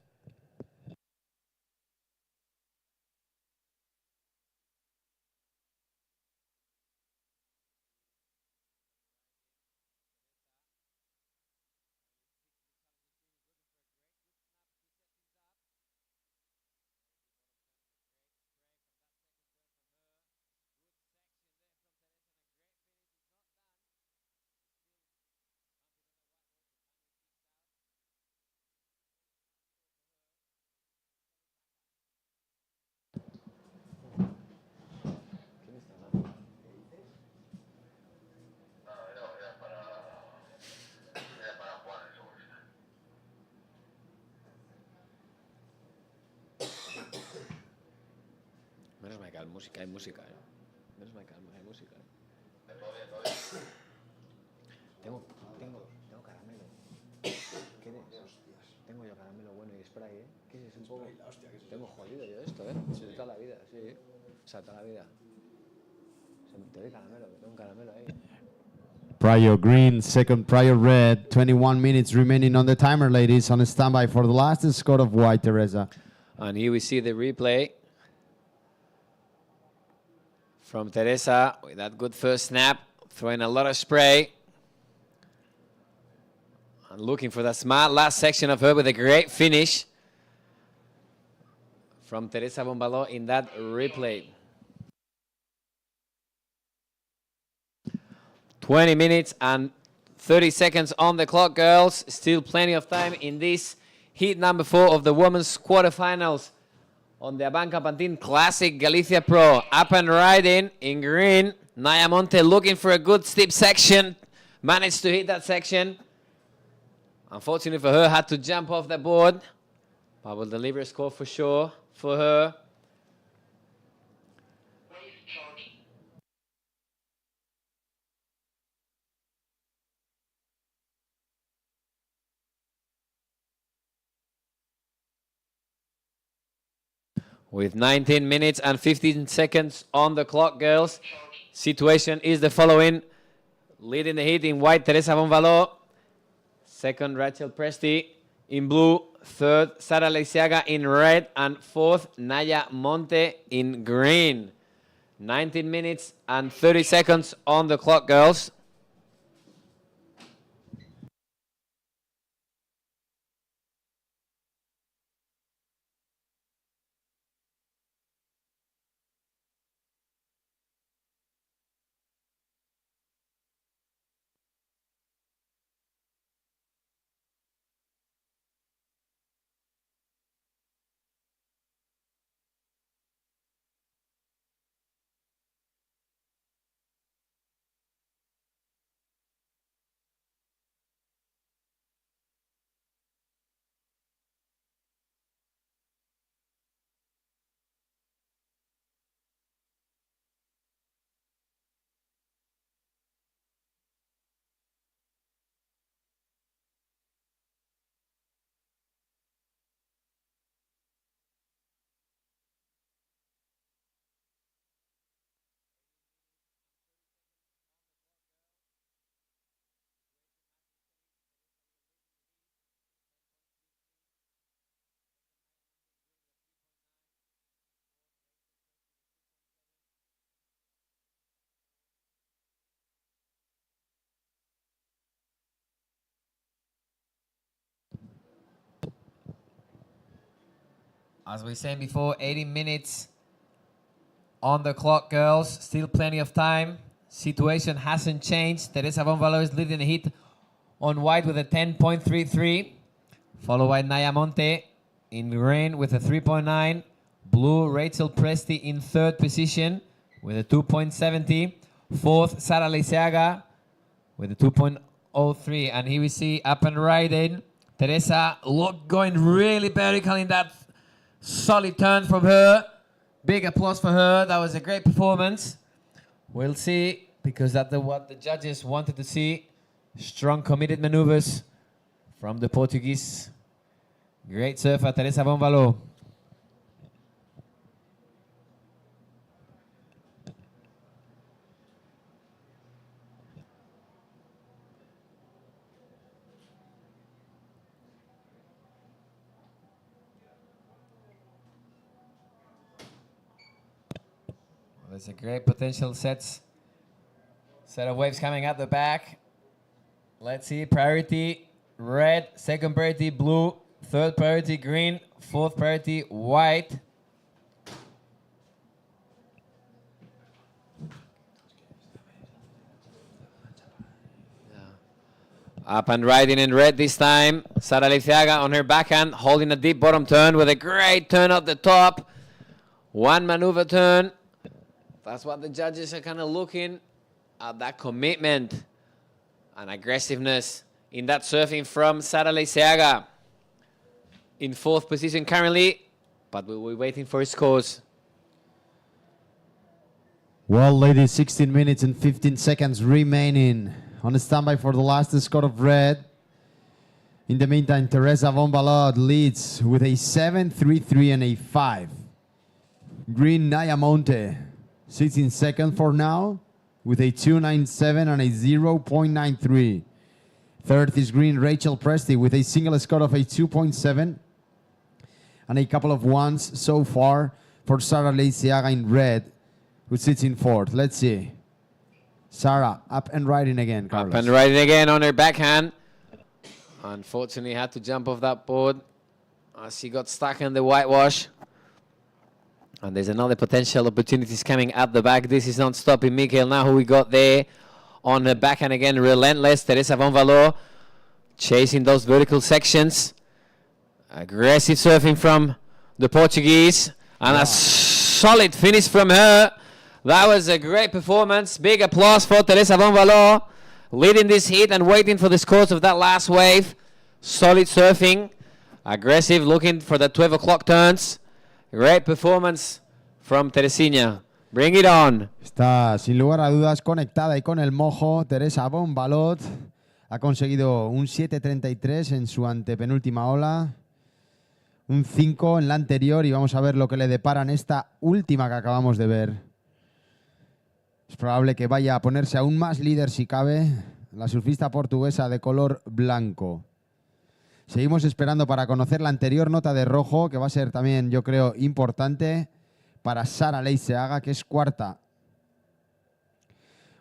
Speaker 3: música, hay música. Menos mal que hay música. Tengo caramelo. ¿Quieres? Tengo yo caramelo bueno y spray, ¿eh? ¿Qué es? Un poco... Tengo jodido yo esto, ¿eh? De toda la vida, sí. O sea, toda la vida. Te doy caramelo, que tengo un caramelo ahí.
Speaker 6: Prior green, second prior red. 21 minutes remaining on the timer, ladies. On standby for the last score of white, Teresa.
Speaker 3: And here we see the replay from Teresa with that good first snap, throwing a lot of spray. And looking for that smart last section of her with a great finish from Teresa Bombaló in that replay. 20 minutes and 30 seconds on the clock, girls. Still plenty of time in this heat number 4 of the women's quarterfinals on the ABANCA Pantin Classic Galicia Pro. Up and riding in green. Naya Monte looking for a good steep section. Managed to hit that section. Unfortunately for her, had to jump off the board. But will deliver a score for sure for her. With 19 minutes and 15 seconds on the clock, girls. Situation is the following. Leading the heat in white, Teresa Bonvaló. Second, Rachel Presti in blue. Third, Sara Leisiaga in red. And fourth, Naya Monte in green. 19 minutes and 30 seconds on the clock, girls. As we said before, 18 minutes on the clock, girls. Still plenty of time. Situation hasn't changed. Teresa Bonvaló is leading the heat on white with a 10.33. Followed by Naya Monte in green with a 3.9. Blue, Rachel Presti in third position with a 2.70. Fourth, Sara Leisiaga with a 2.03. And here we see up and riding. Teresa going really vertical in that solid turn from her. Big applause for her. That was a great performance. We'll see, because that's what the judges wanted to see. Strong, committed maneuvers from the Portuguese great surfer, Teresa Bonvaló. There's a great potential set of waves coming out the back. Let's see, priority red, second priority blue, third priority green, fourth priority white. Up and riding in red this time. Sara Leisiaga on her backhand, holding a deep bottom turn with a great turn up the top. One maneuver turn. That's what the judges are kind of looking at, that commitment and aggressiveness in that surfing from Sara Leisiaga. In fourth position currently, but we'll be waiting for his scores.
Speaker 6: Well, ladies, 16 minutes and 15 seconds remaining. On standby for the last score of red. In the meantime, Teresa von Balot leads with a 7.33 and a 5. Green Nayamonte sits in second for now with a 2.97 and a 0.93. Third is Green Rachel Presti with a single score of a 2.7 and a couple of ones so far for Sara Leiciaga in red, who sits in fourth. Let's see. Sara, up and riding again, Carlos.
Speaker 3: Up and riding again on her backhand. Unfortunately, had to jump off that board as she got stuck in the whitewash. And there's another potential opportunities coming at the back. This is not stopping Mikel now, who we got there on the backhand again. Relentless. Teresa von Valor chasing those vertical sections. Aggressive surfing from the Portuguese. And a solid finish from her. That was a great performance. Big applause for Teresa von Valor, leading this heat and waiting for the scores of that last wave. Solid surfing. Aggressive, looking for the 12 o'clock turns. Great performance from Teresina. Bring it on.
Speaker 6: Está sin lugar a dudas conectada y con el mojo. Teresa von Balot ha conseguido un 7.33 en su antepenúltima ola. Un 5 en la anterior y vamos a ver lo que le depara en esta última que acabamos de ver. Es probable que vaya a ponerse aún más líder si cabe la surfista portuguesa de color blanco. Seguimos esperando para conocer la anterior nota de rojo, que va a ser también, yo creo, importante para Sara Leiciaga, que es cuarta.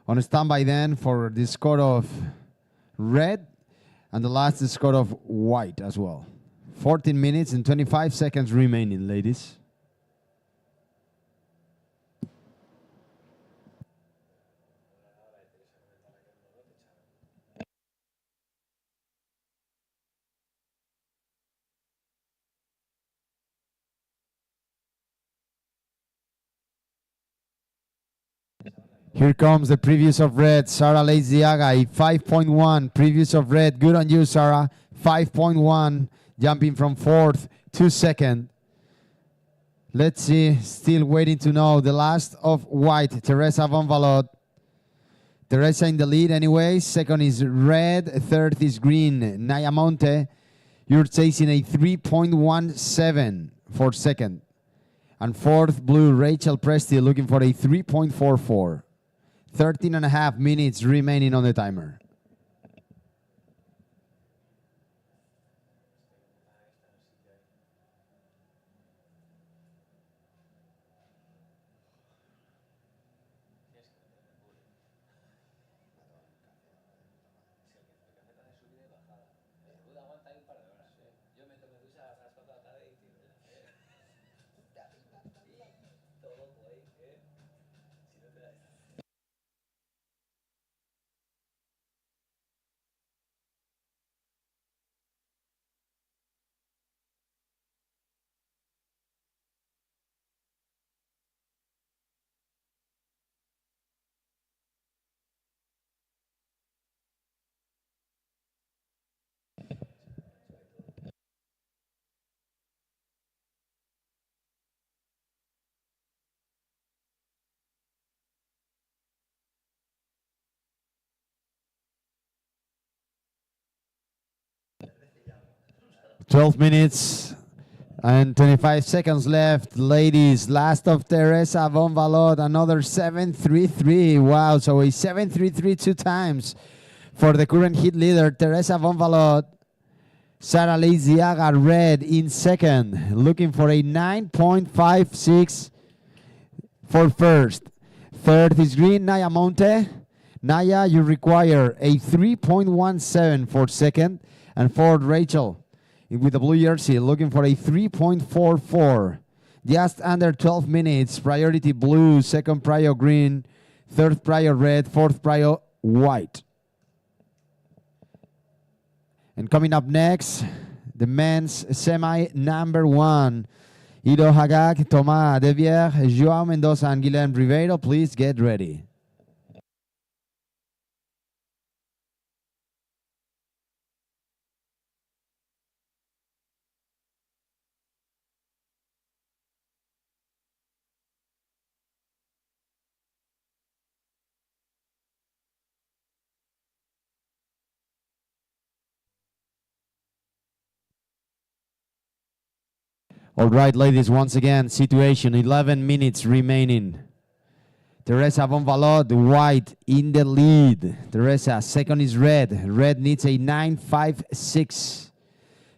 Speaker 6: On standby then for the score of red and the last score of white as well. 14 minutes and 25 seconds remaining, ladies. Here comes the previous of red, Sara Leiciaga, a 5.1 previous of red. Good on you, Sara. 5.1, jumping from fourth to second. Let's see, still waiting to know the last of white, Teresa von Valot. Teresa in the lead anyway. Second is red, third is green, Nayamonte. You're chasing a 3.17 for second. And fourth, blue, Rachel Presti, looking for a 3.44. 13 and a half minutes remaining on the timer. Twelve minutes and 25 seconds left, ladies. Last of Teresa von Valot, another 7.33. Wow, so a 7.33 two times for the current heat leader, Teresa von Valot. Sara Leiciaga red in second, looking for a 9.56 for first. Third is green, Nayamonte. Naya, you require a 3.17 for second. And fourth, Rachel, with the blue jersey, looking for a 3.44. Just under 12 minutes. Priority blue, second prior green, third prior red, fourth prior white. And coming up next, the men's semi number one. Ido Hagag, Thomas Devier, Joao Mendoza, and Guilherme Ribeiro. Please get ready. All right, ladies, once again, situation 11 minutes remaining. Teresa Bonvalot, the white in the lead. Teresa, second is red. Red needs a 9.56.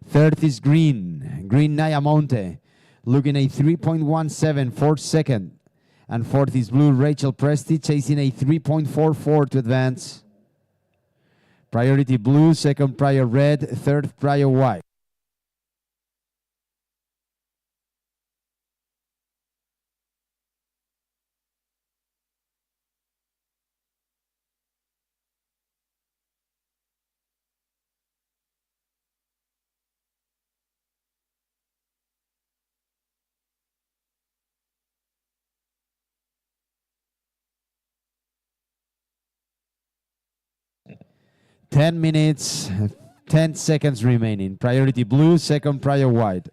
Speaker 6: Third is green. Green Nayamonte, looking a 3.17 for second. And fourth is blue Rachel Presti, chasing a 3.44 to advance. Priority blue, second prior red, third prior white. Ten minutes, 10 seconds remaining. Priority blue, second prior white.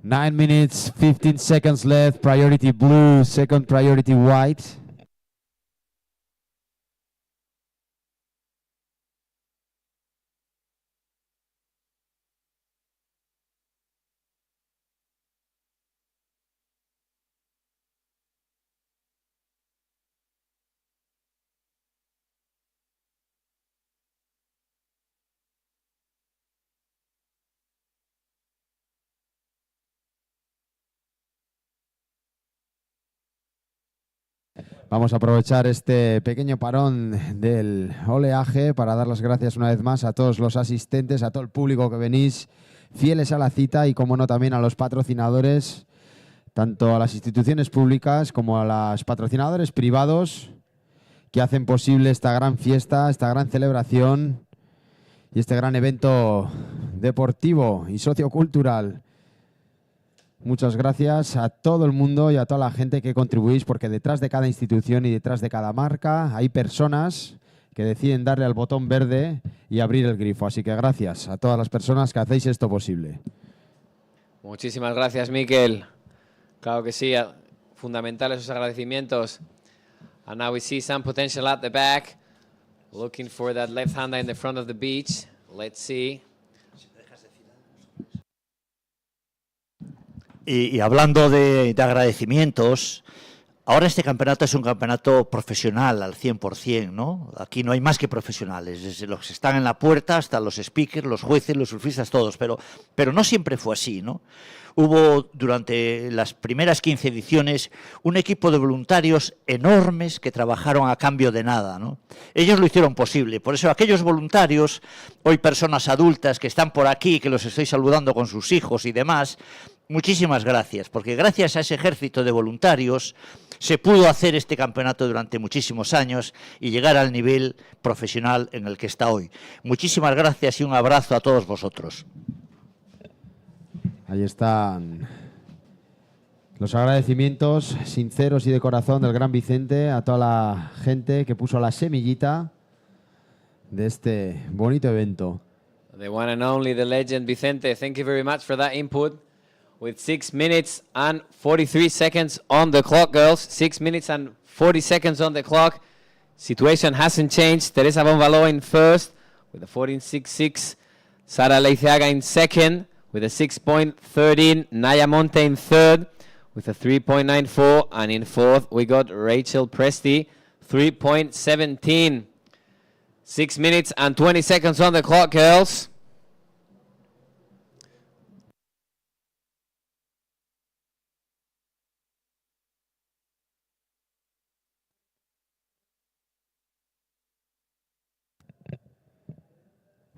Speaker 6: Nine minutes, 15 seconds left. Priority blue, second priority white. Vamos a aprovechar este pequeño parón del oleaje para dar las gracias una vez más a todos los asistentes, a todo el público que venís fieles a la cita y, como no, también a los patrocinadores, tanto a las instituciones públicas como a los patrocinadores privados que hacen posible esta gran fiesta, esta gran celebración y este gran evento deportivo y sociocultural. Muchas gracias a todo el mundo y a toda la gente que contribuís, porque detrás de cada institución y detrás de cada marca hay personas que deciden darle al botón verde y abrir el grifo. Así que gracias a todas las personas que hacéis esto posible.
Speaker 3: Muchísimas gracias, Miquel. Claro que sí, fundamentales esos agradecimientos. And now we see some potential at the back, looking for that left-hander in the front of the beach. Let's see.
Speaker 8: Y hablando de agradecimientos, ahora este campeonato es un campeonato profesional al 100%, ¿no? Aquí no hay más que profesionales, desde los que están en la puerta hasta los speakers, los jueces, los surfistas, todos, pero no siempre fue así, ¿no? Hubo durante las primeras 15 ediciones un equipo de voluntarios enormes que trabajaron a cambio de nada, ¿no? Ellos lo hicieron posible, por eso aquellos voluntarios, hoy personas adultas que están por aquí, que los estoy saludando con sus hijos y demás, muchísimas gracias, porque gracias a ese ejército de voluntarios se pudo hacer este campeonato durante muchísimos años y llegar al nivel profesional en el que está hoy. Muchísimas gracias y un abrazo a todos vosotros.
Speaker 6: Ahí están los agradecimientos sinceros y de corazón del gran Vicente a toda la gente que puso la semillita de este bonito evento.
Speaker 3: The one and only, the legend, Vicente. Thank you very much for that input. With 6 minutes and 43 seconds on the clock, girls. 6 minutes and 40 seconds on the clock. Situation hasn't changed. Teresa Bonvalot in first with a 14.66. Sara Leiceaga in second with a 6.13. Naya Monte in third with a 3.94. And in fourth, we got Rachel Presti, 3.17. 6 minutes and 20 seconds on the clock, girls.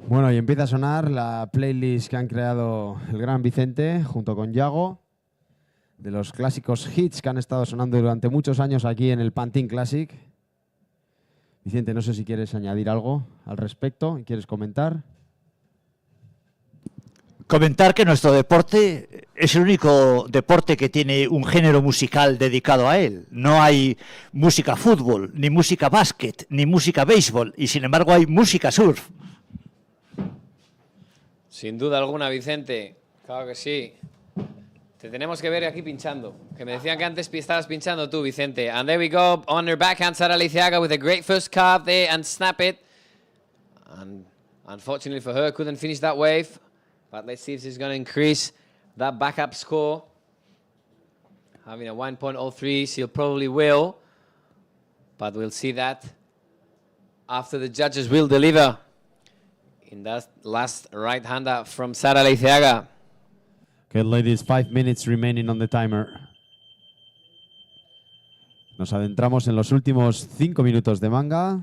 Speaker 6: Bueno, y empieza a sonar la playlist que han creado el gran Vicente junto con Yago, de los clásicos hits que han estado sonando durante muchos años aquí en el Pantin Classic. Vicente, no sé si quieres añadir algo al respecto, ¿quieres comentar?
Speaker 8: Comentar que nuestro deporte es el único deporte que tiene un género musical dedicado a él. No hay música fútbol, ni música básquet, ni música béisbol, y sin embargo hay música surf.
Speaker 3: Sin duda alguna, Vicente. Claro que sí. Te tenemos que ver aquí pinchando. Que me decían que antes estabas pinchando tú, Vicente. And there we go. On her backhand, Sara Leiciaga with a great first carve there and snap it. And unfortunately for her, couldn't finish that wave. But let's see if she's going to increase that backup score. Having a 1.03, she'll probably will. But we'll see that after the judges will deliver in that last right-hander from Sara Leiciaga.
Speaker 6: Okay, ladies, 5 minutes remaining on the timer. Nos adentramos en los últimos 5 minutos de manga.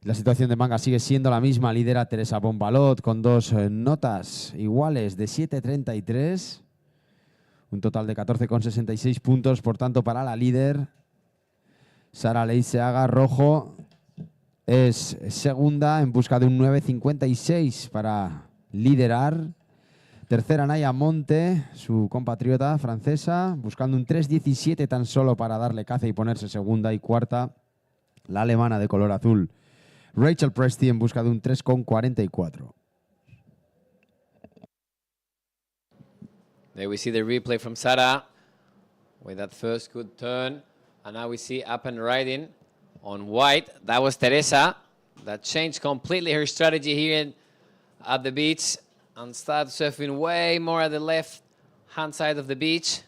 Speaker 6: La situación de manga sigue siendo la misma. Lidera Teresa Bombalot con 2 notas iguales de 7.33. Un total de 14,66 puntos, por tanto, para la líder. Sara Leiciaga, rojo, es segunda en busca de un 9.56 para liderar. Tercera, Naya Monte, su compatriota francesa, buscando un 3.17 tan solo para darle caza y ponerse segunda. Y cuarta, la alemana de color azul, Rachel Presti, en busca de un 3.44.
Speaker 3: There we see the replay from Sara with that first good turn. And now we see up and riding on white. That was Teresa. That changed completely her strategy here at the beach and started surfing way more at the left-hand side of the beach,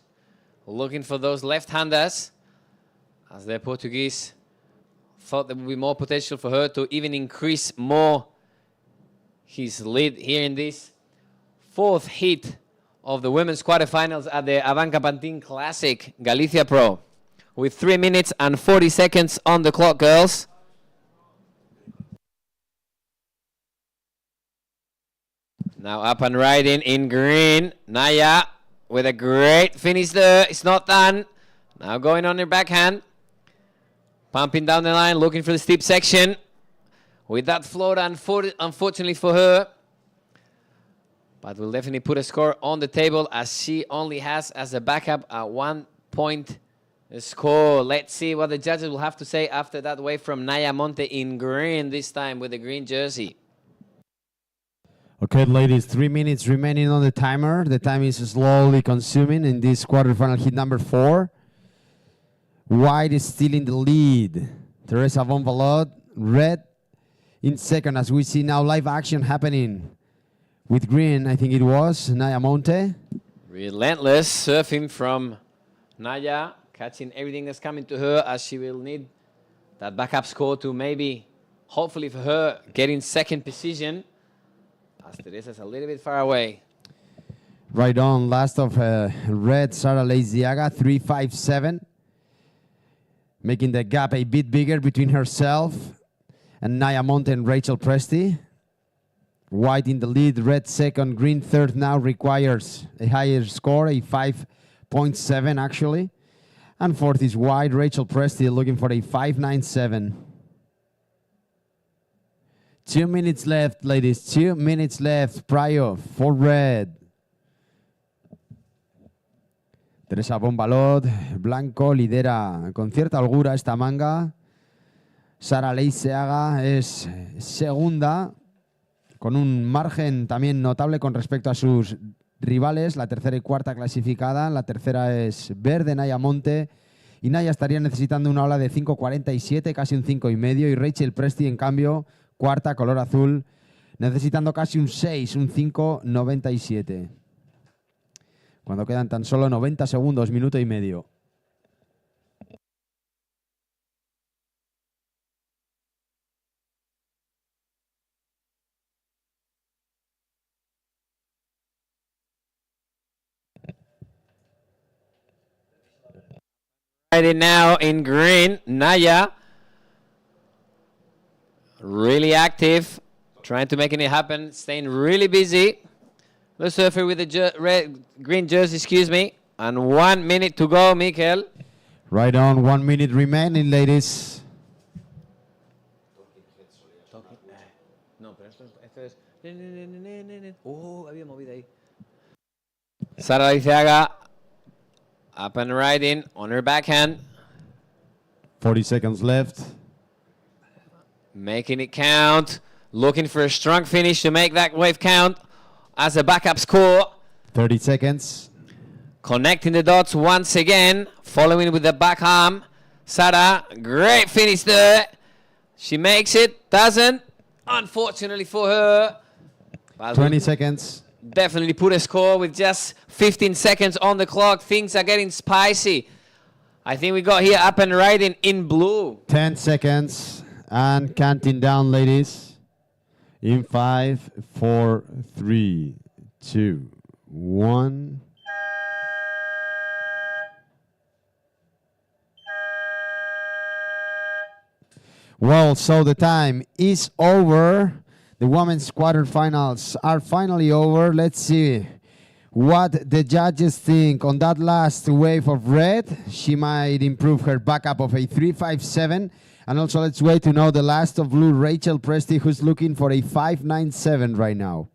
Speaker 3: looking for those left-handers, as the Portuguese thought there would be more potential for her to even increase more his lead here in this fourth heat of the women's quarterfinals at the ABANCA Pantin Classic Galicia Pro. With 3 minutes and 40 seconds on the clock, girls. Now up and riding in green. Naya with a great finish there. It's not done. Now going on her backhand. Pumping down the line, looking for the steep section. With that float, unfortunately for her. But will definitely put a score on the table, as she only has as a backup a 1 point score. Let's see what the judges will have to say after that wave from Naya Monte in green, this time with the green jersey.
Speaker 6: Okay, ladies, 3 minutes remaining on the timer. The time is slowly consuming in this quarterfinal heat number 4. White is still in the lead. Teresa Bombalot, red in second, as we see now live action happening with green. I think it was Naya Monte.
Speaker 3: Relentless surfing from Naya, catching everything that's coming to her, as she will need that backup score to maybe, hopefully for her, get in second position, as Teresa's a little bit far away.
Speaker 6: Right on, last of red, Sara Leiciaga, 3.57. Making the gap a bit bigger between herself and Naya Monte and Rachel Presti. White in the lead, red second, green third now requires a higher score, a 5.7 actually. And fourth is white, Rachel Presti looking for a 5.97. 2 minutes left, ladies, 2 minutes left, Prayo for red. Teresa Bombalot, blanco, lidera con cierta holgura esta manga. Sara Leiciaga es segunda, con un margen también notable con respecto a sus rivales, la tercera y cuarta clasificada. La tercera es verde, Naya Monte, y Naya estaría necesitando una ola de 5.47, casi un 5,5, y Rachel Presti, en cambio, cuarta, color azul, necesitando casi un 6, un 5.97. Cuando quedan tan solo 90 segundos, minuto y medio.
Speaker 3: Ready now in green, Naya. Really active. trying to make it happen, staying really busy. The surfer with the green jersey, excuse me. And 1 minute to go, Mikel.
Speaker 6: Right on, 1 minute remaining, ladies.
Speaker 3: No, pero esto es... había movida ahí. Sara Liceaga, up and riding on her backhand.
Speaker 6: 40 seconds left.
Speaker 3: Making it count. Looking for a strong finish to make that wave count as a backup score.
Speaker 6: 30 seconds.
Speaker 3: Connecting the dots once again. Following with the back arm. Sara, great finish there. She makes it. Doesn't. Unfortunately for her.
Speaker 6: 20 seconds.
Speaker 3: Definitely put a score with just 15 seconds on the clock. Things are getting spicy. I think we got here up and riding in blue.
Speaker 6: 10 seconds. And counting down, ladies. In 5, 4, 3, 2, 1. Well, so the time is over. The women's quarterfinals are finally over. Let's see what the judges think on that last wave of red. She might improve her backup of a 3.57. And also let's wait to know the last of blue, Rachel Presti, who's looking for a 5.97 right now.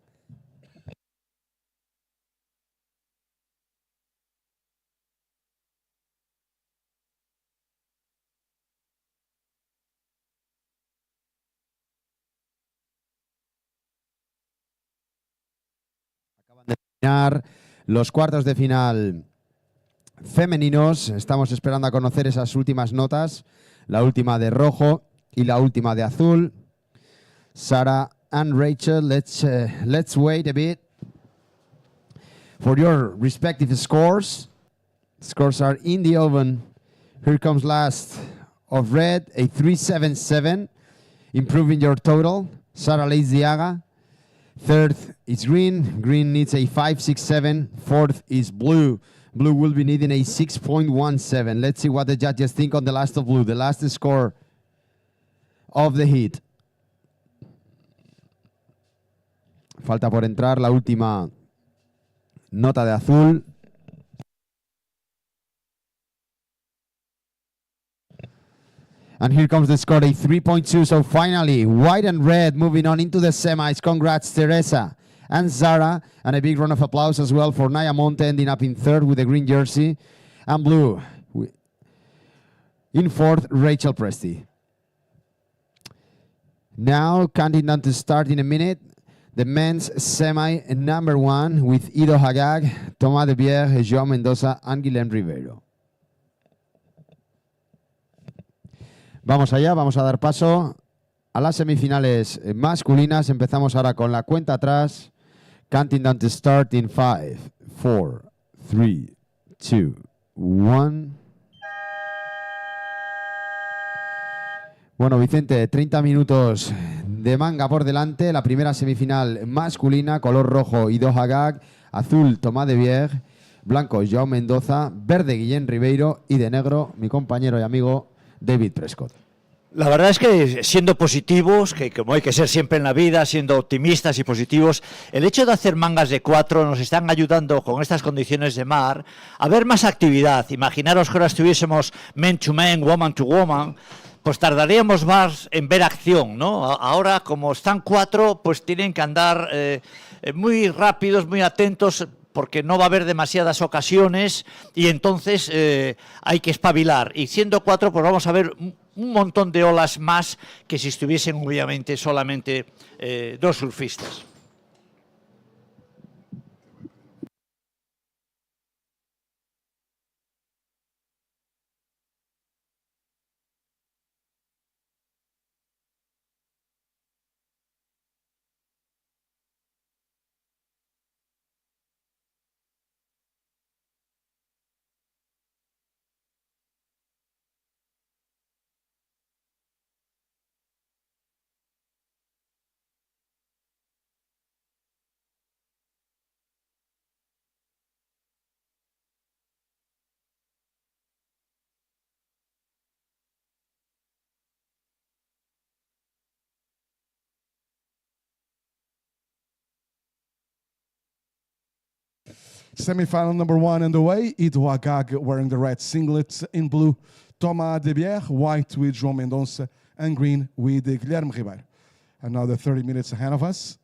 Speaker 6: Acaban de terminar los cuartos de final femeninos. Estamos esperando a conocer esas últimas notas. La última de rojo y la última de azul. Sarah and Rachel, let's wait a bit for your respective scores. Scores are in the oven. Here comes last of red, a 3.77, improving your total. Sara Leiziaga. Third is green. Green needs a 5.67. Fourth is blue. Blue will be needing a 6.17. Let's see what the judges think on the last of blue, the last score of the heat. Falta por entrar la última nota de azul. And here comes the score, a 3.2. So finally, white and red moving on into the semis. Congrats, Teresa and Zara. And a big round of applause as well for Naya Monte, ending up in third with the green jersey. And blue in fourth, Rachel Presti. Now, counting down to start in a minute. The men's semi number 1 with Ido Hagag, Thomas de Bière, João Mendoza, and Guilherme Ribeiro. Vamos allá, vamos a dar paso a las semifinales masculinas. Empezamos ahora con la cuenta atrás. Counting down to start in 5, 4, 3, 2, 1. Bueno, Vicente, 30 minutos de manga por delante. La primera semifinal masculina, color rojo, Ido Hagag. Azul, Tomás de Bière. Blanco, João Mendoza. Verde, Guillén Ribeiro. Y de negro, mi compañero y amigo David Prescott.
Speaker 8: La verdad es que siendo positivos, que como hay que ser siempre en la vida, siendo optimistas y positivos, el hecho de hacer mangas de 4 nos están ayudando con estas condiciones de mar a ver más actividad. Imaginaros que ahora estuviésemos men to men, woman to woman, pues tardaríamos más en ver acción, ¿no? Ahora, como están 4, pues tienen que andar muy rápidos, muy atentos, porque no va a haber demasiadas ocasiones y entonces hay que espabilar. Y siendo 4, pues vamos a ver un montón de olas más que si estuviesen obviamente solamente 2 surfistas.
Speaker 1: Semi-final number 1 underway. Ido Agag wearing the red singlet. In blue, Thomas Debier. White with João Mendonça. And green with Guilherme Ribeiro. Another 30 minutes ahead of us.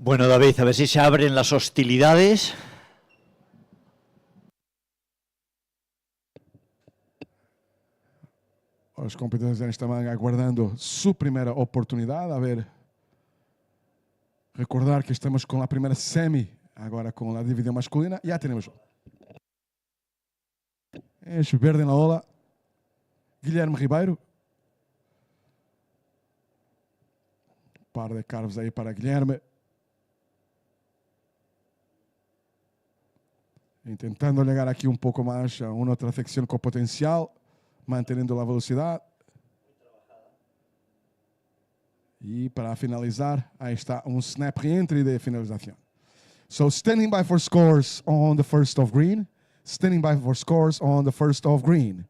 Speaker 8: Bueno, David, a ver si se abren las hostilidades.
Speaker 1: Os competidores nesta manga aguardando sua primeira oportunidade. A ver, recordar que estamos com a primeira semi, agora com a divisão masculina. Já temos. Enche verde na ola. Guilherme Ribeiro. Par de carvos aí para Guilherme. Intentando llegar aqui um pouco mais a uma outra secção com potencial, mantendo a velocidade. E para finalizar, aí está um snap re-entry de finalização. So standing by for scores on the first of green. Standing by for scores on the first of green.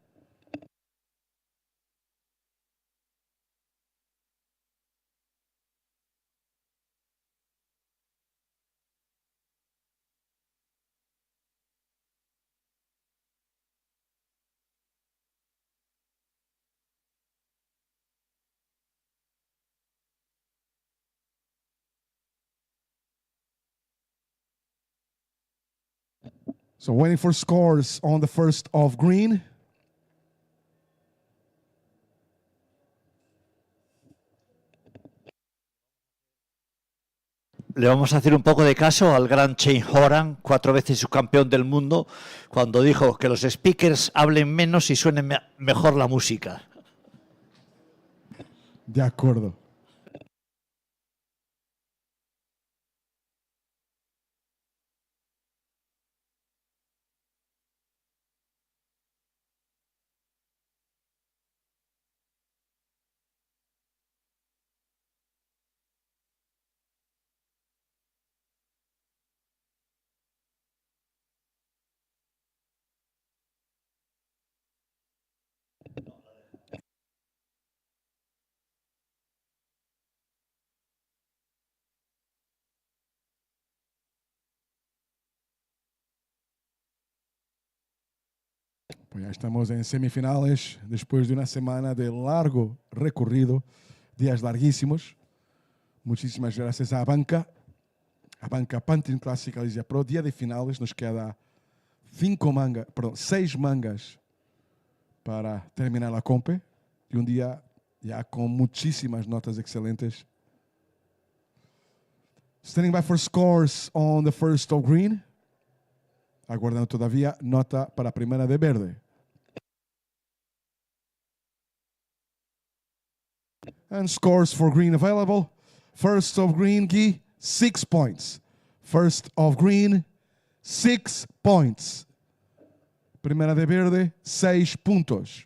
Speaker 1: So waiting for scores on the first of green.
Speaker 8: Le vamos a hacer un poco de caso al gran Shane Horan, 4 veces subcampeón del mundo, cuando dijo que los speakers hablen menos y suene mejor la música.
Speaker 1: De acordo. Pues ya estamos en semifinales después de una semana de largo recorrido, días larguísimos. Muchísimas gracias a ABANCA, ABANCA Pantin Classic Galicia Pro. Día de finales, nos queda 6 mangas para terminar la compe. Y un día ya con muchísimas notas excelentes. Standing by for scores on the first of green. Aguardando todavía nota para a primeira de verde. And scores for green available. First of green, Gui, 6 points. First of green, 6 points. Primeira de verde, 6 puntos.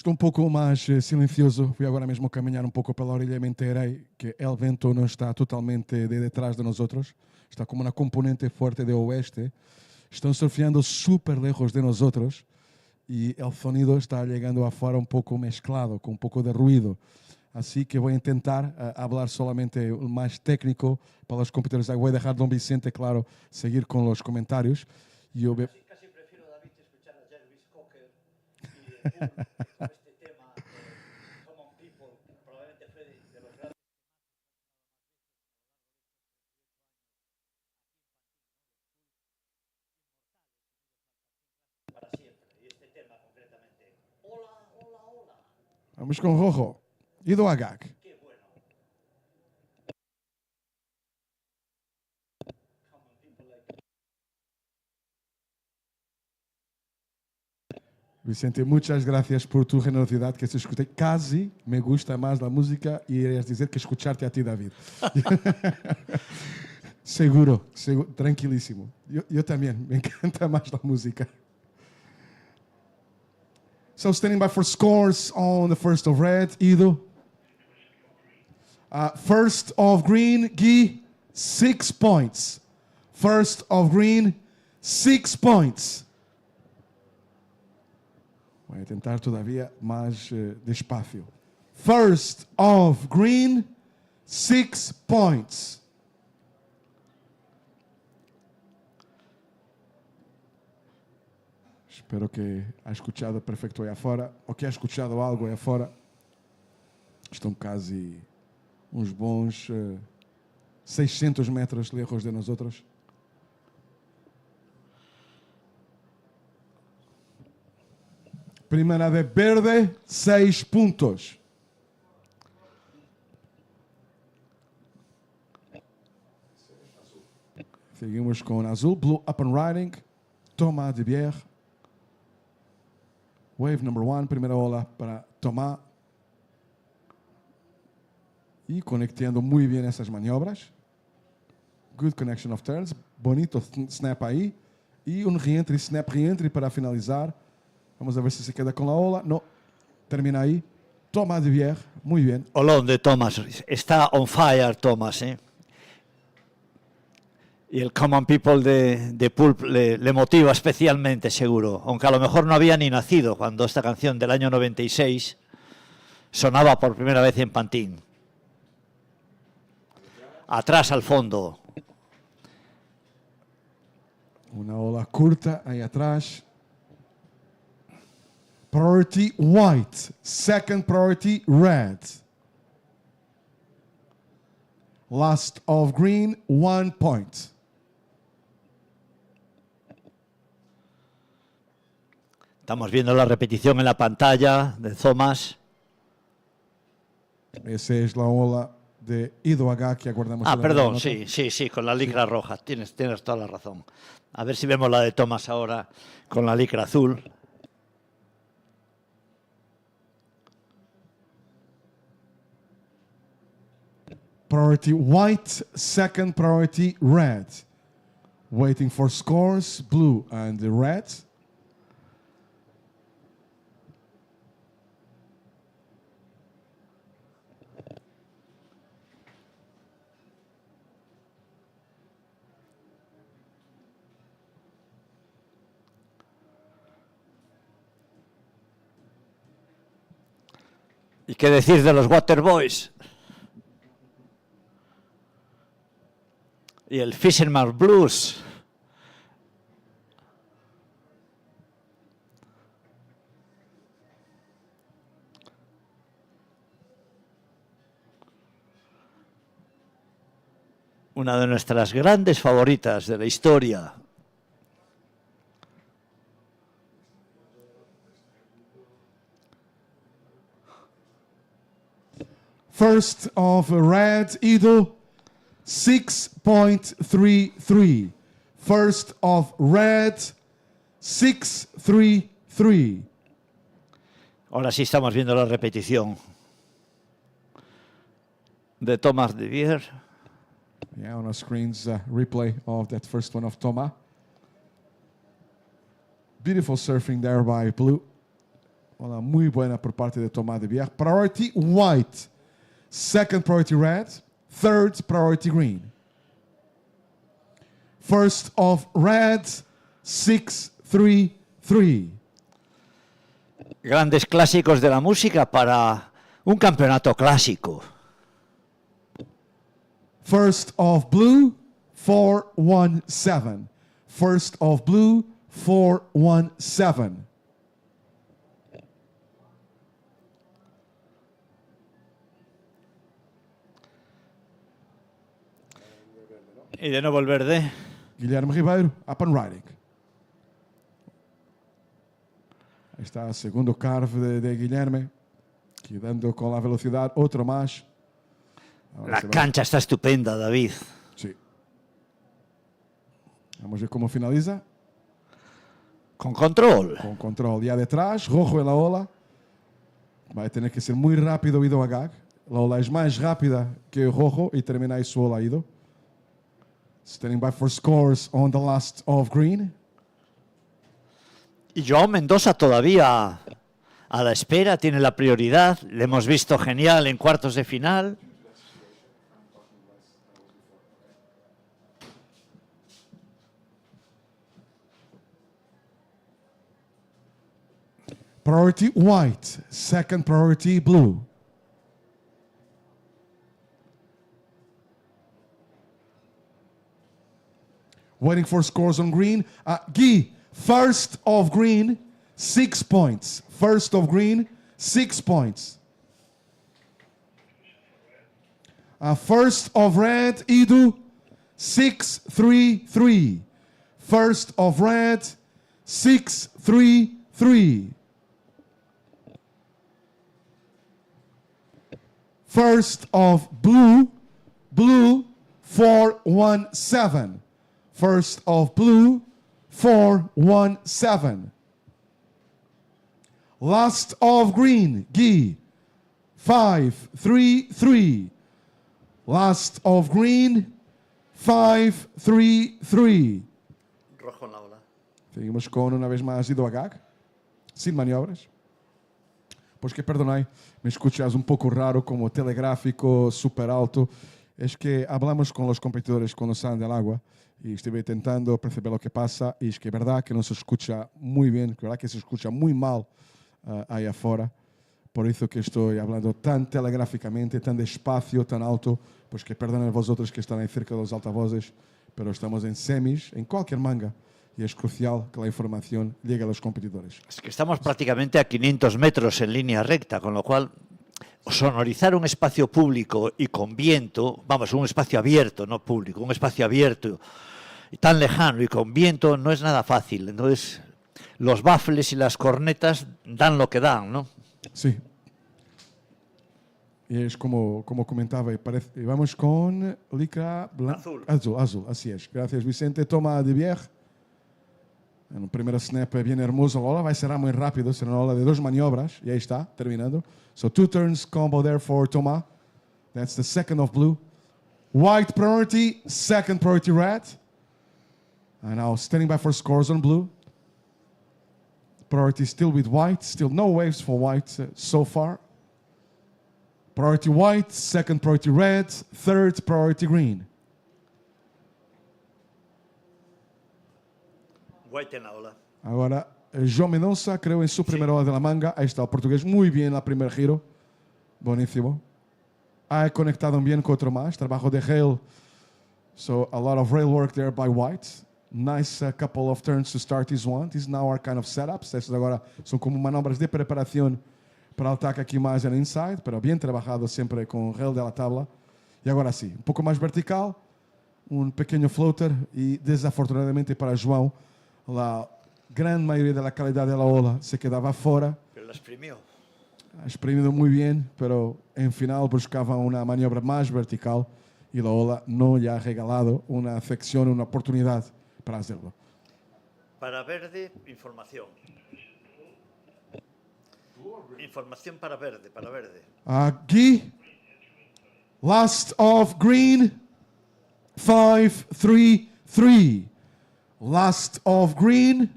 Speaker 1: Estou um pouco mais silencioso. Fui agora mesmo caminhar um pouco pela orilla e me enterei que el vento não está totalmente de detrás de nós outros. Está como uma componente forte de oeste. Estão surfeando super lejos de nós outros. E o sonido está chegando afuera um pouco mezclado, com um pouco de ruído. Assim que vou tentar falar solamente o mais técnico para os computadores. Vou deixar Dom Vicente, claro, seguir com os comentários. E eu
Speaker 8: Casi prefiero, David, escuchar a Jarvis Cocker y con este tema de Common People, probablemente fue de los grandes para siempre. Y este tema concretamente, hola, hola, hola.
Speaker 1: vamos com Rojo e do Agag.
Speaker 8: Qué bueno. Common People like
Speaker 1: Vicente, muchas gracias por tu generosidad que se escuté. Casi me gusta más la música y irías dizer que escucharte a ti, David. seguro, tranquilísimo. Yo también, me encanta más la música. So standing by for scores on the first of red, Ido. First of green, Guy, 6 points. First of green, 6 points. Voy a tentar todavía más despacio. First of green, 6 points. Espero que ha escuchado perfecto aí afora, ou que ha escuchado algo aí afora. Estão quase uns bons 600 metros lejos de nós outros. Primeira de verde, 6 pontos. Seguimos com azul, blue up and riding. Thomas de Bière. Wave number 1, primeira ola para Thomas. E conectando muito bem essas maniobras. Good connection of turns. Bonito snap aí. E re-entry, snap re-entry para finalizar. Vamos a ver si se queda con la ola. No, termina ahí. Thomas de Bière, muy bien.
Speaker 8: Olón de Thomas, está on fire Thomas, ¿eh? Y el Common People de Pulp le motiva especialmente, seguro. Aunque a lo mejor no había ni nacido cuando esta canción del año 96 sonaba por primera vez en Pantin. Atrás al fondo.
Speaker 1: Una ola curta ahí atrás. Priority white. Second priority red. Last of green, 1 point.
Speaker 8: Estamos viendo la repetición en la pantalla de Thomas.
Speaker 1: Esa es la ola de Ido H que aguardamos.
Speaker 8: Perdón, sí, con la licra roja. Tienes toda la razón. A ver si vemos la de Thomas ahora con la licra azul.
Speaker 1: Priority white, second priority red. Waiting for scores, blue and red.
Speaker 8: ¿Y qué decir de los Waterboys? Y el Fisherman Blues. Una de nuestras grandes favoritas de la historia.
Speaker 1: First of red, Ido, 6.33. First of red, 6.33.
Speaker 8: Ahora sí estamos viendo la repetición de Thomas de Bière.
Speaker 1: Yeah, on our screens, replay of that first one of Thomas. Beautiful surfing there by Blue. Bola muy buena por parte de Tomás de Bier. Priority white. Second priority red. Third priority green. First of red, 6-3-3.
Speaker 8: Grandes clásicos de la música para un campeonato clásico.
Speaker 1: First of blue, 4-1-7. First of blue, 4-1-7.
Speaker 8: Y de nuevo el verde.
Speaker 1: Guilherme Ribeiro, up and riding. Ahí está el segundo carve de Guilherme, quedando con la velocidad, otro más. Ahora
Speaker 8: La
Speaker 1: se va.
Speaker 8: cancha está estupenda, David.
Speaker 1: Sí. Vamos a ver cómo finaliza.
Speaker 8: Con control.
Speaker 1: Con control. Ya detrás, rojo en la ola. Va a tener que ser muy rápido Ido Agag. La ola es más rápida que el rojo y termina ahí su ola Ido. Standing by for scores on the last of green.
Speaker 8: Y Joao Mendoza todavía a la espera, tiene la prioridad. Le hemos visto genial en cuartos de final.
Speaker 1: Priority white. Second priority blue. Waiting for scores on green. Guy, first of green, 6 points. First of green, 6 points. First of red, Idu, 6-3-3. First of red, 6-3-3. First of blue, 4-1-7. First of blue, 4-1-7. Last of green, Guy, 5-3-3. Last of green, 5-3-3.
Speaker 8: Rojo en la ola.
Speaker 1: Seguimos con una vez más Ido Agag, sin maniobras. Pues que perdonai, me escuchas un poco raro, como telegráfico, súper alto. Es que hablamos con los competidores cuando salen del agua y estuve intentando perceber lo que pasa y es que es verdad que no se escucha muy bien, es verdad que se escucha muy mal ahí afuera. Por eso que estoy hablando tan telegráficamente, tan despacio, tan alto, pues que perdonen vosotros que están ahí cerca de los altavoces, pero estamos en semis, en cualquier manga, y es crucial que la información llegue a los competidores.
Speaker 8: Es que estamos prácticamente a 500 metros en línea recta, con lo cual sonorizar un espacio público y con viento, vamos, un espacio abierto, no público, un espacio abierto y tan lejano y con viento no es nada fácil. Entonces, los baffles y las cornetas dan lo que dan, ¿no?
Speaker 1: Sí. Y es como comentaba, y vamos con licra
Speaker 8: Azul.
Speaker 1: azul, así es. Gracias, Vicente. Toma de Bier. En un primer snap bien hermoso. La ola va a ser muy rápido, será una ola de 2 maniobras. Y ahí está, terminando. So 2 turns combo there for Thomas. That's the second of blue. White priority, second priority red. And now standing by for scores on blue. Priority still with white, still no waves for white so far. Priority white, second priority red, third priority green.
Speaker 8: White en la ola.
Speaker 1: Ahora, João Mendonça, creo en su primera ola de la manga. Ahí está el portugués, muy bien la primer giro. Buenísimo. Ha conectado bien con otro más, trabajo de rail. So a lot of rail work there by White. Nice couple of turns to start this one. These now are kind of setups. Estas agora são como manobras de preparación para el ataque aquí más en inside, pero bien trabajado siempre con rail de la tabla. Y ahora sí, un poco más vertical, un pequeño floater y desafortunadamente para João, la gran mayoría de la calidad de la ola se quedaba fuera.
Speaker 8: Pero la exprimió.
Speaker 1: Ha exprimido muy bien, pero en final buscaba una maniobra más vertical y la ola no le ha regalado una afección, una oportunidad para hacerlo.
Speaker 8: Para verde, información. Información para verde, para verde.
Speaker 1: Guy, last of green, 5-3-3. Last of green,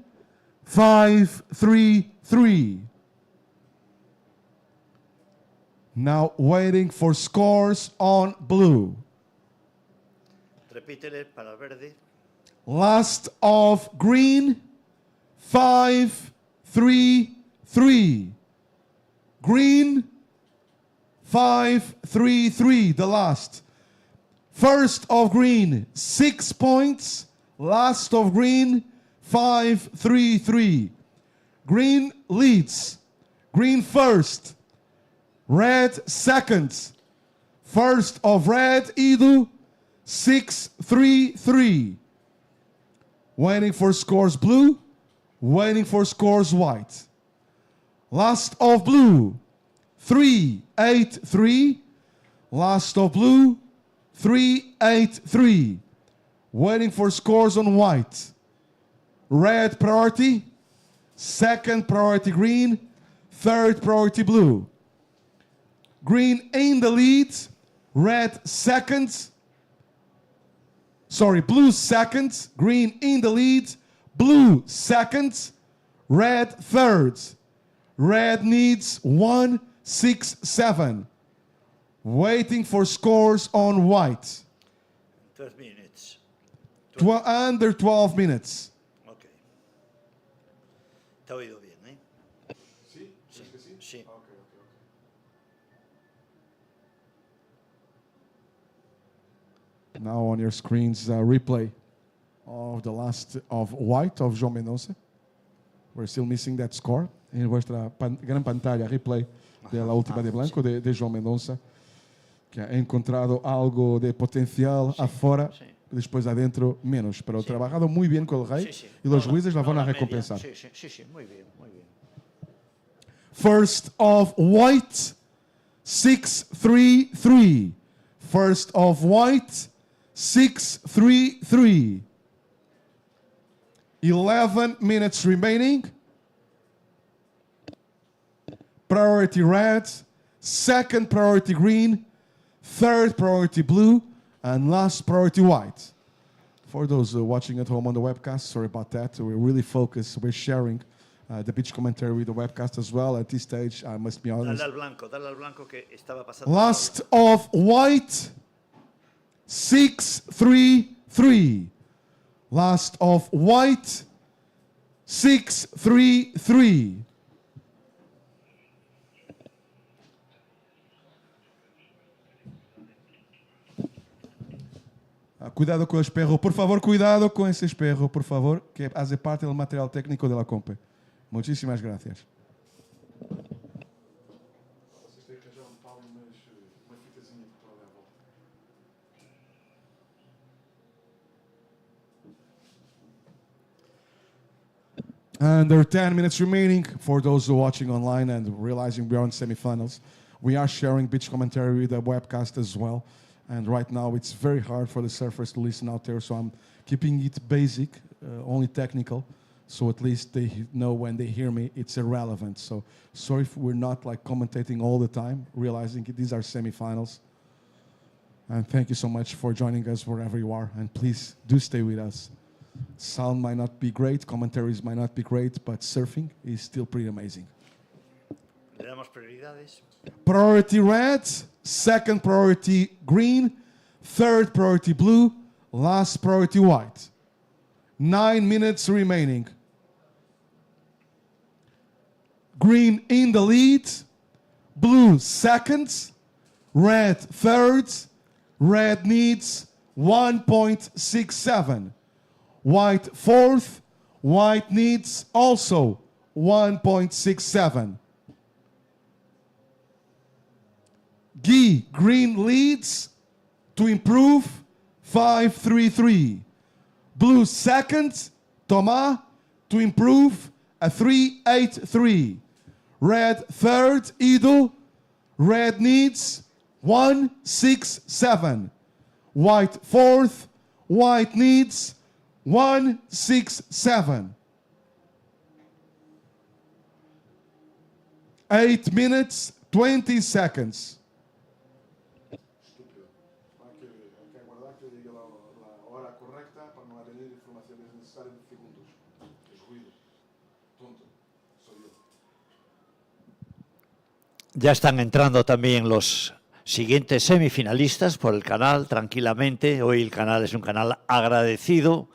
Speaker 1: 5-3-3. Now waiting for scores on blue.
Speaker 8: Repítele para el verde.
Speaker 1: Last of green, 5, 3, 3. Green, 5, 3, 3, the last. First of green, 6 points. Last of green, 5, 3, 3. Green leads. Green first. Red second. First of red, Idu, 6, 3, 3. Waiting for scores blue. Waiting for scores white. Last of blue, 3, 8, 3. Last of blue, 3, 8, 3. Waiting for scores on white. Red priority. Second priority green. Third priority blue. Green in the lead. Red second. Sorry, blue second. Green in the lead. Blue second. Red third. Red needs 1, 6, 7. Waiting for scores on white.
Speaker 8: 12 minutes.
Speaker 1: Under 12 minutes.
Speaker 8: Ok. Te he oído bien, ¿eh?
Speaker 1: Sí,
Speaker 8: sí, sí.
Speaker 1: Now on your screens, replay of the last of white of João Mendonça. We're still missing that score. En vuestra gran pantalla, replay de la última de blanco de João Mendonça, que ha encontrado algo de potencial afuera, después adentro menos, pero trabajado muy bien con el rey y los jueces la van a recompensar.
Speaker 8: Sí, muy bien, muy bien.
Speaker 1: First of white, 6, 3, 3. First of white, 6, 3, 3. 11 minutes remaining. Priority red, second priority green, third priority blue, and last priority white. For those watching at home on the webcast, sorry about that. We're really focused. We're sharing the pitch commentary with the webcast as well. At this stage, I must be honest.
Speaker 8: Dale al blanco que estaba pasando.
Speaker 1: Last of white, 6, 3, 3. Last of white, 6, 3, 3. Cuidado con el espejo, por favor, cuidado con ese espejo, por favor, que hace parte del material técnico de la compe. Muchísimas gracias. And there are 10 minutes remaining for those who are watching online and realizing we are on semifinals. We are sharing pitch commentary with the webcast as well. And right now it's very hard for the surfers to listen out there, so I'm keeping it basic, only technical, so at least they know when they hear me it's irrelevant. So sorry if we're not like commentating all the time, realizing these are semifinals. And thank you so much for joining us wherever you are, and please do stay with us. Sound might not be great, commentaries might not be great, but surfing is still pretty amazing.
Speaker 8: Le damos prioridades.
Speaker 1: Priority red, second priority green, third priority blue, last priority white. 9 minutes remaining. Green in the lead, blue second, red third, red needs 1.67. White fourth, white needs also 1.67. Guy, green leads to improve 5.33. Blue second, Thomas to improve a 3.83. Red third, Ido. Red needs 1.67. White fourth, white needs 1.67. 8 minutes, 20 seconds.
Speaker 8: Ya están entrando también los siguientes semifinalistas por el canal, tranquilamente. Hoy el canal es un canal agradecido.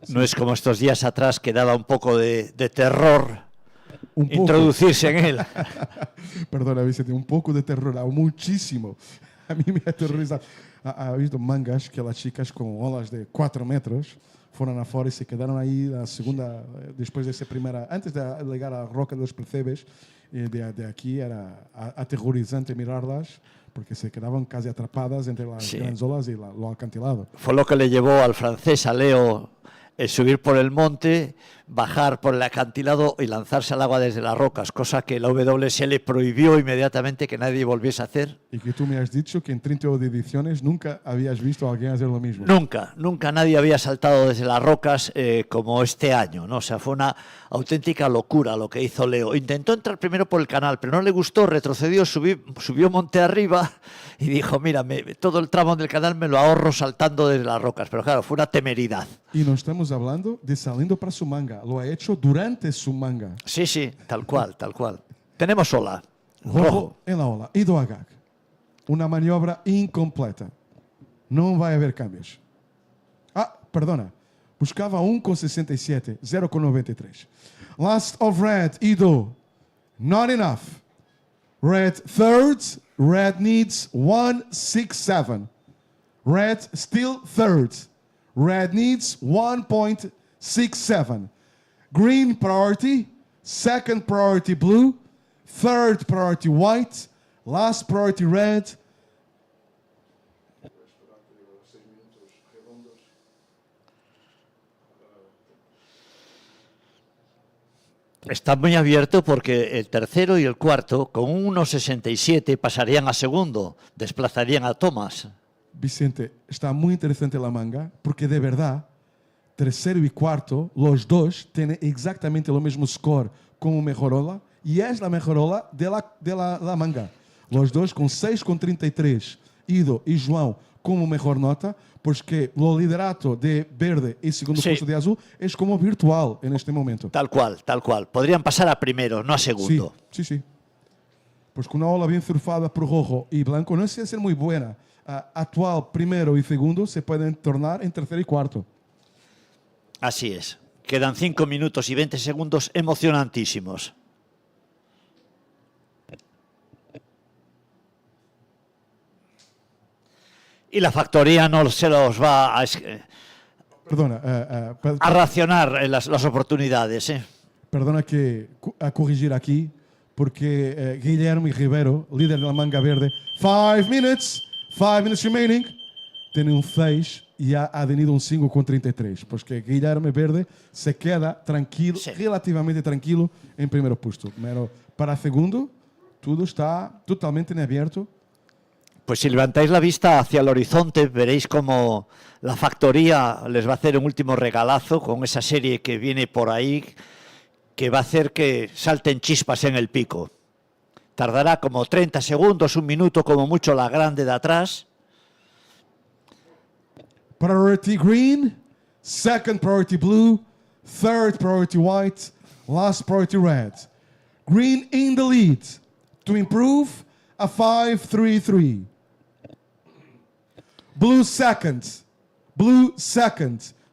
Speaker 8: No es como estos días atrás que daba un poco de terror introducirse en él.
Speaker 1: Perdona, Vicente, un poco de terror, muchísimo. A mí me aterroriza. Ha visto mangas que las chicas con olas de 4 metros fueron afuera y se quedaron ahí la segunda, después de esa primera, antes de llegar a la Roca de los Percebes, de aquí era aterrorizante mirarlas porque se quedaban casi atrapadas entre las grandes olas y lo acantilado.
Speaker 8: Fue lo que le llevó al francés, a Leo, el subir por el monte, bajar por el acantilado y lanzarse al agua desde las rocas, cosa que la WS le prohibió inmediatamente que nadie volviese a hacer.
Speaker 1: Y que tú me has dicho que en 38 ediciones nunca habías visto a alguien hacer lo mismo.
Speaker 8: Nunca nadie había saltado desde las rocas como este año, ¿no? O sea, fue una auténtica locura lo que hizo Leo. Intentó entrar primero por el canal, pero no le gustó, retrocedió, subió monte arriba y dijo, mira, todo el tramo del canal me lo ahorro saltando desde las rocas. Pero claro, fue una temeridad.
Speaker 1: Y no estamos hablando de saliendo para su manga, lo ha hecho durante su manga.
Speaker 8: Sí, tal cual, tal cual. Tenemos ola.
Speaker 1: Rojo en la ola. Ido Agag. Una maniobra incompleta. No va a haber cambios. Perdona. Buscaba 1,67, 0,93. Last of red, Ido. Not enough. Red third. Red needs 1,67. Red still third. Red needs 1,67. Green priority. Second priority blue. Third priority white. Last priority red.
Speaker 8: Está muy abierto porque el tercero y el cuarto, con 1,67, pasarían a segundo, desplazarían a Thomas.
Speaker 1: Vicente, está muy interesante la manga, porque de verdad, tercero y cuarto, los dos tienen exactamente lo mismo score como mejor ola, y es la mejor ola de la manga. Los dos con 6,33, Ido y João como mejor nota, porque lo liderato de verde y segundo puesto de azul es como virtual en este momento.
Speaker 8: Tal cual, tal cual. Podrían pasar a primero, no a segundo.
Speaker 1: Sí. Pues con una ola bien surfada por rojo y blanco no es ser muy buena. Actual primero y segundo se pueden tornar en tercero y cuarto.
Speaker 8: Así es. Quedan 5 minutos y 20 segundos emocionantísimos. Y la factoría no se los va a racionar las oportunidades.
Speaker 1: Perdona a corregir aquí, porque Guillermo y Rivero, líder de la manga verde, 5 minutes remaining, tiene un 6 y ha tenido un 5,33. Porque Guillermo Verde se queda tranquilo, relativamente tranquilo en primer puesto. Pero para segundo, todo está totalmente en abierto.
Speaker 8: Pues si levantáis la vista hacia el horizonte, veréis cómo la factoría les va a hacer un último regalazo con esa serie que viene por ahí, que va a hacer que salten chispas en el pico. Tardará como 30 segundos, 1 minuto, como mucho la grande de atrás.
Speaker 1: Priority green, second priority blue, third priority white, last priority red. Green in the lead to improve a 5-3-3. Blue second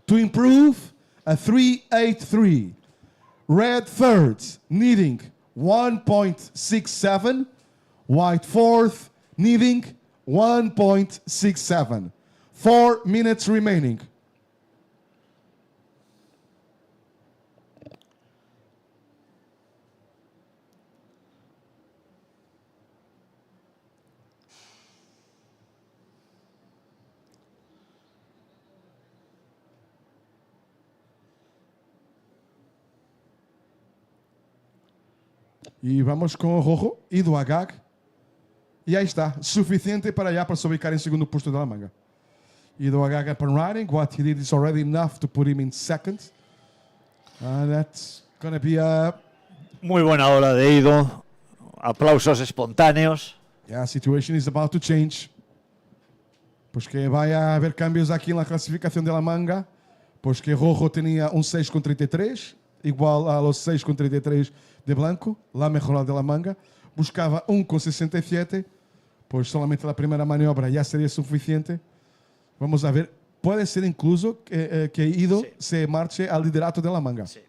Speaker 1: to improve a 3-8-3. Red third, needing 1,67. White fourth, needing 1,67. 4 minutes remaining. Y vamos con rojo, Ido Agag. Y ahí está, suficiente para ya para se ubicar en segundo puesto de la manga. Ido Agag up and riding. What he did is already enough to put him in second. And that's going to be a...
Speaker 8: Muy buena ola de Ido. Aplausos espontáneos.
Speaker 1: Yeah, situation is about to change. Pues que vaya a haber cambios aquí en la clasificación de la manga. Pues que rojo tenía un 6,33 igual a los 6,33 de Blanco, la mejor de la manga. Buscaba 1,67, pues solamente la primera maniobra ya sería suficiente. Vamos a ver, puede ser incluso que Ido se marche al liderato de la manga.
Speaker 8: Sí,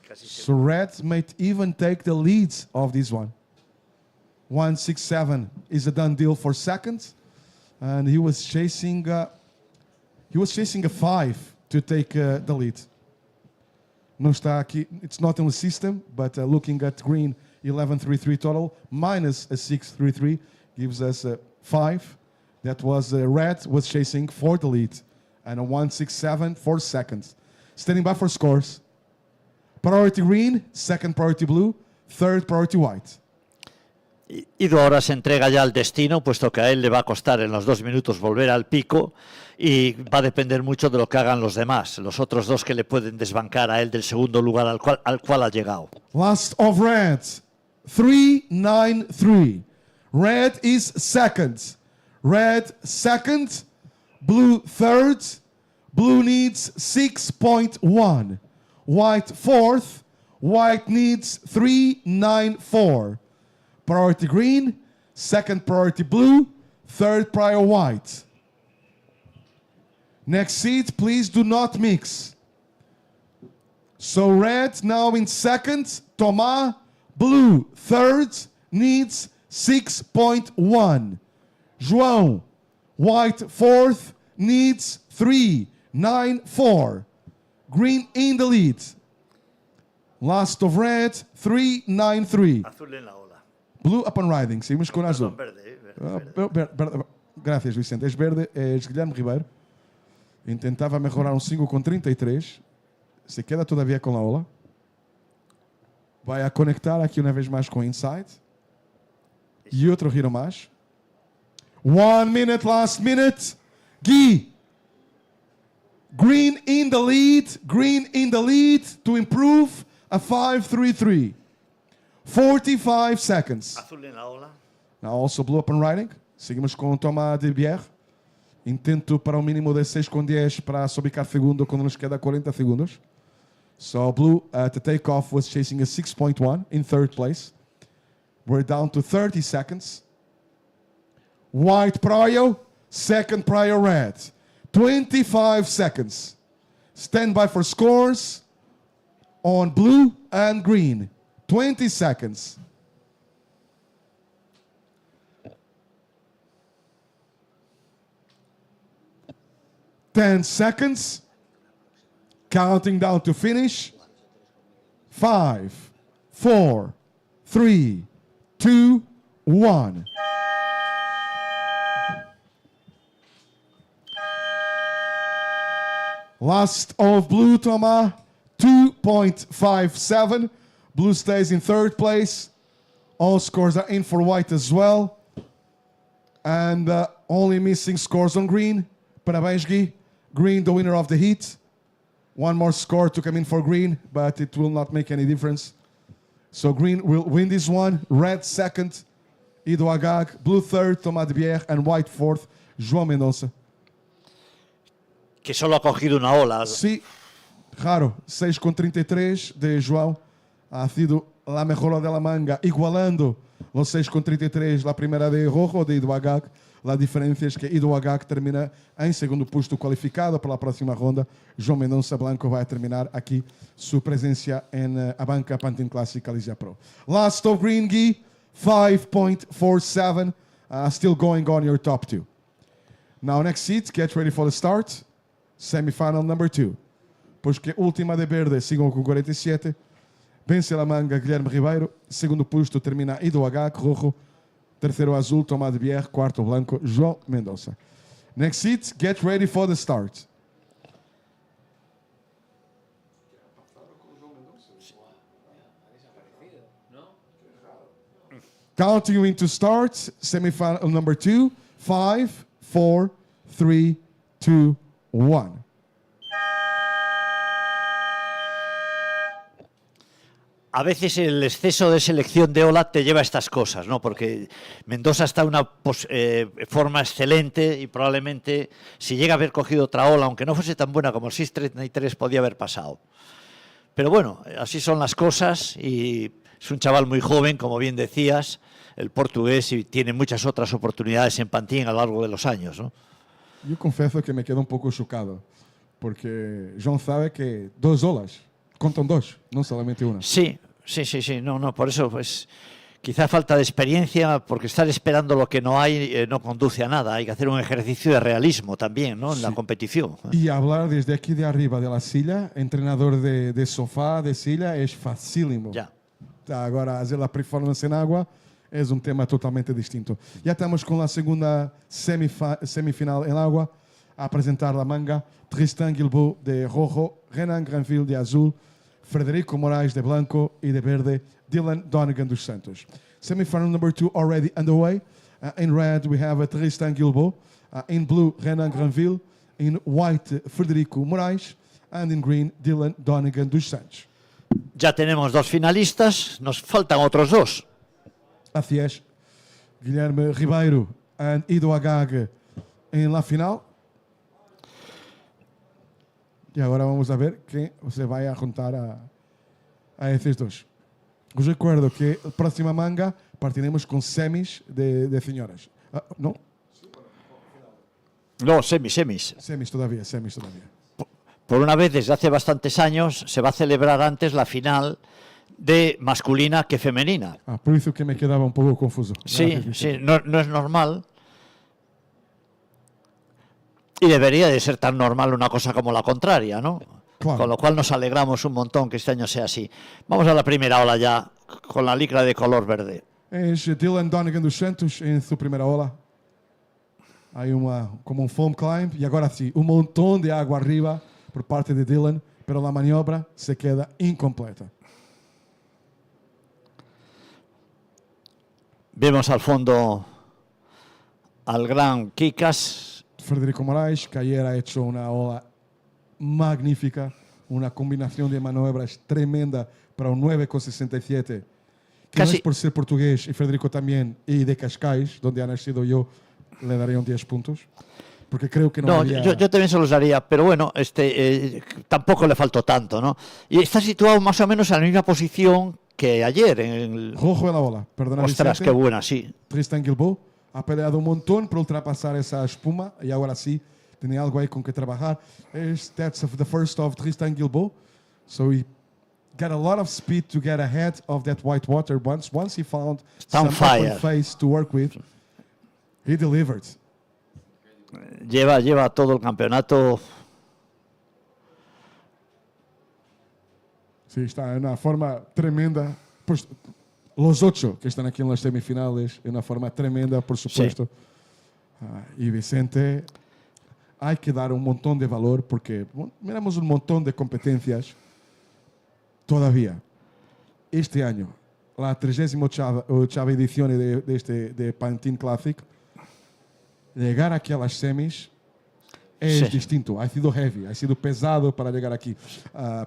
Speaker 8: casi
Speaker 1: So Red might even take the leads of this one. 167 is a done deal for second, and he was chasing a 5 to take the lead. Não está aqui, it's not in the system, but looking at green, 11.33 total, minus a 6.33 gives us a 5. That was Red was chasing for the lead, and a 167 for seconds. Standing by for scores. Priority green, second priority blue, third priority white.
Speaker 8: Ido ahora se entrega ya al destino, puesto que a él le va a costar en los 2 minutos volver al pico y va a depender mucho de lo que hagan los demás, los otros dos que le pueden desbancar a él del segundo lugar al cual ha llegado.
Speaker 1: Last of Red, 393. Red is second. Red second, blue third. Blue needs 6.1. White fourth. White needs 394. Priority green, second priority blue, third prior white. Next seat, please do not mix. So red now in second, Thomas, blue third, needs 6.1. João, white fourth, needs 394. Green in the lead. Last of red, 393.
Speaker 8: Azul en la ola.
Speaker 1: Blue up and riding. Seguimos com o azul.
Speaker 8: Verde.
Speaker 1: Gracias, Vicente. És verde, és Guilherme Ribeiro. Intentava melhorar um 5,33. Se queda todavía com a ola. Vai a conectar aqui uma vez mais com o inside. E outro giro mais. 1 minute, last minute. Gui. Green in the lead. Green in the lead to improve a 5.33. 45 seconds.
Speaker 8: Azul en la ola.
Speaker 1: Now also blue up and riding. Seguimos com o Thomas de Bière. Intento para um mínimo de 6,10 para sobicar segundo quando nos queda 40 segundos. So blue at the takeoff was chasing a 6.1 in third place. We're down to 30 seconds. White prior, second prior red. 25 seconds. Stand by for scores on blue and green. 20 seconds. Ten seconds. Counting down to finish. 5, 4, 3, 2, 1. Last of blue, Thomas, 2.57. Blue stays in third place. All scores are in for white as well. And only missing scores on green. Parabéns, Gui. Green, the winner of the heat. One more score to come in for green, but it will not make any difference. So green will win this one. Red second, Ido Agag. Blue third, Thomas de Bière. And white fourth, João Mendonça.
Speaker 8: Que solo ha cogido una ola.
Speaker 1: Sí, raro. 6,33 de João. Ha sido la mejor de la manga, igualando los 6,33 la primera de Rojo de Ido Agag. La diferencia es que Ido Agag termina em segundo posto qualificado para a próxima ronda. João Mendonça Blanco vai terminar aqui sua presença em ABANCA Pantin Classic Galicia Pro. Last of green, Gui, 5.47. Still going on your top two. Now next seat, get ready for the start. Semifinal number 2. Pois que última de verde, sigam com 47. Vence a manga, Guilherme Ribeiro. Segundo posto termina Ido Agag, Rojo. Terceiro azul, Thomas de Bière. Quarto blanco, João Mendonça. Next seat, get ready for the start. Counting you into start, semifinal number 2. 5, 4, 3, 2, 1.
Speaker 8: A veces el exceso de selección de ola te lleva a estas cosas, ¿no? Porque Mendoza está en una forma excelente y probablemente si llega a haber cogido otra ola, aunque no fuese tan buena como el 6.33, podía haber pasado. Pero bueno, así son las cosas y es un chaval muy joven, como bien decías, el portugués, y tiene muchas otras oportunidades en Pantin a lo largo de los años, ¿no?
Speaker 1: Yo confieso que me quedo un poco chocado, porque João sabe que 2 olas contan 2, no solamente una.
Speaker 8: Sí, no, por eso pues quizá falta de experiencia, porque estar esperando lo que no hay no conduce a nada, hay que hacer un ejercicio de realismo también, ¿no? En la competición.
Speaker 1: Y hablar desde aquí de arriba de la silla, entrenador de sofá, de silla, es facílimo.
Speaker 8: Ya.
Speaker 1: Agora, hacer la performance en agua es un tema totalmente distinto. Ya estamos con la segunda semifinal en agua. A presentar la manga: Tristan Guilbault de rojo, Renan Granville de azul, Frederico Moraes de blanco y de verde, Dylan Donegan dos Santos. Semifinal number 2 already underway. In red we have Tristan Guilbault, in blue Renan Granville, in white Frederico Moraes, and in green Dylan Donegan dos Santos.
Speaker 8: Ya tenemos 2 finalistas, nos faltan otros 2.
Speaker 1: Así es. Guilherme Ribeiro and Ido Agag en la final. Y ahora vamos a ver quem se vai a juntar a esses 2. Os recuerdo que a próxima manga partiremos con semis de señoras. ¿No?
Speaker 8: No, semis.
Speaker 1: Semis todavía.
Speaker 8: Por una vez, desde hace bastantes años, se va a celebrar antes la final de masculina que femenina.
Speaker 1: Por eso que me quedaba un poco confuso.
Speaker 8: Sí, no es normal. Y debería de ser tan normal una cosa como la contraria, ¿no?
Speaker 1: Claro.
Speaker 8: Con lo cual nos alegramos un montón que este año sea así. Vamos a la primera ola ya, con la licra de color verde.
Speaker 1: Es Dylan Donegan dos Santos en su primera ola. Hay como un foam climb y ahora sí, un montón de agua arriba por parte de Dylan, pero la maniobra se queda incompleta.
Speaker 8: Vemos al fondo al gran Kikas.
Speaker 1: Frederico Moraes, que ayer ha hecho una ola magnífica, una combinación de maniobras tremenda para un 9,67. Que no es por ser portugués, y Frederico también, y de Cascais, donde ha nacido yo, le daría un 10 puntos. Porque creo que no había...
Speaker 8: yo también se los daría, pero bueno, tampoco le faltó tanto, ¿no? Y está situado más o menos en la misma posición que ayer.
Speaker 1: Rojo en la ola, perdona.
Speaker 8: Ostras,
Speaker 1: Vicente.
Speaker 8: qué buena, sí.
Speaker 1: Tristan Guilbault ha peleado un montón para ultrapassar esa espuma y ahora sí tiene algo ahí con que trabajar. That's the first of Tristan Guilbault. So he got a lot of speed to get ahead of that white water. Once he found some open face to work with, he delivered.
Speaker 8: Lleva todo el campeonato.
Speaker 1: Sí, está en una forma tremenda. Pues, los 8 que están aquí en las semifinales, en una forma tremenda, por supuesto. Sí. Y Vicente, hay que dar un montón de valor porque miramos un montón de competencias todavía. Este año, la 38ª edición de Pantin Classic, llegar aquí a las semis es distinto. Ha sido heavy, ha sido pesado para llegar aquí.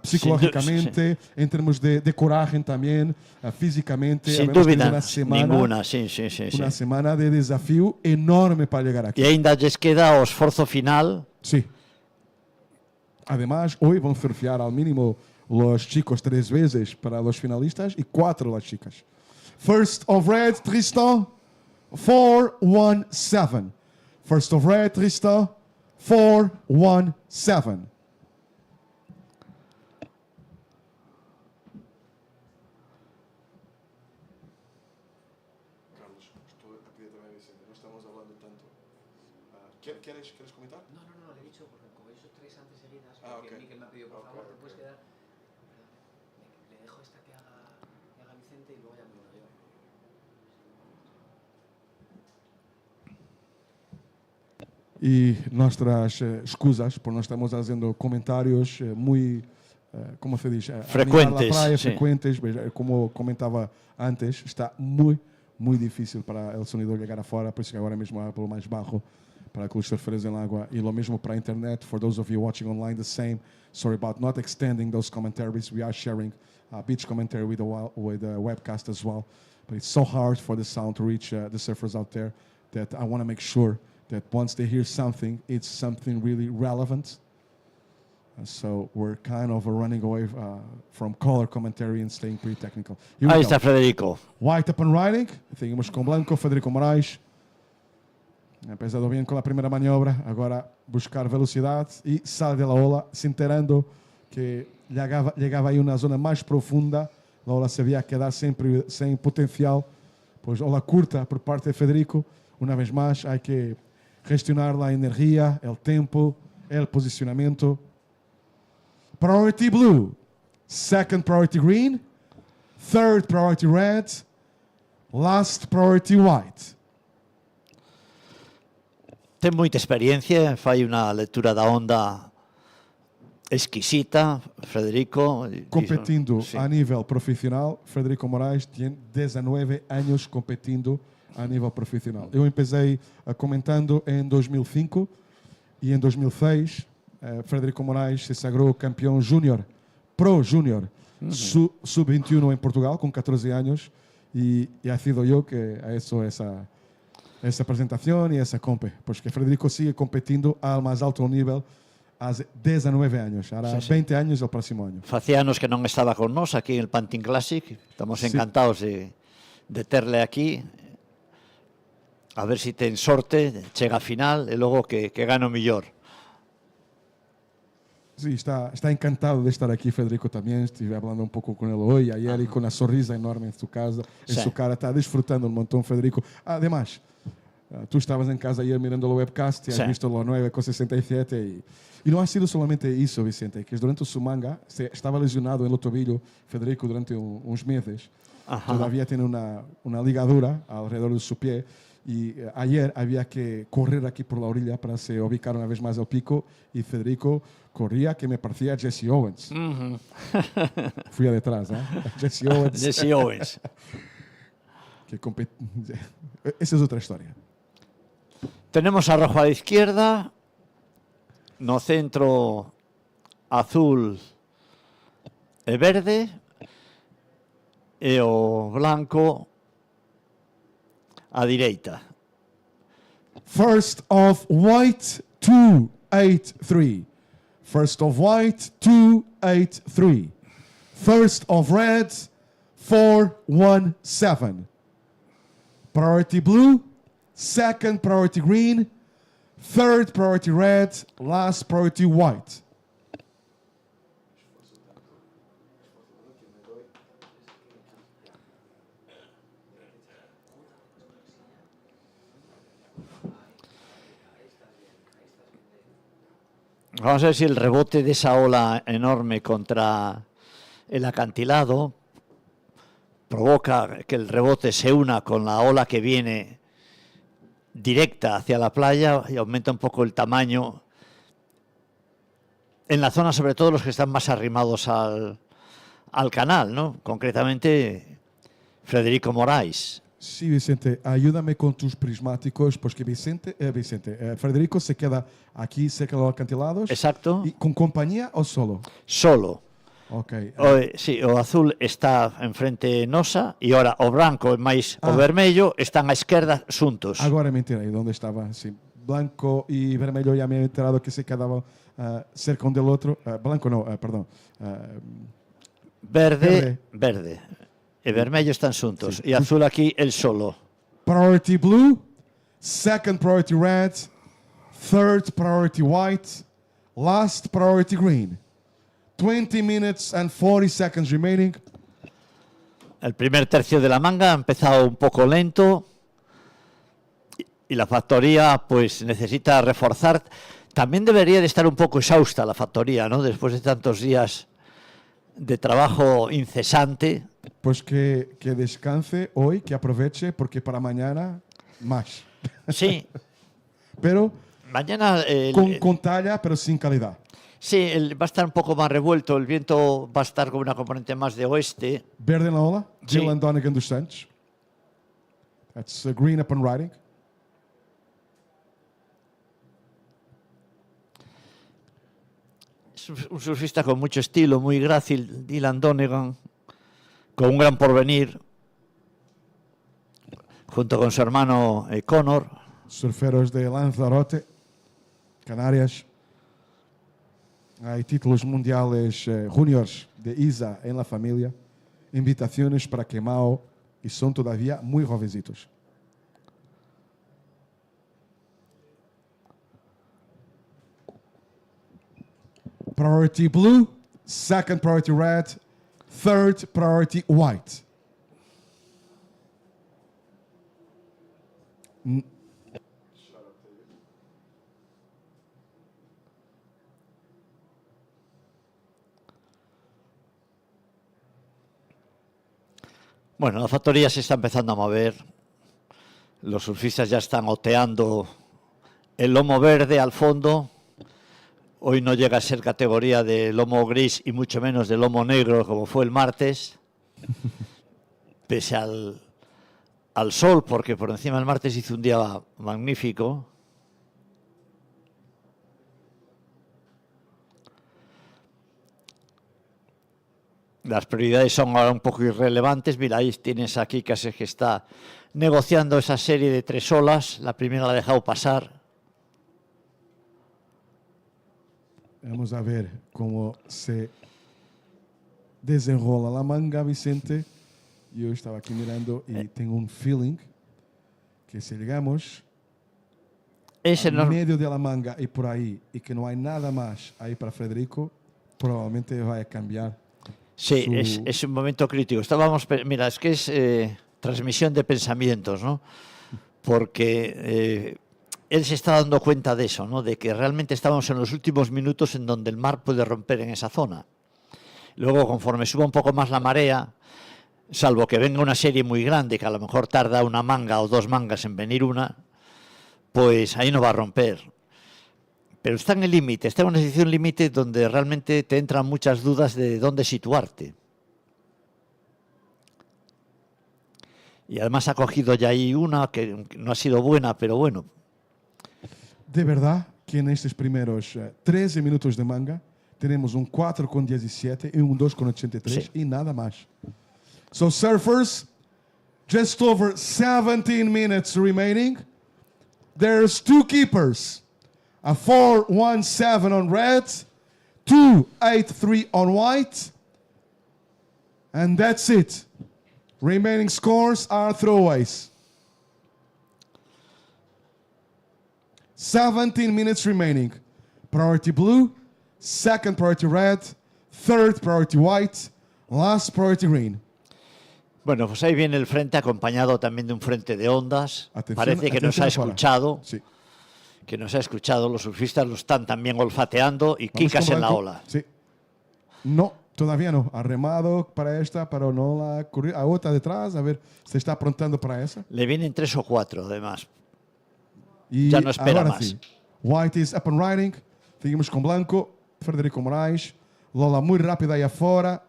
Speaker 1: Psicológicamente, en términos de coraje también, físicamente.
Speaker 8: Sin dúvida, ninguna.
Speaker 1: Una semana de desafío enorme para llegar aquí.
Speaker 8: Y ainda les queda o esfuerzo final.
Speaker 1: Sí. Además, hoy van a surfear al mínimo los chicos 3 veces para los finalistas y 4 las chicas. First of red, Tristan, 4-1-7. First of red, Tristan, 4-1-7. Carlos, esto a ti también, Vicente. No estamos hablando tanto. ¿Quieres comentar?
Speaker 3: No, le he dicho, porque como he hecho 3 antes seguidas, porque Mikel me ha pedido, por favor, te puedes quedar. Le dejo esta que haga Vicente y luego ya me lo yo.
Speaker 1: Y nuestras excusas por no estamos haciendo comentarios muy, ¿cómo se dice?
Speaker 8: Frecuentes.
Speaker 1: La playa,
Speaker 8: sí.
Speaker 1: frecuentes, como comentaba antes, está muy difícil para el sonido llegar afuera, por eso que ahora mismo hablo más bajo para que los surfers en el agua. Y lo mismo para internet. For those of you watching online, the same. Sorry about not extending those commentaries. We are sharing beach commentary with the webcast as well. But it's so hard for the sound to reach the surfers out there that I want to make sure that once they hear something, it's something really relevant So we're kind of running away from color commentary and staying pretty technical. Here we
Speaker 8: Ahí
Speaker 1: go.
Speaker 8: está Federico.
Speaker 1: White up and riding. Seguimos com Blanco, Federico Moraes. Empezado bien con la primera maniobra. Agora buscar velocidade e sale de la ola, se enterando que llegaba aí una zona mais profunda. La ola se veía quedar sempre sem potencial. Pues ola curta por parte de Federico. Una vez más hay que gestionar la energía, el tempo, el posicionamiento. Priority blue, second priority green, third priority red, last priority white.
Speaker 8: Ten moita experiencia, fai unha lectura da onda exquisita, Federico.
Speaker 1: Competindo
Speaker 8: Sí.
Speaker 1: a nível profissional, Federico Moraes tem 19 anos competindo a nível profissional. Eu empecei comentando em 2005 e em 2006 Federico Moraes se sagrou campeão júnior, pro júnior, sub-21 em Portugal, com 14 anos, e ha sido eu que ha hecho essa apresentação e essa compe, porque Federico sigue competindo ao mais alto nível há 19 anos, hará 20 anos o próximo ano.
Speaker 8: Facía anos que non estaba con nós aquí en el Pantin Classic. Estamos encantados de terle aquí. A ver si ten sorte, chega a final e logo que gane o millor.
Speaker 1: Sí, está encantado de estar aquí, Federico también. Estuve hablando un poco con él hoy, ayer, y con una sonrisa enorme en su casa, en su cara. Está disfrutando un montón, Federico. Además, tú estabas en casa ayer mirando el webcast y has visto lo 9,67 y no ha sido solamente eso, Vicente, que durante su manga estaba lesionado en el tobillo, Federico, durante unos meses. Todavía tiene una ligadura alrededor de su pie. Y ayer había que correr aquí por la orilla para se ubicar una vez más el pico y Federico corría que me parecía Jesse Owens. Fui a detrás, ¿eh? Jesse Owens.
Speaker 8: Jesse Owens.
Speaker 1: Esa es otra historia.
Speaker 8: Tenemos a rojo a la izquierda, no centro azul e verde e o blanco a direita.
Speaker 1: First of white, 283. First of white, 283. First of red, 417. Priority blue, second priority green, third priority red, last priority white.
Speaker 8: Vamos a ver si el rebote de esa ola enorme contra el acantilado provoca que el rebote se una con la ola que viene directa hacia la playa y aumenta un poco el tamaño en la zona, sobre todo los que están más arrimados al canal, ¿no? Concretamente Federico Moraes.
Speaker 1: Sí, Vicente, ayúdame con tus prismáticos, porque Federico se queda aquí cerca de los acantilados.
Speaker 8: Exacto.
Speaker 1: ¿Y con compañía o solo?
Speaker 8: Solo.
Speaker 1: Okay.
Speaker 8: Sí, o azul está enfrente nosa e ora o branco e máis o vermello están á esquerda xuntos.
Speaker 1: Agora me enteré dónde estaba. Sí. Blanco y vermelho ya me he enterado que se quedaban cerca uno del otro. Blanco no, perdón.
Speaker 8: Verde. E vermello están xuntos. E azul aquí el solo.
Speaker 1: Priority blue, second priority red, third priority white, last priority green. 20 minutes and 40 seconds remaining.
Speaker 8: El primer tercio de la manga ha empezado un poco lento y la factoría pues necesita reforzar. También debería de estar un poco exhausta la factoría, ¿no? Después de tantos días de trabajo incesante.
Speaker 1: Pues que descanse hoy, que aproveche, porque para mañana más.
Speaker 8: Sí.
Speaker 1: Pero
Speaker 8: mañana
Speaker 1: con talla, pero sin calidad.
Speaker 8: Sí, va a estar un poco más revuelto, el viento va a estar con una componente más de oeste.
Speaker 1: Verde en la ola,
Speaker 8: Sí.
Speaker 1: Dylan Donegan dos Santos. That's green up and riding.
Speaker 8: Es un surfista con mucho estilo, muy grácil, Dylan Donegan, con un gran porvenir, junto con su hermano Connor.
Speaker 1: Surferos de Lanzarote, Canarias. Hay títulos mundiales juniors de ISA en la familia, invitaciones para quemao y son todavía muy jovencitos. Priority blue, second priority red, third priority white.
Speaker 8: Bueno, la factoría se está empezando a mover. Los surfistas ya están oteando el lomo verde al fondo. Hoy no llega a ser categoría de lomo gris y mucho menos de lomo negro como fue el martes. Pese al sol, porque por encima el martes hizo un día magnífico. Las prioridades son ahora un poco irrelevantes. Mira, ahí tienes aquí que está negociando esa serie de 3 olas. La primera la ha dejado pasar.
Speaker 1: Vamos a ver cómo se desenrola la manga, Vicente. Yo estaba aquí mirando y tengo un feeling que si llegamos al medio de la manga y por ahí y que no hay nada más ahí para Federico, probablemente va a cambiar.
Speaker 8: Sí, es un momento crítico. Mira, es que es transmisión de pensamientos, ¿no? Porque él se está dando cuenta de eso, ¿no? De que realmente estamos en los últimos minutos en donde el mar puede romper en esa zona. Luego, conforme suba un poco más la marea, salvo que venga una serie muy grande, que a lo mejor tarda una manga o 2 mangas en venir una, pues ahí no va a romper. Pero está en el límite, está en una situación límite donde realmente te entran muchas dudas de dónde situarte. Y además ha cogido ya ahí una que no ha sido buena, pero bueno.
Speaker 1: De verdad que en estos primeros 13 minutos de manga tenemos un 4,17 y un 2,83
Speaker 8: sí.
Speaker 1: Y nada más. So surfers, just over 17 minutes remaining. There's 2 keepers. A 4-1-7 on red, 2-8-3 on white, and that's it. Remaining scores are throwaways. 17 minutes remaining. Priority blue, second priority red, third priority white, last priority green.
Speaker 8: Bueno, pues ahí viene el frente acompañado también de un frente de ondas.
Speaker 1: Atención,
Speaker 8: Parece que nos ha escuchado.
Speaker 1: Sí.
Speaker 8: Que nos ha escuchado, los surfistas lo están también olfateando y quicas en la ola.
Speaker 1: Sí. No, todavía no. Ha remado para esta, pero no la corrió. A otra detrás, a ver, se está aprontando para esa.
Speaker 8: Le vienen 3 o 4, además.
Speaker 1: Y
Speaker 8: ya no espera
Speaker 1: agora
Speaker 8: más.
Speaker 1: Sí. White is up and riding. Seguimos con blanco. Federico Moraes. Lola muy rápida ahí afuera.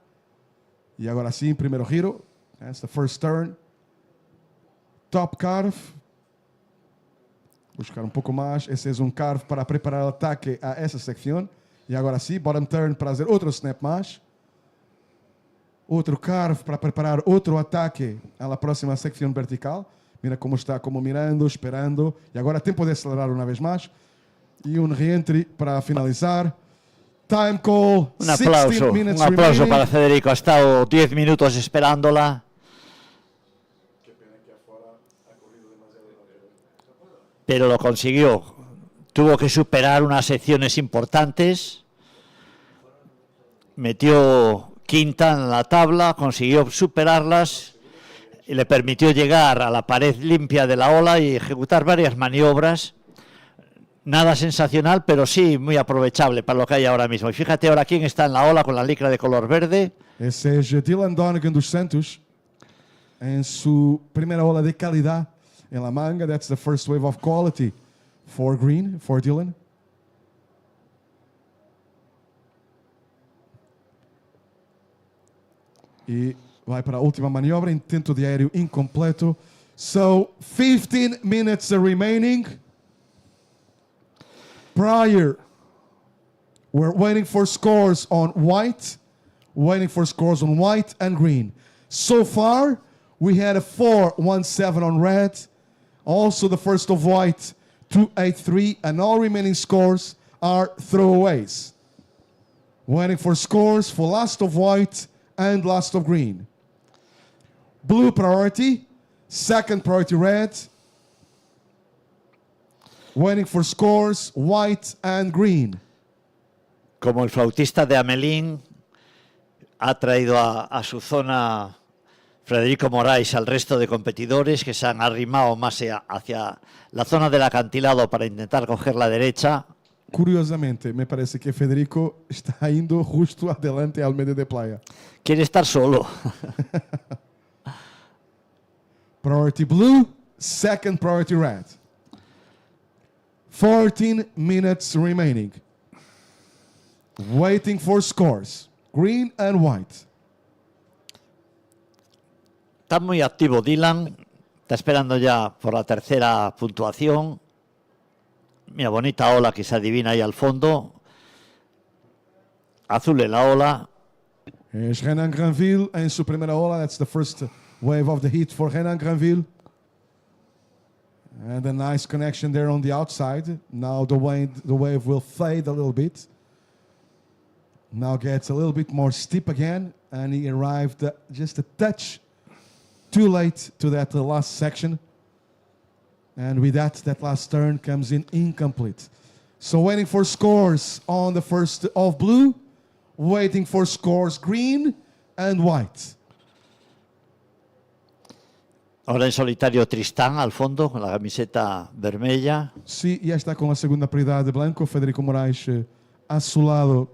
Speaker 1: Y ahora sí, primeiro giro. That's the first turn. Top carve. Buscar um pouco mais. Esse é um carve para preparar o ataque a essa secção. E agora sim, bottom turn para fazer outro snap mais. Outro carve para preparar outro ataque à próxima secção vertical. Mira como está, como mirando, esperando. E agora tempo de acelerar uma vez mais. E reentry para finalizar. Time call.
Speaker 8: Un aplauso para Federico. Ha estado 10 minutos esperándola. Pero lo consiguió. Tuvo que superar unas secciones importantes. Metió quinta en la tabla, consiguió superarlas y le permitió llegar a la pared limpia de la ola y ejecutar varias maniobras. Nada sensacional, pero sí muy aprovechable para lo que hay ahora mismo. Y fíjate ahora quién está en la ola con la licra de color verde.
Speaker 1: Ese es Dylan Donegan dos Santos en su primera ola de calidad. En la manga, that's the first wave of quality for green, for Dylan. E vai para a última maniobra, intento de aéreo incompleto. So, 15 minutes remaining. Prior, we're waiting for scores on white, and green. So far, we had a 4-1-7 on red. Also the first of white, 2-8-3, and all remaining scores are throwaways. Waiting for scores for last of white and last of green. Blue priority, second priority red. Waiting for scores white and green.
Speaker 8: Como el flautista de Amelín ha traído a su zona Federico Moraes al resto de competidores que se han arrimado más hacia la zona del acantilado para intentar coger la derecha.
Speaker 1: Curiosamente, me parece que Federico está indo justo adelante al medio de playa.
Speaker 8: Quiere estar solo.
Speaker 1: Priority blue, second priority red. 14 minutes remaining. Waiting for scores, green and white.
Speaker 8: Está muy activo Dylan, está esperando ya por la tercera puntuación. Mira, bonita ola que se adivina ahí al fondo. Azul en la ola.
Speaker 1: Es Renan Granville en su primera ola. That's the first wave of the heat for Renan Granville. And a nice connection there on the outside. Now the wave will fade a little bit. Now gets a little bit more steep again. And he arrived just a touch too late to that last section. And with that last turn comes in incomplete. So waiting for scores on the first of blue, waiting for scores green and white.
Speaker 8: Ahora en solitario Tristán al fondo con la camiseta vermella.
Speaker 1: Sí, ya está con la segunda prioridade de blanco. Federico Moraes a su lado,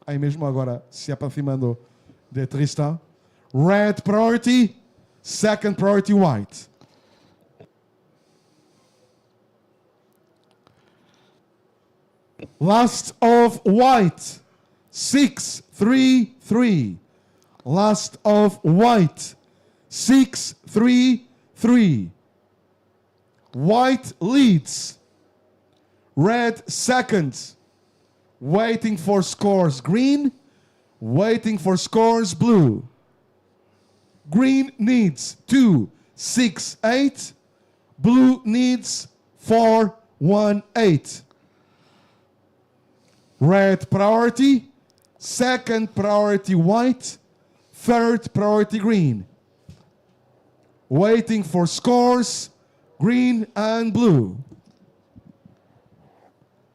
Speaker 1: aí mesmo agora se aproximando de Tristan. Red priority, second priority white. Last of white, 6-3-3. Last of white, 6-3-3. White leads. Red second. Waiting for scores green. Waiting for scores blue. Green needs 2-6-8. Blue needs 4-1-8. Red priority, second priority white, third priority green. Waiting for scores, green and blue.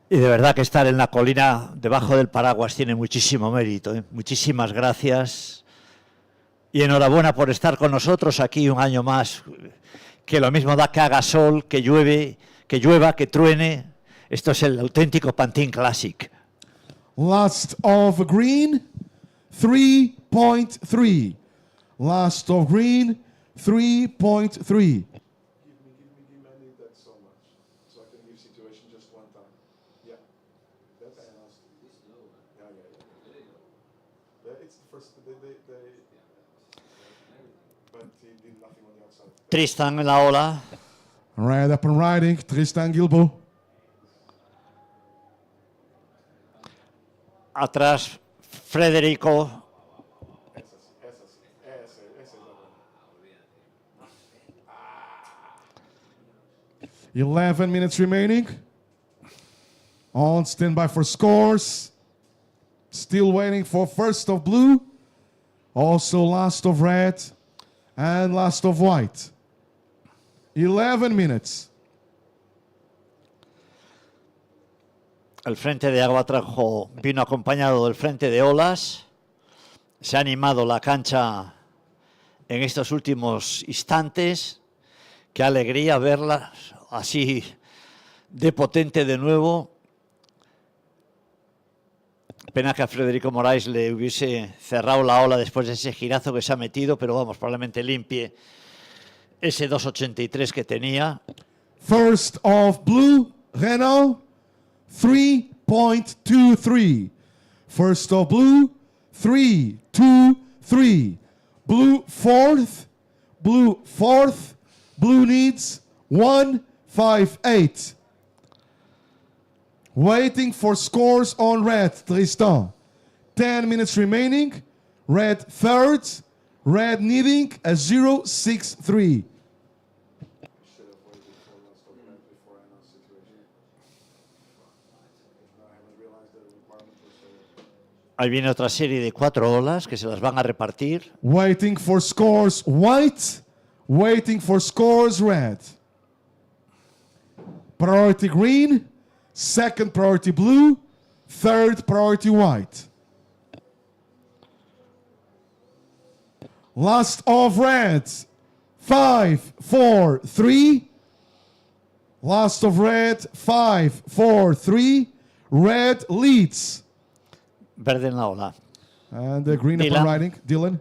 Speaker 8: Y de verdad que estar en la colina debajo del paraguas tiene muchísimo mérito, ¿eh? Muchísimas gracias. Y enhorabuena por estar con nosotros aquí un año más. Que lo mismo da que haga sol, que llueve, que llueva, que truene. Esto es el auténtico Pantin Classic.
Speaker 1: Last of green, 3.3. Last of green, 3.3.
Speaker 8: Tristan en la ola.
Speaker 1: Red up and riding, Tristan Guilbeault.
Speaker 8: Atrás, Federico.
Speaker 1: 11 minutes remaining. On standby for scores. Still waiting for first of blue. Also last of red. And last of white. 11 minutes.
Speaker 8: El frente de agua vino acompañado del frente de olas. Se ha animado la cancha en estos últimos instantes. Qué alegría verla así de potente de nuevo. Pena que a Federico Moraes le hubiese cerrado la ola después de ese girazo que se ha metido, pero vamos, probablemente limpie ese 2.83 que tenía.
Speaker 1: First of blue, Renault. 3.23. First of blue, 3-2-3. Blue fourth, blue fourth, blue needs 1-5-8. Waiting for scores on red, Tristan. 10 minutes remaining. Red third, red needing a 0-6-3.
Speaker 8: Ahí viene otra serie de 4 olas que se las van a repartir.
Speaker 1: Waiting for scores white. Waiting for scores red. Priority green. Second priority blue. Third priority white. Last of red. 5, 4, 3. Last of red. 5, 4, 3. Red leads.
Speaker 8: Verde en la ola.
Speaker 1: And the green
Speaker 8: Dylan.
Speaker 1: upon riding. Dylan.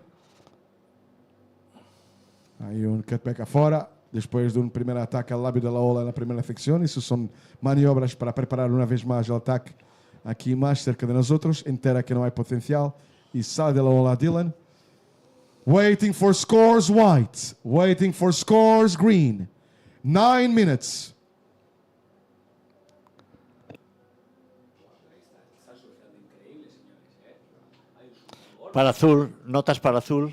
Speaker 1: Aí um cutback afora. Depois de um primeiro ataque ao lábio da ola na primeira secção. Isso são maniobras para preparar uma vez mais o ataque aqui mais cerca de nós outros. Entera que não há potencial. E sai da ola Dylan. Waiting for scores white. Waiting for scores green. 9 minutes.
Speaker 8: Para azul, notas para azul.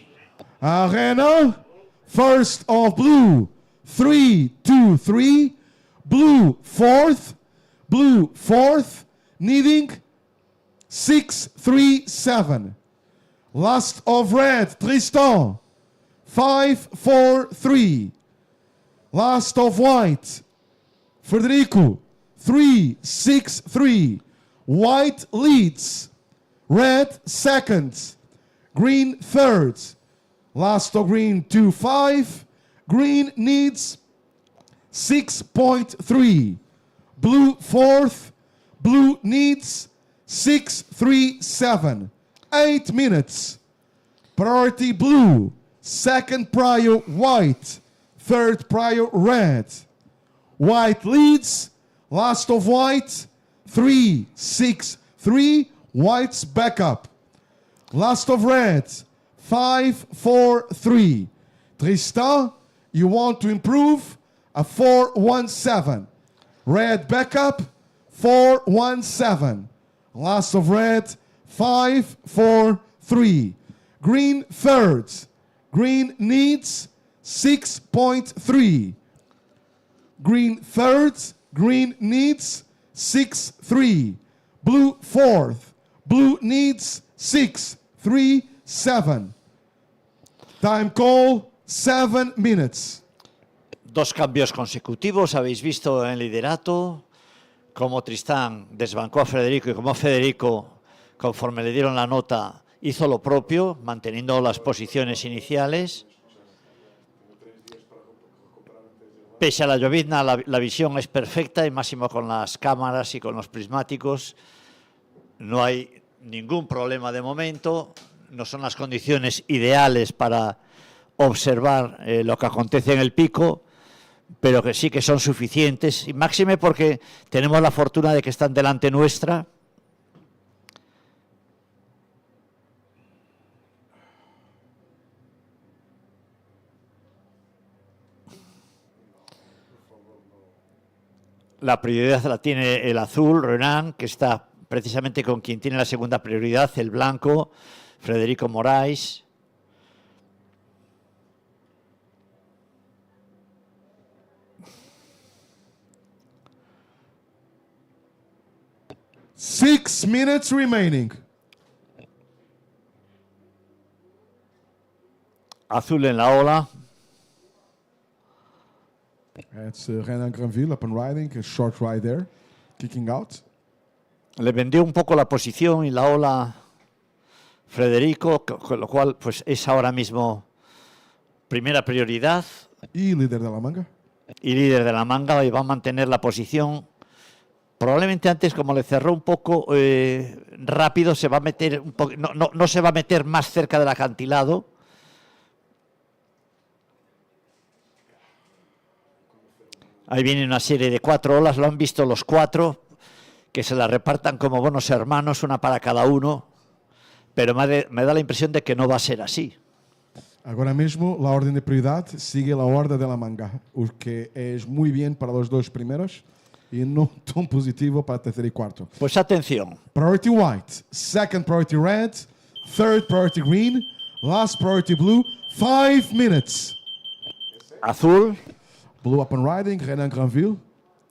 Speaker 1: Arena. First of blue. 3, 2, 3. Blue fourth. Blue fourth. Needing 6, 3, 7. Last of red. Tristan. 5, 4, 3. Last of white. Federico. 3, 6, 3. White leads. Red second. Green third. Last of green 2, 5. Green needs 6.3. Blue fourth. Blue needs 6, 3, 7. 8 minutes. Priority blue. Second prior white. Third prior red. White leads. Last of white. 3, 6, 3. White's backup. Last of red. 5, 4, 3. Tristan, you want to improve a 4, 1, 7. Red backup. 4, 1, 7. Last of red. 5, 4, 3. Green third. Green needs 6.3. Green third. Green needs 6, 3. Blue fourth. Blue needs 6, 3, 7. Time call, 7 minutes.
Speaker 8: 2 cambios consecutivos, habéis visto en liderato cómo Tristán desbancó a Federico y cómo Federico, conforme le dieron la nota, hizo lo propio, manteniendo las posiciones iniciales. Pese a la llovizna, la visión es perfecta y máximo con las cámaras y con los prismáticos. No hay ningún problema de momento, no son las condiciones ideales para observar lo que acontece en el pico, pero que sí que son suficientes, y máxime porque tenemos la fortuna de que están delante nuestra. La prioridad la tiene el azul, Renan, que está precisamente con quien tiene la segunda prioridad, el blanco, Federico Moraes.
Speaker 1: Six minutes remaining.
Speaker 8: Azul en la ola.
Speaker 1: It's Renan Granville up and riding, a short ride there, kicking out.
Speaker 8: Le vendió un poco la posición y la ola Federico, con lo cual pues es ahora mismo primera prioridad.
Speaker 1: Y líder de la manga.
Speaker 8: Y líder de la manga, y va a mantener la posición. Probablemente antes, como le cerró un poco rápido, se va a meter un poco, no se va a meter más cerca del acantilado. Ahí viene una serie de 4 olas, lo han visto los 4, que se la repartan como buenos hermanos, una para cada uno, pero me da la impresión de que no va a ser así.
Speaker 1: Agora mesmo, a ordem de prioridade sigue a ordem de la manga, o que é muito bem para os dois primeiros e não tão positivo para o terceiro e quarto.
Speaker 8: Pues atención.
Speaker 1: Priority white, second priority red, third priority green, last priority blue, 5 minutes.
Speaker 8: Azul.
Speaker 1: Blue up and riding, Renan Granville.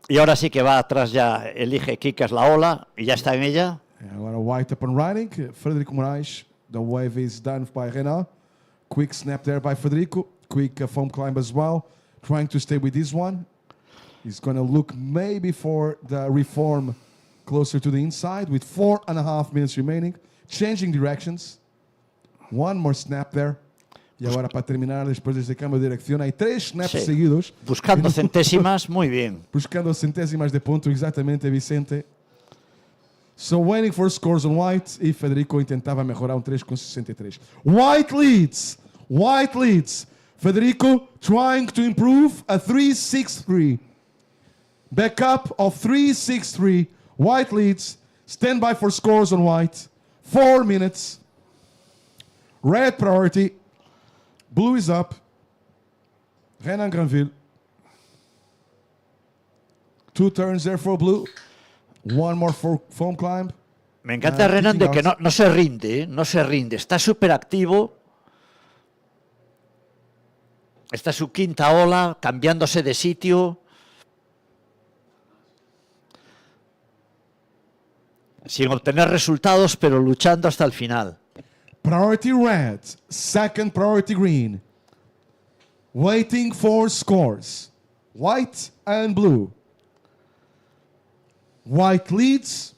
Speaker 8: Y ahora sí que va atrás ya, elige Kikas la ola y ya está en ella.
Speaker 1: Agora White up and running. Frederico Moraes. The wave is done by Renan. Quick snap there by Federico. Quick foam climb as well. Trying to stay with this one. He's going to look maybe for the reform closer to the inside with 4.5 minutes remaining. Changing directions. One more snap there. Y ahora para terminar, después de ese cambio de dirección, hay 3 snaps
Speaker 8: Sí.
Speaker 1: seguidos.
Speaker 8: Buscando centésimas, muy bien.
Speaker 1: Buscando centésimas de ponto, exatamente, Vicente. So waiting for scores on White. E Federico intentava mejorar 3,63. White leads. White leads. Federico trying to improve a 3.63. Backup of 3.63. White leads. Stand by for scores on White. 4 minutes. Red priority. Blue is up. Renan Granville. 2 turns there for blue. One more for foam climb.
Speaker 8: Me encanta Renan de que no se rinde, no se rinde. Está súper activo. Esta es su quinta ola, cambiándose de sitio. Sin obtener resultados, pero luchando hasta el final.
Speaker 1: Priority red. Second priority green. Waiting for scores. White and blue. White leads.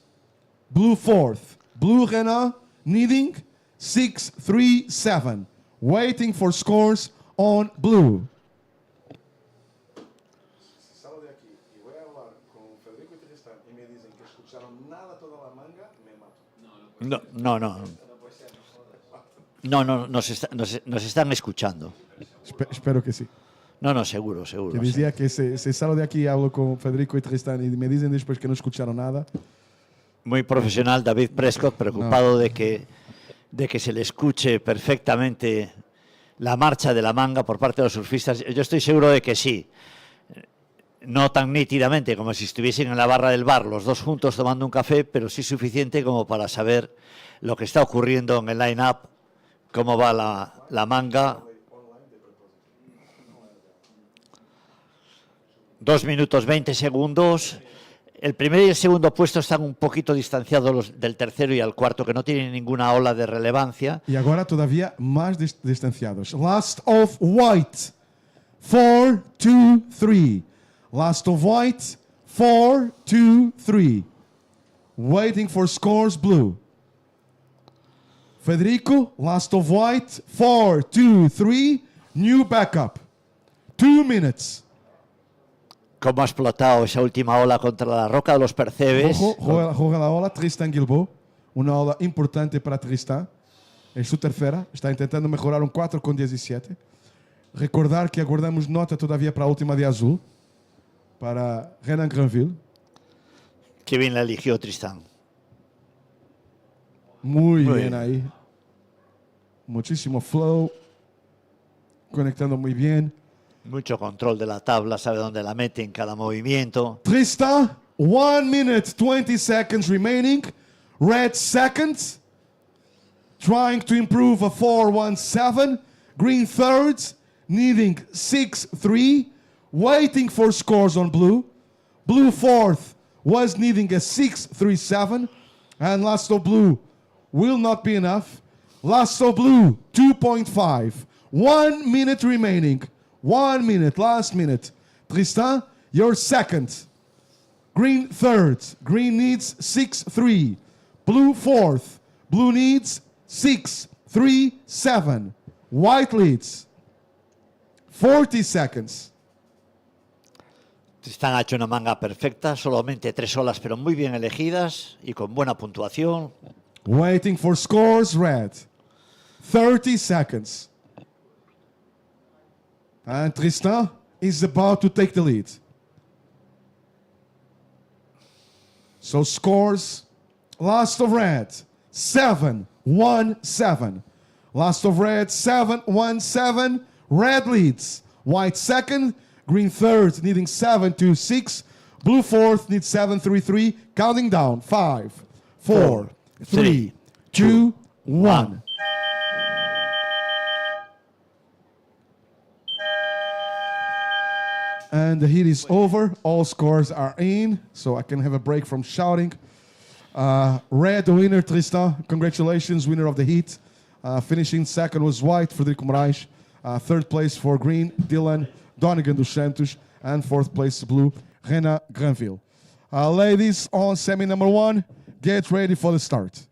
Speaker 1: Blue fourth. Blue Renan needing 6-3-7. Waiting for scores on blue. Salgo de aquí y voy a hablar con Federico y Tristan y me dicen que escucharon nada toda la manga, me mato.
Speaker 8: No, nos están escuchando.
Speaker 1: Espero que sí.
Speaker 8: No, seguro.
Speaker 1: Que decía que se salgo de aquí y hablo con Federico y Tristan y me dicen después que no escucharon nada.
Speaker 8: Muy profesional David Prescott, preocupado de que se le escuche perfectamente la marcha de la manga por parte de los surfistas. Yo estoy seguro de que sí. No tan nítidamente como si estuviesen en la barra del bar los dos juntos tomando un café, pero sí suficiente como para saber lo que está ocurriendo en el line-up, cómo va la manga. 2 minutos 20 segundos. El primer y el segundo puesto están un poquito distanciados los del tercero y el cuarto, que no tienen ninguna ola de relevancia.
Speaker 1: Y ahora todavía más distanciados. Last of White. 4-2-3. Last of White. 4-2-3. Waiting for scores blue. Federico, last of White. 4-2-3. New backup. 2 minutes.
Speaker 8: Cómo ha explotado esa última ola contra la roca de los Percebes.
Speaker 1: Juega la ola Tristan Guilbault. Una ola importante para Tristan. Es su tercera. Está intentando mejorar un 4,17. Recordar que aguardamos nota todavía para la última de azul. Para Renan Granville.
Speaker 8: Qué bien la eligió Tristan.
Speaker 1: Muy bien ahí. Muchísimo flow. Conectando muy bien.
Speaker 8: Mucho control de la tabla, sabe dónde la mete en cada movimiento.
Speaker 1: Tristan, 1 minute, 20 seconds remaining. Red second. Trying to improve a 4-1-7. Green third. Needing 6-3. Waiting for scores on blue. Blue fourth was needing a 6-3-7. And Lasso Blue will not be enough. Lasso Blue, 2.5. 1 minute remaining. 1 minute, last minute. Tristan, you're second. Green third. Green needs 6-3. Blue fourth. Blue needs 6-3-7. White leads. 40 seconds.
Speaker 8: Tristan ha hecho una manga perfecta, solamente 3 olas, pero muy bien elegidas y con buena puntuación.
Speaker 1: Waiting for scores, red. 30 seconds. And Tristan is about to take the lead. So scores, last of red, 7-1-7. Last of red, 7-1-7. Red leads. White second. Green third, needing 7-2-6. Blue fourth, needs 7-3-3. Counting down. 5, 4, 3, 2, 1. And the heat is over. All scores are in, so I can have a break from shouting. Red winner, Tristan. Congratulations, winner of the heat. Finishing second was white, Frederico Moraes. Third place for green, Dylan Donegan dos Santos. And fourth place, blue, Rena Granville. Ladies, on semi number 1, get ready for the start.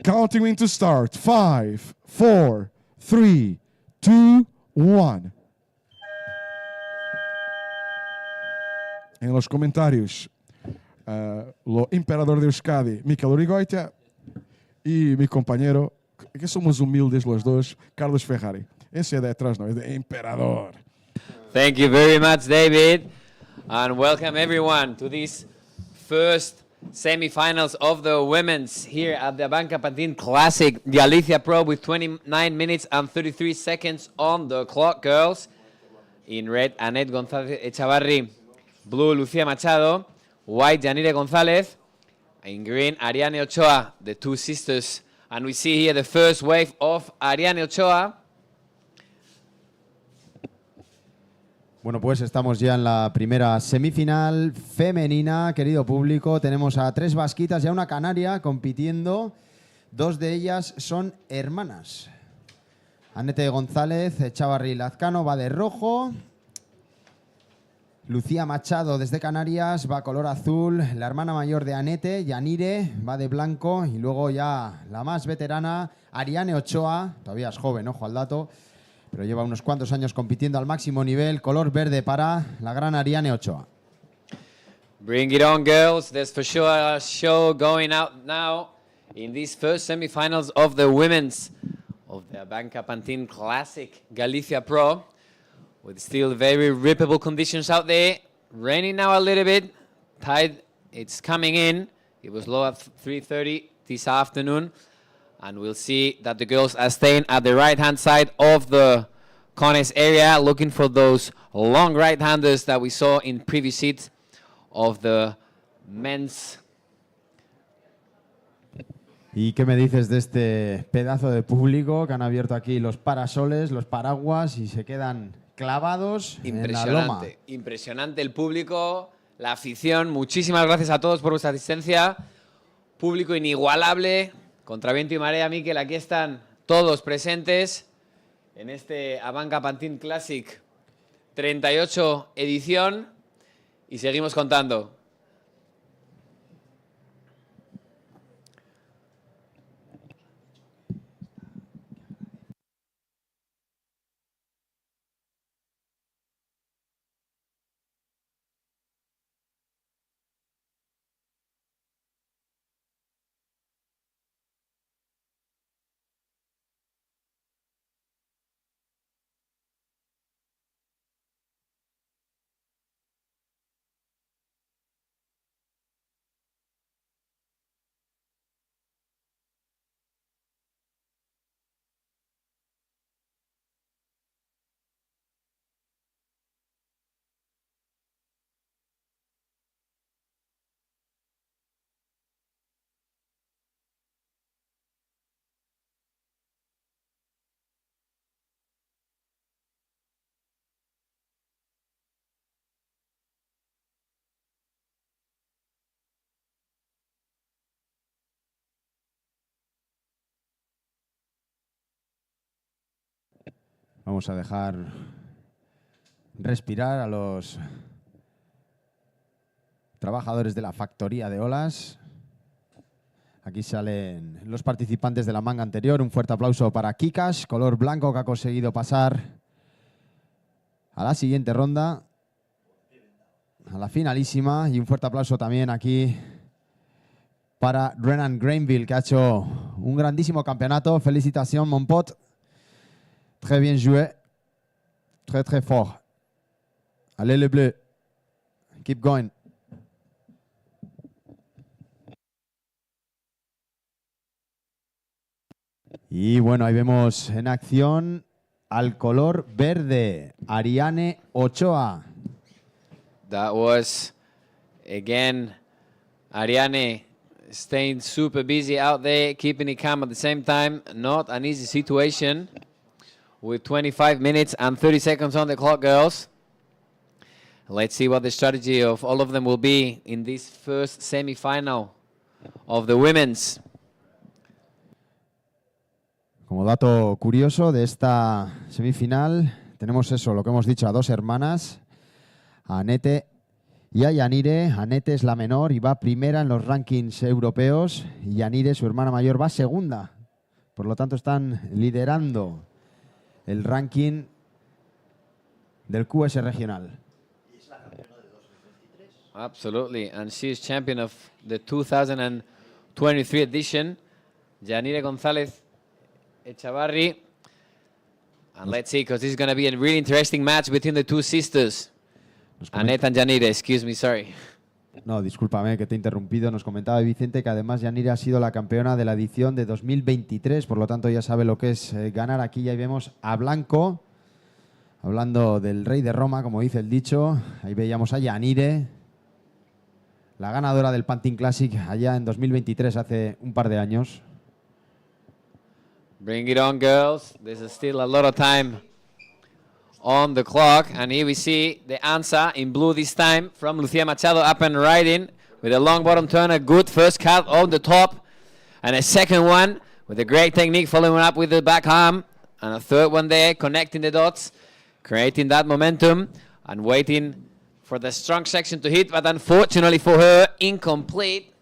Speaker 1: Counting into start. 5, 4, 3, 2, 1. En los comentarios, lo imperador de Euskadi, Mikel Urigoitia, y mi compañero, que somos humildes los dos, Carlos Ferrari. Ese de atrás no, es de imperador.
Speaker 3: Thank you very much, David, and welcome everyone to this first semi-finals of the women's here at the ABANCA Pantin Classic Galicia Pro with 29 minutes and 33 seconds on the clock, girls. In red, Annette González Echavarri. Blue, Lucía Machado. White, Yanire González. In green, Ariane Ochoa, the two sisters. And we see here the first wave of Ariane Ochoa.
Speaker 6: Bueno, pues estamos ya en la primera semifinal femenina, querido público. Tenemos a 3 vasquitas y a una canaria compitiendo. 2 de ellas son hermanas. Annette González, Echavarri Lazcano va de rojo. Lucía Machado desde Canarias va color azul. La hermana mayor de Annette, Yanire, va de blanco. Y luego ya la más veterana, Ariane Ochoa, todavía es joven, ojo al dato, pero lleva unos cuantos años compitiendo al máximo nivel. Color verde para la gran Ariane Ochoa.
Speaker 3: Bring it on, girls. There's for sure a show going out now in these first semifinals of the women's of the ABANCA Pantin Classic Galicia Pro, with still very rippable conditions out there. Raining now a little bit. Tide, it's coming in. It was low at 3:30 this afternoon. And we'll see that the girls are staying at the right-hand side of the contest area, looking for those long right-handers that we saw in previous heats of the men's.
Speaker 6: ¿Y qué me dices de este pedazo de público que han abierto aquí los parasoles, los paraguas y se quedan clavados en la loma?
Speaker 3: Impresionante, impresionante el público, la afición. Muchísimas gracias a todos por vuestra asistencia. Público inigualable. Contra viento y marea, Mikel, aquí están todos presentes en este ABANCA Pantin Classic 38 edición y seguimos contando.
Speaker 6: Vamos a dejar respirar a los trabajadores de la factoría de olas. Aquí salen los participantes de la manga anterior. Un fuerte aplauso para Kikas, color blanco, que ha conseguido pasar a la siguiente ronda, a la finalísima. Y un fuerte aplauso también aquí para Renan Granville, que ha hecho un grandísimo campeonato. Felicitación, mon pote. Très bien joué. Très, très fort. Allez, les bleus. Keep going. Y bueno, ahí vemos en acción al color verde, Ariane Ochoa.
Speaker 3: That was, again, Ariane staying super busy out there, keeping it calm at the same time. Not an easy situation with 25 minutes and 30 seconds on the clock, girls. Let's see what the strategy of all of them will be in this first semi-final of the women's.
Speaker 6: Como dato curioso de esta semifinal, tenemos eso, lo que hemos dicho, a dos hermanas, a Anete y a Yanire. Anete es la menor y va primera en los rankings europeos y Yanire, su hermana mayor, va segunda. Por lo tanto, están liderando el ranking del QS regional.
Speaker 3: Absolutely, and she is champion of the 2023 edition, Yanire González Echavarri. And let's see, because this is going to be a really interesting match between the two sisters. Annette and Yanire, excuse me, sorry.
Speaker 6: No, discúlpame que te he interrumpido. Nos comentaba Vicente que además Yanire ha sido la campeona de la edición de 2023, por lo tanto ya sabe lo que es ganar aquí. Y ahí vemos a Blanco, hablando del rey de Roma, como dice el dicho. Ahí veíamos a Yanire, la ganadora del Pantin Classic allá en 2023, hace un par de años.
Speaker 3: Bring it on, girls. There's still a lot of time on the clock. And here we see the answer in blue this time from Lucia Machado, up and riding with a long bottom turn. A good first cut on the top. And a second one with a great technique, following up with the back arm. And a third one there, connecting the dots, creating that momentum and waiting for the strong section to hit. But unfortunately for her, incomplete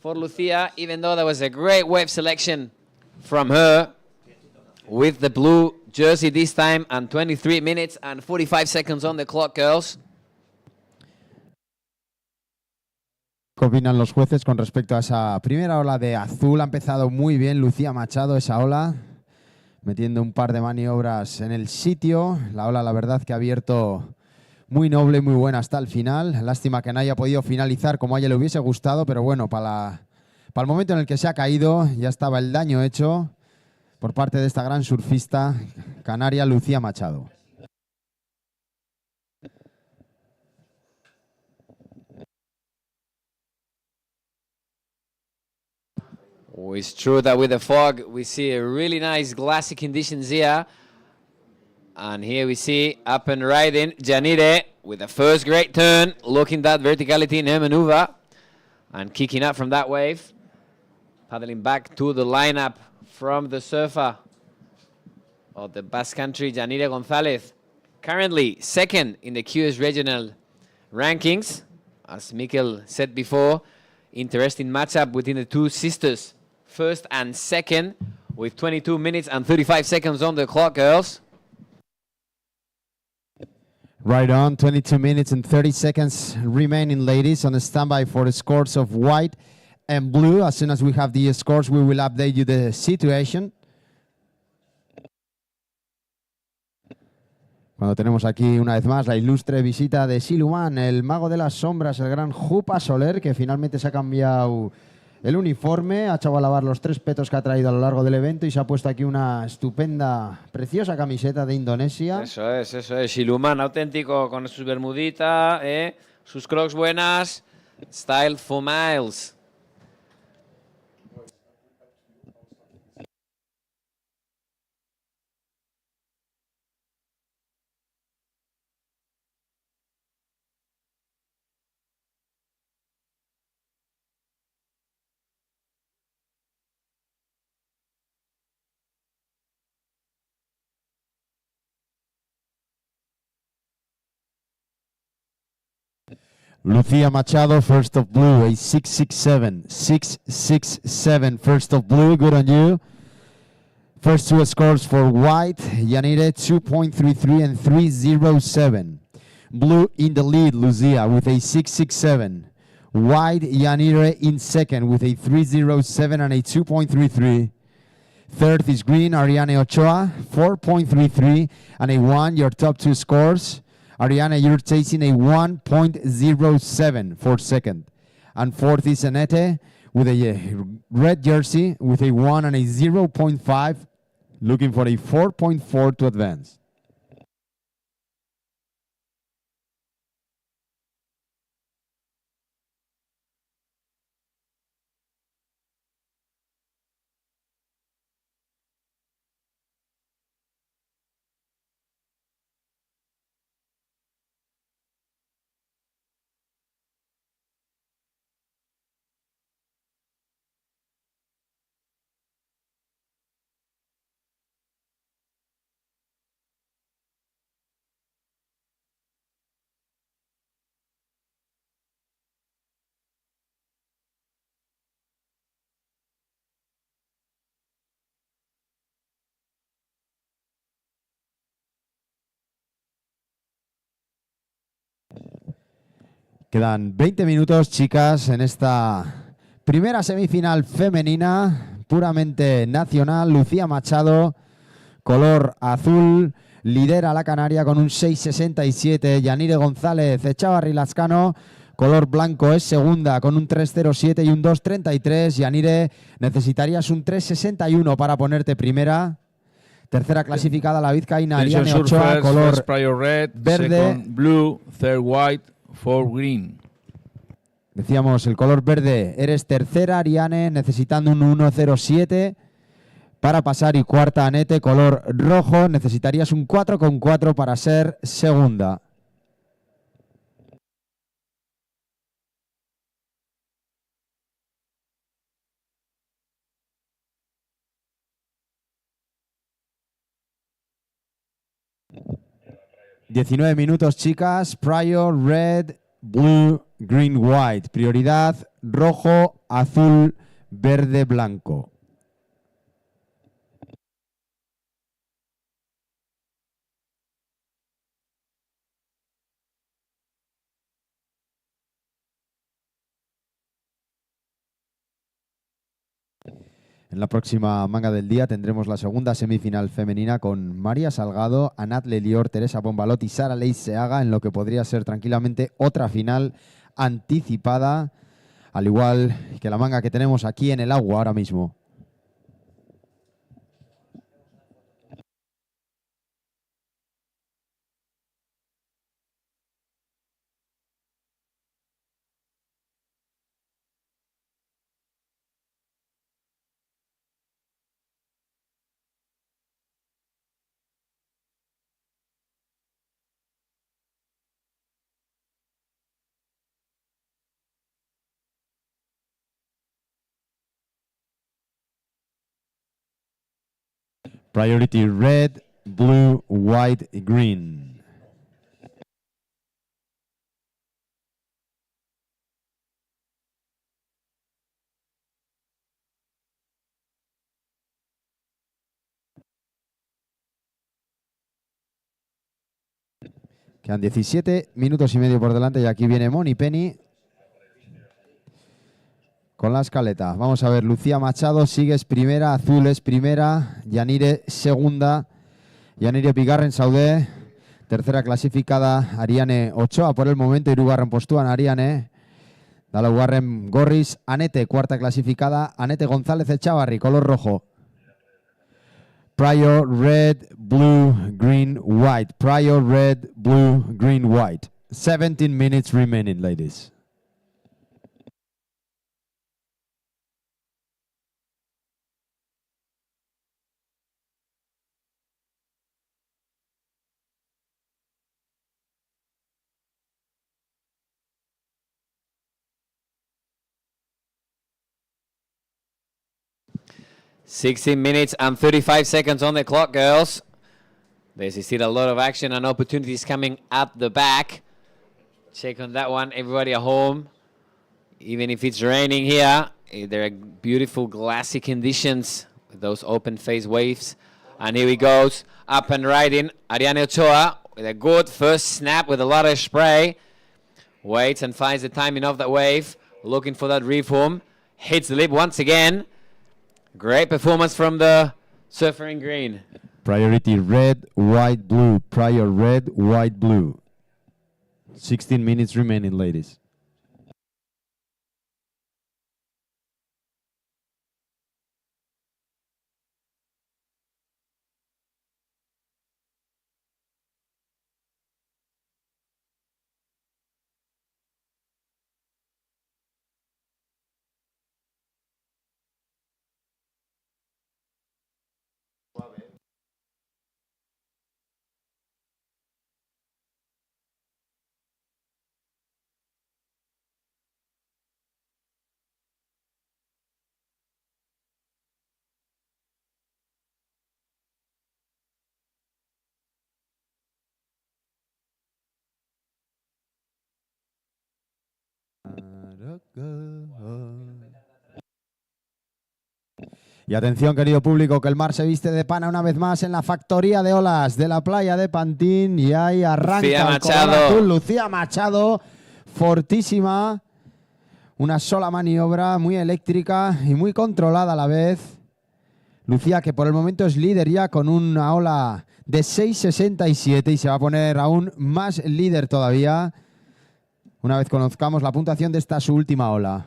Speaker 3: for Lucia, even though there was a great wave selection from her with the blue jersey this time, and 23 minutes and 45 seconds on the clock, girls.
Speaker 6: ¿Qué opinan los jueces con respecto a esa primera ola de azul? Ha empezado muy bien Lucía Machado esa ola, metiendo un par de maniobras en el sitio. La ola, la verdad, que ha abierto muy noble, muy buena hasta el final. Lástima que no haya podido finalizar como a ella le hubiese gustado, pero bueno, para el momento en el que se ha caído ya estaba el daño hecho por parte de esta gran surfista canaria Lucía Machado.
Speaker 3: Oh, it's true that with the fog we see a really nice glassy conditions here. And here we see up and riding Yanire with the first great turn, looking that verticality in her maneuver and kicking up from that wave. Paddling back to the lineup from the surfer of the Basque Country, Yanire González. Currently second in the QS regional rankings. As Mikel said before, interesting matchup between the two sisters, first and second, with 22 minutes and 35 seconds on the clock, girls.
Speaker 6: Right on, 22 minutes and 30 seconds remaining, ladies, on the standby for the scores of white and blue. As soon as we have the scores, we will update you the situation. Cuando tenemos aquí una vez más la ilustre visita de Siluman, el mago de las sombras, el gran Jupa Soler, que finalmente se ha cambiado el uniforme, ha echado a lavar los 3 petos que ha traído a lo largo del evento y se ha puesto aquí una estupenda, preciosa camiseta de Indonesia.
Speaker 3: Eso es, Siluman auténtico con sus bermuditas, sus crocs buenas, style for miles.
Speaker 6: Lucía Machado, first of blue, a 667. 667, first of blue, good on you. First 2 scores for white, Yanire 2.33 and 307. Blue in the lead, Lucia with a 667. White, Yanire in second with a 307 and a 2.33. Third is green, Ariane Ochoa, 4.33 and a 1, your top 2 scores. Ariana, you're chasing a 1.07 for second. And fourth is Anete with a red jersey with a 1 and a 0.5, looking for a 4.4 to advance. Quedan 20 minutos, chicas, en esta primera semifinal femenina, puramente nacional. Lucía Machado, color azul, lidera la canaria con un 6.67. Yanire González Echavarri Lascano, color blanco, es segunda con un 3.07 y un 2.33. Yanire, necesitarías un 3.61 para ponerte primera. Tercera clasificada la vizcaína Ariane Ochoa, color
Speaker 7: prior red,
Speaker 6: verde.
Speaker 7: second blue, third white, fourth green.
Speaker 6: Decíamos el color verde, eres tercera Ariane, necesitando un 1.07 para pasar, y cuarta Anete, color rojo, necesitarías un 4.4 para ser segunda. ...19 minutos, chicas. Prior, red, blue, green, white. Prioridad, rojo, azul, verde, blanco. En la próxima manga del día tendremos la segunda semifinal femenina con María Salgado, Anat Lelior, Teresa Bombalot y Sara Leis Seaga, en lo que podría ser tranquilamente otra final anticipada, al igual que la manga que tenemos aquí en el agua ahora mismo. Priority red, blue, white, green. Quedan 17 minutos y medio por delante y aquí viene Moni Penny con la escaleta. Vamos a ver, Lucía Machado, sigues primera, azul es primera, Yanire segunda, Yanire Pigarren Saudé, tercera clasificada Ariane Ochoa por el momento, Irugarren Postuan Ariane, Dalaguarren Gorris, Anete, cuarta clasificada, Anete González Echavarri, color rojo. Prior, red, blue, green, white. Prior, red, blue, green, white. 17 minutes remaining, ladies.
Speaker 3: $16 minutes and 35 seconds on the clock, girls. There's still a lot of action and opportunities coming at the back. Check on that one, everybody at home. Even if it's raining here, there are beautiful glassy conditions with those open face waves. And here he goes, up and riding. Ariane Ochoa with a good first snap with a lot of spray. Waits and finds the timing of that wave. Looking for that reform. Hits the lip once again. Great performance from the surfer in green.
Speaker 6: Priority red, white, blue. Prior red, white, blue. 16 minutes remaining, ladies. Y atención, querido público, que el mar se viste de pana una vez más en la factoría de olas de la playa de Pantin. Y ahí arranca
Speaker 3: Lucía
Speaker 6: el color
Speaker 3: Machado.
Speaker 6: azul. Lucía Machado, fortísima. Una sola maniobra, muy eléctrica y muy controlada a la vez. Lucía, que por el momento es líder ya con una ola de 6.67 y se va a poner aún más líder todavía una vez conozcamos la puntuación de esta su última ola.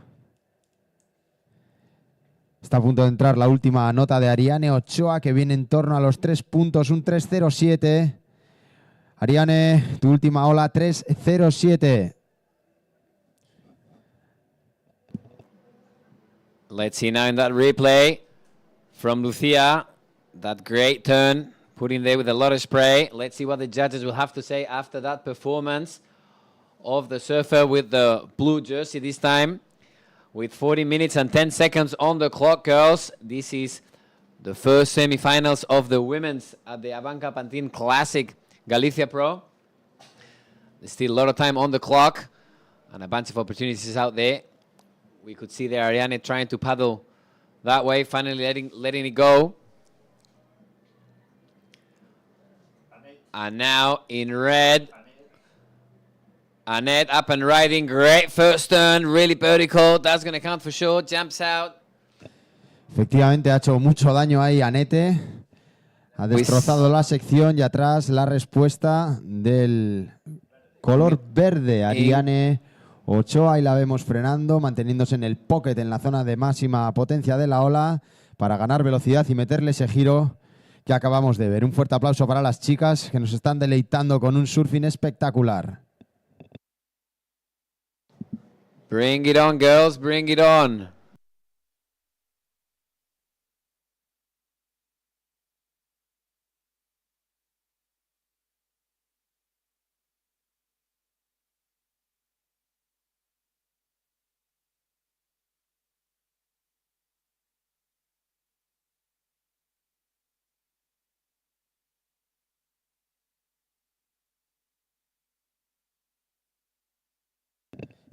Speaker 6: Está a punto de entrar la última nota de Ariane Ochoa, que viene en torno a los 3 puntos, un 3.07. Ariane, tu última ola, 3.07.
Speaker 3: Let's see now in that replay from Lucia, that great turn, put in there with a lot of spray. Let's see what the judges will have to say after that performance of the surfer with the blue jersey this time. With 40 minutes and 10 seconds on the clock, girls. This is the first semi-finals of the women's at the ABANCA Pantin Classic Galicia Pro. There's still a lot of time on the clock and a bunch of opportunities out there. We could see there Ariane trying to paddle that way, finally letting it go. And now in red, Annette up and riding, great first turn, really vertical, that's going to count for sure, jumps out.
Speaker 6: Efectivamente ha hecho mucho daño ahí Annette, ha destrozado la sección y atrás la respuesta del color verde, Ariane Ochoa, y la vemos frenando, manteniéndose en el pocket en la zona de máxima potencia de la ola para ganar velocidad y meterle ese giro que acabamos de ver. Un fuerte aplauso para las chicas que nos están deleitando con un surfing espectacular.
Speaker 3: Bring it on, girls, bring it on.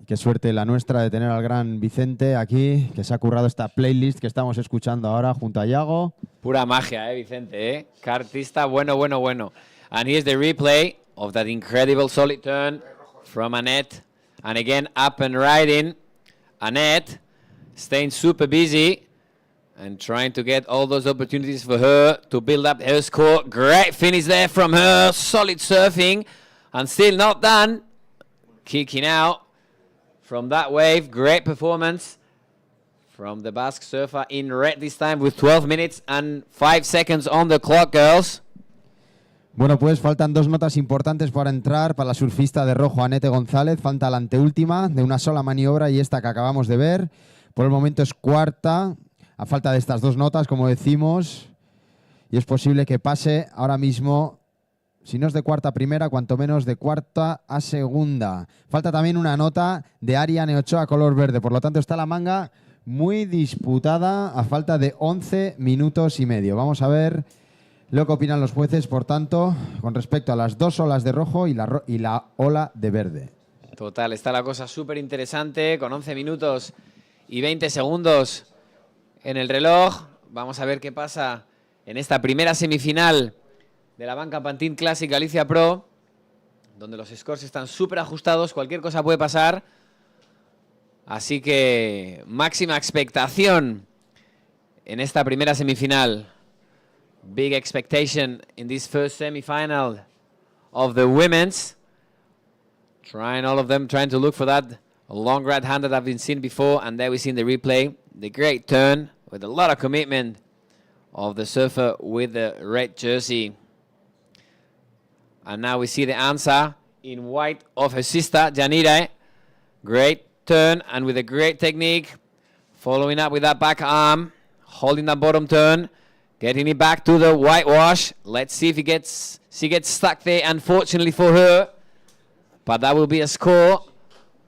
Speaker 6: Qué suerte la nuestra de tener al gran Vicente aquí, que se ha currado esta playlist que estamos escuchando ahora junto a Iago.
Speaker 3: Pura magia, Vicente, Qué artista, bueno, bueno, bueno. And here's the replay of that incredible solid turn from Annette. And again, up and riding. Annette staying super busy and trying to get all those opportunities for her to build up her score. Great finish there from her, solid surfing. And still not done. Kicking out from that wave, great performance from the Basque surfer in red this time with 12 minutes and 5 seconds on the clock, girls.
Speaker 6: Bueno, pues faltan 2 notas importantes para entrar para la surfista de rojo Annette González. Falta la anteúltima de una sola maniobra y esta que acabamos de ver. Por el momento es cuarta, a falta de estas 2 notas, como decimos. Y es posible que pase ahora mismo, si no es de cuarta a primera, cuanto menos de cuarta a segunda. Falta también una nota de Ariane Ochoa color verde. Por lo tanto, está la manga muy disputada a falta de 11 minutos y medio. Vamos a ver lo que opinan los jueces, por tanto, con respecto a las 2 olas de rojo y la ola de verde.
Speaker 3: Total, está la cosa súper interesante, con 11 minutos y 20 segundos en el reloj. Vamos a ver qué pasa en esta primera semifinal de la ABANCA Pantin Classic Galicia Pro, donde los scores están súper ajustados, cualquier cosa puede pasar. Así que máxima expectación en esta primera semifinal. Big expectation in this first semi-final of the women's. Trying all of them, trying to look for that long right hand that I've been seen before. And there we see in the replay the great turn with a lot of commitment of the surfer with the red jersey. And now we see the answer in white of her sister, Janira. Great turn and with a great technique. Following up with that back arm. Holding that bottom turn. Getting it back to the whitewash. Let's see if she gets stuck there, unfortunately for her. But that will be a score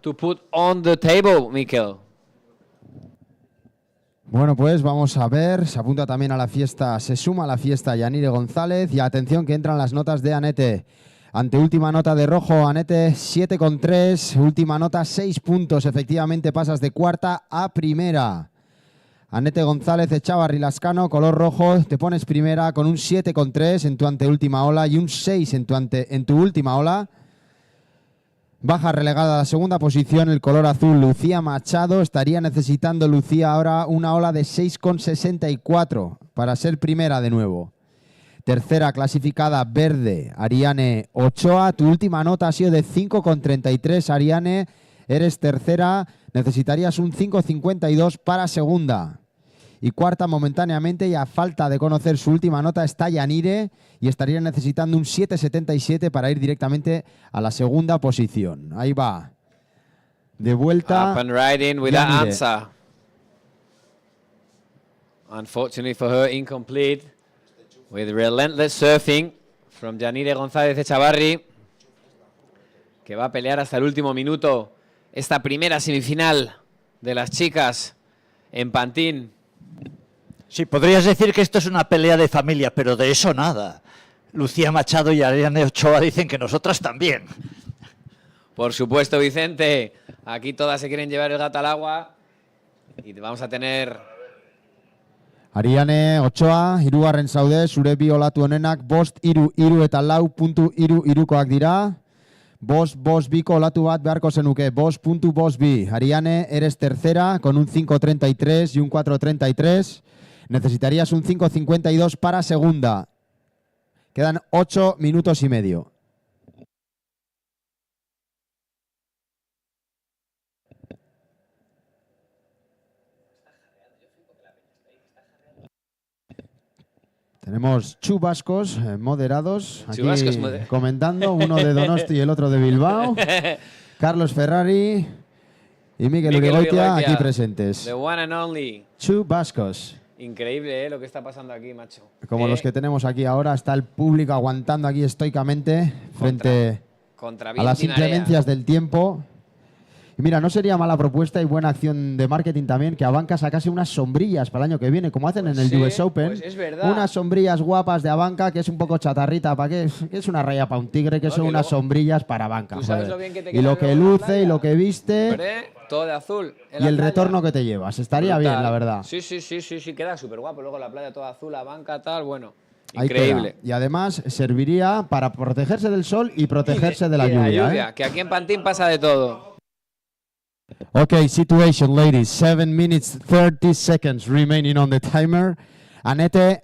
Speaker 3: to put on the table, Mikel.
Speaker 6: Bueno, pues vamos a ver. Se apunta también a la fiesta, se suma a la fiesta Yanire González. Y atención que entran las notas de Annette. Anteúltima nota de rojo, Annette 7,3. Última nota 6 puntos. Efectivamente pasas de cuarta a primera. Annette González, Echavarri Lascano, color rojo, te pones primera con un 7,3 en tu anteúltima ola y un 6 en tu última ola. Baja relegada a la segunda posición el color azul, Lucía Machado. Estaría necesitando Lucía ahora una ola de 6,64 para ser primera de nuevo. Tercera clasificada verde, Ariane Ochoa. Tu última nota ha sido de 5,33. Ariane, eres tercera. Necesitarías un 5,52 para segunda. Y cuarta momentáneamente, y a falta de conocer su última nota, está Yanire y estaría necesitando un 7,77 para ir directamente a la segunda posición. Ahí va. De vuelta.
Speaker 3: Up and riding with that
Speaker 6: Yanire.
Speaker 3: answer. Unfortunately for her, incomplete. With relentless surfing from Yanire González Echavarri, que va a pelear hasta el último minuto esta primera semifinal de las chicas en Pantin.
Speaker 8: Sí, podrías decir que esto es una pelea de familia, pero de eso nada. Lucía Machado y Ariane Ochoa dicen que nosotras también.
Speaker 3: Por supuesto, Vicente. Aquí todas se quieren llevar el gato al agua. Y vamos a tener...
Speaker 6: Ariane Ochoa, hirugarren zaude, zure bi olatu honenak, bost, iru eta lau puntu irukoak dira. Bost biko olatu bat beharko zenuke, bost puntu bost bi. Ariane, eres tercera con un 5,33 y un 4,33. Necesitarías un 5,52 para segunda. Quedan 8 minutos y medio. Tenemos chubascos moderados aquí
Speaker 3: Chubascos
Speaker 6: comentando, uno de Donosti y el otro de Bilbao. Carlos Ferrari y Miguel Urigoitia aquí presentes.
Speaker 3: The one and only.
Speaker 6: Chubascos.
Speaker 3: Increíble, lo que está pasando aquí, macho.
Speaker 6: Como los que tenemos aquí ahora, está el público aguantando aquí estoicamente frente
Speaker 3: contra
Speaker 6: a las
Speaker 3: viento y marea.
Speaker 6: inclemencias del tiempo. Y mira, no sería mala propuesta y buena acción de marketing también que ABANCA sacase unas sombrillas para el año que viene, como hacen en el
Speaker 3: Sí,
Speaker 6: US Open.
Speaker 3: pues es verdad.
Speaker 6: Unas sombrillas guapas de ABANCA, que es un poco chatarrita. ¿Para qué? Que es una raya para un tigre, que
Speaker 3: No,
Speaker 6: son
Speaker 3: que
Speaker 6: unas
Speaker 3: luego-
Speaker 6: sombrillas para ABANCA.
Speaker 3: ¿Tú sabes
Speaker 6: joder.
Speaker 3: lo bien que te
Speaker 6: Y
Speaker 3: queda
Speaker 6: lo que
Speaker 3: luego en la
Speaker 6: luce y
Speaker 3: playa?
Speaker 6: lo que viste
Speaker 3: Hombre, todo de azul. en
Speaker 6: y
Speaker 3: la
Speaker 6: el
Speaker 3: playa.
Speaker 6: retorno que te llevas. Estaría
Speaker 3: Brutal.
Speaker 6: bien, la verdad.
Speaker 3: Sí, queda súper guapo. Luego la playa toda azul, la banca, tal, bueno.
Speaker 6: Ahí
Speaker 3: Increíble.
Speaker 6: queda. Y además serviría para protegerse del sol y protegerse de la
Speaker 3: Y
Speaker 6: lluvia. ¿eh?
Speaker 3: que aquí en Pantin pasa de todo.
Speaker 6: Okay, situation, ladies. 7 minutes, 30 seconds remaining on the timer. Anete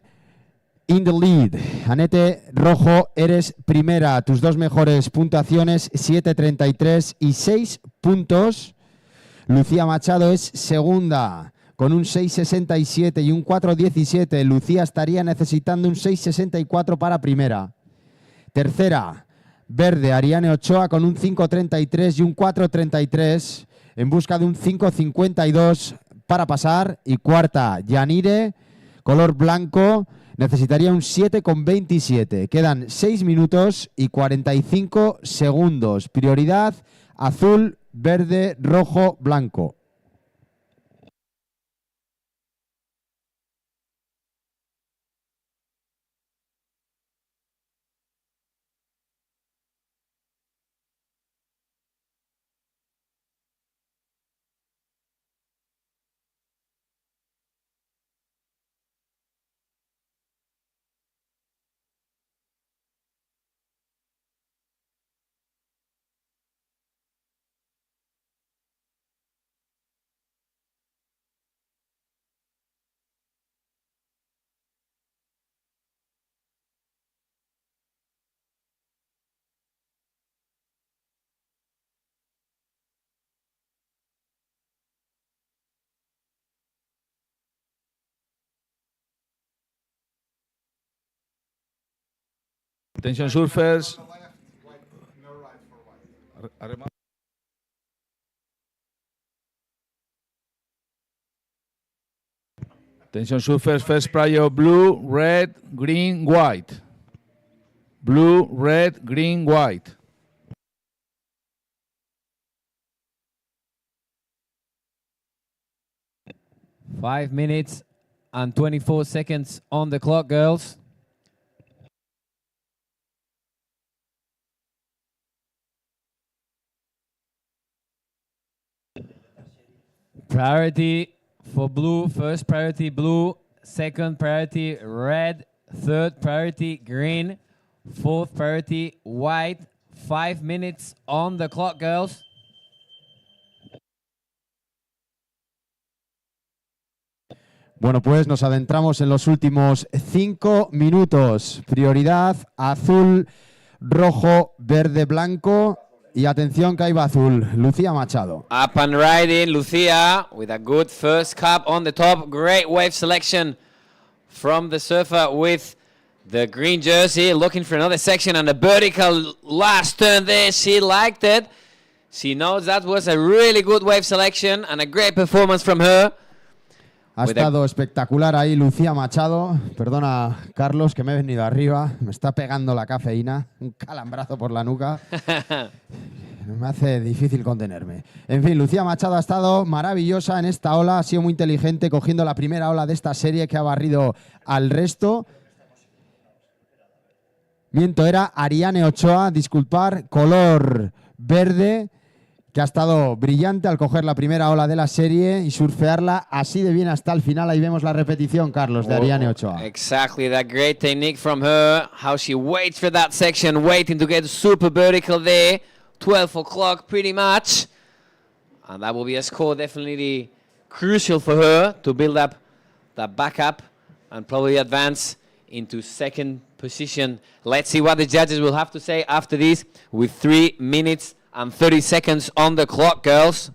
Speaker 6: in the lead. Anete Rojo, eres primera. Tus dos mejores puntuaciones, 7,33 y 6 puntos. Lucía Machado es segunda con un 6,67 y un 4,17. Lucía estaría necesitando un 6,64 para primera. Tercera, verde, Ariane Ochoa con un 5,33 y un 4,33 en busca de un 5,52 para pasar. Y cuarta, Yanire, color blanco, necesitaría un 7,27. Quedan 6 minutos y 45 segundos. Prioridad, azul, verde, rojo, blanco.
Speaker 7: Attention surfers. Attention surfers, first prior blue, red, green, white. Blue, red, green, white.
Speaker 11: Five minutes and 24 seconds on the clock, girls. Priority for blue, first priority blue, second priority red, third priority green, fourth priority white, 5 minutes on the clock, girls.
Speaker 6: Bueno, pues nos adentramos en los últimos 5 minutos. Prioridad azul, rojo, verde, blanco. Y atención que ahí va azul. Lucía Machado.
Speaker 3: Up and riding, Lucia, with a good first cup on the top. Great wave selection from the surfer with the green jersey. Looking for another section and a vertical last turn there. She liked it. She knows that was a really good wave selection and a great performance from her.
Speaker 6: Ha estado espectacular ahí Lucía Machado. Perdona, Carlos, que me he venido arriba. Me está pegando la cafeína. Un calambrazo por la nuca. Me hace difícil contenerme. En fin, Lucía Machado ha estado maravillosa en esta ola. Ha sido muy inteligente cogiendo la primera ola de esta serie que ha barrido al resto. Miento, era Ariane Ochoa, disculpar, color verde, que ha estado brillante al coger la primera ola de la serie y surfearla así de bien hasta el final. Ahí vemos la repetición, Carlos, de Ariane Ochoa.
Speaker 3: Exactly, that great technique from her. How she waits for that section, waiting to get super vertical there. 12 o'clock pretty much. And that will be a score definitely crucial for her to build up that backup and probably advance into second position. Let's see what the judges will have to say after this with 3 minutes and 30 seconds on the clock, girls.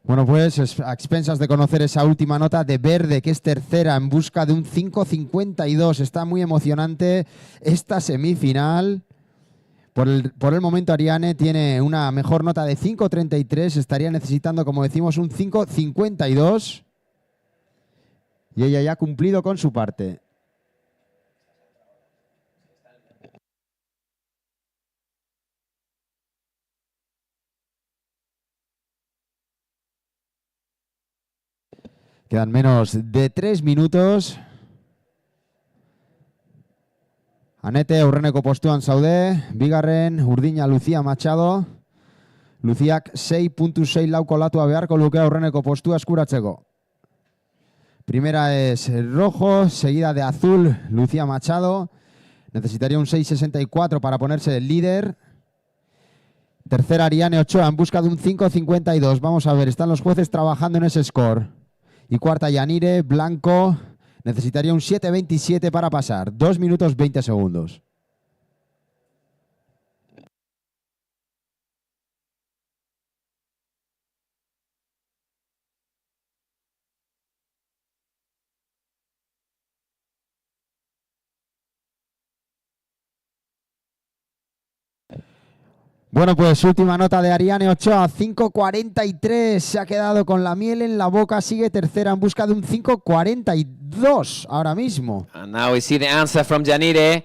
Speaker 6: Bueno, pues a expensas de conocer esa última nota de verde, que es tercera en busca de un 5.52. Está muy emocionante esta semifinal. Por el momento Ariane tiene una mejor nota de 5.33. Estaría necesitando, como decimos, un 5.52. Y ella ya ha cumplido con su parte. Quedan menos de 3 minutos. Anete aurreneko postuan zaude, bigarren Urdina Lucía Machado. Luziak 6.6 lauko latua beharko luke aurreneko postua eskuratzeko. Primera es rojo, seguida de azul Lucía Machado. Necesitaría un 6.64 para ponerse el líder. Tercera Ariane Ochoa en busca de un 5.52. Vamos a ver, están los jueces trabajando en ese score. Y cuarta Yanire, blanco, necesitaría un 7.27 para pasar. 2 minutos 20 segundos. Bueno, pues última nota de Ariane Ochoa, 5.43, se ha quedado con la miel en la boca, sigue tercera en busca de un 5.42 ahora mismo.
Speaker 3: And now we see the answer from Janire,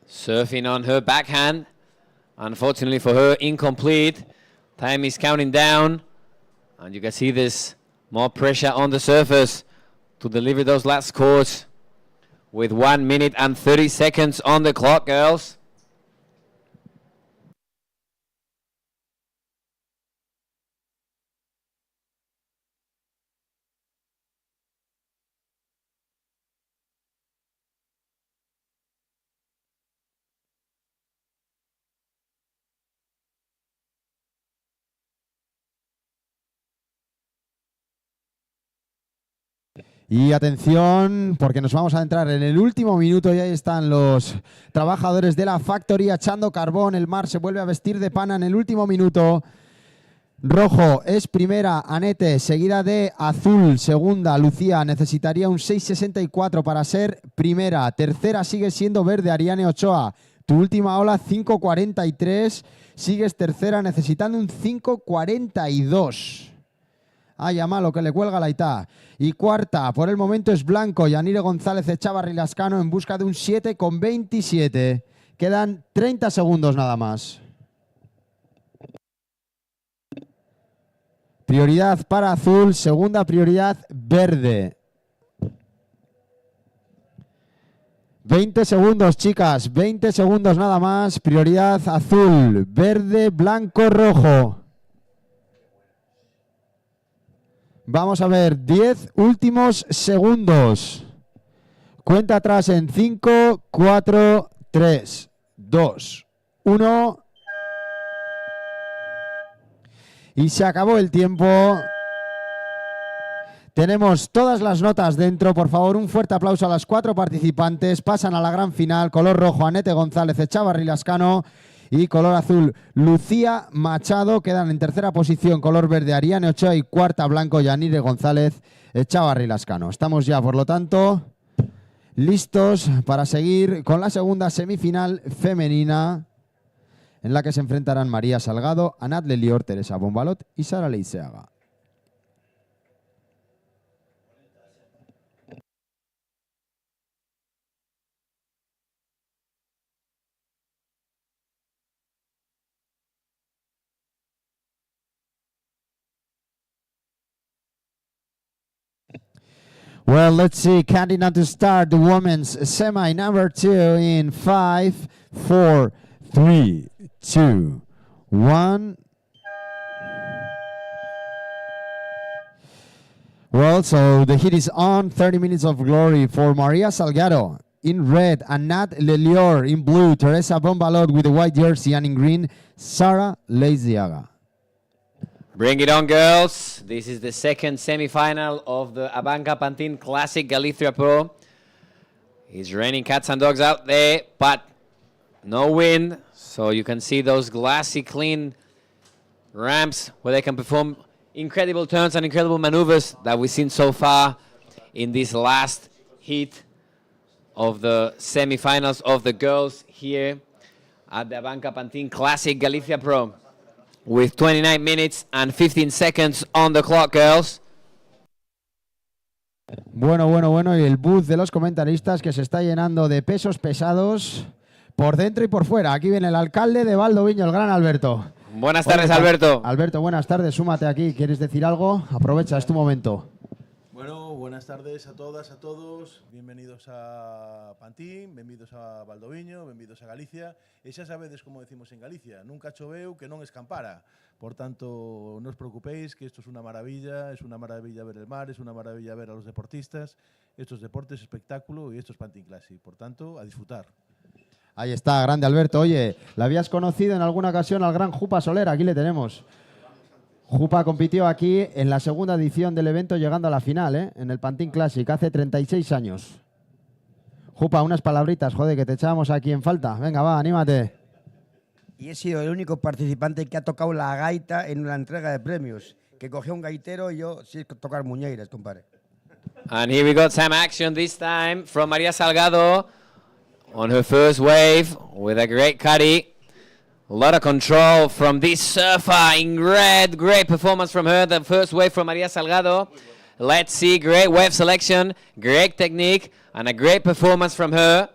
Speaker 3: surfing on her backhand. Unfortunately for her, incomplete. Time is counting down, and you can see there's more pressure on the surfers to deliver those last scores with 1 minute and 30 seconds on the clock, girls.
Speaker 6: Y atención, porque nos vamos a entrar en el último minuto y ahí están los trabajadores de la factoría echando carbón. El mar se vuelve a vestir de pana en el último minuto. Rojo es primera, Anete, seguida de azul, segunda, Lucía. Necesitaría un 6.64 para ser primera. Tercera sigue siendo verde, Ariane Ochoa. Tu última ola, 5.43. Sigues tercera necesitando un 5.42. Ay, a malo que le cuelga la itá. Y cuarta, por el momento es blanco. Yanire González Echavarri Lascano en busca de un 7.27. Quedan 30 segundos nada más. Prioridad para azul, segunda prioridad verde. 20 segundos, chicas. 20 segundos nada más. Prioridad azul, verde, blanco, rojo. Vamos a ver, 10 últimos segundos. Cuenta atrás en 5, 4, 3, 2, 1. Y se acabó el tiempo. Tenemos todas las notas dentro. Por favor, un fuerte aplauso a las 4 participantes. Pasan a la gran final. Color rojo, Anete González, Echavarri Lascano. Y color azul, Lucía Machado. Quedan en tercera posición. Color verde, Ariane Ochoa. Y cuarta, blanco, Yanire González, Echavarri Lascano. Estamos ya, por lo tanto, listos para seguir con la segunda semifinal femenina, en la que se enfrentarán María Salgado, Anat Lelior, Teresa Bombalot y Sara Leiseaga. Well, let's see. Counting down to start the women's semi number 2 in 5, 4, 3, 2, 1. Well, so the heat is on. 30 minutes of glory for Maria Salgado in red, Anat Lelior in blue, Teresa Bombalot with the white jersey, and in green, Sara Leiseaga.
Speaker 3: Bring it on, girls. This is the second semi-final of the ABANCA Pantin Classic Galicia Pro. It's raining cats and dogs out there, but no wind. So you can see those glassy, clean ramps where they can perform incredible turns and incredible maneuvers that we've seen so far in this last heat of the semi-finals of the girls here at the ABANCA Pantin Classic Galicia Pro. With 29 minutes and 15 seconds on the clock, girls.
Speaker 6: Bueno, y el booth de los comentaristas que se está llenando de pesos pesados por dentro y por fuera. Aquí viene el alcalde de Valdoviño, el gran Alberto.
Speaker 3: Buenas tardes, Alberto.
Speaker 6: Alberto, buenas tardes, súmate aquí. ¿Quieres decir algo? Aprovecha, es tu momento.
Speaker 12: Bueno, buenas tardes a todas, a todos. Bienvenidos a Pantin, bienvenidos a Valdoviño, bienvenidos a Galicia. E xa sabedes como decimos en Galicia, nunca choveu que non escampara. Por tanto, no os preocupéis, que esto es una maravilla ver el mar, es una maravilla ver a los deportistas. Esto es deporte, es espectáculo y esto es Pantin Classic. Por tanto, a disfrutar.
Speaker 6: Ahí está, grande Alberto. Oye, ¿la habías conocido en alguna ocasión al gran Jupa Soler? Aquí le tenemos. Jupa compitió aquí en la segunda edición del evento, llegando a la final, en el Pantin Classic, hace 36 años. Jupa, unas palabritas, joder, que te echábamos aquí en falta. Venga, va, anímate.
Speaker 5: Y he sido el único participante que ha tocado la gaita en una entrega de premios, que cogió un gaitero y yo sí tocar muñeiras, compadre.
Speaker 3: And here we got some action this time from Maria Salgado on her first wave with a great cutty. A lot of control from this surfer in red. Great performance from her. The first wave from Maria Salgado. Let's see. Great wave selection. Great technique. And a great performance from her.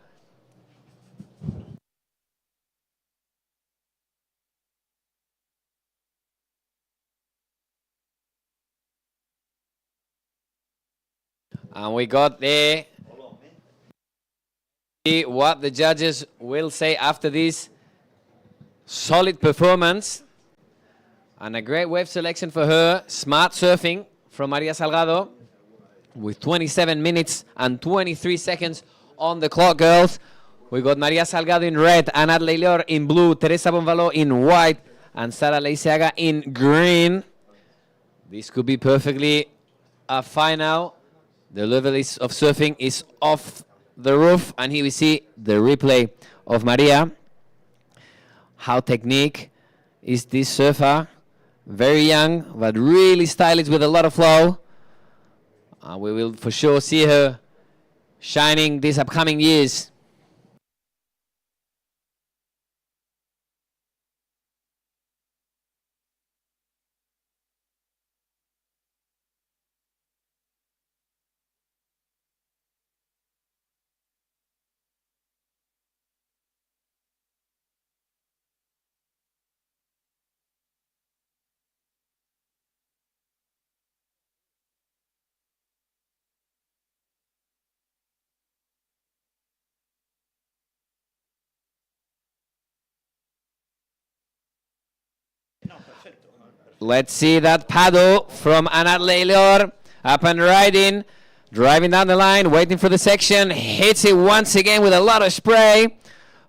Speaker 3: And we got there. See what the judges will say after this solid performance. And a great wave selection for her. Smart surfing from Maria Salgado with 27 minutes and 23 seconds on the clock, girls. We got Maria Salgado in red, Anat Lelior in blue, Teresa Bonvalot in white, and Sara Leiseaga in green. This could be perfectly a final. The level of surfing is off the roof, and here we see the replay of Maria. How technique is this surfer? Very young, but really stylish with a lot of flow. We will for sure see her shining these upcoming years. Let's see that paddle from Anat Lelior. Up and riding, driving down the line, waiting for the section. Hits it once again with a lot of spray.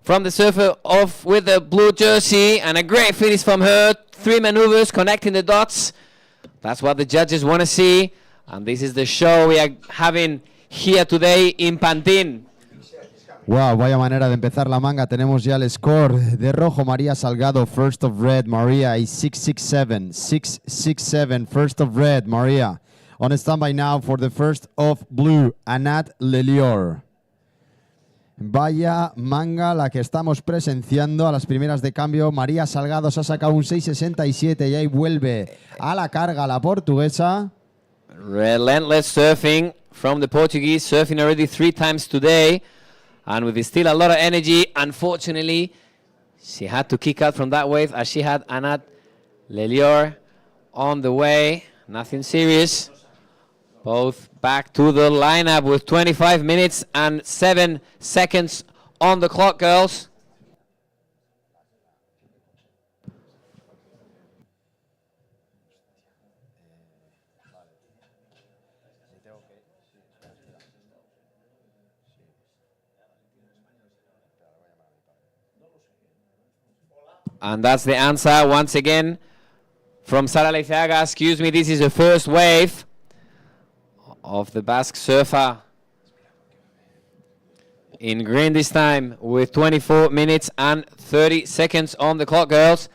Speaker 3: from the surfer off with the blue jersey, and a great finish from her. 3 maneuvers connecting the dots. That's what the judges want to see, and this is the show we are having here today in Pantin.
Speaker 6: Wow, vaya manera de empezar la manga. Tenemos ya el score de rojo. María Salgado, first of red. María is 667. 667, first of red. María. On standby now for the first of blue. Anat Lelior. Vaya manga la que estamos presenciando a las primeras de cambio. María Salgado se ha sacado un 667 y ahí vuelve a la carga la portuguesa.
Speaker 3: Relentless surfing from the Portuguese, surfing already 3 times today. And with still a lot of energy, unfortunately, she had to kick out from that wave as she had Anat Lelior on the way. Nothing serious. Both back to the lineup with 25 minutes and 7 seconds on the clock, girls. And that's the answer once again from Sara Leizaga. Excuse me, this is the first wave of the Basque surfer in green this time with 24 minutes and 30 seconds on the clock, girls.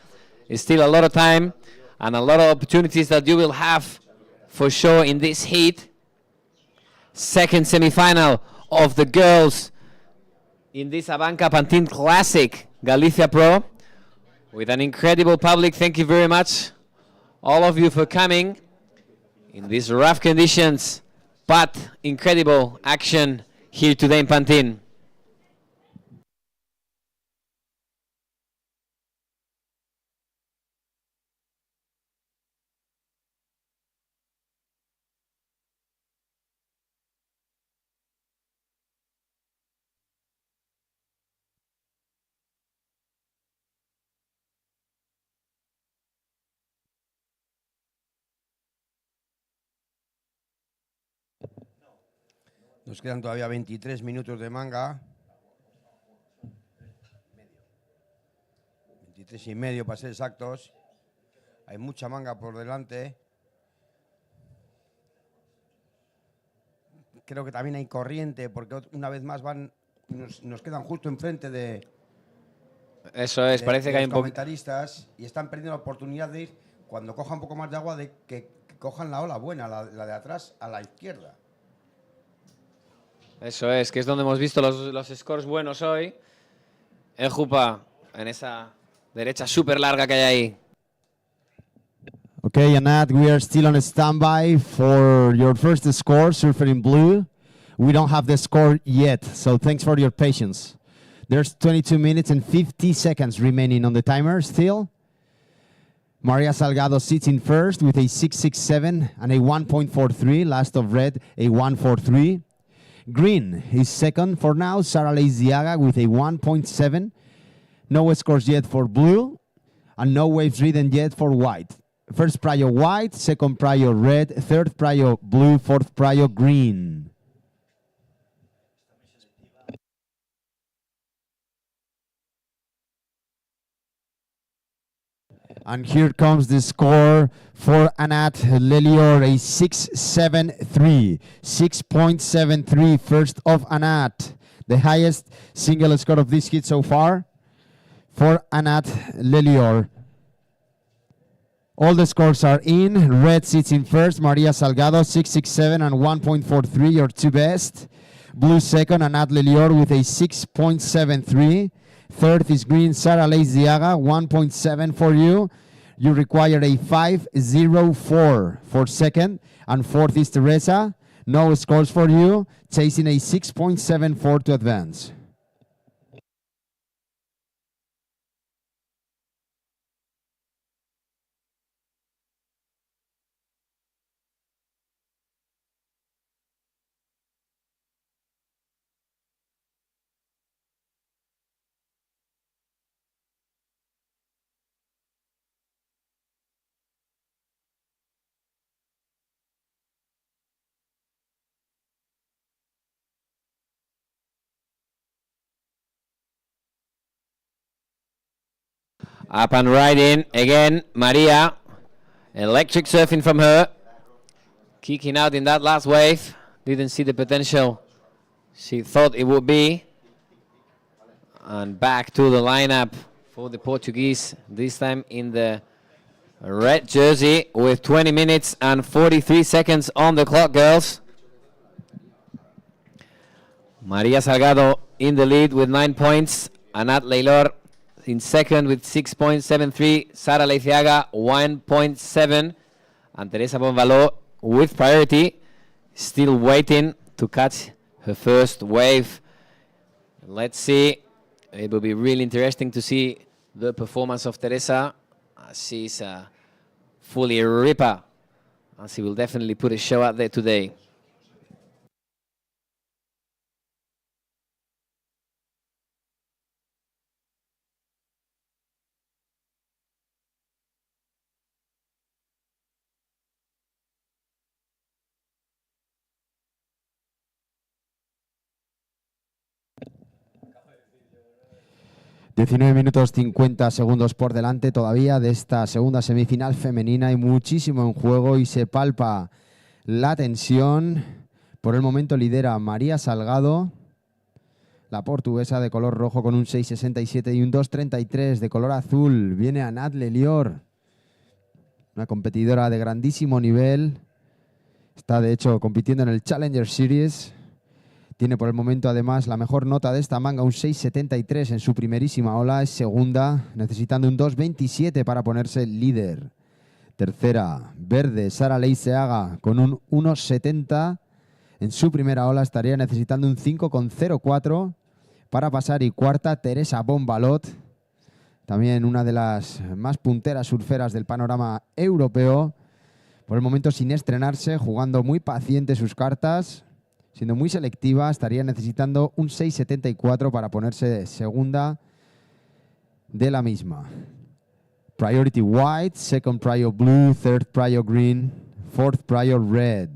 Speaker 3: It's still a lot of time and a lot of opportunities that you will have for sure in this heat. Second semi-final of the girls in this ABANCA Pantin Classic Galicia Pro. With an incredible public. Thank you very much, all of you, for coming in these rough conditions, but incredible action here today in Pantin.
Speaker 5: Nos quedan todavía 23 minutos de manga. 23 y medio para ser exactos. Hay mucha manga por delante. Creo que también hay corriente porque una vez más nos quedan justo enfrente de...
Speaker 3: Eso es, parece que hay un poco...
Speaker 5: comentaristas y están perdiendo la oportunidad de ir, cuando cojan un poco más de agua, de que cojan la ola buena, la de atrás a la izquierda.
Speaker 3: Eso es, que es donde hemos visto los scores buenos hoy. El Jupa en esa derecha súper larga que hay ahí.
Speaker 6: Okay, Anat, we are still on standby for your first score, Surfer in Blue. We don't have the score yet, so thanks for your patience. There's 22 minutes and 50 seconds remaining on the timer still. Maria Salgado sits in first with a 667 and a 1.43. Last of red, a 143. Green is second for now. Sara Leiziaga with a 1.7. No scores yet for blue, and no waves ridden yet for white. First prio white, second prio red, third prio blue, fourth prio green. And here comes the score for Anat Lelior, a 6.73. 6.73, first of Anat. The highest single score of this hit so far for Anat Lelior. All the scores are in. Red sits in first, Maria Salgado, 6.67 and 1.43, your two best. Blue second, Anat Lelior with a 6.73. Third is green, Sara Leiziaga, 1.7 for you. You require a 5.04 for second. And fourth is Teresa. No scores for you, chasing a 6.74 to advance.
Speaker 3: Up and riding again, Maria. Electric surfing from her. Kicking out in that last wave. Didn't see the potential she thought it would be. And back to the lineup for the Portuguese, this time in the red jersey with 20 minutes and 43 seconds on the clock, girls. Maria Salgado in the lead with 9 points. Anat Leilor in second with 6.73. Sara Leiciaga 1.7. And Teresa Bonvaló with priority, still waiting to catch her first wave. Let's see. It will be really interesting to see the performance of Teresa. She's fully a ripper, and she will definitely put a show out there today.
Speaker 6: ...19 minutos 50 segundos por delante todavía de esta segunda semifinal femenina. Hay muchísimo en juego y se palpa la tensión. Por el momento lidera María Salgado, la portuguesa de color rojo con un 6.67 y un 2.33 de color azul. Viene Anat Leilor, una competidora de grandísimo nivel. Está de hecho compitiendo en el Challenger Series. Tiene por el momento además la mejor nota de esta manga, un 6.73 en su primerísima ola. Es segunda, necesitando un 2.27 para ponerse líder. Tercera, verde, Sara Leiciaga con un 1.70 en su primera ola. Estaría necesitando un 5.04 para pasar. Y cuarta, Teresa Bonvaló, también una de las más punteras surferas del panorama europeo. Por el momento sin estrenarse, jugando muy paciente sus cartas. Siendo muy selectiva, estaría necesitando un 6.74 para ponerse segunda de la misma. Priority white, second prior blue, third prior green, fourth prior red.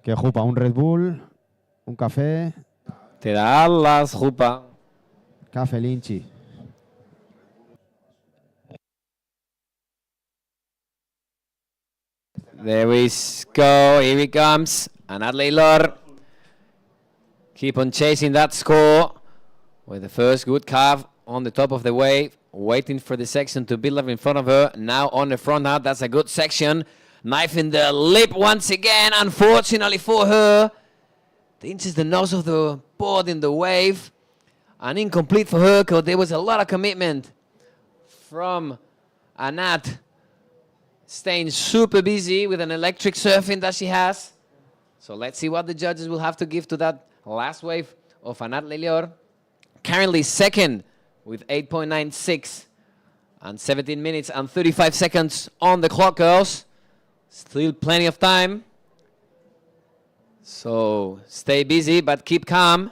Speaker 6: ¿Qué jupa? ¿Un Red Bull? ¿Un café?
Speaker 3: Te da las jupa.
Speaker 6: Café Linchi.
Speaker 3: There we go. Here he comes. Anat Leilor. Keep on chasing that score with the first good carve on the top of the wave. Waiting for the section to build up in front of her. Now on the front half. That's a good section. Knife in the lip once again. Unfortunately for her. Inches the nose of the board in the wave. And incomplete for her because there was a lot of commitment from Anat. Staying super busy with an electric surfing that she has. So let's see what the judges will have to give to that last wave of Anat Leilor. Currently second with 8.96 and 17 minutes and 35 seconds on the clock, girls. Still plenty of time. So stay busy, but keep calm.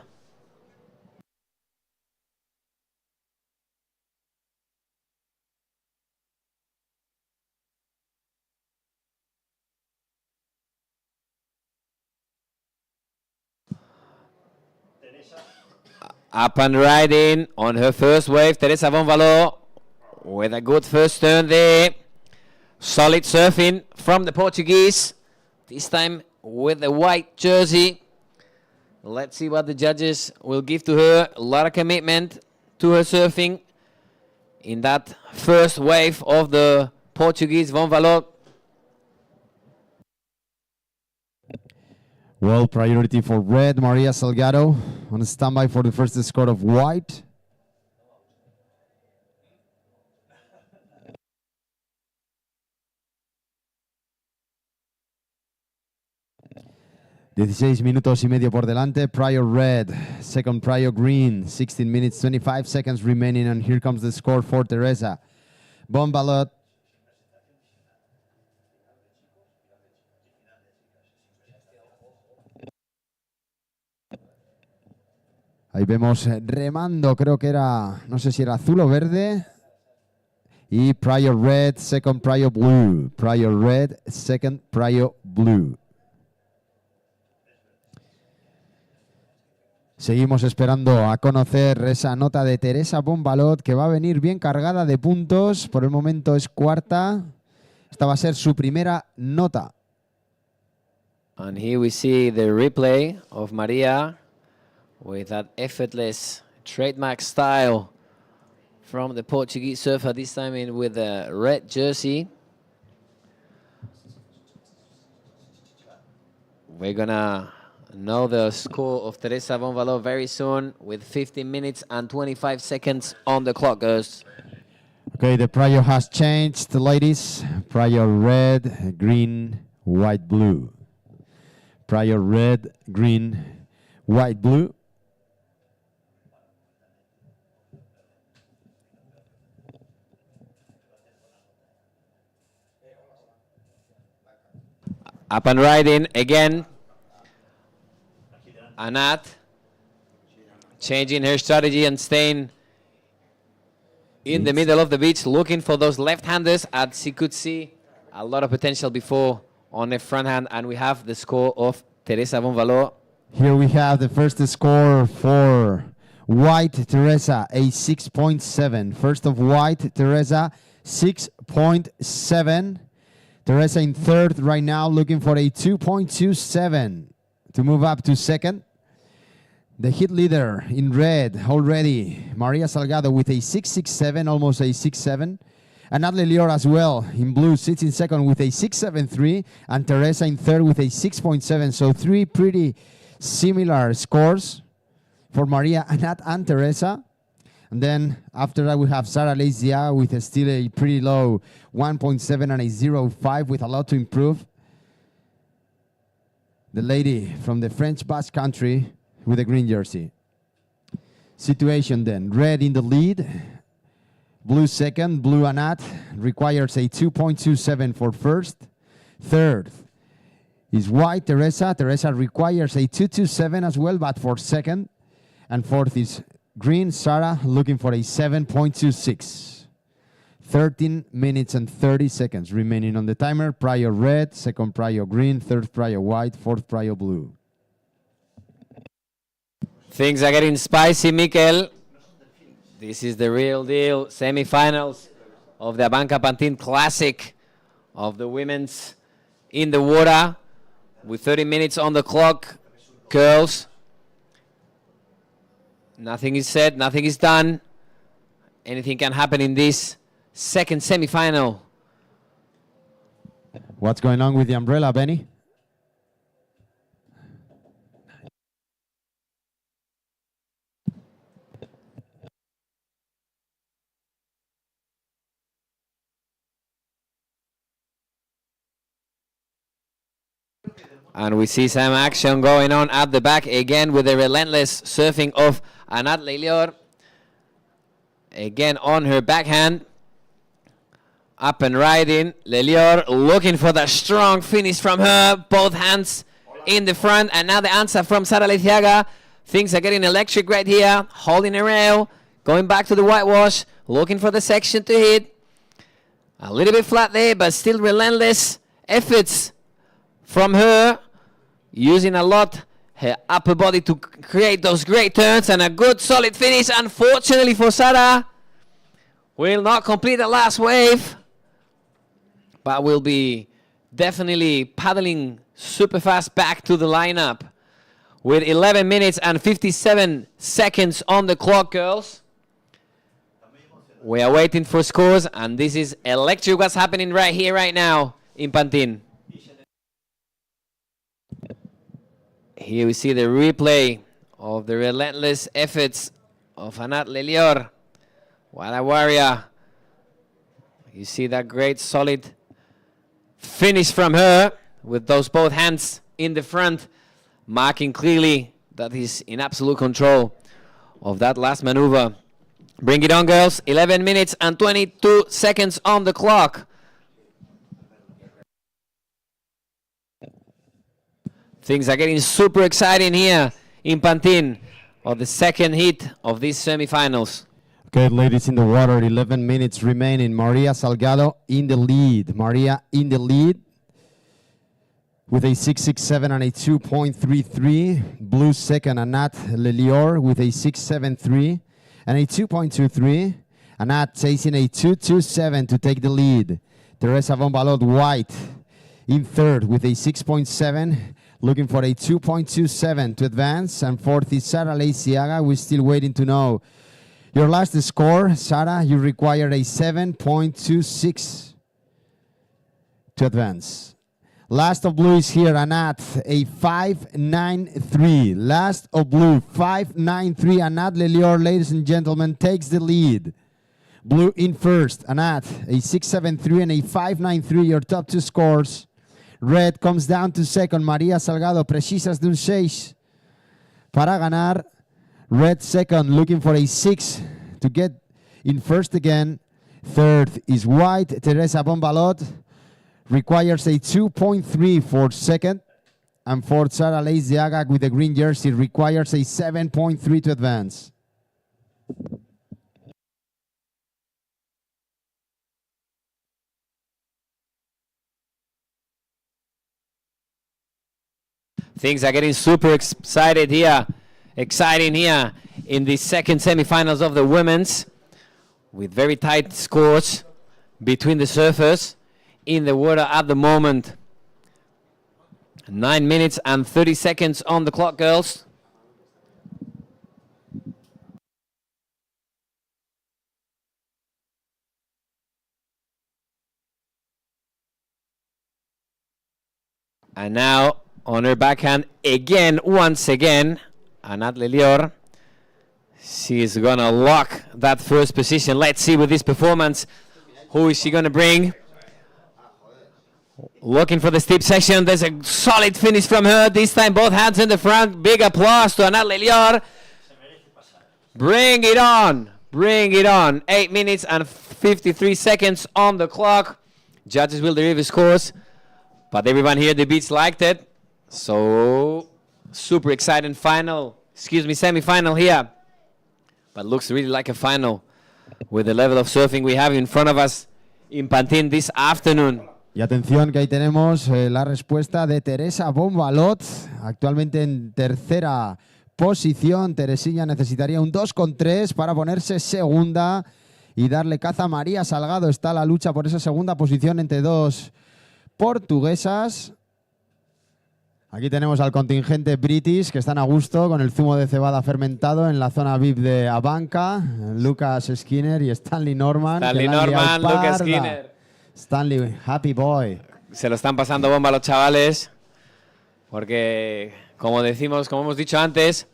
Speaker 3: Up and riding on her first wave, Teresa Bonvaló with a good first turn there. Solid surfing from the Portuguese, this time with the white jersey. Let's see what the judges will give to her. A lot of commitment to her surfing in that first wave of the Portuguese Bonvaló.
Speaker 6: Well, priority for red, Maria Salgado on standby for the first score of white. ...16 minutos y medio por delante. Prior red, second prior green. 16 minutes, 25 seconds remaining. And here comes the score for Teresa Bonvaló. Ahí vemos remando, creo que era, no sé si era azul o verde. Y Prior Red, second Prior Blue. Prior Red, second Prior Blue. Seguimos esperando a conocer esa nota de Teresa Bonvalot, que va a venir bien cargada de puntos. Por el momento es cuarta. Esta va a ser su primera nota.
Speaker 3: And here we see the replay of Maria with that effortless trademark style from the Portuguese surfer, this time in with a red jersey. We're gonna know the score of Teresa Bonvalot very soon with 15 minutes and 25 seconds on the clock, girls.
Speaker 6: Okay, the prior has changed, ladies. Prior red, green, white, blue. Prior red, green, white, blue.
Speaker 3: Up and riding again. Anat changing her strategy and staying in the middle of the beach, looking for those left-handers, as she could see a lot of potential before on the front hand. And we have the score of Teresa Bonvalot.
Speaker 6: Here we have the first score for white Teresa, a 6.7. First of white Teresa, 6.7. Teresa in third right now, looking for a 2.27 to move up to second. The hit leader in red already, Maria Salgado with a 6.67, almost a 6.7. And Natalie Lior as well in blue sits in second with a 6.73, and Teresa in third with a 6.7. So three pretty similar scores for Maria, Anat, and Teresa. And then after that we have Sara Leizia with still a pretty low 1.7 and a 0.5 with a lot to improve. The lady from the French Basque Country with a green jersey. Situation then, red in the lead, blue second, blue Anat requires a 2.27 for first. Third is white Teresa. Teresa requires a 2.27 as well, but for second. And fourth is green Sara, looking for a 7.26. 13 minutes and 30 seconds remaining on the timer. Prior red, second prior green, third prior white, fourth prior blue.
Speaker 3: Things are getting spicy, Mikel. This is the real deal. Semi-finals of the ABANCA Pantin Classic of the women's in the water with 30 minutes on the clock. Girls, nothing is said, nothing is done. Anything can happen in this second semi-final.
Speaker 6: What's going on with the umbrella, Benny?
Speaker 3: And we see some action going on at the back again with the relentless surfing of Anat Leilior. Again on her backhand. Up and riding. Leilior looking for that strong finish from her. Both hands in the front. And now the answer from Sara Leiciaga. Things are getting electric right here. Holding a rail. Going back to the whitewash. Looking for the section to hit. A little bit flat there, but still relentless efforts from her, using a lot her upper body to create those great turns and a good solid finish. Unfortunately for Sara, will not complete the last wave, but will be definitely paddling super fast back to the lineup with 11 minutes and 57 seconds on the clock, girls. We are waiting for scores, and this is electric what's happening right here, right now in Pantin. Here we see the replay of the relentless efforts of Anat Leilior. What a warrior. You see that great solid finish from her with those both hands in the front, marking clearly that he's in absolute control of that last maneuver. Bring it on, girls. 11 minutes and 22 seconds on the clock. Things are getting super exciting here in Pantin of the second heat of these semifinals.
Speaker 6: Okay, ladies in the water, 11 minutes remaining. Maria Salgado in the lead. Maria in the lead with a 6.67 and a 2.33. Blue second, Anat Lelior with a 6.73 and a 2.23. Anat chasing a 2.27 to take the lead. Teresa Bombalot white in third with a 6.7, looking for a 2.27 to advance. And fourth is Sara Leiciaga. We're still waiting to know your last score. Sara, you require a 7.26 to advance. Last of blue is here, Anat, a 5.93. Last of blue, 5.93. Anat Lelior, ladies and gentlemen, takes the lead. Blue in first, Anat, a 6.73 and a 5.93, your top two scores. Red comes down to second, Maria Salgado, precisas de un 6 para ganar. Red second, looking for a 6 to get in first again. Third is white, Teresa Bombalot, requires a 2.3 for second. And fourth, Sara Leiciaga with the green jersey requires a 7.3 to advance.
Speaker 3: Things are getting super exciting here in the second semifinals of the women's, with very tight scores between the surfers in the water at the moment. 9 minutes and 30 seconds on the clock, girls. And now on her backhand again, once again, Anat Lelior. She's gonna lock that first position. Let's see with this performance, who is she gonna bring? Looking for the steep section. There's a solid finish from her. This time both hands in the front. Big applause to Anat Lelior. Bring it on. Bring it on. 8 minutes and 53 seconds on the clock. Judges will derive scores, but everyone here at the beach liked it. So, super exciting semi-final here. But looks really like a final with the level of surfing we have in front of us in Pantin this afternoon.
Speaker 6: Y atención que ahí tenemos la respuesta de Teresa Bombalot, actualmente en tercera posición. Teresilla necesitaría un 2,3 para ponerse segunda y darle caza a María Salgado. Está la lucha por esa segunda posición entre dos portuguesas. Aquí tenemos al contingente British, que están a gusto con el zumo de cebada fermentado en la zona VIP de ABANCA. Lucas Skinner y Stanley Norman.
Speaker 3: Lucas Skinner.
Speaker 6: Stanley, happy boy.
Speaker 3: Se lo están pasando bomba los chavales, porque como hemos dicho antes,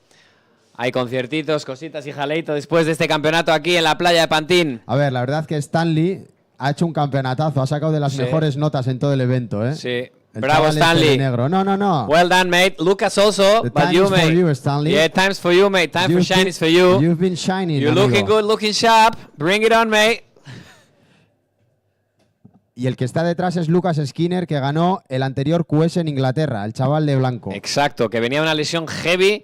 Speaker 3: hay conciertitos, cositas y jaleito después de este campeonato aquí en la playa de Pantin.
Speaker 6: A ver, la verdad es que Stanley ha hecho un campeonatazo, ha sacado de las mejores notas en todo el evento, ¿eh?
Speaker 3: Sí.
Speaker 6: El
Speaker 3: Bravo, Stanley.
Speaker 6: Negro. No.
Speaker 3: Well done, mate. Lucas also, but you, mate.
Speaker 6: For you, Stanley.
Speaker 3: Yeah, time's for you, mate. Time for shine is for you.
Speaker 6: You've been shining.
Speaker 3: You're
Speaker 6: amigo.
Speaker 3: looking good, looking sharp. Bring it on, mate.
Speaker 6: Y el que está detrás es Lucas Skinner, que ganó el anterior QS en Inglaterra, el chaval de blanco.
Speaker 3: Exacto, que venía una lesión heavy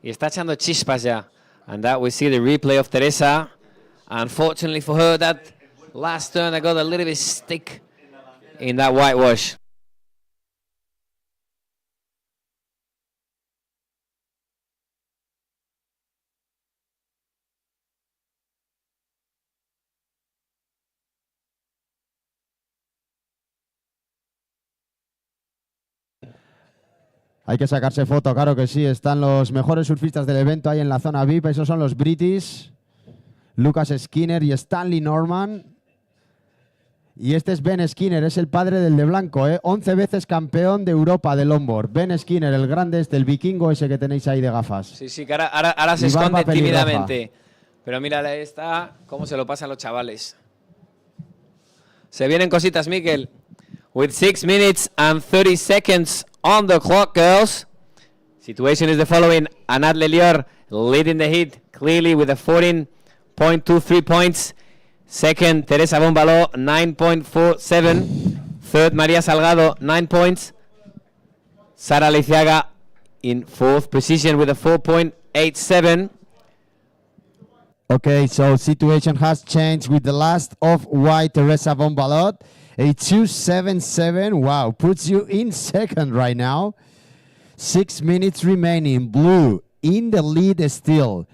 Speaker 3: y está echando chispas ya. And that we see the replay of Teresa. Unfortunately for her, that last turn I got a little bit stick in that whitewash.
Speaker 6: Hay que sacarse foto, claro que sí. Están los mejores surfistas del evento ahí en la zona VIP. Esos son los British. Lucas Skinner y Stanley Norman. Y este es Ben Skinner, es el padre del de blanco, ¿eh? 11 veces campeón de Europa de longboard. Ben Skinner, el grande el vikingo ese que tenéis ahí de gafas.
Speaker 3: Sí, que ahora se esconde tímidamente. Pero mira, está cómo se lo pasan los chavales. Se vienen cositas, Miquel. With 6 minutes and 30 seconds on the clock, girls. Situation is the following. Anat Lelior leading the heat clearly with a 14.23 points. Second, Teresa Bombalot, 9.47. Third, María Salgado, 9 points. Sara Leiciaga in fourth position with a 4.87.
Speaker 6: Okay, so situation has changed with the last of white Teresa von Balot. A 277, wow, puts you in second right now. 6 minutes remaining. Blue in the lead still.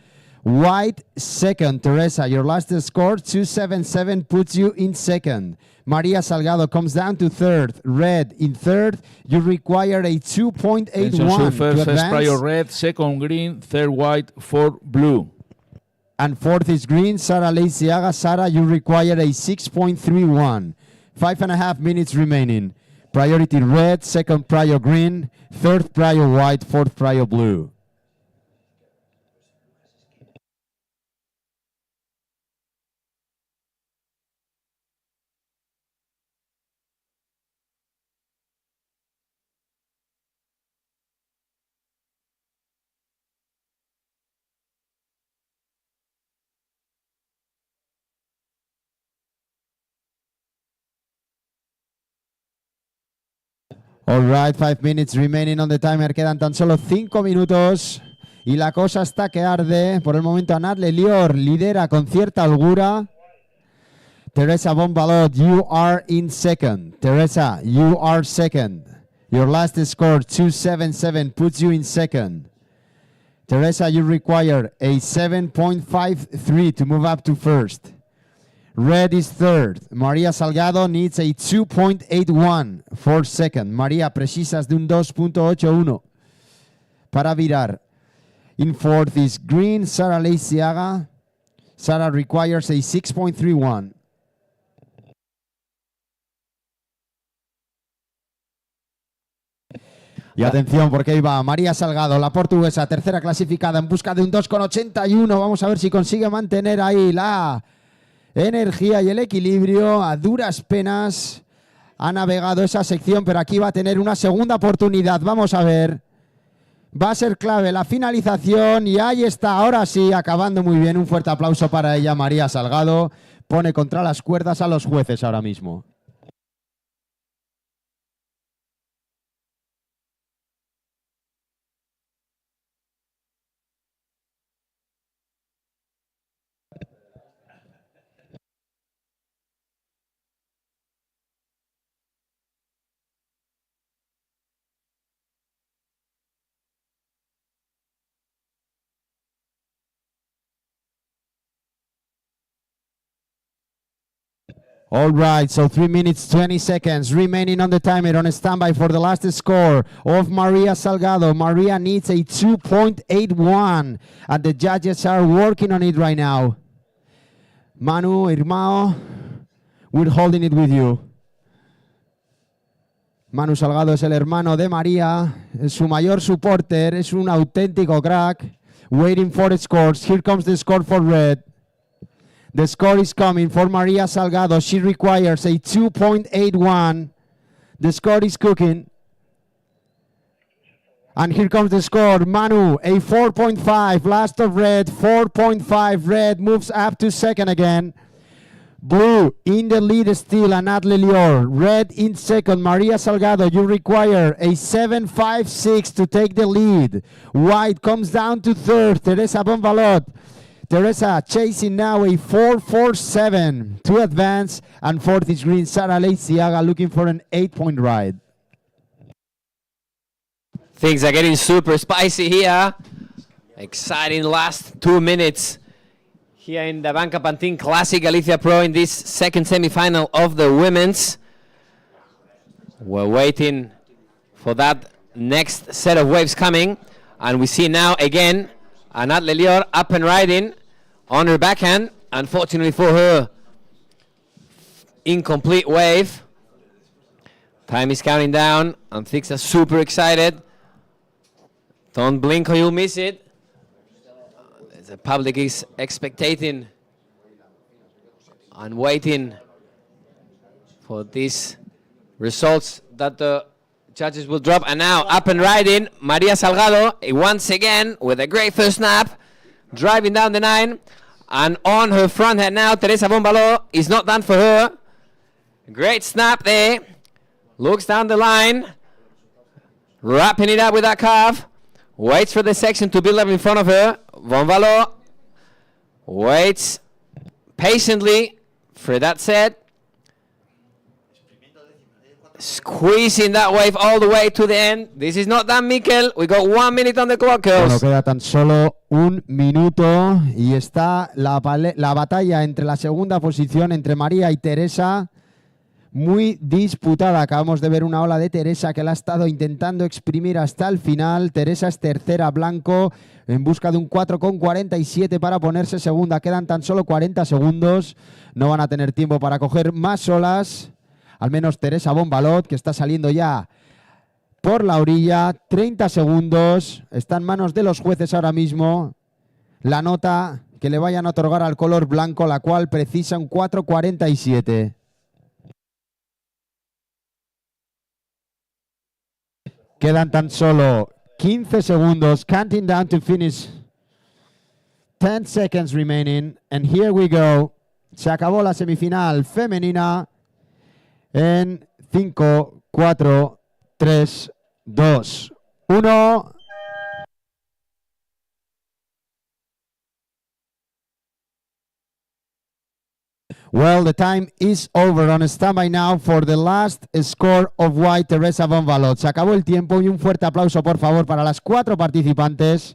Speaker 6: White second. Teresa, your last score, 277, puts you in second. Maria Salgado comes down to third. Red in third. You require a 2.81 to
Speaker 7: First
Speaker 6: advance.
Speaker 7: prior red, second green, third white, fourth blue.
Speaker 6: And fourth is green. Sara Leiciaga. Sara, you require a 6.31. 5.5 minutes remaining. Priority red, second prior green, third prior white, fourth prior blue. All right, 5 minutes remaining on the timer. Quedan tan solo 5 minutos y la cosa está que arde. Por el momento, Anat Lelior lidera con cierta holgura. Teresa von Balot, you are in second. Teresa, you are second. Your last score, 277, puts you in second. Teresa, you require a 7.53 to move up to first. Red is third. María Salgado needs a 2.81 for second. María, precisas de un 2.81 para virar. In fourth is green. Sara Leiciaga. Sara requires a 6.31. Y atención, porque ahí va María Salgado, la portuguesa, tercera clasificada en busca de un 2.81. Vamos a ver si consigue mantener ahí la energía y el equilibrio. A duras penas ha navegado esa sección, pero aquí va a tener una segunda oportunidad. Vamos a ver. Va a ser clave la finalización y ahí está, ahora sí, acabando muy bien. Un fuerte aplauso para ella, María Salgado. Pone contra las cuerdas a los jueces ahora mismo. All right, so 3 minutes, 20 seconds remaining on the timer on a standby for the last score of Maria Salgado. Maria needs a 2.81, and the judges are working on it right now. Manu, Irmao, we're holding it with you. Manu Salgado es el hermano de María, es su mayor supporter, es un auténtico crack. Waiting for scores. Here comes the score for red. The score is coming for Maria Salgado. She requires a 2.81. The score is cooking. And here comes the score. Manu, a 4.5. Last of red, 4.5. Red moves up to second again. Blue in the lead still, Anat Lelior. Red in second, Maria Salgado. You require a 7.56 to take the lead. White comes down to third, Teresa von Balot. Teresa chasing now a 4.47 to advance. And fourth is green, Sara Leiciaga looking for an 8-point ride.
Speaker 3: Things are getting super spicy here. Exciting last 2 minutes here in the ABANCA Pantin Classic Galicia Pro in this second semi-final of the women's. We're waiting for that next set of waves coming. And we see now again Anat Lelior up and riding on her backhand. Unfortunately for her, incomplete wave. Time is counting down and things are super excited. Don't blink or you'll miss it. The public is expectating and waiting for these results that the judges will drop. And now up and riding, Maria Salgado once again with a great first snap, driving down the 9. And on her front head now, Teresa von Balot is not done for her. Great snap there. Looks down the line, wrapping it up with that calf. Waits for the section to build up in front of her. Von Balot Waits patiently for that set. Squeezing that wave all the way to the end. This is not done, Mikel. We got 1 minute on the clock,
Speaker 6: Bueno,
Speaker 3: girls.
Speaker 6: queda tan solo un minuto y está la batalla entre la segunda posición, entre María y Teresa, muy disputada. Acabamos de ver una ola de Teresa que la ha estado intentando exprimir hasta el final. Teresa es tercera, Blanco en busca de un 4,47 para ponerse segunda. Quedan tan solo 40 segundos. No van a tener tiempo para coger más olas. Al menos Teresa Bombalot, que está saliendo ya por la orilla. 30 segundos. Está en manos de los jueces ahora mismo la nota que le vayan a otorgar al color blanco, la cual precisa un 4,47. Quedan tan solo 15 segundos. Counting down to finish. 10 seconds remaining. And here we go. Se acabó la semifinal femenina en 5, 4, 3, 2, 1. Well, the time is over. On standby now for the last score of white, Teresa Bonvalot. Se acabó el tiempo y un fuerte aplauso, por favor, para las 4 participantes.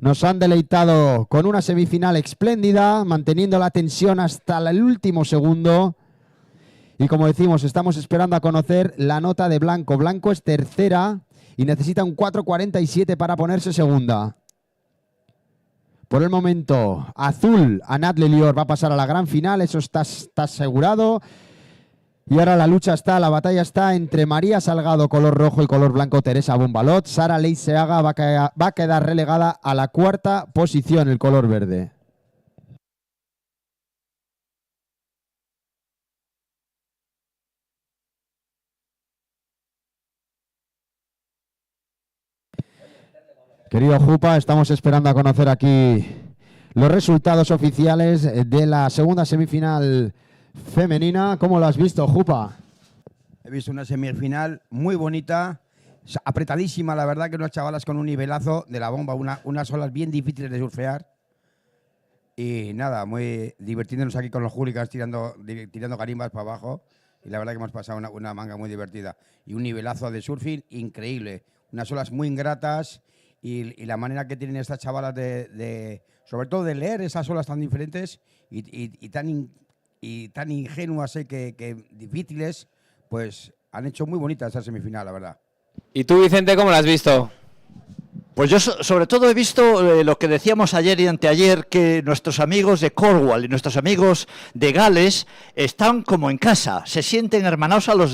Speaker 6: Nos han deleitado con una semifinal espléndida, manteniendo la tensión hasta el último segundo. Y como decimos, estamos esperando a conocer la nota de Blanco. Blanco es tercera y necesita un 4,47 para ponerse segunda. Por el momento, azul, Anat Lelior va a pasar a la gran final, eso está asegurado. Y ahora la lucha está, la batalla está entre María Salgado, color rojo, y color blanco, Teresa Bombalot. Sara Leiseaga va a quedar relegada a la cuarta posición, el color verde. Querido Jupa, estamos esperando a conocer aquí los resultados oficiales de la segunda semifinal femenina. ¿Cómo lo has visto, Jupa?
Speaker 5: He visto una semifinal muy bonita, apretadísima, la verdad, que unas chavalas con un nivelazo de la bomba, unas olas bien difíciles de surfear. Y nada, muy divirtiéndonos aquí con los hooligans tirando carimbas para abajo. Y la verdad que hemos pasado una manga muy divertida. Y un nivelazo de surfing increíble. Unas olas muy ingratas y la manera que tienen estas chavalas sobre todo de leer esas olas tan diferentes y tan ingenuas que difíciles, pues han hecho muy bonita esa semifinal, la verdad.
Speaker 3: ¿Y tú, Vicente, cómo la has visto?
Speaker 8: Pues yo sobre todo he visto lo que decíamos ayer y anteayer, que nuestros amigos de Cornwall y nuestros amigos de Gales están como en casa, se sienten hermanados a los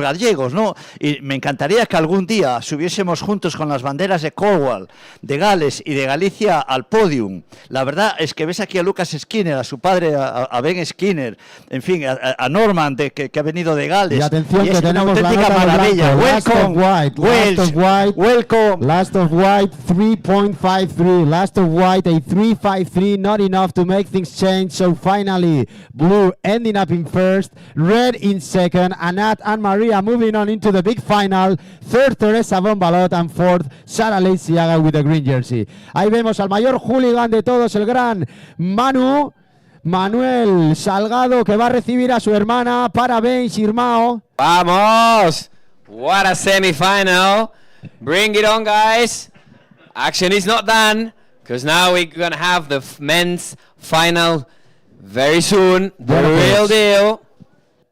Speaker 8: gallegos, ¿no? Y me encantaría que algún día subiésemos juntos con las banderas de Cornwall, de Gales y de Galicia al podium. La verdad es que ves aquí a Lucas Skinner, a su padre, a Ben Skinner, en fin, a Norman, que ha venido de Gales.
Speaker 6: Y atención,
Speaker 8: y
Speaker 6: que
Speaker 8: es una
Speaker 6: tenemos la
Speaker 8: auténtica
Speaker 6: nota de
Speaker 8: maravilla.
Speaker 6: blanco. Last of white,
Speaker 8: Welsh,
Speaker 6: last of white,
Speaker 8: welcome.
Speaker 6: Last of white, 3.53. Last of white, a 3.53. Not enough to make things change. So finally, blue ending up in first, red in second, Anat and Maria moving on into the big final. Third, Teresa Bombalot, and fourth, Sara Leiseaga with the green jersey. Ahí vemos al mayor hooligan de todos, el gran Manuel Salgado, que va a recibir a su hermana. Parabéns, Irmão.
Speaker 3: ¡Vamos! What a semi-final. Bring it on, guys. Action is not done, because now we're going to have the men's final very soon. The
Speaker 6: Bueno, pues,
Speaker 3: real deal.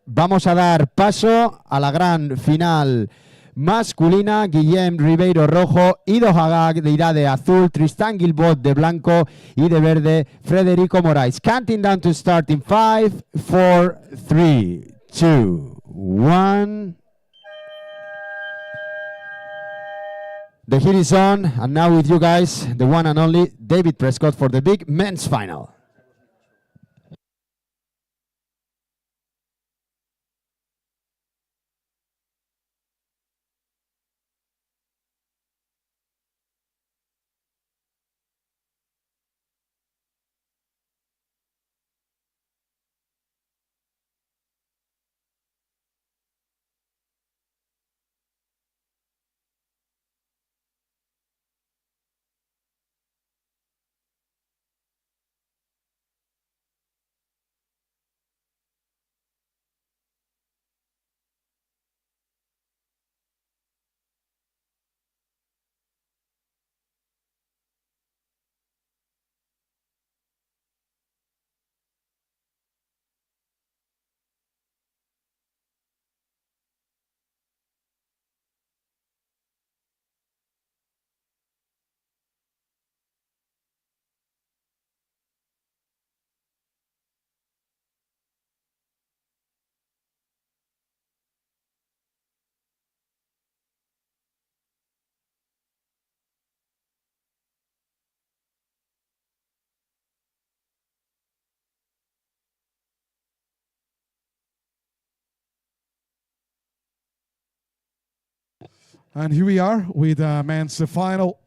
Speaker 6: Vamos a dar paso a la gran final masculina. Guillem Ribeiro rojo, Ido Hagag irá de azul, Tristán Gilbot de blanco y de verde Federico Moraes. Counting down to start in 5, 4, 3, 2, 1. The heat is on, and now with you guys, the one and only David Prescott for the big men's final.
Speaker 1: And here we are with men's final.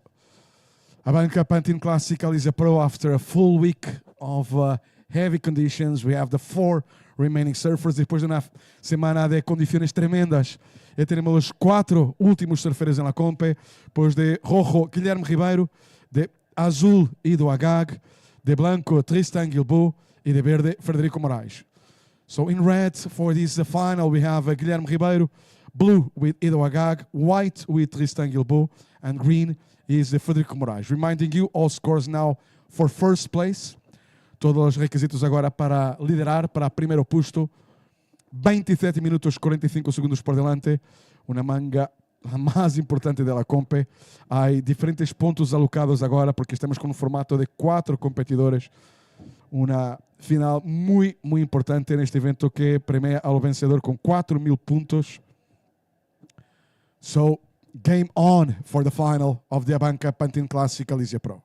Speaker 1: ABANCA Pantin Classic Galicia Pro after a full week of heavy conditions. We have the 4 remaining surfers. Depois de una semana de condiciones tremendas, tenemos los 4 últimos surfers en la compe. Pues de rojo, Guilherme Ribeiro. De azul, Ido Agag. De blanco, Tristan Guilbault. Y de verde, Frederico Moraes. So in red for this final, we have Guilherme Ribeiro. Blue with Ido Agag. White with Tristan Guilbault. And green is Frederico Moraes. Reminding you, all scores now for first place. Todos os requisitos agora para liderar, para primeiro posto. 27 minutos 45 segundos por delante. Uma manga a mais importante da compe. Há diferentes pontos alocados agora, porque estamos com um formato de 4 competidores. Uma final muito importante neste evento que premia ao vencedor com 4.000 pontos. So, game on for the final of the ABANCA Pantin Classic Galicia Pro.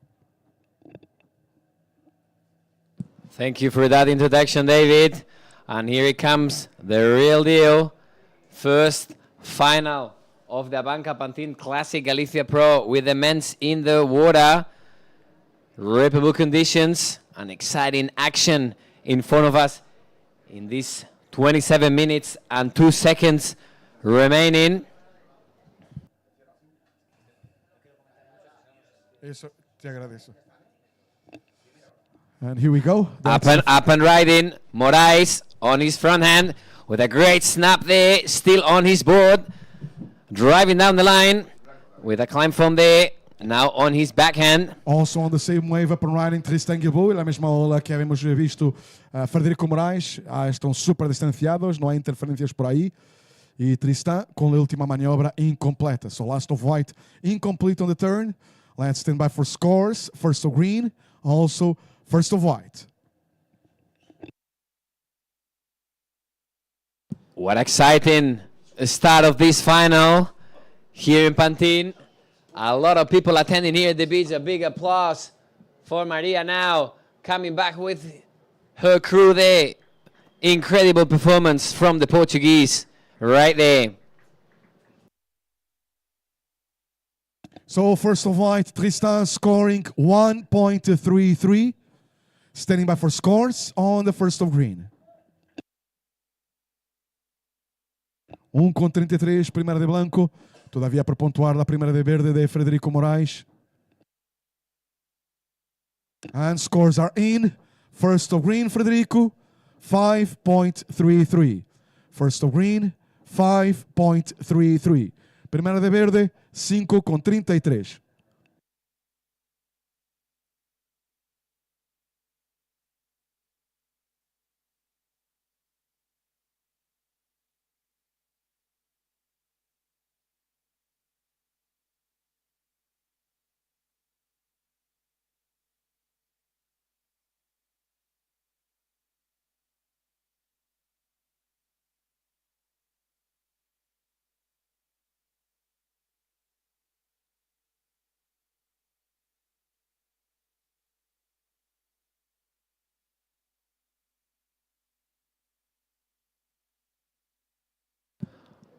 Speaker 3: Thank you for that introduction, David. And here it comes, the real deal. First final of the ABANCA Pantin Classic Galicia Pro with the men's in the water. Repeatable conditions and exciting action in front of us in these 27 minutes and 2 seconds remaining.
Speaker 1: Eso, te agradezco. And here we go.
Speaker 3: Up and riding. Moraes on his front hand with a great snap there. Still on his board. Driving down the line with a climb from there. Now on his backhand.
Speaker 1: Also on the same wave, up and riding, Tristan Guilbault. A mesma ola que habíamos visto Frederico Moraes. Estão super distanciados, não há interferências por aí. E Tristan com a última maniobra incompleta. So last of white incomplete on the turn. Let's stand by for scores. First of green, also first of white.
Speaker 3: What exciting start of this final here in Pantin. A lot of people attending here at the beach. A big applause for Maria now coming back with her crew there. Incredible performance from the Portuguese right there.
Speaker 1: So first of white, Tristan scoring 1.33. Standing by for scores on the first of green. 1.33, primeira de blanco. Todavía por pontuar la primera de verde de Frederico Moraes. And scores are in. First of green, Frederico, 5.33. First of green, 5.33. Primera de verde, 5.33.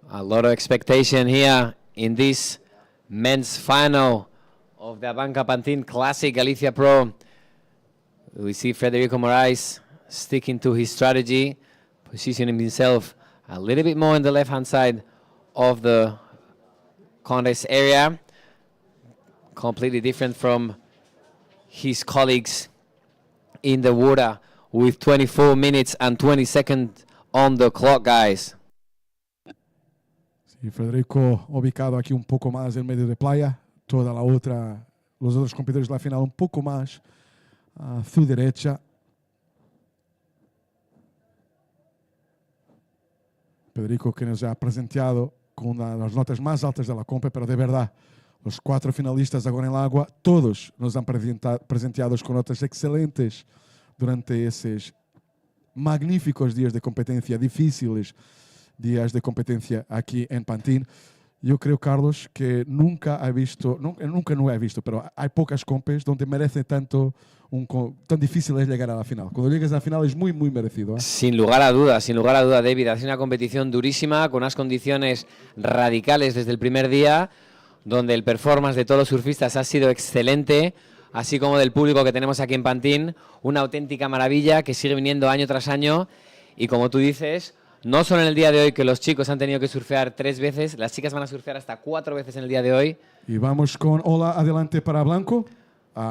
Speaker 3: A lot of expectation here in this men's final of the ABANCA Pantin Classic Galicia Pro. We see Frederico Moraes sticking to his strategy, positioning himself a little bit more on the left-hand side of the contest area. Completely different from his colleagues in the water with 24 minutes and 20 seconds on the clock, guys.
Speaker 1: Sí, Federico ubicado aquí un poco más en medio de playa. Toda la otra, los otros competidores de la final un poco más a su derecha. Federico que nos ha presentado con las notas más altas de la compa, pero de verdad, los 4 finalistas agora en el agua, todos nos han presenteados con notas excelentes durante esos magníficos días de competencia, difíciles días de competencia aquí en Pantin. Yo creo, Carlos, que nunca he visto, nunca no he visto, pero hay pocas compes donde merece tanto, tan difícil es llegar a la final. Cuando llegas a la final es muy, muy merecido.
Speaker 3: Sin lugar a duda, David. Ha sido una competición durísima, con unas condiciones radicales desde el primer día, donde el performance de todos los surfistas ha sido excelente, así como del público que tenemos aquí en Pantin, una auténtica maravilla que sigue viniendo año tras año. Y como tú dices, no solo en el día de hoy, que los chicos han tenido que surfear 3 veces, las chicas van a surfear hasta 4 veces en el día de hoy.
Speaker 1: Y vamos con ola adelante para Blanco,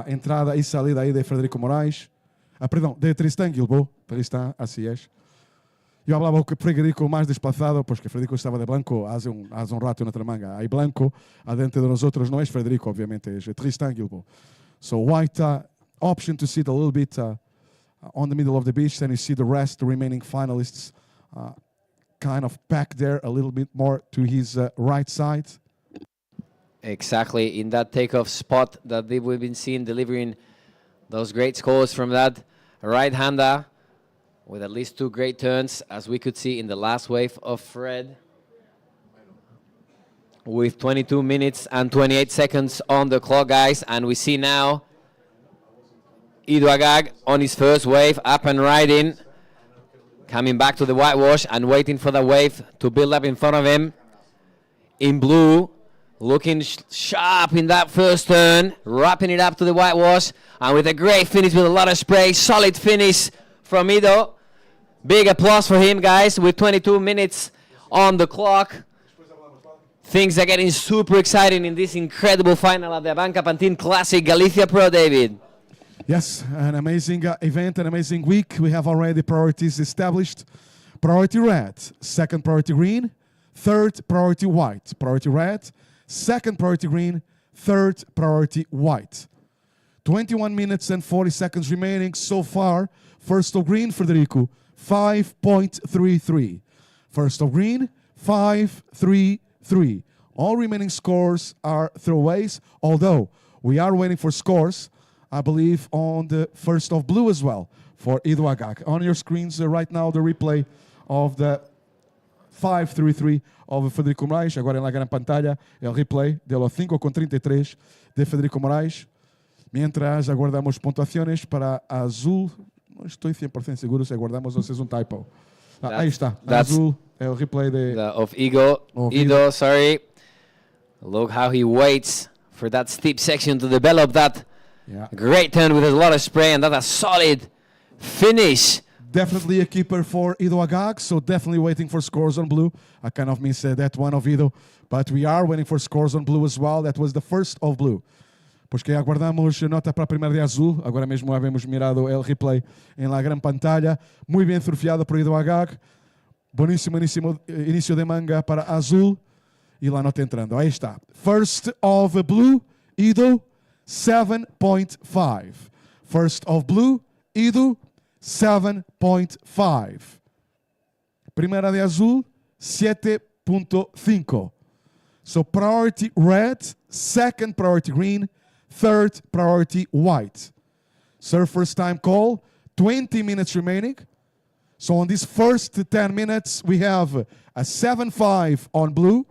Speaker 1: entrada y salida ahí de Frederico Moraes, perdón, de Tristan Guilbault, Tristan, así es. Yo hablaba con Frederico más desplazado, pues que Frederico estaba de blanco hace un rato en otra manga. Hay blanco adentro de nosotros, no es Frederico, obviamente, es Tristan Guilbault. So white option to sit a little bit on the middle of the beach, and you see the rest, the remaining finalists, kind of back there a little bit more to his right side.
Speaker 3: Exactly, in that takeoff spot that we've been seeing, delivering those great scores from that right-hander with at least 2 great turns, as we could see in the last wave of Fred. With 22 minutes and 28 seconds on the clock, guys, and we see now Ido Agag on his first wave, up and riding, coming back to the whitewash and waiting for the wave to build up in front of him. In blue, looking sharp in that first turn, wrapping it up to the whitewash, and with a great finish with a lot of spray, solid finish from Ido. Big applause for him, guys, with 22 minutes on the clock. Things are getting super exciting in this incredible final at the ABANCA Pantin Classic Galicia Pro, David.
Speaker 1: Yes, an amazing event, an amazing week. We have already priorities established. Priority red, second priority green, third priority white. Priority red, second priority green, third priority white. 21 minutes and 40 seconds remaining so far. First of green, Federico, 5.33. First of green, 5.33. All remaining scores are throwaways, although we are waiting for scores, I believe, on the first of blue as well for Ido Agag. On your screens right now, the replay of the 5.33 of Federico Moraes. Agora na grande pantalla, el replay de los 5.33 de Federico Moraes. Mientras aguardamos pontuaciones para azul, não estou 100% seguro se aguardamos ou se é um typo. Aí está, azul, é o replay
Speaker 3: of Ido, sorry. Look how he waits for that steep section to develop that great turn with a lot of spray, and that's a solid finish.
Speaker 1: Definitely a keeper for Ido Agag, so definitely waiting for scores on blue. I kind of missed that one of Ido, but we are waiting for scores on blue as well. That was the first of blue. Pois que aguardamos nota para a primeira de azul. Agora mesmo havemos mirado el replay em la gran pantalla. Muy bien surfeado por Ido Agag. Buenísimo inicio de manga para azul. E lá nota entrando. Aí está. First of blue, Ido, 7.5. First of blue, Ido, 7.5. Primeira de azul, 7.5. So priority red, second priority green, third priority white. Surfer's time call, 20 minutes remaining. So on these first 10 minutes, we have a 7.5 on blue,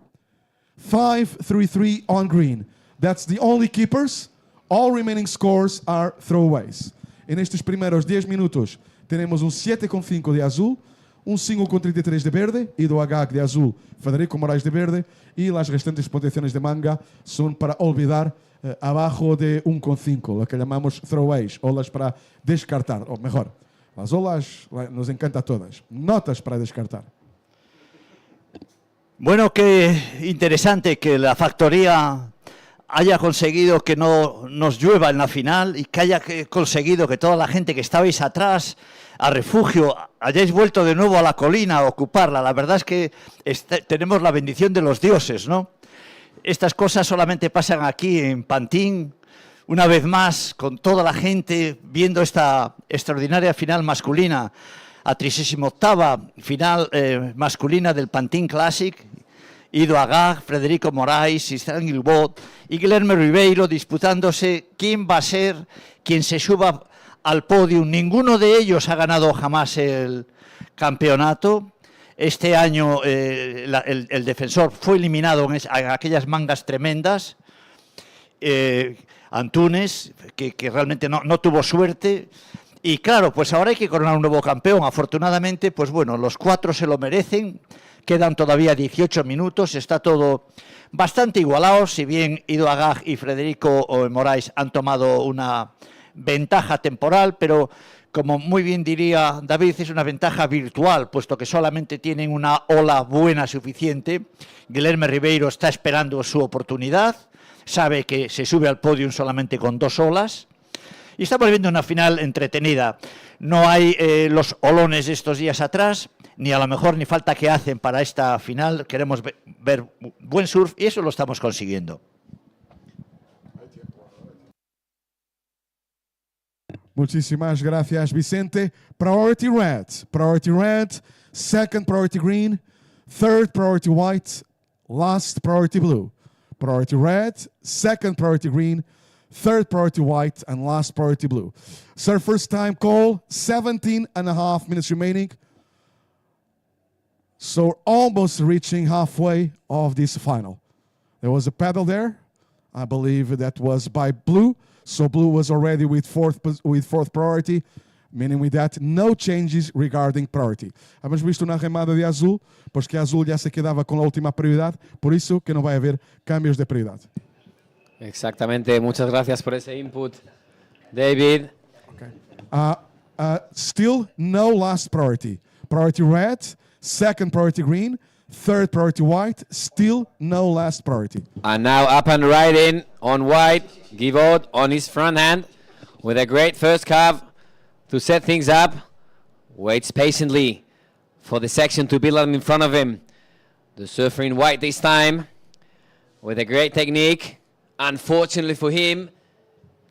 Speaker 1: 5.33 on green. That's the only keepers. All remaining scores are throwaways. En estes primeiros 10 minutos, tenemos un 7.5 de azul, un 5.33 de verde, Ido Agag de azul, Federico Moraes de verde, y las restantes pontuaciones de manga son para olvidar abajo de 1.5, lo que llamamos throwaways, olas para descartar, o mejor, las olas nos encanta todas, notas para descartar.
Speaker 8: Bueno, qué interesante que la factoría haya conseguido que no nos llueva en la final y que haya conseguido que toda la gente que estabais atrás, a refugio, hayáis vuelto de nuevo a la colina a ocuparla. La verdad es que tenemos la bendición de los dioses, ¿no? Estas cosas solamente pasan aquí en Pantin, una vez más, con toda la gente viendo esta extraordinaria final masculina, a 38ª final masculina del Pantin Classic. Ido Agag, Federico Moraes, Tristan Guilbault y Guilherme Ribeiro disputándose quién va a ser quien se suba al podio. Ninguno de ellos ha ganado jamás el campeonato. Este año el defensor fue eliminado en aquellas mangas tremendas. Antunes, que realmente no tuvo suerte. Y claro, pues ahora hay que coronar un nuevo campeón. Afortunadamente, pues bueno, los 4 se lo merecen. Quedan todavía 18 minutos. Está todo bastante igualado. Si bien Ido Agag y Federico Moraes han tomado una ventaja temporal, pero como muy bien diría David, es una ventaja virtual, puesto que solamente tienen una ola buena suficiente. Guilherme Ribeiro está esperando su oportunidad. Sabe que se sube al podio solamente con 2 olas. Y estamos viendo una final entretenida. No hay los olones de estos días atrás, ni a lo mejor ni falta que hacen para esta final. Queremos ver buen surf y eso lo estamos consiguiendo.
Speaker 1: Muchísimas gracias, Vicente. Priority red, second priority green, third priority white, last priority blue. Priority red, second priority green, third priority white, and last priority blue. Surfers time call, 17.5 minutes remaining. So almost reaching halfway of this final. There was a paddle there. I believe that was by blue. So blue was already with fourth priority, meaning with that no changes regarding priority. Habíamos visto una remada de azul, pues que azul ya se quedaba con la última prioridad, por eso que no va a haber cambios de prioridad.
Speaker 3: Exactamente, muchas gracias por ese input, David.
Speaker 1: Okay. Still no last priority. Priority red, second priority green, third priority white, still no last priority.
Speaker 3: And now up and riding on white, Givaud on his front hand with a great first curve to set things up. Waits patiently for the section to build up in front of him. The surfer in white this time with a great technique. Unfortunately for him,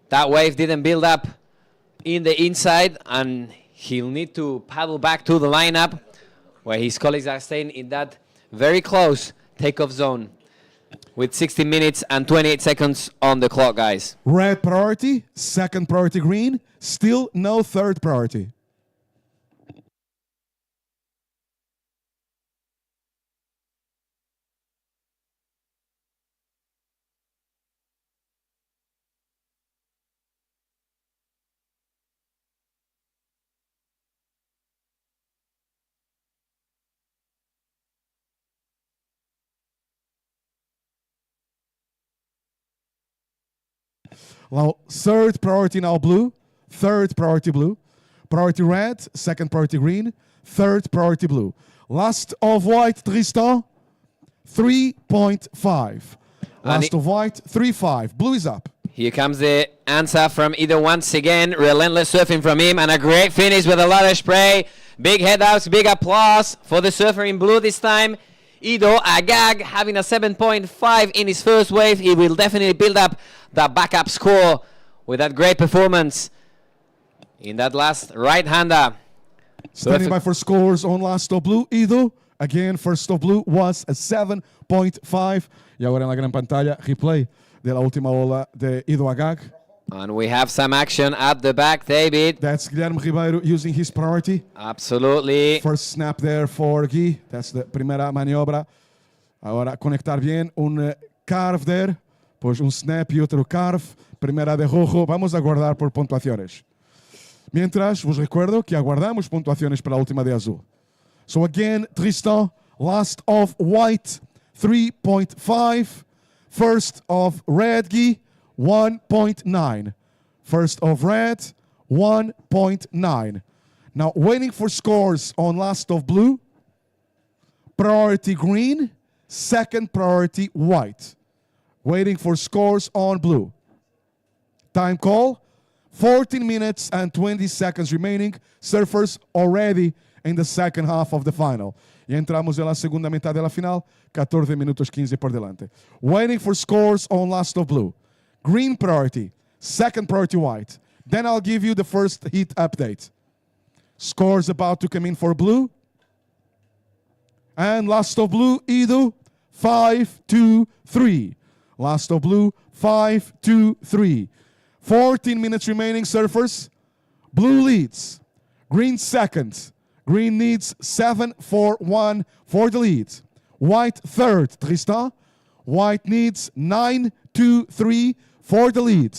Speaker 3: that wave didn't build up in the inside and he'll need to paddle back to the lineup where his colleagues are staying in that very close takeoff zone with 16 minutes and 28 seconds on the clock, guys.
Speaker 1: Red priority, second priority green, still no third priority. Now, third priority now blue, third priority blue, priority red, second priority green, third priority blue. Last of white, Tristan, 3.5. Last of white, 3.5. Blue is up.
Speaker 3: Here comes the answer from Ido once again. Relentless surfing from him and a great finish with a lot of spray. Big head ups, big applause for the surfer in blue this time. Ido Agag having a 7.5 in his first wave. He will definitely build up the backup score with that great performance in that last right-hander.
Speaker 1: Standing by for scores on last of blue, Ido. Again, first of blue was a 7.5. Y ahora en la gran pantalla, replay de la última ola de Ido Agag.
Speaker 3: And we have some action at the back, David.
Speaker 1: That's Guilherme Ribeiro using his priority.
Speaker 3: Absolutely.
Speaker 1: First snap there for Gui. That's the primera maniobra. Ahora conectar bien. Un carve there. Pues un snap y otro carve. Primera de rojo. Vamos a guardar por puntuaciones. Mientras, vos recuerdo que aguardamos puntuaciones para la última de azul. So again, Tristan, last of white, 3.5. First of red, Guy, 1.9. First of red, 1.9. Now, waiting for scores on last of blue. Priority green, second priority white. Waiting for scores on blue. Time call, 14 minutes and 20 seconds remaining. Surfers already in the second half of the final. Y entramos en la segunda mitad de la final, 14 minutos 15 por delante. Waiting for scores on last of blue. Green priority, second priority white. Then I'll give you the first heat update. Scores about to come in for blue. And last of blue, Ido, 5-2-3. Last of blue, 5-2-3. 14 minutes remaining, surfers. Blue leads. Green second. Green needs 7-4-1 for the lead. White third, Tristan. White needs 9-2-3 for the lead.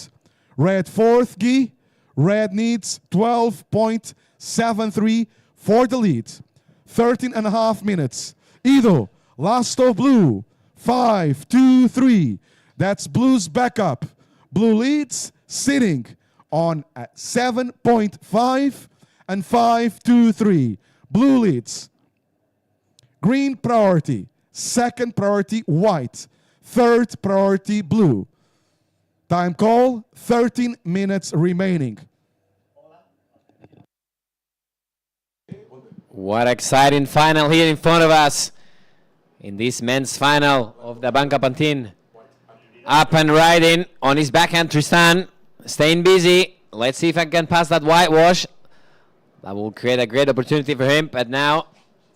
Speaker 1: Red fourth, Guy. Red needs 12.73 for the lead. 13.5 minutes. Ido, last of blue. 5-2-3. That's blue's backup. Blue leads, sitting on at 7.5 and 5-2-3. Blue leads. Green priority. Second priority, white. Third priority, blue. Time call, 13 minutes remaining.
Speaker 3: What exciting final here in front of us in this men's final of the ABANCA Pantin. Up and riding on his backhand, Tristan. Staying busy. Let's see if I can pass that whitewash. That will create a great opportunity for him. But now,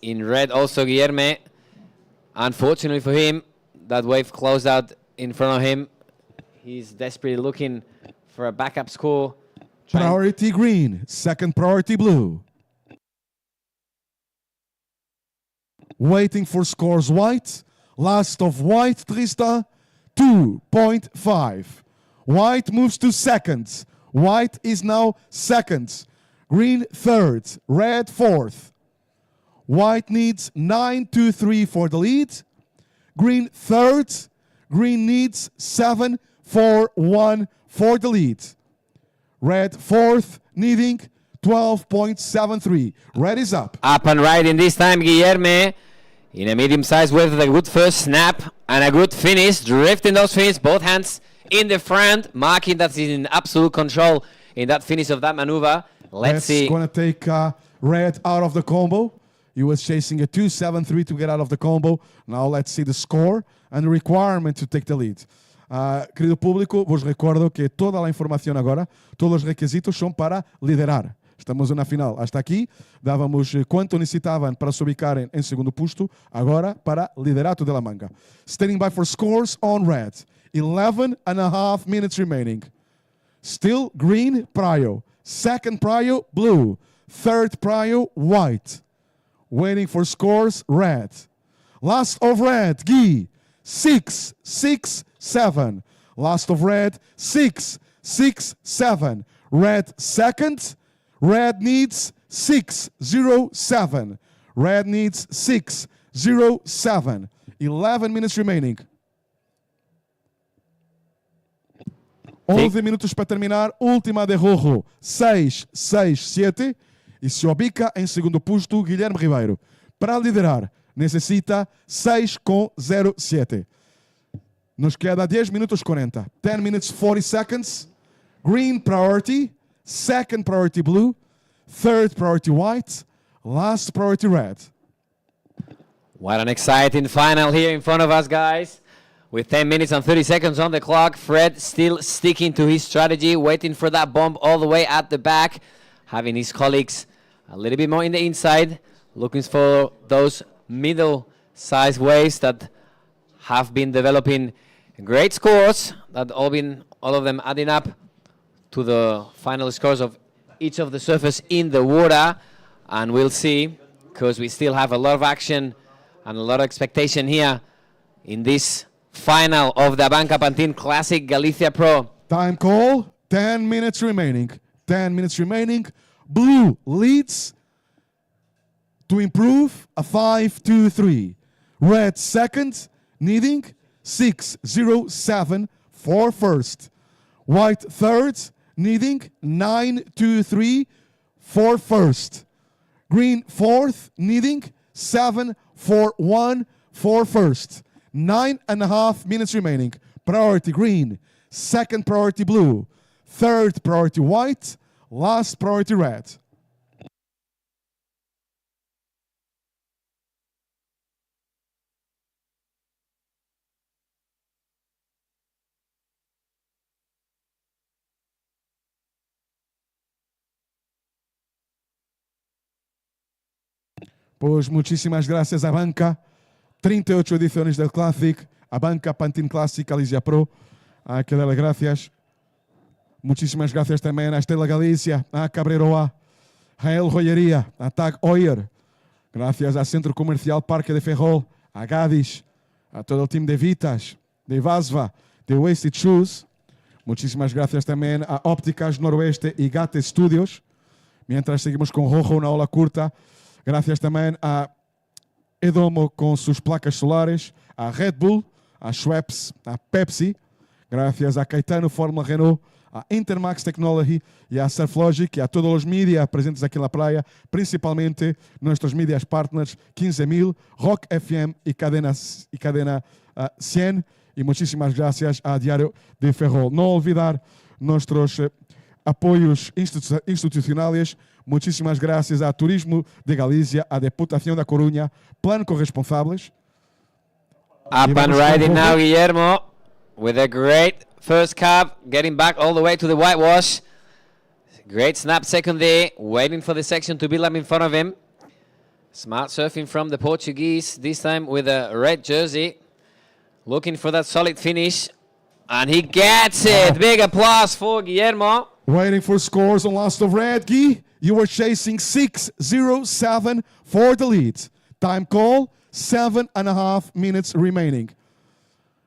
Speaker 3: in red also, Guillerme. Unfortunately for him, that wave closed out in front of him. He's desperately looking for a backup score.
Speaker 1: Priority green, second priority blue. Waiting for scores white. Last of white, Tristan, 2.5. White moves to second. White is now second. Green third, red fourth. White needs 9-2-3 for the lead. Green third. Green needs 7-4-1 for the lead. Red fourth, needing 12.73. Red is up.
Speaker 3: Up and riding this time, Guillerme. In a medium-sized wave with a good first snap and a good finish. Drifting those fins, both hands in the front. Marking that he's in absolute control in that finish of that maneuver. Let's see.
Speaker 1: Going to take red out of the combo. He was chasing a 2-7-3 to get out of the combo. Now let's see the score and the requirement to take the lead. Querido público, vos recuerdo que toda la información agora, todos os requisitos são para liderar. Estamos na final. Hasta aqui, dávamos quanto necessitavam para se ubicarem em segundo posto, agora para liderato de la manga. Standing by for scores on red. 11.5 minutes remaining. Still green, prio. Second prio, blue. Third prio, white. Waiting for scores, red. Last of red, Guy. 6-6-7. Last of red, 6-6-7. Red second. Red needs 6-0-7. Red needs 6-0-7. 11 minutes remaining. 11 minutos para terminar. Última de rojo. 6-6-7. E se ubica em segundo posto Guilherme Ribeiro. Para liderar, necessita 6.07. Nos queda 10 minutos 40. 10 minutes 40 seconds. Green priority. Second priority blue. Third priority white. Last priority red.
Speaker 3: What an exciting final here in front of us, guys. With 10 minutes and 30 seconds on the clock. Fred still sticking to his strategy, waiting for that bomb all the way at the back. Having his colleagues a little bit more in the inside. Looking for those middle-sized waves that have been developing great scores. That all of them adding up to the final scores of each of the surfers in the water. And we'll see, because we still have a lot of action and a lot of expectation here in this final of the ABANCA Pantin Classic Galicia Pro.
Speaker 1: Time call, 10 minutes remaining. 10 minutes remaining. Blue leads to improve a 5-2-3. Red second, needing 6-0-7 for first. White third, needing 9-2-3 for first. Green fourth, needing 7-4-1 for first. 9.5 minutes remaining. Priority green, second priority blue, third priority white, last priority red. Pues muchísimas gracias a Banca. 38 ediciones del Classic. ABANCA Pantin Classic Galicia Pro. Hay que darle gracias. Muchísimas gracias también a Estela Galicia, a Cabreroa, Rael Joyería, a Tag Heuer, gracias al Centro Comercial Parque de Ferrol, a Gadis, a todo el team de Vitas, de Vasva, de Wasted Shoes. Muchísimas gracias también a Ópticas Noroeste y Gate Studios. Mientras seguimos con Rojo, una ola curta. Gracias también a Edomo con sus placas solares, a Red Bull, a Schweppes, a Pepsi. Gracias a Caetano Fórmula Renault, a Intermax Technology y a Surflogic y a todos los medios presentes aquí en la playa, principalmente nuestros medias partners 15.000, Rock FM y Cadena 100. Y muchísimas gracias a Diario de Ferrol. No olvidar nuestros apoyos institucionales. Muchísimas gracias a Turismo de Galicia, a Deputación da Coruña, Plan Corresponsables.
Speaker 3: Up and riding now, Guillermo, with a great first cab, getting back all the way to the whitewash. Great snap second there, waiting for the section to build up in front of him. Smart surfing from the Portuguese, this time with a red jersey. Looking for that solid finish. And he gets it. Big applause for Guillermo.
Speaker 1: Waiting for scores on last of red. Guy, you were chasing 6:07 for the lead. Time call, 7.5 minutes remaining.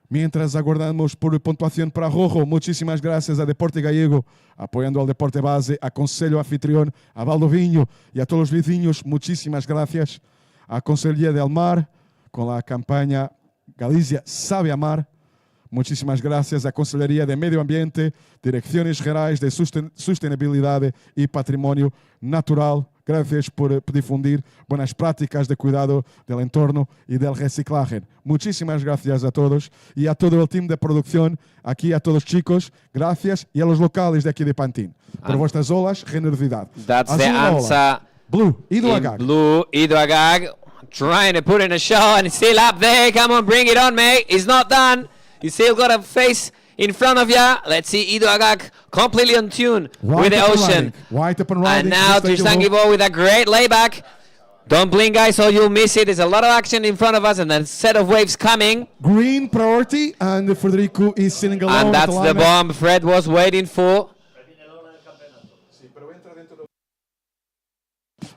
Speaker 1: Mientras aguardamos por pontuación para Rojo, muchísimas gracias a Deporte Gallego, apoyando al Deporte Base, a Conselho Anfitrión, a Valdoviño y a todos los vizinhos, muchísimas gracias. A Conselhia de Almar, con la campaña Galicia sabe amar. Muchísimas gracias a Conselhería de Medio Ambiente, Direcciones Gerais de Sustentabilidade y Patrimonio Natural. Gracias por difundir buenas prácticas de cuidado del entorno y del reciclaje. Muchísimas gracias a todos y a todo el team de producción, aquí a todos chicos, gracias, y a los locales de aquí de Pantin por vuestras olas, generosidad.
Speaker 3: That's
Speaker 1: Azul
Speaker 3: the
Speaker 1: ola.
Speaker 3: answer.
Speaker 1: Blue, Ido
Speaker 3: In
Speaker 1: Agag.
Speaker 3: blue, Ido Agag, trying to put in a show and still up there. Come on, bring it on, mate. He's not done. You still got a face in front of you. Let's see Ido Agag completely on tune with the ocean.
Speaker 1: White up and riding.
Speaker 3: And now Tristan Gibo with a great layback. Don't blink, guys, or you'll miss it. There's a lot of action in front of us and a set of waves coming.
Speaker 1: Green priority, and Federico is sitting alone.
Speaker 3: And that's the bomb Fred was waiting for.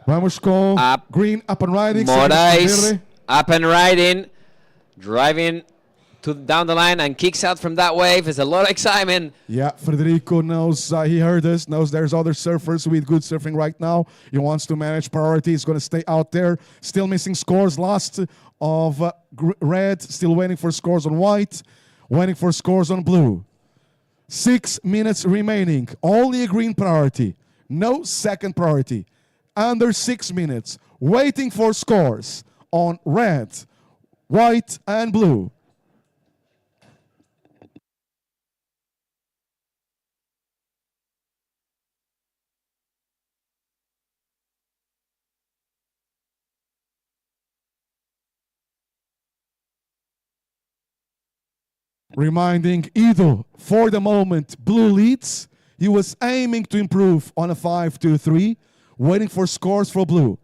Speaker 1: Vamos con Green up and riding.
Speaker 3: Moraes up and riding, driving down the line and kicks out from that wave. There's a lot of excitement.
Speaker 1: Yeah, Federico knows, he heard us, knows there's other surfers with good surfing right now. He wants to manage priority. He's going to stay out there. Still missing scores. Last of red. Still waiting for scores on white. Waiting for scores on blue. 6 minutes remaining. Only a green priority. No second priority. Under 6 minutes. Waiting for scores on red, white, and blue. Reminding Ido, for the moment, blue leads. He was aiming to improve on a 5-2-3, waiting for scores for blue.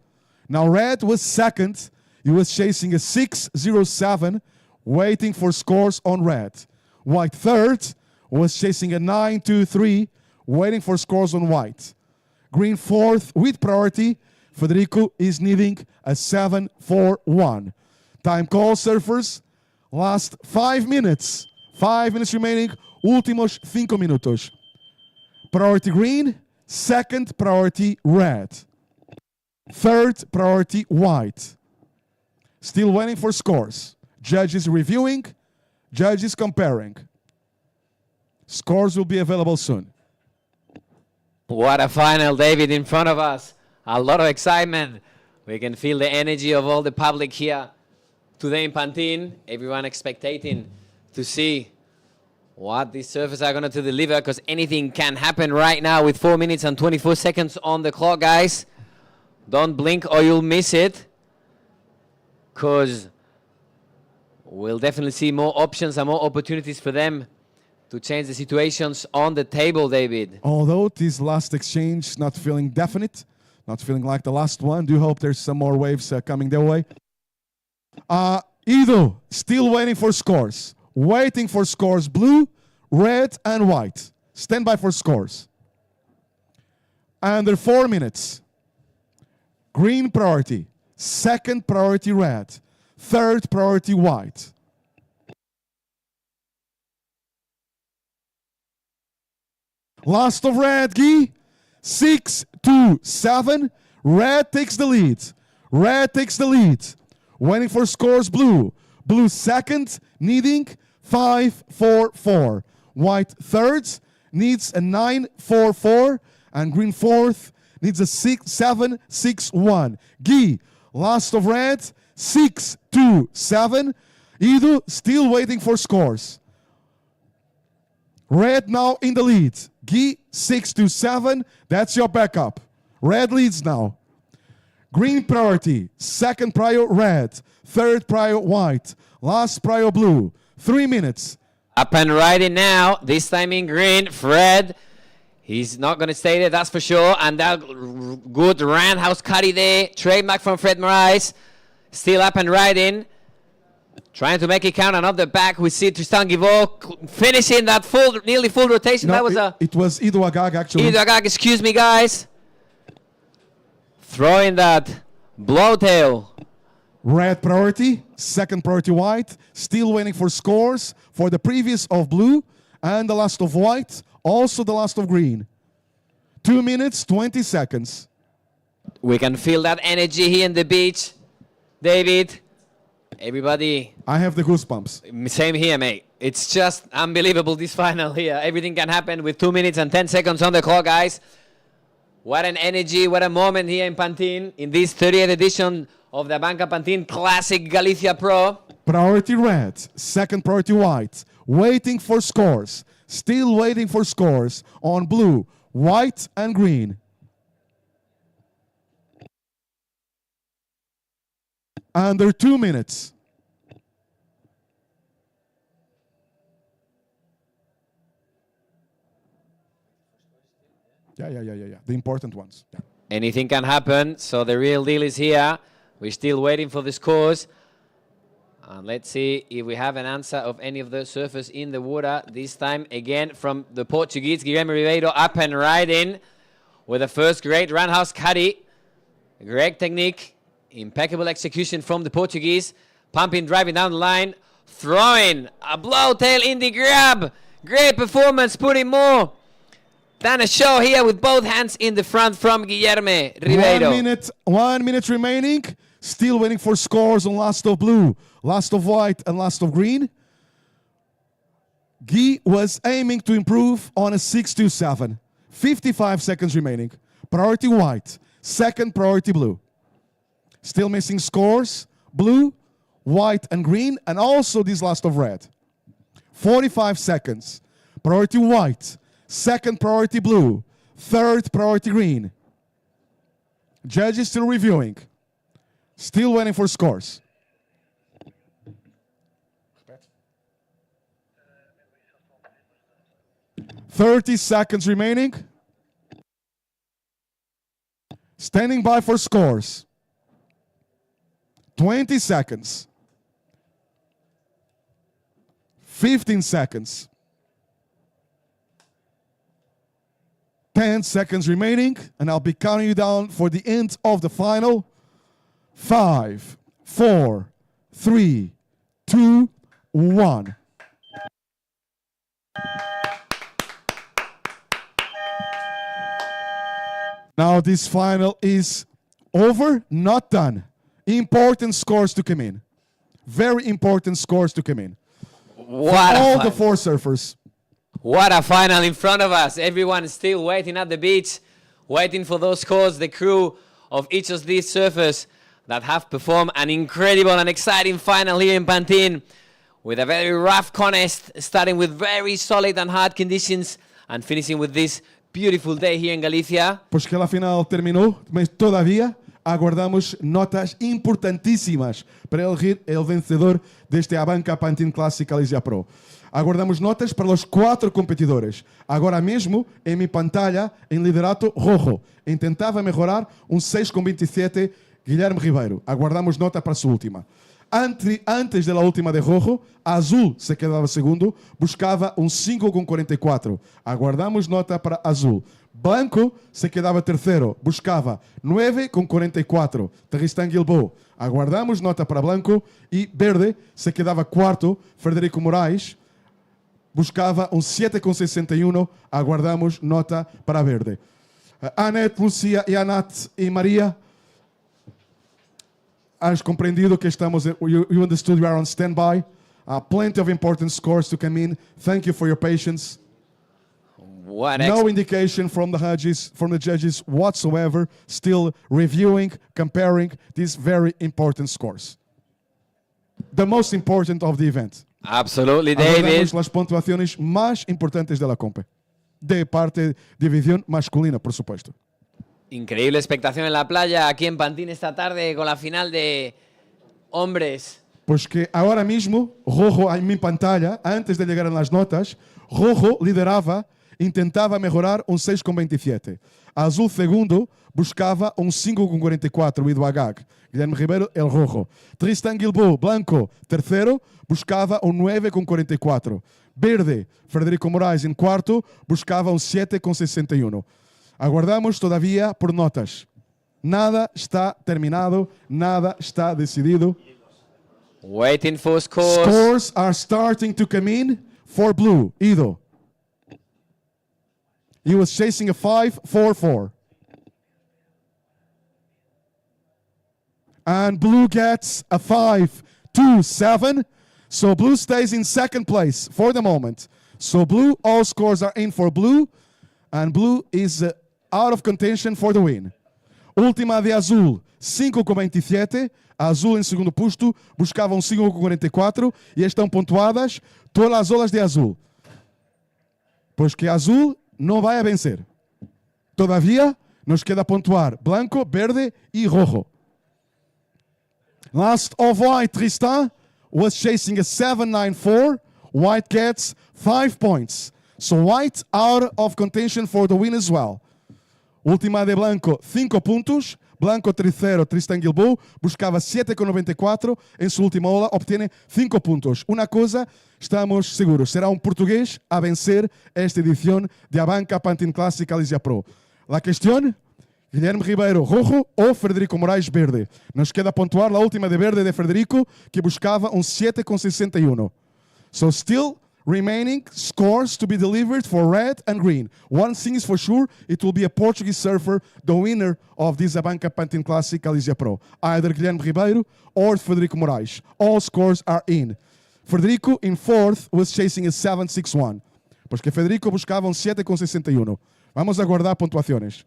Speaker 1: Now red was second. He was chasing a 6-0-7, waiting for scores on red. White third was chasing a 9-2-3, waiting for scores on white. Green fourth with priority. Federico is needing a 7-4-1. Time call, surfers. Last 5 minutes. 5 minutes remaining. Últimos 5 minutos. Priority green. Second priority red. Third priority white. Still waiting for scores. Judges reviewing. Judges comparing. Scores will be available soon.
Speaker 3: What a final, David, in front of us. A lot of excitement. We can feel the energy of all the public here today in Pantin. Everyone expectating to see what these surfers are going to deliver, because anything can happen right now with 4 minutes and 24 seconds on the clock, guys. Don't blink or you'll miss it, because we'll definitely see more options and more opportunities for them to change the situations on the table, David.
Speaker 1: Although this last exchange not feeling definite, not feeling like the last one, do hope there's some more waves coming their way. Ido, still waiting for scores. Waiting for scores, blue, red, and white. Stand by for scores. Under 4 minutes. Green priority. Second priority red. Third priority white. Last of red, Guy. 6, 2, 7. Red takes the lead. Red takes the lead. Waiting for scores, blue. Blue second, needing 5, 4, 4. White third, needs a 9, 4, 4. And green fourth, needs a 6, 7, 6, 1. Guy, last of red, 6, 2, 7. Ido still waiting for scores. Red now in the lead. Guy, 6, 2, 7. That's your backup. Red leads now. Green priority. Second prior red. Third prior white. Last prior blue. 3 minutes.
Speaker 3: Up and riding now. This time in green. Fred. He's not going to stay there, that's for sure. And that good roundhouse cutty there. Trademark from Fred Moraes. Still up and riding. Trying to make it count, and up the back we see Tristan Guivot finishing that full, nearly full rotation.
Speaker 1: No,
Speaker 3: That was
Speaker 1: it was Ido Agag actually.
Speaker 3: Ido Agag, excuse me guys. Throwing that blowtail.
Speaker 1: Red priority, second priority white. Still waiting for scores for the previous of blue and the last of white. Also the last of green. 2 minutes, 20 seconds.
Speaker 3: We can feel that energy here in the beach. David, everybody.
Speaker 1: I have the goosebumps.
Speaker 3: Same here, mate. It's just unbelievable, this final here. Everything can happen with 2 minutes and 10 seconds on the clock, guys. What an energy, what a moment here in Pantin, in this 30th edition of the ABANCA Pantin Classic Galicia Pro.
Speaker 1: Priority red, second priority white. Waiting for scores. Still waiting for scores on blue, white, and green. Under 2 minutes. Yeah. The important ones. Yeah.
Speaker 3: Anything can happen, so the real deal is here. We're still waiting for the scores. And let's see if we have an answer of any of the surfers in the water. This time, again, from the Portuguese, Guilherme Ribeiro, up and riding with the first great roundhouse cutty. Great technique, impeccable execution from the Portuguese. Pumping, driving down the line, throwing a blowtail in the grab. Great performance, putting more than a show here with both hands in the front from Guilherme Ribeiro.
Speaker 1: 1 minute remaining. Still waiting for scores on last of blue, last of white, and last of green. Guy was aiming to improve on a 6-2-7. 55 seconds remaining. Priority white, second priority blue. Still missing scores, blue, white, and green, and also this last of red. 45 seconds. Priority white, second priority blue, third priority green. Judges still reviewing. Still waiting for scores. $30 seconds remaining. Standing by for scores. 20 seconds. 15 seconds. 10 seconds remaining, and I'll be counting you down for the end of the final. 5, 4, 3, 2, 1. Now this final is over, not done. Important scores to come in. Very important scores to come in.
Speaker 3: What
Speaker 1: all the four surfers.
Speaker 3: What a final in front of us. Everyone is still waiting at the beach, waiting for those scores. The crew of each of these surfers that have performed an incredible and exciting final here in Pantin with a very rough contest, starting with very solid and hard conditions and finishing with this beautiful day here in Galicia.
Speaker 1: Pues que la final terminou, mas todavía aguardamos notas importantíssimas para elegir o vencedor deste ABANCA Pantin Classic Galicia Pro. Aguardamos notas para os 4 competidores. Agora mesmo, em minha pantalla, em liderato rojo. Intentava melhorar 6,27 Guilherme Ribeiro. Aguardamos nota para a sua última. Antes da última de rojo, azul se quedava segundo, buscava 5,44. Aguardamos nota para azul. Blanco se quedava terceiro, buscava 9,44. Tristan Guilbault. Aguardamos nota para Blanco. E verde se quedava quarto, Frederico Moraes. Buscava 7,61. Aguardamos nota para verde. Anete, Lucia e Anat e Maria. Has compreendido que estamos, you understood you are on standby. Plenty of important scores to come in. Thank you for your patience. No indication from the judges whatsoever. Still reviewing, comparing these very important scores. The most important of the event.
Speaker 3: Absolutely, David.
Speaker 1: Aguardamos las puntuaciones más importantes de la compe. De parte división masculina, por supuesto.
Speaker 3: Increíble expectación en la playa, aquí en Pantin esta tarde con la final de hombres.
Speaker 1: Pues que ahora mismo, rojo en mi pantalla, antes de llegar a las notas, rojo liderava, intentava mejorar 6,27. Azul segundo, buscava 5,44, Ido Agag. Guilherme Ribeiro, el rojo. Tristan Guilbault, blanco, terceiro, buscava 9,44. Verde, Frederico Moraes em quarto, buscava 7,61. Aguardamos todavía por notas. Nada está terminado, nada está decidido.
Speaker 3: Waiting for scores.
Speaker 1: Scores are starting to come in for blue. Ido. He was chasing a 5-4-4. And blue gets a 5-2-7. So blue stays in second place for the moment. So blue, all scores are in for blue. And blue is out of contention for the win. Última de azul, 5,27. Azul em segundo posto, buscavam 5,44 e estão pontuadas todas as olas de azul. Pois que azul não vai a vencer. Todavia, nos queda pontuar blanco, verde e rojo. Last of white, Tristan was chasing a 7-9-4. White gets 5 points. So white out of contention for the win as well. Última de blanco, 5 pontos. Blanco terceiro, Tristan Guilbault, buscava 7,94. Em sua última ola, obtém 5 pontos. Uma coisa, estamos seguros, será um português a vencer esta edição de ABANCA Pantin Classic Galicia Pro. La questão, Guilherme Ribeiro, rojo ou Frederico Moraes, verde. Nos queda pontuar a última de verde de Frederico, que buscava 7,61. So still remaining scores to be delivered for red and green. One thing is for sure, it will be a Portuguese surfer, the winner of this ABANCA Pantin Classic Galicia Pro. Either Guilherme Ribeiro or Frederico Moraes. All scores are in. Frederico in fourth was chasing a 7-6-1. Pois que Frederico buscava 7,61. Vamos aguardar pontuaciones.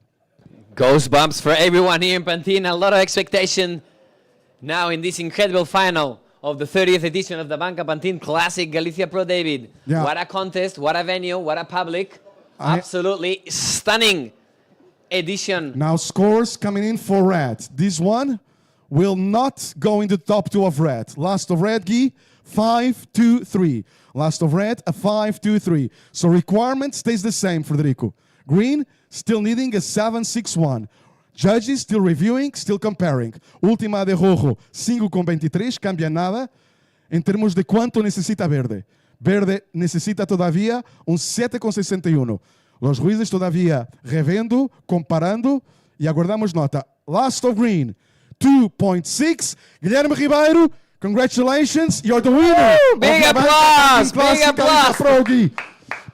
Speaker 3: Goosebumps for everyone here in Pantin. A lot of expectation now in this incredible final of the 30th edition of the ABANCA Pantin Classic Galicia Pro, David.
Speaker 1: Yeah.
Speaker 3: What a contest, what a venue, what a public. Absolutely stunning edition.
Speaker 1: Now scores coming in for red. This one will not go in the top 2 of red. Last of red, Guy, 5-2-3. Last of red, a 5-2-3. So requirement stays the same, Frederico. Green, still needing a 7-6-1. Judges still reviewing, still comparing. Última de rojo, 5,23, cambia nada. Em termos de quanto necessita verde. Verde necessita todavía 7,61. Los juízes todavía revendo, comparando e aguardamos nota. Last of green, 2,6. Guilherme Ribeiro, congratulations, you're the winner.
Speaker 3: Big applause, big applause.
Speaker 1: Pro, Gui.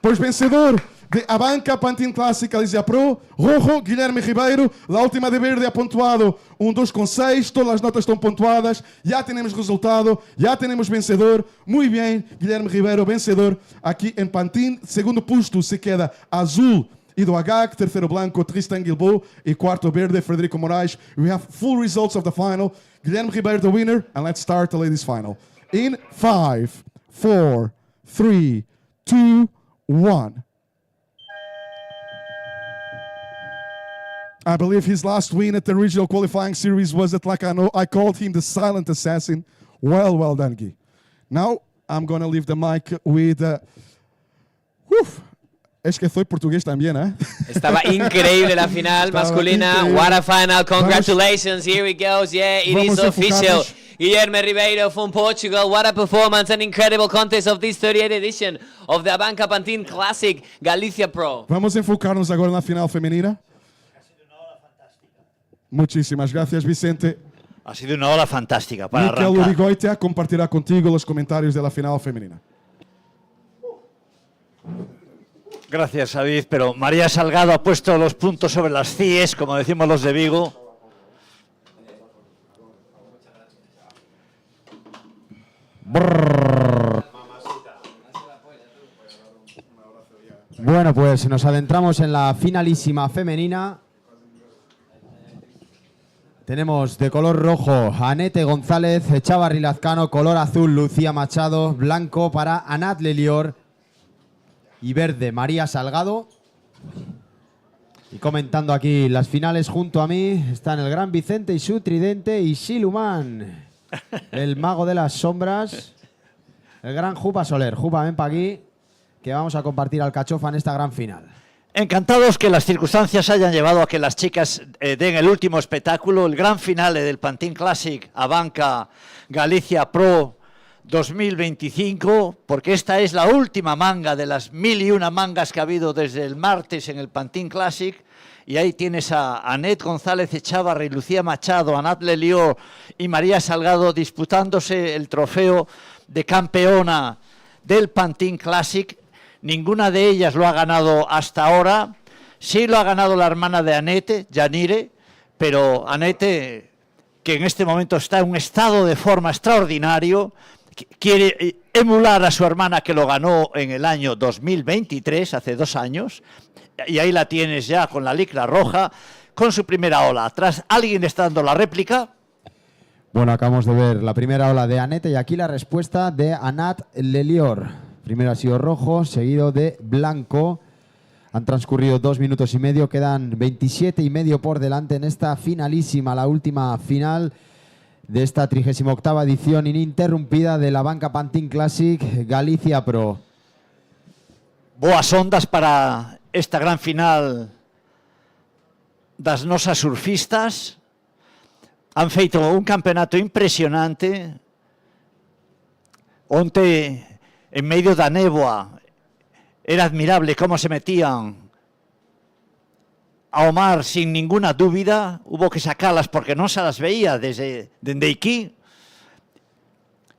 Speaker 1: Pois vencedor de ABANCA Pantin Classic Galicia Pro, rojo, Guilherme Ribeiro. La última de verde ha pontuado 2,6. Todas as notas estão pontuadas. Já temos resultado, já temos vencedor. Muito bem, Guilherme Ribeiro, vencedor aqui em Pantin. Segundo posto se queda azul, Ido Agag. Terceiro blanco, Tristan Guilbault. E quarto verde, Frederico Moraes. We have full results of the final. Guilherme Ribeiro, the winner. And let's start the ladies' final. In 5, 4, 3, 2, 1. I believe his last win at the regional qualifying series was at Lacano. I called him the silent assassin. Well done, Guy. Now, I'm going to leave the mic with... Es que soy portugués también, ¿eh?
Speaker 3: Estaba increíble la final masculina.
Speaker 1: Increíble.
Speaker 3: What a final. Congratulations. Here it goes. Yeah, it is official. Guilherme Ribeiro from Portugal. What a performance, an incredible contest of this 38th edition of the ABANCA Pantin Classic Galicia Pro.
Speaker 1: Vamos enfocarnos agora na final feminina. Muchísimas gracias, Vicente.
Speaker 8: Ha sido una hora fantástica para
Speaker 1: Mikel
Speaker 8: arrancar.
Speaker 1: Urigoitia compartirá contigo los comentarios de la final femenina.
Speaker 8: Gracias, David, pero María Salgado ha puesto los puntos sobre las CIEs, como decimos los de Vigo.
Speaker 6: Bueno, pues nos adentramos en la finalísima femenina. Tenemos de color rojo a Anete González, Echavarri Lazcano, color azul Lucía Machado, blanco para Anat Lelior y verde María Salgado. Y comentando aquí las finales junto a mí están el gran Vicente y su tridente y Silumán, el mago de las sombras, el gran Jupa Soler. Jupa, ven para aquí, que vamos a compartir alcachofa en esta gran final.
Speaker 8: Encantados que las circunstancias hayan llevado a que las chicas den el último espectáculo, el gran finale del Pantin Classic ABANCA Galicia Pro 2025, porque esta es la última manga de las 1001 mangas que ha habido desde el martes en el Pantin Classic. Y ahí tienes a Anet González Echavarri, Lucía Machado, Anat Lelior y María Salgado disputándose el trofeo de campeona del Pantin Classic. Ninguna de ellas lo ha ganado hasta ahora. Sí lo ha ganado la hermana de Anete, Yanire, pero Anete, que en este momento está en un estado de forma extraordinario, quiere emular a su hermana que lo ganó en el año 2023, hace 2 años, y ahí la tienes ya con la licra roja, con su primera ola. Atrás alguien está dando la réplica.
Speaker 6: Bueno, acabamos de ver la primera ola de Anete y aquí la respuesta de Anat Lelior. Primero ha sido rojo, seguido de blanco. Han transcurrido 2 minutos y medio, quedan 27 y medio por delante en esta finalísima, la última final de esta 38ª edición ininterrumpida de la ABANCA Pantin Classic Galicia Pro.
Speaker 8: Boas ondas para esta gran final das nosas surfistas. Han feito un campeonato impresionante. Onte, en medio da néboa, era admirable cómo se metían ao mar sin ninguna dúbida. Hubo que sacarlas porque no se las veía desde aquí.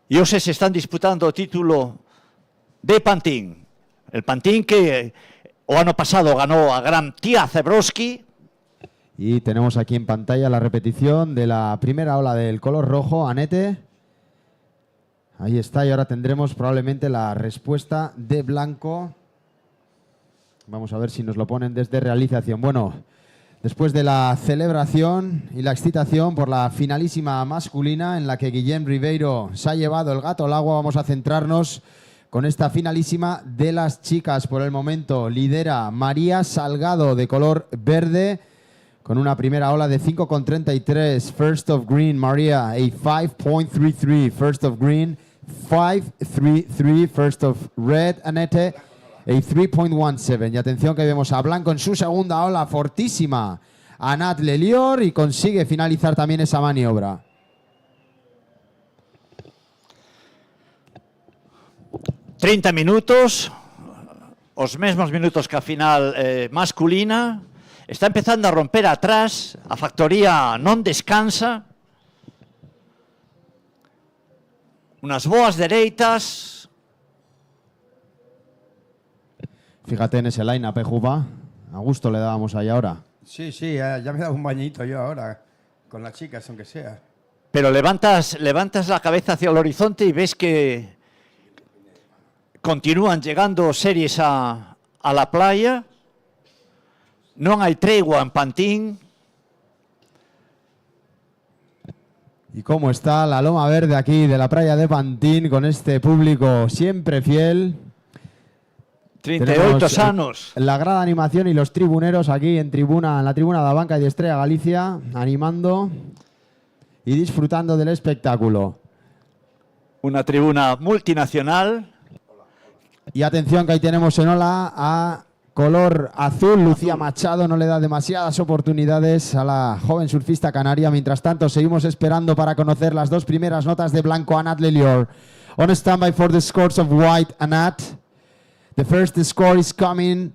Speaker 8: Y hoxe se están disputando o título de Pantin. El Pantin que o ano pasado ganó a gran Tía Zebrowski.
Speaker 6: Y tenemos aquí en pantalla la repetición de la primera ola del color rojo, Anete. Ahí está, y ahora tendremos probablemente la respuesta de blanco. Vamos a ver si nos lo ponen desde realización. Bueno, después de la celebración y la excitación por la finalísima masculina en la que Guillem Ribeiro se ha llevado el gato al agua, vamos a centrarnos con esta finalísima de las chicas. Por el momento lidera María Salgado de color verde con una primera ola de 5,33. First of green, María, a 5.33. First of green, 5.33. First of red, Anete, a 3.17. Y atención que vemos a blanco en su segunda ola, fortísima. Anat Lelior y consigue finalizar también esa maniobra.
Speaker 8: ...30 minutos, os mesmos minutos que a final masculina. Está empezando a romper atrás, a factoría non descansa. Unas boas dereitas.
Speaker 6: Fíjate en ese line-up, Juba. A gusto le dábamos ahí ahora.
Speaker 5: Sí, sí, ya me he dado un bañito yo ahora, con las chicas, aunque sea.
Speaker 8: Pero levantas la cabeza hacia el horizonte y ves que continúan llegando series a la playa. No hay tregua en Pantin.
Speaker 6: ¿Y cómo está la loma verde aquí de la playa de Pantin con este público siempre fiel?
Speaker 8: 38 sanos.
Speaker 6: La grada animación y los tribuneros aquí en la tribuna de ABANCA y de Estrella Galicia, animando y disfrutando del espectáculo.
Speaker 8: Una tribuna multinacional.
Speaker 6: Y atención que ahí tenemos en ola a color azul. Lucía Machado no le da demasiadas oportunidades a la joven surfista canaria. Mientras tanto, seguimos esperando para conocer las dos primeras notas de blanco. Anat Lelior on standby for the scores of white. Anat, the first score is coming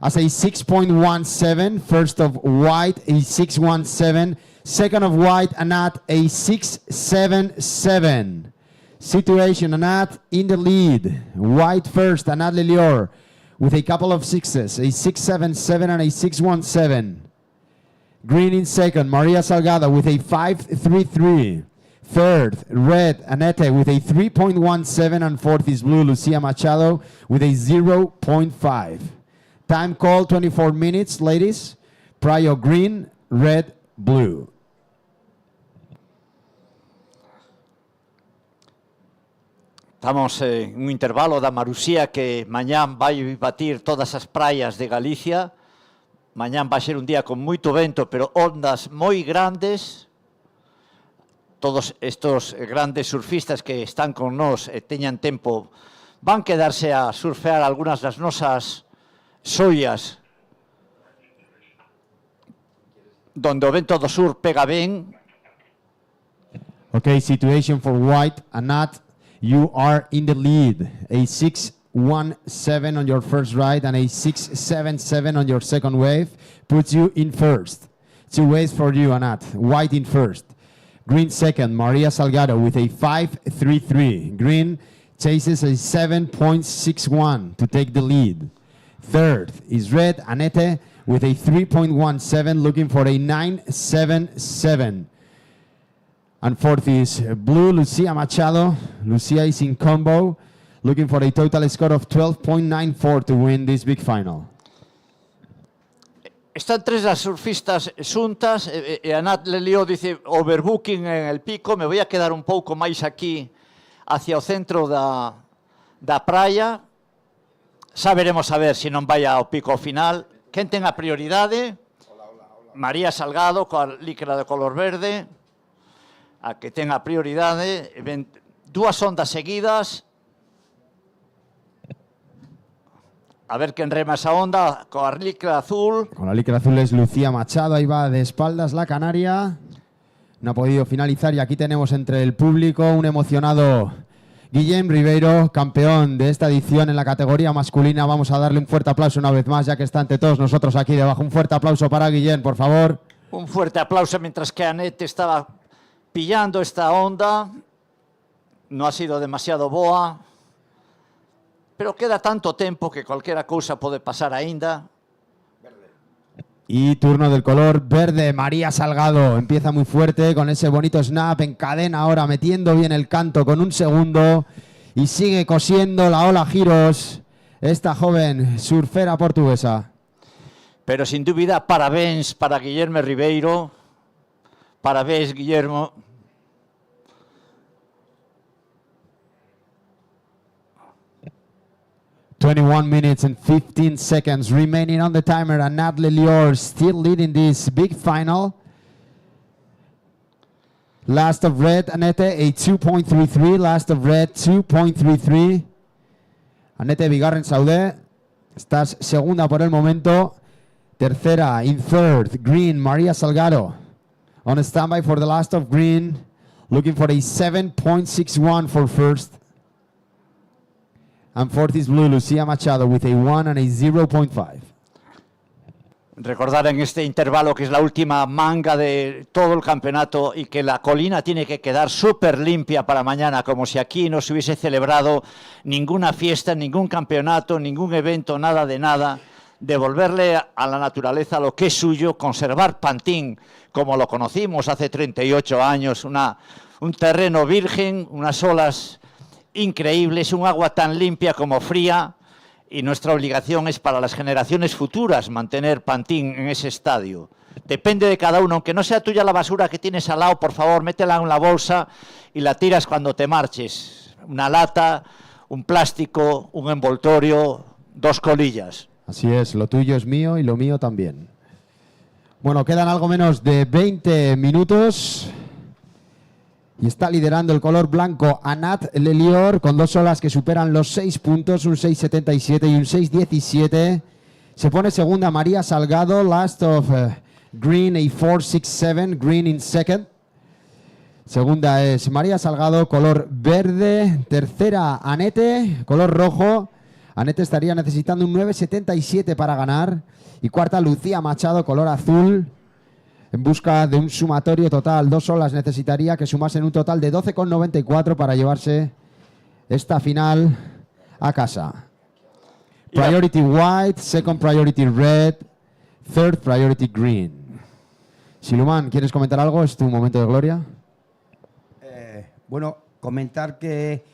Speaker 6: as a 6.17. First of white, a 6.17. Second of white, Anat, a 6.77. Situation, Anat in the lead. White first, Anat Lelior with a couple of sixes, a 6.77 and a 6.17. Green in second, Maria Salgado with a 5.33. Third, red, Anete with a 3.17, and fourth is blue, Lucia Machado with a 0.5. Time call, 24 minutes, ladies. Prio green, red, blue.
Speaker 8: Estamos en un intervalo da Marusía que mañán vai batir todas as praias de Galicia. Mañán vai ser un día con moito vento, pero ondas moi grandes. Todos estos grandes surfistas que están con nós e teñan tempo van quedarse a surfear algunhas das nosas xoias donde o vento do sur pega ben.
Speaker 6: Okay, situation for white, Anat. You are in the lead. A 6.17 on your first ride and a 6.77 on your second wave puts you in first. 2 waves for you, Anat. White in first. Green second, Maria Salgado with a 5.33. Green chases a 7.61 to take the lead. Third is red, Anete with a 3.17 looking for a 9.77. And fourth is blue, Lucia Machado. Lucia is in combo, looking for a total score of 12.94 to win this big final.
Speaker 8: Están tres las surfistas xuntas e Anat Lelior dice overbooking en el pico, me voy a quedar un pouco máis aquí hacia o centro da praia. Xa veremos a ver se non vai ao pico final. Quen ten a prioridade? María Salgado, coa licra de color verde. A que ten a prioridade, dúas ondas seguidas, a ver quen rema esa onda, coa licra azul.
Speaker 6: Con la licra azul es Lucía Machado, ahí va de espaldas la canaria, no ha podido finalizar y aquí tenemos entre el público un emocionado Guillem Ribeiro, campeón de esta edición en la categoría masculina. Vamos a darle un fuerte aplauso una vez más, ya que está ante todos nosotros aquí debajo. Un fuerte aplauso para Guillem, por favor.
Speaker 8: Un fuerte aplauso mientras que Anette estaba pillando esta onda. No ha sido demasiado boa, pero queda tanto tempo que cualquiera cousa pode pasar aínda.
Speaker 6: Y turno del color verde, María Salgado. Empieza muy fuerte con ese bonito snap, encadena ahora metiendo bien el canto con un segundo y sigue cosiendo la ola giros esta joven surfera portuguesa.
Speaker 8: Pero sin dúbida, parabéns para Guillermo Ribeiro. Parabéns, Guillermo.
Speaker 6: ...21 minutes and 15 seconds remaining on the timer, and Anat Lelior still leading this big final. Last of red, Anete, a 2.33. Last of red, 2.33. Anete Bigarren Saudé, estás segunda por el momento. Tercera, in third, green, María Salgado. On standby for the last of green, looking for a 7.61 for first. And fourth is blue, Lucia Machado, with a 1 and a 0.5.
Speaker 8: Recordar en este intervalo que es la última manga de todo el campeonato y que la colina tiene que quedar súper limpia para mañana, como si aquí no se hubiese celebrado ninguna fiesta, ningún campeonato, ningún evento, nada de nada. Devolverle a la naturaleza lo que es suyo, conservar Pantin como lo conocimos hace 38 años, un terreno virgen, unas olas increíbles, un agua tan limpia como fría, y nuestra obligación es para las generaciones futuras mantener Pantin en ese estadio. Depende de cada uno, aunque no sea tuya la basura que tienes al lado, por favor, métela en la bolsa y la tiras cuando te marches. Una lata, un plástico, un envoltorio, 2 colillas.
Speaker 6: Así es, lo tuyo es mío y lo mío también. Bueno, quedan algo menos de 20 minutos. Y está liderando el color blanco Anat Lelior con 2 olas que superan los 6 puntos, un 6.77 y un 6.17. Se pone segunda María Salgado, last of green a 4.67, green in second. Segunda es María Salgado, color verde. Tercera Anete, color rojo. Anete estaría necesitando un 9.77 para ganar. Y cuarta Lucía Machado, color azul. En busca de un sumatorio total, 2 olas necesitaría que sumasen un total de 12,94 para llevarse esta final a casa. Priority white, second priority red, third priority green. Silumán, ¿quieres comentar algo? Es tu momento de gloria.
Speaker 5: Bueno, comentar que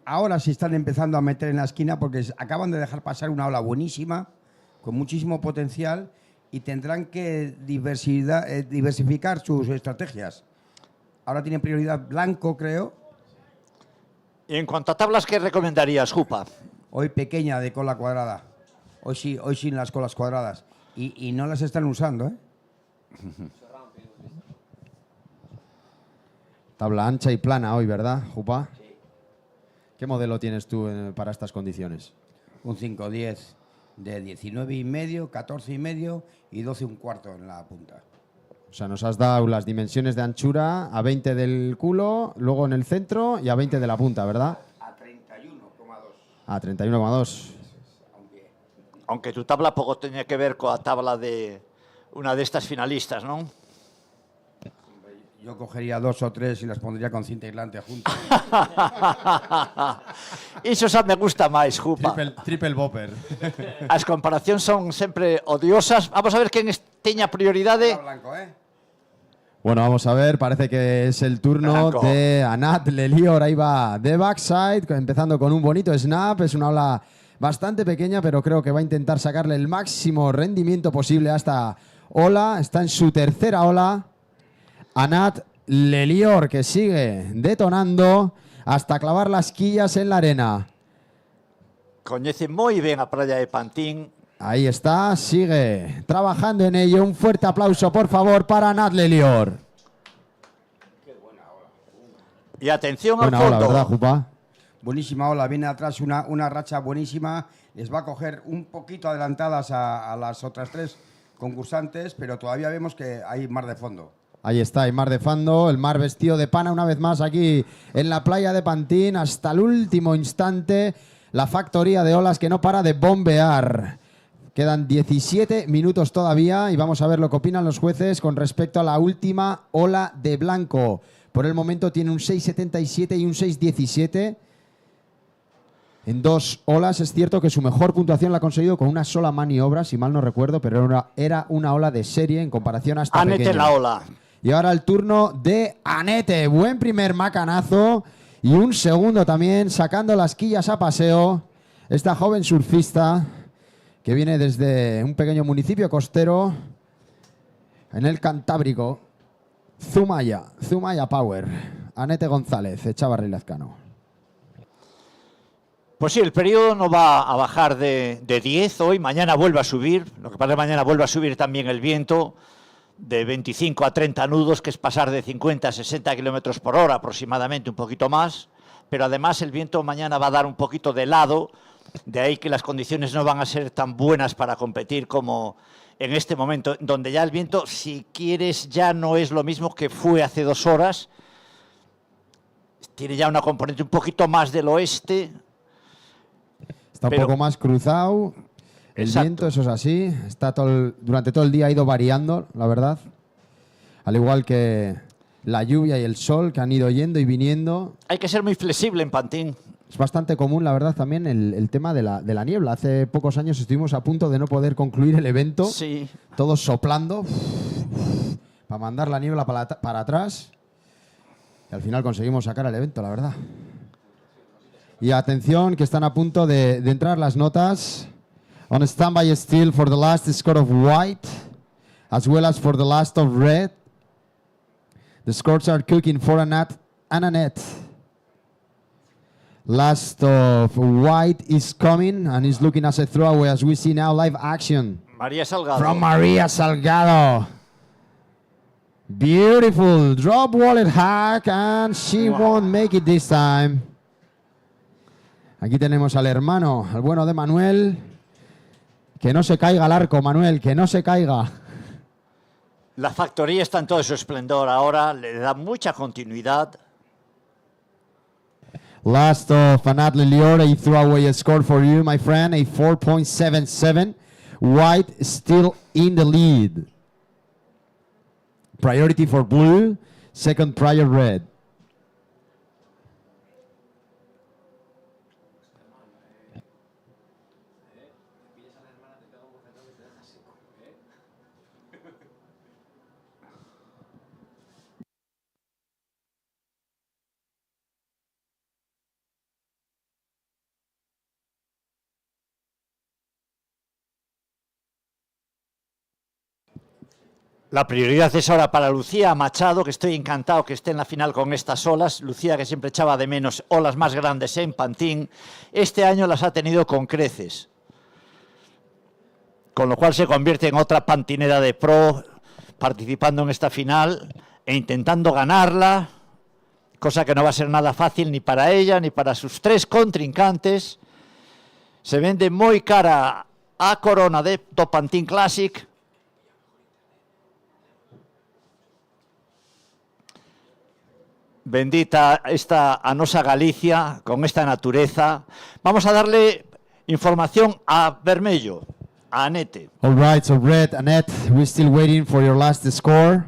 Speaker 5: ahora se están empezando a meter en la esquina porque acaban de dejar pasar una ola buenísima, con muchísimo potencial, y tendrán que diversificar sus estrategias. Ahora tienen prioridad blanco, creo.
Speaker 8: Y en cuanto a tablas, ¿qué recomendarías, Jupa?
Speaker 5: Hoy pequeña de cola cuadrada. Hoy sin las colas cuadradas. Y no las están usando, ¿eh?
Speaker 6: Tabla ancha y plana hoy, ¿verdad, Jupa? Sí. ¿Qué modelo tienes tú para estas condiciones?
Speaker 5: Un 5-10 de 19,5, 14,5 y 12,25 en la punta.
Speaker 6: O sea, nos has dado las dimensiones de anchura a 20 del culo, luego en el centro y a 20 de la punta, ¿verdad?
Speaker 5: A 31,2.
Speaker 6: A 31,2.
Speaker 8: Aunque tu tabla poco tenía que ver con la tabla de una de estas finalistas, ¿no?
Speaker 5: Yo cogería 2 o 3 y las pondría con cinta aislante juntas.
Speaker 8: Eso xa me gusta máis, Jupa.
Speaker 6: Triple bopper.
Speaker 8: As comparacións son sempre odiosas. Vamos a ver quen teña prioridade.
Speaker 5: Blanco, ¿eh?
Speaker 6: Bueno, vamos a ver, parece que es el turno
Speaker 8: Blanco.
Speaker 6: de Anat Lelior. Ahí va de backside, empezando con un bonito snap. Es una ola bastante pequeña, pero creo que va a intentar sacarle el máximo rendimiento posible a esta ola. Está en su tercera ola. Anat Lelior, que sigue detonando hasta clavar las quillas en la arena.
Speaker 8: Coñece moi ben a praia de Pantin.
Speaker 6: Ahí está, sigue trabajando en ello. Un fuerte aplauso, por favor, para Anat Lelior.
Speaker 8: Y atención al
Speaker 6: Buena
Speaker 8: fondo.
Speaker 6: ola, ¿verdad, Jupa?
Speaker 5: Buenísima ola, viene atrás una racha buenísima. Les va a coger un poquito adelantadas a las otras 3 concursantes, pero todavía vemos que hay mar de fondo.
Speaker 6: Ahí está, el mar de fondo, el mar vestido de pana una vez más aquí en la playa de Pantin. Hasta el último instante, la factoría de olas que no para de bombear. Quedan 17 minutos todavía y vamos a ver lo que opinan los jueces con respecto a la última ola de blanco. Por el momento tiene un 6.77 y un 6.17. En 2 olas es cierto que su mejor puntuación la ha conseguido con una sola maniobra, si mal no recuerdo, pero era una ola de serie en comparación a esta
Speaker 8: Anete
Speaker 6: pequeña.
Speaker 8: la ola.
Speaker 6: Y ahora el turno de Anete. Buen primer macanazo y un segundo también sacando las quillas a paseo. Esta joven surfista que viene desde un pequeño municipio costero en el Cantábrico. Zumaya Power. Anete González, Echavarri Lazcano.
Speaker 8: Pues sí, el periodo no va a bajar de 10 hoy. Mañana vuelve a subir. Lo que pasa es que mañana vuelve a subir también el viento de 25 a 30 nudos, que es pasar de 50 a 60 kilómetros por hora aproximadamente, un poquito más. Pero además el viento mañana va a dar un poquito de lado, de ahí que las condiciones no van a ser tan buenas para competir como en este momento, donde ya el viento, si quieres, ya no es lo mismo que fue hace 2 horas. Tiene ya una componente un poquito más del oeste.
Speaker 6: Está un poco más cruzado. El viento, eso es así. Está durante todo el día ha ido variando, la verdad. Al igual que la lluvia y el sol que han ido yendo y viniendo.
Speaker 8: Hay que ser muy flexible en Pantin.
Speaker 6: Es bastante común, la verdad, también el tema de la niebla. Hace pocos años estuvimos a punto de no poder concluir el evento.
Speaker 8: Sí.
Speaker 6: Todos soplando para mandar la niebla para atrás. Y al final conseguimos sacar el evento, la verdad. Y atención, que están a punto de entrar las notas. On standby still for the last score of white, as well as for the last of red. The scores are cooking for Anat and Annette. Last of white is coming and is looking as a throwaway, as we see now live action.
Speaker 8: María Salgado.
Speaker 6: From María Salgado. Beautiful drop wallet hack, and she won't make it this time. Aquí tenemos al hermano, al bueno de Manuel. Que no se caiga el arco, Manuel, que no se caiga.
Speaker 8: La factoría está en todo su esplendor ahora, le da mucha continuidad.
Speaker 6: Last of Anat Lelior, a throwaway score for you, my friend, a 4.77. White still in the lead. Priority for blue, second prior red.
Speaker 8: La prioridad es ahora para Lucía Machado, que estoy encantado que esté en la final con estas olas. Lucía, que siempre echaba de menos olas más grandes en Pantin, este año las ha tenido con creces. Con lo cual se convierte en otra pantinera de pro, participando en esta final e intentando ganarla, cosa que no va a ser nada fácil ni para ella ni para sus tres contrincantes. Se vende muy cara a corona de Top Pantin Classic. Bendita esta anosa Galicia, con esta naturaleza. Vamos a darle información a Vermello, a Anete.
Speaker 6: All right, so red, Annette, we're still waiting for your last score.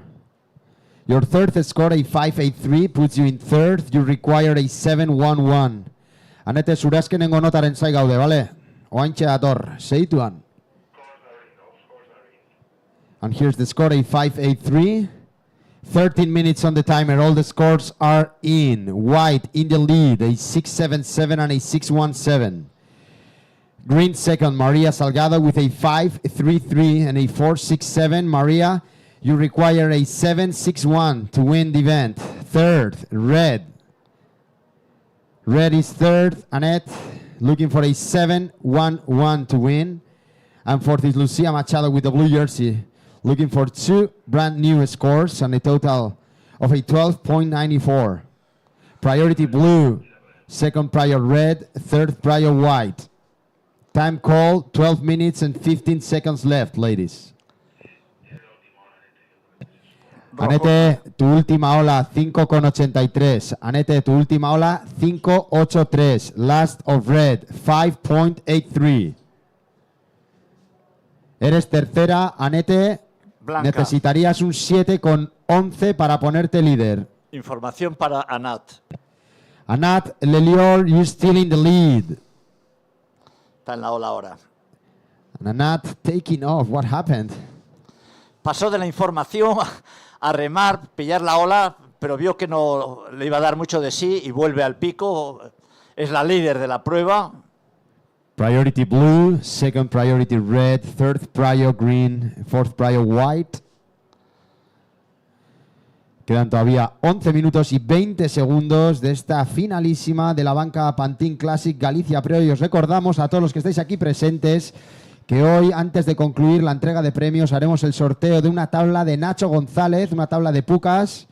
Speaker 6: Your third score, a 5.83, puts you in third. You require a 7.11. Annette, zurazkenengo notaren zai gaude, bale? Oaintxe dator, segituan. And here's the score, a 5.83. 13 minutes on the timer. All the scores are in. White in the lead, a 6.77 and a 6.17. Green second, Maria Salgado with a 5.33 and a 4.67. Maria, you require a 7.61 to win the event. Third, red. Red is third. Annette looking for a 7.11 to win. And fourth is Lucia Machado with the blue jersey, looking for two brand new scores and a total of a 12.94. Priority blue, second prior red, third prior white. Time call, 12 minutes and 15 seconds left, ladies. Anete, tu última ola, 5.83. Anete, tu última ola, 5.83. Last of red, 5.83. Eres tercera, Anete.
Speaker 8: Blanca.
Speaker 6: Necesitarías un 7.11 para ponerte líder.
Speaker 8: Información para Anat.
Speaker 6: Anat Lelior, you're still in the lead.
Speaker 8: Está en la ola ahora.
Speaker 6: And Anat taking off. What happened?
Speaker 8: Pasó de la información a remar, pillar la ola, pero vio que no le iba a dar mucho de sí y vuelve al pico. Es la líder de la prueba.
Speaker 6: Priority blue, second priority red, third prior green, fourth prior white. Quedan todavía 11 minutos y 20 segundos de esta finalísima de la banca Pantin Classic Galicia Pro. Y os recordamos a todos los que estáis aquí presentes que hoy, antes de concluir la entrega de premios, haremos el sorteo de una tabla de Nacho González, una tabla de pucas,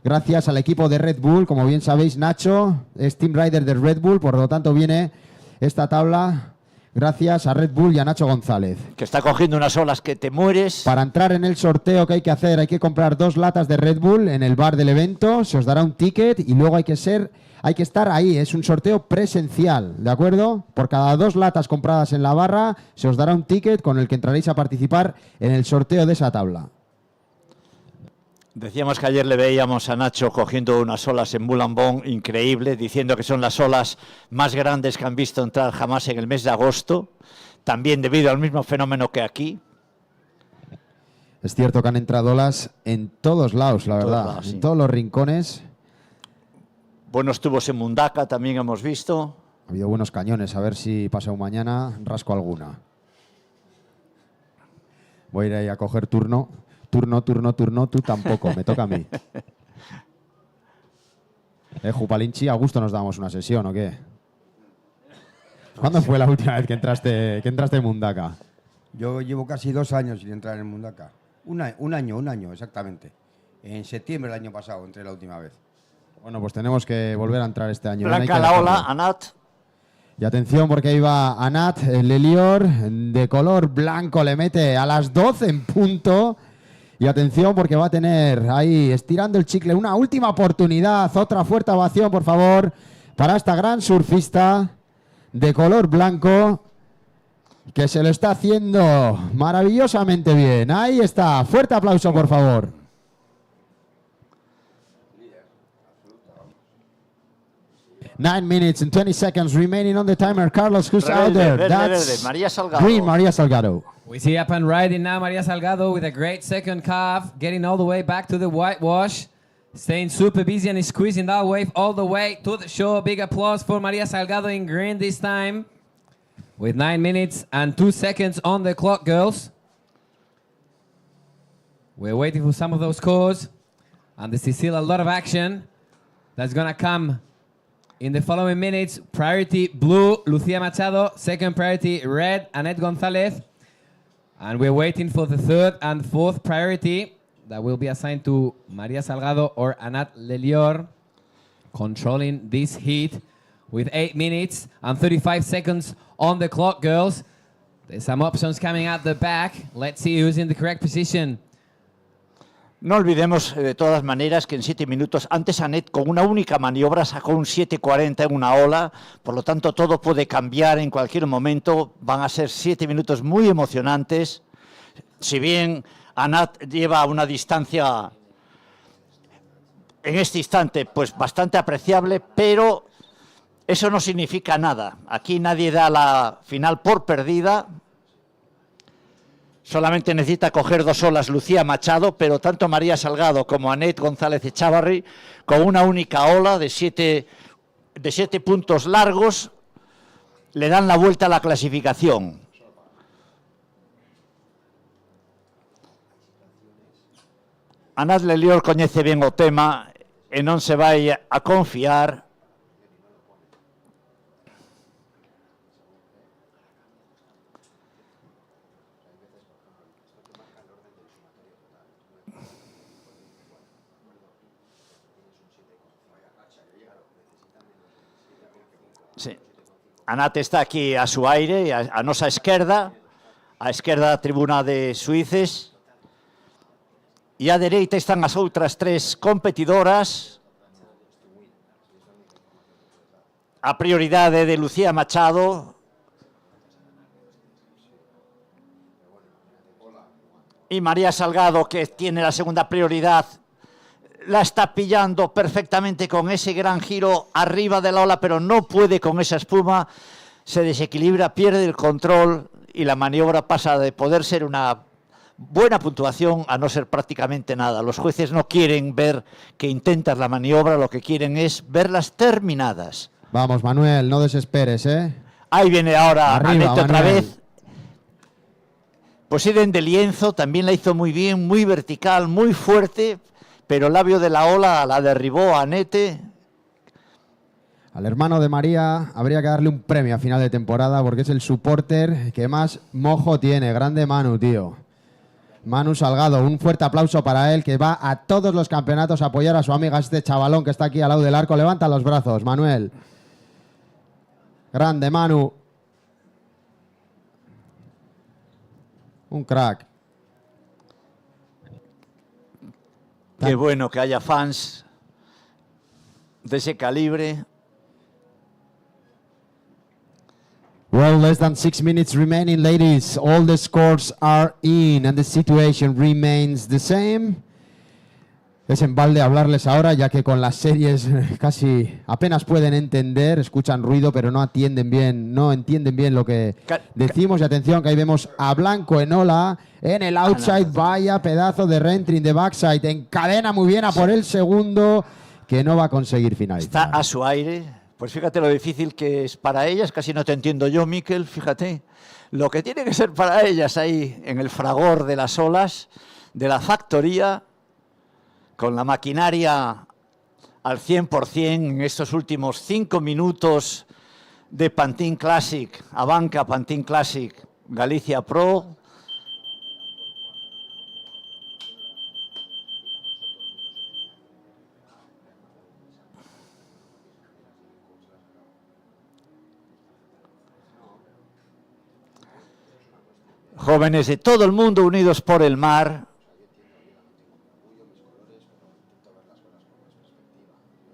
Speaker 6: gracias al equipo de Red Bull. Como bien sabéis, Nacho es Team Rider de Red Bull, por lo tanto viene esta tabla gracias a Red Bull y a Nacho González.
Speaker 8: Que está cogiendo unas olas que te mueres.
Speaker 6: Para entrar en el sorteo, ¿qué hay que hacer? Hay que comprar 2 latas de Red Bull en el bar del evento, se os dará un ticket y luego hay que estar ahí. Es un sorteo presencial, ¿de acuerdo? Por cada 2 latas compradas en la barra se os dará un ticket con el que entraréis a participar en el sorteo de esa tabla.
Speaker 8: Decíamos que ayer le veíamos a Nacho cogiendo unas olas en Mulambón increíble, diciendo que son las olas más grandes que han visto entrar jamás en el mes de agosto, también debido al mismo fenómeno que aquí.
Speaker 6: Es cierto que han entrado olas en todos lados, la verdad,
Speaker 8: lados, sí.
Speaker 6: En todos los rincones.
Speaker 8: Buenos tubos en Mundaka también hemos visto.
Speaker 6: Ha habido buenos cañones, a ver si pasado mañana rasco alguna. Voy a ir ahí a coger turno. Turno, tú tampoco, me toca a mí. Jupalinchi, a gusto nos damos una sesión, ¿o qué? ¿Cuándo fue la última vez que entraste en Mundaka?
Speaker 5: Yo llevo casi 2 años sin entrar en Mundaka. Un año, exactamente. en septiembre del año pasado, entré la última vez.
Speaker 6: Bueno, pues tenemos que volver a entrar este año.
Speaker 8: Blanca la ola, Anat.
Speaker 6: Y atención porque ahí va Anat Lelior de color blanco, le mete a las 12 en punto. Y atención porque va a tener ahí estirando el chicle una última oportunidad. Otra fuerte ovación, por favor, para esta gran surfista de color blanco que se lo está haciendo maravillosamente bien. Ahí está, fuerte aplauso, por favor. Nine minutes and 20 seconds remaining on the timer. Carlos, who's out there?
Speaker 8: Verde, María Salgado.
Speaker 6: Green, María Salgado.
Speaker 11: We see up and riding now Maria Salgado with a great second calf, getting all the way back to the whitewash, staying super busy and squeezing that wave all the way to the shore. Big applause for Maria Salgado in green this time, with 9 minutes and 2 seconds on the clock, girls. We're waiting for some of those scores, and there's still a lot of action that's gonna come in the following minutes. Priority blue, Lucia Machado. Second priority red, Annette Gonzalez. And we're waiting for the third and fourth priority that will be assigned to Maria Salgado or Anat Lelior, controlling this heat with 8 minutes and 35 seconds on the clock, girls. There's some options coming out the back. Let's see who's in the correct position.
Speaker 8: No olvidemos de todas maneras que en 7 minutos, antes Annette con una única maniobra sacó un 7.40 en una ola, por lo tanto todo puede cambiar en cualquier momento, van a ser 7 minutos muy emocionantes, si bien Annette lleva una distancia en este instante pues bastante apreciable, pero eso no significa nada, aquí nadie da la final por perdida. Solamente necesita coger 2 olas Lucía Machado, pero tanto María Salgado como Annette González Echavarri, con una única ola de 7 puntos largos, le dan la vuelta a la clasificación. Anat Lelior coñece ben o tema e non se vai a confiar. Sí. Anat está aquí a su aire, a nosa esquerda, a esquerda da tribuna de suíces, e á dereita están as outras 3 competidoras. A prioridade de Lucía Machado y María Salgado, que tiene la segunda prioridad, la está pillando perfectamente con ese gran giro arriba de la ola, pero no puede con esa espuma, se desequilibra, pierde el control y la maniobra pasa de poder ser una buena puntuación a no ser prácticamente nada. Los jueces no quieren ver que intentas la maniobra, lo que quieren es verlas terminadas.
Speaker 6: Vamos, Manuel, no desesperes, ¿eh?
Speaker 8: Ahí viene ahora
Speaker 6: Arriba,
Speaker 8: Annette otra
Speaker 6: Manuel.
Speaker 8: vez. Posiden de lienzo, también la hizo muy bien, muy vertical, muy fuerte, pero el labio de la ola la derribó a Annette.
Speaker 6: Al hermano de María habría que darle un premio a final de temporada porque es el supporter que más mojo tiene. Grande Manu, tío. Manu Salgado, un fuerte aplauso para él, que va a todos los campeonatos a apoyar a su amiga, este chavalón que está aquí al lado del arco. Levanta los brazos, Manuel. Grande Manu. Un crack.
Speaker 8: Qué bueno que haya fans de ese calibre.
Speaker 6: Well, less than 6 minutes remaining, ladies. All the scores are in and the situation remains the same. Es en balde hablarles ahora, ya que con las series casi apenas pueden entender, escuchan ruido, pero no entienden bien lo que decimos. Y atención, que ahí vemos a Blanco en ola, en el outside, vaya pedazo de reentry in the backside, encadena muy bien a por el segundo, que no va a conseguir finalizar.
Speaker 8: Está a su aire. Pues fíjate lo difícil que es para ellas, casi no te entiendo yo, Miquel, fíjate. Lo que tiene que ser para ellas ahí, en el fragor de las olas, de la factoría, con la maquinaria al 100% en estos últimos 5 minutos de Pantin Classic, ABANCA Pantin Classic, Galicia Pro. jóvenes de todo el mundo unidos por el mar.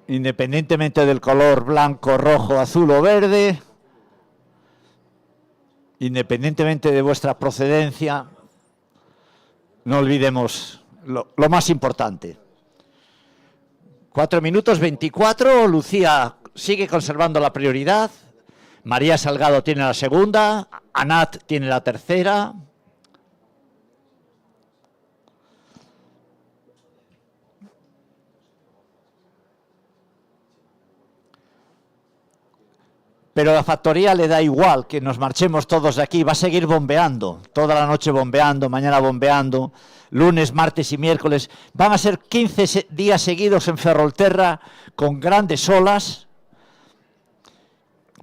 Speaker 8: Independientemente del color blanco, rojo, azul o verde, independientemente de vuestra procedencia, no olvidemos lo más importante. 4 minutos 24, Lucía sigue conservando la prioridad, María Salgado tiene la segunda, Anat tiene la tercera. Pero a la factoría le da igual que nos marchemos todos de aquí, va a seguir bombeando, toda la noche bombeando, mañana bombeando, lunes, martes y miércoles. Van a ser 15 días seguidos en Ferrolterra con grandes olas.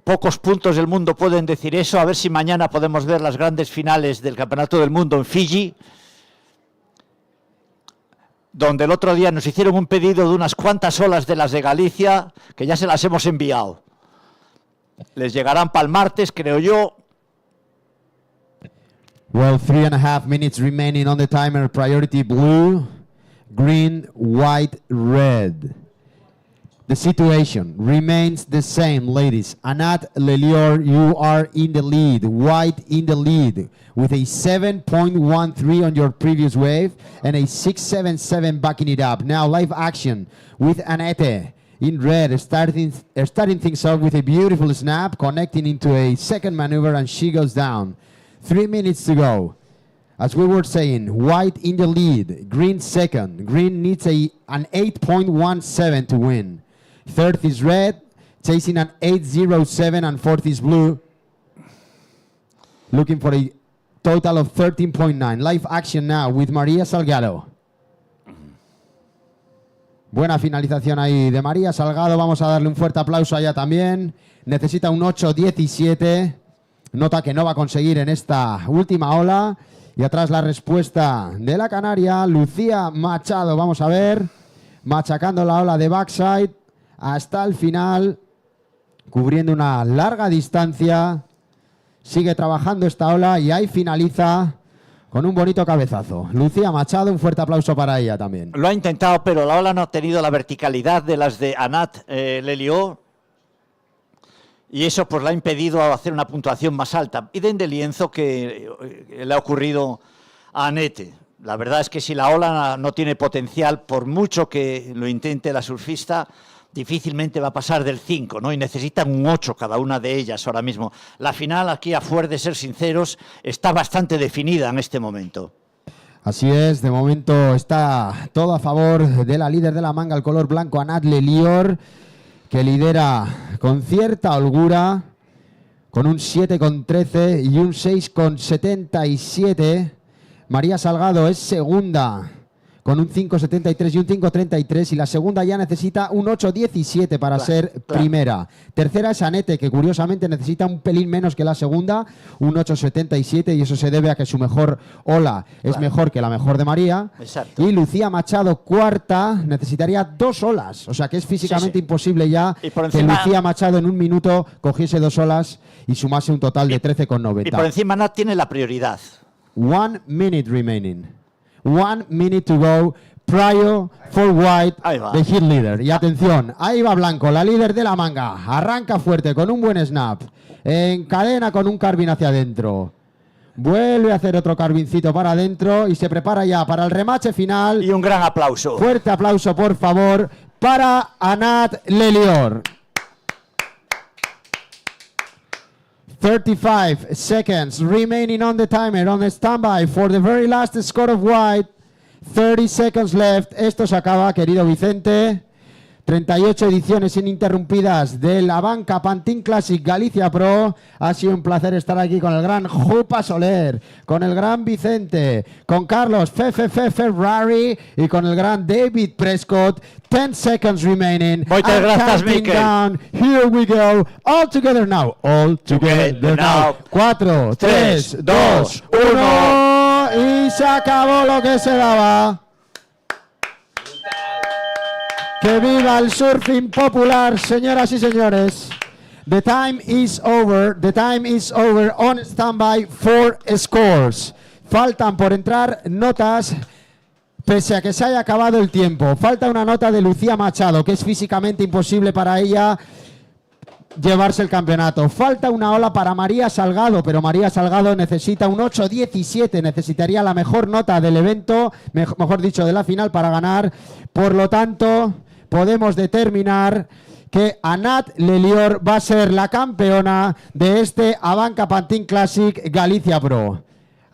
Speaker 8: Pocos puntos del mundo pueden decir eso, a ver si mañana podemos ver las grandes finales del Campeonato del Mundo en Fiji, donde el otro día nos hicieron un pedido de unas cuantas olas de las de Galicia, que ya se las hemos enviado. Les llegarán para el martes, creo yo.
Speaker 6: Well, 3.5 minutes remaining on the timer. Priority blue, green, white, red. The situation remains the same, ladies. Anat Lelior, you are in the lead. White in the lead with a 7.13 on your previous wave and a 6.77 backing it up. Now live action with Anette in red, starting things off with a beautiful snap, connecting into a second maneuver, and she goes down. 3 minutes to go. As we were saying, white in the lead, green second. Green needs an 8.17 to win. Third is red, chasing an 8.07, and fourth is blue, looking for a total of 13.9. Live action now with María Salgado. Buena finalización ahí de María Salgado. Vamos a darle un fuerte aplauso a ella también. Necesita un 8.17. Nota que no va a conseguir en esta última ola. Y atrás la respuesta de la canaria, Lucía Machado. Vamos a ver. Machacando la ola de backside hasta el final. Cubriendo una larga distancia. Sigue trabajando esta ola y ahí finaliza con un bonito cabezazo. Lucía Machado, un fuerte aplauso para ella también.
Speaker 8: Lo ha intentado, pero la ola no ha tenido la verticalidad de las de Anat Lelior. Y eso pues le ha impedido hacer una puntuación más alta. Piden de lienzo que le ha ocurrido a Anette. La verdad es que si la ola no tiene potencial, por mucho que lo intente la surfista, difícilmente va a pasar del 5, ¿no? Y necesitan un 8 cada una de ellas ahora mismo. La final, aquí a fuer de ser sinceros, está bastante definida en este momento.
Speaker 6: Así es, de momento está todo a favor de la líder de la manga, el color blanco, Anat Lelior, que lidera con cierta holgura, con un 7,13 y un 6,77. María Salgado es segunda, con un 5.73 y un 5.33, y la segunda ya necesita un 8.17 para ser primera. Tercera es Anette, que curiosamente necesita un pelín menos que la segunda, un 8.77, y eso se debe a que su mejor ola es mejor que la mejor de María.
Speaker 8: Exacto.
Speaker 6: Y Lucía Machado, cuarta, necesitaría 2 olas, o sea que es físicamente imposible ya que Lucía Machado en un minuto cogiese 2 olas y sumase un total de 13,90.
Speaker 8: Y por encima Anat tiene la prioridad.
Speaker 6: 1 minute remaining. 1 minute to go. Pryor for white, the hit leader. Y atención, ahí va Blanco, la líder de la manga. Arranca fuerte con un buen snap. Encadena con un carbín hacia adentro. Vuelve a hacer otro carbincito para adentro y se prepara ya para el remache final.
Speaker 8: Y un gran aplauso.
Speaker 6: Fuerte aplauso, por favor, para Anat Lelior. 35 seconds remaining on the timer, on the standby for the very last score of white. 30 seconds left. Esto se acaba, querido Vicente. 38 ediciones ininterrumpidas de la ABANCA Pantin Classic Galicia Pro. Ha sido un placer estar aquí con el gran Jupa Soler, con el gran Vicente, con Carlos Ferrari y con el gran David Prescott. 10 seconds remaining.
Speaker 8: Muchas gracias, Mikel.
Speaker 6: Down. Here we go. All together now. All together now. 4, 3, 2, 1. Y se acabó lo que se daba. ¡Que viva el surfing popular, señoras y señores! The time is over. The time is over. On standby, 4 scores. faltan por entrar notas, pese a que se haya acabado el tiempo. Falta una nota de Lucía Machado, que es físicamente imposible para ella llevarse el campeonato. Falta una ola para María Salgado, pero María Salgado necesita un 8.17, necesitaría la mejor nota del evento, mejor dicho, de la final para ganar. Por lo tanto, podemos determinar que Anat Lelior va a ser la campeona de este ABANCA Pantin Classic Galicia Pro.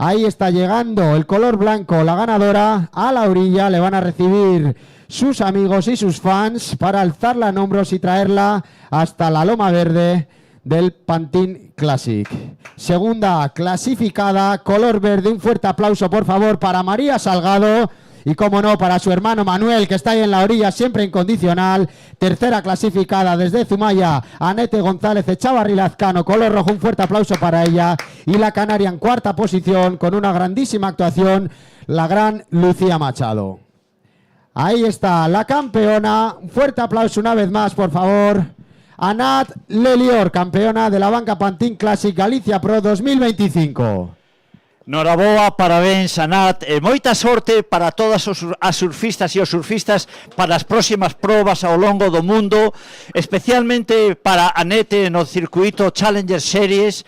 Speaker 6: Ahí está llegando el color blanco, la ganadora, a la orilla. Le van a recibir sus amigos y sus fans para alzarla en hombros y traerla hasta la loma verde del Pantin Classic. Segunda clasificada, color verde. Un fuerte aplauso, por favor, para María Salgado. Y como no, para su hermano Manuel, que está ahí en la orilla, siempre incondicional. Tercera clasificada desde Zumaya, Anete González Echavarri Lazcano, color rojo, un fuerte aplauso para ella. Y la canaria en cuarta posición, con una grandísima actuación, la gran Lucía Machado. Ahí está la campeona. Un fuerte aplauso una vez más, por favor. Anat Lelior, campeona de la ABANCA Pantin Classic Galicia Pro 2025.
Speaker 8: Noraboa, parabéns, Anat, e moita sorte para todas as surfistas e os surfistas para as próximas probas ao longo do mundo, especialmente para Anete no circuito Challenger Series.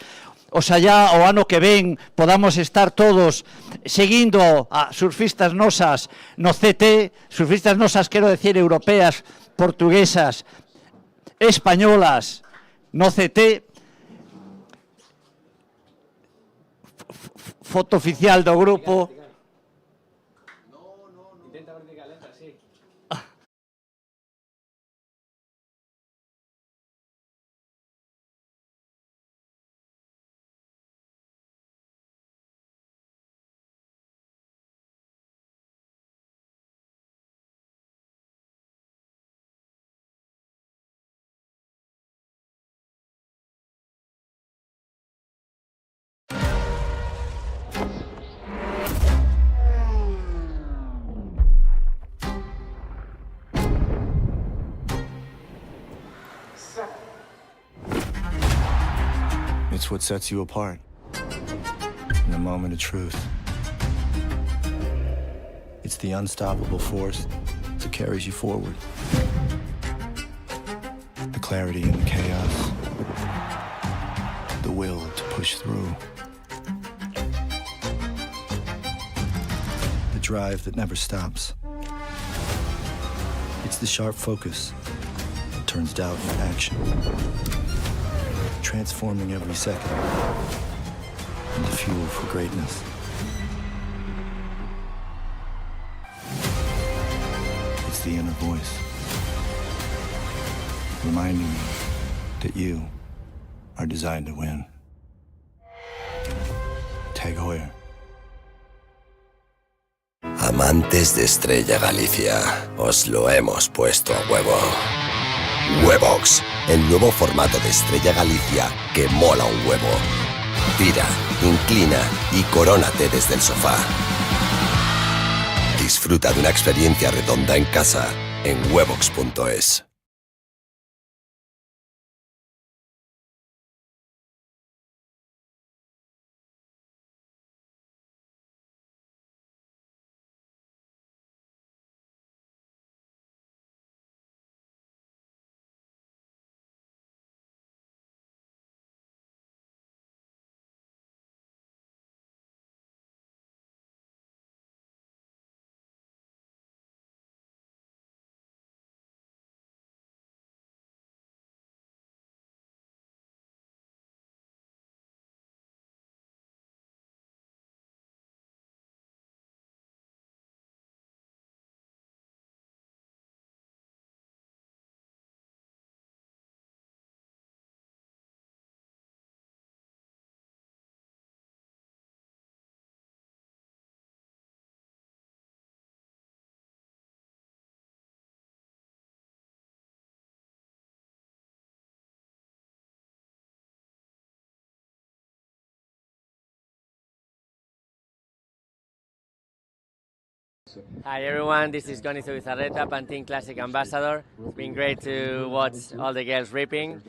Speaker 8: Oxalá o ano que ven podamos estar todos seguindo a surfistas nosas no CT, surfistas nosas, quero decir, europeas, portuguesas, españolas no CT. Foto oficial do grupo.
Speaker 3: Intenta vertical, entra, sí.
Speaker 13: It's what sets you apart in the moment of truth. It's the unstoppable force that carries you forward. The clarity in the chaos. The will to push through. The drive that never stops. It's the sharp focus that turns doubt into action. Transforming every second into fuel for greatness. It's the inner voice, reminding you that you are designed to win. Tag Heuer.
Speaker 14: Amantes de Estrella Galicia, os lo hemos puesto a huevo. Huevox, el nuevo formato de Estrella Galicia que mola un huevo. Tira, inclina y corónate desde el sofá. Disfruta de una experiencia redonda en casa en huevox.es.
Speaker 9: Hi everyone, this is Goni Zubizarreta, Pantin Classic Ambassador. It's been great to watch all the girls ripping.